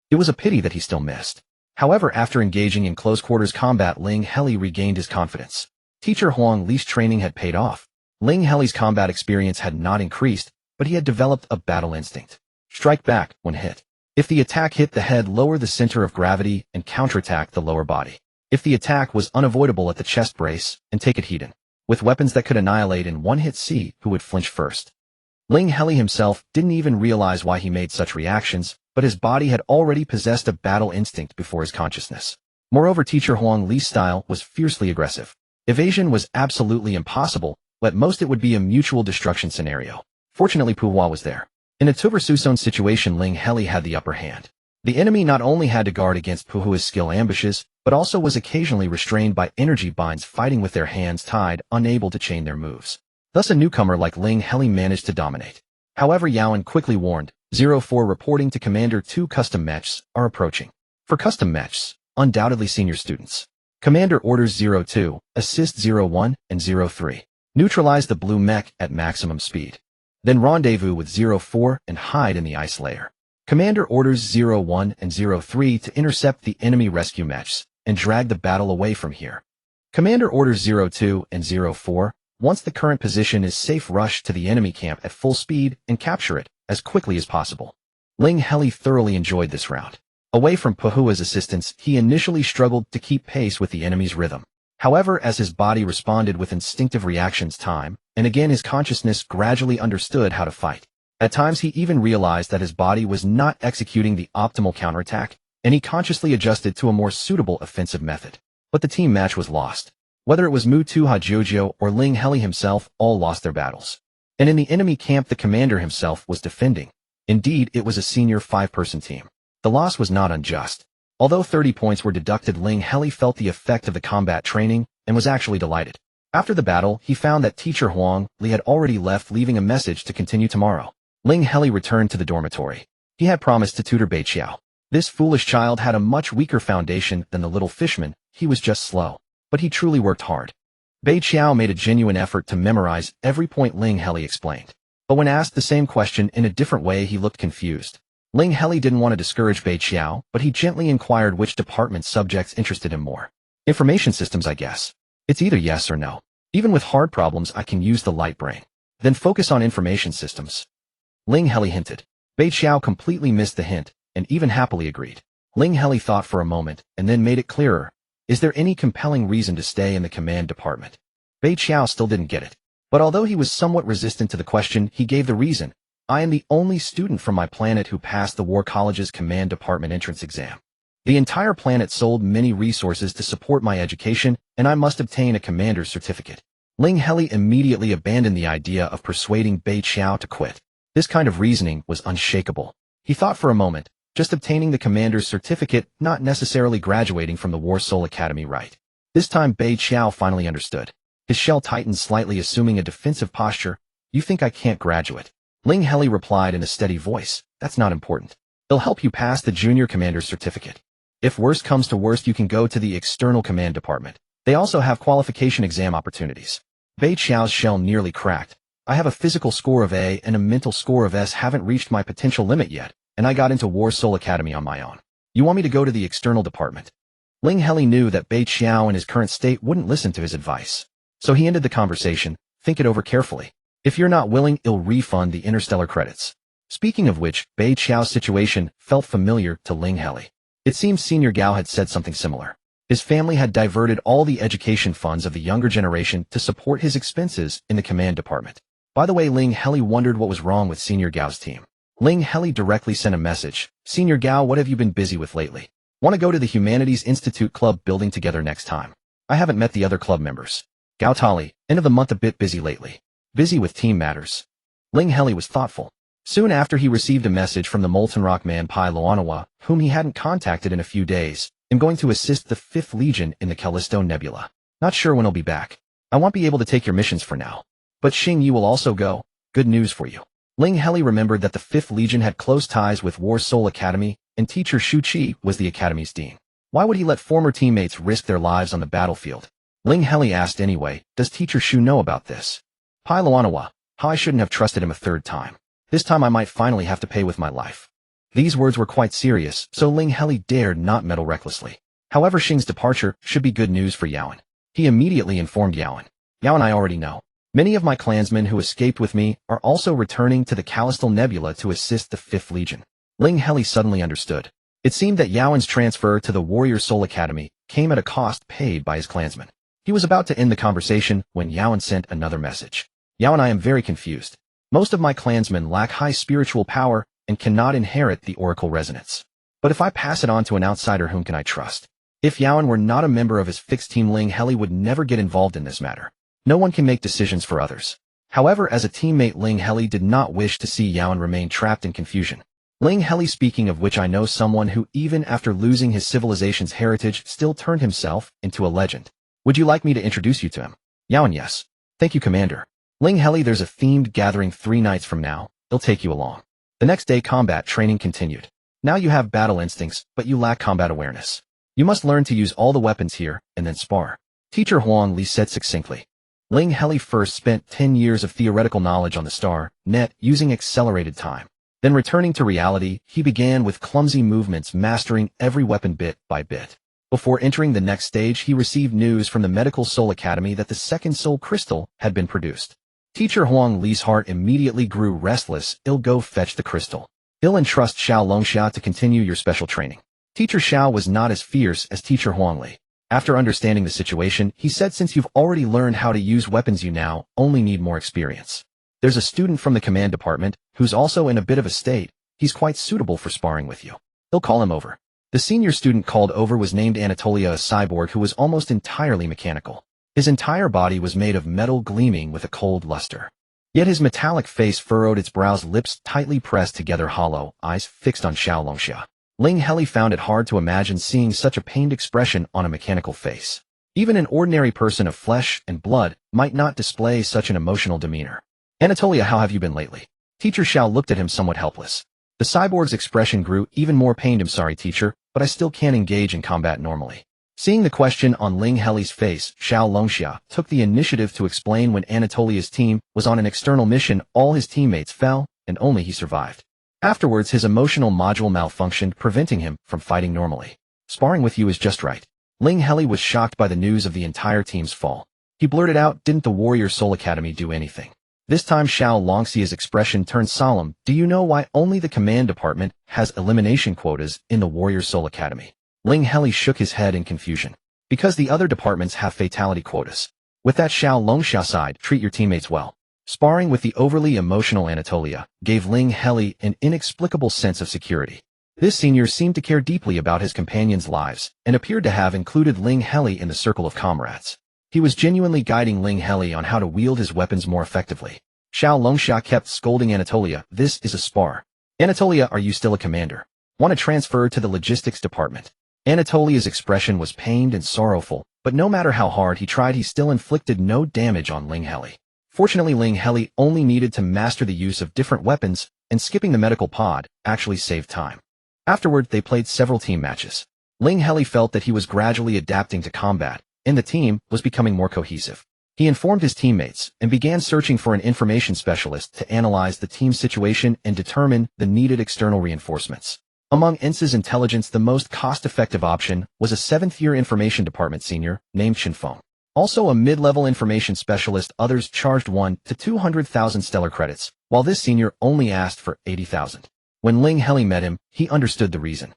It was a pity that he still missed. However, after engaging in close-quarters combat, Ling Heli regained his confidence. Teacher Huang Li's training had paid off. Ling Heli's combat experience had not increased, but he had developed a battle instinct. Strike back when hit. If the attack hit the head, lower the center of gravity and counterattack the lower body. If the attack was unavoidable, at the chest brace and take it hidden. With weapons that could annihilate in one hit, see who would flinch first. Ling Heli himself didn't even realize why he made such reactions, but his body had already possessed a battle instinct before his consciousness. Moreover, Teacher Huang Li's style was fiercely aggressive. Evasion was absolutely impossible, but most it would be a mutual destruction scenario. Fortunately, Pu Hua was there. In a Tubersuson situation, Ling Heli had the upper hand. The enemy not only had to guard against Puhua's skill ambushes, but also was occasionally restrained by energy binds, fighting with their hands tied, unable to chain their moves. Thus a newcomer like Ling Heli managed to dominate. However, Yawen quickly warned, 04 reporting to Commander 2 custom matches are approaching. For custom matches, undoubtedly senior students. Commander orders 02, assist 01 and 03. Neutralize the blue mech at maximum speed. Then rendezvous with 04 and hide in the ice layer. Commander orders 01 and 03 to intercept the enemy rescue matches and drag the battle away from here. Commander orders 02 and 04, once the current position is safe, rush to the enemy camp at full speed and capture it as quickly as possible. Ling Heli thoroughly enjoyed this round. Away from Puhua's assistance, he initially struggled to keep pace with the enemy's rhythm. However, as his body responded with instinctive reactions time, and again his consciousness gradually understood how to fight. At times he even realized that his body was not executing the optimal counterattack, and he consciously adjusted to a more suitable offensive method. But the team match was lost. Whether it was Mutu Hajojo or Ling Heli himself, all lost their battles. And in the enemy camp the commander himself was defending. Indeed, it was a senior 5-person team. The loss was not unjust. Although 30 points were deducted, Ling Heli felt the effect of the combat training and was actually delighted. After the battle, he found that teacher Huang Li had already left, leaving a message to continue tomorrow. Ling Heli returned to the dormitory. He had promised to tutor Bei Qiao. This foolish child had a much weaker foundation than the little fishman. He was just slow. But he truly worked hard. Bei Qiao made a genuine effort to memorize every point Ling Heli explained. But when asked the same question in a different way, he looked confused. Ling Heli didn't want to discourage Bei Qiao, but he gently inquired which department subjects interested him more. Information systems, I guess. It's either yes or no. Even with hard problems, I can use the light brain. Then focus on information systems. Ling Heli hinted. Bei Qiao completely missed the hint, and even happily agreed. Ling Heli thought for a moment, and then made it clearer. Is there any compelling reason to stay in the command department? Bei Qiao still didn't get it. But although he was somewhat resistant to the question, he gave the reason. I am the only student from my planet who passed the War College's command department entrance exam. The entire planet sold many resources to support my education, and I must obtain a commander's certificate. Ling Heli immediately abandoned the idea of persuading Bei Qiao to quit. This kind of reasoning was unshakable. He thought for a moment, just obtaining the commander's certificate, not necessarily graduating from the War Soul Academy, right? This time Bei Qiao finally understood. His shell tightened slightly, assuming a defensive posture. You think I can't graduate? Ling Heli replied in a steady voice, that's not important. They'll help you pass the junior commander's certificate. If worst comes to worst, you can go to the external command department. They also have qualification exam opportunities. Bei Qiao's shell nearly cracked. I have a physical score of A and a mental score of S, haven't reached my potential limit yet, and I got into War Soul Academy on my own. You want me to go to the external department? Ling Heli knew that Bei Qiao in his current state wouldn't listen to his advice. So he ended the conversation, think it over carefully. If you're not willing, I'll refund the interstellar credits. Speaking of which, Bei Qiao's situation felt familiar to Ling Heli. It seems Senior Gao had said something similar. His family had diverted all the education funds of the younger generation to support his expenses in the command department. By the way, Ling Heli wondered what was wrong with Senior Gao's team. Ling Heli directly sent a message. Senior Gao, what have you been busy with lately? Want to go to the Humanities Institute Club building together next time? I haven't met the other club members. Gao Tali, end of the month, a bit busy lately. Busy with team matters. Ling Heli was thoughtful. Soon after, he received a message from the Molten Rock man Pai Luanawa, whom he hadn't contacted in a few days. I'm going to assist the 5th Legion in the Callisto Nebula. Not sure when I'll be back. I won't be able to take your missions for now. But Xing Yi will also go. Good news for you. Ling Heli remembered that the 5th Legion had close ties with War Soul Academy, and teacher Shu Qi was the Academy's dean. Why would he let former teammates risk their lives on the battlefield? Ling Heli asked anyway, does teacher Shu know about this? Pai Luanawa, how I shouldn't have trusted him a third time. This time I might finally have to pay with my life. These words were quite serious, so Ling Heli dared not meddle recklessly. However, Xing's departure should be good news for Yawen. He immediately informed Yawen. Yawen, I already know. Many of my clansmen who escaped with me are also returning to the Callisto Nebula to assist the 5th Legion. Ling Heli suddenly understood. It seemed that Yawen's transfer to the Warrior Soul Academy came at a cost paid by his clansmen. He was about to end the conversation when Yawen sent another message. Yawen, I am very confused. Most of my clansmen lack high spiritual power and cannot inherit the Oracle Resonance. But if I pass it on to an outsider, whom can I trust? If Yawen were not a member of his fixed team, Ling Heli would never get involved in this matter. No one can make decisions for others. However, as a teammate, Ling Heli did not wish to see Yawen remain trapped in confusion. Ling Heli, speaking of which, I know someone who, even after losing his civilization's heritage, still turned himself into a legend. Would you like me to introduce you to him? Yawen: yes. Thank you, Commander. Ling Heli: there's a themed gathering 3 nights from now. It'll take you along. The next day, combat training continued. Now you have battle instincts, but you lack combat awareness. You must learn to use all the weapons here, and then spar. Teacher Huang Li said succinctly. Ling Heli first spent 10 years of theoretical knowledge on the star net using accelerated time. Then, returning to reality, he began with clumsy movements, mastering every weapon bit by bit. Before entering the next stage, he received news from the Medical Soul Academy that the second soul crystal had been produced. Teacher Huang Li's heart immediately grew restless. I'll go fetch the crystal. I'll entrust Xiao Longxia to continue your special training. Teacher Xiao was not as fierce as Teacher Huang Li. After understanding the situation, he said, since you've already learned how to use weapons, you now only need more experience. There's a student from the command department who's also in a bit of a state. He's quite suitable for sparring with you. I'll call him over. The senior student called over was named Anatolia, a cyborg who was almost entirely mechanical. His entire body was made of metal, gleaming with a cold luster. Yet his metallic face furrowed, its brows, lips tightly pressed together, hollow eyes fixed on Xiao Longxia. Ling Heli found it hard to imagine seeing such a pained expression on a mechanical face. Even an ordinary person of flesh and blood might not display such an emotional demeanor. Anatolia, how have you been lately? Teacher Xiao looked at him somewhat helpless. The cyborg's expression grew even more pained. I'm sorry, teacher, but I still can't engage in combat normally. Seeing the question on Ling Heli's face, Xiao Longxia took the initiative to explain. When Anatolia's team was on an external mission, all his teammates fell, and only he survived. Afterwards, his emotional module malfunctioned, preventing him from fighting normally. Sparring with you is just right. Ling Heli was shocked by the news of the entire team's fall. He blurted out, didn't the Warrior Soul Academy do anything? This time Xiao Longxia's expression turned solemn. Do you know why only the command department has elimination quotas in the Warrior Soul Academy? Ling Heli shook his head in confusion. Because the other departments have fatality quotas. With that, Xiao Longxia sighed, treat your teammates well. Sparring with the overly emotional Anatolia gave Ling Heli an inexplicable sense of security. This senior seemed to care deeply about his companions' lives and appeared to have included Ling Heli in the circle of comrades. He was genuinely guiding Ling Heli on how to wield his weapons more effectively. Xiao Longxia kept scolding Anatolia, this is a spar. Anatolia, are you still a commander? Want to transfer to the logistics department? Anatolia's expression was pained and sorrowful, but no matter how hard he tried, he still inflicted no damage on Ling Heli. Fortunately, Ling Heli only needed to master the use of different weapons, and skipping the medical pod actually saved time. Afterward, they played several team matches. Ling Heli felt that he was gradually adapting to combat, and the team was becoming more cohesive. He informed his teammates and began searching for an information specialist to analyze the team's situation and determine the needed external reinforcements. Among ENS's intelligence, the most cost-effective option was a 7th-year information department senior named Shinfeng. Also a mid-level information specialist. Others charged 1 to 200,000 stellar credits, while this senior only asked for 80,000. When Ling Heli met him, he understood the reason.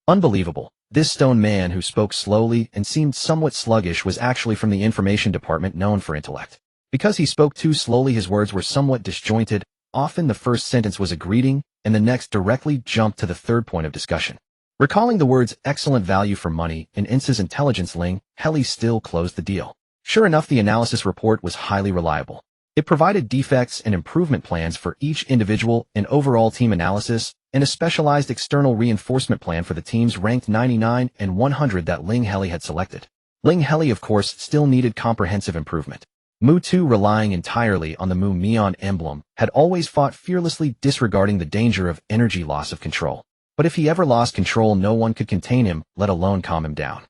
Unbelievable. This stone man, who spoke slowly and seemed somewhat sluggish, was actually from the information department, known for intellect. Because he spoke too slowly, his words were somewhat disjointed. Often the first sentence was a greeting, and the next directly jumped to the third point of discussion. Recalling the words excellent value for money in ENS's intelligence, Ling Heli still closed the deal. Sure enough, the analysis report was highly reliable. It provided defects and improvement plans for each individual, an overall team analysis, and a specialized external reinforcement plan for the teams ranked 99 and 100 that Ling Heli had selected. Ling Heli, of course, still needed comprehensive improvement. Mu 2, relying entirely on the Mu Mian emblem, had always fought fearlessly, disregarding the danger of energy loss of control. But if he ever lost control, no one could contain him, let alone calm him down.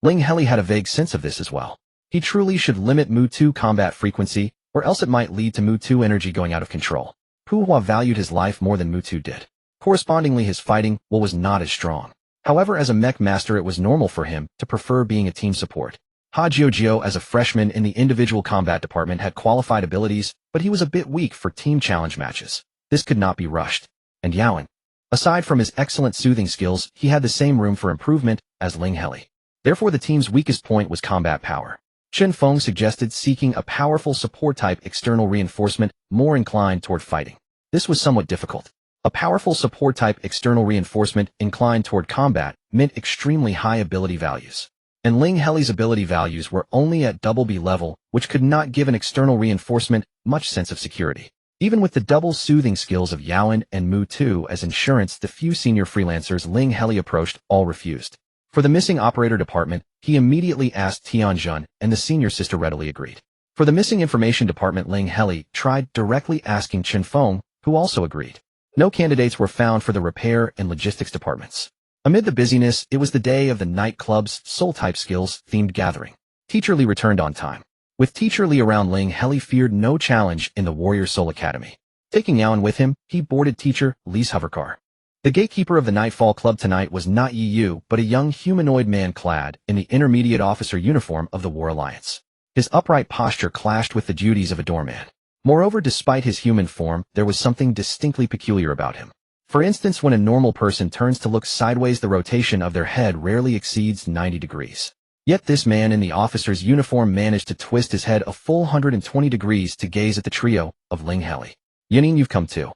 Ling Heli had a vague sense of this as well. He truly should limit Mu 2 combat frequency, or else it might lead to Mu 2 energy going out of control. Pu Hua valued his life more than Mu 2 did. Correspondingly, his fighting will was not as strong. However, as a mech master, it was normal for him to prefer being a team support. Ha Jiojio, as a freshman in the individual combat department, had qualified abilities, but he was a bit weak for team challenge matches. This could not be rushed. And Yawen. Aside from his excellent soothing skills, he had the same room for improvement as Ling Heli. Therefore, the team's weakest point was combat power. Chen Feng suggested seeking a powerful support-type external reinforcement more inclined toward fighting. This was somewhat difficult. A powerful support-type external reinforcement inclined toward combat meant extremely high ability values. and Ling Heli's ability values were only at double B level, which could not give an external reinforcement much sense of security. Even with the double soothing skills of Yaoan and Mu Tu as insurance, the few senior freelancers Ling Heli approached all refused. For the missing operator department, he immediately asked Tianjun, and the senior sister readily agreed. For the missing information department, Ling Heli tried directly asking Chen Feng, who also agreed. No candidates were found for the repair and logistics departments. Amid the busyness, it was the day of the nightclub's soul-type skills-themed gathering. Teacher Li returned on time. With Teacher Li around, Ling Heli feared no challenge in the Warrior Soul Academy. Taking Yaoan with him, he boarded Teacher Li's hovercar. The gatekeeper of the Nightfall Club tonight was not Yi Yu, but a young humanoid man clad in the intermediate officer uniform of the War Alliance. His upright posture clashed with the duties of a doorman. Moreover, despite his human form, there was something distinctly peculiar about him. For instance, when a normal person turns to look sideways, the rotation of their head rarely exceeds 90 degrees. Yet this man in the officer's uniform managed to twist his head a full 120 degrees to gaze at the trio of Ling Heli. Yunin, you've come too.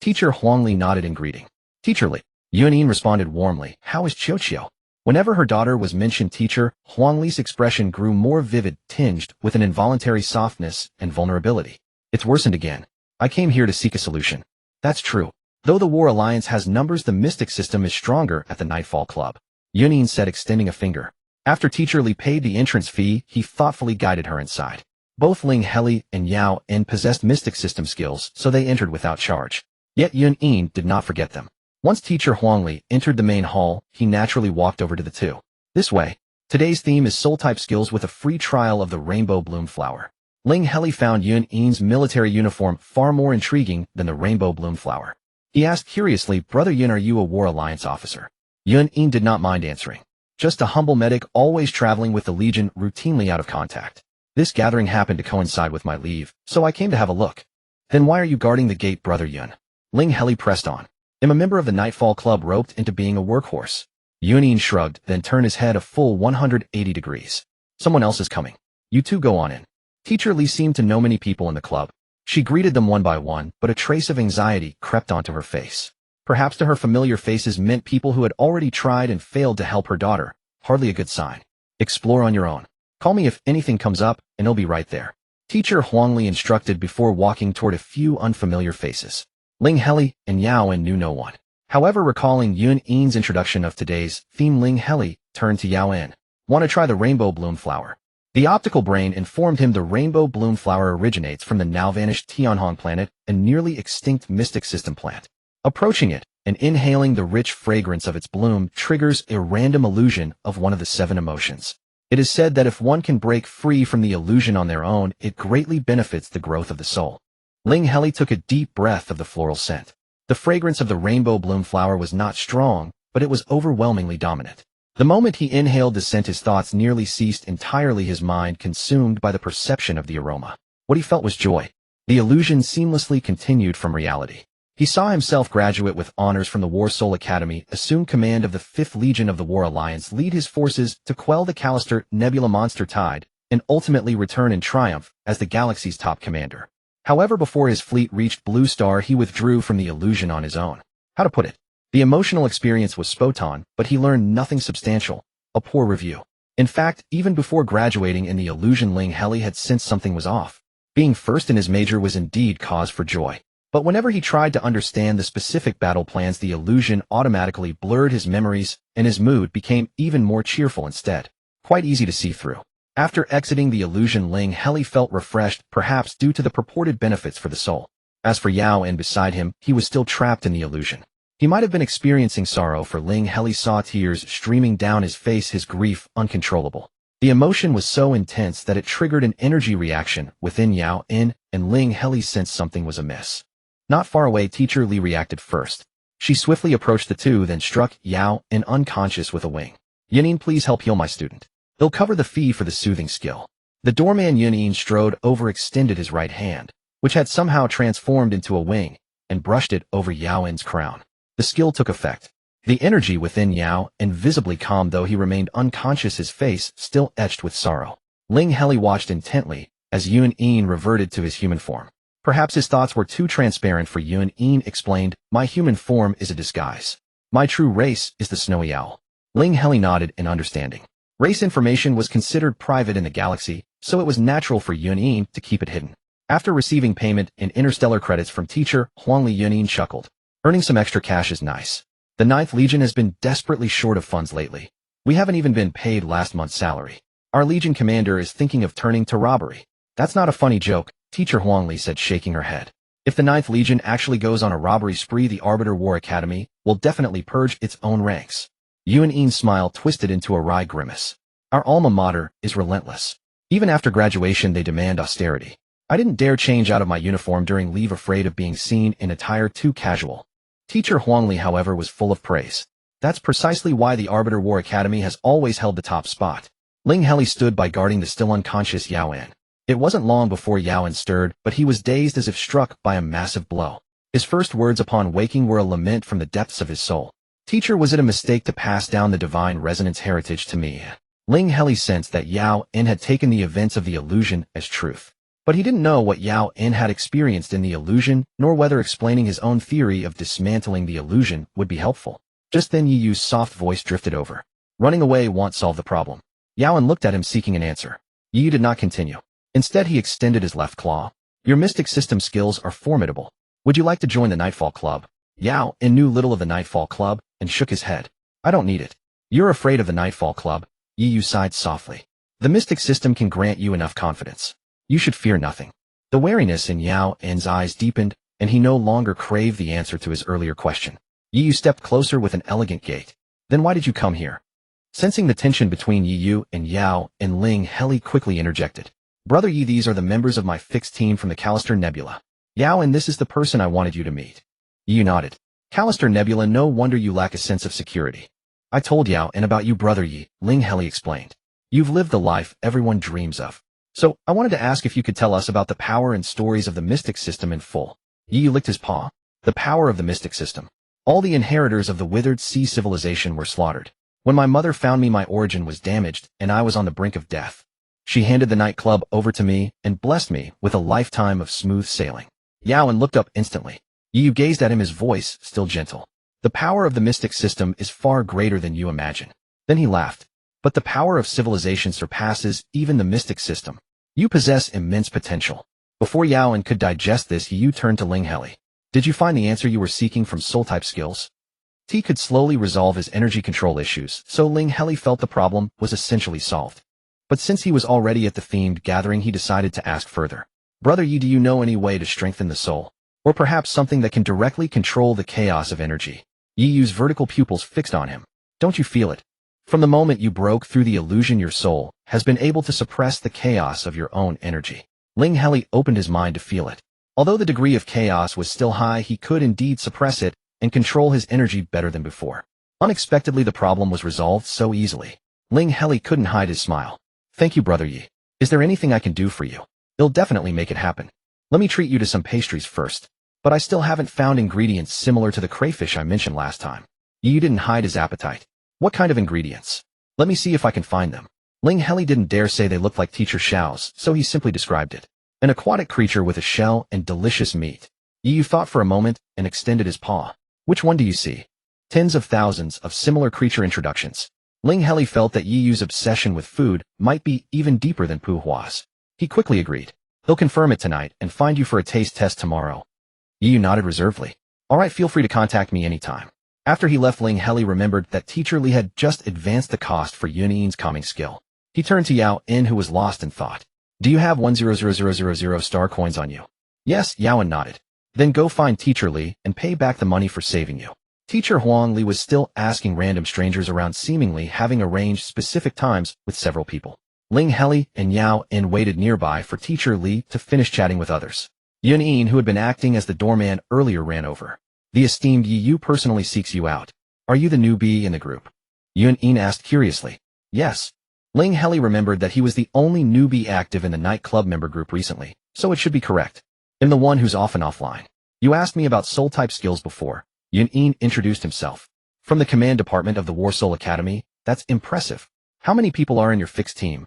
Teacher Huangli nodded in greeting. Teacher Li. Yunin responded warmly. How is Qiuqiu? Whenever her daughter was mentioned, Teacher Huangli's expression grew more vivid, tinged with an involuntary softness and vulnerability. It's worsened again. I came here to seek a solution. That's true. Though the War Alliance has numbers, the mystic system is stronger at the Nightfall Club. Yunin said, extending a finger. After Teacher Li paid the entrance fee, he thoughtfully guided her inside. Both Ling Heli and Yao En possessed mystic system skills, so they entered without charge. Yet Yunin did not forget them. Once Teacher Huangli entered the main hall, he naturally walked over to the two. This way. Today's theme is soul-type skills with a free trial of the Rainbow Bloom Flower. Ling Heli found Yunin's military uniform far more intriguing than the Rainbow Bloom Flower. He asked curiously, Brother Yun, are you a War Alliance officer? Yunin did not mind answering. Just a humble medic, always traveling with the Legion, routinely out of contact. This gathering happened to coincide with my leave, so I came to have a look. Then why are you guarding the gate, Brother Yun? Ling Heli pressed on. I'm a member of the Nightfall Club, roped into being a workhorse. Yunin shrugged, then turned his head a full 180 degrees. Someone else is coming. You two go on in. Teacher Li seemed to know many people in the club. She greeted them one by one, but a trace of anxiety crept onto her face. Perhaps to her, familiar faces meant people who had already tried and failed to help her daughter. Hardly a good sign. Explore on your own. Call me if anything comes up, and I'll be right there. Teacher Huangli instructed before walking toward a few unfamiliar faces. Ling Heli and Yao En knew no one. However, recalling Yunin's introduction of today's theme, Ling Heli turned to Yao En. Want to try the Rainbow Bloom Flower? The optical brain informed him the Rainbow Bloom Flower originates from the now-vanished Tianhong planet, a nearly extinct mystic system plant. Approaching it and inhaling the rich fragrance of its bloom triggers a random illusion of one of the 7 emotions. It is said that if one can break free from the illusion on their own, it greatly benefits the growth of the soul. Ling Heli took a deep breath of the floral scent. The fragrance of the Rainbow Bloom Flower was not strong, but it was overwhelmingly dominant. The moment he inhaled the scent, his thoughts nearly ceased entirely, his mind consumed by the perception of the aroma. What he felt was joy. The illusion seamlessly continued from reality. He saw himself graduate with honors from the War Soul Academy, assume command of the 5th Legion of the War Alliance, lead his forces to quell the Callister Nebula monster tide, and ultimately return in triumph as the galaxy's top commander. However, before his fleet reached Blue Star, he withdrew from the illusion on his own. How to put it? The emotional experience was spot on, but he learned nothing substantial. A poor review. In fact, even before graduating in the illusion, Ling Heli had sensed something was off. Being first in his major was indeed cause for joy. But whenever he tried to understand the specific battle plans, the illusion automatically blurred his memories, and his mood became even more cheerful instead. Quite easy to see through. After exiting the illusion, Ling Heli felt refreshed, perhaps due to the purported benefits for the soul. As for Yao En beside him, he was still trapped in the illusion. He might have been experiencing sorrow, for Ling Heli saw tears streaming down his face, his grief uncontrollable. The emotion was so intense that it triggered an energy reaction within Yao En, and Ling Heli sensed something was amiss. Not far away, Teacher Li reacted first. She swiftly approached the two, then struck Yao En unconscious with a wing. Yunin, please help heal my student. They'll cover the fee for the soothing skill. The doorman Yunin strode over, extended his right hand, which had somehow transformed into a wing, and brushed it over Yao En's crown. The skill took effect. The energy within Yao En visibly calmed, though he remained unconscious, his face still etched with sorrow. Ling Heli watched intently as Yunin reverted to his human form. Perhaps his thoughts were too transparent, for Yunin explained, my human form is a disguise. My true race is the snowy owl. Ling Heli nodded in understanding. Race information was considered private in the galaxy, so it was natural for Yuan to keep it hidden. After receiving payment in interstellar credits from teacher Huangli, Yuan chuckled. Earning some extra cash is nice. The 9th Legion has been desperately short of funds lately. We haven't even been paid last month's salary. Our Legion commander is thinking of turning to robbery. That's not a funny joke, teacher Huangli said, shaking her head. If the 9th Legion actually goes on a robbery spree, the Arbiter War Academy will definitely purge its own ranks. Yuan's smile twisted into a wry grimace. Our alma mater is relentless. Even after graduation they demand austerity. I didn't dare change out of my uniform during leave, afraid of being seen in attire too casual. Teacher Huangli, however, was full of praise. That's precisely why the Arbiter War Academy has always held the top spot. Ling Heli stood by guarding the still unconscious Yaoan. It wasn't long before Yaoan stirred, but he was dazed as if struck by a massive blow. His first words upon waking were a lament from the depths of his soul. Teacher, was it a mistake to pass down the divine resonance heritage to me? Ling Heli sensed that Yaoan had taken the events of the illusion as truth. But he didn't know what Yaoan had experienced in the illusion, nor whether explaining his own theory of dismantling the illusion would be helpful. Just then Yi's soft voice drifted over. Running away won't solve the problem. Yaoan looked at him, seeking an answer. Yi did not continue. Instead he extended his left claw. Your mystic system skills are formidable. Would you like to join the Nightfall Club? Yaoan knew little of the Nightfall Club, and shook his head. I don't need it. You're afraid of the Nightfall Club. Yi sighed softly. The mystic system can grant you enough confidence. You should fear nothing. The wariness in Yaoan's eyes deepened, and he no longer craved the answer to his earlier question. Yi stepped closer with an elegant gait. Then why did you come here? Sensing the tension between Yi and Yao, and Ling Heli quickly interjected. Brother Yi, these are the members of my fixed team from the Callister Nebula. Yao, and this is the person I wanted you to meet. Yi nodded. Callister Nebula, no wonder you lack a sense of security. I told Yao and about you, brother Yi, Ling Heli explained. You've lived the life everyone dreams of. So, I wanted to ask if you could tell us about the power and stories of the mystic system in full. Yi licked his paw. The power of the mystic system. All the inheritors of the withered sea civilization were slaughtered. When my mother found me, my origin was damaged, and I was on the brink of death. She handed the nightclub over to me and blessed me with a lifetime of smooth sailing. Yaoan looked up instantly. Yi gazed at him, his voice still gentle. The power of the mystic system is far greater than you imagine. Then he laughed. But the power of civilization surpasses even the mystic system. You possess immense potential. Before Yaoan could digest this, Yi turned to Ling Heli. Did you find the answer you were seeking from soul-type skills? T could slowly resolve his energy control issues, so Ling Heli felt the problem was essentially solved. But since he was already at the themed gathering, he decided to ask further. Brother Yi, do you know any way to strengthen the soul? Or perhaps something that can directly control the chaos of energy? Yi's vertical pupils fixed on him. Don't you feel it? From the moment you broke through the illusion, your soul has been able to suppress the chaos of your own energy. Ling Heli opened his mind to feel it. Although the degree of chaos was still high, he could indeed suppress it and control his energy better than before. Unexpectedly, the problem was resolved so easily. Ling Heli couldn't hide his smile. Thank you, brother Yi. Is there anything I can do for you? It'll definitely make it happen. Let me treat you to some pastries first. But I still haven't found ingredients similar to the crayfish I mentioned last time. Yi didn't hide his appetite. What kind of ingredients? Let me see if I can find them. Ling Heli didn't dare say they looked like Teacher Xiao's, so he simply described it. An aquatic creature with a shell and delicious meat. Yi thought for a moment and extended his paw. Which one do you see? Tens of thousands of similar creature introductions. Ling Heli felt that Yi's obsession with food might be even deeper than Pu Hua's. He quickly agreed. He'll confirm it tonight and find you for a taste test tomorrow. Yi nodded reservedly. Alright, feel free to contact me anytime. After he left, Ling Heli remembered that Teacher Li had just advanced the cost for Yuan's calming skill. He turned to Yaoan, who was lost in thought. Do you have 100,000 star coins on you? Yes, Yaoan nodded. Then go find Teacher Li and pay back the money for saving you. Teacher Huang Li was still asking random strangers around, seemingly having arranged specific times with several people. Ling Heli and Yaoan waited nearby for Teacher Li to finish chatting with others. Yuan, who had been acting as the doorman earlier, ran over. The esteemed Yi personally seeks you out. Are you the newbie in the group? Yuan asked curiously. Yes. Ling Heli remembered that he was the only newbie active in the nightclub member group recently, so it should be correct. I'm the one who's often offline. You asked me about soul-type skills before. Yuan introduced himself. From the command department of the War Soul Academy. That's impressive. How many people are in your fixed team?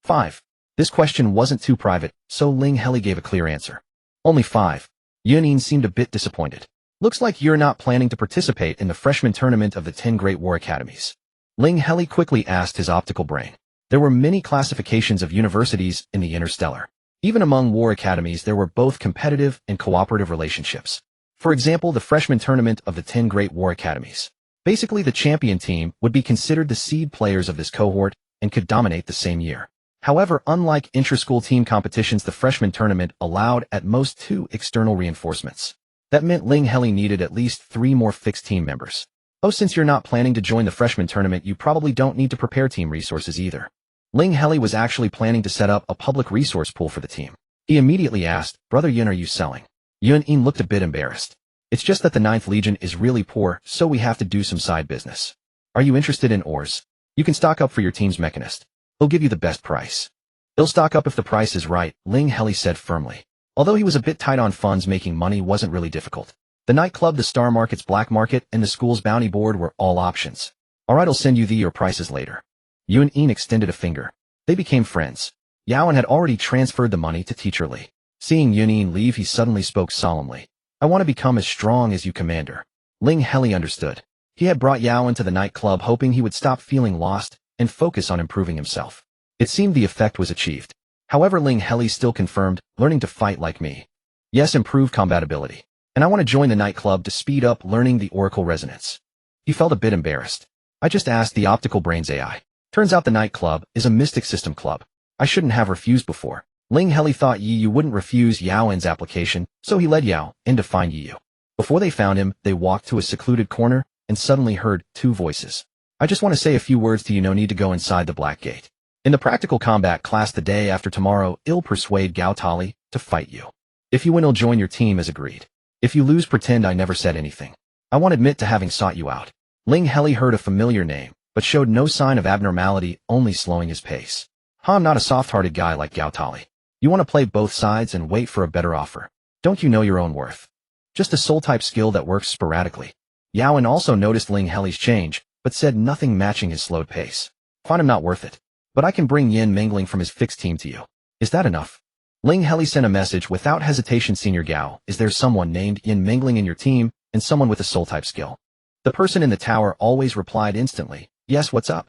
5. This question wasn't too private, so Ling Heli gave a clear answer. Only 5. Yuan seemed a bit disappointed. Looks like you're not planning to participate in the freshman tournament of the 10 Great War Academies. Ling Heli quickly asked his optical brain. There were many classifications of universities in the interstellar. Even among war academies, there were both competitive and cooperative relationships. For example, the freshman tournament of the 10 great war academies. Basically, the champion team would be considered the seed players of this cohort and could dominate the same year. However, unlike intra-school team competitions, the freshman tournament allowed at most 2 external reinforcements. That meant Ling Heli needed at least 3 more fixed team members. Oh, since you're not planning to join the freshman tournament, you probably don't need to prepare team resources either. Ling Heli was actually planning to set up a public resource pool for the team. He immediately asked, "Brother Yun, are you selling?" Yun looked a bit embarrassed. "It's just that the 9th Legion is really poor, so we have to do some side business." "Are you interested in ores? You can stock up for your team's mechanist. He'll give you the best price." "He'll stock up if the price is right," Ling Heli said firmly. Although he was a bit tight on funds, making money wasn't really difficult. The nightclub, the star market's black market, and the school's bounty board were all options. "Alright, I'll send you your prices later." Yun extended a finger. They became friends. Yaoan had already transferred the money to Teacher Li. Seeing Yun leave, he suddenly spoke solemnly. "I want to become as strong as you, Commander." Ling Heli understood. He had brought Yaoan to the nightclub hoping he would stop feeling lost and focus on improving himself. It seemed the effect was achieved. However, Ling Heli still confirmed, "Learning to fight like me. Yes, improve combatability. And I want to join the nightclub to speed up learning the oracle resonance." He felt a bit embarrassed. "I just asked the optical brain's AI. Turns out the nightclub is a mystic system club. I shouldn't have refused before." Ling Heli thought Yu wouldn't refuse Yaoan's application, so he led Yao in to find Yu. Before they found him, they walked to a secluded corner and suddenly heard 2 voices. "I just want to say a few words to you. No need to go inside the Black Gate. In the practical combat class the day after tomorrow, I'll persuade Gao Tali to fight you. If you win, he'll join your team as agreed. If you lose, pretend I never said anything. I won't admit to having sought you out." Ling Heli heard a familiar name, but showed no sign of abnormality, only slowing his pace. "I'm not a soft-hearted guy like Gao Tali. You want to play both sides and wait for a better offer. Don't you know your own worth? Just a soul-type skill that works sporadically." Yaoan also noticed Ling Heli's change, but said nothing, matching his slowed pace. "Find him not worth it. But I can bring Yin Mingling from his fixed team to you. Is that enough?" Ling Heli sent a message without hesitation. "Senior Gao, is there someone named Yin Mingling in your team, and someone with a soul-type skill?" The person in the tower always replied instantly, "Yes, what's up?"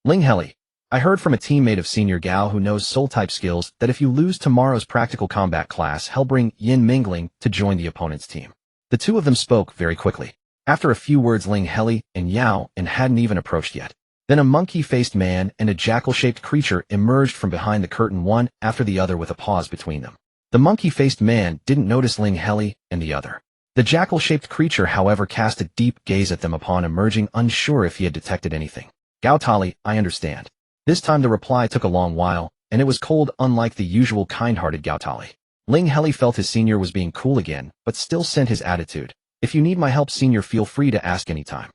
"Ling Heli, I heard from a teammate of Senior Gao who knows soul-type skills that if you lose tomorrow's practical combat class, he'll bring Yin Mingling to join the opponent's team." The 2 of them spoke very quickly. After a few words, Ling Heli and Yao hadn't even approached yet. Then a monkey-faced man and a jackal-shaped creature emerged from behind the curtain, one after the other with a pause between them. The monkey-faced man didn't notice Ling Heli and the other. The jackal-shaped creature, however, cast a deep gaze at them upon emerging, unsure if he had detected anything. "Gao Tali, I understand." This time the reply took a long while, and it was cold, unlike the usual kind-hearted Gao Tali. Ling Heli felt his senior was being cool again, but still sent his attitude. "If you need my help, senior, feel free to ask anytime."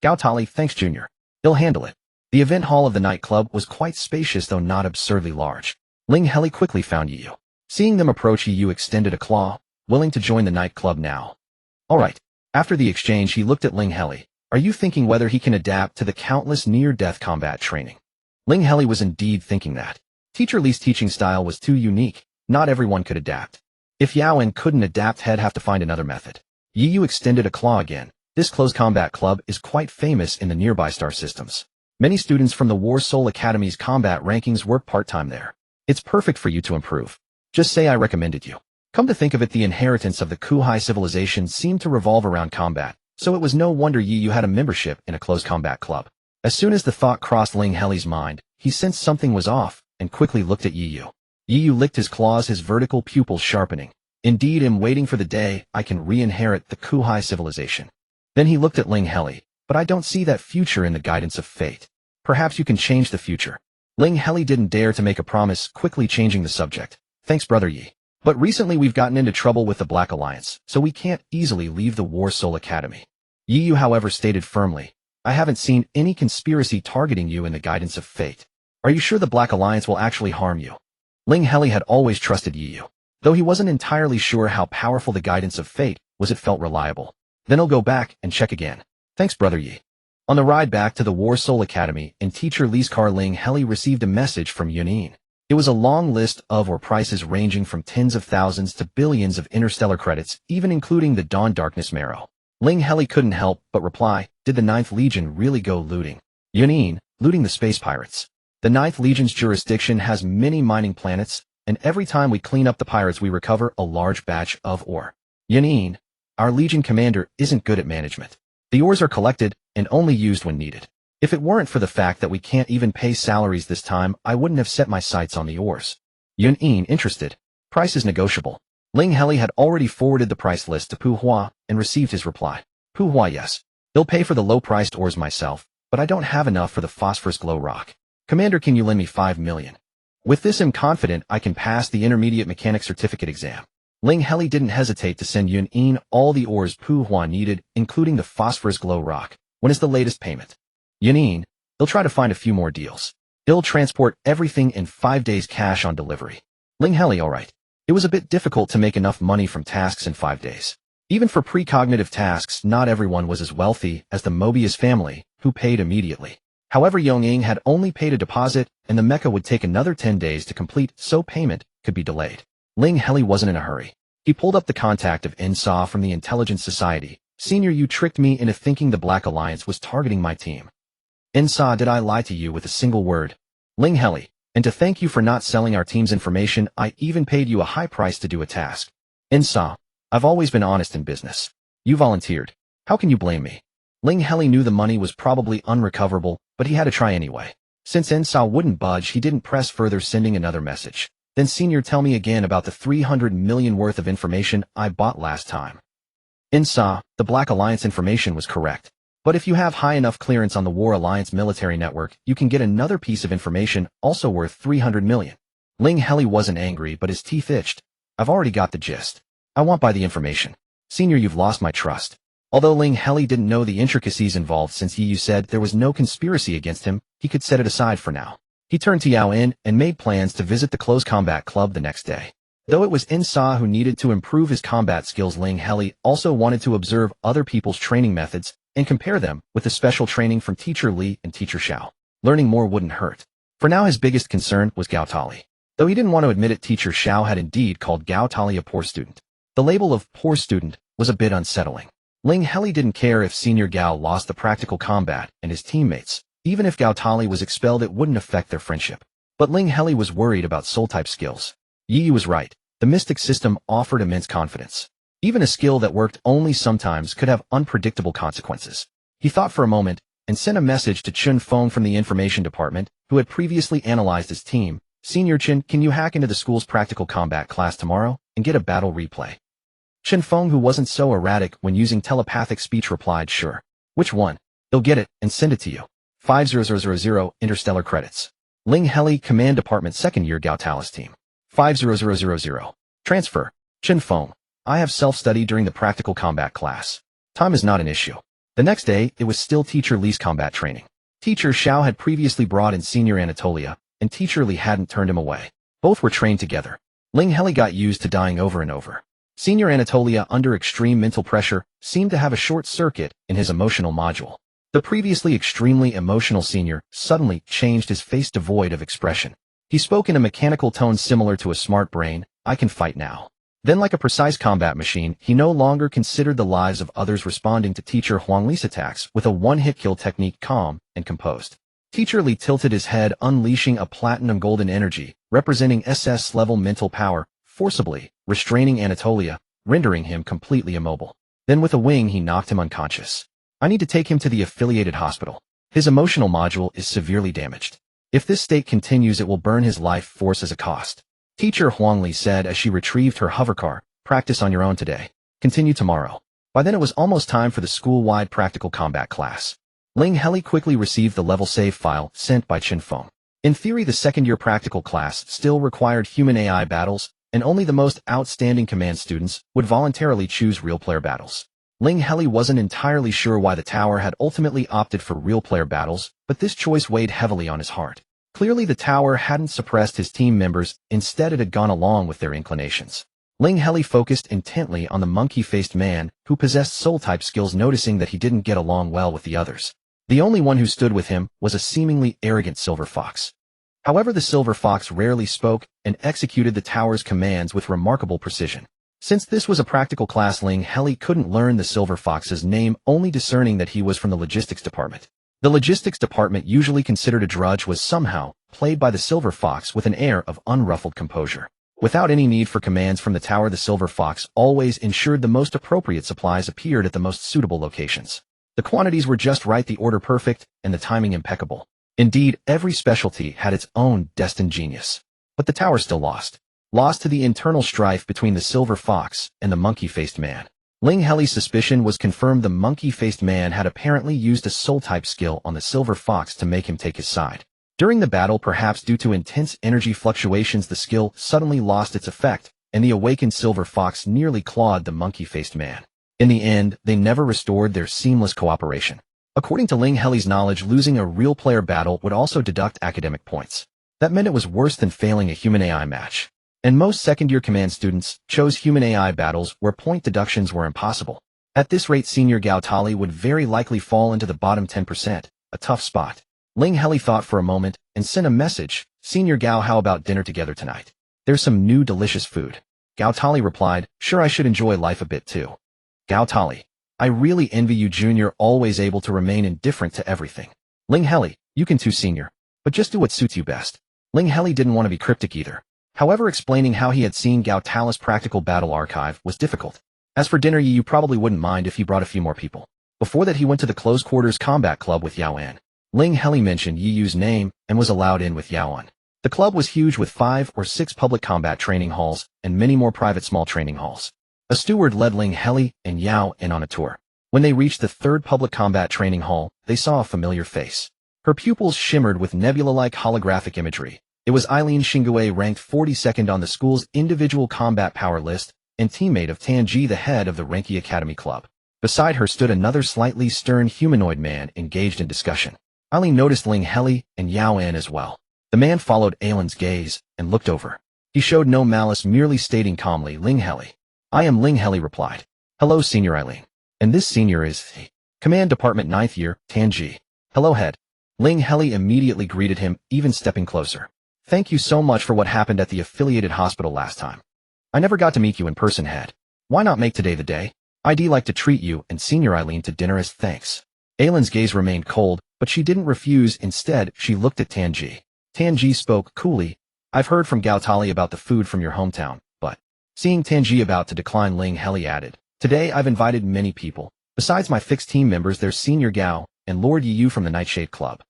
"Gao Tali, thanks, junior. He'll handle it." The event hall of the nightclub was quite spacious, though not absurdly large. Ling Heli quickly found Yu. Seeing them approach, Yu extended a claw, willing to join the nightclub now. "Alright." After the exchange, he looked at Ling Heli. "Are you thinking whether he can adapt to the countless near-death combat training?" Ling Heli was indeed thinking that. Teacher Li's teaching style was too unique. Not everyone could adapt. If Yaoan couldn't adapt, he'd have to find another method. Yu extended a claw again. "This close combat club is quite famous in the nearby star systems. Many students from the War Soul Academy's combat rankings work part-time there. It's perfect for you to improve. Just say I recommended you." Come to think of it, the inheritance of the Kuhai civilization seemed to revolve around combat, so it was no wonder Yu had a membership in a close combat club. As soon as the thought crossed Ling Heli's mind, he sensed something was off, and quickly looked at Yu. Yu licked his claws, his vertical pupils sharpening. "Indeed, I'm waiting for the day I can re-inherit the Kuhai civilization." Then he looked at Ling Heli. "But I don't see that future in the guidance of fate. Perhaps you can change the future." Ling Heli didn't dare to make a promise, quickly changing the subject. "Thanks, Brother Yi. But recently we've gotten into trouble with the Black Alliance, so we can't easily leave the War Soul Academy." Yu, however, stated firmly, "I haven't seen any conspiracy targeting you in the guidance of fate. Are you sure the Black Alliance will actually harm you?" Ling Heli had always trusted Yu. Though he wasn't entirely sure how powerful the guidance of fate was, it felt reliable. "Then I'll go back and check again. Thanks, Brother Yi." On the ride back to the War Soul Academy, in Teacher Li's car, Ling Heli received a message from Yun. It was a long list of prices ranging from tens of thousands to billions of interstellar credits, even including the Dawn Darkness Marrow. Ling Heli couldn't help but reply, "Did the 9th Legion really go looting?" Yunin, looting the space pirates. The Ninth Legion's jurisdiction has many mining planets, and every time we clean up the pirates we recover a large batch of ore. Yunin, our Legion commander, isn't good at management. The ores are collected and only used when needed. If it weren't for the fact that we can't even pay salaries this time, I wouldn't have set my sights on the ores. Yunin, interested. Price is negotiable. Ling Heli had already forwarded the price list to Pu Hua and received his reply. Pu Hua, yes. They'll pay for the low-priced ores myself, but I don't have enough for the phosphorus glow rock. Commander, can you lend me 5 million? With this, I'm confident I can pass the intermediate mechanic certificate exam. Ling Heli didn't hesitate to send Yunin all the ores Pu Hua needed, including the phosphorus glow rock. When is the latest payment? Yunin, they'll try to find a few more deals. They'll transport everything in 5 days cash on delivery. Ling Heli, alright. It was a bit difficult to make enough money from tasks in 5 days. Even for precognitive tasks, not everyone was as wealthy as the Mobius family, who paid immediately. However, Yongying had only paid a deposit, and the mecha would take another 10 days to complete, so payment could be delayed. Ling Heli wasn't in a hurry. He pulled up the contact of Ensa from the Intelligence Society. Senior, you tricked me into thinking the Black Alliance was targeting my team. Ensa, did I lie to you with a single word? Ling Heli, and to thank you for not selling our team's information, I even paid you a high price to do a task. Ensa, I've always been honest in business. You volunteered. How can you blame me? Ling Heli knew the money was probably unrecoverable, but he had to try anyway. Since Ensa wouldn't budge, he didn't press further, sending another message. Then Senior, tell me again about the 300 million worth of information I bought last time. Ensa, the Black Alliance information was correct. But if you have high enough clearance on the War Alliance military network, you can get another piece of information, also worth 300 million. Ling Heli wasn't angry, but his teeth itched. I've already got the gist. I want by the information. Senior, you've lost my trust. Although Ling Heli didn't know the intricacies involved, since Yi Yu said there was no conspiracy against him, he could set it aside for now. He turned to Yao In and made plans to visit the close combat club the next day. Though it was Ensa who needed to improve his combat skills, Ling Heli also wanted to observe other people's training methods and compare them with the special training from Teacher Li and Teacher Xiao. Learning more wouldn't hurt. For now, his biggest concern was Gao Tali. Though he didn't want to admit it, Teacher Xiao had indeed called Gao Tali a poor student. The label of poor student was a bit unsettling. Ling Heli didn't care if Senior Gao lost the practical combat and his teammates. Even if Gao Tali was expelled, it wouldn't affect their friendship. But Ling Heli was worried about soul-type skills. Yi Yu was right. The mystic system offered immense confidence. Even a skill that worked only sometimes could have unpredictable consequences. He thought for a moment and sent a message to Chun Feng from the information department, who had previously analyzed his team. Senior Chun, can you hack into the school's practical combat class tomorrow and get a battle replay? Chun Feng, who wasn't so erratic when using telepathic speech, replied, sure. Which one? They'll get it and send it to you. 50000 interstellar credits. Ling Heli, Command Department, 2nd Year Gao Talis Team. 50000. Transfer. Chun Feng. I have self-study during the practical combat class. Time is not an issue. The next day, it was still Teacher Li's combat training. Teacher Xiao had previously brought in Senior Anatolia, and Teacher Li hadn't turned him away. Both were trained together. Ling Heli got used to dying over and over. Senior Anatolia, under extreme mental pressure, seemed to have a short circuit in his emotional module. The previously extremely emotional Senior suddenly changed his face, devoid of expression. He spoke in a mechanical tone similar to a smart brain. I can fight now. Then, like a precise combat machine, he no longer considered the lives of others, responding to Teacher Huang Li's attacks with a one-hit kill technique, calm and composed. Teacher Li tilted his head, unleashing a platinum golden energy, representing SS-level mental power, forcibly restraining Anatolia, rendering him completely immobile. Then with a wing, he knocked him unconscious. I need to take him to the affiliated hospital. His emotional module is severely damaged. If this state continues, it will burn his life force as a cost. Teacher Huang Li said as she retrieved her hovercar. Practice on your own today. Continue tomorrow. By then it was almost time for the school-wide practical combat class. Ling Heli quickly received the level save file sent by Chun Feng. In theory, the second-year practical class still required human-AI battles, and only the most outstanding command students would voluntarily choose real-player battles. Ling Heli wasn't entirely sure why the tower had ultimately opted for real-player battles, but this choice weighed heavily on his heart. Clearly the tower hadn't suppressed his team members, instead it had gone along with their inclinations. Ling Heli focused intently on the monkey-faced man, who possessed soul-type skills, noticing that he didn't get along well with the others. The only one who stood with him was a seemingly arrogant silver fox. However, the silver fox rarely spoke and executed the tower's commands with remarkable precision. Since this was a practical class, Ling Heli couldn't learn the silver fox's name, only discerning that he was from the logistics department. The logistics department, usually considered a drudge, was somehow played by the Silver Fox with an air of unruffled composure. Without any need for commands from the tower, the Silver Fox always ensured the most appropriate supplies appeared at the most suitable locations. The quantities were just right, the order perfect, and the timing impeccable. Indeed, every specialty had its own destined genius. But the tower still lost. Lost to the internal strife between the Silver Fox and the monkey-faced man. Ling Heli's suspicion was confirmed. The monkey-faced man had apparently used a soul-type skill on the Silver Fox to make him take his side. During the battle, perhaps due to intense energy fluctuations, the skill suddenly lost its effect, and the awakened Silver Fox nearly clawed the monkey-faced man. In the end, they never restored their seamless cooperation. According to Ling Heli's knowledge, losing a real player battle would also deduct academic points. That meant it was worse than failing a human-AI match. And most second-year command students chose human-AI battles where point deductions were impossible. At this rate, Senior Gao Tali would very likely fall into the bottom 10%, a tough spot. Ling Heli thought for a moment and sent a message. Senior Gao, how about dinner together tonight? There's some new delicious food. Gao Tali replied, sure, I should enjoy life a bit too. Gao Tali, I really envy you, Junior, always able to remain indifferent to everything. Ling Heli, you can too, Senior. But just do what suits you best. Ling Heli didn't want to be cryptic either. However, explaining how he had seen Gao Tali's practical battle archive was difficult. As for dinner, you probably wouldn't mind if he brought a few more people. Before that, he went to the close quarters combat club with Yao An. Ling Heli mentioned Yi Yu's name and was allowed in with Yao An. The club was huge with 5 or 6 public combat training halls and many more private small training halls. A steward led Ling Heli and Yao An on a tour. When they reached the 3rd public combat training hall, they saw a familiar face. Her pupils shimmered with nebula-like holographic imagery. It was Eileen Xingue, ranked 42nd on the school's individual combat power list and teammate of Tanji, the head of the Renki Academy Club. Beside her stood another slightly stern humanoid man engaged in discussion. Eileen noticed Ling Heli and Yao An as well. The man followed Aileen's gaze and looked over. He showed no malice, merely stating calmly, Ling Heli. I am Ling Heli replied. Hello, Senior Eileen. And this senior is Command Department 9th year, Tanji. Hello, head. Ling Heli immediately greeted him, even stepping closer. Thank you so much for what happened at the affiliated hospital last time. I never got to meet you in person, head. Why not make today the day? I'd like to treat you and Senior Eileen to dinner as thanks. Aileen's gaze remained cold, but she didn't refuse. Instead, she looked at Tanji. Tanji spoke coolly. I've heard from Gao Tali about the food from your hometown, but... Seeing Tanji about to decline, Ling Heli added, today I've invited many people. Besides my fixed team members, there's Senior Gao and Lord Yi Yu from the Nightshade Club.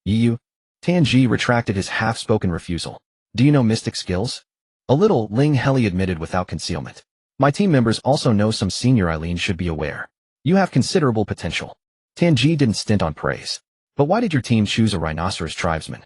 Yi Yu? Tanji retracted his half-spoken refusal. Do you know mystic skills? A little, Ling Heli admitted without concealment. My team members also know some. Senior Eileen should be aware. You have considerable potential. Tanji didn't stint on praise. But why did your team choose a rhinoceros tribesman?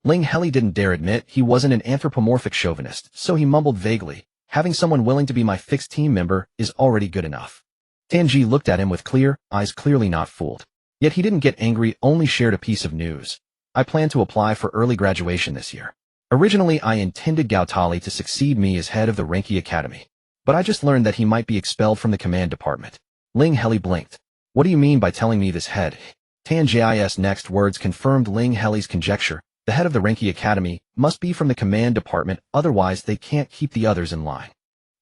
Ling Heli didn't dare admit he wasn't an anthropomorphic chauvinist, so he mumbled vaguely, having someone willing to be my fixed team member is already good enough. Tanji looked at him with clear eyes, clearly not fooled. Yet he didn't get angry, only shared a piece of news. I plan to apply for early graduation this year. Originally, I intended Gao Tali to succeed me as head of the Renki Academy. But I just learned that he might be expelled from the command department. Ling Heli blinked. What do you mean by telling me this, head? Tanji's next words confirmed Ling Heli's conjecture. The head of the Renki Academy must be from the command department, otherwise they can't keep the others in line.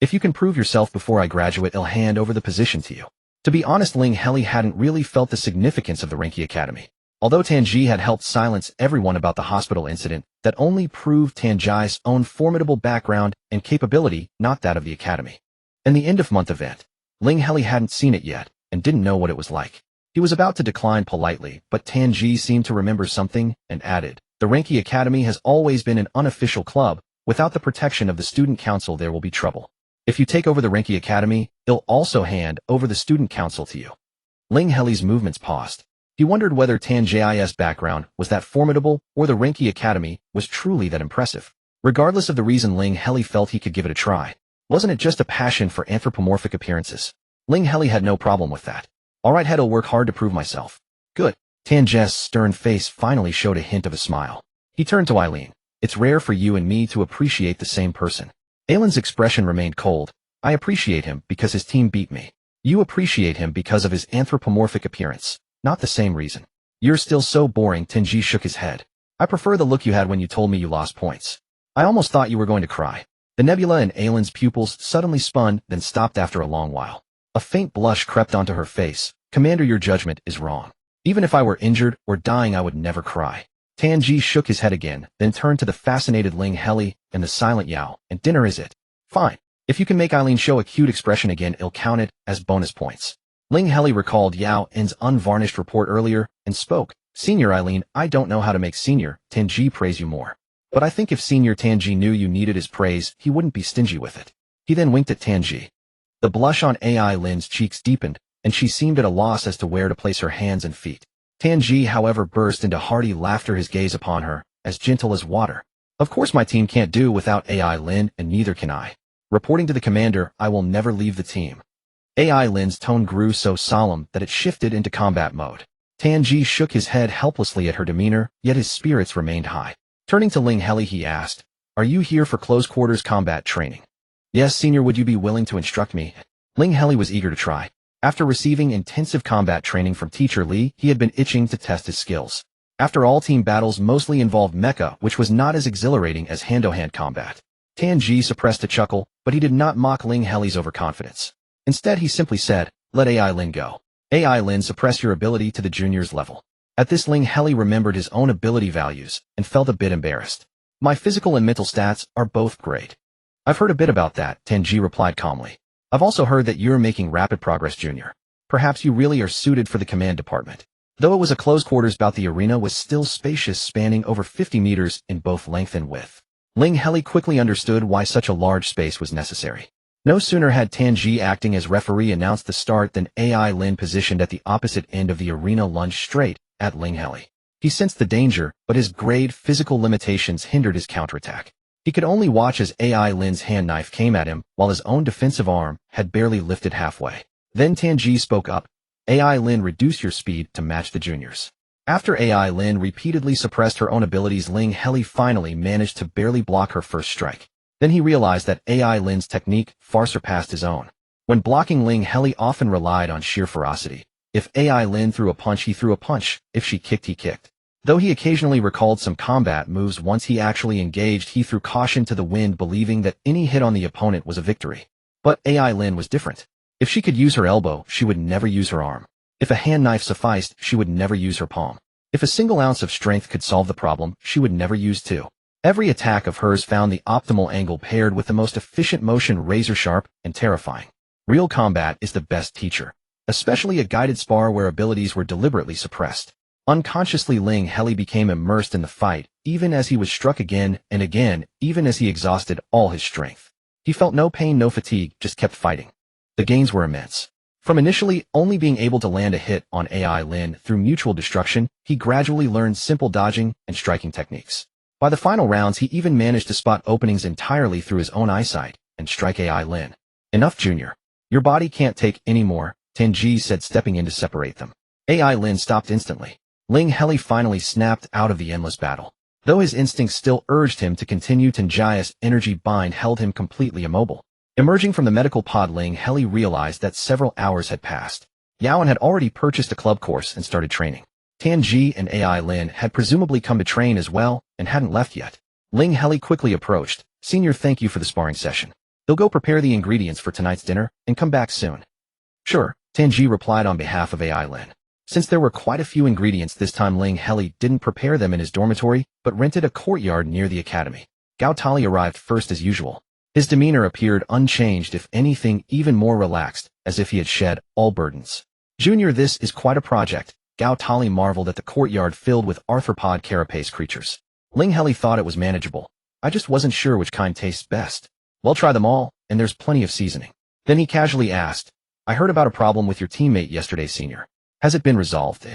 If you can prove yourself before I graduate, I'll hand over the position to you. To be honest, Ling Heli hadn't really felt the significance of the Renki Academy. Although Tanji had helped silence everyone about the hospital incident, that only proved Tanji's own formidable background and capability, not that of the academy. In the end-of-month event, Ling Heli hadn't seen it yet and didn't know what it was like. He was about to decline politely, but Tanji seemed to remember something and added, the Renki Academy has always been an unofficial club. Without the protection of the student council, there will be trouble. If you take over the Renki Academy, it'll also hand over the student council to you. Ling Heli's movements paused. He wondered whether Tanji's background was that formidable or the Renki Academy was truly that impressive. Regardless of the reason, Ling Heli felt he could give it a try. Wasn't it just a passion for anthropomorphic appearances? Ling Heli had no problem with that. Alright, head, I'll work hard to prove myself. Good. Tanji's stern face finally showed a hint of a smile. He turned to Eileen. It's rare for you and me to appreciate the same person. Aileen's expression remained cold. I appreciate him because his team beat me. You appreciate him because of his anthropomorphic appearance. Not the same reason. You're still so boring. Tanji shook his head. I prefer the look you had when you told me you lost points. I almost thought you were going to cry. The nebula in Aileen's pupils suddenly spun, then stopped after a long while. A faint blush crept onto her face. Commander, your judgment is wrong. Even if I were injured or dying, I would never cry. Tanji shook his head again, then turned to the fascinated Ling Heli and the silent Yao. And dinner is it? Fine. If you can make Eileen show a cute expression again, it'll count it as bonus points. Ling Heli recalled Yao N's unvarnished report earlier and spoke. Senior Eileen, I don't know how to make Senior Tanji praise you more. But I think if Senior Tanji knew you needed his praise, he wouldn't be stingy with it. He then winked at Tanji. The blush on AI Lin's cheeks deepened, and she seemed at a loss as to where to place her hands and feet. Tanji, however, burst into hearty laughter, his gaze upon her, as gentle as water. Of course my team can't do without AI Lin, and neither can I. Reporting to the commander, I will never leave the team. AI Lin's tone grew so solemn that it shifted into combat mode. Tanji shook his head helplessly at her demeanor, yet his spirits remained high. Turning to Ling Heli, he asked, "Are you here for close-quarters combat training?" "Yes, Senior, would you be willing to instruct me?" Ling Heli was eager to try. After receiving intensive combat training from Teacher Li, he had been itching to test his skills. After all, team battles mostly involved mecha, which was not as exhilarating as hand-to-hand combat. Tanji suppressed a chuckle, but he did not mock Ling Heli's overconfidence. Instead, he simply said, "Let AI Lin go. AI Lin, suppress your ability to the junior's level." At this, Ling Heli remembered his own ability values and felt a bit embarrassed. "My physical and mental stats are both great." "I've heard a bit about that," Tanji replied calmly. "I've also heard that you're making rapid progress, Junior. Perhaps you really are suited for the command department." Though it was a close-quarters bout, the arena was still spacious, spanning over 50 meters in both length and width. Ling Heli quickly understood why such a large space was necessary. No sooner had Tanji, acting as referee, announced the start than AI Lin, positioned at the opposite end of the arena, lunged straight at Ling Heli. He sensed the danger, but his grade physical limitations hindered his counterattack. He could only watch as AI Lin's hand knife came at him, while his own defensive arm had barely lifted halfway. Then Tanji spoke up. "AI Lin, reduce your speed to match the juniors." After AI Lin repeatedly suppressed her own abilities, Ling Heli finally managed to barely block her first strike. Then he realized that AI Lin's technique far surpassed his own. When blocking, Ling Heli often relied on sheer ferocity. If AI Lin threw a punch, he threw a punch. If she kicked, he kicked. Though he occasionally recalled some combat moves, once he actually engaged, he threw caution to the wind, believing that any hit on the opponent was a victory. But AI Lin was different. If she could use her elbow, she would never use her arm. If a hand knife sufficed, she would never use her palm. If a single ounce of strength could solve the problem, she would never use two. Every attack of hers found the optimal angle, paired with the most efficient motion, razor-sharp and terrifying. Real combat is the best teacher, especially a guided spar where abilities were deliberately suppressed. Unconsciously, Ling Heli became immersed in the fight, even as he was struck again and again, even as he exhausted all his strength. He felt no pain, no fatigue, just kept fighting. The gains were immense. From initially only being able to land a hit on AI Lin, through mutual destruction, he gradually learned simple dodging and striking techniques. By the final rounds, he even managed to spot openings entirely through his own eyesight and strike AI Lin. "Enough, Junior. Your body can't take any more," Tanji said, stepping in to separate them. AI Lin stopped instantly. Ling Heli finally snapped out of the endless battle. Though his instincts still urged him to continue, Tanji's energy bind held him completely immobile. Emerging from the medical pod, Ling Heli realized that several hours had passed. Yaoan had already purchased a club course and started training. Tanji and AI Lin had presumably come to train as well and hadn't left yet. Ling Heli quickly approached. "Senior, thank you for the sparring session. They'll go prepare the ingredients for tonight's dinner and come back soon." "Sure," Tanji replied on behalf of AI Lin. Since there were quite a few ingredients this time, Ling Heli didn't prepare them in his dormitory, but rented a courtyard near the academy. Gao Tali arrived first as usual. His demeanor appeared unchanged, if anything even more relaxed, as if he had shed all burdens. "Junior, this is quite a project." Gao Tali marveled at the courtyard filled with arthropod carapace creatures. Ling Heli thought it was manageable. "I just wasn't sure which kind tastes best." "Well, try them all, and there's plenty of seasoning." Then he casually asked, "I heard about a problem with your teammate yesterday, Senior. Has it been resolved?"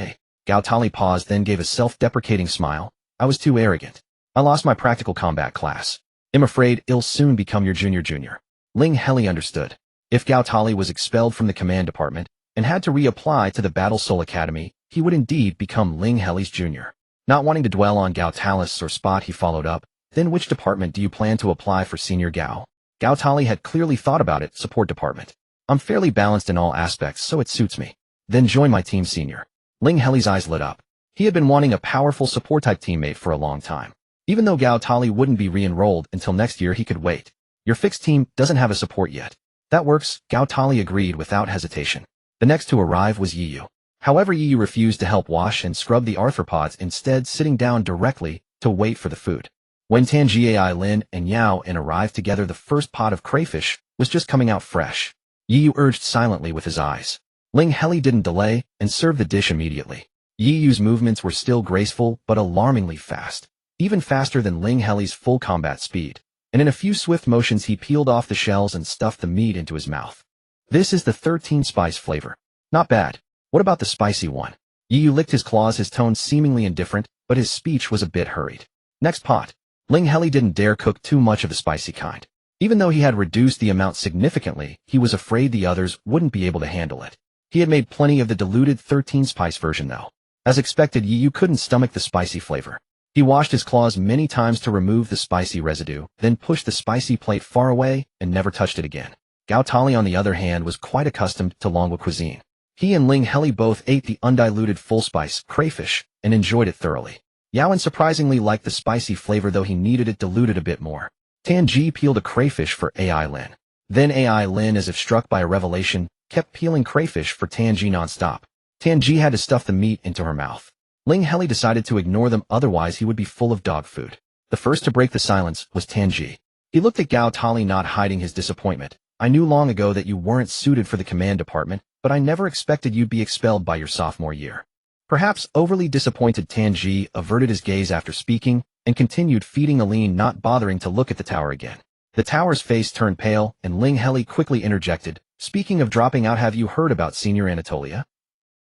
Gao Tali paused, then gave a self-deprecating smile. "I was too arrogant. I lost my practical combat class. I'm afraid it'll soon become your junior. Ling Heli understood. If Gao Tali was expelled from the command department and had to reapply to the Battle Soul Academy, he would indeed become Ling Heli's junior. Not wanting to dwell on Gao Tali's sore spot, he followed up. "Then which department do you plan to apply for, Senior Gao?" Gao Tali had clearly thought about it. "Support department. I'm fairly balanced in all aspects, so it suits me." "Then join my team, Senior." Ling Heli's eyes lit up. He had been wanting a powerful support-type teammate for a long time. Even though Gao Tali wouldn't be re-enrolled until next year, he could wait. "Your fixed team doesn't have a support yet." "That works," Gao Tali agreed without hesitation. The next to arrive was Yi Yu. However, Yi refused to help wash and scrub the arthropods, instead sitting down directly to wait for the food. When Tanji, Lin, and Yao arrived together, the first pot of crayfish was just coming out fresh. Yi urged silently with his eyes. Ling Heli didn't delay and served the dish immediately. Yi's movements were still graceful but alarmingly fast, even faster than Ling Heli's full combat speed, and in a few swift motions he peeled off the shells and stuffed the meat into his mouth. This is the 13 spice flavor. Not bad. What about the spicy one? Yi licked his claws, his tone seemingly indifferent, but his speech was a bit hurried. Next pot. Ling Heli didn't dare cook too much of the spicy kind. Even though he had reduced the amount significantly, he was afraid the others wouldn't be able to handle it. He had made plenty of the diluted 13 spice version though. As expected, Yi couldn't stomach the spicy flavor. He washed his claws many times to remove the spicy residue, then pushed the spicy plate far away and never touched it again. Gao Tali, on the other hand, was quite accustomed to Longwa cuisine. He and Ling Heli both ate the undiluted full-spice crayfish and enjoyed it thoroughly. Yaoan surprisingly liked the spicy flavor, though he needed it diluted a bit more. Tanji peeled a crayfish for Ai Lin. Then Ai Lin, as if struck by a revelation, kept peeling crayfish for Tanji non-stop. Tanji had to stuff the meat into her mouth. Ling Heli decided to ignore them, otherwise he would be full of dog food. The first to break the silence was Tanji. He looked at Gao Tali, not hiding his disappointment. I knew long ago that you weren't suited for the command department, but I never expected you'd be expelled by your sophomore year. Perhaps overly disappointed, Tanji averted his gaze after speaking and continued feeding Aline, not bothering to look at the tower again. The tower's face turned pale, and Ling Heli quickly interjected, "Speaking of dropping out, have you heard about Senior Anatolia?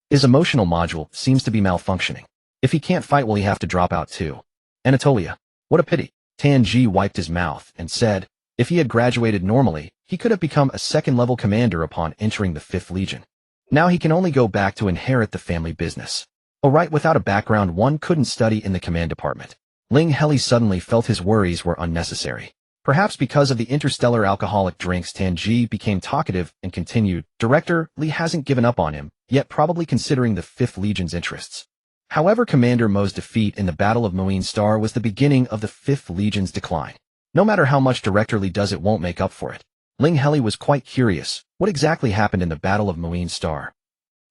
His emotional module seems to be malfunctioning. If he can't fight, will he have to drop out too? Anatolia. What a pity." Tanji wiped his mouth and said, if he had graduated normally, he could have become a second-level commander upon entering the 5th Legion. Now he can only go back to inherit the family business. Alright, without a background, one couldn't study in the command department. Ling Heli suddenly felt his worries were unnecessary. Perhaps because of the interstellar alcoholic drinks, Tanji became talkative and continued, "Director, Li hasn't given up on him, yet probably considering the 5th Legion's interests." However, Commander Mo's defeat in the Battle of Moeen Star was the beginning of the 5th Legion's decline. No matter how much Director Li does, it won't make up for it. Ling Heli was quite curious. What exactly happened in the Battle of Moeen Star?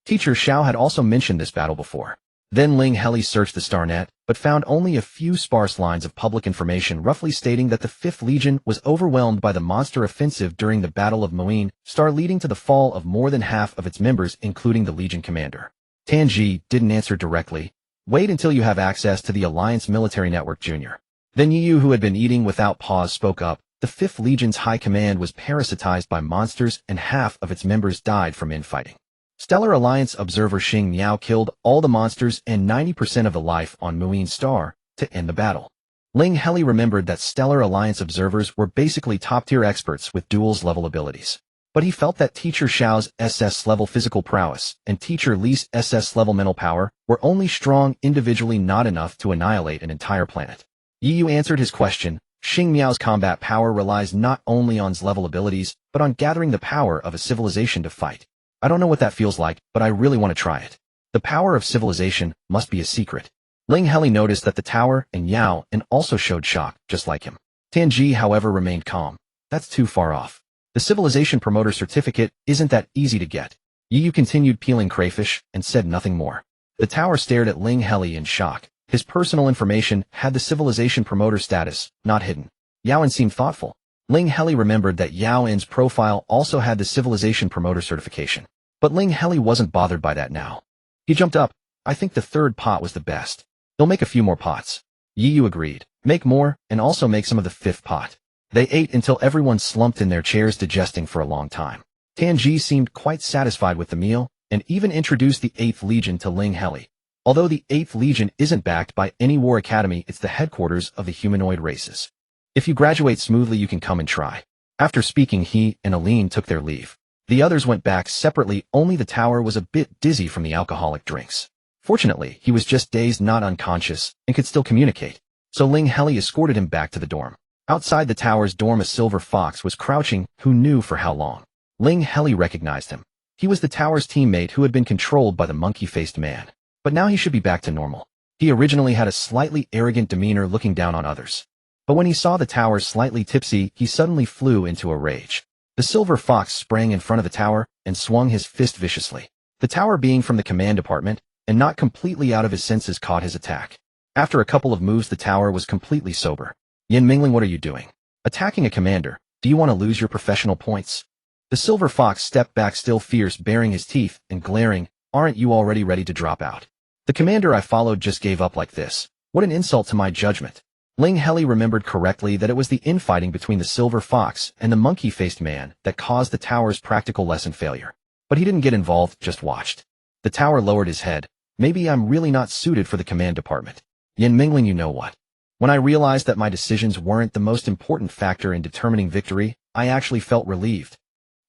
Teacher Xiao had also mentioned this battle before. Then Ling Heli searched the StarNet, but found only a few sparse lines of public information roughly stating that the 5th Legion was overwhelmed by the monster offensive during the Battle of Moeen Star, leading to the fall of more than half of its members, including the Legion commander. Tanji didn't answer directly. "Wait until you have access to the Alliance Military Network, Junior." Then Yu, who had been eating without pause, spoke up. The 5th Legion's high command was parasitized by monsters, and half of its members died from infighting. Stellar Alliance observer Xing Miao killed all the monsters and 90% of the life on Moeen Star to end the battle. Ling Heli remembered that Stellar Alliance observers were basically top-tier experts with duels-level abilities. But he felt that Teacher Xiao's SS-level physical prowess and Teacher Li's SS-level mental power were only strong individually, not enough to annihilate an entire planet. Yu answered his question. Xing Miao's combat power relies not only on his level abilities, but on gathering the power of a civilization to fight. I don't know what that feels like, but I really want to try it. The power of civilization must be a secret. Ling Heli noticed that the tower and Yao and also showed shock, just like him. Tanji, however, remained calm. That's too far off. The civilization promoter certificate isn't that easy to get. Yu continued peeling crayfish and said nothing more. The tower stared at Ling Heli in shock. His personal information had the civilization promoter status, not hidden. Yaoan seemed thoughtful. Ling Heli remembered that Yaoan's profile also had the civilization promoter certification. But Ling Heli wasn't bothered by that now. He jumped up. "I think the 3rd pot was the best. They'll make a few more pots." Yu agreed. "Make more, and also make some of the 5th pot." They ate until everyone slumped in their chairs, digesting for a long time. Tanji seemed quite satisfied with the meal, and even introduced the 8th Legion to Ling Heli. Although the 8th Legion isn't backed by any war academy, it's the headquarters of the humanoid races. If you graduate smoothly, you can come and try. After speaking, he and Aline took their leave. The others went back separately. Only the tower was a bit dizzy from the alcoholic drinks. Fortunately, he was just dazed, not unconscious, and could still communicate. So Ling Heli escorted him back to the dorm. Outside the tower's dorm, a silver fox was crouching, who knew for how long. Ling Heli recognized him. He was the tower's teammate who had been controlled by the monkey-faced man. But now he should be back to normal. He originally had a slightly arrogant demeanor, looking down on others. But when he saw the tower slightly tipsy, he suddenly flew into a rage. The silver fox sprang in front of the tower and swung his fist viciously. The tower being from the command department, and not completely out of his senses caught his attack. After a couple of moves the tower was completely sober. Yin Mingling, what are you doing? Attacking a commander. Do you want to lose your professional points? The silver fox stepped back, still fierce, baring his teeth and glaring. Aren't you already ready to drop out? The commander I followed just gave up like this. What an insult to my judgment. Ling Heli remembered correctly that it was the infighting between the silver fox and the monkey-faced man that caused the tower's practical lesson failure. But he didn't get involved, just watched. The tower lowered his head. Maybe I'm really not suited for the command department. Yin Mingling, you know what? When I realized that my decisions weren't the most important factor in determining victory, I actually felt relieved.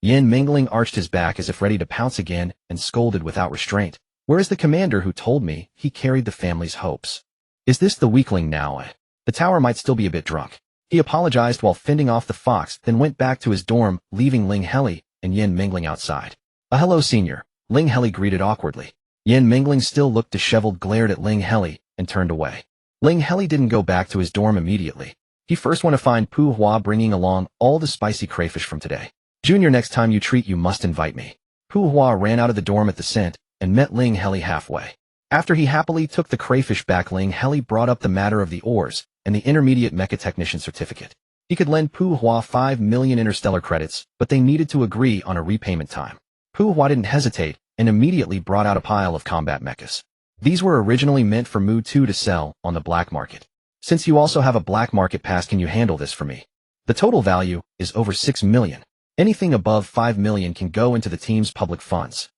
Yin Mingling arched his back as if ready to pounce again and scolded without restraint. Where is the commander who told me he carried the family's hopes? Is this the weakling now? The tower might still be a bit drunk. He apologized while fending off the fox, then went back to his dorm, leaving Ling Heli and Yin Mingling outside. Hello, senior. Ling Heli greeted awkwardly. Yin Mingling still looked disheveled, glared at Ling Heli, and turned away. Ling Heli didn't go back to his dorm immediately. He first went to find Pu Hua, bringing along all the spicy crayfish from today. Junior, next time you treat, you must invite me. Pu Hua ran out of the dorm at the scent and met Ling Heli halfway. After he happily took the crayfish back, Ling Heli brought up the matter of the ores and the intermediate mecha technician certificate. He could lend Pu Hua 5 million interstellar credits, but they needed to agree on a repayment time. Pu Hua didn't hesitate and immediately brought out a pile of combat mechas. These were originally meant for Mu 2 to sell on the black market. Since you also have a black market pass, can you handle this for me? The total value is over 6 million. Anything above 5 million can go into the team's public funds.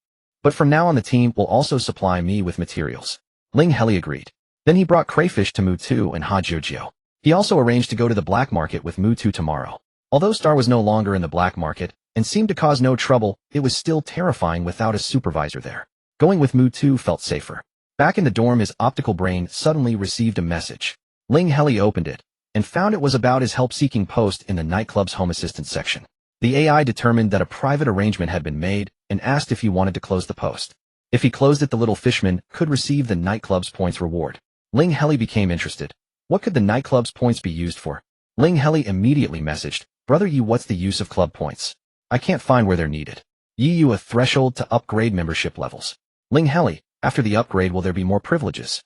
But from now on the team will also supply me with materials. Ling Heli agreed. Then he brought crayfish to Mu 2 and Ha Jiujio. He also arranged to go to the black market with Mu 2 tomorrow. Although Star was no longer in the black market and seemed to cause no trouble, it was still terrifying without a supervisor there. Going with Mu 2 felt safer. Back in the dorm, his optical brain suddenly received a message. Ling Heli opened it and found it was about his help-seeking post in the nightclub's home assistance section. The AI determined that a private arrangement had been made and asked if he wanted to close the post. If he closed it, the little fishman could receive the nightclub's points reward. Ling Heli became interested. What could the nightclub's points be used for? Ling Heli immediately messaged, Brother Yi, what's the use of club points? I can't find where they're needed. Yi, a threshold to upgrade membership levels. Ling Heli, after the upgrade will there be more privileges?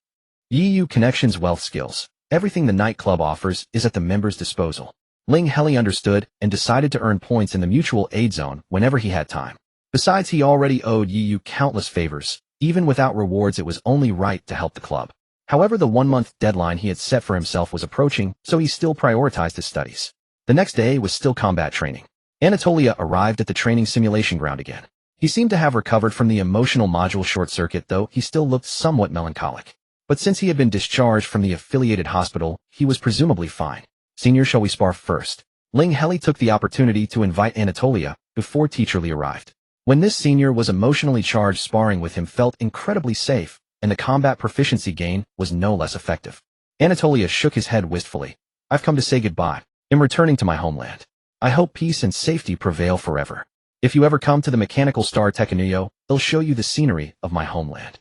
Yi, connections, wealth, skills. Everything the nightclub offers is at the members' disposal. Ling Heli understood and decided to earn points in the mutual aid zone whenever he had time. Besides, he already owed Yi countless favors. Even without rewards, it was only right to help the club. However, the 1-month deadline he had set for himself was approaching, so he still prioritized his studies. The next day was still combat training. Anatolia arrived at the training simulation ground again. He seemed to have recovered from the emotional module short circuit, though he still looked somewhat melancholic. But since he had been discharged from the affiliated hospital, he was presumably fine. Senior, shall we spar first? Ling Heli took the opportunity to invite Anatolia before Teacher Lee arrived. When this senior was emotionally charged, sparring with him felt incredibly safe, and the combat proficiency gain was no less effective. Anatolia shook his head wistfully. I've come to say goodbye. I'm returning to my homeland. I hope peace and safety prevail forever. If you ever come to the Mechanical Star Tekanuyo, they'll show you the scenery of my homeland.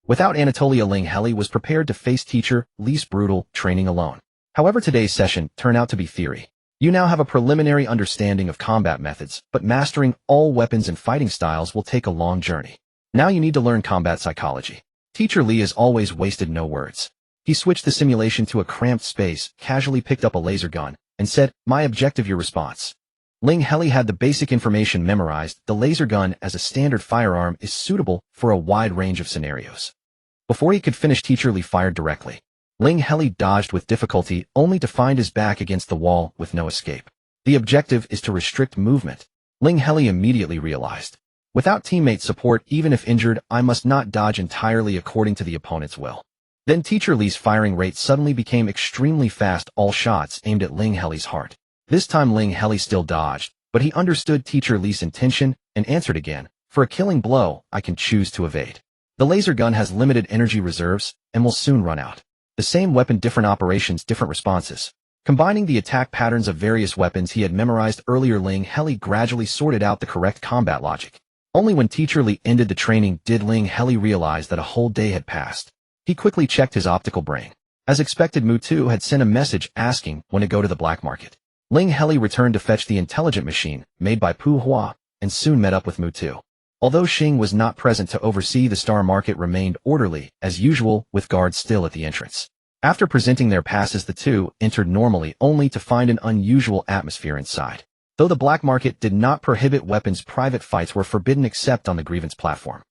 Without Anatolia, Ling Heli was prepared to face Teacher Lee's brutal training alone. However, today's session turned out to be theory. You now have a preliminary understanding of combat methods, but mastering all weapons and fighting styles will take a long journey. Now you need to learn combat psychology. Teacher Lee as always wasted no words. He switched the simulation to a cramped space, casually picked up a laser gun, and said, My objective, your response. Ling Heli had the basic information memorized. The laser gun as a standard firearm is suitable for a wide range of scenarios. Before he could finish, Teacher Lee fired directly. Ling Heli dodged with difficulty, only to find his back against the wall with no escape. The objective is to restrict movement. Ling Heli immediately realized. Without teammate support, even if injured, I must not dodge entirely according to the opponent's will. Then Teacher Lee's firing rate suddenly became extremely fast, all shots aimed at Ling Heli's heart. This time Ling Heli still dodged, but he understood Teacher Lee's intention and answered again. For a killing blow, I can choose to evade. The laser gun has limited energy reserves and will soon run out. The same weapon, different operations, different responses. Combining the attack patterns of various weapons he had memorized earlier, Ling Heli gradually sorted out the correct combat logic. Only when Teacher Lee ended the training did Ling Heli realize that a whole day had passed. He quickly checked his optical brain. As expected, Mu 2 had sent a message asking when to go to the black market. Ling Heli returned to fetch the intelligent machine made by Pu Hua and soon met up with Mu 2. Although Xing was not present to oversee, the star market remained orderly, as usual, with guards still at the entrance. After presenting their passes, the two entered normally, only to find an unusual atmosphere inside. Though the black market did not prohibit weapons, private fights were forbidden except on the grievance platform.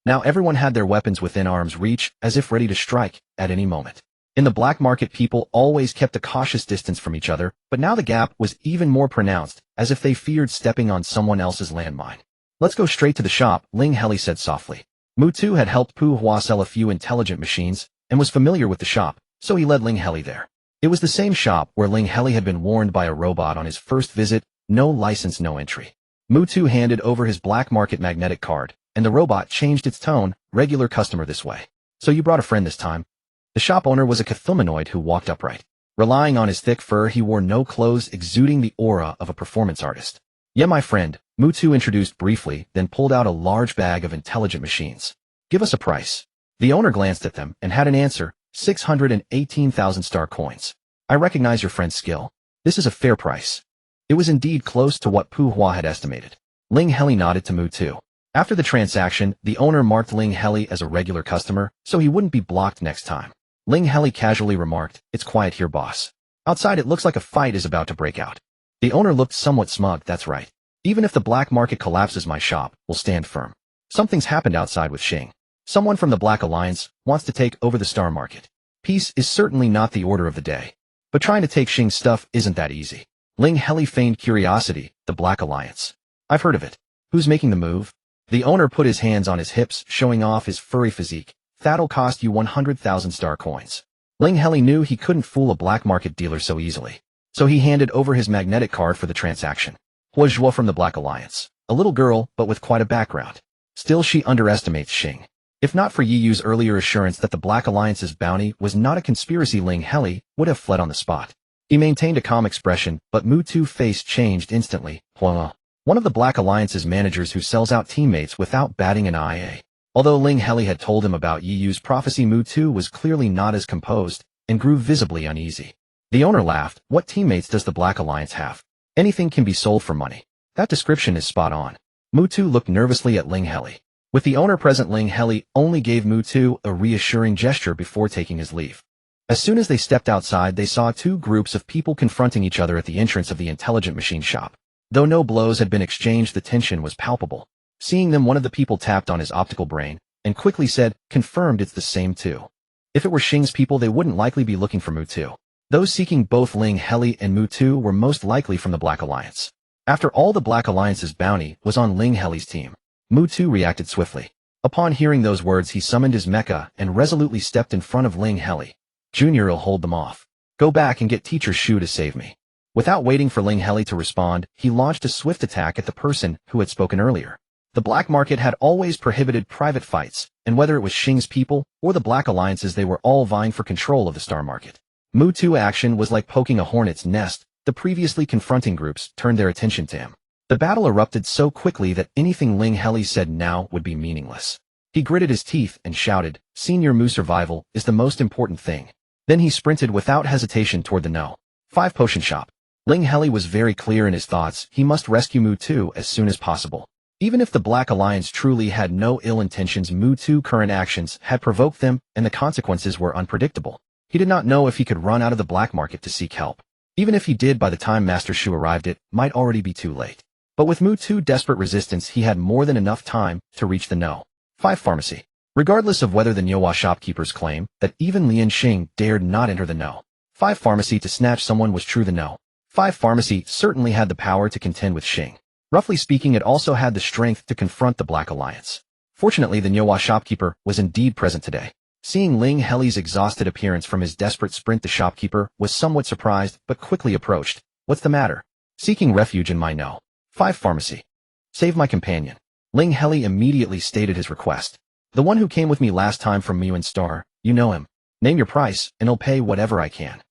Now everyone had their weapons within arm's reach, as if ready to strike at any moment. In the black market, people always kept a cautious distance from each other, but now the gap was even more pronounced, as if they feared stepping on someone else's landmine. "Let's go straight to the shop," Ling Heli said softly. Mutu had helped Pu Hua sell a few intelligent machines, and was familiar with the shop, so he led Ling Heli there. It was the same shop where Ling Heli had been warned by a robot on his first visit, "No license, no entry." Mutu handed over his black market magnetic card, and the robot changed its tone, "Regular customer this way. So you brought a friend this time?" The shop owner was a Cthulhumanoid who walked upright. Relying on his thick fur, he wore no clothes, exuding the aura of a performance artist. "Yeah, my friend," Mutu introduced briefly, then pulled out a large bag of intelligent machines. "Give us a price." The owner glanced at them and had an answer, 618,000 star coins. "I recognize your friend's skill. This is a fair price." It was indeed close to what Pu Hua had estimated. Ling Heli nodded to Mutu. After the transaction, the owner marked Ling Heli as a regular customer, so he wouldn't be blocked next time. Ling Heli casually remarked, "It's quiet here, boss. Outside it looks like a fight is about to break out." The owner looked somewhat smug. "That's right. Even if the black market collapses, my shop will stand firm." Something's happened outside with Xing. Someone from the Black Alliance wants to take over the star market. Peace is certainly not the order of the day. But trying to take Xing's stuff isn't that easy. Ling Heli feigned curiosity. "The Black Alliance. I've heard of it. Who's making the move?" The owner put his hands on his hips, showing off his furry physique. "That'll cost you 100,000 star coins." Ling Heli knew he couldn't fool a black market dealer so easily. So he handed over his magnetic card for the transaction. Hua Zhuo from the Black Alliance. A little girl, but with quite a background. Still, she underestimates Xing. If not for Yi Yu's earlier assurance that the Black Alliance's bounty was not a conspiracy, Ling Heli would have fled on the spot. He maintained a calm expression, but Mutu's face changed instantly. "Hua, one of the Black Alliance's managers who sells out teammates without batting an eye." Although Ling Heli had told him about Yi Yu's prophecy, Mutu was clearly not as composed, and grew visibly uneasy. The owner laughed. "What teammates does the Black Alliance have? Anything can be sold for money." "That description is spot on." Mutu looked nervously at Ling Heli. With the owner present, Ling Heli only gave Mutu a reassuring gesture before taking his leave. As soon as they stepped outside, they saw two groups of people confronting each other at the entrance of the intelligent machine shop. Though no blows had been exchanged, the tension was palpable. Seeing them, one of the people tapped on his optical brain and quickly said, "Confirmed, it's the same two." If it were Xing's people, they wouldn't likely be looking for Mutu. Those seeking both Ling Heli and Mutu were most likely from the Black Alliance. After all, the Black Alliance's bounty was on Ling Heli's team. Mutu reacted swiftly. Upon hearing those words, he summoned his mecha and resolutely stepped in front of Ling Heli. "Junior'll hold them off. Go back and get Teacher Shu to save me." Without waiting for Ling Heli to respond, he launched a swift attack at the person who had spoken earlier. The black market had always prohibited private fights, and whether it was Xing's people or the Black Alliances, they were all vying for control of the star market. Mutu's action was like poking a hornet's nest. The previously confronting groups turned their attention to him. The battle erupted so quickly that anything Ling Heli said now would be meaningless. He gritted his teeth and shouted, "Senior Mu, survival is the most important thing." Then he sprinted without hesitation toward the No. 5 potion shop. Ling Heli was very clear in his thoughts. He must rescue Mutu as soon as possible. Even if the Black Alliance truly had no ill intentions, Mutu's current actions had provoked them, and the consequences were unpredictable. He did not know if he could run out of the black market to seek help. Even if he did, by the time Master Shu arrived, it might already be too late. But with Mutu's desperate resistance, he had more than enough time to reach the No. 5 pharmacy. Regardless of whether the Nyowa shopkeepers claim that even Lian Xing dared not enter the No. 5 pharmacy to snatch someone was true, the No. 5 pharmacy certainly had the power to contend with Xing. Roughly speaking, it also had the strength to confront the Black Alliance. Fortunately, the Nyowa shopkeeper was indeed present today. Seeing Ling Heli's exhausted appearance from his desperate sprint, the shopkeeper was somewhat surprised, but quickly approached. "What's the matter?" "Seeking refuge in my No. 5 pharmacy. Save my companion." Ling Heli immediately stated his request. "The one who came with me last time from Muan Star, you know him. Name your price, and I'll pay whatever I can."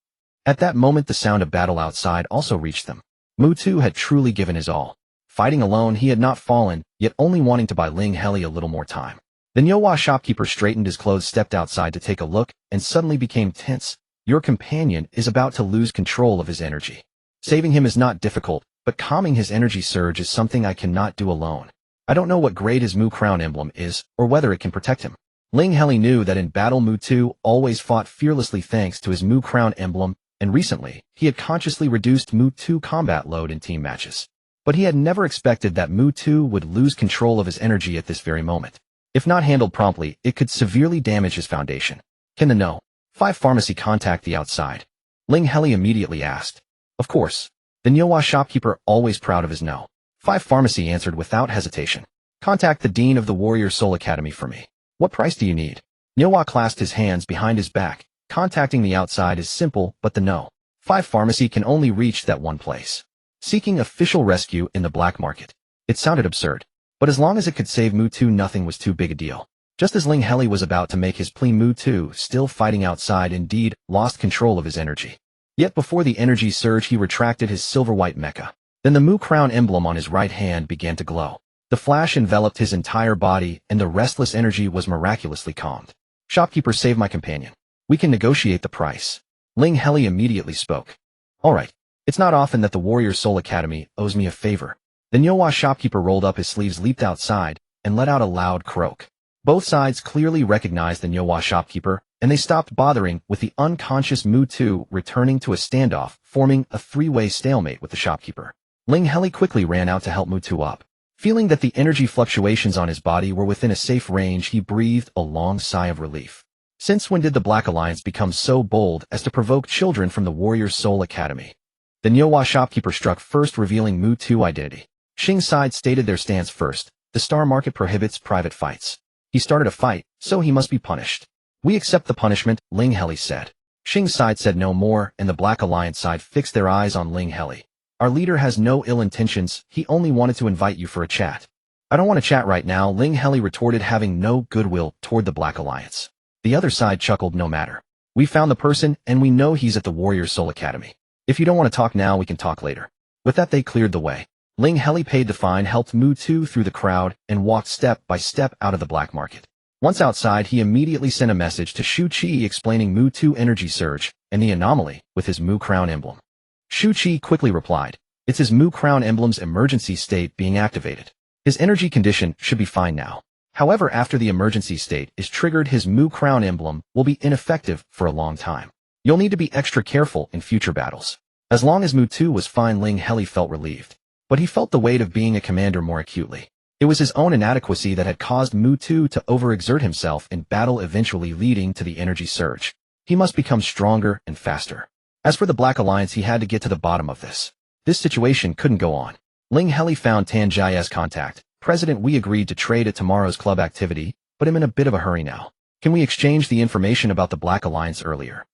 At that moment, the sound of battle outside also reached them. Mutu had truly given his all. Fighting alone, he had not fallen, yet only wanting to buy Ling Heli a little more time. The Nyowa shopkeeper straightened his clothes, stepped outside to take a look, and suddenly became tense. "Your companion is about to lose control of his energy. Saving him is not difficult, but calming his energy surge is something I cannot do alone. I don't know what grade his Mu crown emblem is, or whether it can protect him. Ling Heli knew that in battle Mu 2 always fought fearlessly thanks to his Mu crown emblem, and recently, he had consciously reduced Mu 2 combat load in team matches. But he had never expected that Mu 2 would lose control of his energy at this very moment. If not handled promptly, it could severely damage his foundation. Can the No. 5 pharmacy contact the outside? Ling Heli immediately asked. Of course. The Nyowa shopkeeper, always proud of his No. 5 pharmacy, answered without hesitation. Contact the dean of the Warrior Soul Academy for me. What price do you need? Nyowa clasped his hands behind his back. Contacting the outside is simple, but the No. 5 pharmacy can only reach that one place. Seeking official rescue in the black market. It sounded absurd. But as long as it could save Mu 2, nothing was too big a deal. Just as Ling Heli was about to make his plea, Mu 2, still fighting outside, indeed, lost control of his energy. Yet before the energy surge, he retracted his silver-white mecha. Then the Mu crown emblem on his right hand began to glow. The flash enveloped his entire body, and the restless energy was miraculously calmed. Shopkeeper, save my companion. We can negotiate the price. Ling Heli immediately spoke. All right. It's not often that the Warrior Soul Academy owes me a favor. The Nyowa shopkeeper rolled up his sleeves, leaped outside, and let out a loud croak. Both sides clearly recognized the Nyowa shopkeeper, and they stopped bothering with the unconscious Mu 2, returning to a standoff, forming a three-way stalemate with the shopkeeper. Ling Heli quickly ran out to help Mu 2 up. Feeling that the energy fluctuations on his body were within a safe range, he breathed a long sigh of relief. Since when did the Black Alliance become so bold as to provoke children from the Warrior Soul Academy? The Nyowa shopkeeper struck first, revealing Mu 2 identity. Xing's side stated their stance first. The star market prohibits private fights. He started a fight, so he must be punished. We accept the punishment, Ling Heli said. Xing's side said no more, and the Black Alliance side fixed their eyes on Ling Heli. Our leader has no ill intentions, he only wanted to invite you for a chat. I don't want to chat right now, Ling Heli retorted, having no goodwill toward the Black Alliance. The other side chuckled. No matter. We found the person, and we know he's at the Warrior Soul Academy. If you don't want to talk now, we can talk later. With that, they cleared the way. Ling Heli paid the fine, helped Mu 2 through the crowd, and walked step by step out of the black market. Once outside, he immediately sent a message to Shu Qi explaining Mu 2 energy surge and the anomaly with his Mu crown emblem. Shu Qi quickly replied, it's his Mu crown emblem's emergency state being activated. His energy condition should be fine now. However, after the emergency state is triggered, his Mu crown emblem will be ineffective for a long time. You'll need to be extra careful in future battles. As long as Mu 2 was fine, Ling Heli felt relieved. But he felt the weight of being a commander more acutely. It was his own inadequacy that had caused Mu 2 to overexert himself in battle, eventually leading to the energy surge. He must become stronger and faster. As for the Black Alliance, he had to get to the bottom of this. This situation couldn't go on. Ling Heli found Tan Jia's contact. President, we agreed to trade at tomorrow's club activity, but I'm in a bit of a hurry now. Can we exchange the information about the Black Alliance earlier?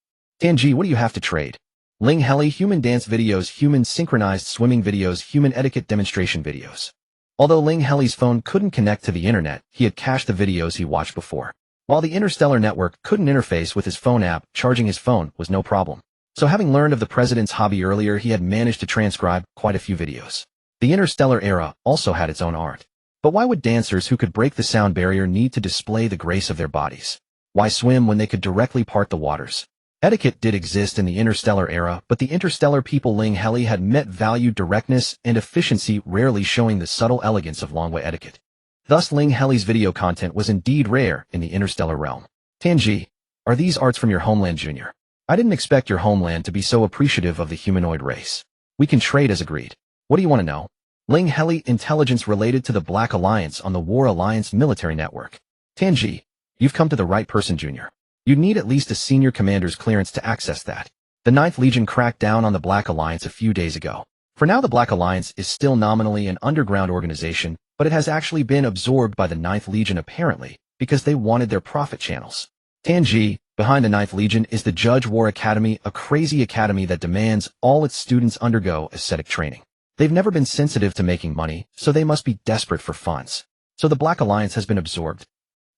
Tanji, what do you have to trade? Ling Heli, human dance videos, human synchronized swimming videos, human etiquette demonstration videos. Although Ling Heli's phone couldn't connect to the internet, he had cached the videos he watched before. While the interstellar network couldn't interface with his phone app, charging his phone was no problem. So having learned of the president's hobby earlier, he had managed to transcribe quite a few videos. The interstellar era also had its own art. But why would dancers who could break the sound barrier need to display the grace of their bodies? Why swim when they could directly part the waters? Etiquette did exist in the interstellar era, but the interstellar people Ling Heli had met valued directness and efficiency, rarely showing the subtle elegance of long-way etiquette. Thus Ling Heli's video content was indeed rare in the interstellar realm. Tanji, are these arts from your homeland, Junior? I didn't expect your homeland to be so appreciative of the humanoid race. We can trade as agreed. What do you want to know? Ling Heli, intelligence related to the Black Alliance on the War Alliance military network. Tanji, you've come to the right person, Junior. You'd need at least a senior commander's clearance to access that. The 9th Legion cracked down on the Black Alliance a few days ago. For now, the Black Alliance is still nominally an underground organization, but it has actually been absorbed by the 9th Legion apparently, because they wanted their profit channels. Tanji, behind the 9th Legion is the Judge War Academy, a crazy academy that demands all its students undergo ascetic training. They've never been sensitive to making money, so they must be desperate for funds. So the Black Alliance has been absorbed.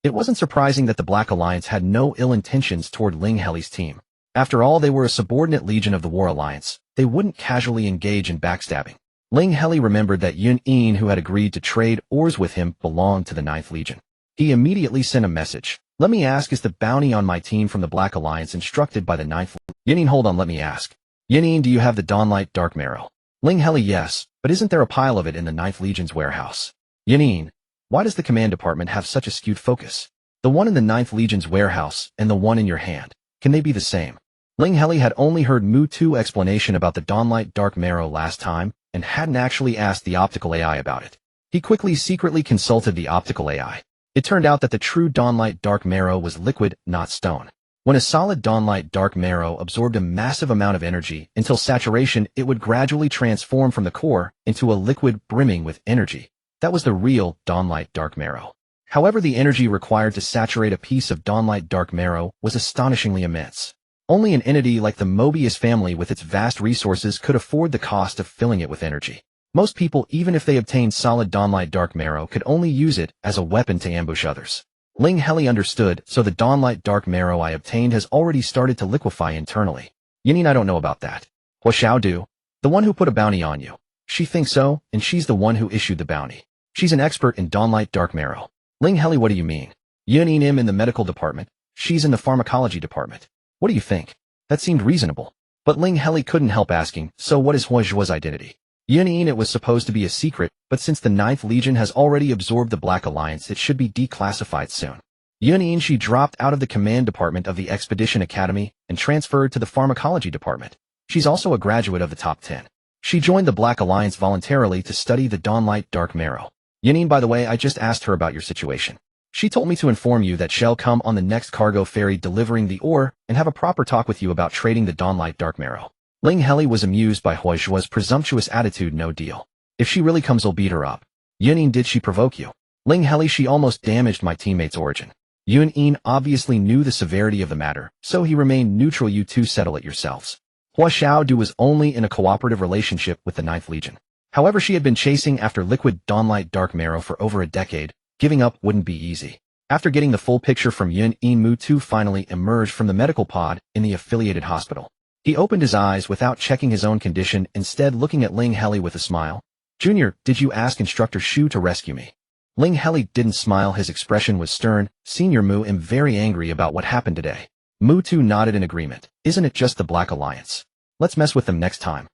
It wasn't surprising that the Black Alliance had no ill intentions toward Ling Heli's team. After all, they were a subordinate legion of the War Alliance. They wouldn't casually engage in backstabbing. Ling Heli remembered that Yun Yin, who had agreed to trade ores with him, belonged to the 9th Legion. He immediately sent a message. Let me ask, is the bounty on my team from the Black Alliance instructed by the 9th Legion? Yun Yin, hold on, let me ask. Yun Yin, do you have the Dawnlight Dark Marrow? Ling Heli, yes, but isn't there a pile of it in the 9th Legion's warehouse? Yun Yin, Why does the command department have such a skewed focus? The one in the Ninth Legion's warehouse and the one in your hand. Can they be the same? Ling Heli had only heard Mu2's explanation about the Dawnlight Dark Marrow last time and hadn't actually asked the optical AI about it. He quickly secretly consulted the optical AI. It turned out that the true Dawnlight Dark Marrow was liquid, not stone. When a solid Dawnlight Dark Marrow absorbed a massive amount of energy until saturation, it would gradually transform from the core into a liquid brimming with energy. That was the real Dawnlight Dark Marrow. However, the energy required to saturate a piece of Dawnlight Dark Marrow was astonishingly immense. Only an entity like the Mobius family with its vast resources could afford the cost of filling it with energy. Most people, even if they obtained solid Dawnlight Dark Marrow, could only use it as a weapon to ambush others. Ling Heli understood, so the Dawnlight Dark Marrow I obtained has already started to liquefy internally. Yinyin, I don't know about that. Hua Xiao do? The one who put a bounty on you. She thinks so, and she's the one who issued the bounty. She's an expert in Dawnlight Dark Marrow. Ling Heli, what do you mean? Yinyin in the medical department. She's in the pharmacology department. What do you think? That seemed reasonable. But Ling Heli couldn't help asking, so what is Hua Zhua's identity? Yinyin, it was supposed to be a secret, but since the Ninth Legion has already absorbed the Black Alliance, it should be declassified soon. Yinyin, she dropped out of the command department of the Expedition Academy and transferred to the pharmacology department. She's also a graduate of the top 10. She joined the Black Alliance voluntarily to study the Dawnlight Dark Marrow. Yinyin, by the way, I just asked her about your situation. She told me to inform you that she'll come on the next cargo ferry delivering the ore and have a proper talk with you about trading the Dawnlight Dark Marrow. Ling Heli was amused by Hua Zhua's presumptuous attitude. No deal. If she really comes, I'll beat her up. Yinyin, did she provoke you? Ling Heli, she almost damaged my teammate's origin. Yinyin obviously knew the severity of the matter, so he remained neutral. You two settle it yourselves. Hua Xiao was only in a cooperative relationship with the Ninth Legion. However, she had been chasing after liquid Dawnlight Dark Marrow for over a decade. Giving up wouldn't be easy. After getting the full picture from Yinyin, Mu2 finally emerged from the medical pod in the affiliated hospital. He opened his eyes without checking his own condition, instead looking at Ling Heli with a smile. Junior, did you ask Instructor Shu to rescue me? Ling Heli didn't smile. His expression was stern. Senior Mu, am very angry about what happened today. Mu2 nodded in agreement. Isn't it just the Black Alliance? Let's mess with them next time.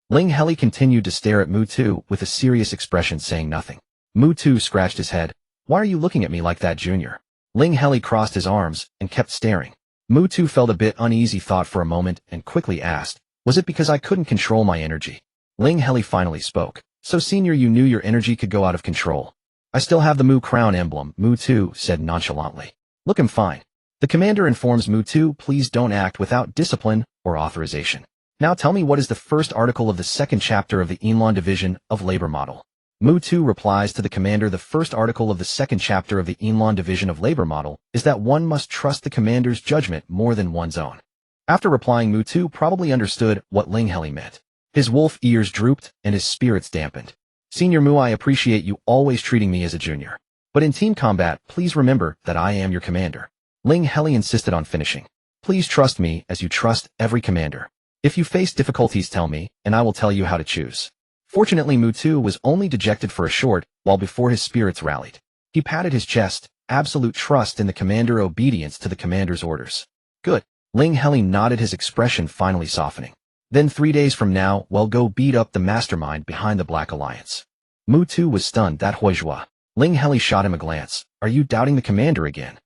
Ling Heli continued to stare at Mu2 with a serious expression, saying nothing. Mu2 scratched his head. Why are you looking at me like that, Junior? Ling Heli crossed his arms and kept staring. Mu2 felt a bit uneasy, thought for a moment, and quickly asked, was it because I couldn't control my energy? Ling Heli finally spoke. So Senior, you knew your energy could go out of control. I still have the Mu crown emblem, Mu2 said nonchalantly. Look, I'm fine. The commander informs Mu2, please don't act without discipline or authorization. Now tell me, what is the first article of the second chapter of the Enlon Division of Labor Model? Mu2 replies to the commander, the first article of the second chapter of the Enlon Division of Labor Model is that one must trust the commander's judgment more than one's own. After replying, Mu2 probably understood what Ling Heli meant. His wolf ears drooped and his spirits dampened. Senior Mu, I appreciate you always treating me as a junior. But in team combat, please remember that I am your commander. Ling Heli insisted on finishing. Please trust me as you trust every commander. If you face difficulties, tell me, and I will tell you how to choose. Fortunately, Mu2 was only dejected for a short while before his spirits rallied. He patted his chest, absolute trust in the commander, obedience to the commander's orders. Good. Ling Heli nodded, his expression finally softening. Then 3 days from now, we'll go beat up the mastermind behind the Black Alliance. Mu2 was stunned. That Hua Zhua. Ling Heli shot him a glance. Are you doubting the commander again?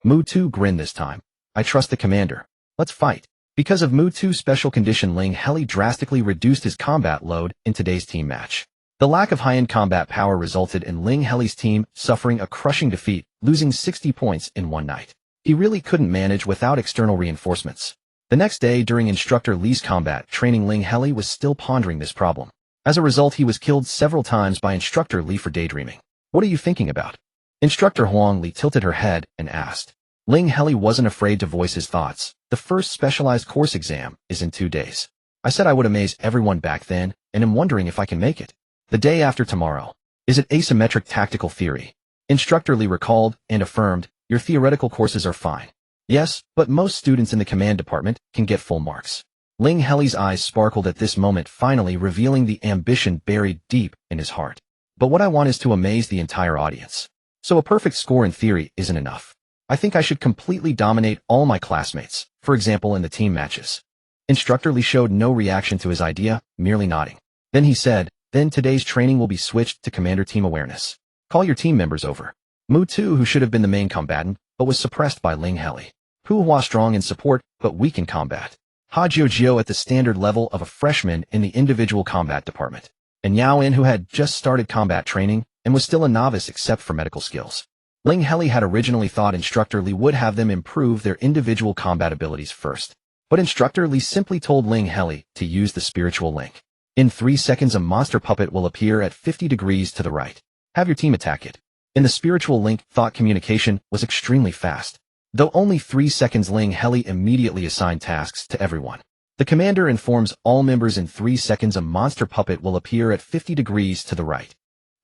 Mu2 grinned this time. I trust the commander. Let's fight. Because of Mu2's special condition, Ling Heli drastically reduced his combat load in today's team match. The lack of high-end combat power resulted in Ling Heli's team suffering a crushing defeat, losing 60 points in one night. He really couldn't manage without external reinforcements. The next day, during Instructor Li's combat training, Ling Heli was still pondering this problem. As a result, he was killed several times by Instructor Li for daydreaming. What are you thinking about? Instructor Huang Li tilted her head and asked. Ling Heli wasn't afraid to voice his thoughts. The first specialized course exam is in 2 days. I said I would amaze everyone back then, and am wondering if I can make it. The day after tomorrow. Is it asymmetric tactical theory? Instructor Li recalled and affirmed, your theoretical courses are fine. Yes, but most students in the command department can get full marks. Ling Heli's eyes sparkled at this moment, finally revealing the ambition buried deep in his heart. But what I want is to amaze the entire audience. So a perfect score in theory isn't enough. I think I should completely dominate all my classmates, for example in the team matches. Instructor Li showed no reaction to his idea, merely nodding. Then he said, then today's training will be switched to commander team awareness. Call your team members over. Mu Tu, who should have been the main combatant, but was suppressed by Ling Heli. Pu Hua strong in support, but weak in combat. Ha Jiao at the standard level of a freshman in the individual combat department. And Yao In, who had just started combat training and was still a novice except for medical skills. Ling Heli had originally thought Instructor Li would have them improve their individual combat abilities first. But Instructor Li simply told Ling Heli to use the spiritual link. In 3 seconds a monster puppet will appear at 50 degrees to the right. Have your team attack it. In the spiritual link, thought communication was extremely fast. Though only 3 seconds, Ling Heli immediately assigned tasks to everyone. The commander informs all members in 3 seconds a monster puppet will appear at 50 degrees to the right.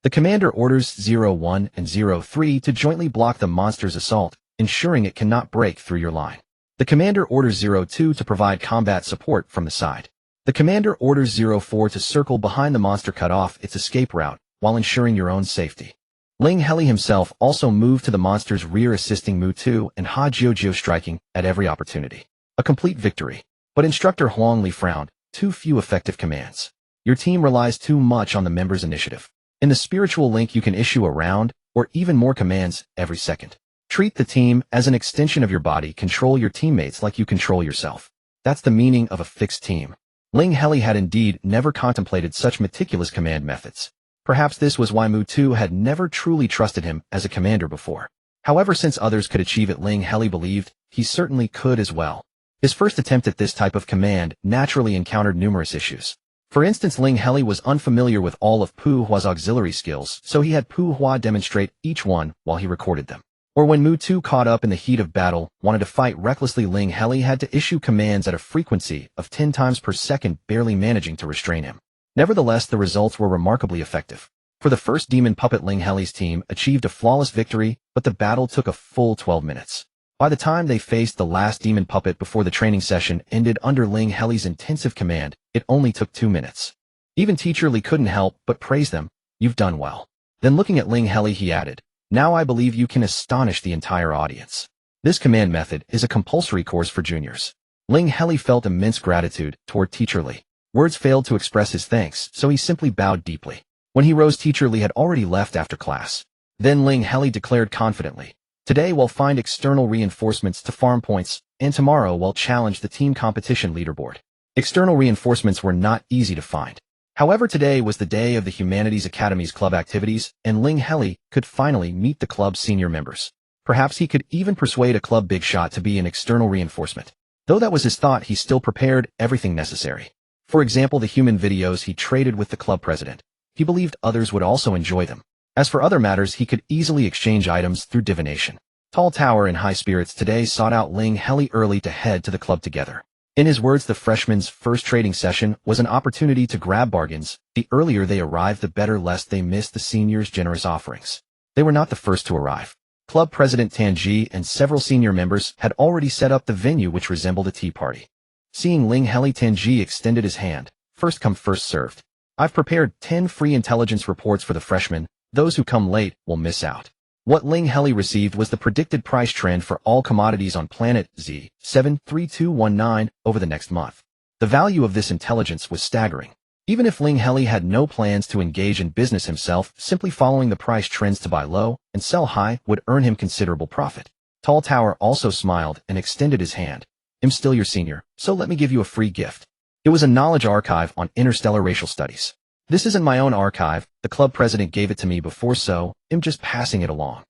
The commander orders 01 and 03 to jointly block the monster's assault, ensuring it cannot break through your line. The commander orders 02 to provide combat support from the side. The commander orders 04 to circle behind the monster, cut off its escape route, while ensuring your own safety. Ling Heli himself also moved to the monster's rear, assisting Mu Tu and Ha Jiao striking at every opportunity. A complete victory. But Instructor Huang Li frowned. Too few effective commands. Your team relies too much on the members' initiative. In the spiritual link you can issue a round, or even more commands, every second. Treat the team as an extension of your body. Control your teammates like you control yourself. That's the meaning of a fixed team. Ling Heli had indeed never contemplated such meticulous command methods. Perhaps this was why Mu Tu had never truly trusted him as a commander before. However, since others could achieve it, Ling Heli believed he certainly could as well. His first attempt at this type of command naturally encountered numerous issues. For instance, Ling Heli was unfamiliar with all of Pu Hua's auxiliary skills, so he had Pu Hua demonstrate each one while he recorded them. Or when Mu Tu, caught up in the heat of battle, wanted to fight recklessly, Ling Heli had to issue commands at a frequency of 10 times per second, barely managing to restrain him. Nevertheless, the results were remarkably effective. For the first demon puppet, Ling Heli's team achieved a flawless victory, but the battle took a full 12 minutes. By the time they faced the last demon puppet before the training session ended under Ling Heli's intensive command, it only took 2 minutes. Even Teacher Li couldn't help but praise them. You've done well. Then looking at Ling Heli, he added, now I believe you can astonish the entire audience. This command method is a compulsory course for juniors. Ling Heli felt immense gratitude toward Teacher Li. Words failed to express his thanks, so he simply bowed deeply. When he rose, Teacher Li had already left after class. Then Ling Heli declared confidently, today we'll find external reinforcements to farm points, and tomorrow we'll challenge the team competition leaderboard. External reinforcements were not easy to find. However, today was the day of the Humanities Academy's club activities, and Ling Heli could finally meet the club's senior members. Perhaps he could even persuade a club big shot to be an external reinforcement. Though that was his thought, he still prepared everything necessary. For example, the human videos he traded with the club president. He believed others would also enjoy them. As for other matters, he could easily exchange items through divination. Tall Tower, in high spirits today, sought out Ling Heli early to head to the club together. In his words, the freshmen's first trading session was an opportunity to grab bargains. The earlier they arrived, the better, lest they miss the seniors' generous offerings. They were not the first to arrive. Club President Tanji and several senior members had already set up the venue, which resembled a tea party. Seeing Ling Heli, Tanji extended his hand. First come, first served. I've prepared 10 free intelligence reports for the freshmen. Those who come late will miss out. What Ling Heli received was the predicted price trend for all commodities on planet Z73219 over the next month. The value of this intelligence was staggering. Even if Ling Heli had no plans to engage in business himself, simply following the price trends to buy low and sell high would earn him considerable profit. Tall Tower also smiled and extended his hand. I'm still your senior, so let me give you a free gift. It was a knowledge archive on interstellar racial studies. This isn't my own archive, the club president gave it to me before, so I'm just passing it along.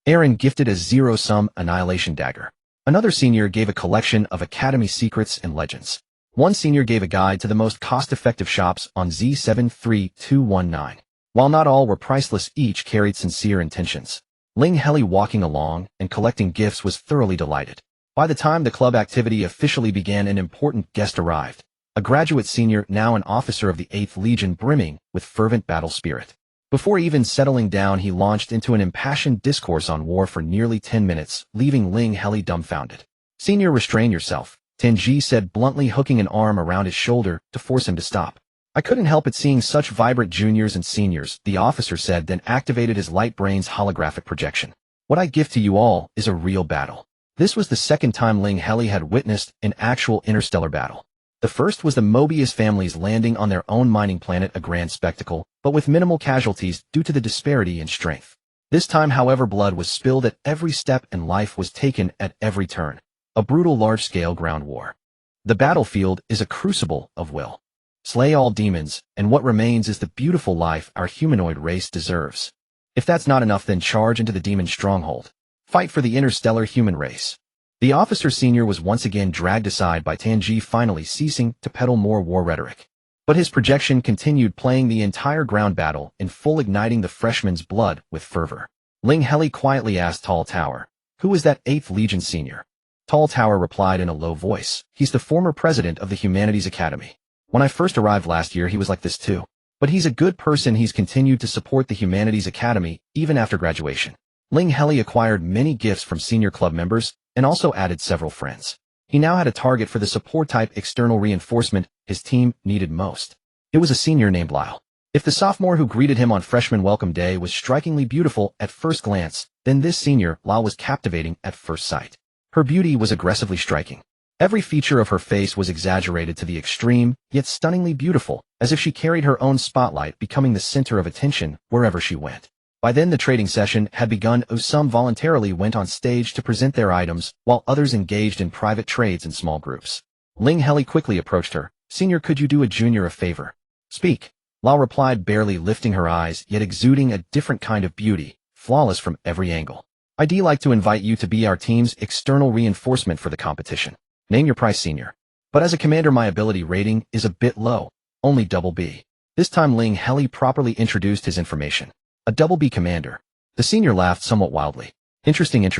Aaron gifted a zero-sum annihilation dagger. Another senior gave a collection of academy secrets and legends. One senior gave a guide to the most cost-effective shops on Z73219. While not all were priceless, each carried sincere intentions. Ling Heli, walking along and collecting gifts, was thoroughly delighted. By the time the club activity officially began, an important guest arrived. A graduate senior, now an officer of the 8th Legion, brimming with fervent battle spirit. Before even settling down, he launched into an impassioned discourse on war for nearly 10 minutes, leaving Ling Heli dumbfounded. Senior, restrain yourself, Tenji said bluntly, hooking an arm around his shoulder to force him to stop. I couldn't help it seeing such vibrant juniors and seniors, the officer said, then activated his light brain's holographic projection. What I give to you all is a real battle. This was the second time Ling Heli had witnessed an actual interstellar battle. The first was the Mobius family's landing on their own mining planet, a grand spectacle, but with minimal casualties due to the disparity in strength. This time, however, blood was spilled at every step and life was taken at every turn. A brutal large-scale ground war. The battlefield is a crucible of will. Slay all demons, and what remains is the beautiful life our humanoid race deserves. If that's not enough, then charge into the demon stronghold. Fight for the interstellar human race. The officer senior was once again dragged aside by Tanji, finally ceasing to peddle more war rhetoric. But his projection continued, playing the entire ground battle in full, igniting the freshman's blood with fervor. Ling Heli quietly asked Tall Tower, "Who is that 8th Legion senior?" Tall Tower replied in a low voice, "He's the former president of the Humanities Academy. When I first arrived last year, he was like this too. But he's a good person. He's continued to support the Humanities Academy even after graduation." Ling Heli acquired many gifts from senior club members and also added several friends. He now had a target for the support-type external reinforcement his team needed most. It was a senior named Lyle. If the sophomore who greeted him on freshman welcome day was strikingly beautiful at first glance, then this senior, Lyle, was captivating at first sight. Her beauty was aggressively striking. Every feature of her face was exaggerated to the extreme, yet stunningly beautiful, as if she carried her own spotlight, becoming the center of attention wherever she went. By then the trading session had begun. Some voluntarily went on stage to present their items, while others engaged in private trades in small groups. Ling Heli quickly approached her. "Senior, could you do a junior a favor?" "Speak." Lao replied, barely lifting her eyes, yet exuding a different kind of beauty, flawless from every angle. "I'd like to invite you to be our team's external reinforcement for the competition. Name your price, senior. But as a commander, my ability rating is a bit low, only double B." This time Ling Heli properly introduced his information. "A double B commander." The senior laughed somewhat wildly. Interesting.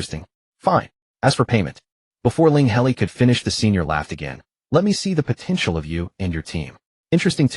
Fine. As for payment." Before Ling Heli could finish, the senior laughed again. "Let me see the potential of you and your team." Interesting.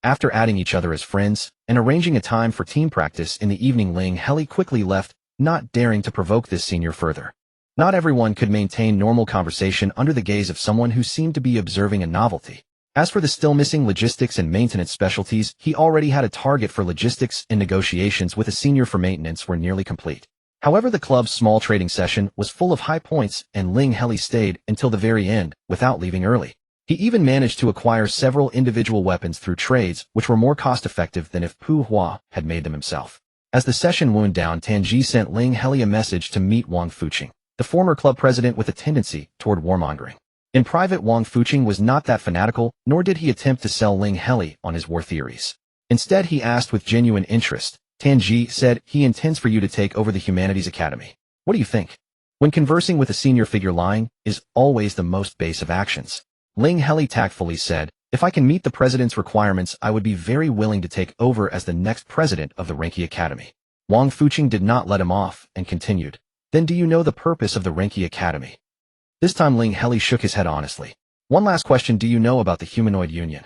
After adding each other as friends and arranging a time for team practice in the evening, Ling Heli quickly left, not daring to provoke this senior further. Not everyone could maintain normal conversation under the gaze of someone who seemed to be observing a novelty. As for the still missing logistics and maintenance specialties, he already had a target for logistics, and negotiations with a senior for maintenance were nearly complete. However, the club's small trading session was full of high points, and Ling Heli stayed until the very end without leaving early. He even managed to acquire several individual weapons through trades, which were more cost-effective than if Pu Hua had made them himself. As the session wound down, Tanji sent Ling Heli a message to meet Wang Fuqing, the former club president with a tendency toward warmongering. In private, Wang Fuqing was not that fanatical, nor did he attempt to sell Ling Heli on his war theories. Instead, he asked with genuine interest. "Tanji said he intends for you to take over the Humanities Academy. What do you think?" When conversing with a senior figure, lying is always the most base of actions. Ling Heli tactfully said, "If I can meet the president's requirements, I would be very willing to take over as the next president of the Renki Academy." Wang Fuqing did not let him off and continued, "Then do you know the purpose of the Renki Academy?" This time Ling Heli shook his head honestly. "One last question, do you know about the Humanoid Union?"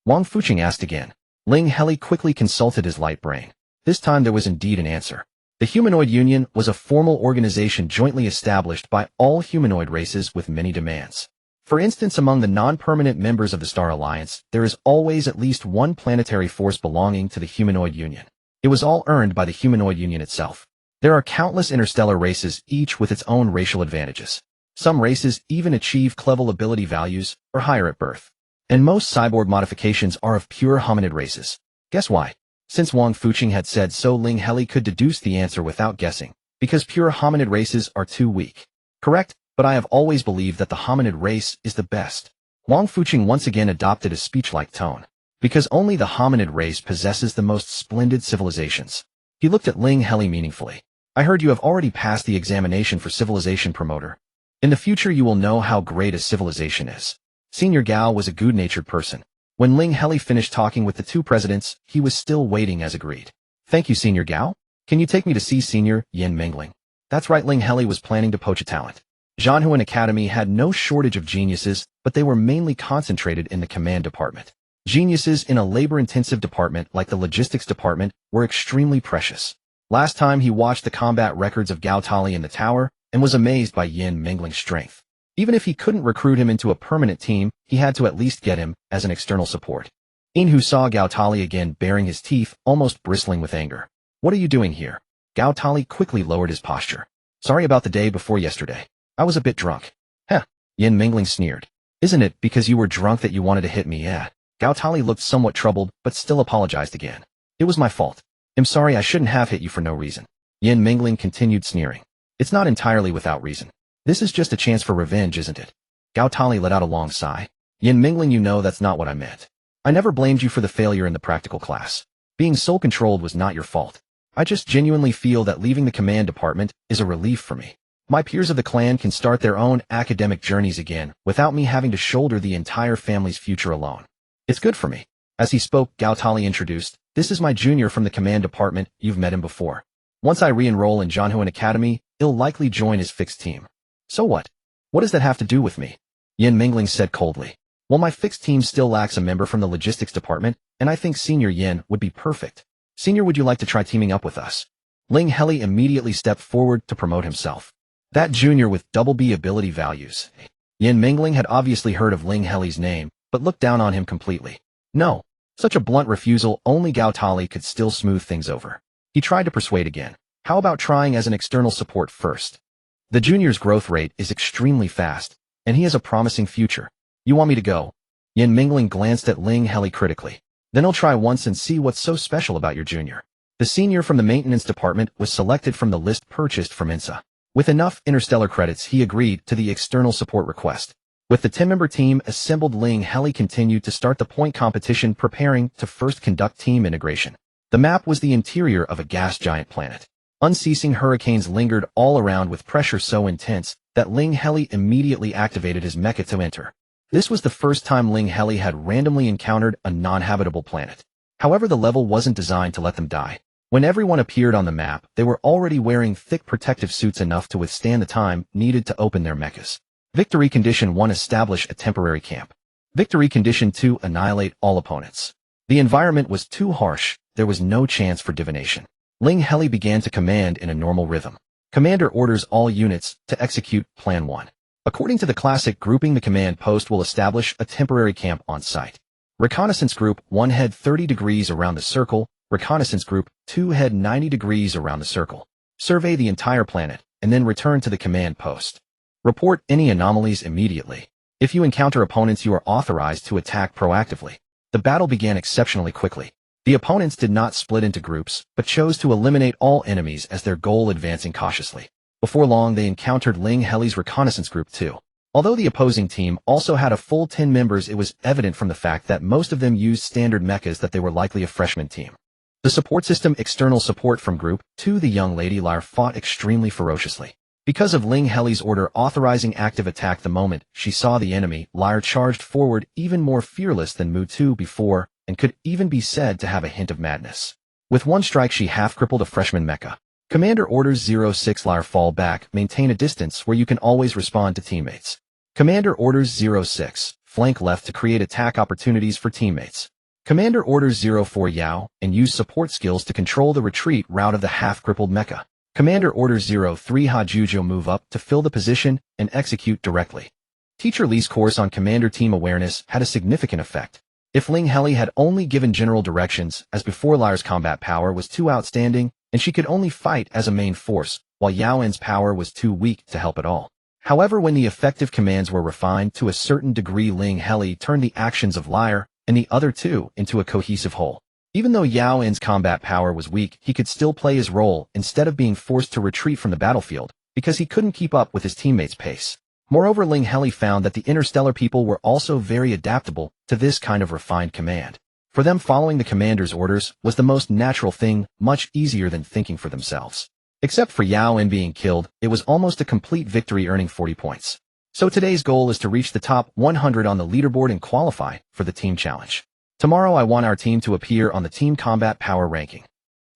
Wang Fuqing asked again. Ling Heli quickly consulted his light brain. This time there was indeed an answer. The Humanoid Union was a formal organization jointly established by all humanoid races with many demands. For instance, among the non-permanent members of the Star Alliance, there is always at least one planetary force belonging to the Humanoid Union. It was all earned by the Humanoid Union itself. There are countless interstellar races, each with its own racial advantages. Some races even achieve clever ability values or higher at birth. And most cyborg modifications are of pure hominid races. Guess why? Since Wang Fuqing had said so, Ling Heli could deduce the answer without guessing. Because pure hominid races are too weak. Correct, but I have always believed that the hominid race is the best. Wang Fuqing once again adopted a speech-like tone. Because only the hominid race possesses the most splendid civilizations. He looked at Ling Heli meaningfully. "I heard you have already passed the examination for civilization promoter. In the future you will know how great a civilization is." Senior Gao was a good-natured person. When Ling Heli finished talking with the two presidents, he was still waiting as agreed. "Thank you, Senior Gao. Can you take me to see Senior Yin Mingling?" That's right, Ling Heli was planning to poach a talent. Zhanhuan Academy had no shortage of geniuses, but they were mainly concentrated in the command department. Geniuses in a labor-intensive department like the logistics department were extremely precious. Last time he watched the combat records of Gao Tali in the tower and was amazed by Yin Mingling's strength. Even if he couldn't recruit him into a permanent team, he had to at least get him as an external support. Inhu saw Gao Tali again, baring his teeth, almost bristling with anger. "What are you doing here?" Gao Tali quickly lowered his posture. "Sorry about the day before yesterday. I was a bit drunk." "Heh," Yin Mingling sneered. "Isn't it because you were drunk that you wanted to hit me, yeah?" Gao Tali looked somewhat troubled, but still apologized again. "It was my fault. I'm sorry, I shouldn't have hit you for no reason." Yin Mingling continued sneering. It's not entirely without reason. This is just a chance for revenge, isn't it? Gao Tali let out a long sigh. Yin Mingling, you know that's not what I meant. I never blamed you for the failure in the practical class. Being soul-controlled was not your fault. I just genuinely feel that leaving the command department is a relief for me. My peers of the clan can start their own academic journeys again without me having to shoulder the entire family's future alone. It's good for me. As he spoke, Gao Tali introduced, this is my junior from the command department, you've met him before. Once I re-enroll in Zhanhuan Academy, he'll likely join his fixed team. So what? What does that have to do with me? Yin Mingling said coldly. Well, my fixed team still lacks a member from the logistics department, and I think Senior Yin would be perfect. Senior, would you like to try teaming up with us? Ling Heli immediately stepped forward to promote himself. That junior with double B ability values. Yin Mingling had obviously heard of Ling Heli's name, but looked down on him completely. No. Such a blunt refusal, only Gao Tali could still smooth things over. He tried to persuade again. How about trying as an external support first? The junior's growth rate is extremely fast, and he has a promising future. You want me to go? Yin Mingling glanced at Ling Heli critically. Then I'll try once and see what's so special about your junior. The senior from the maintenance department was selected from the list purchased from INSA. With enough interstellar credits, he agreed to the external support request. With the 10-member team assembled, Ling Heli continued to start the point competition, preparing to first conduct team integration. The map was the interior of a gas giant planet. Unceasing hurricanes lingered all around with pressure so intense that Ling Heli immediately activated his mecha to enter. This was the first time Ling Heli had randomly encountered a non-habitable planet. However, the level wasn't designed to let them die. When everyone appeared on the map, they were already wearing thick protective suits enough to withstand the time needed to open their mechas. Victory Condition 1: Establish a temporary camp. Victory Condition 2: Annihilate all opponents. The environment was too harsh, there was no chance for divination. Ling Heli began to command in a normal rhythm. Commander orders all units to execute Plan 1. According to the classic grouping, the command post will establish a temporary camp on site. Reconnaissance Group 1 head 30 degrees around the circle, Reconnaissance Group 2 head 90 degrees around the circle. Survey the entire planet, and then return to the command post. Report any anomalies immediately. If you encounter opponents, you are authorized to attack proactively. The battle began exceptionally quickly. The opponents did not split into groups, but chose to eliminate all enemies as their goal, advancing cautiously. Before long, they encountered Ling Heli's Reconnaissance Group 2. Although the opposing team also had a full 10 members, it was evident from the fact that most of them used standard mechas that they were likely a freshman team. The support system: external support from Group 2. The young lady Lyre fought extremely ferociously. Because of Ling Heli's order authorizing active attack, the moment she saw the enemy, Lyre charged forward, even more fearless than Mu 2 before, and could even be said to have a hint of madness. With one strike, she half-crippled a freshman mecha. Commander orders 06 Lyre, fall back, maintain a distance where you can always respond to teammates. Commander orders 06, flank left to create attack opportunities for teammates. Commander orders 04 Yao, and use support skills to control the retreat route of the half-crippled mecha. Commander orders 03 Ha Jujo, move up to fill the position and execute directly. Teacher Li's course on commander team awareness had a significant effect. If Ling Heli had only given general directions, as before, Lyre's combat power was too outstanding, and she could only fight as a main force, while Yao En's power was too weak to help at all. However, when the effective commands were refined to a certain degree, Ling Heli turned the actions of Lyre and the other two into a cohesive whole. Even though Yao En's combat power was weak, he could still play his role instead of being forced to retreat from the battlefield, because he couldn't keep up with his teammates' pace. Moreover, Ling Heli found that the interstellar people were also very adaptable to this kind of refined command. For them, following the commander's orders was the most natural thing, much easier than thinking for themselves. Except for Yao En being killed, it was almost a complete victory, earning 40 points. So today's goal is to reach the top 100 on the leaderboard and qualify for the team challenge. Tomorrow I want our team to appear on the team combat power ranking.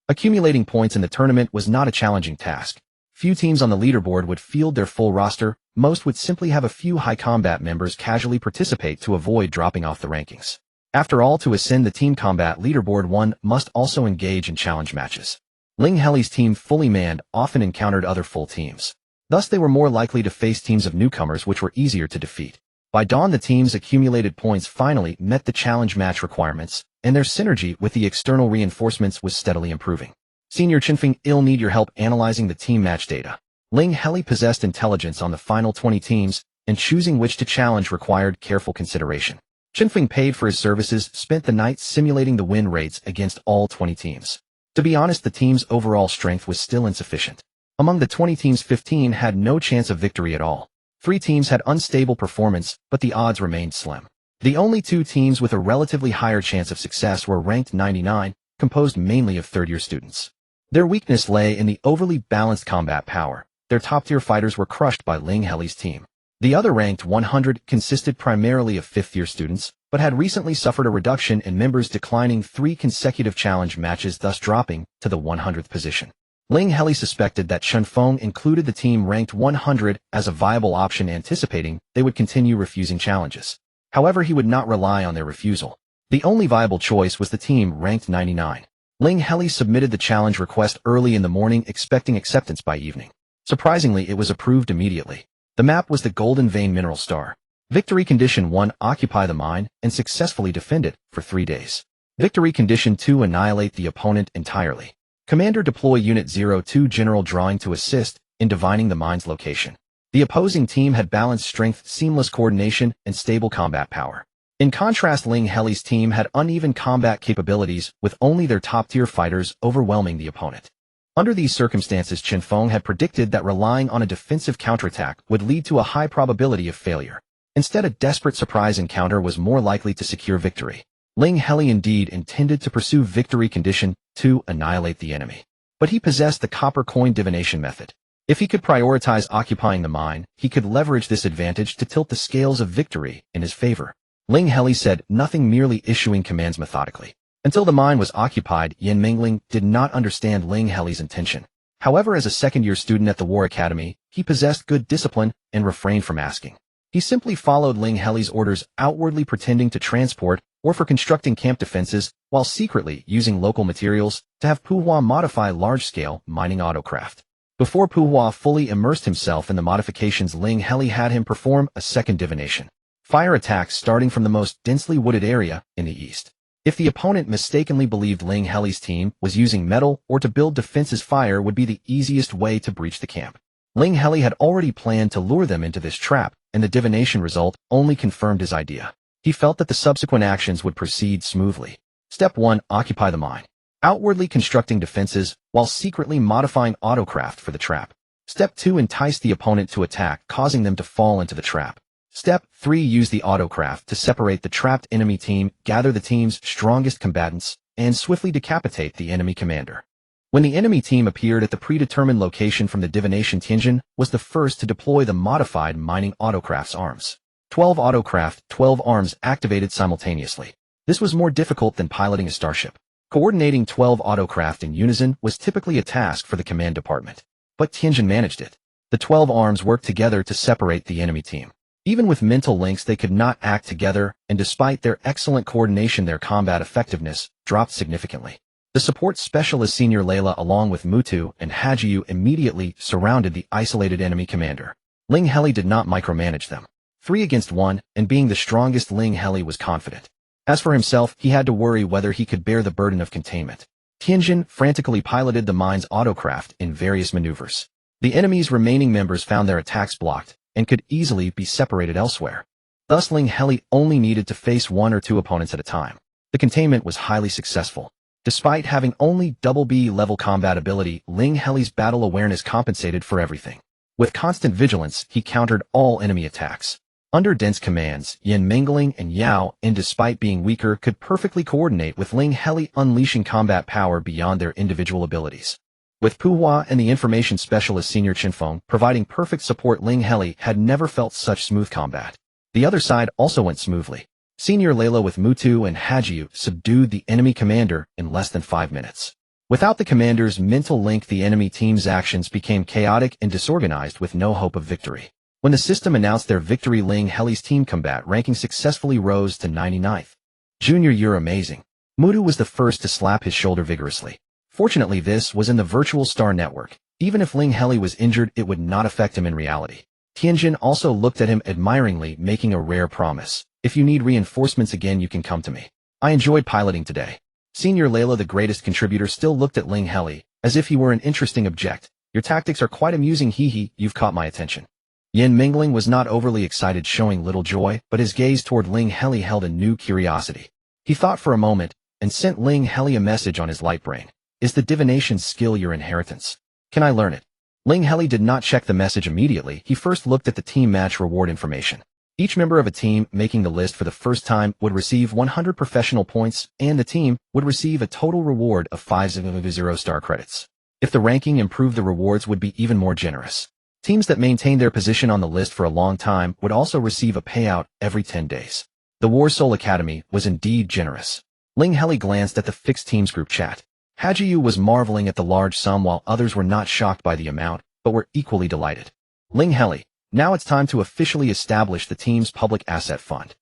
Accumulating points in the tournament was not a challenging task. Few teams on the leaderboard would field their full roster, most would simply have a few high combat members casually participate to avoid dropping off the rankings. After all, to ascend the team combat leaderboard, one must also engage in challenge matches. Ling Heli's team, fully manned, often encountered other full teams. Thus they were more likely to face teams of newcomers, which were easier to defeat. By dawn, the team's accumulated points finally met the challenge match requirements, and their synergy with the external reinforcements was steadily improving. Senior Chinfeng, I'll need your help analyzing the team match data. Ling Heli possessed intelligence on the final 20 teams, and choosing which to challenge required careful consideration. Chinfeng paid for his services, spent the night simulating the win rates against all 20 teams. To be honest, the team's overall strength was still insufficient. Among the 20 teams, 15 had no chance of victory at all. 3 teams had unstable performance, but the odds remained slim. The only 2 teams with a relatively higher chance of success were ranked 99, composed mainly of third-year students. Their weakness lay in the overly balanced combat power. Their top-tier fighters were crushed by Ling Heli's team. The other ranked 100 consisted primarily of fifth-year students, but had recently suffered a reduction in members, declining 3 consecutive challenge matches, thus dropping to the 100th position. Ling Heli suspected that Chen Feng included the team ranked 100 as a viable option, anticipating they would continue refusing challenges. However, he would not rely on their refusal. The only viable choice was the team ranked 99. Ling Heli submitted the challenge request early in the morning, expecting acceptance by evening. Surprisingly, it was approved immediately. The map was the Golden Vein Mineral Star. Victory Condition 1, occupy the mine and successfully defend it for 3 days. Victory Condition 2, annihilate the opponent entirely. Commander, deploy Unit 02 General Drawing to assist in divining the mine's location. The opposing team had balanced strength, seamless coordination, and stable combat power. In contrast, Ling Heli's team had uneven combat capabilities, with only their top-tier fighters overwhelming the opponent. Under these circumstances, Chen Feng had predicted that relying on a defensive counterattack would lead to a high probability of failure. Instead, a desperate surprise encounter was more likely to secure victory. Ling Heli indeed intended to pursue Victory Condition 2, annihilate the enemy. But he possessed the copper coin divination method. If he could prioritize occupying the mine, he could leverage this advantage to tilt the scales of victory in his favor. Ling Heli said nothing, merely issuing commands methodically. Until the mine was occupied, Yan Mingling did not understand Ling Heli's intention. However, as a second-year student at the War Academy, he possessed good discipline and refrained from asking. He simply followed Ling Heli's orders, outwardly pretending to transport or for constructing camp defenses, while secretly using local materials to have Puhua modify large-scale mining autocraft. Before Puhua fully immersed himself in the modifications, Ling Heli had him perform a second divination. Fire attacks starting from the most densely wooded area in the east. If the opponent mistakenly believed Ling Heli's team was using metal or to build defenses, fire would be the easiest way to breach the camp. Ling Heli had already planned to lure them into this trap, and the divination result only confirmed his idea. He felt that the subsequent actions would proceed smoothly. Step 1, occupy the mine. Outwardly constructing defenses while secretly modifying autocraft for the trap. Step 2, entice the opponent to attack, causing them to fall into the trap. Step 3, use the autocraft to separate the trapped enemy team, gather the team's strongest combatants, and swiftly decapitate the enemy commander. When the enemy team appeared at the predetermined location from the divination, Tianjin was the first to deploy the modified mining autocraft's arms. 12 autocraft, 12 arms activated simultaneously. This was more difficult than piloting a starship. Coordinating 12 autocraft in unison was typically a task for the command department. But Tianjin managed it. The 12 arms worked together to separate the enemy team. Even with mental links, they could not act together, and despite their excellent coordination, their combat effectiveness dropped significantly. The support specialist Senior Layla, along with Mutu and Hajiyu, immediately surrounded the isolated enemy commander. Ling Heli did not micromanage them. 3 against 1, and being the strongest, Ling Heli was confident. As for himself, he had to worry whether he could bear the burden of containment. Tianjin frantically piloted the mine's autocraft in various maneuvers. The enemy's remaining members found their attacks blocked and could easily be separated elsewhere. Thus, Ling Heli only needed to face 1 or 2 opponents at a time. The containment was highly successful. Despite having only BB level combat ability, Ling Heli's battle awareness compensated for everything. With constant vigilance, he countered all enemy attacks. Under dense commands, Yan Mingling and Yao, and despite being weaker, could perfectly coordinate with Ling Heli, unleashing combat power beyond their individual abilities. With Puhua and the information specialist Senior Chinfeng providing perfect support, Ling Heli had never felt such smooth combat. The other side also went smoothly. Senior Layla with Mutu and Hajiyu subdued the enemy commander in less than 5 minutes. Without the commander's mental link, the enemy team's actions became chaotic and disorganized, with no hope of victory. When the system announced their victory, Ling Heli's team combat ranking successfully rose to 99th. Junior, you're amazing. Mutu was the first to slap his shoulder vigorously. Fortunately, this was in the virtual star network. Even if Ling Heli was injured, it would not affect him in reality. Tianjin also looked at him admiringly, making a rare promise. If you need reinforcements again, you can come to me. I enjoyed piloting today. Senior Layla, the greatest contributor, still looked at Ling Heli as if he were an interesting object. Your tactics are quite amusing, hee, you've caught my attention. Yan Mingling was not overly excited, showing little joy, but his gaze toward Ling Heli held a new curiosity. He thought for a moment and sent Ling Heli a message on his light brain. Is the divination skill your inheritance? Can I learn it? Ling Heli did not check the message immediately. He first looked at the team match reward information. Each member of a team making the list for the first time would receive 100 professional points, and the team would receive a total reward of 50 star credits. If the ranking improved, the rewards would be even more generous. Teams that maintained their position on the list for a long time would also receive a payout every 10 days. The War Soul Academy was indeed generous. Ling Heli glanced at the fixed teams group chat. Hajiyu was marveling at the large sum while others were not shocked by the amount, but were equally delighted. Ling Heli, now it's time to officially establish the team's public asset fund.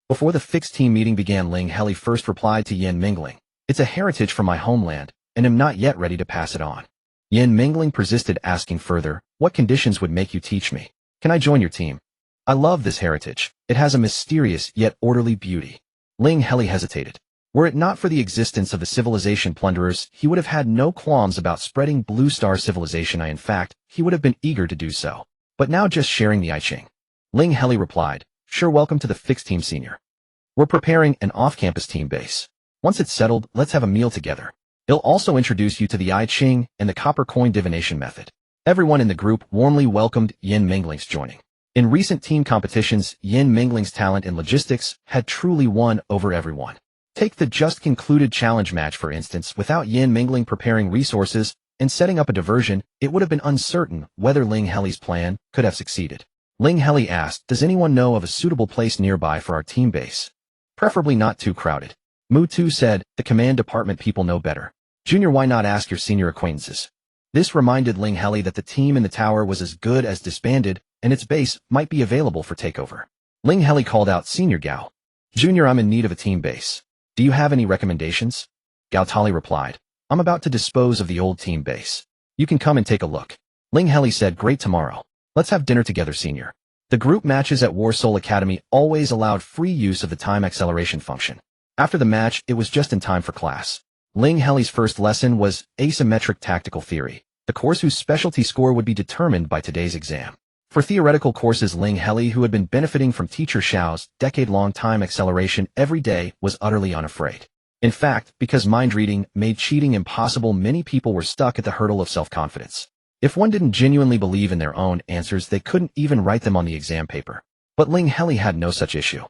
Before the fixed team meeting began, Ling Heli first replied to Yin Mingling. It's a heritage from my homeland, and am not yet ready to pass it on. Yin Mingling persisted, asking further, what conditions would make you teach me? Can I join your team? I love this heritage. It has a mysterious yet orderly beauty. Ling Heli hesitated. Were it not for the existence of the civilization plunderers, he would have had no qualms about spreading Blue Star civilization. In fact, he would have been eager to do so. But now just sharing the I Ching. Ling Heli replied, sure, welcome to the fixed team senior. We're preparing an off-campus team base. Once it's settled, let's have a meal together. He'll also introduce you to the I Ching and the copper coin divination method. Everyone in the group warmly welcomed Yin Mingling's joining. In recent team competitions, Yin Mingling's talent in logistics had truly won over everyone. Take the just concluded challenge match, for instance. Without Yin Mingling preparing resources and setting up a diversion, it would have been uncertain whether Ling Heli's plan could have succeeded. Ling Heli asked, does anyone know of a suitable place nearby for our team base? Preferably not too crowded. Mu Tu said, the command department people know better. Junior, why not ask your senior acquaintances? This reminded Ling Heli that the team in the tower was as good as disbanded, and its base might be available for takeover. Ling Heli called out Senior Gao. Junior, I'm in need of a team base. Do you have any recommendations? Gao Tali replied, I'm about to dispose of the old team base. You can come and take a look. Ling Heli said, great, tomorrow. Let's have dinner together, Senior. The group matches at War Soul Academy always allowed free use of the time acceleration function. After the match, it was just in time for class. Ling Heli's first lesson was asymmetric tactical theory, the course whose specialty score would be determined by today's exam. For theoretical courses, Ling Heli, who had been benefiting from teacher Xiao's decade-long time acceleration every day, was utterly unafraid. In fact, because mind reading made cheating impossible, many people were stuck at the hurdle of self-confidence. If one didn't genuinely believe in their own answers, they couldn't even write them on the exam paper. But Ling Heli had no such issue.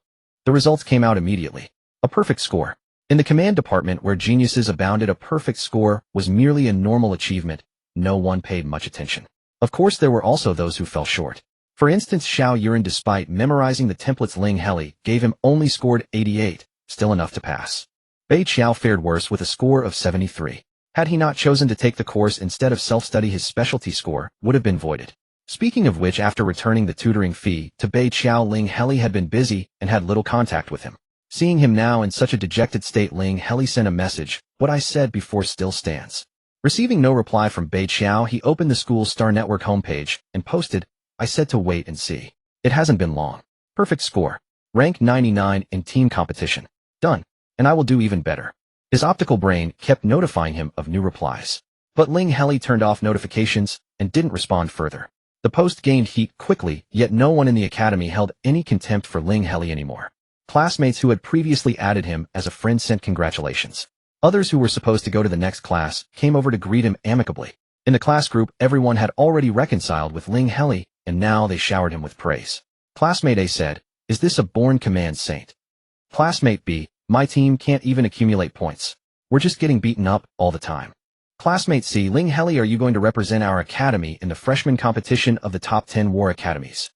The results came out immediately. A perfect score. In the command department, where geniuses abounded, a perfect score was merely a normal achievement. No one paid much attention. Of course, there were also those who fell short. For instance, Xiao Yuran, despite memorizing the templates Ling Heli gave him, only scored 88, still enough to pass. Bei Qiao fared worse with a score of 73. Had he not chosen to take the course instead of self-study, his specialty score would have been voided. Speaking of which, after returning the tutoring fee to Bei Qiao, Ling Heli had been busy and had little contact with him. Seeing him now in such a dejected state, Ling Heli sent a message, what I said before still stands. Receiving no reply from Bei Qiao, he opened the school's Star Network homepage and posted, I said to wait and see. It hasn't been long. Perfect score. Rank 99 in team competition. Done. And I will do even better. His optical brain kept notifying him of new replies. But Ling Heli turned off notifications and didn't respond further. The post gained heat quickly, yet no one in the academy held any contempt for Ling Heli anymore. Classmates who had previously added him as a friend sent congratulations. Others who were supposed to go to the next class came over to greet him amicably. In the class group, everyone had already reconciled with Ling Heli, and now they showered him with praise. Classmate A said, is this a born command saint? Classmate B, my team can't even accumulate points. We're just getting beaten up all the time. Classmate C, Ling Heli, are you going to represent our academy in the freshman competition of the top 10 war academies?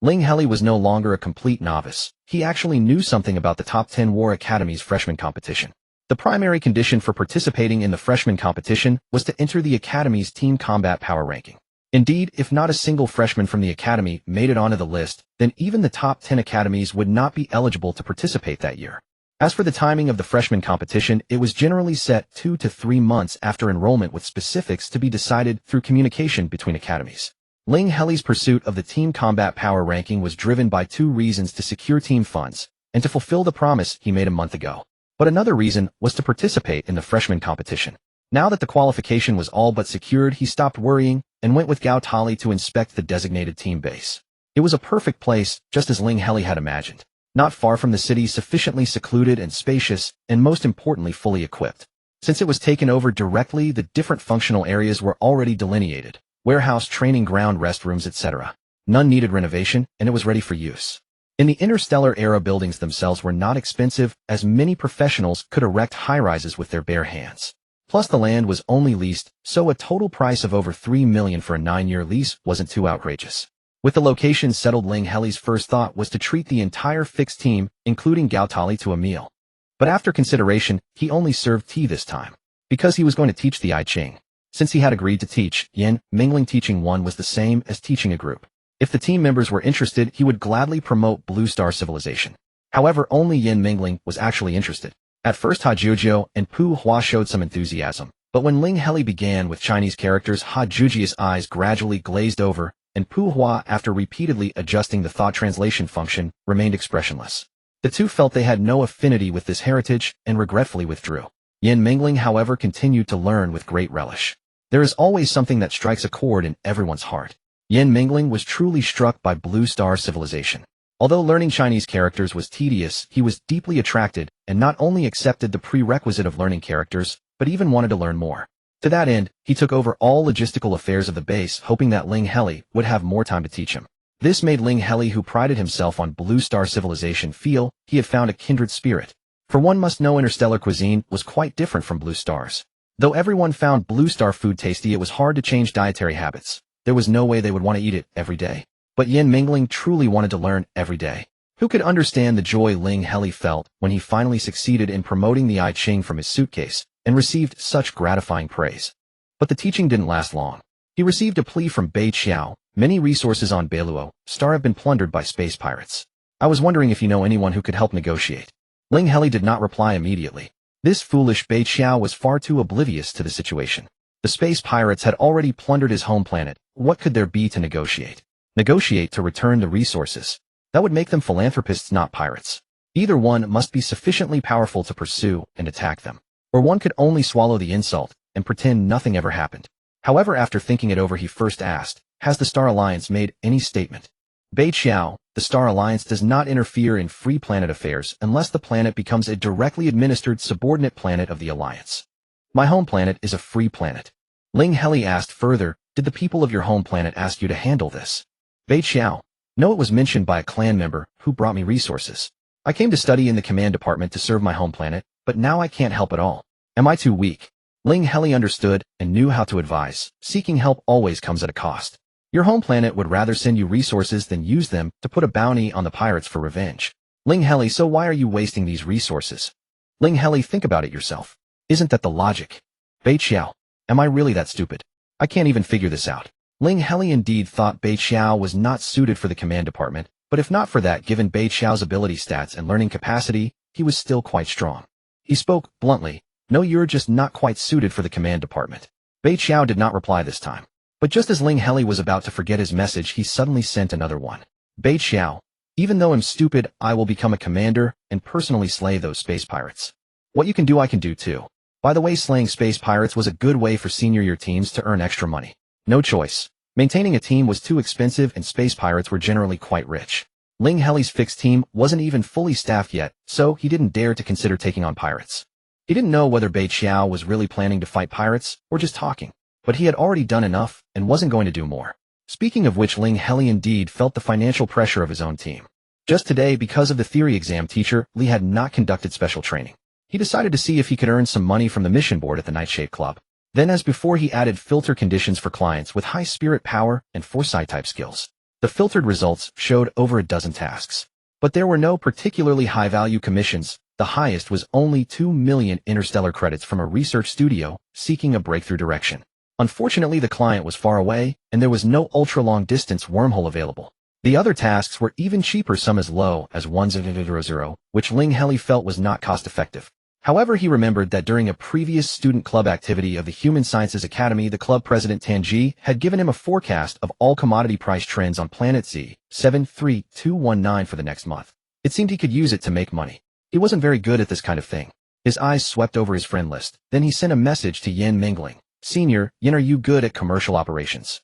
Ling Heli was no longer a complete novice. He actually knew something about the top 10 war academies freshman competition. The primary condition for participating in the freshman competition was to enter the academy's team combat power ranking. Indeed, if not a single freshman from the academy made it onto the list, then even the top 10 academies would not be eligible to participate that year. As for the timing of the freshman competition, it was generally set 2 to 3 months after enrollment, with specifics to be decided through communication between academies. Ling Heli's pursuit of the team combat power ranking was driven by 2 reasons: to secure team funds and to fulfill the promise he made a month ago. But another reason was to participate in the freshman competition. Now that the qualification was all but secured, he stopped worrying and went with Gao Tali to inspect the designated team base. It was a perfect place, just as Ling Heli had imagined. Not far from the city, sufficiently secluded and spacious, and most importantly fully equipped. Since it was taken over directly, the different functional areas were already delineated: warehouse, training ground, restrooms, etc. None needed renovation, and it was ready for use. In the interstellar era, buildings themselves were not expensive, as many professionals could erect high-rises with their bare hands. Plus the land was only leased, so a total price of over $3 million for a 9-year lease wasn't too outrageous. With the location settled, Ling Heli's first thought was to treat the entire fixed team, including Gao Tali, to a meal. But after consideration, he only served tea this time, because he was going to teach the I Ching. Since he had agreed to teach, Yin Mingling teaching one was the same as teaching a group. If the team members were interested, he would gladly promote Blue Star civilization. However, only Yin Mingling was actually interested. At first, Ha Jujiu and Pu Hua showed some enthusiasm, but when Ling Heli began with Chinese characters, Ha Jujiu's eyes gradually glazed over, and Pu Hua, after repeatedly adjusting the thought translation function, remained expressionless. The two felt they had no affinity with this heritage and regretfully withdrew. Yin Mingling, however, continued to learn with great relish. There is always something that strikes a chord in everyone's heart. Yin Mingling was truly struck by Blue Star civilization. Although learning Chinese characters was tedious, he was deeply attracted and not only accepted the prerequisite of learning characters, but even wanted to learn more. To that end, he took over all logistical affairs of the base, hoping that Ling Heli would have more time to teach him. This made Ling Heli, who prided himself on Blue Star civilization, feel he had found a kindred spirit. For one must know interstellar cuisine was quite different from Blue Star's. Though everyone found Blue Star food tasty, it was hard to change dietary habits. There was no way they would want to eat it every day. But Yin Mingling truly wanted to learn every day. Who could understand the joy Ling Heli felt when he finally succeeded in promoting the I Ching from his suitcase and received such gratifying praise? But the teaching didn't last long. He received a plea from Bei Qiao. Many resources on Bailuo Star have been plundered by space pirates. I was wondering if you know anyone who could help negotiate. Ling Heli did not reply immediately. This foolish Bei Qiao was far too oblivious to the situation. The space pirates had already plundered his home planet. What could there be to negotiate? Negotiate to return the resources. That would make them philanthropists, not pirates. Either one must be sufficiently powerful to pursue and attack them, or one could only swallow the insult and pretend nothing ever happened. However, after thinking it over, he first asked, "Has the Star Alliance made any statement?" Bei Qiao, the Star Alliance does not interfere in free planet affairs unless the planet becomes a directly administered subordinate planet of the Alliance. My home planet is a free planet. Ling Heli asked further, "Did the people of your home planet ask you to handle this?" Bei Qiao, "No, it was mentioned by a clan member who brought me resources. I came to study in the command department to serve my home planet, but now I can't help at all. Am I too weak?" Ling Heli understood and knew how to advise. Seeking help always comes at a cost. Your home planet would rather send you resources than use them to put a bounty on the pirates for revenge. Ling Heli, "So why are you wasting these resources?" Ling Heli, "Think about it yourself. Isn't that the logic?" Bei Qiao, "Am I really that stupid? I can't even figure this out." Ling Heli indeed thought Bei Qiao was not suited for the command department, but if not for that, given Bei Qiao's ability stats and learning capacity, he was still quite strong. He spoke bluntly, "No, you're just not quite suited for the command department." Bei Qiao did not reply this time. But just as Ling Heli was about to forget his message, he suddenly sent another one. "Bei Qiao, even though I'm stupid, I will become a commander and personally slay those space pirates. What you can do, I can do too. By the way, slaying space pirates was a good way for senior year teams to earn extra money. No choice. Maintaining a team was too expensive and space pirates were generally quite rich. Ling Heli's fixed team wasn't even fully staffed yet, so he didn't dare to consider taking on pirates. He didn't know whether Bei Qiao was really planning to fight pirates or just talking, but he had already done enough and wasn't going to do more. Speaking of which, Ling Heli indeed felt the financial pressure of his own team. Just today, because of the theory exam, teacher Li had not conducted special training. He decided to see if he could earn some money from the mission board at the Nightshade Club. Then, as before, he added filter conditions for clients with high spirit power and foresight type skills. The filtered results showed over a dozen tasks. But there were no particularly high-value commissions. The highest was only 2 million interstellar credits from a research studio seeking a breakthrough direction. Unfortunately, the client was far away, and there was no ultra-long-distance wormhole available. The other tasks were even cheaper, some as low as 1,000, which Ling Heli felt was not cost-effective. However, he remembered that during a previous student club activity of the Human Sciences Academy, the club president Tanji had given him a forecast of all commodity price trends on planet Z, 73219 for the next month. It seemed he could use it to make money. He wasn't very good at this kind of thing. His eyes swept over his friend list. Then he sent a message to Yin Mingling. "Senior, Yin, are you good at commercial operations?"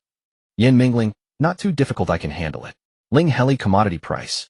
Yin Mingling, "Not too difficult, I can handle it." Ling Heli, commodity price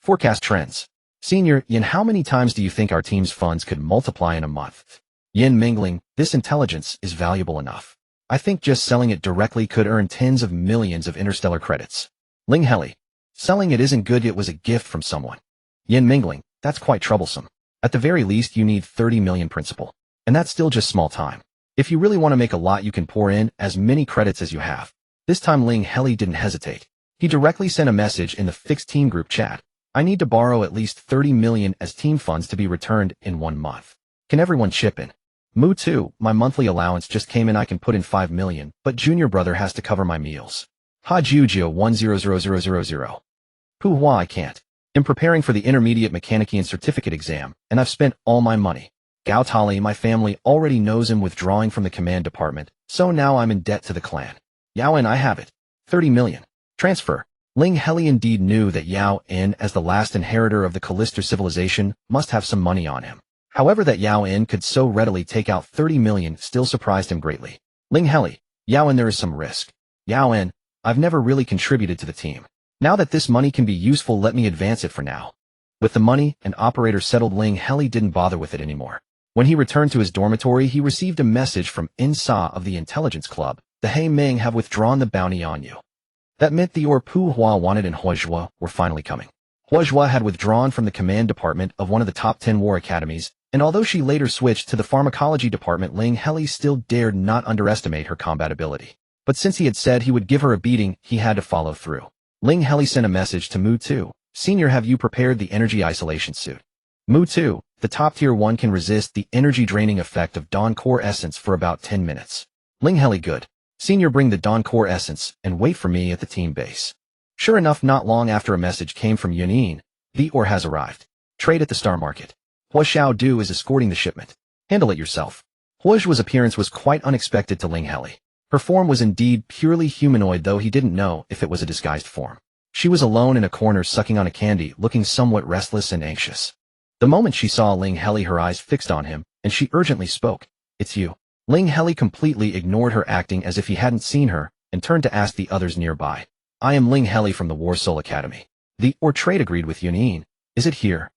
forecast trends. "Senior Yin, how many times do you think our team's funds could multiply in a month?" Yin mingling, this intelligence is valuable enough. I think just selling it directly could earn tens of millions of interstellar credits. Ling Heli. Selling it isn't good, it was a gift from someone. Yin mingling, that's quite troublesome. At the very least you need 30 million principal. And that's still just small time. If you really want to make a lot you can pour in as many credits as you have. This time Ling Heli didn't hesitate. He directly sent a message in the fixed team group chat. I need to borrow at least 30 million as team funds to be returned in 1 month. Can everyone chip in? Mu 2, my monthly allowance just came in, I can put in 5 million, but junior brother has to cover my meals. Ha Jujio 100000. Pu Hua I can't. I'm preparing for the intermediate mechanician certificate exam, and I've spent all my money. Gao Tali, my family already knows I'm withdrawing from the command department, so now I'm in debt to the clan. Yao En I have it. 30 million. Transfer. Ling Heli indeed knew that Yao En, as the last inheritor of the Callister civilization, must have some money on him. However, that Yao En could so readily take out 30 million still surprised him greatly. Ling Heli. Yao En, there is some risk. Yao En, I've never really contributed to the team. Now that this money can be useful, let me advance it for now. With the money and operator settled, Ling Heli didn't bother with it anymore. When he returned to his dormitory, he received a message from Insa of the Intelligence Club. The Hei Ming have withdrawn the bounty on you. That meant the Pu Hua wanted and Huozhua were finally coming. Huozhua had withdrawn from the command department of one of the top 10 war academies, and although she later switched to the pharmacology department, Ling Heli still dared not underestimate her combat ability. But since he had said he would give her a beating, he had to follow through. Ling Heli sent a message to Mu 2. Senior, have you prepared the energy isolation suit? Mu 2, the top tier 1 can resist the energy draining effect of Dawn Core Essence for about 10 minutes. Ling Heli, good. Senior, bring the Dawn Core Essence and wait for me at the team base. Sure enough, not long after a message came from Yunin. The ore has arrived. Trade at the Star Market. Hua Xiao Du is escorting the shipment. Handle it yourself. Huozhua's appearance was quite unexpected to Ling Heli. Her form was indeed purely humanoid, though he didn't know if it was a disguised form. She was alone in a corner sucking on a candy, looking somewhat restless and anxious. The moment she saw Ling Heli, her eyes fixed on him, and she urgently spoke. It's you. Ling Heli completely ignored her, acting as if he hadn't seen her, and turned to ask the others nearby. I am Ling Heli from the Warsoul Academy. The trade agreed with Yunin. Is it here?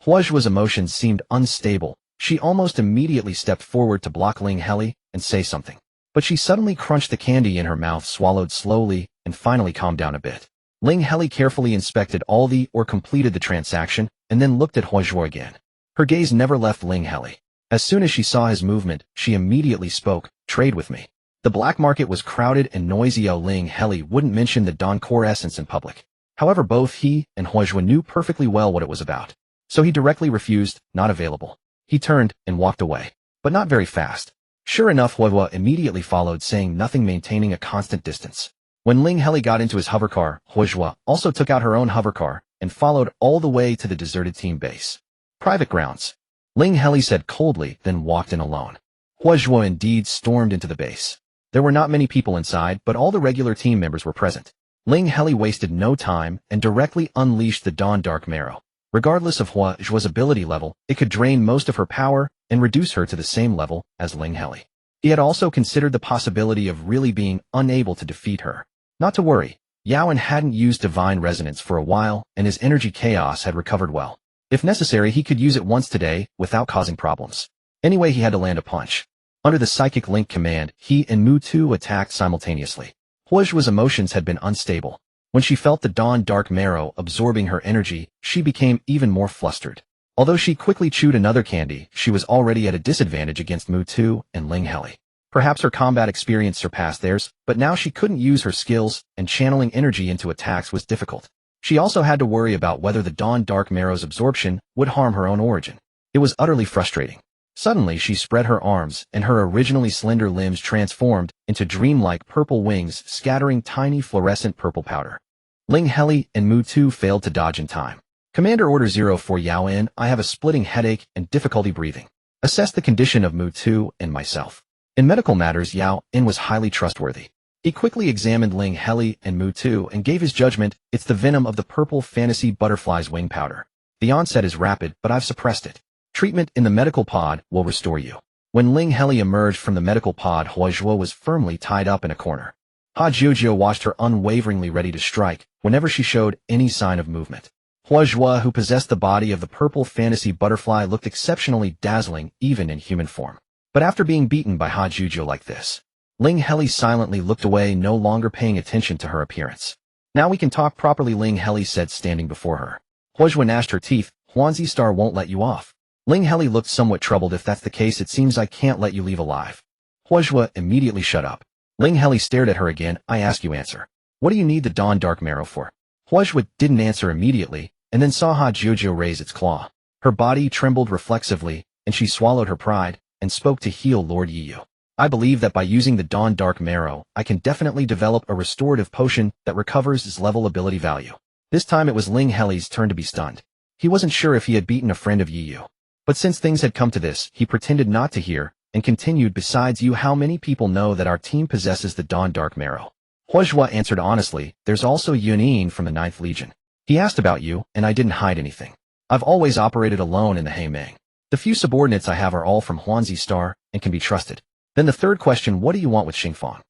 Huozhua's emotions seemed unstable. She almost immediately stepped forward to block Ling Heli and say something. But she suddenly crunched the candy in her mouth, swallowed slowly, and finally calmed down a bit. Ling Heli carefully inspected all the completed the transaction, and then looked at Huozhua again. Her gaze never left Ling Heli. As soon as she saw his movement, she immediately spoke, trade with me. The black market was crowded and noisy. Ling Heli wouldn't mention the Dawn Core Essence in public. However, both he and Huozhua knew perfectly well what it was about. So he directly refused, not available. He turned and walked away. But not very fast. Sure enough, Huozhua immediately followed, saying nothing, maintaining a constant distance. When Ling Heli got into his hovercar, Huozhua also took out her own hovercar and followed all the way to the deserted team base. Private grounds. Ling Heli said coldly, then walked in alone. Huozhua indeed stormed into the base. There were not many people inside, but all the regular team members were present. Ling Heli wasted no time and directly unleashed the Dawn Dark Marrow. Regardless of Huozhua's ability level, it could drain most of her power and reduce her to the same level as Ling Heli. He had also considered the possibility of really being unable to defeat her. Not to worry, Yao En hadn't used Divine Resonance for a while, and his energy chaos had recovered well. If necessary, he could use it once today without causing problems. Anyway, he had to land a punch. Under the Psychic Link command, he and Mu 2 attacked simultaneously. Huozhua's emotions had been unstable. When she felt the Dawn Dark Marrow absorbing her energy, she became even more flustered. Although she quickly chewed another candy, she was already at a disadvantage against Mu 2 and Ling Heli. Perhaps her combat experience surpassed theirs, but now she couldn't use her skills, and channeling energy into attacks was difficult. She also had to worry about whether the Dawn Dark Marrow's absorption would harm her own origin. It was utterly frustrating. Suddenly she spread her arms, and her originally slender limbs transformed into dreamlike purple wings, scattering tiny fluorescent purple powder. Ling Heli and Mu 2 failed to dodge in time. Commander Order 0 for Yao En, I have a splitting headache and difficulty breathing. Assess the condition of Mu 2 and myself. In medical matters, Yao En was highly trustworthy. He quickly examined Ling Heli and Mu 2 and gave his judgment. It's the venom of the purple fantasy butterfly's wing powder. The onset is rapid, but I've suppressed it. Treatment in the medical pod will restore you. When Ling Heli emerged from the medical pod, Huozhua was firmly tied up in a corner. Ha Jiujio watched her unwaveringly, ready to strike whenever she showed any sign of movement. Huozhua, who possessed the body of the purple fantasy butterfly, looked exceptionally dazzling even in human form. But after being beaten by Ha Juju like this, Ling Heli silently looked away, no longer paying attention to her appearance. Now we can talk properly, Ling Heli said, standing before her. Huozhua gnashed her teeth. Huanzi Star won't let you off. Ling Heli looked somewhat troubled. If that's the case, it seems I can't let you leave alive. Huozhua immediately shut up. Ling Heli stared at her again. I ask you answer. What do you need the Dawn Dark Marrow for? Huozhua didn't answer immediately, and then saw Ha Juju raise its claw. Her body trembled reflexively, and she swallowed her pride, and spoke to heal Lord Yiyu. I believe that by using the Dawn Dark Marrow, I can definitely develop a restorative potion that recovers its level ability value. This time it was Ling Heli's turn to be stunned. He wasn't sure if he had beaten a friend of Yiyu. But since things had come to this, he pretended not to hear, and continued, besides you, how many people know that our team possesses the Dawn Dark Marrow? Huozhua answered honestly, there's also Yunin from the 9th Legion. He asked about you, and I didn't hide anything. I've always operated alone in the Heimeng. The few subordinates I have are all from Huanzi Star, and can be trusted. Then the third question, what do you want with Xingfang?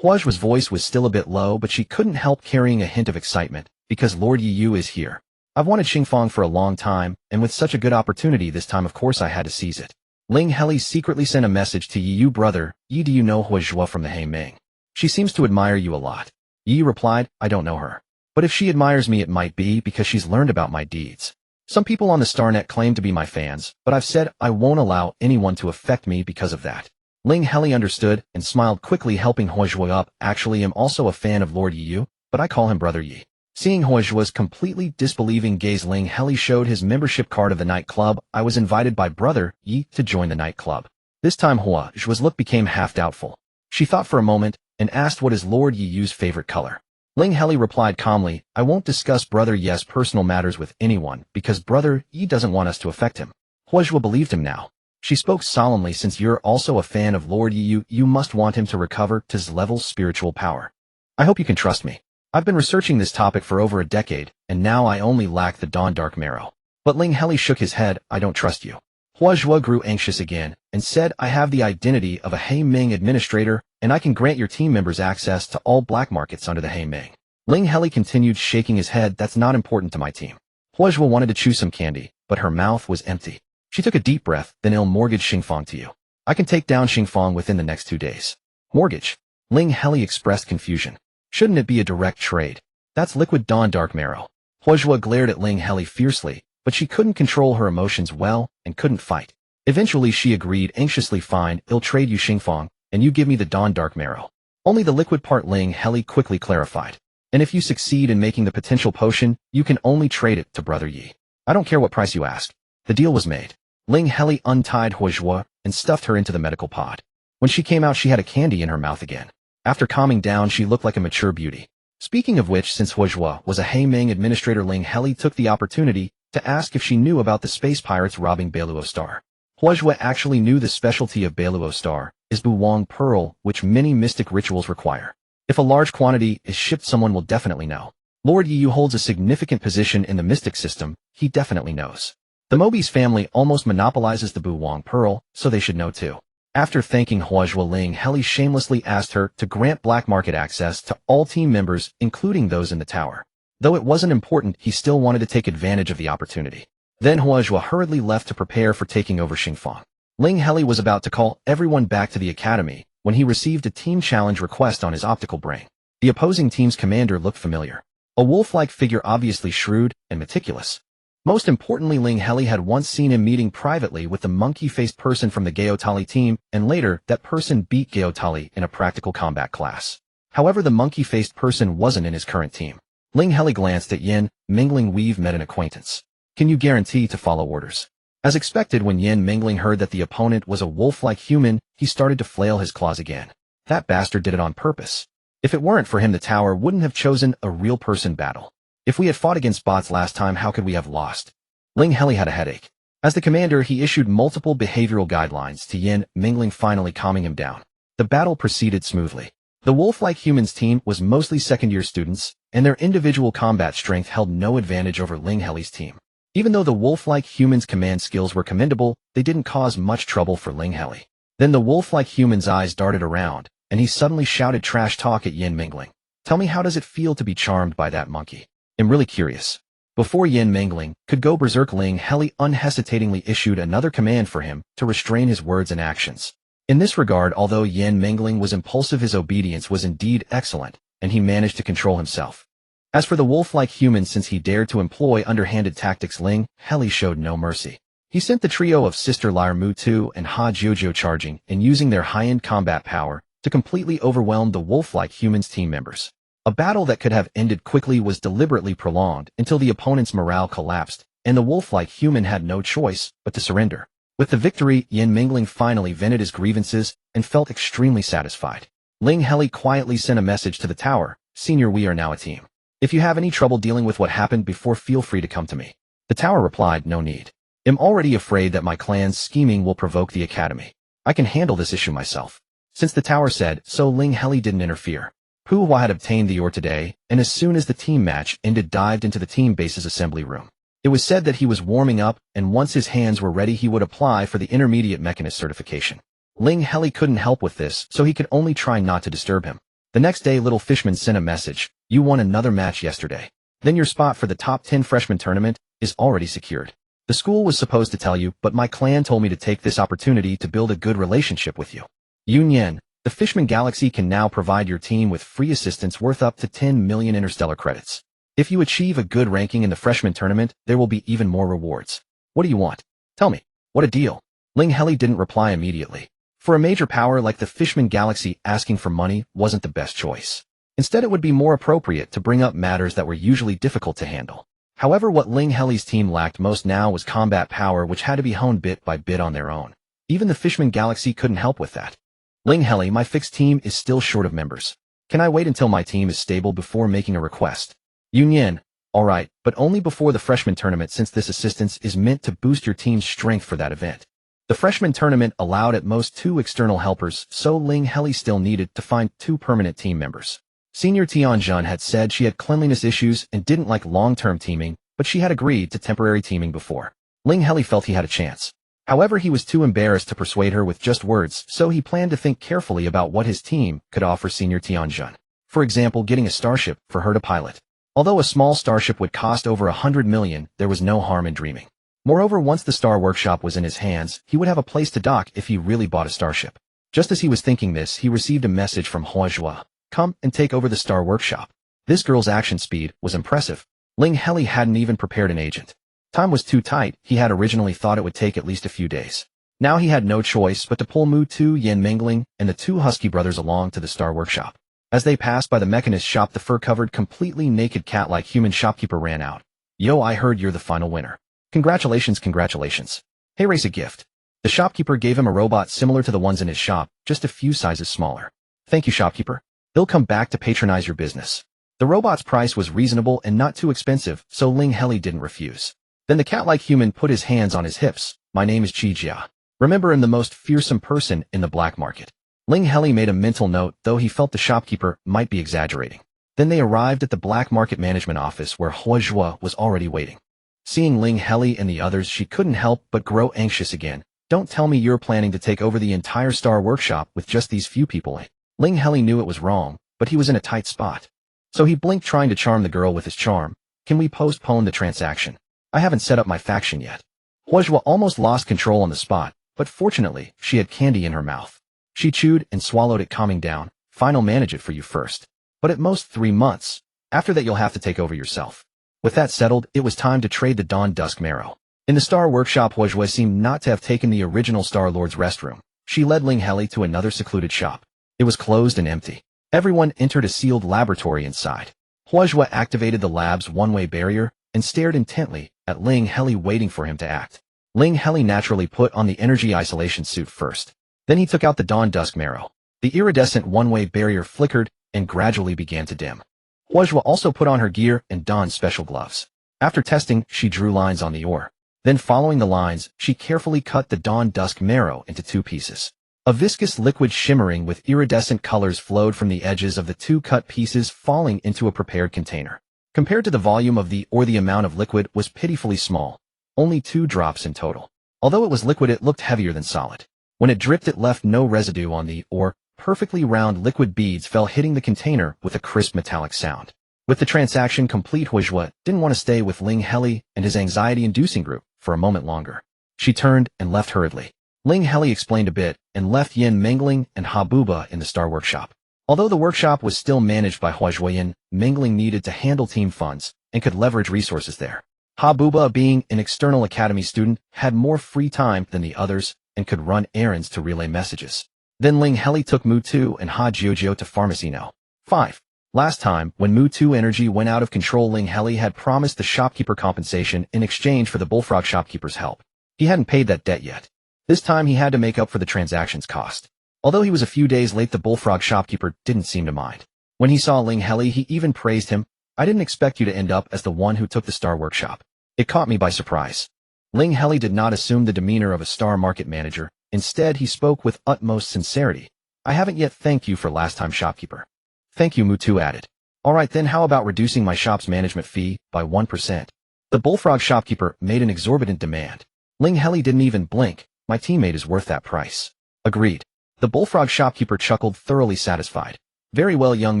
Huozhua's voice was still a bit low, but she couldn't help carrying a hint of excitement, because Lord Yiyu is here. I've wanted Xingfang for a long time, and with such a good opportunity this time of course I had to seize it. Ling Heli secretly sent a message to Yiyu. Brother, Yi, do you know Huozhua from the Heimeng? She seems to admire you a lot. Yi replied, I don't know her. But if she admires me it might be because she's learned about my deeds. Some people on the Starnet claim to be my fans, but I've said I won't allow anyone to affect me because of that. Ling Heli understood and smiled quickly, helping Huozhua up. Actually, I'm also a fan of Lord Yiyu, but I call him Brother Yi. Seeing Huozhua's completely disbelieving gaze, Ling Heli showed his membership card of the nightclub. I was invited by Brother Yi to join the nightclub. This time Huozhua's look became half doubtful. She thought for a moment and asked what is Lord Yiyu's favorite color. Ling Heli replied calmly, I won't discuss Brother Yi's personal matters with anyone because Brother Yi doesn't want us to affect him. Huozhua believed him now. She spoke solemnly, since you're also a fan of Lord Yiyu, you must want him to recover to his level spiritual power. I hope you can trust me. I've been researching this topic for over a decade, and now I only lack the Dawn Dark Marrow. But Ling Heli shook his head, I don't trust you. Huozhua grew anxious again, and said, I have the identity of a Heimeng administrator, and I can grant your team members access to all black markets under the Heimeng. Ling Heli continued, shaking his head, that's not important to my team. Huozhua wanted to chew some candy, but her mouth was empty. She took a deep breath, then I'll mortgage Xingfang to you. I can take down Xingfang within the next 2 days. Mortgage? Ling Heli expressed confusion. Shouldn't it be a direct trade? That's liquid Dawn Dark Marrow. Huozhua glared at Ling Heli fiercely, but she couldn't control her emotions well, and couldn't fight. Eventually she agreed anxiously, fine, I'll trade you Xingfang, and you give me the Dawn Dark Marrow. Only the liquid part, Ling Heli quickly clarified. And if you succeed in making the potential potion, you can only trade it to Brother Yi. I don't care what price you ask. The deal was made. Ling Heli untied Huozhua and stuffed her into the medical pod. When she came out she had a candy in her mouth again. After calming down she looked like a mature beauty. Speaking of which, since Huozhua was a Heimeng administrator, Ling Heli took the opportunity to ask if she knew about the space pirates robbing Bailuo Star. Huozhua actually knew the specialty of Bailuo Star is Buwang Pearl, which many mystic rituals require. If a large quantity is shipped someone will definitely know. Lord Yiyu holds a significant position in the mystic system, he definitely knows. The Mobi's family almost monopolizes the Buwang Pearl, so they should know too. After thanking Huozhua, Ling Heli shamelessly asked her to grant black market access to all team members, including those in the tower. Though it wasn't important, he still wanted to take advantage of the opportunity. Then Huozhua hurriedly left to prepare for taking over Xingfang. Ling Heli was about to call everyone back to the academy when he received a team challenge request on his optical brain. The opposing team's commander looked familiar. A wolf-like figure, obviously shrewd and meticulous. Most importantly, Ling Heli had once seen him meeting privately with the monkey-faced person from the Gaotali team, and later, that person beat Gaotali in a practical combat class. However, the monkey-faced person wasn't in his current team. Ling Heli glanced at Yin Mingling. We've met an acquaintance. Can you guarantee to follow orders? As expected, when Yin Mingling heard that the opponent was a wolf-like human, he started to flail his claws again. That bastard did it on purpose. If it weren't for him, the tower wouldn't have chosen a real person battle. If we had fought against bots last time, how could we have lost? Ling Heli had a headache. As the commander, he issued multiple behavioral guidelines to Yin Mingling, finally calming him down. The battle proceeded smoothly. The wolf-like humans team was mostly second-year students, and their individual combat strength held no advantage over Ling Heli's team. Even though the wolf-like humans' command skills were commendable, they didn't cause much trouble for Ling Heli. Then the wolf-like human's eyes darted around, and he suddenly shouted trash talk at Yin Mingling. Tell me, how does it feel to be charmed by that monkey? I'm really curious. Before Yin Mingling could go berserk, Ling Heli unhesitatingly issued another command for him to restrain his words and actions. In this regard, although Yan Mingling was impulsive, his obedience was indeed excellent, and he managed to control himself. As for the wolf-like human, since he dared to employ underhanded tactics, Ling Heli showed no mercy. He sent the trio of Sister Lyre Mu-Tu and Ha Jojo charging and using their high-end combat power to completely overwhelm the wolf-like human's team members. A battle that could have ended quickly was deliberately prolonged until the opponent's morale collapsed, and the wolf-like human had no choice but to surrender. With the victory, Yan Mingling finally vented his grievances and felt extremely satisfied. Ling Heli quietly sent a message to the tower, "Senior, we are now a team. If you have any trouble dealing with what happened before, feel free to come to me." The tower replied, "No need. I'm already afraid that my clan's scheming will provoke the academy. I can handle this issue myself." Since the tower said so, Ling Heli didn't interfere. Pu Hua had obtained the ore today, and as soon as the team match ended, dived into the team base's assembly room. It was said that he was warming up, and once his hands were ready, he would apply for the intermediate mechanist certification. Ling Heli couldn't help with this, so he could only try not to disturb him. The next day, Little Fishman sent a message, "You won another match yesterday. Then your spot for the top 10 freshman tournament is already secured. The school was supposed to tell you, but my clan told me to take this opportunity to build a good relationship with you. Yunyan, the Fishman Galaxy can now provide your team with free assistance worth up to 10 million interstellar credits. If you achieve a good ranking in the freshman tournament, there will be even more rewards. What do you want? Tell me. What a deal." Ling Heli didn't reply immediately. For a major power like the Fishman Galaxy, asking for money wasn't the best choice. Instead, it would be more appropriate to bring up matters that were usually difficult to handle. However, what Ling Heli's team lacked most now was combat power, which had to be honed bit by bit on their own. Even the Fishman Galaxy couldn't help with that. "Ling Heli, my fixed team is still short of members. Can I wait until my team is stable before making a request?" Yunyan, "Alright, but only before the freshman tournament, since this assistance is meant to boost your team's strength for that event." The freshman tournament allowed at most 2 external helpers, so Ling Heli still needed to find 2 permanent team members. Senior Tianjun had said she had cleanliness issues and didn't like long-term teaming, but she had agreed to temporary teaming before. Ling Heli felt he had a chance. However, he was too embarrassed to persuade her with just words, so he planned to think carefully about what his team could offer Senior Tianjun. For example, getting a starship for her to pilot. Although a small starship would cost over 100 million, there was no harm in dreaming. Moreover, once the Star Workshop was in his hands, he would have a place to dock if he really bought a starship. Just as he was thinking this, he received a message from Huazhua. "Come and take over the Star Workshop." This girl's action speed was impressive. Ling Heli hadn't even prepared an agent. Time was too tight. He had originally thought it would take at least a few days. Now he had no choice but to pull Mu-Tu, Yan Mingling, and the 2 Husky brothers along to the Star Workshop. As they passed by the mechanist shop, the fur-covered, completely naked cat-like human shopkeeper ran out. "Yo, I heard you're the final winner. Congratulations, congratulations. Hey, race a gift." The shopkeeper gave him a robot similar to the ones in his shop, just a few sizes smaller. "Thank you, shopkeeper. He'll come back to patronize your business." The robot's price was reasonable and not too expensive, so Ling Heli didn't refuse. Then the cat-like human put his hands on his hips. "My name is Qijia. Remember, I'm the most fearsome person in the black market." Ling Heli made a mental note, though he felt the shopkeeper might be exaggerating. Then they arrived at the black market management office, where Huazhua was already waiting. Seeing Ling Heli and the others, she couldn't help but grow anxious again. "Don't tell me you're planning to take over the entire Star Workshop with just these few people." Ling Heli knew it was wrong, but he was in a tight spot. So he blinked, trying to charm the girl with his charm. "Can we postpone the transaction? I haven't set up my faction yet." Huazhua almost lost control on the spot, but fortunately, she had candy in her mouth. She chewed and swallowed it, calming down. "I'll manage it for you first. But at most 3 months. After that, you'll have to take over yourself." With that settled, it was time to trade the Dawn Dusk Marrow. In the Star Workshop, Huazhua seemed not to have taken the original Star-Lord's restroom. She led Ling Heli to another secluded shop. It was closed and empty. Everyone entered a sealed laboratory inside. Huazhua activated the lab's one-way barrier and stared intently at Ling Heli, waiting for him to act. Ling Heli naturally put on the energy isolation suit first. Then he took out the Dawn Dusk Marrow. The iridescent one-way barrier flickered and gradually began to dim. Huazhua also put on her gear and donned special gloves. After testing, she drew lines on the ore. Then, following the lines, she carefully cut the Dawn Dusk Marrow into 2 pieces. A viscous liquid shimmering with iridescent colors flowed from the edges of the 2 cut pieces, falling into a prepared container. Compared to the volume of the ore, the amount of liquid was pitifully small. Only 2 drops in total. Although it was liquid, it looked heavier than solid. When it dripped, it left no residue on the ore. Perfectly round liquid beads fell, hitting the container with a crisp metallic sound. With the transaction complete, Huazhua didn't want to stay with Ling Heli and his anxiety-inducing group for a moment longer. She turned and left hurriedly. Ling Heli explained a bit and left Yin Mingling and Habuba in the star workshop. Although the workshop was still managed by Huajuoyin, Mingling needed to handle team funds and could leverage resources there. Habuba, being an external academy student, had more free time than the others and could run errands to relay messages. Then Ling Heli took Mu2 and Ha Jiujio to Pharmacy No. 5. Last time, when Mu2 energy went out of control, Ling Heli had promised the shopkeeper compensation in exchange for the bullfrog shopkeeper's help. He hadn't paid that debt yet. This time he had to make up for the transaction's cost. Although he was a few days late, the bullfrog shopkeeper didn't seem to mind. When he saw Ling Heli, he even praised him. "I didn't expect you to end up as the one who took the star workshop. It caught me by surprise." Ling Heli did not assume the demeanor of a star market manager. Instead, he spoke with utmost sincerity. "I haven't yet thanked you for last time, shopkeeper." "Thank you," Mu2 added. "All right, then how about reducing my shop's management fee by 1%? The bullfrog shopkeeper made an exorbitant demand. Ling Heli didn't even blink. "My teammate is worth that price." "Agreed." The bullfrog shopkeeper chuckled, thoroughly satisfied. "Very well, young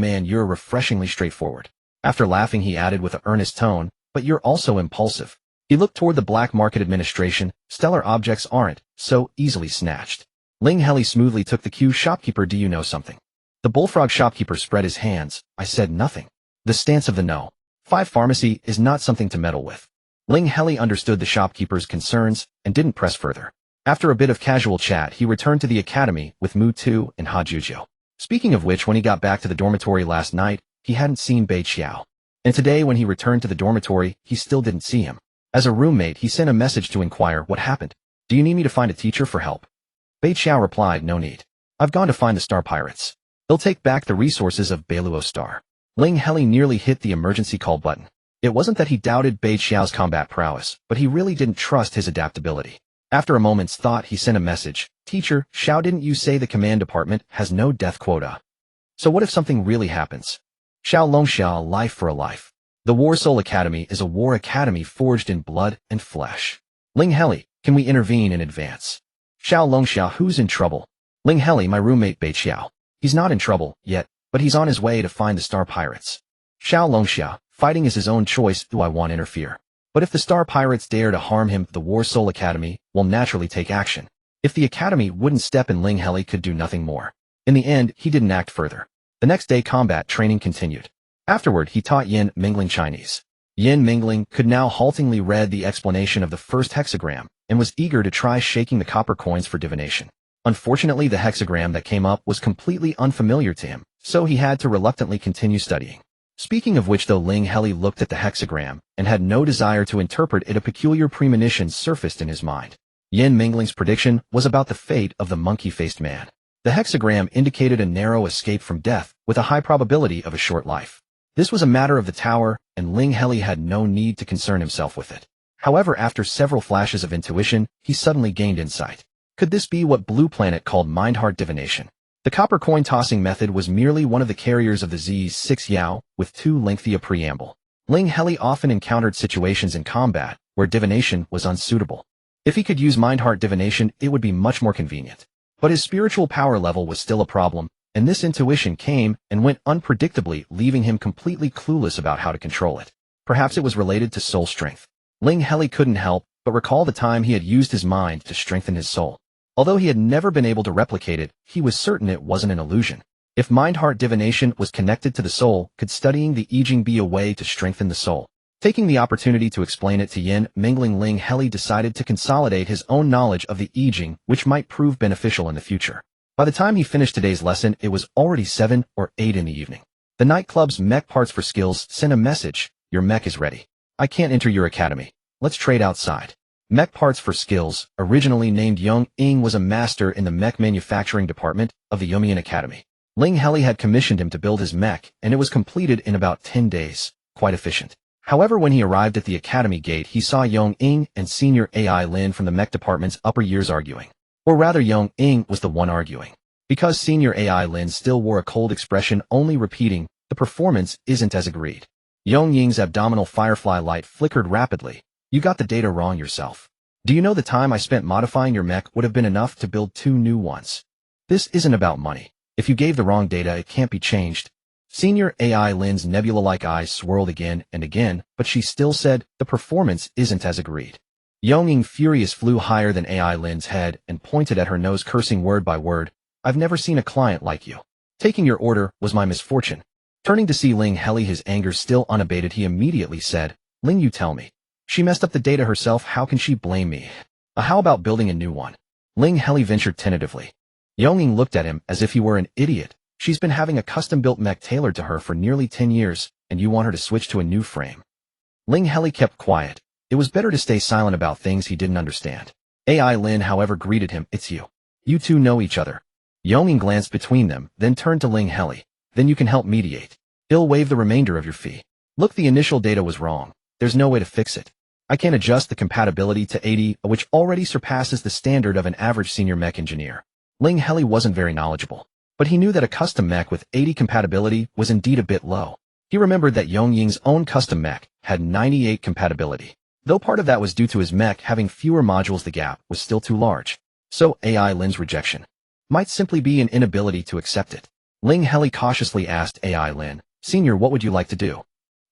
man, you're refreshingly straightforward." After laughing, he added with an earnest tone, "But you're also impulsive." He looked toward the black market administration. "Stellar objects aren't so easily snatched." Ling Heli smoothly took the cue. "Shopkeeper, do you know something?" The bullfrog shopkeeper spread his hands. "I said nothing." The stance of the No. 5 pharmacy is not something to meddle with. Ling Heli understood the shopkeeper's concerns and didn't press further. After a bit of casual chat, he returned to the academy with Mu2 and Ha Jiujio. Speaking of which, when he got back to the dormitory last night, he hadn't seen Bei Qiao. And today, when he returned to the dormitory, he still didn't see him. As a roommate, he sent a message to inquire what happened. "Do you need me to find a teacher for help?" Bei Qiao replied, "No need. I've gone to find the Star Pirates. They'll take back the resources of Beiluo Star." Ling Heli nearly hit the emergency call button. It wasn't that he doubted Bei Qiao's combat prowess, but he really didn't trust his adaptability. After a moment's thought, he sent a message. "Teacher, Xiao, didn't you say the command department has no death quota? So what if something really happens?" "Xiao Longxia, a life for a life. The War Soul Academy is a war academy forged in blood and flesh. Ling Heli, can we intervene in advance?" "Xiao Longxia, who's in trouble?" "Ling Heli, my roommate Bei Qiao. He's not in trouble yet, but he's on his way to find the Star Pirates." "Xiao Longxia, fighting is his own choice. Do I want to interfere? But if the Star Pirates dare to harm him, the War Soul Academy will naturally take action." If the Academy wouldn't step in, Ling Heli could do nothing more. In the end, he didn't act further. The next day, combat training continued. Afterward, he taught Yin Mingling Chinese. Yin Mingling could now haltingly read the explanation of the first hexagram and was eager to try shaking the copper coins for divination. Unfortunately, the hexagram that came up was completely unfamiliar to him, so he had to reluctantly continue studying. Speaking of which, though, Ling Heli looked at the hexagram and had no desire to interpret it, a peculiar premonition surfaced in his mind. Yin Mingling's prediction was about the fate of the monkey-faced man. The hexagram indicated a narrow escape from death with a high probability of a short life. This was a matter of the tower, and Ling Heli had no need to concern himself with it. However, after several flashes of intuition, he suddenly gained insight. Could this be what Blue Planet called mind-heart divination? The copper coin tossing method was merely one of the carriers of the Z6 Yao, with too lengthy a preamble. Ling Heli often encountered situations in combat where divination was unsuitable. If he could use mind-heart divination, it would be much more convenient. But his spiritual power level was still a problem, and this intuition came and went unpredictably, leaving him completely clueless about how to control it. Perhaps it was related to soul strength. Ling Heli couldn't help but recall the time he had used his mind to strengthen his soul. Although he had never been able to replicate it, he was certain it wasn't an illusion. If mind-heart divination was connected to the soul, could studying the I Ching be a way to strengthen the soul? Taking the opportunity to explain it to Yin Mingling, Ling Heli decided to consolidate his own knowledge of the I Ching, which might prove beneficial in the future. By the time he finished today's lesson, it was already 7 or 8 in the evening. The nightclub's Mech Parts for Skills sent a message. "Your mech is ready. I can't enter your academy. Let's trade outside." Mech Parts for Skills, originally named Young Ing, was a master in the mech manufacturing department of the Yomian Academy. Ling Heli had commissioned him to build his mech, and it was completed in about 10 days. Quite efficient. However, when he arrived at the academy gate, he saw Young Ing and Senior AI Lin from the mech department's upper years arguing. Or rather, Young Ing was the one arguing. Because Senior AI Lin still wore a cold expression, only repeating, "The performance isn't as agreed." Young Ying's abdominal firefly light flickered rapidly. "You got the data wrong yourself. Do you know the time I spent modifying your mech would have been enough to build 2 new ones? This isn't about money. If you gave the wrong data, it can't be changed." Senior AI Lin's nebula-like eyes swirled again and again, but she still said, "The performance isn't as agreed." Yonging, furious, flew higher than AI Lin's head and pointed at her nose, cursing word by word. I've never seen a client like you. Taking your order was my misfortune. Turning to see Ling Heli, his anger still unabated, he immediately said, Ling, you tell me. She messed up the data herself, how can she blame me? How about building a new one? Ling Heli ventured tentatively. Yonging looked at him as if he were an idiot. She's been having a custom-built mech tailored to her for nearly 10 years, and you want her to switch to a new frame. Ling Heli kept quiet. It was better to stay silent about things he didn't understand. AI Lin, however, greeted him. It's you. You two know each other. Yonging glanced between them, then turned to Ling Heli. Then you can help mediate. He'll waive the remainder of your fee. Look, the initial data was wrong. There's no way to fix it. I can adjust the compatibility to 80, which already surpasses the standard of an average senior mech engineer. Ling Heli wasn't very knowledgeable, but he knew that a custom mech with 80 compatibility was indeed a bit low. He remembered that Yongying's own custom mech had 98 compatibility. Though part of that was due to his mech having fewer modules, the gap was still too large. So AI Lin's rejection might simply be an inability to accept it. Ling Heli cautiously asked AI Lin, Senior, what would you like to do?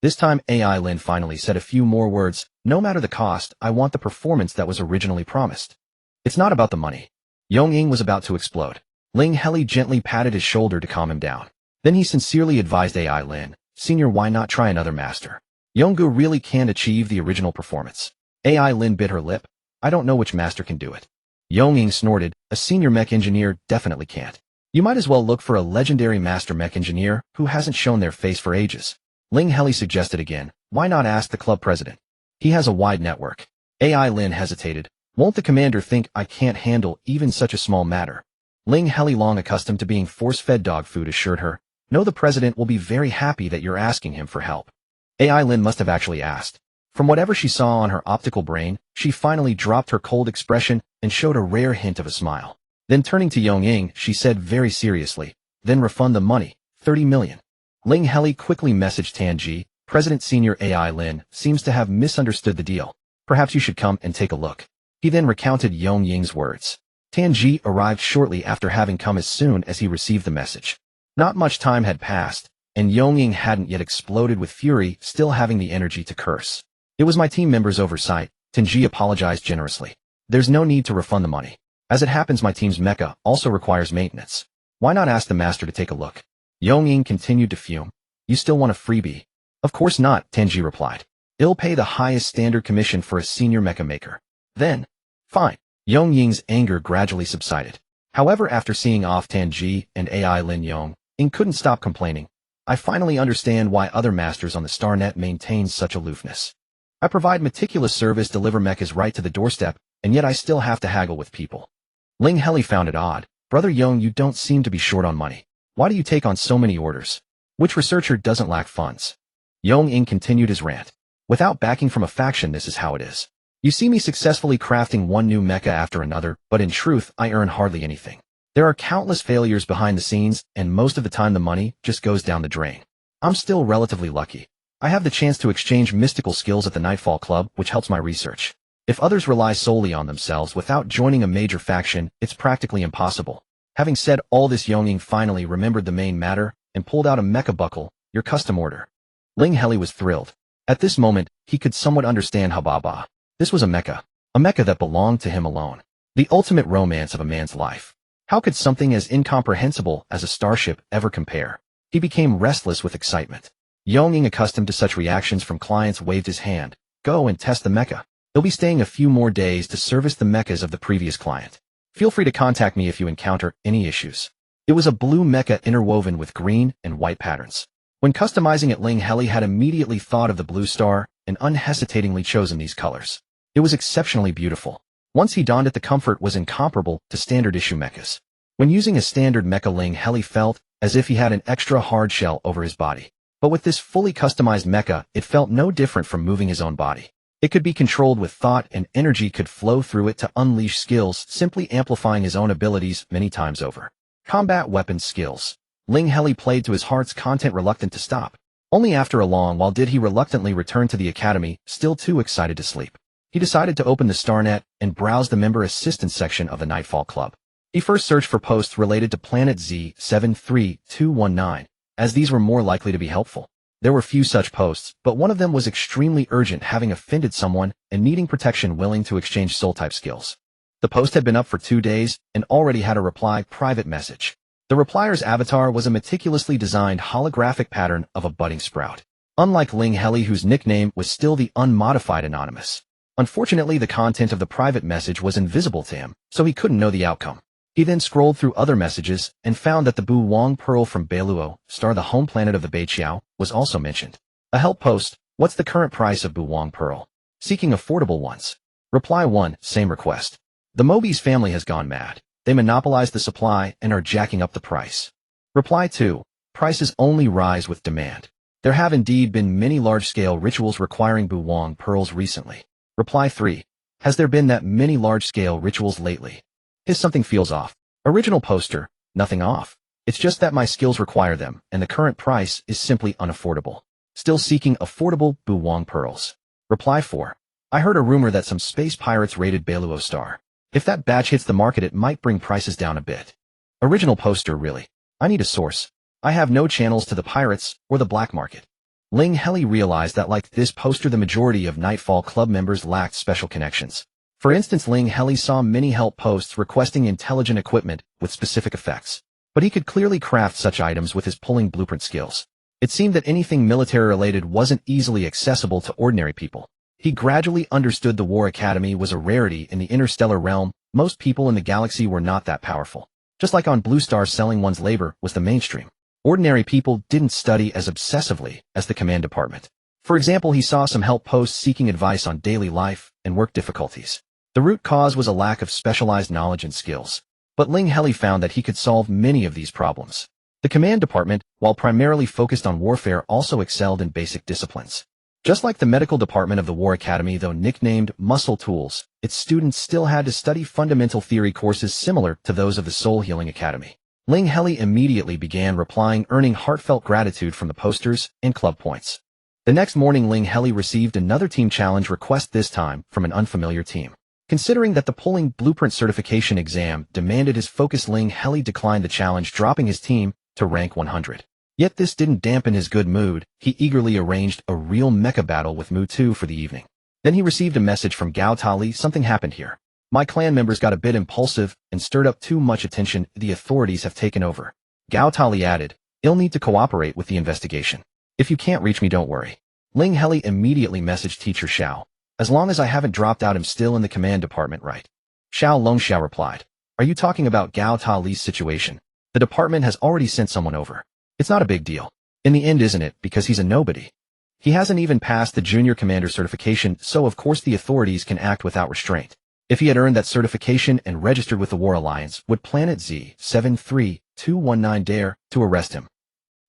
This time AI Lin finally said a few more words. No matter the cost, I want the performance that was originally promised. It's not about the money. Yongying was about to explode. Ling Heli gently patted his shoulder to calm him down. Then he sincerely advised AI Lin, Senior, why not try another master? Yonggu really can't achieve the original performance. AI Lin bit her lip. I don't know which master can do it. Yonging snorted, a senior mech engineer definitely can't. You might as well look for a legendary master mech engineer who hasn't shown their face for ages. Ling Heli suggested again, why not ask the club president? He has a wide network. AI Lin hesitated. Won't the commander think I can't handle even such a small matter? Ling Heli, long accustomed to being force-fed dog food, assured her, no, the president will be very happy that you're asking him for help. AI Lin must have actually asked. From whatever she saw on her optical brain, she finally dropped her cold expression and showed a rare hint of a smile. Then turning to Yongying, she said very seriously, then refund the money, 30 million. Ling Heli quickly messaged Tanji, President Senior AI Lin seems to have misunderstood the deal. Perhaps you should come and take a look. He then recounted Yongying's words. Tanji arrived shortly after, having come as soon as he received the message. Not much time had passed, and Yongying hadn't yet exploded with fury, still having the energy to curse. It was my team member's oversight. Tanji apologized generously. There's no need to refund the money. As it happens, my team's mecha also requires maintenance. Why not ask the master to take a look? Yongying continued to fume. You still want a freebie? Of course not, Tanji replied. It'll pay the highest standard commission for a senior mecha maker. Then, fine. Yongying's anger gradually subsided. However, after seeing off Tanji and AI Lin, Yongying couldn't stop complaining. I finally understand why other masters on the StarNet maintain such aloofness. I provide meticulous service, deliver mechas right to the doorstep, and yet I still have to haggle with people. Ling Heli found it odd. Brother Yong, you don't seem to be short on money. Why do you take on so many orders? Which researcher doesn't lack funds? Yongying continued his rant. Without backing from a faction, this is how it is. You see me successfully crafting one new mecha after another, but in truth, I earn hardly anything. There are countless failures behind the scenes, and most of the time the money just goes down the drain. I'm still relatively lucky. I have the chance to exchange mystical skills at the Nightfall Club, which helps my research. If others rely solely on themselves without joining a major faction, it's practically impossible. Having said all this, Yongying finally remembered the main matter and pulled out a mecha buckle, your custom order. Ling Heli was thrilled. At this moment, he could somewhat understand how Baba. This was a mecha that belonged to him alone. The ultimate romance of a man's life. How could something as incomprehensible as a starship ever compare? He became restless with excitement. Yongying, accustomed to such reactions from clients, waved his hand. Go and test the mecha. They'll be staying a few more days to service the mechas of the previous client. Feel free to contact me if you encounter any issues. It was a blue mecha interwoven with green and white patterns. When customizing it, Ling Heli had immediately thought of the blue star and unhesitatingly chosen these colors. It was exceptionally beautiful. Once he donned it, the comfort was incomparable to standard issue mechas. When using a standard mecha, Ling Heli felt as if he had an extra hard shell over his body. But with this fully customized mecha, it felt no different from moving his own body. It could be controlled with thought, and energy could flow through it to unleash skills, simply amplifying his own abilities many times over. Combat weapons skills. Ling Heli played to his heart's content, reluctant to stop. Only after a long while did he reluctantly return to the academy, still too excited to sleep. He decided to open the StarNet and browse the member assistance section of the Nightfall Club. He first searched for posts related to Planet Z73219, as these were more likely to be helpful. There were few such posts, but one of them was extremely urgent, having offended someone and needing protection, willing to exchange soul-type skills. The post had been up for 2 days and already had a reply private message. The replier's avatar was a meticulously designed holographic pattern of a budding sprout. Unlike Ling Heli, whose nickname was still the unmodified anonymous. Unfortunately, the content of the private message was invisible to him, so he couldn't know the outcome. He then scrolled through other messages and found that the Bu Wang Pearl from Beiluo, star the home planet of the Beiqiao, was also mentioned. A help post: what's the current price of Bu Wang Pearl? Seeking affordable ones. Reply 1, same request. The Mobi's family has gone mad. They monopolize the supply and are jacking up the price. Reply 2, prices only rise with demand. There have indeed been many large-scale rituals requiring Bu Wang pearls recently. Reply 3, has there been that many large-scale rituals lately? Something feels off. Original poster, nothing off. It's just that my skills require them, and the current price is simply unaffordable. Still seeking affordable Bu Wang pearls. Reply 4, I heard a rumor that some space pirates raided Beiluo Star. If that batch hits the market, it might bring prices down a bit. Original poster, really. I need a source. I have no channels to the pirates or the black market. Ling Heli realized that like this poster, the majority of Nightfall Club members lacked special connections. For instance, Ling Heli saw many help posts requesting intelligent equipment with specific effects. But he could clearly craft such items with his pulling blueprint skills. It seemed that anything military-related wasn't easily accessible to ordinary people. He gradually understood the War Academy was a rarity in the interstellar realm. Most people in the galaxy were not that powerful. Just like on Blue Star, selling one's labor was the mainstream. Ordinary people didn't study as obsessively as the command department. For example, he saw some help posts seeking advice on daily life and work difficulties. The root cause was a lack of specialized knowledge and skills. But Ling Heli found that he could solve many of these problems. The command department, while primarily focused on warfare, also excelled in basic disciplines. Just like the medical department of the War Academy, though nicknamed Muscle Tools, its students still had to study fundamental theory courses similar to those of the Soul Healing Academy. Ling Heli immediately began replying, earning heartfelt gratitude from the posters and club points. The next morning, Ling Heli received another team challenge request, this time from an unfamiliar team. Considering that the pulling blueprint certification exam demanded his focus, Ling Heli declined the challenge, dropping his team to rank 100. Yet this didn't dampen his good mood. He eagerly arranged a real mecha battle with Mu Tu for the evening. Then he received a message from Gao Tali. Something happened here. My clan members got a bit impulsive and stirred up too much attention. The authorities have taken over. Gao Tali added, you'll need to cooperate with the investigation. If you can't reach me, don't worry. Ling Heli immediately messaged Teacher Xiao. As long as I haven't dropped out, I'm still in the command department, right? Xiao Longxiao replied. Are you talking about Gao Tali's situation? The department has already sent someone over. It's not a big deal. In the end, isn't it? Because he's a nobody. He hasn't even passed the junior commander certification, so of course the authorities can act without restraint. If he had earned that certification and registered with the War Alliance, would Planet Z73219 dare to arrest him?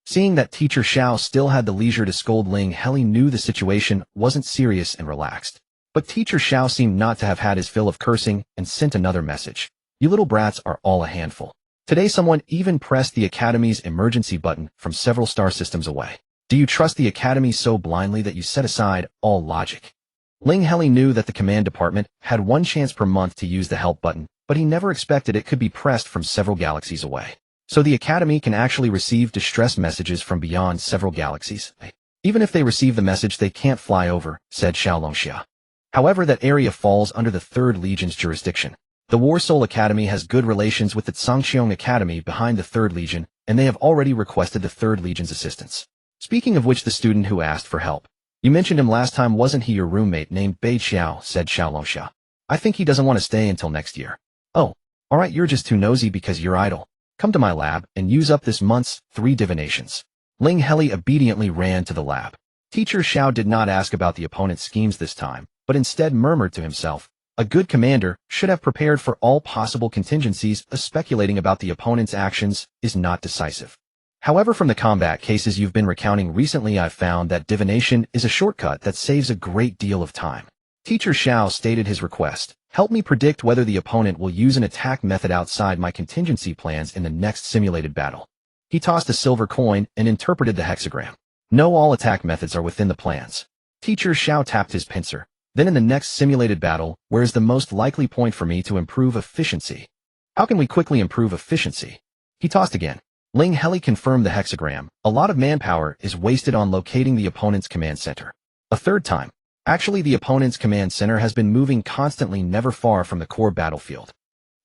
Seeing that Teacher Xiao still had the leisure to scold, Ling Heli knew the situation wasn't serious and relaxed. But Teacher Xiao seemed not to have had his fill of cursing and sent another message. You little brats are all a handful. Today someone even pressed the Academy's emergency button from several star systems away. Do you trust the Academy so blindly that you set aside all logic? Ling Heli knew that the command department had one chance per month to use the help button, but he never expected it could be pressed from several galaxies away. So the Academy can actually receive distress messages from beyond several galaxies. Even if they receive the message, they can't fly over, said Xiao Longxia. However, that area falls under the 3rd Legion's jurisdiction. The War Soul Academy has good relations with the Sangxiong Academy behind the 3rd Legion, and they have already requested the 3rd Legion's assistance. Speaking of which, the student who asked for help. You mentioned him last time, wasn't he your roommate named Bei Xiao, said Xiao Longxia. I think he doesn't want to stay until next year. Oh, alright, you're just too nosy because you're idle. Come to my lab and use up this month's 3 divinations. Ling Heli obediently ran to the lab. Teacher Xiao did not ask about the opponent's schemes this time, but instead murmured to himself, a good commander should have prepared for all possible contingencies. Speculating about the opponent's actions is not decisive. However, from the combat cases you've been recounting recently, I've found that divination is a shortcut that saves a great deal of time. Teacher Xiao stated his request. Help me predict whether the opponent will use an attack method outside my contingency plans in the next simulated battle. He tossed a silver coin and interpreted the hexagram. No, all attack methods are within the plans. Teacher Xiao tapped his pincer. Then in the next simulated battle, where is the most likely point for me to improve efficiency? How can we quickly improve efficiency? He tossed again. Ling Heli confirmed the hexagram. A lot of manpower is wasted on locating the opponent's command center. A third time. Actually, the opponent's command center has been moving constantly, never far from the core battlefield.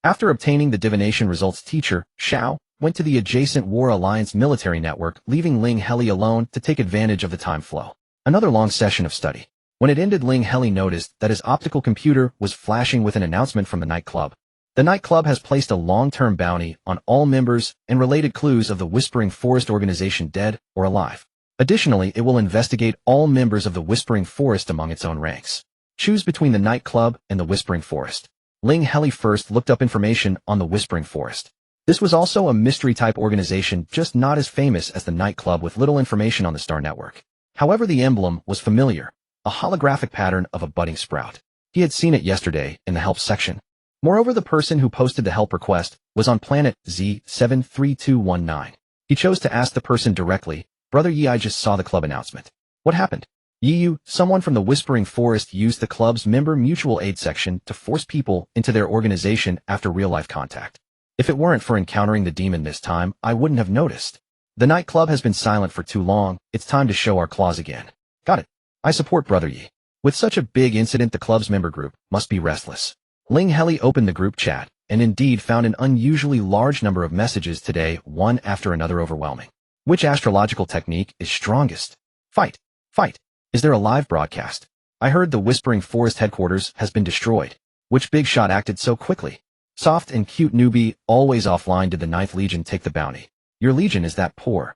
After obtaining the divination results, teacher, Xiao, went to the adjacent War Alliance military network, leaving Ling Heli alone to take advantage of the time flow. Another long session of study. When it ended, Ling Heli noticed that his optical computer was flashing with an announcement from the nightclub. The nightclub has placed a long-term bounty on all members and related clues of the Whispering Forest organization, dead or alive. Additionally, it will investigate all members of the Whispering Forest among its own ranks. Choose between the nightclub and the Whispering Forest. Ling Heli first looked up information on the Whispering Forest. This was also a mystery-type organization, just not as famous as the nightclub, with little information on the Star Network. However, the emblem was familiar, a holographic pattern of a budding sprout. He had seen it yesterday in the help section. Moreover, the person who posted the help request was on planet Z73219. He chose to ask the person directly, "Brother Yi, I just saw the club announcement. What happened?" Yi, someone from the Whispering Forest, used the club's member mutual aid section to force people into their organization after real-life contact. If it weren't for encountering the demon this time, I wouldn't have noticed. The nightclub has been silent for too long. It's time to show our claws again. Got it. I support Brother Yi. With such a big incident, the club's member group must be restless. Ling Heli opened the group chat and indeed found an unusually large number of messages today, one after another, overwhelming. Which astrological technique is strongest? Fight. Fight. Is there a live broadcast? I heard the Whispering Forest headquarters has been destroyed. Which big shot acted so quickly? Soft and cute newbie, always offline. Did the 9th Legion take the bounty? Your legion is that poor.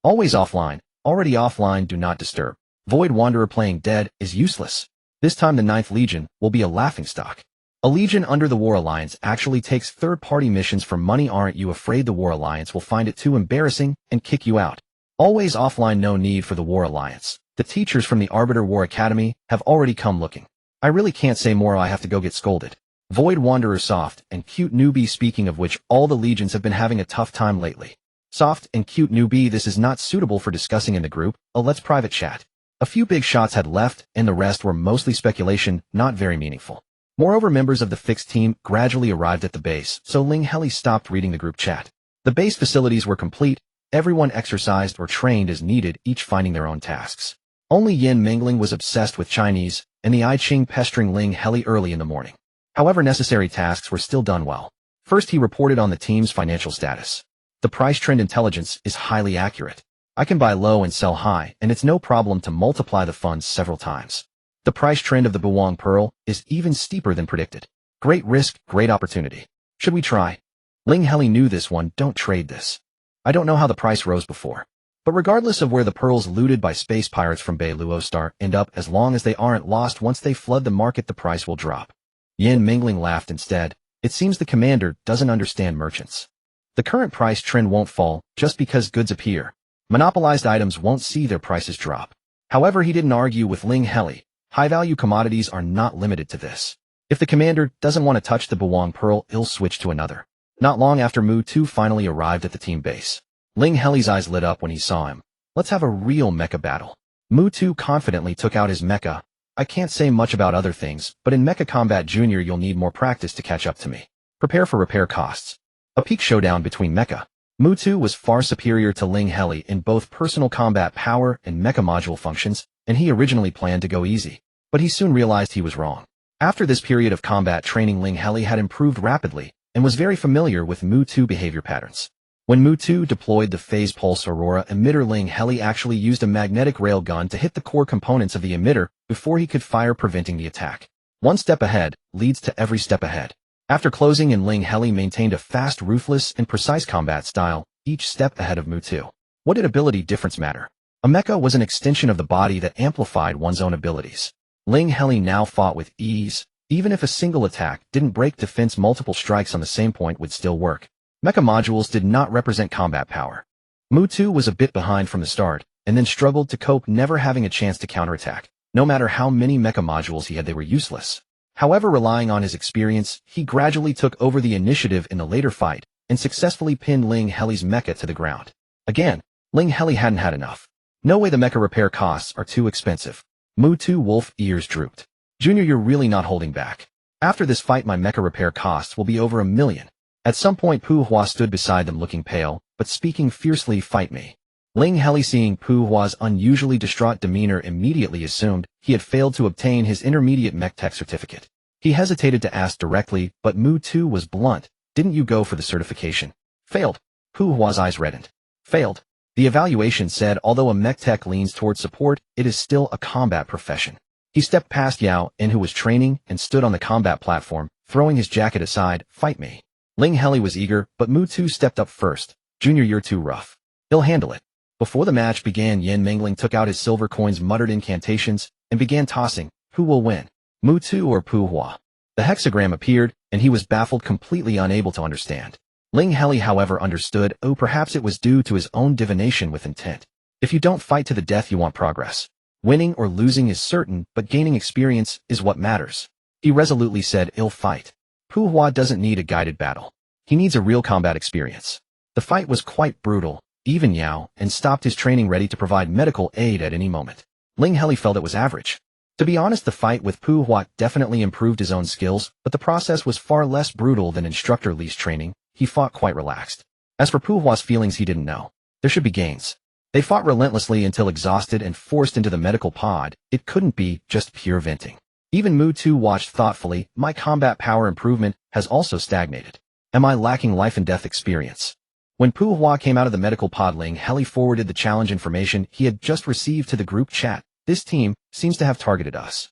Always offline. Already offline, do not disturb. Void Wanderer playing dead is useless. This time the 9th Legion will be a laughingstock. A legion under the War Alliance actually takes third-party missions for money. Aren't you afraid the War Alliance will find it too embarrassing and kick you out? Always offline, no need for the War Alliance. The teachers from the Arbiter War Academy have already come looking. I really can't say more, I have to go get scolded. Void Wanderer soft and cute newbie. Speaking of which, all the legions have been having a tough time lately. Soft and cute newbie, this is not suitable for discussing in the group. Let's private chat. A few big shots had left, and the rest were mostly speculation, not very meaningful. Moreover, members of the fixed team gradually arrived at the base, so Ling Heli stopped reading the group chat. The base facilities were complete. Everyone exercised or trained as needed, each finding their own tasks. Only Yin Mingling was obsessed with Chinese, and the I Ching pestering Ling Heli early in the morning. However, necessary tasks were still done well. First, he reported on the team's financial status. The price trend intelligence is highly accurate. I can buy low and sell high, and it's no problem to multiply the funds several times. The price trend of the Buwang Pearl is even steeper than predicted. Great risk, great opportunity. Should we try? Ling Heli knew this one. Don't trade this. I don't know how the price rose before. But regardless of where the pearls looted by space pirates from Bay Luo Star end up, as long as they aren't lost once they flood the market, the price will drop. Yin Mingling laughed instead. It seems the commander doesn't understand merchants. The current price trend won't fall just because goods appear. Monopolized items won't see their prices drop. However, he didn't argue with Ling Heli. High-value commodities are not limited to this. If the commander doesn't want to touch the Buwang Pearl, he'll switch to another. Not long after Mu 2 finally arrived at the team base. Ling Heli's eyes lit up when he saw him. Let's have a real mecha battle. Mu 2 confidently took out his mecha. I can't say much about other things, but in Mecha Combat Junior you'll need more practice to catch up to me. Prepare for repair costs. A peak showdown between mecha. Mu 2 was far superior to Ling Heli in both personal combat power and mecha module functions, and he originally planned to go easy. But he soon realized he was wrong. After this period of combat training, Ling Heli had improved rapidly and was very familiar with Mu 2 behavior patterns. When Mu 2 deployed the phase pulse aurora emitter, Ling Heli actually used a magnetic rail gun to hit the core components of the emitter before he could fire, preventing the attack. One step ahead leads to every step ahead. After closing in, Ling Heli maintained a fast, ruthless, and precise combat style, each step ahead of Mu 2. What did ability difference matter? A mecha was an extension of the body that amplified one's own abilities. Ling Heli now fought with ease. Even if a single attack didn't break defense, multiple strikes on the same point would still work. Mecha modules did not represent combat power. Mu 2 was a bit behind from the start, and then struggled to cope, never having a chance to counterattack. No matter how many mecha modules he had, they were useless. However, relying on his experience, he gradually took over the initiative in the later fight, and successfully pinned Ling Heli's mecha to the ground. Again, Ling Heli hadn't had enough. No way, the mecha repair costs are too expensive. Mu 2 wolf ears drooped. Junior, you're really not holding back. After this fight, my mecha repair costs will be over $1 million. At some point, Pu Hua stood beside them looking pale. but speaking fiercely, "Fight me." Ling Heli, seeing Pu Hua's unusually distraught demeanor, immediately assumed he had failed to obtain his intermediate mech tech certificate. He hesitated to ask directly, but Mu Tu was blunt. "Didn't you go for the certification?" "Failed." Pu Hua's eyes reddened. "Failed?" The evaluation said although a mech tech leans toward support, it is still a combat profession. He stepped past Yao In, who was training, and stood on the combat platform, throwing his jacket aside. "Fight me." Ling Heli was eager, but Mu Tu stepped up first. "Junior, you're too rough. He'll handle it." Before the match began, Yin Mingling took out his silver coins, muttered incantations, and began tossing. Who will win, Mu Tu or Pu Hua? The hexagram appeared, and he was baffled, completely unable to understand. Ling Heli, however, understood. Oh, perhaps it was due to his own divination with intent. If you don't fight to the death, you want progress. Winning or losing is certain, but gaining experience is what matters. He resolutely said, "I'll fight." Pu Hua doesn't need a guided battle. He needs a real combat experience. The fight was quite brutal. Even Yao In stopped his training, ready to provide medical aid at any moment. Ling Heli felt it was average. To be honest, the fight with Pu Hua definitely improved his own skills, but the process was far less brutal than Instructor Li's training. He fought quite relaxed. As for Pu Hua's feelings, he didn't know. There should be gains. They fought relentlessly until exhausted and forced into the medical pod. It couldn't be just pure venting. Even Mu Tu watched thoughtfully. My combat power improvement has also stagnated. Am I lacking life and death experience? When Pu Hua came out of the medical pod, Ling Heli forwarded the challenge information he had just received to the group chat. This team seems to have targeted us.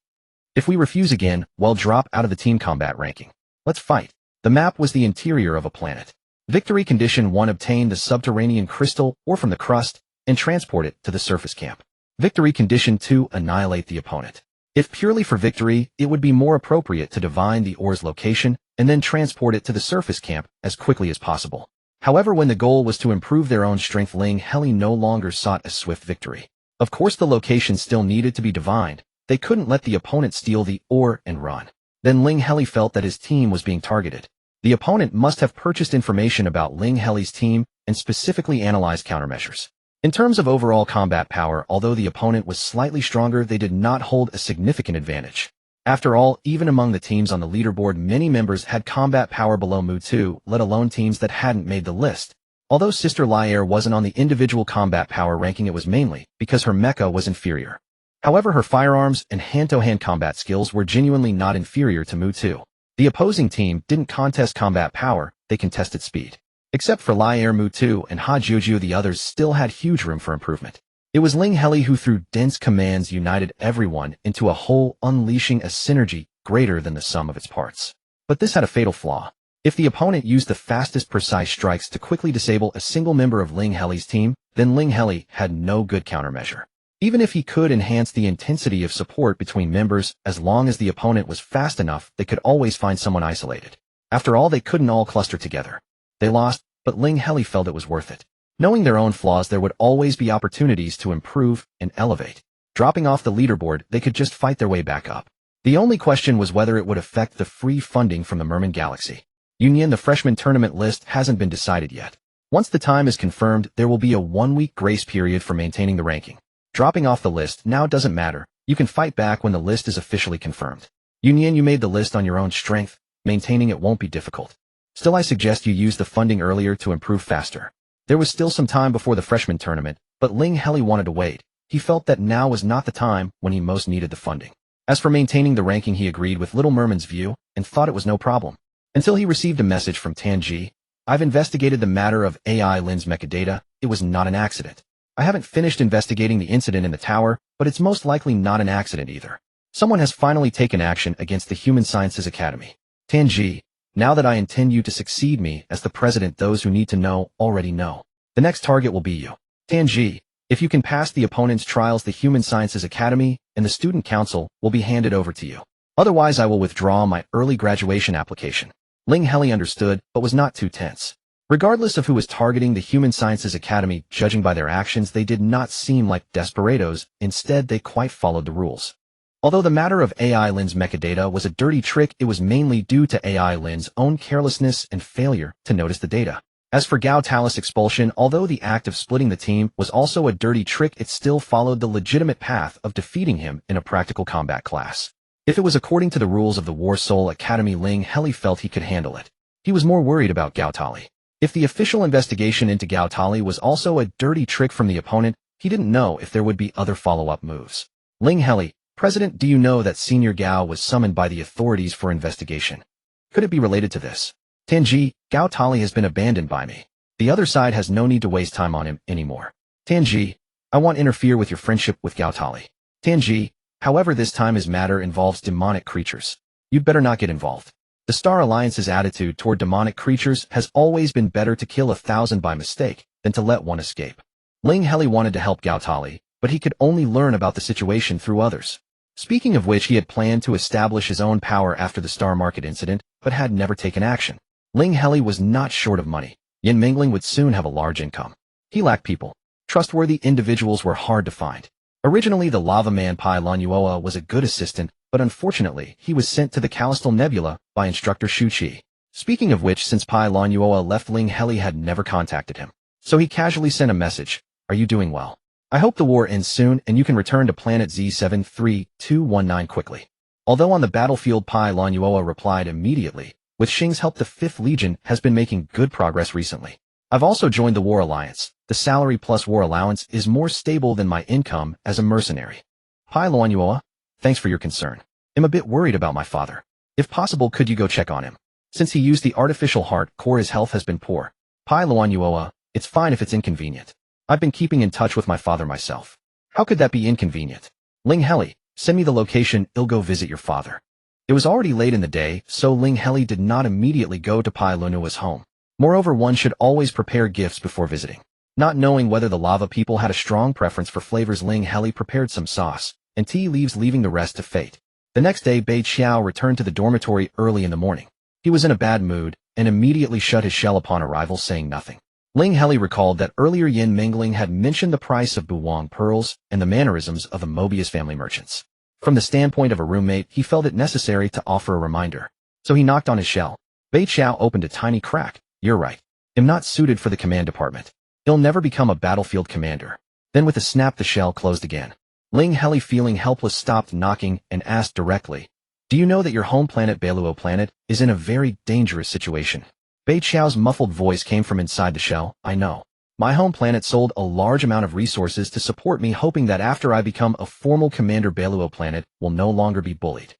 If we refuse again, we'll drop out of the team combat ranking. Let's fight. The map was the interior of a planet. Victory condition 1: obtain the subterranean crystal ore from the crust and transport it to the surface camp. Victory condition 2: annihilate the opponent. If purely for victory, it would be more appropriate to divine the ore's location and then transport it to the surface camp as quickly as possible. However, when the goal was to improve their own strength, Ling Heli no longer sought a swift victory. Of course, the location still needed to be divined. They couldn't let the opponent steal the ore and run. Then Ling Heli felt that his team was being targeted. The opponent must have purchased information about Ling Heli's team and specifically analyzed countermeasures. In terms of overall combat power, although the opponent was slightly stronger, they did not hold a significant advantage. After all, even among the teams on the leaderboard, many members had combat power below Mu Tu, let alone teams that hadn't made the list. Although Sister Lier wasn't on the individual combat power ranking, it was mainly because her mecha was inferior. However, her firearms and hand-to-hand combat skills were genuinely not inferior to Mu Tu. The opposing team didn't contest combat power, they contested speed. Except for Lier, Mu Tu, and Ha Juju, the others still had huge room for improvement. It was Ling Heli who, through dense commands, united everyone into a whole, unleashing a synergy greater than the sum of its parts. But this had a fatal flaw. If the opponent used the fastest precise strikes to quickly disable a single member of Ling Heli's team, then Ling Heli had no good countermeasure. Even if he could enhance the intensity of support between members, as long as the opponent was fast enough, they could always find someone isolated. After all, they couldn't all cluster together. They lost, but Ling Heli felt it was worth it. Knowing their own flaws, there would always be opportunities to improve and elevate. Dropping off the leaderboard, they could just fight their way back up. The only question was whether it would affect the free funding from the Merman Galaxy. Union, the freshman tournament list hasn't been decided yet. Once the time is confirmed, there will be a 1-week grace period for maintaining the ranking. Dropping off the list now doesn't matter. You can fight back when the list is officially confirmed. Union, you made the list on your own strength. Maintaining it won't be difficult. Still, I suggest you use the funding earlier to improve faster. There was still some time before the freshman tournament, but Ling Heli wanted to wait. He felt that now was not the time when he most needed the funding. As for maintaining the ranking, he agreed with Little Merman's view and thought it was no problem. Until he received a message from Tanji. I've investigated the matter of AI Lin's mecha data. It was not an accident. I haven't finished investigating the incident in the tower, but it's most likely not an accident either. Someone has finally taken action against the Human Sciences Academy. Tanji. Now that I intend you to succeed me as the president, those who need to know already know. The next target will be you. Tanji, if you can pass the opponent's trials, the Human Sciences Academy and the Student Council will be handed over to you. Otherwise, I will withdraw my early graduation application. Ling Heli understood, but was not too tense. Regardless of who was targeting the Human Sciences Academy, judging by their actions, they did not seem like desperados. Instead, they quite followed the rules. Although the matter of AI Lin's mecha data was a dirty trick, it was mainly due to AI Lin's own carelessness and failure to notice the data. As for Gao Talus expulsion, although the act of splitting the team was also a dirty trick, it still followed the legitimate path of defeating him in a practical combat class. If it was according to the rules of the War Soul Academy, Ling Heli felt he could handle it. He was more worried about Gao Tali. If the official investigation into Gao Tali was also a dirty trick from the opponent, he didn't know if there would be other follow-up moves. Ling Heli, President, do you know that Senior Gao was summoned by the authorities for investigation? Could it be related to this? Tanji, Gao Tali has been abandoned by me. The other side has no need to waste time on him anymore. Tanji, I won't interfere with your friendship with Gao Tali. Tanji, however, this time his matter involves demonic creatures. You'd better not get involved. The Star Alliance's attitude toward demonic creatures has always been better to kill 1,000 by mistake than to let one escape. Ling Heli wanted to help Gao Tali, but he could only learn about the situation through others. Speaking of which, he had planned to establish his own power after the Star Market incident, but had never taken action. Ling Heli was not short of money. Yin Mingling would soon have a large income. He lacked people. Trustworthy individuals were hard to find. Originally, the Lava Man Pai Lanuoa was a good assistant, but unfortunately, he was sent to the Callistal Nebula by instructor Shu Qi. Speaking of which, since Pai Lanuoa left, Ling Heli had never contacted him. So he casually sent a message, "Are you doing well? I hope the war ends soon and you can return to planet Z73219 quickly." Although on the battlefield, Pai Lanuoa replied immediately, "With Xing's help, the 5th Legion has been making good progress recently. I've also joined the War Alliance. The salary plus war allowance is more stable than my income as a mercenary." Pai Lanuoa, thanks for your concern. I'm a bit worried about my father. If possible, could you go check on him? Since he used the artificial heart core, his health has been poor. Pai Lanuoa, it's fine if it's inconvenient. I've been keeping in touch with my father myself. How could that be inconvenient? Ling Heli, send me the location, I'll go visit your father. It was already late in the day, so Ling Heli did not immediately go to Pai Lanuoa's home. Moreover, one should always prepare gifts before visiting. Not knowing whether the lava people had a strong preference for flavors, Ling Heli prepared some sauce and tea leaves, leaving the rest to fate. The next day, Bei Qiao returned to the dormitory early in the morning. He was in a bad mood and immediately shut his shell upon arrival, saying nothing. Ling Heli recalled that earlier Yin Mingling had mentioned the price of Buwang pearls and the mannerisms of the Mobius family merchants. From the standpoint of a roommate, he felt it necessary to offer a reminder. So he knocked on his shell. Bei Qiao opened a tiny crack. "You're right. I'm not suited for the command department. He'll never become a battlefield commander." Then with a snap, the shell closed again. Ling Heli, feeling helpless, stopped knocking and asked directly, "Do you know that your home planet, Beluo Planet, is in a very dangerous situation?" Bei Qiao's muffled voice came from inside the shell. "I know. My home planet sold a large amount of resources to support me, hoping that after I become a formal commander, Beluo Planet will no longer be bullied.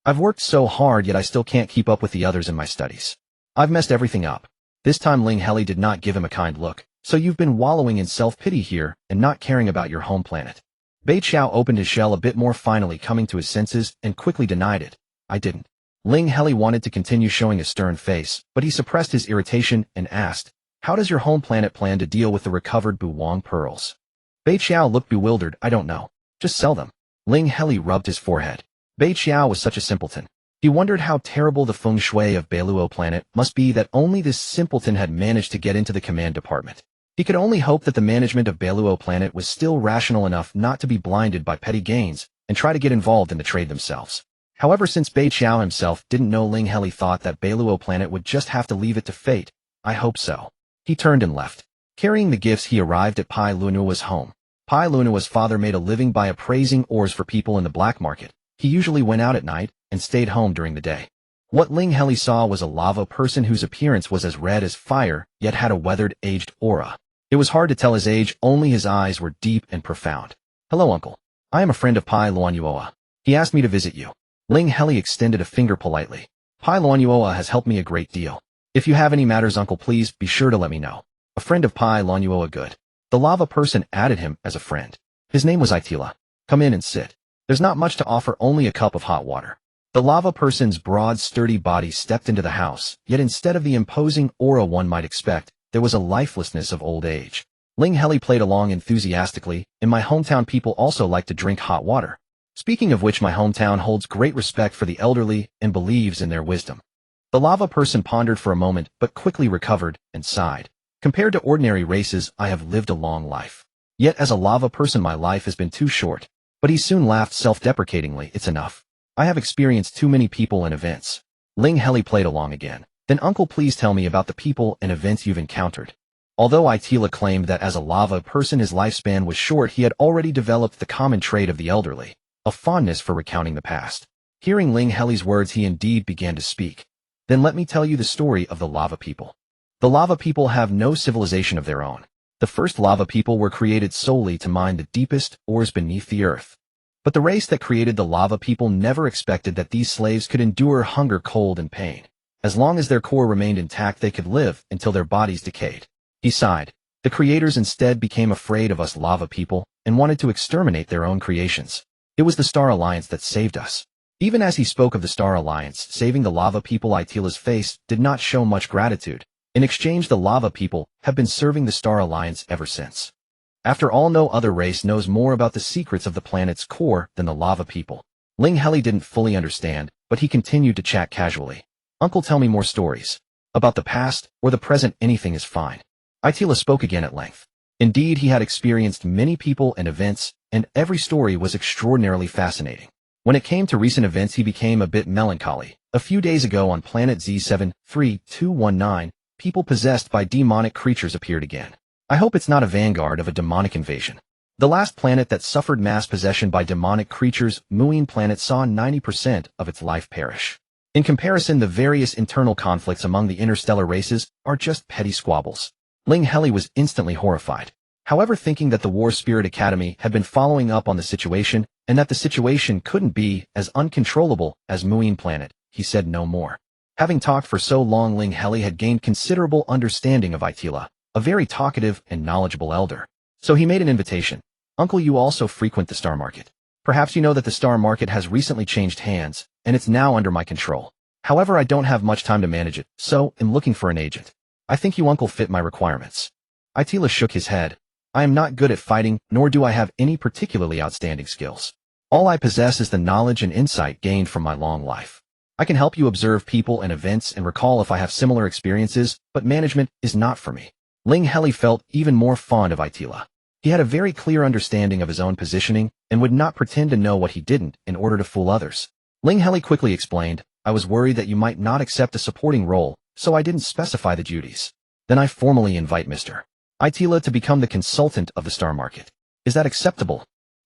I've worked so hard, yet I still can't keep up with the others in my studies. I've messed everything up." This time Ling Heli did not give him a kind look. "So you've been wallowing in self-pity here and not caring about your home planet." Bei Qiao opened his shell a bit more, finally coming to his senses, and quickly denied it. "I didn't." Ling Heli wanted to continue showing a stern face, but he suppressed his irritation and asked, "How does your home planet plan to deal with the recovered Buwang pearls?" Bei Qiao looked bewildered. "I don't know. Just sell them." Ling Heli rubbed his forehead. Bei Qiao was such a simpleton. He wondered how terrible the feng shui of Beluo Planet must be that only this simpleton had managed to get into the command department. He could only hope that the management of Beluo Planet was still rational enough not to be blinded by petty gains and try to get involved in the trade themselves. However, since Bei Qiao himself didn't know, Ling Heli thought that Beluo Planet would just have to leave it to fate. "I hope so." He turned and left. Carrying the gifts, he arrived at Pai Lunua's home. Pai Lunua's father made a living by appraising ores for people in the black market. He usually went out at night and stayed home during the day. What Ling Heli saw was a lava person whose appearance was as red as fire, yet had a weathered, aged aura. It was hard to tell his age, only his eyes were deep and profound. "Hello, uncle. I am a friend of Pai Luonuoa. He asked me to visit you." Ling Heli extended a finger politely. "Pai Luonuoa has helped me a great deal. If you have any matters, uncle, please be sure to let me know." A friend of Pai Luonuoa, good. The lava person added him as a friend. His name was Itila. "Come in and sit. There's not much to offer, only a cup of hot water." The lava person's broad, sturdy body stepped into the house, yet instead of the imposing aura one might expect, there was a lifelessness of old age. Ling Heli played along enthusiastically. "In my hometown, people also like to drink hot water. Speaking of which, my hometown holds great respect for the elderly and believes in their wisdom." The lava person pondered for a moment, but quickly recovered and sighed. "Compared to ordinary races, I have lived a long life. Yet as a lava person, my life has been too short." But he soon laughed self-deprecatingly. "It's enough. I have experienced too many people and events." Ling Heli played along again. "Then uncle, please tell me about the people and events you've encountered." Although Itila claimed that as a lava person his lifespan was short, he had already developed the common trait of the elderly, a fondness for recounting the past. Hearing Ling Heli's words, he indeed began to speak. "Then let me tell you the story of the lava people." The The lava people have no civilization of their own. The first lava people were created solely to mine the deepest ores beneath the earth. But the race that created the lava people never expected that these slaves could endure hunger, cold, and pain. As long as their core remained intact, they could live until their bodies decayed. He sighed. The creators instead became afraid of us lava people and wanted to exterminate their own creations. It was the Star Alliance that saved us. Even as he spoke of the Star Alliance saving the lava people, Itila's face did not show much gratitude. In exchange, the lava people have been serving the Star Alliance ever since. After all, no other race knows more about the secrets of the planet's core than the lava people. Ling Heli didn't fully understand, but he continued to chat casually. Uncle, tell me more stories. About the past or the present, anything is fine. Itila spoke again at length. Indeed, he had experienced many people and events, and every story was extraordinarily fascinating. When it came to recent events, he became a bit melancholy. A few days ago on planet Z73219, people possessed by demonic creatures appeared again. I hope it's not a vanguard of a demonic invasion. The last planet that suffered mass possession by demonic creatures, Muin planet, saw 90% of its life perish. In comparison, the various internal conflicts among the interstellar races are just petty squabbles. Ling Heli was instantly horrified. However, thinking that the War Spirit Academy had been following up on the situation and that the situation couldn't be as uncontrollable as Muin planet, he said no more. Having talked for so long, Ling Heli had gained considerable understanding of Itila, a very talkative and knowledgeable elder. So he made an invitation. Uncle, you also frequent the star market. Perhaps you know that the star market has recently changed hands, and it's now under my control. However, I don't have much time to manage it, so I'm looking for an agent. I think you, uncle, fit my requirements. Itila shook his head. I am not good at fighting, nor do I have any particularly outstanding skills. All I possess is the knowledge and insight gained from my long life. I can help you observe people and events and recall if I have similar experiences, but management is not for me. Ling Heli felt even more fond of Itila. He had a very clear understanding of his own positioning and would not pretend to know what he didn't in order to fool others. Ling Heli quickly explained, I was worried that you might not accept a supporting role, so I didn't specify the duties. Then I formally invite Mr. Itila to become the consultant of the star market. Is that acceptable?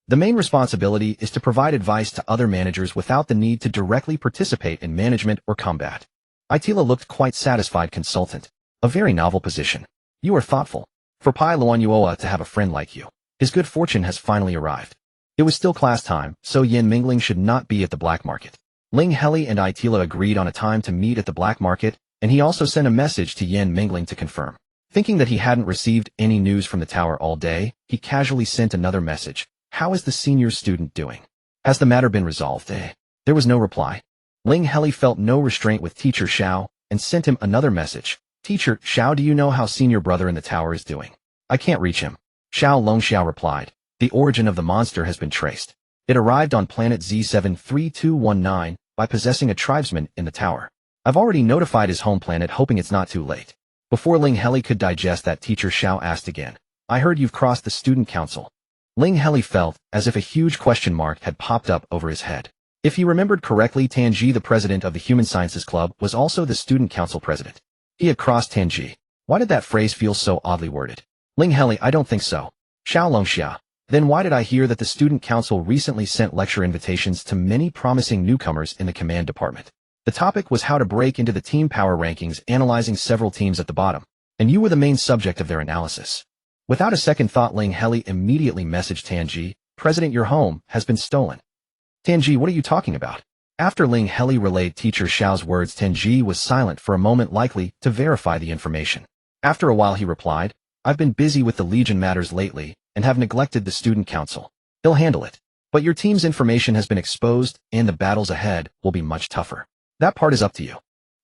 The main responsibility is to provide advice to other managers without the need to directly participate in management or combat. Itila looked quite satisfied. Consultant. A very novel position. You are thoughtful. For Pai Luanyuoa to have a friend like you. His good fortune has finally arrived. It was still class time, so yen mingling should not be at the black market. Ling Heli and Itila agreed on a time to meet at the black market, and he also sent a message to yen mingling to confirm. Thinking that he hadn't received any news from the tower all day, he casually sent another message. How is the senior student doing? Has the matter been resolved? There was no reply. Ling Heli felt no restraint with Teacher Xiao and sent him another message. Teacher Xiao, do you know how senior brother in the tower is doing? I can't reach him. Xiao Longxiao replied. The origin of the monster has been traced. It arrived on planet Z73219 by possessing a tribesman in the tower. I've already notified his home planet, hoping it's not too late. Before Ling Heli could digest that, Teacher Xiao asked again. I heard you've crossed the student council. Ling Heli felt as if a huge question mark had popped up over his head. If he remembered correctly, Tanji, the president of the Human Sciences Club, was also the student council president. He had crossed Tanji. Why did that phrase feel so oddly worded? Ling Heli, I don't think so. Xiao Longxia. Then why did I hear that the student council recently sent lecture invitations to many promising newcomers in the command department? The topic was how to break into the team power rankings, analyzing several teams at the bottom. And you were the main subject of their analysis. Without a second thought, Ling Heli immediately messaged Tanji, President, your home has been stolen. Tanji, what are you talking about? After Ling Heli relayed Teacher Xiao's words, Tanji was silent for a moment, likely to verify the information. After a while he replied, I've been busy with the Legion matters lately, and have neglected the student council. They'll handle it. But your team's information has been exposed, and the battles ahead will be much tougher. That part is up to you.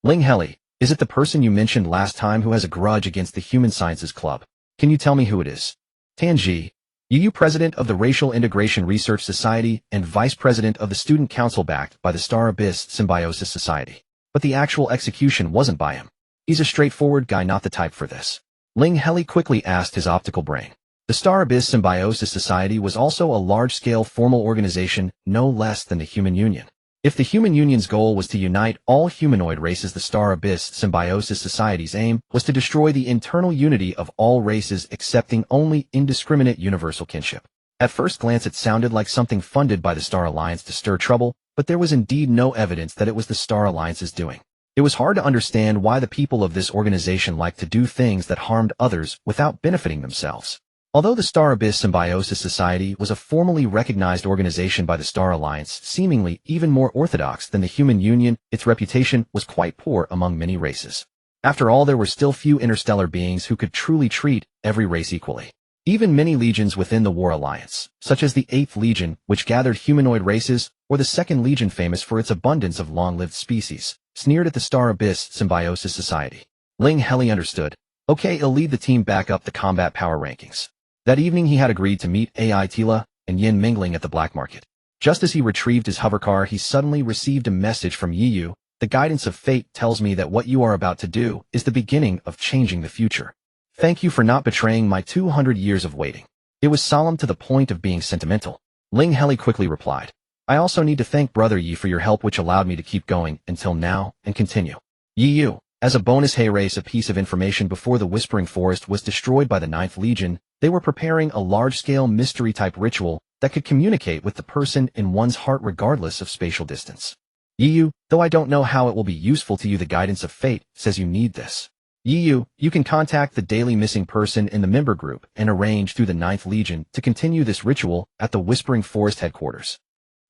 Ling Heli, is it the person you mentioned last time who has a grudge against the Human Sciences Club? Can you tell me who it is? Tanji, you president of the Racial Integration Research Society and vice president of the student council backed by the Star Abyss Symbiosis Society. But the actual execution wasn't by him. He's a straightforward guy, not the type for this. Ling Heli quickly asked his optical brain. The Star Abyss Symbiosis Society was also a large-scale formal organization, no less than the Human Union. If the Human Union's goal was to unite all humanoid races, the Star Abyss Symbiosis Society's aim was to destroy the internal unity of all races, accepting only indiscriminate universal kinship. At first glance it sounded like something funded by the Star Alliance to stir trouble, but there was indeed no evidence that it was the Star Alliance's doing. It was hard to understand why the people of this organization liked to do things that harmed others without benefiting themselves. Although the Star Abyss Symbiosis Society was a formally recognized organization by the Star Alliance, seemingly even more orthodox than the Human Union, its reputation was quite poor among many races. After all, there were still few interstellar beings who could truly treat every race equally. Even many legions within the War Alliance, such as the 8th Legion, which gathered humanoid races, or the 2nd Legion famous for its abundance of long-lived species, sneered at the Star Abyss Symbiosis Society. Ling Heli understood. Okay, he'll lead the team back up the combat power rankings. That evening he had agreed to meet AI Tila and Yin Mingling at the black market. Just as he retrieved his hovercar, he suddenly received a message from Yiyu. The guidance of fate tells me that what you are about to do is the beginning of changing the future. Thank you for not betraying my 200 years of waiting. It was solemn to the point of being sentimental. Ling Heli quickly replied. I also need to thank Brother Yi for your help, which allowed me to keep going until now and continue. Yiyu. As a bonus, hey, race, a piece of information: before the Whispering Forest was destroyed by the 9th Legion, they were preparing a large-scale mystery-type ritual that could communicate with the person in one's heart regardless of spatial distance. Yiyu, though I don't know how it will be useful to you, the guidance of fate says you need this. Yiyu, you can contact the daily missing person in the member group and arrange through the 9th Legion to continue this ritual at the Whispering Forest headquarters.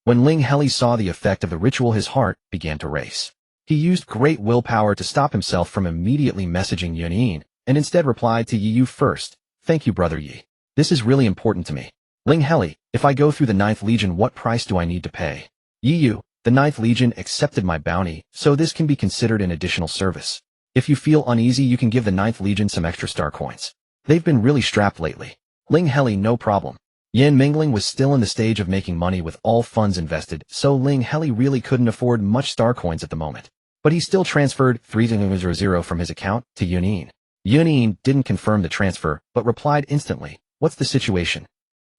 When Ling Heli saw the effect of the ritual, his heart began to race. He used great willpower to stop himself from immediately messaging Yunin, and instead replied to Yiyu first. Thank you, Brother Yi. This is really important to me. Ling Heli, if I go through the 9th Legion, what price do I need to pay? Yiyu, the 9th Legion accepted my bounty, so this can be considered an additional service. If you feel uneasy, you can give the 9th Legion some extra star coins. They've been really strapped lately. Ling Heli, no problem. Yin Mingling was still in the stage of making money with all funds invested, so Ling Heli really couldn't afford much star coins at the moment. But he still transferred 300 from his account to Yunin. Yunin didn't confirm the transfer, but replied instantly, what's the situation?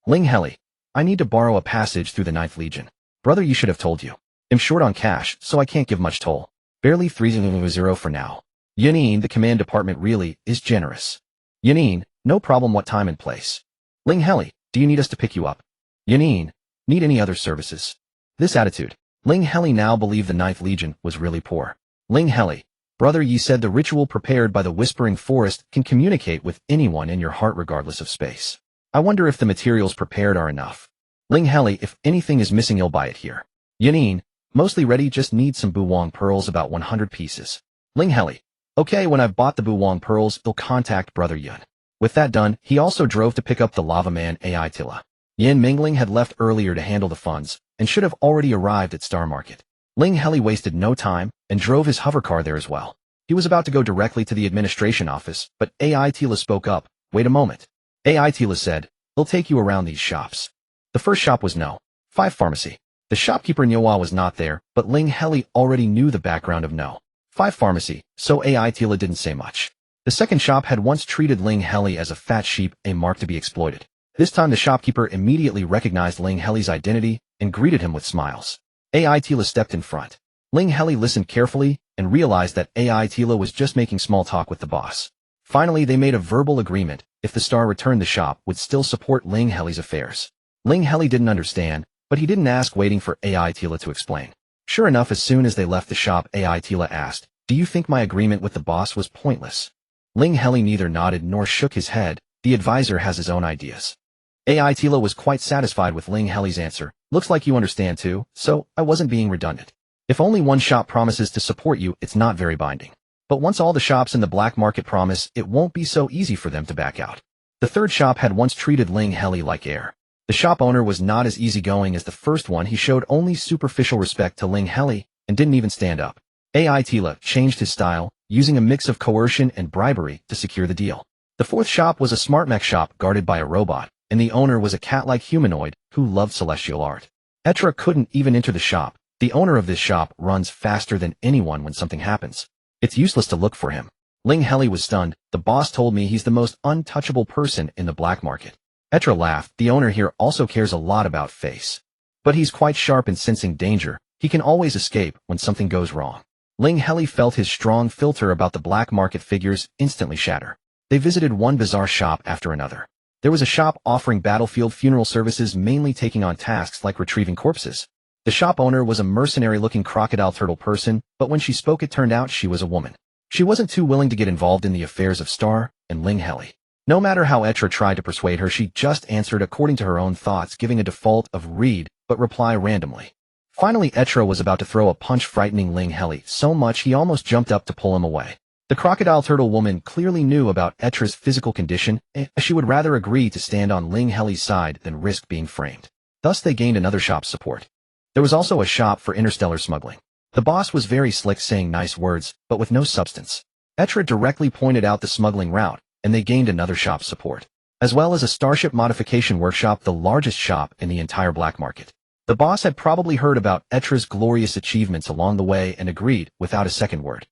Ling Heli, I need to borrow a passage through the 9th Legion. Brother, you should have told you. I'm short on cash, so I can't give much toll. Barely 300 for now. Yunin, the command department really is generous. Yunin, no problem, what time and place? Ling Heli, do you need us to pick you up? Yunin, need any other services? This attitude. Ling Heli now believed the 9th Legion was really poor. Ling Heli, Brother Yi said the ritual prepared by the Whispering Forest can communicate with anyone in your heart regardless of space. I wonder if the materials prepared are enough. Ling Heli, if anything is missing, you'll buy it here. Yunin, mostly ready, just need some Buwang pearls, about 100 pieces. Ling Heli, okay, when I've bought the Buwang pearls, you'll contact Brother Yun. With that done, he also drove to pick up the lava man AI Tila. Yin Mingling had left earlier to handle the funds, and should have already arrived at Star Market. Ling Heli wasted no time, and drove his hovercar there as well. He was about to go directly to the administration office, but AI Tila spoke up. Wait a moment. AI Tila said, he'll take you around these shops. The first shop was No. 5 Pharmacy. The shopkeeper Nyowa was not there, but Ling Heli already knew the background of No. 5 Pharmacy, so AI Tila didn't say much. The second shop had once treated Ling Heli as a fat sheep, a mark to be exploited. This time the shopkeeper immediately recognized Ling Heli's identity and greeted him with smiles. AI Tila stepped in front. Ling Heli listened carefully and realized that AI Tila was just making small talk with the boss. Finally, they made a verbal agreement. If the star returned, the shop would still support Ling Heli's affairs. Ling Heli didn't understand, but he didn't ask, waiting for AI Tila to explain. Sure enough, as soon as they left the shop, AI Tila asked, do you think my agreement with the boss was pointless? Ling Heli neither nodded nor shook his head. The advisor has his own ideas. AI Tila was quite satisfied with Ling Heli's answer. Looks like you understand too, so I wasn't being redundant. If only one shop promises to support you, it's not very binding. But once all the shops in the black market promise, it won't be so easy for them to back out. The third shop had once treated Ling Heli like air. The shop owner was not as easygoing as the first one. He showed only superficial respect to Ling Heli and didn't even stand up. AI Tila changed his style, using a mix of coercion and bribery to secure the deal. The fourth shop was a smart mech shop guarded by a robot, and the owner was a cat-like humanoid who loved celestial art. Etra couldn't even enter the shop. The owner of this shop runs faster than anyone when something happens. It's useless to look for him. Ling Heli was stunned. The boss told me he's the most untouchable person in the black market. Etra laughed. The owner here also cares a lot about face. But he's quite sharp in sensing danger. He can always escape when something goes wrong. Ling Heli felt his strong filter about the black market figures instantly shatter. They visited one bizarre shop after another. There was a shop offering battlefield funeral services, mainly taking on tasks like retrieving corpses. The shop owner was a mercenary-looking crocodile turtle person, but when she spoke it turned out she was a woman. She wasn't too willing to get involved in the affairs of Star and Ling Heli. No matter how Etra tried to persuade her, she just answered according to her own thoughts, giving a default of read, but reply randomly. Finally, Etra was about to throw a punch, frightening Ling Heli so much he almost jumped up to pull him away. The crocodile turtle woman clearly knew about Etra's physical condition, and she would rather agree to stand on Ling Heli's side than risk being framed. Thus they gained another shop's support. There was also a shop for interstellar smuggling. The boss was very slick, saying nice words, but with no substance. Etra directly pointed out the smuggling route, and they gained another shop's support, as well as a starship modification workshop, the largest shop in the entire black market. The boss had probably heard about Etra's glorious achievements along the way and agreed without a second word.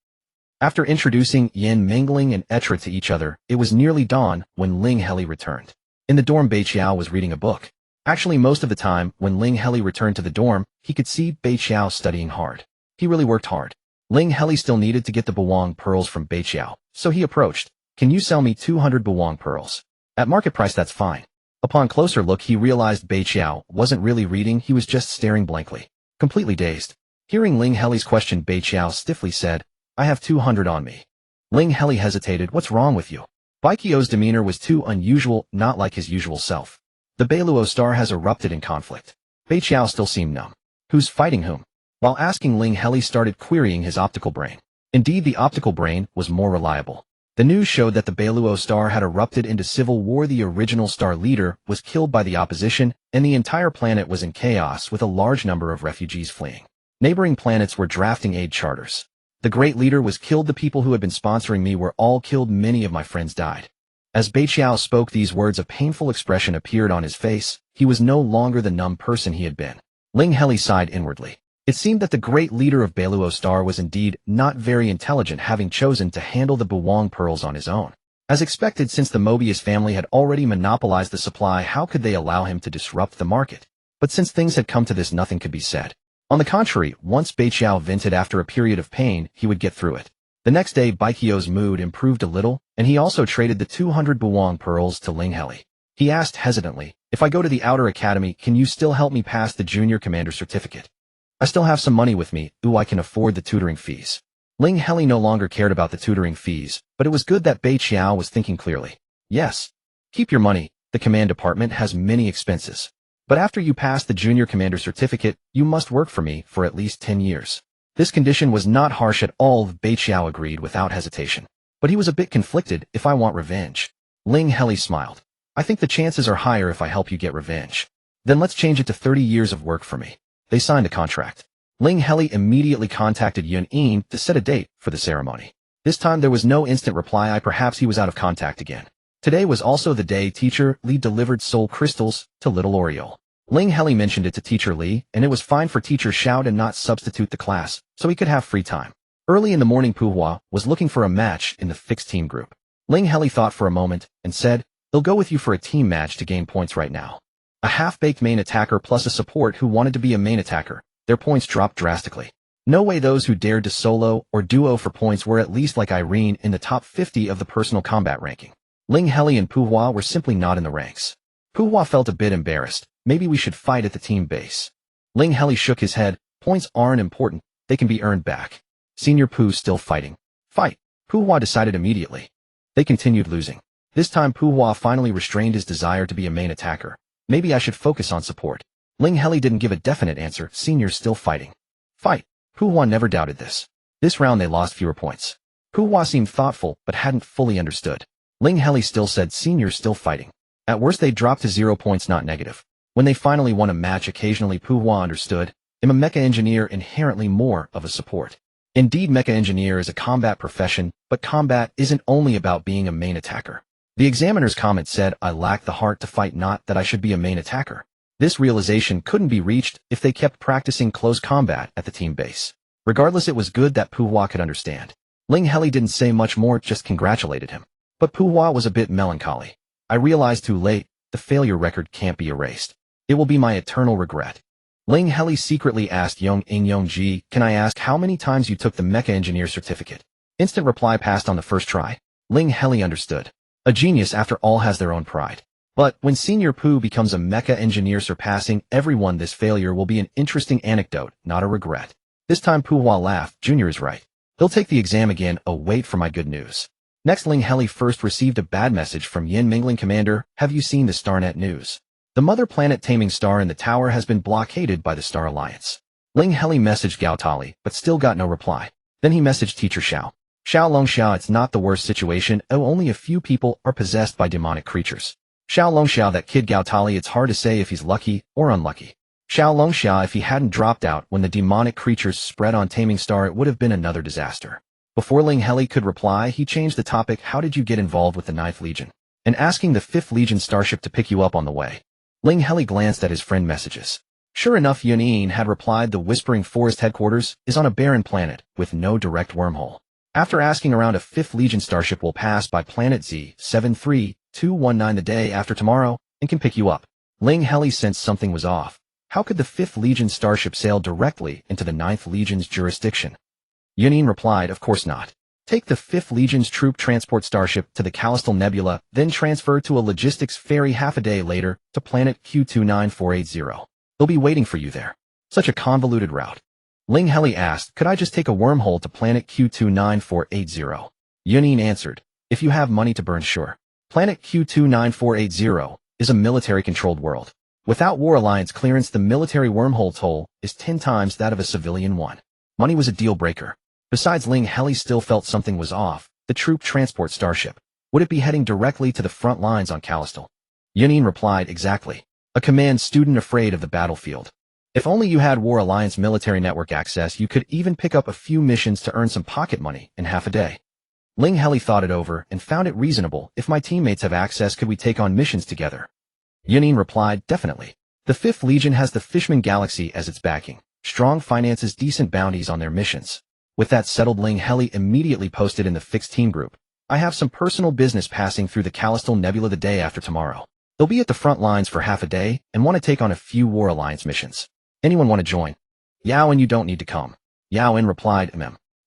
After introducing Yin, Mingling, and Etra to each other, it was nearly dawn when Ling Heli returned. In the dorm, Beiqiao was reading a book. Actually, most of the time, when Ling Heli returned to the dorm, he could see Beiqiao studying hard. He really worked hard. Ling Heli still needed to get the Buwang pearls from Beiqiao, so he approached. Can you sell me 200 Buwang pearls? At market price, that's fine. Upon closer look, he realized Beiqiao wasn't really reading, he was just staring blankly. Completely dazed. Hearing Ling Heli's question, Beiqiao stiffly said, I have 200 on me. Ling Heli hesitated. What's wrong with you? Beiqiao's demeanor was too unusual, not like his usual self. The Beiluo star has erupted in conflict. Beiqiao still seemed numb. Who's fighting whom? While asking, Ling Heli started querying his optical brain. Indeed, the optical brain was more reliable. The news showed that the Beiluo star had erupted into civil war. The original star leader was killed by the opposition, and the entire planet was in chaos with a large number of refugees fleeing. Neighboring planets were drafting aid charters. The great leader was killed. The people who had been sponsoring me were all killed. Many of my friends died. As Beiqiao spoke these words, a painful expression appeared on his face. He was no longer the numb person he had been. Ling Heli sighed inwardly. It seemed that the great leader of Beiluo Star was indeed not very intelligent, having chosen to handle the Buwang pearls on his own. As expected, since the Mobius family had already monopolized the supply, how could they allow him to disrupt the market? But since things had come to this, nothing could be said. On the contrary, once Beiqiao vented after a period of pain, he would get through it. The next day, Beiqiao's mood improved a little, and he also traded the 200 Buwang pearls to Ling Heli. He asked hesitantly, if I go to the Outer Academy, can you still help me pass the junior commander certificate? I still have some money with me. I can afford the tutoring fees. Ling Heli no longer cared about the tutoring fees, but it was good that Beiqiao was thinking clearly. Yes. Keep your money. The command department has many expenses. But after you pass the junior commander certificate, you must work for me for at least 10 years. This condition was not harsh at all. Beiqiao agreed without hesitation. But he was a bit conflicted. If I want revenge. Ling Heli smiled. I think the chances are higher if I help you get revenge. Then let's change it to 30 years of work for me. They signed a contract. Ling Heli immediately contacted Yun Yin to set a date for the ceremony. This time there was no instant reply. Perhaps he was out of contact again. Today was also the day Teacher Li delivered soul crystals to little Oriole. Ling Heli mentioned it to Teacher Li, and it was fine for Teacher Xiao to not substitute the class, so he could have free time. Early in the morning, Puhua was looking for a match in the fixed team group. Ling Heli thought for a moment and said, they'll go with you for a team match to gain points right now. A half-baked main attacker plus a support who wanted to be a main attacker. Their points dropped drastically. No way those who dared to solo or duo for points were at least like Irene in the top 50 of the personal combat ranking. Ling Heli and Puhua were simply not in the ranks. Puhua felt a bit embarrassed. Maybe we should fight at the team base. Ling Heli shook his head. Points aren't important. They can be earned back. Senior Pooh still fighting. Fight. Puhua decided immediately. They continued losing. This time Puhua finally restrained his desire to be a main attacker. Maybe I should focus on support. Ling Heli didn't give a definite answer. Seniors still fighting. Fight. Puhua never doubted this. This round they lost fewer points. Puhua seemed thoughtful, but hadn't fully understood. Ling Heli still said seniors still fighting. At worst they dropped to 0 points, not negative. When they finally won a match, occasionally Puhua understood. I'm a mecha engineer, inherently more of a support. Indeed, mecha engineer is a combat profession, but combat isn't only about being a main attacker. The examiner's comment said I lack the heart to fight, not that I should be a main attacker. This realization couldn't be reached if they kept practicing close combat at the team base. Regardless, it was good that Puhua could understand. Ling Heli didn't say much more, just congratulated him. But Puhua was a bit melancholy. I realized too late, the failure record can't be erased. It will be my eternal regret. Ling Heli secretly asked Yongji, can I ask how many times you took the mecha engineer certificate? Instant reply passed on the first try. Ling Heli understood. A genius after all has their own pride. But when Senior Pooh becomes a mecha engineer surpassing everyone, this failure will be an interesting anecdote, not a regret. This time Pooh Hua laughed. Junior is right. He'll take the exam again. Oh, wait for my good news. Next, Ling Heli first received a bad message from Yin Mingling. Commander, have you seen the StarNet news? The mother planet taming star in the tower has been blockaded by the Star Alliance. Ling Heli messaged Gao Tali, but still got no reply. Then he messaged Teacher Xiao. Xiao Long Xiao, it's not the worst situation. Oh, only a few people are possessed by demonic creatures. Xiao Long Xiao, that kid Gao Tali, it's hard to say if he's lucky or unlucky. Xiao Long Xiao, if he hadn't dropped out when the demonic creatures spread on Taming Star, it would have been another disaster. Before Ling Heli could reply, he changed the topic. How did you get involved with the 9th Legion? And asking the 5th Legion starship to pick you up on the way. Ling Heli glanced at his friend messages. Sure enough, Yunin had replied, the Whispering Forest headquarters is on a barren planet with no direct wormhole. After asking around, a 5th Legion starship will pass by planet Z73219 the day after tomorrow and can pick you up. Ling Heli sensed something was off. How could the 5th Legion starship sail directly into the 9th Legion's jurisdiction? Yunin replied, of course not. Take the 5th Legion's troop transport starship to the Callistal Nebula, then transfer to a logistics ferry half a day later to planet Q29480. They'll be waiting for you there. Such a convoluted route. Ling Heli asked, could I just take a wormhole to planet Q29480? Yunin answered, if you have money to burn, sure. Planet Q29480 is a military-controlled world. Without War Alliance clearance, the military wormhole toll is 10 times that of a civilian one. Money was a deal-breaker. Besides, Ling Heli still felt something was off. The troop transport starship. Would it be heading directly to the front lines on Callistal? Yunin replied, exactly. A command student afraid of the battlefield. If only you had War Alliance military network access, you could even pick up a few missions to earn some pocket money in half a day. Ling Heli thought it over and found it reasonable. If my teammates have access, could we take on missions together? Yunin replied, definitely. The 5th Legion has the Fishman Galaxy as its backing. Strong finances decent bounties on their missions. With that settled, Ling Heli immediately posted in the fixed team group. I have some personal business passing through the Callistal Nebula the day after tomorrow. They'll be at the front lines for half a day and want to take on a few War Alliance missions. Anyone want to join? Yao and you don't need to come. Yao En replied,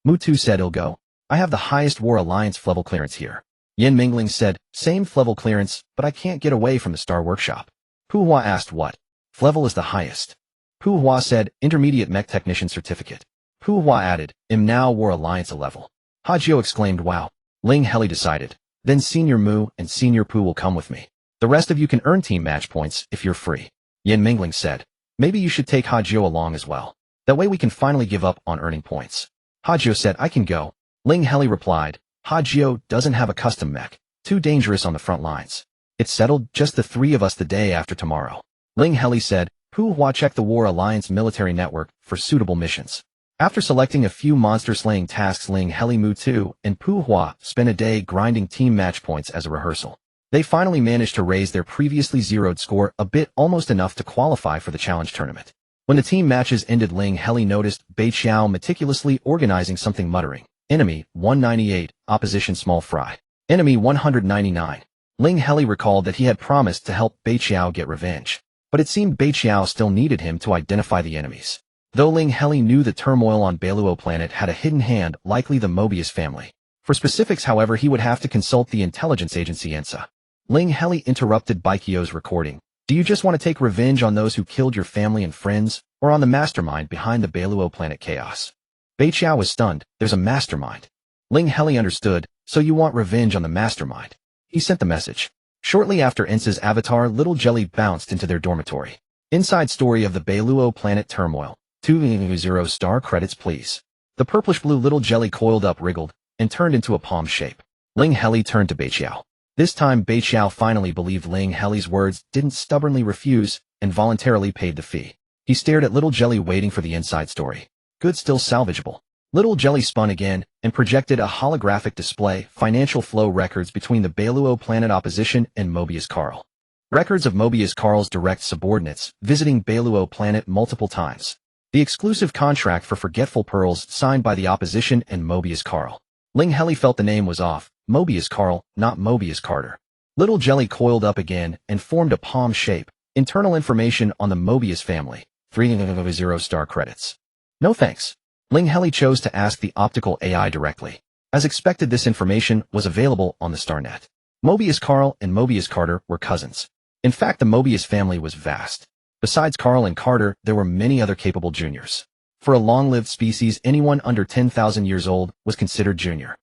Mutu said he'll go. I have the highest War Alliance level clearance here. Yin Mingling said, same level clearance, but I can't get away from the Star Workshop. Pooh Hua asked what level is the highest. Pooh Hua said, intermediate mech technician certificate. Pooh Hua added, now War Alliance a level. Hajio exclaimed, wow. Ling Heli decided. Then Senior Mu and Senior Pooh will come with me. The rest of you can earn team match points if you're free. Yin Mingling said, maybe you should take Hajio along as well. That way we can finally give up on earning points. Hajio said, I can go. Ling Heli replied, Hajio doesn't have a custom mech. Too dangerous on the front lines. It's settled, just the 3 of us the day after tomorrow. Ling Heli said, Pooh Hua check the War Alliance military network for suitable missions. After selecting a few monster-slaying tasks, Ling Heli, Mutu, and Pooh Hua spent a day grinding team match points as a rehearsal. They finally managed to raise their previously zeroed score a bit, almost enough to qualify for the challenge tournament. When the team matches ended, Ling Heli noticed Bei Xiao meticulously organizing something, muttering, Enemy 198, opposition small fry. Enemy 199. Ling Heli recalled that he had promised to help Bei Xiao get revenge. But it seemed Bei Xiao still needed him to identify the enemies. Though Ling Heli knew the turmoil on Beiluo planet had a hidden hand, likely the Mobius family. For specifics, however, he would have to consult the intelligence agency ENSA. Ling Heli interrupted Baikyo's recording. Do you just want to take revenge on those who killed your family and friends, or on the mastermind behind the Beiluo planet chaos? Bei Xiao was stunned. There's a mastermind. Ling Heli understood, so you want revenge on the mastermind. He sent the message. Shortly after ENSA's avatar Little Jelly bounced into their dormitory. Inside story of the Beiluo planet turmoil. 2 star credits please. The purplish-blue Little Jelly coiled up, wriggled, and turned into a palm shape. Ling Heli turned to Bei Xiao. This time Bei Xiao finally believed Ling Heli's words, didn't stubbornly refuse, and voluntarily paid the fee. He stared at Little Jelly, waiting for the inside story. Good, still salvageable. Little Jelly spun again and projected a holographic display, financial flow records between the Beiluo planet opposition and Mobius Carl. Records of Mobius Carl's direct subordinates visiting Beiluo planet multiple times. The exclusive contract for Forgetful Pearls signed by the opposition and Mobius Carl. Ling Heli felt the name was off. Mobius Carl, not Mobius Carter. Little Jelly coiled up again and formed a palm shape. Internal information on the Mobius family. 3 star credits. No thanks. Ling Heli chose to ask the optical AI directly. As expected, this information was available on the StarNet. Mobius Carl and Mobius Carter were cousins. In fact, the Mobius family was vast. Besides Carl and Carter, there were many other capable juniors. For a long-lived species, anyone under 10,000 years old was considered junior.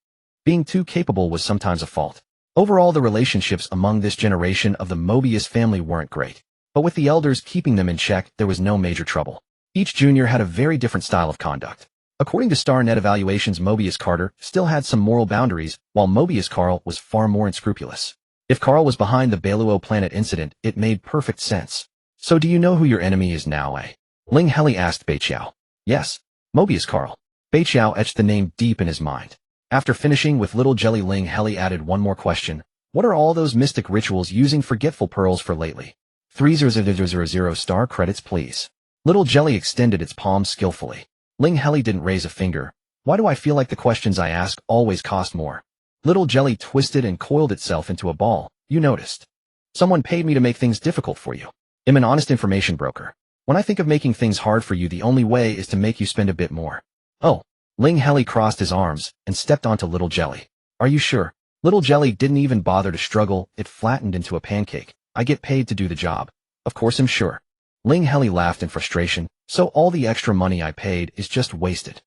Being too capable was sometimes a fault. Overall, the relationships among this generation of the Mobius family weren't great. But with the elders keeping them in check, there was no major trouble. Each junior had a very different style of conduct. According to StarNet evaluations, Mobius Carter still had some moral boundaries, while Mobius Carl was far more unscrupulous. If Carl was behind the Beluo planet incident, it made perfect sense. So do you know who your enemy is now, eh? Ling Heli asked Beiqiao. Yes, Mobius Carl. Beiqiao etched the name deep in his mind. After finishing with Little Jelly, Ling Heli added one more question. What are all those mystic rituals using forgetful pearls for lately? 30000 star credits, please. Little Jelly extended its palm skillfully. Ling Heli didn't raise a finger. Why do I feel like the questions I ask always cost more? Little Jelly twisted and coiled itself into a ball. You noticed. Someone paid me to make things difficult for you. I'm an honest information broker. When I think of making things hard for you, the only way is to make you spend a bit more. Oh. Ling Heli crossed his arms and stepped onto Little Jelly. Are you sure? Little Jelly didn't even bother to struggle. It flattened into a pancake. I get paid to do the job. Of course I'm sure. Ling Heli laughed in frustration. So all the extra money I paid is just wasted.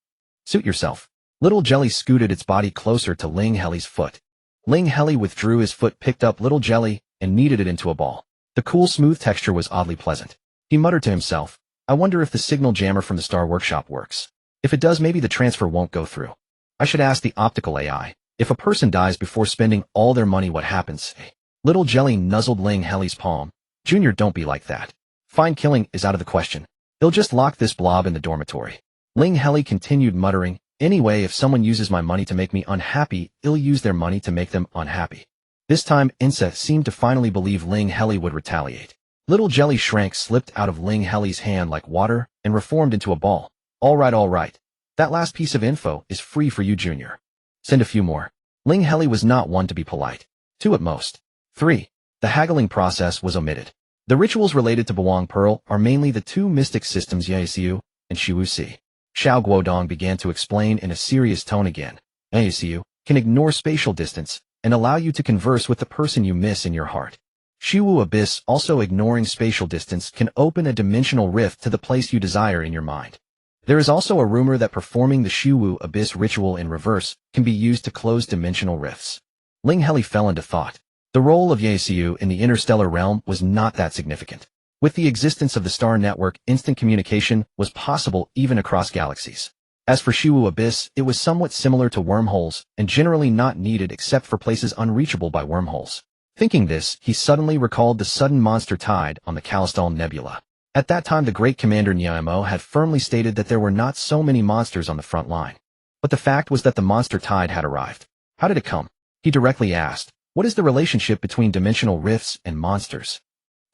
Suit yourself. Little Jelly scooted its body closer to Ling Heli's foot. Ling Heli withdrew his foot, picked up Little Jelly, and kneaded it into a ball. The cool, smooth texture was oddly pleasant. He muttered to himself, I wonder if the signal jammer from the Star Workshop works. If it does, maybe the transfer won't go through. I should ask the optical AI. If a person dies before spending all their money, what happens? Little Jelly nuzzled Ling Heli's palm. Junior, don't be like that. Fine, killing is out of the question. They'll just lock this blob in the dormitory. Ling Heli continued muttering, anyway, if someone uses my money to make me unhappy, I'll use their money to make them unhappy. This time, Insa seemed to finally believe Ling Heli would retaliate. Little Jelly shrank, slipped out of Ling Heli's hand like water, and reformed into a ball. All right. That last piece of info is free for you, Junior. Send a few more. Ling Heli was not one to be polite. 2 at most. 3. The haggling process was omitted. The rituals related to Bawang Pearl are mainly the 2 mystic systems Yaisiu and Shiwu-Si. Xiao Guodong began to explain in a serious tone again. Yaisiu can ignore spatial distance and allow you to converse with the person you miss in your heart. Shiwu Abyss, also ignoring spatial distance, can open a dimensional rift to the place you desire in your mind. There is also a rumor that performing the Shiwu Abyss ritual in reverse can be used to close dimensional rifts. Ling Heli fell into thought. The role of Yaisiu in the interstellar realm was not that significant. With the existence of the star network, instant communication was possible even across galaxies. As for Shiwu Abyss, it was somewhat similar to wormholes and generally not needed except for places unreachable by wormholes. Thinking this, he suddenly recalled the sudden monster tide on the Callistal Nebula. At that time, the great commander Nyamo had firmly stated that there were not so many monsters on the front line. But the fact was that the monster tide had arrived. How did it come? He directly asked. What is the relationship between dimensional rifts and monsters?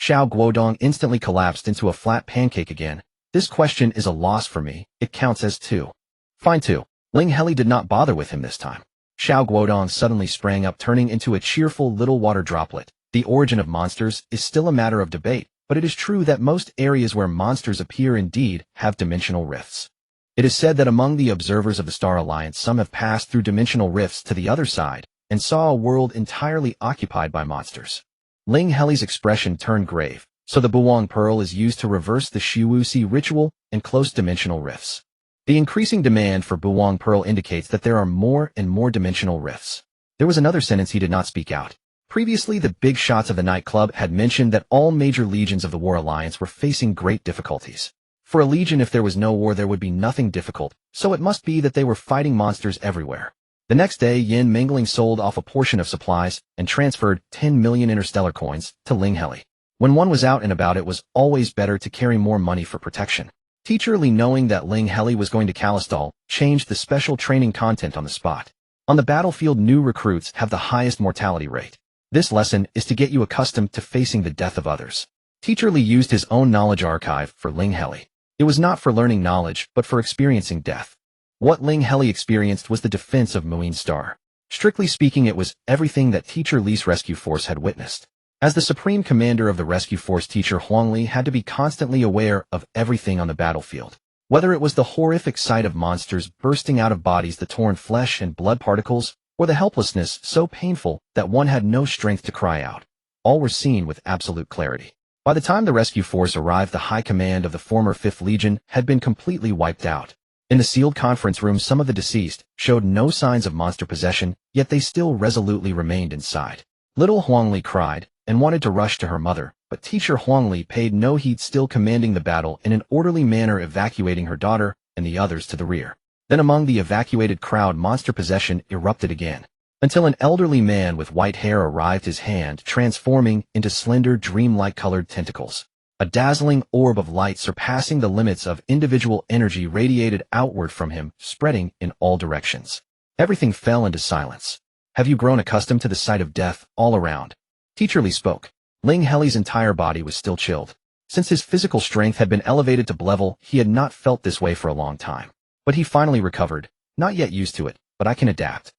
Xiao Guodong instantly collapsed into a flat pancake again. This question is a loss for me. It counts as 2. Fine 2. Ling Heli did not bother with him this time. Xiao Guodong suddenly sprang up, turning into a cheerful little water droplet. The origin of monsters is still a matter of debate, but it is true that most areas where monsters appear indeed have dimensional rifts. It is said that among the observers of the Star Alliance, some have passed through dimensional rifts to the other side and saw a world entirely occupied by monsters. Ling Heli's expression turned grave. So the Bawang Pearl is used to reverse the Shiwu-Si ritual and close dimensional rifts. The increasing demand for Bawang Pearl indicates that there are more and more dimensional rifts. There was another sentence he did not speak out. Previously, the big shots of the nightclub had mentioned that all major legions of the War Alliance were facing great difficulties. For a legion, if there was no war, there would be nothing difficult, so it must be that they were fighting monsters everywhere. The next day, Yin Mingling sold off a portion of supplies and transferred 10 million interstellar coins to Ling Heli. When one was out and about, it was always better to carry more money for protection. Teacher Li, knowing that Ling Heli was going to Callistal, changed the special training content on the spot. On the battlefield, new recruits have the highest mortality rate. This lesson is to get you accustomed to facing the death of others. Teacher Li used his own knowledge archive for Ling Heli. It was not for learning knowledge, but for experiencing death. What Ling Heli experienced was the defense of Muin Star. Strictly speaking, it was everything that Teacher Li's rescue force had witnessed. As the supreme commander of the rescue force, Teacher Huang Li had to be constantly aware of everything on the battlefield. Whether it was the horrific sight of monsters bursting out of bodies, the torn flesh and blood particles, or the helplessness so painful that one had no strength to cry out. all were seen with absolute clarity. By the time the rescue force arrived, the high command of the former 5th Legion had been completely wiped out. In the sealed conference room, some of the deceased showed no signs of monster possession, yet they still resolutely remained inside. Little Huangli cried and wanted to rush to her mother, but teacher Huangli paid no heed, still commanding the battle in an orderly manner, evacuating her daughter and the others to the rear. Then among the evacuated crowd, monster possession erupted again, until an elderly man with white hair arrived, his hand transforming into slender, dreamlike colored tentacles. A dazzling orb of light surpassing the limits of individual energy radiated outward from him, spreading in all directions. Everything fell into silence. Have you grown accustomed to the sight of death all around? Teacher Li spoke. Ling Heli's entire body was still chilled. Since his physical strength had been elevated to level, he had not felt this way for a long time. But he finally recovered. Not yet used to it, but I can adapt.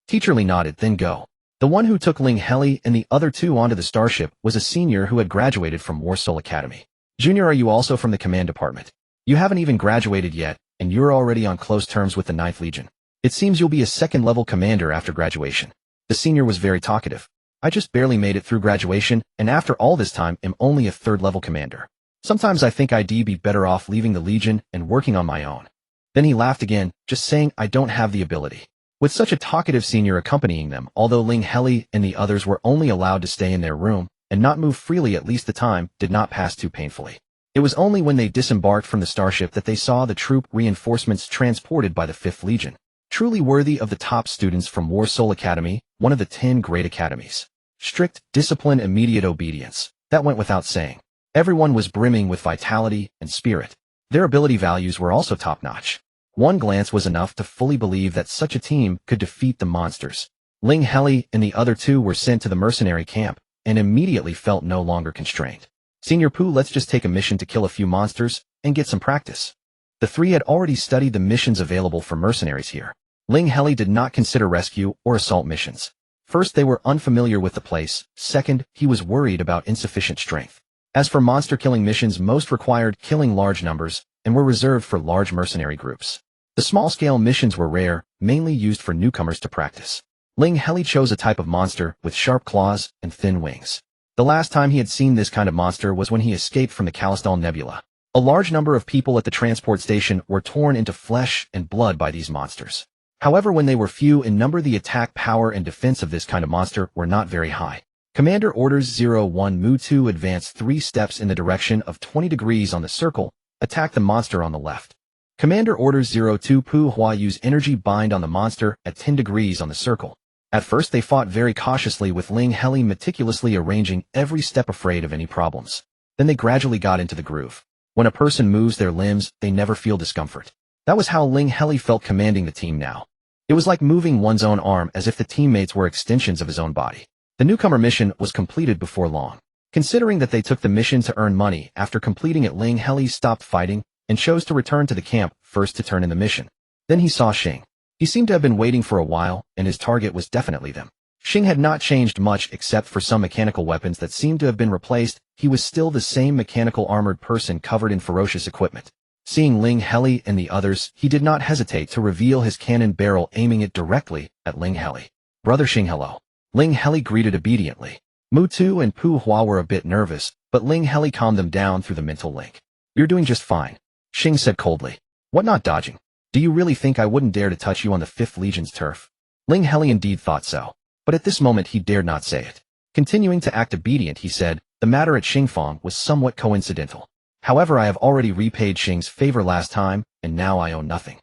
Teacher Li nodded. Then go. The one who took Ling Heli and the other two onto the starship was a senior who had graduated from Warsaw Academy. Junior, are you also from the command department? You haven't even graduated yet, and you're already on close terms with the 9th Legion. It seems you'll be a 2nd-level commander after graduation. The senior was very talkative. I just barely made it through graduation, and after all this time am only a 3rd-level commander. Sometimes I think I'd be better off leaving the Legion and working on my own. Then he laughed again, just saying I don't have the ability. With such a talkative senior accompanying them, although Ling Heli and the others were only allowed to stay in their room and not move freely, at least the time did not pass too painfully. It was only when they disembarked from the starship that they saw the troop reinforcements transported by the 5th Legion. Truly worthy of the top students from Warsaw Academy, one of the 10 great academies. Strict, discipline, immediate obedience. That went without saying. Everyone was brimming with vitality and spirit. Their ability values were also top-notch. One glance was enough to fully believe that such a team could defeat the monsters. Ling Heli and the other two were sent to the mercenary camp and immediately felt no longer constrained. Senior Pooh, let's just take a mission to kill a few monsters and get some practice. The three had already studied the missions available for mercenaries here. Ling Heli did not consider rescue or assault missions. First, they were unfamiliar with the place. Second, he was worried about insufficient strength. As for monster-killing missions, most required killing large numbers and were reserved for large mercenary groups. The small-scale missions were rare, mainly used for newcomers to practice. Ling Heli chose a type of monster with sharp claws and thin wings. The last time he had seen this kind of monster was when he escaped from the Callistal Nebula. A large number of people at the transport station were torn into flesh and blood by these monsters. However, when they were few in number, the attack power and defense of this kind of monster were not very high. Commander Orders 01 Mu 2 advance 3 steps in the direction of 20 degrees on the circle, attack the monster on the left. Commander Orders 02 Pu Hua use energy bind on the monster at 10 degrees on the circle. At first they fought very cautiously, with Ling Heli meticulously arranging every step, afraid of any problems. Then they gradually got into the groove. When a person moves their limbs, they never feel discomfort. That was how Ling Heli felt commanding the team now. It was like moving one's own arm, as if the teammates were extensions of his own body. The newcomer mission was completed before long. Considering that they took the mission to earn money, after completing it, Ling Heli stopped fighting and chose to return to the camp first to turn in the mission. Then he saw Xing. He seemed to have been waiting for a while, and his target was definitely them. Xing had not changed much except for some mechanical weapons that seemed to have been replaced. He was still the same mechanical armored person covered in ferocious equipment. Seeing Ling Heli and the others, he did not hesitate to reveal his cannon barrel, aiming it directly at Ling Heli. Brother Xing, hello. Ling Heli greeted obediently. Mu Tu and Pu Hua were a bit nervous, but Ling Heli calmed them down through the mental link. You're doing just fine, Xing said coldly. What, not dodging? Do you really think I wouldn't dare to touch you on the 5th Legion's turf? Ling Heli indeed thought so, but at this moment he dared not say it. Continuing to act obedient, he said, the matter at Xingfang was somewhat coincidental. However, I have already repaid Xing's favor last time, and now I owe nothing.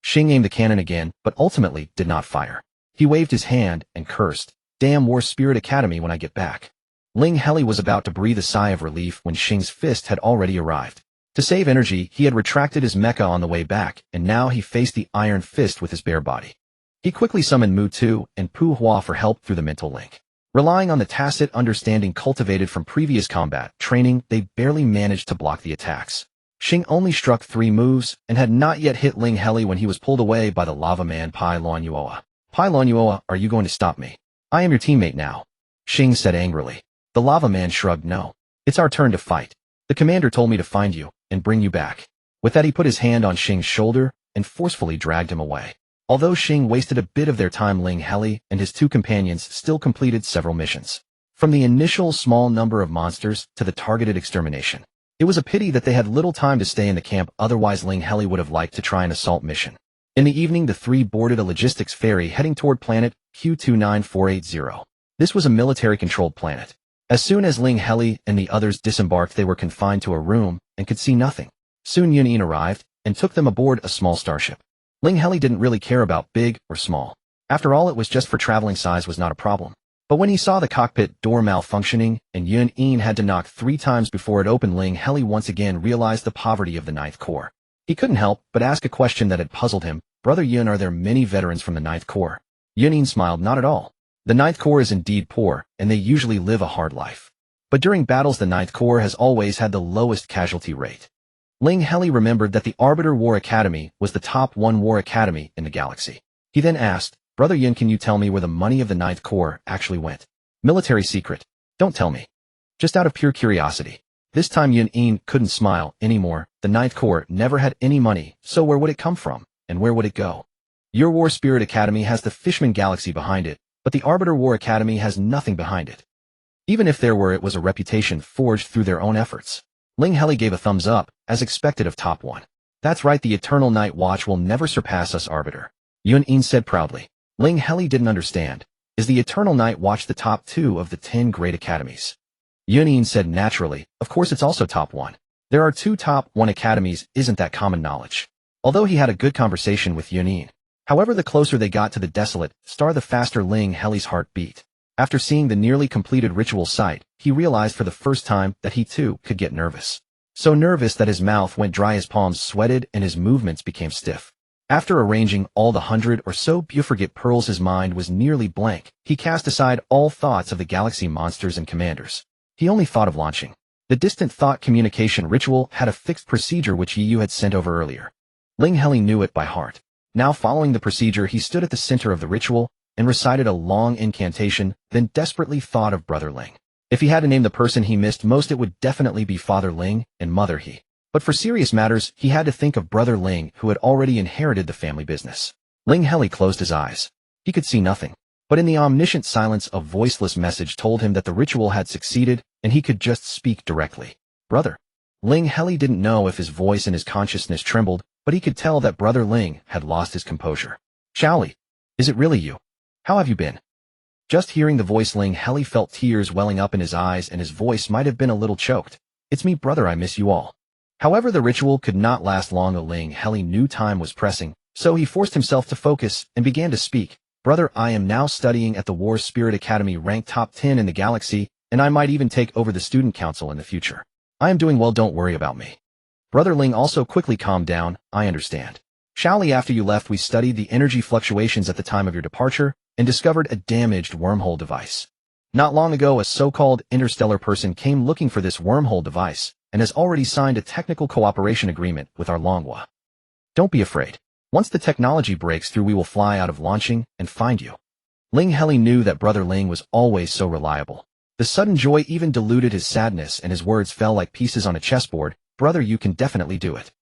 Xing aimed the cannon again, but ultimately did not fire. He waved his hand and cursed, damn War Spirit Academy when I get back. Ling Heli was about to breathe a sigh of relief when Xing's fist had already arrived. To save energy, he had retracted his mecha on the way back, and now he faced the iron fist with his bare body. He quickly summoned Mu Tu and Pu Hua for help through the mental link. Relying on the tacit understanding cultivated from previous combat training, they barely managed to block the attacks. Xing only struck 3 moves and had not yet hit Ling Heli when he was pulled away by the lava man Pai Luanyuoa. Pai Luanyuoa, are you going to stop me? I am your teammate now, Xing said angrily. The lava man shrugged. No. It's our turn to fight. The commander told me to find you and bring you back. With that, he put his hand on Xing's shoulder and forcefully dragged him away. Although Xing wasted a bit of their time, Ling Heli and his 2 companions still completed several missions. From the initial small number of monsters to the targeted extermination. It was a pity that they had little time to stay in the camp, otherwise Ling Heli would have liked to try an assault mission. In the evening, the three boarded a logistics ferry heading toward planet Q29480. This was a military-controlled planet. As soon as Ling Heli and the others disembarked, they were confined to a room and could see nothing. Soon Yun arrived and took them aboard a small starship. Ling Heli didn't really care about big or small. After all, it was just for traveling, size was not a problem. But when he saw the cockpit door malfunctioning and Yun had to knock 3 times before it opened, Ling Heli once again realized the poverty of the Ninth Corps. He couldn't help but ask a question that had puzzled him. Brother Yun, are there many veterans from the Ninth Corps? Yun smiled, not at all. The Ninth Corps is indeed poor, and they usually live a hard life. But during battles, the Ninth Corps has always had the lowest casualty rate. Ling Heli remembered that the Arbiter War Academy was the top 1 war academy in the galaxy. He then asked, Brother Yun, can you tell me where the money of the Ninth Corps actually went? Military secret. Don't tell me. Just out of pure curiosity. This time Yun couldn't smile anymore. The Ninth Corps never had any money, so where would it come from? And where would it go? Your War Spirit Academy has the Fishman Galaxy behind it, but the Arbiter War Academy has nothing behind it. Even if there were, it was a reputation forged through their own efforts. Ling Heli gave a thumbs up, as expected of Top 1. That's right, the Eternal Night Watch will never surpass us, Arbiter. Yun said proudly. Ling Heli didn't understand. Is the Eternal Night Watch the top 2 of the 10 great academies? Yun said naturally, of course it's also top 1. There are 2 top 1 academies, isn't that common knowledge? Although he had a good conversation with Yun. However, the closer they got to the desolate star, the faster Ling Heli's heart beat. After seeing the nearly completed ritual site, he realized for the first time that he too could get nervous. So nervous that his mouth went dry, his palms sweated, and his movements became stiff. After arranging all the 100 or so Bufrigate pearls, his mind was nearly blank. He cast aside all thoughts of the galaxy monsters and commanders. He only thought of launching. The distant thought communication ritual had a fixed procedure which Yu had sent over earlier. Ling Heli knew it by heart. Now, following the procedure, he stood at the center of the ritual and recited a long incantation, then desperately thought of Brother Ling. If he had to name the person he missed most, it would definitely be Father Ling and Mother He. But for serious matters, he had to think of Brother Ling, who had already inherited the family business. Ling Heli closed his eyes. He could see nothing. But in the omniscient silence, a voiceless message told him that the ritual had succeeded, and he could just speak directly. Brother. Ling Heli didn't know if his voice and his consciousness trembled, but he could tell that Brother Ling had lost his composure. Shaoli. Is it really you? How have you been? Just hearing the voice, Ling Heli felt tears welling up in his eyes, and his voice might have been a little choked. It's me, brother, I miss you all. However, the ritual could not last long. Ling Heli knew time was pressing, so he forced himself to focus and began to speak. Brother, I am now studying at the War Spirit Academy, ranked top 10 in the galaxy, and I might even take over the student council in the future. I am doing well, don't worry about me. Brother Ling also quickly calmed down. I understand. Shaoli, after you left, we studied the energy fluctuations at the time of your departure and discovered a damaged wormhole device. Not long ago, a so-called interstellar person came looking for this wormhole device and has already signed a technical cooperation agreement with our Longhua. Don't be afraid. Once the technology breaks through, we will fly out of launching and find you. Ling Heli knew that Brother Ling was always so reliable. The sudden joy even diluted his sadness, and his words fell like pieces on a chessboard. Brother, you can definitely do it.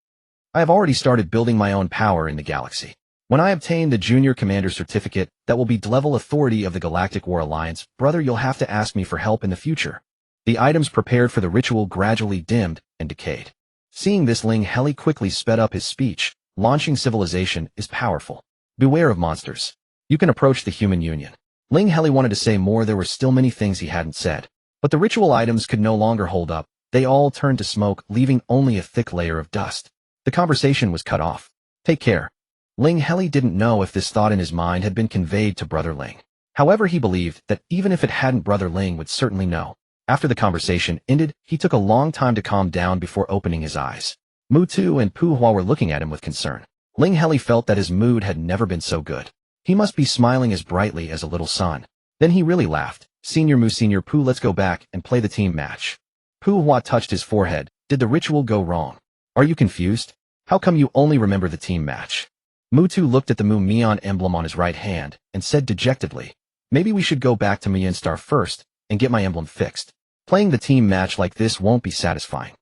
I have already started building my own power in the galaxy. When I obtain the Junior Commander Certificate, that will be level authority of the Galactic War Alliance. Brother, you'll have to ask me for help in the future. The items prepared for the ritual gradually dimmed and decayed. Seeing this, Ling Heli quickly sped up his speech. Launching civilization is powerful. Beware of monsters. You can approach the human union. Ling Heli wanted to say more. There were still many things he hadn't said. But the ritual items could no longer hold up. They all turned to smoke, leaving only a thick layer of dust. The conversation was cut off. Take care. Ling Heli didn't know if this thought in his mind had been conveyed to Brother Ling. However, he believed that even if it hadn't, Brother Ling would certainly know. After the conversation ended, he took a long time to calm down before opening his eyes. Mutu and Pu Hua were looking at him with concern. Ling Heli felt that his mood had never been so good. He must be smiling as brightly as a little sun. Then he really laughed. Senior Mu, Senior Pu, let's go back and play the team match. Pu Hua touched his forehead. Did the ritual go wrong? Are you confused? How come you only remember the team match? Mutu looked at the Mu Mian emblem on his right hand and said dejectedly, maybe we should go back to Mian Star first and get my emblem fixed. Playing the team match like this won't be satisfying.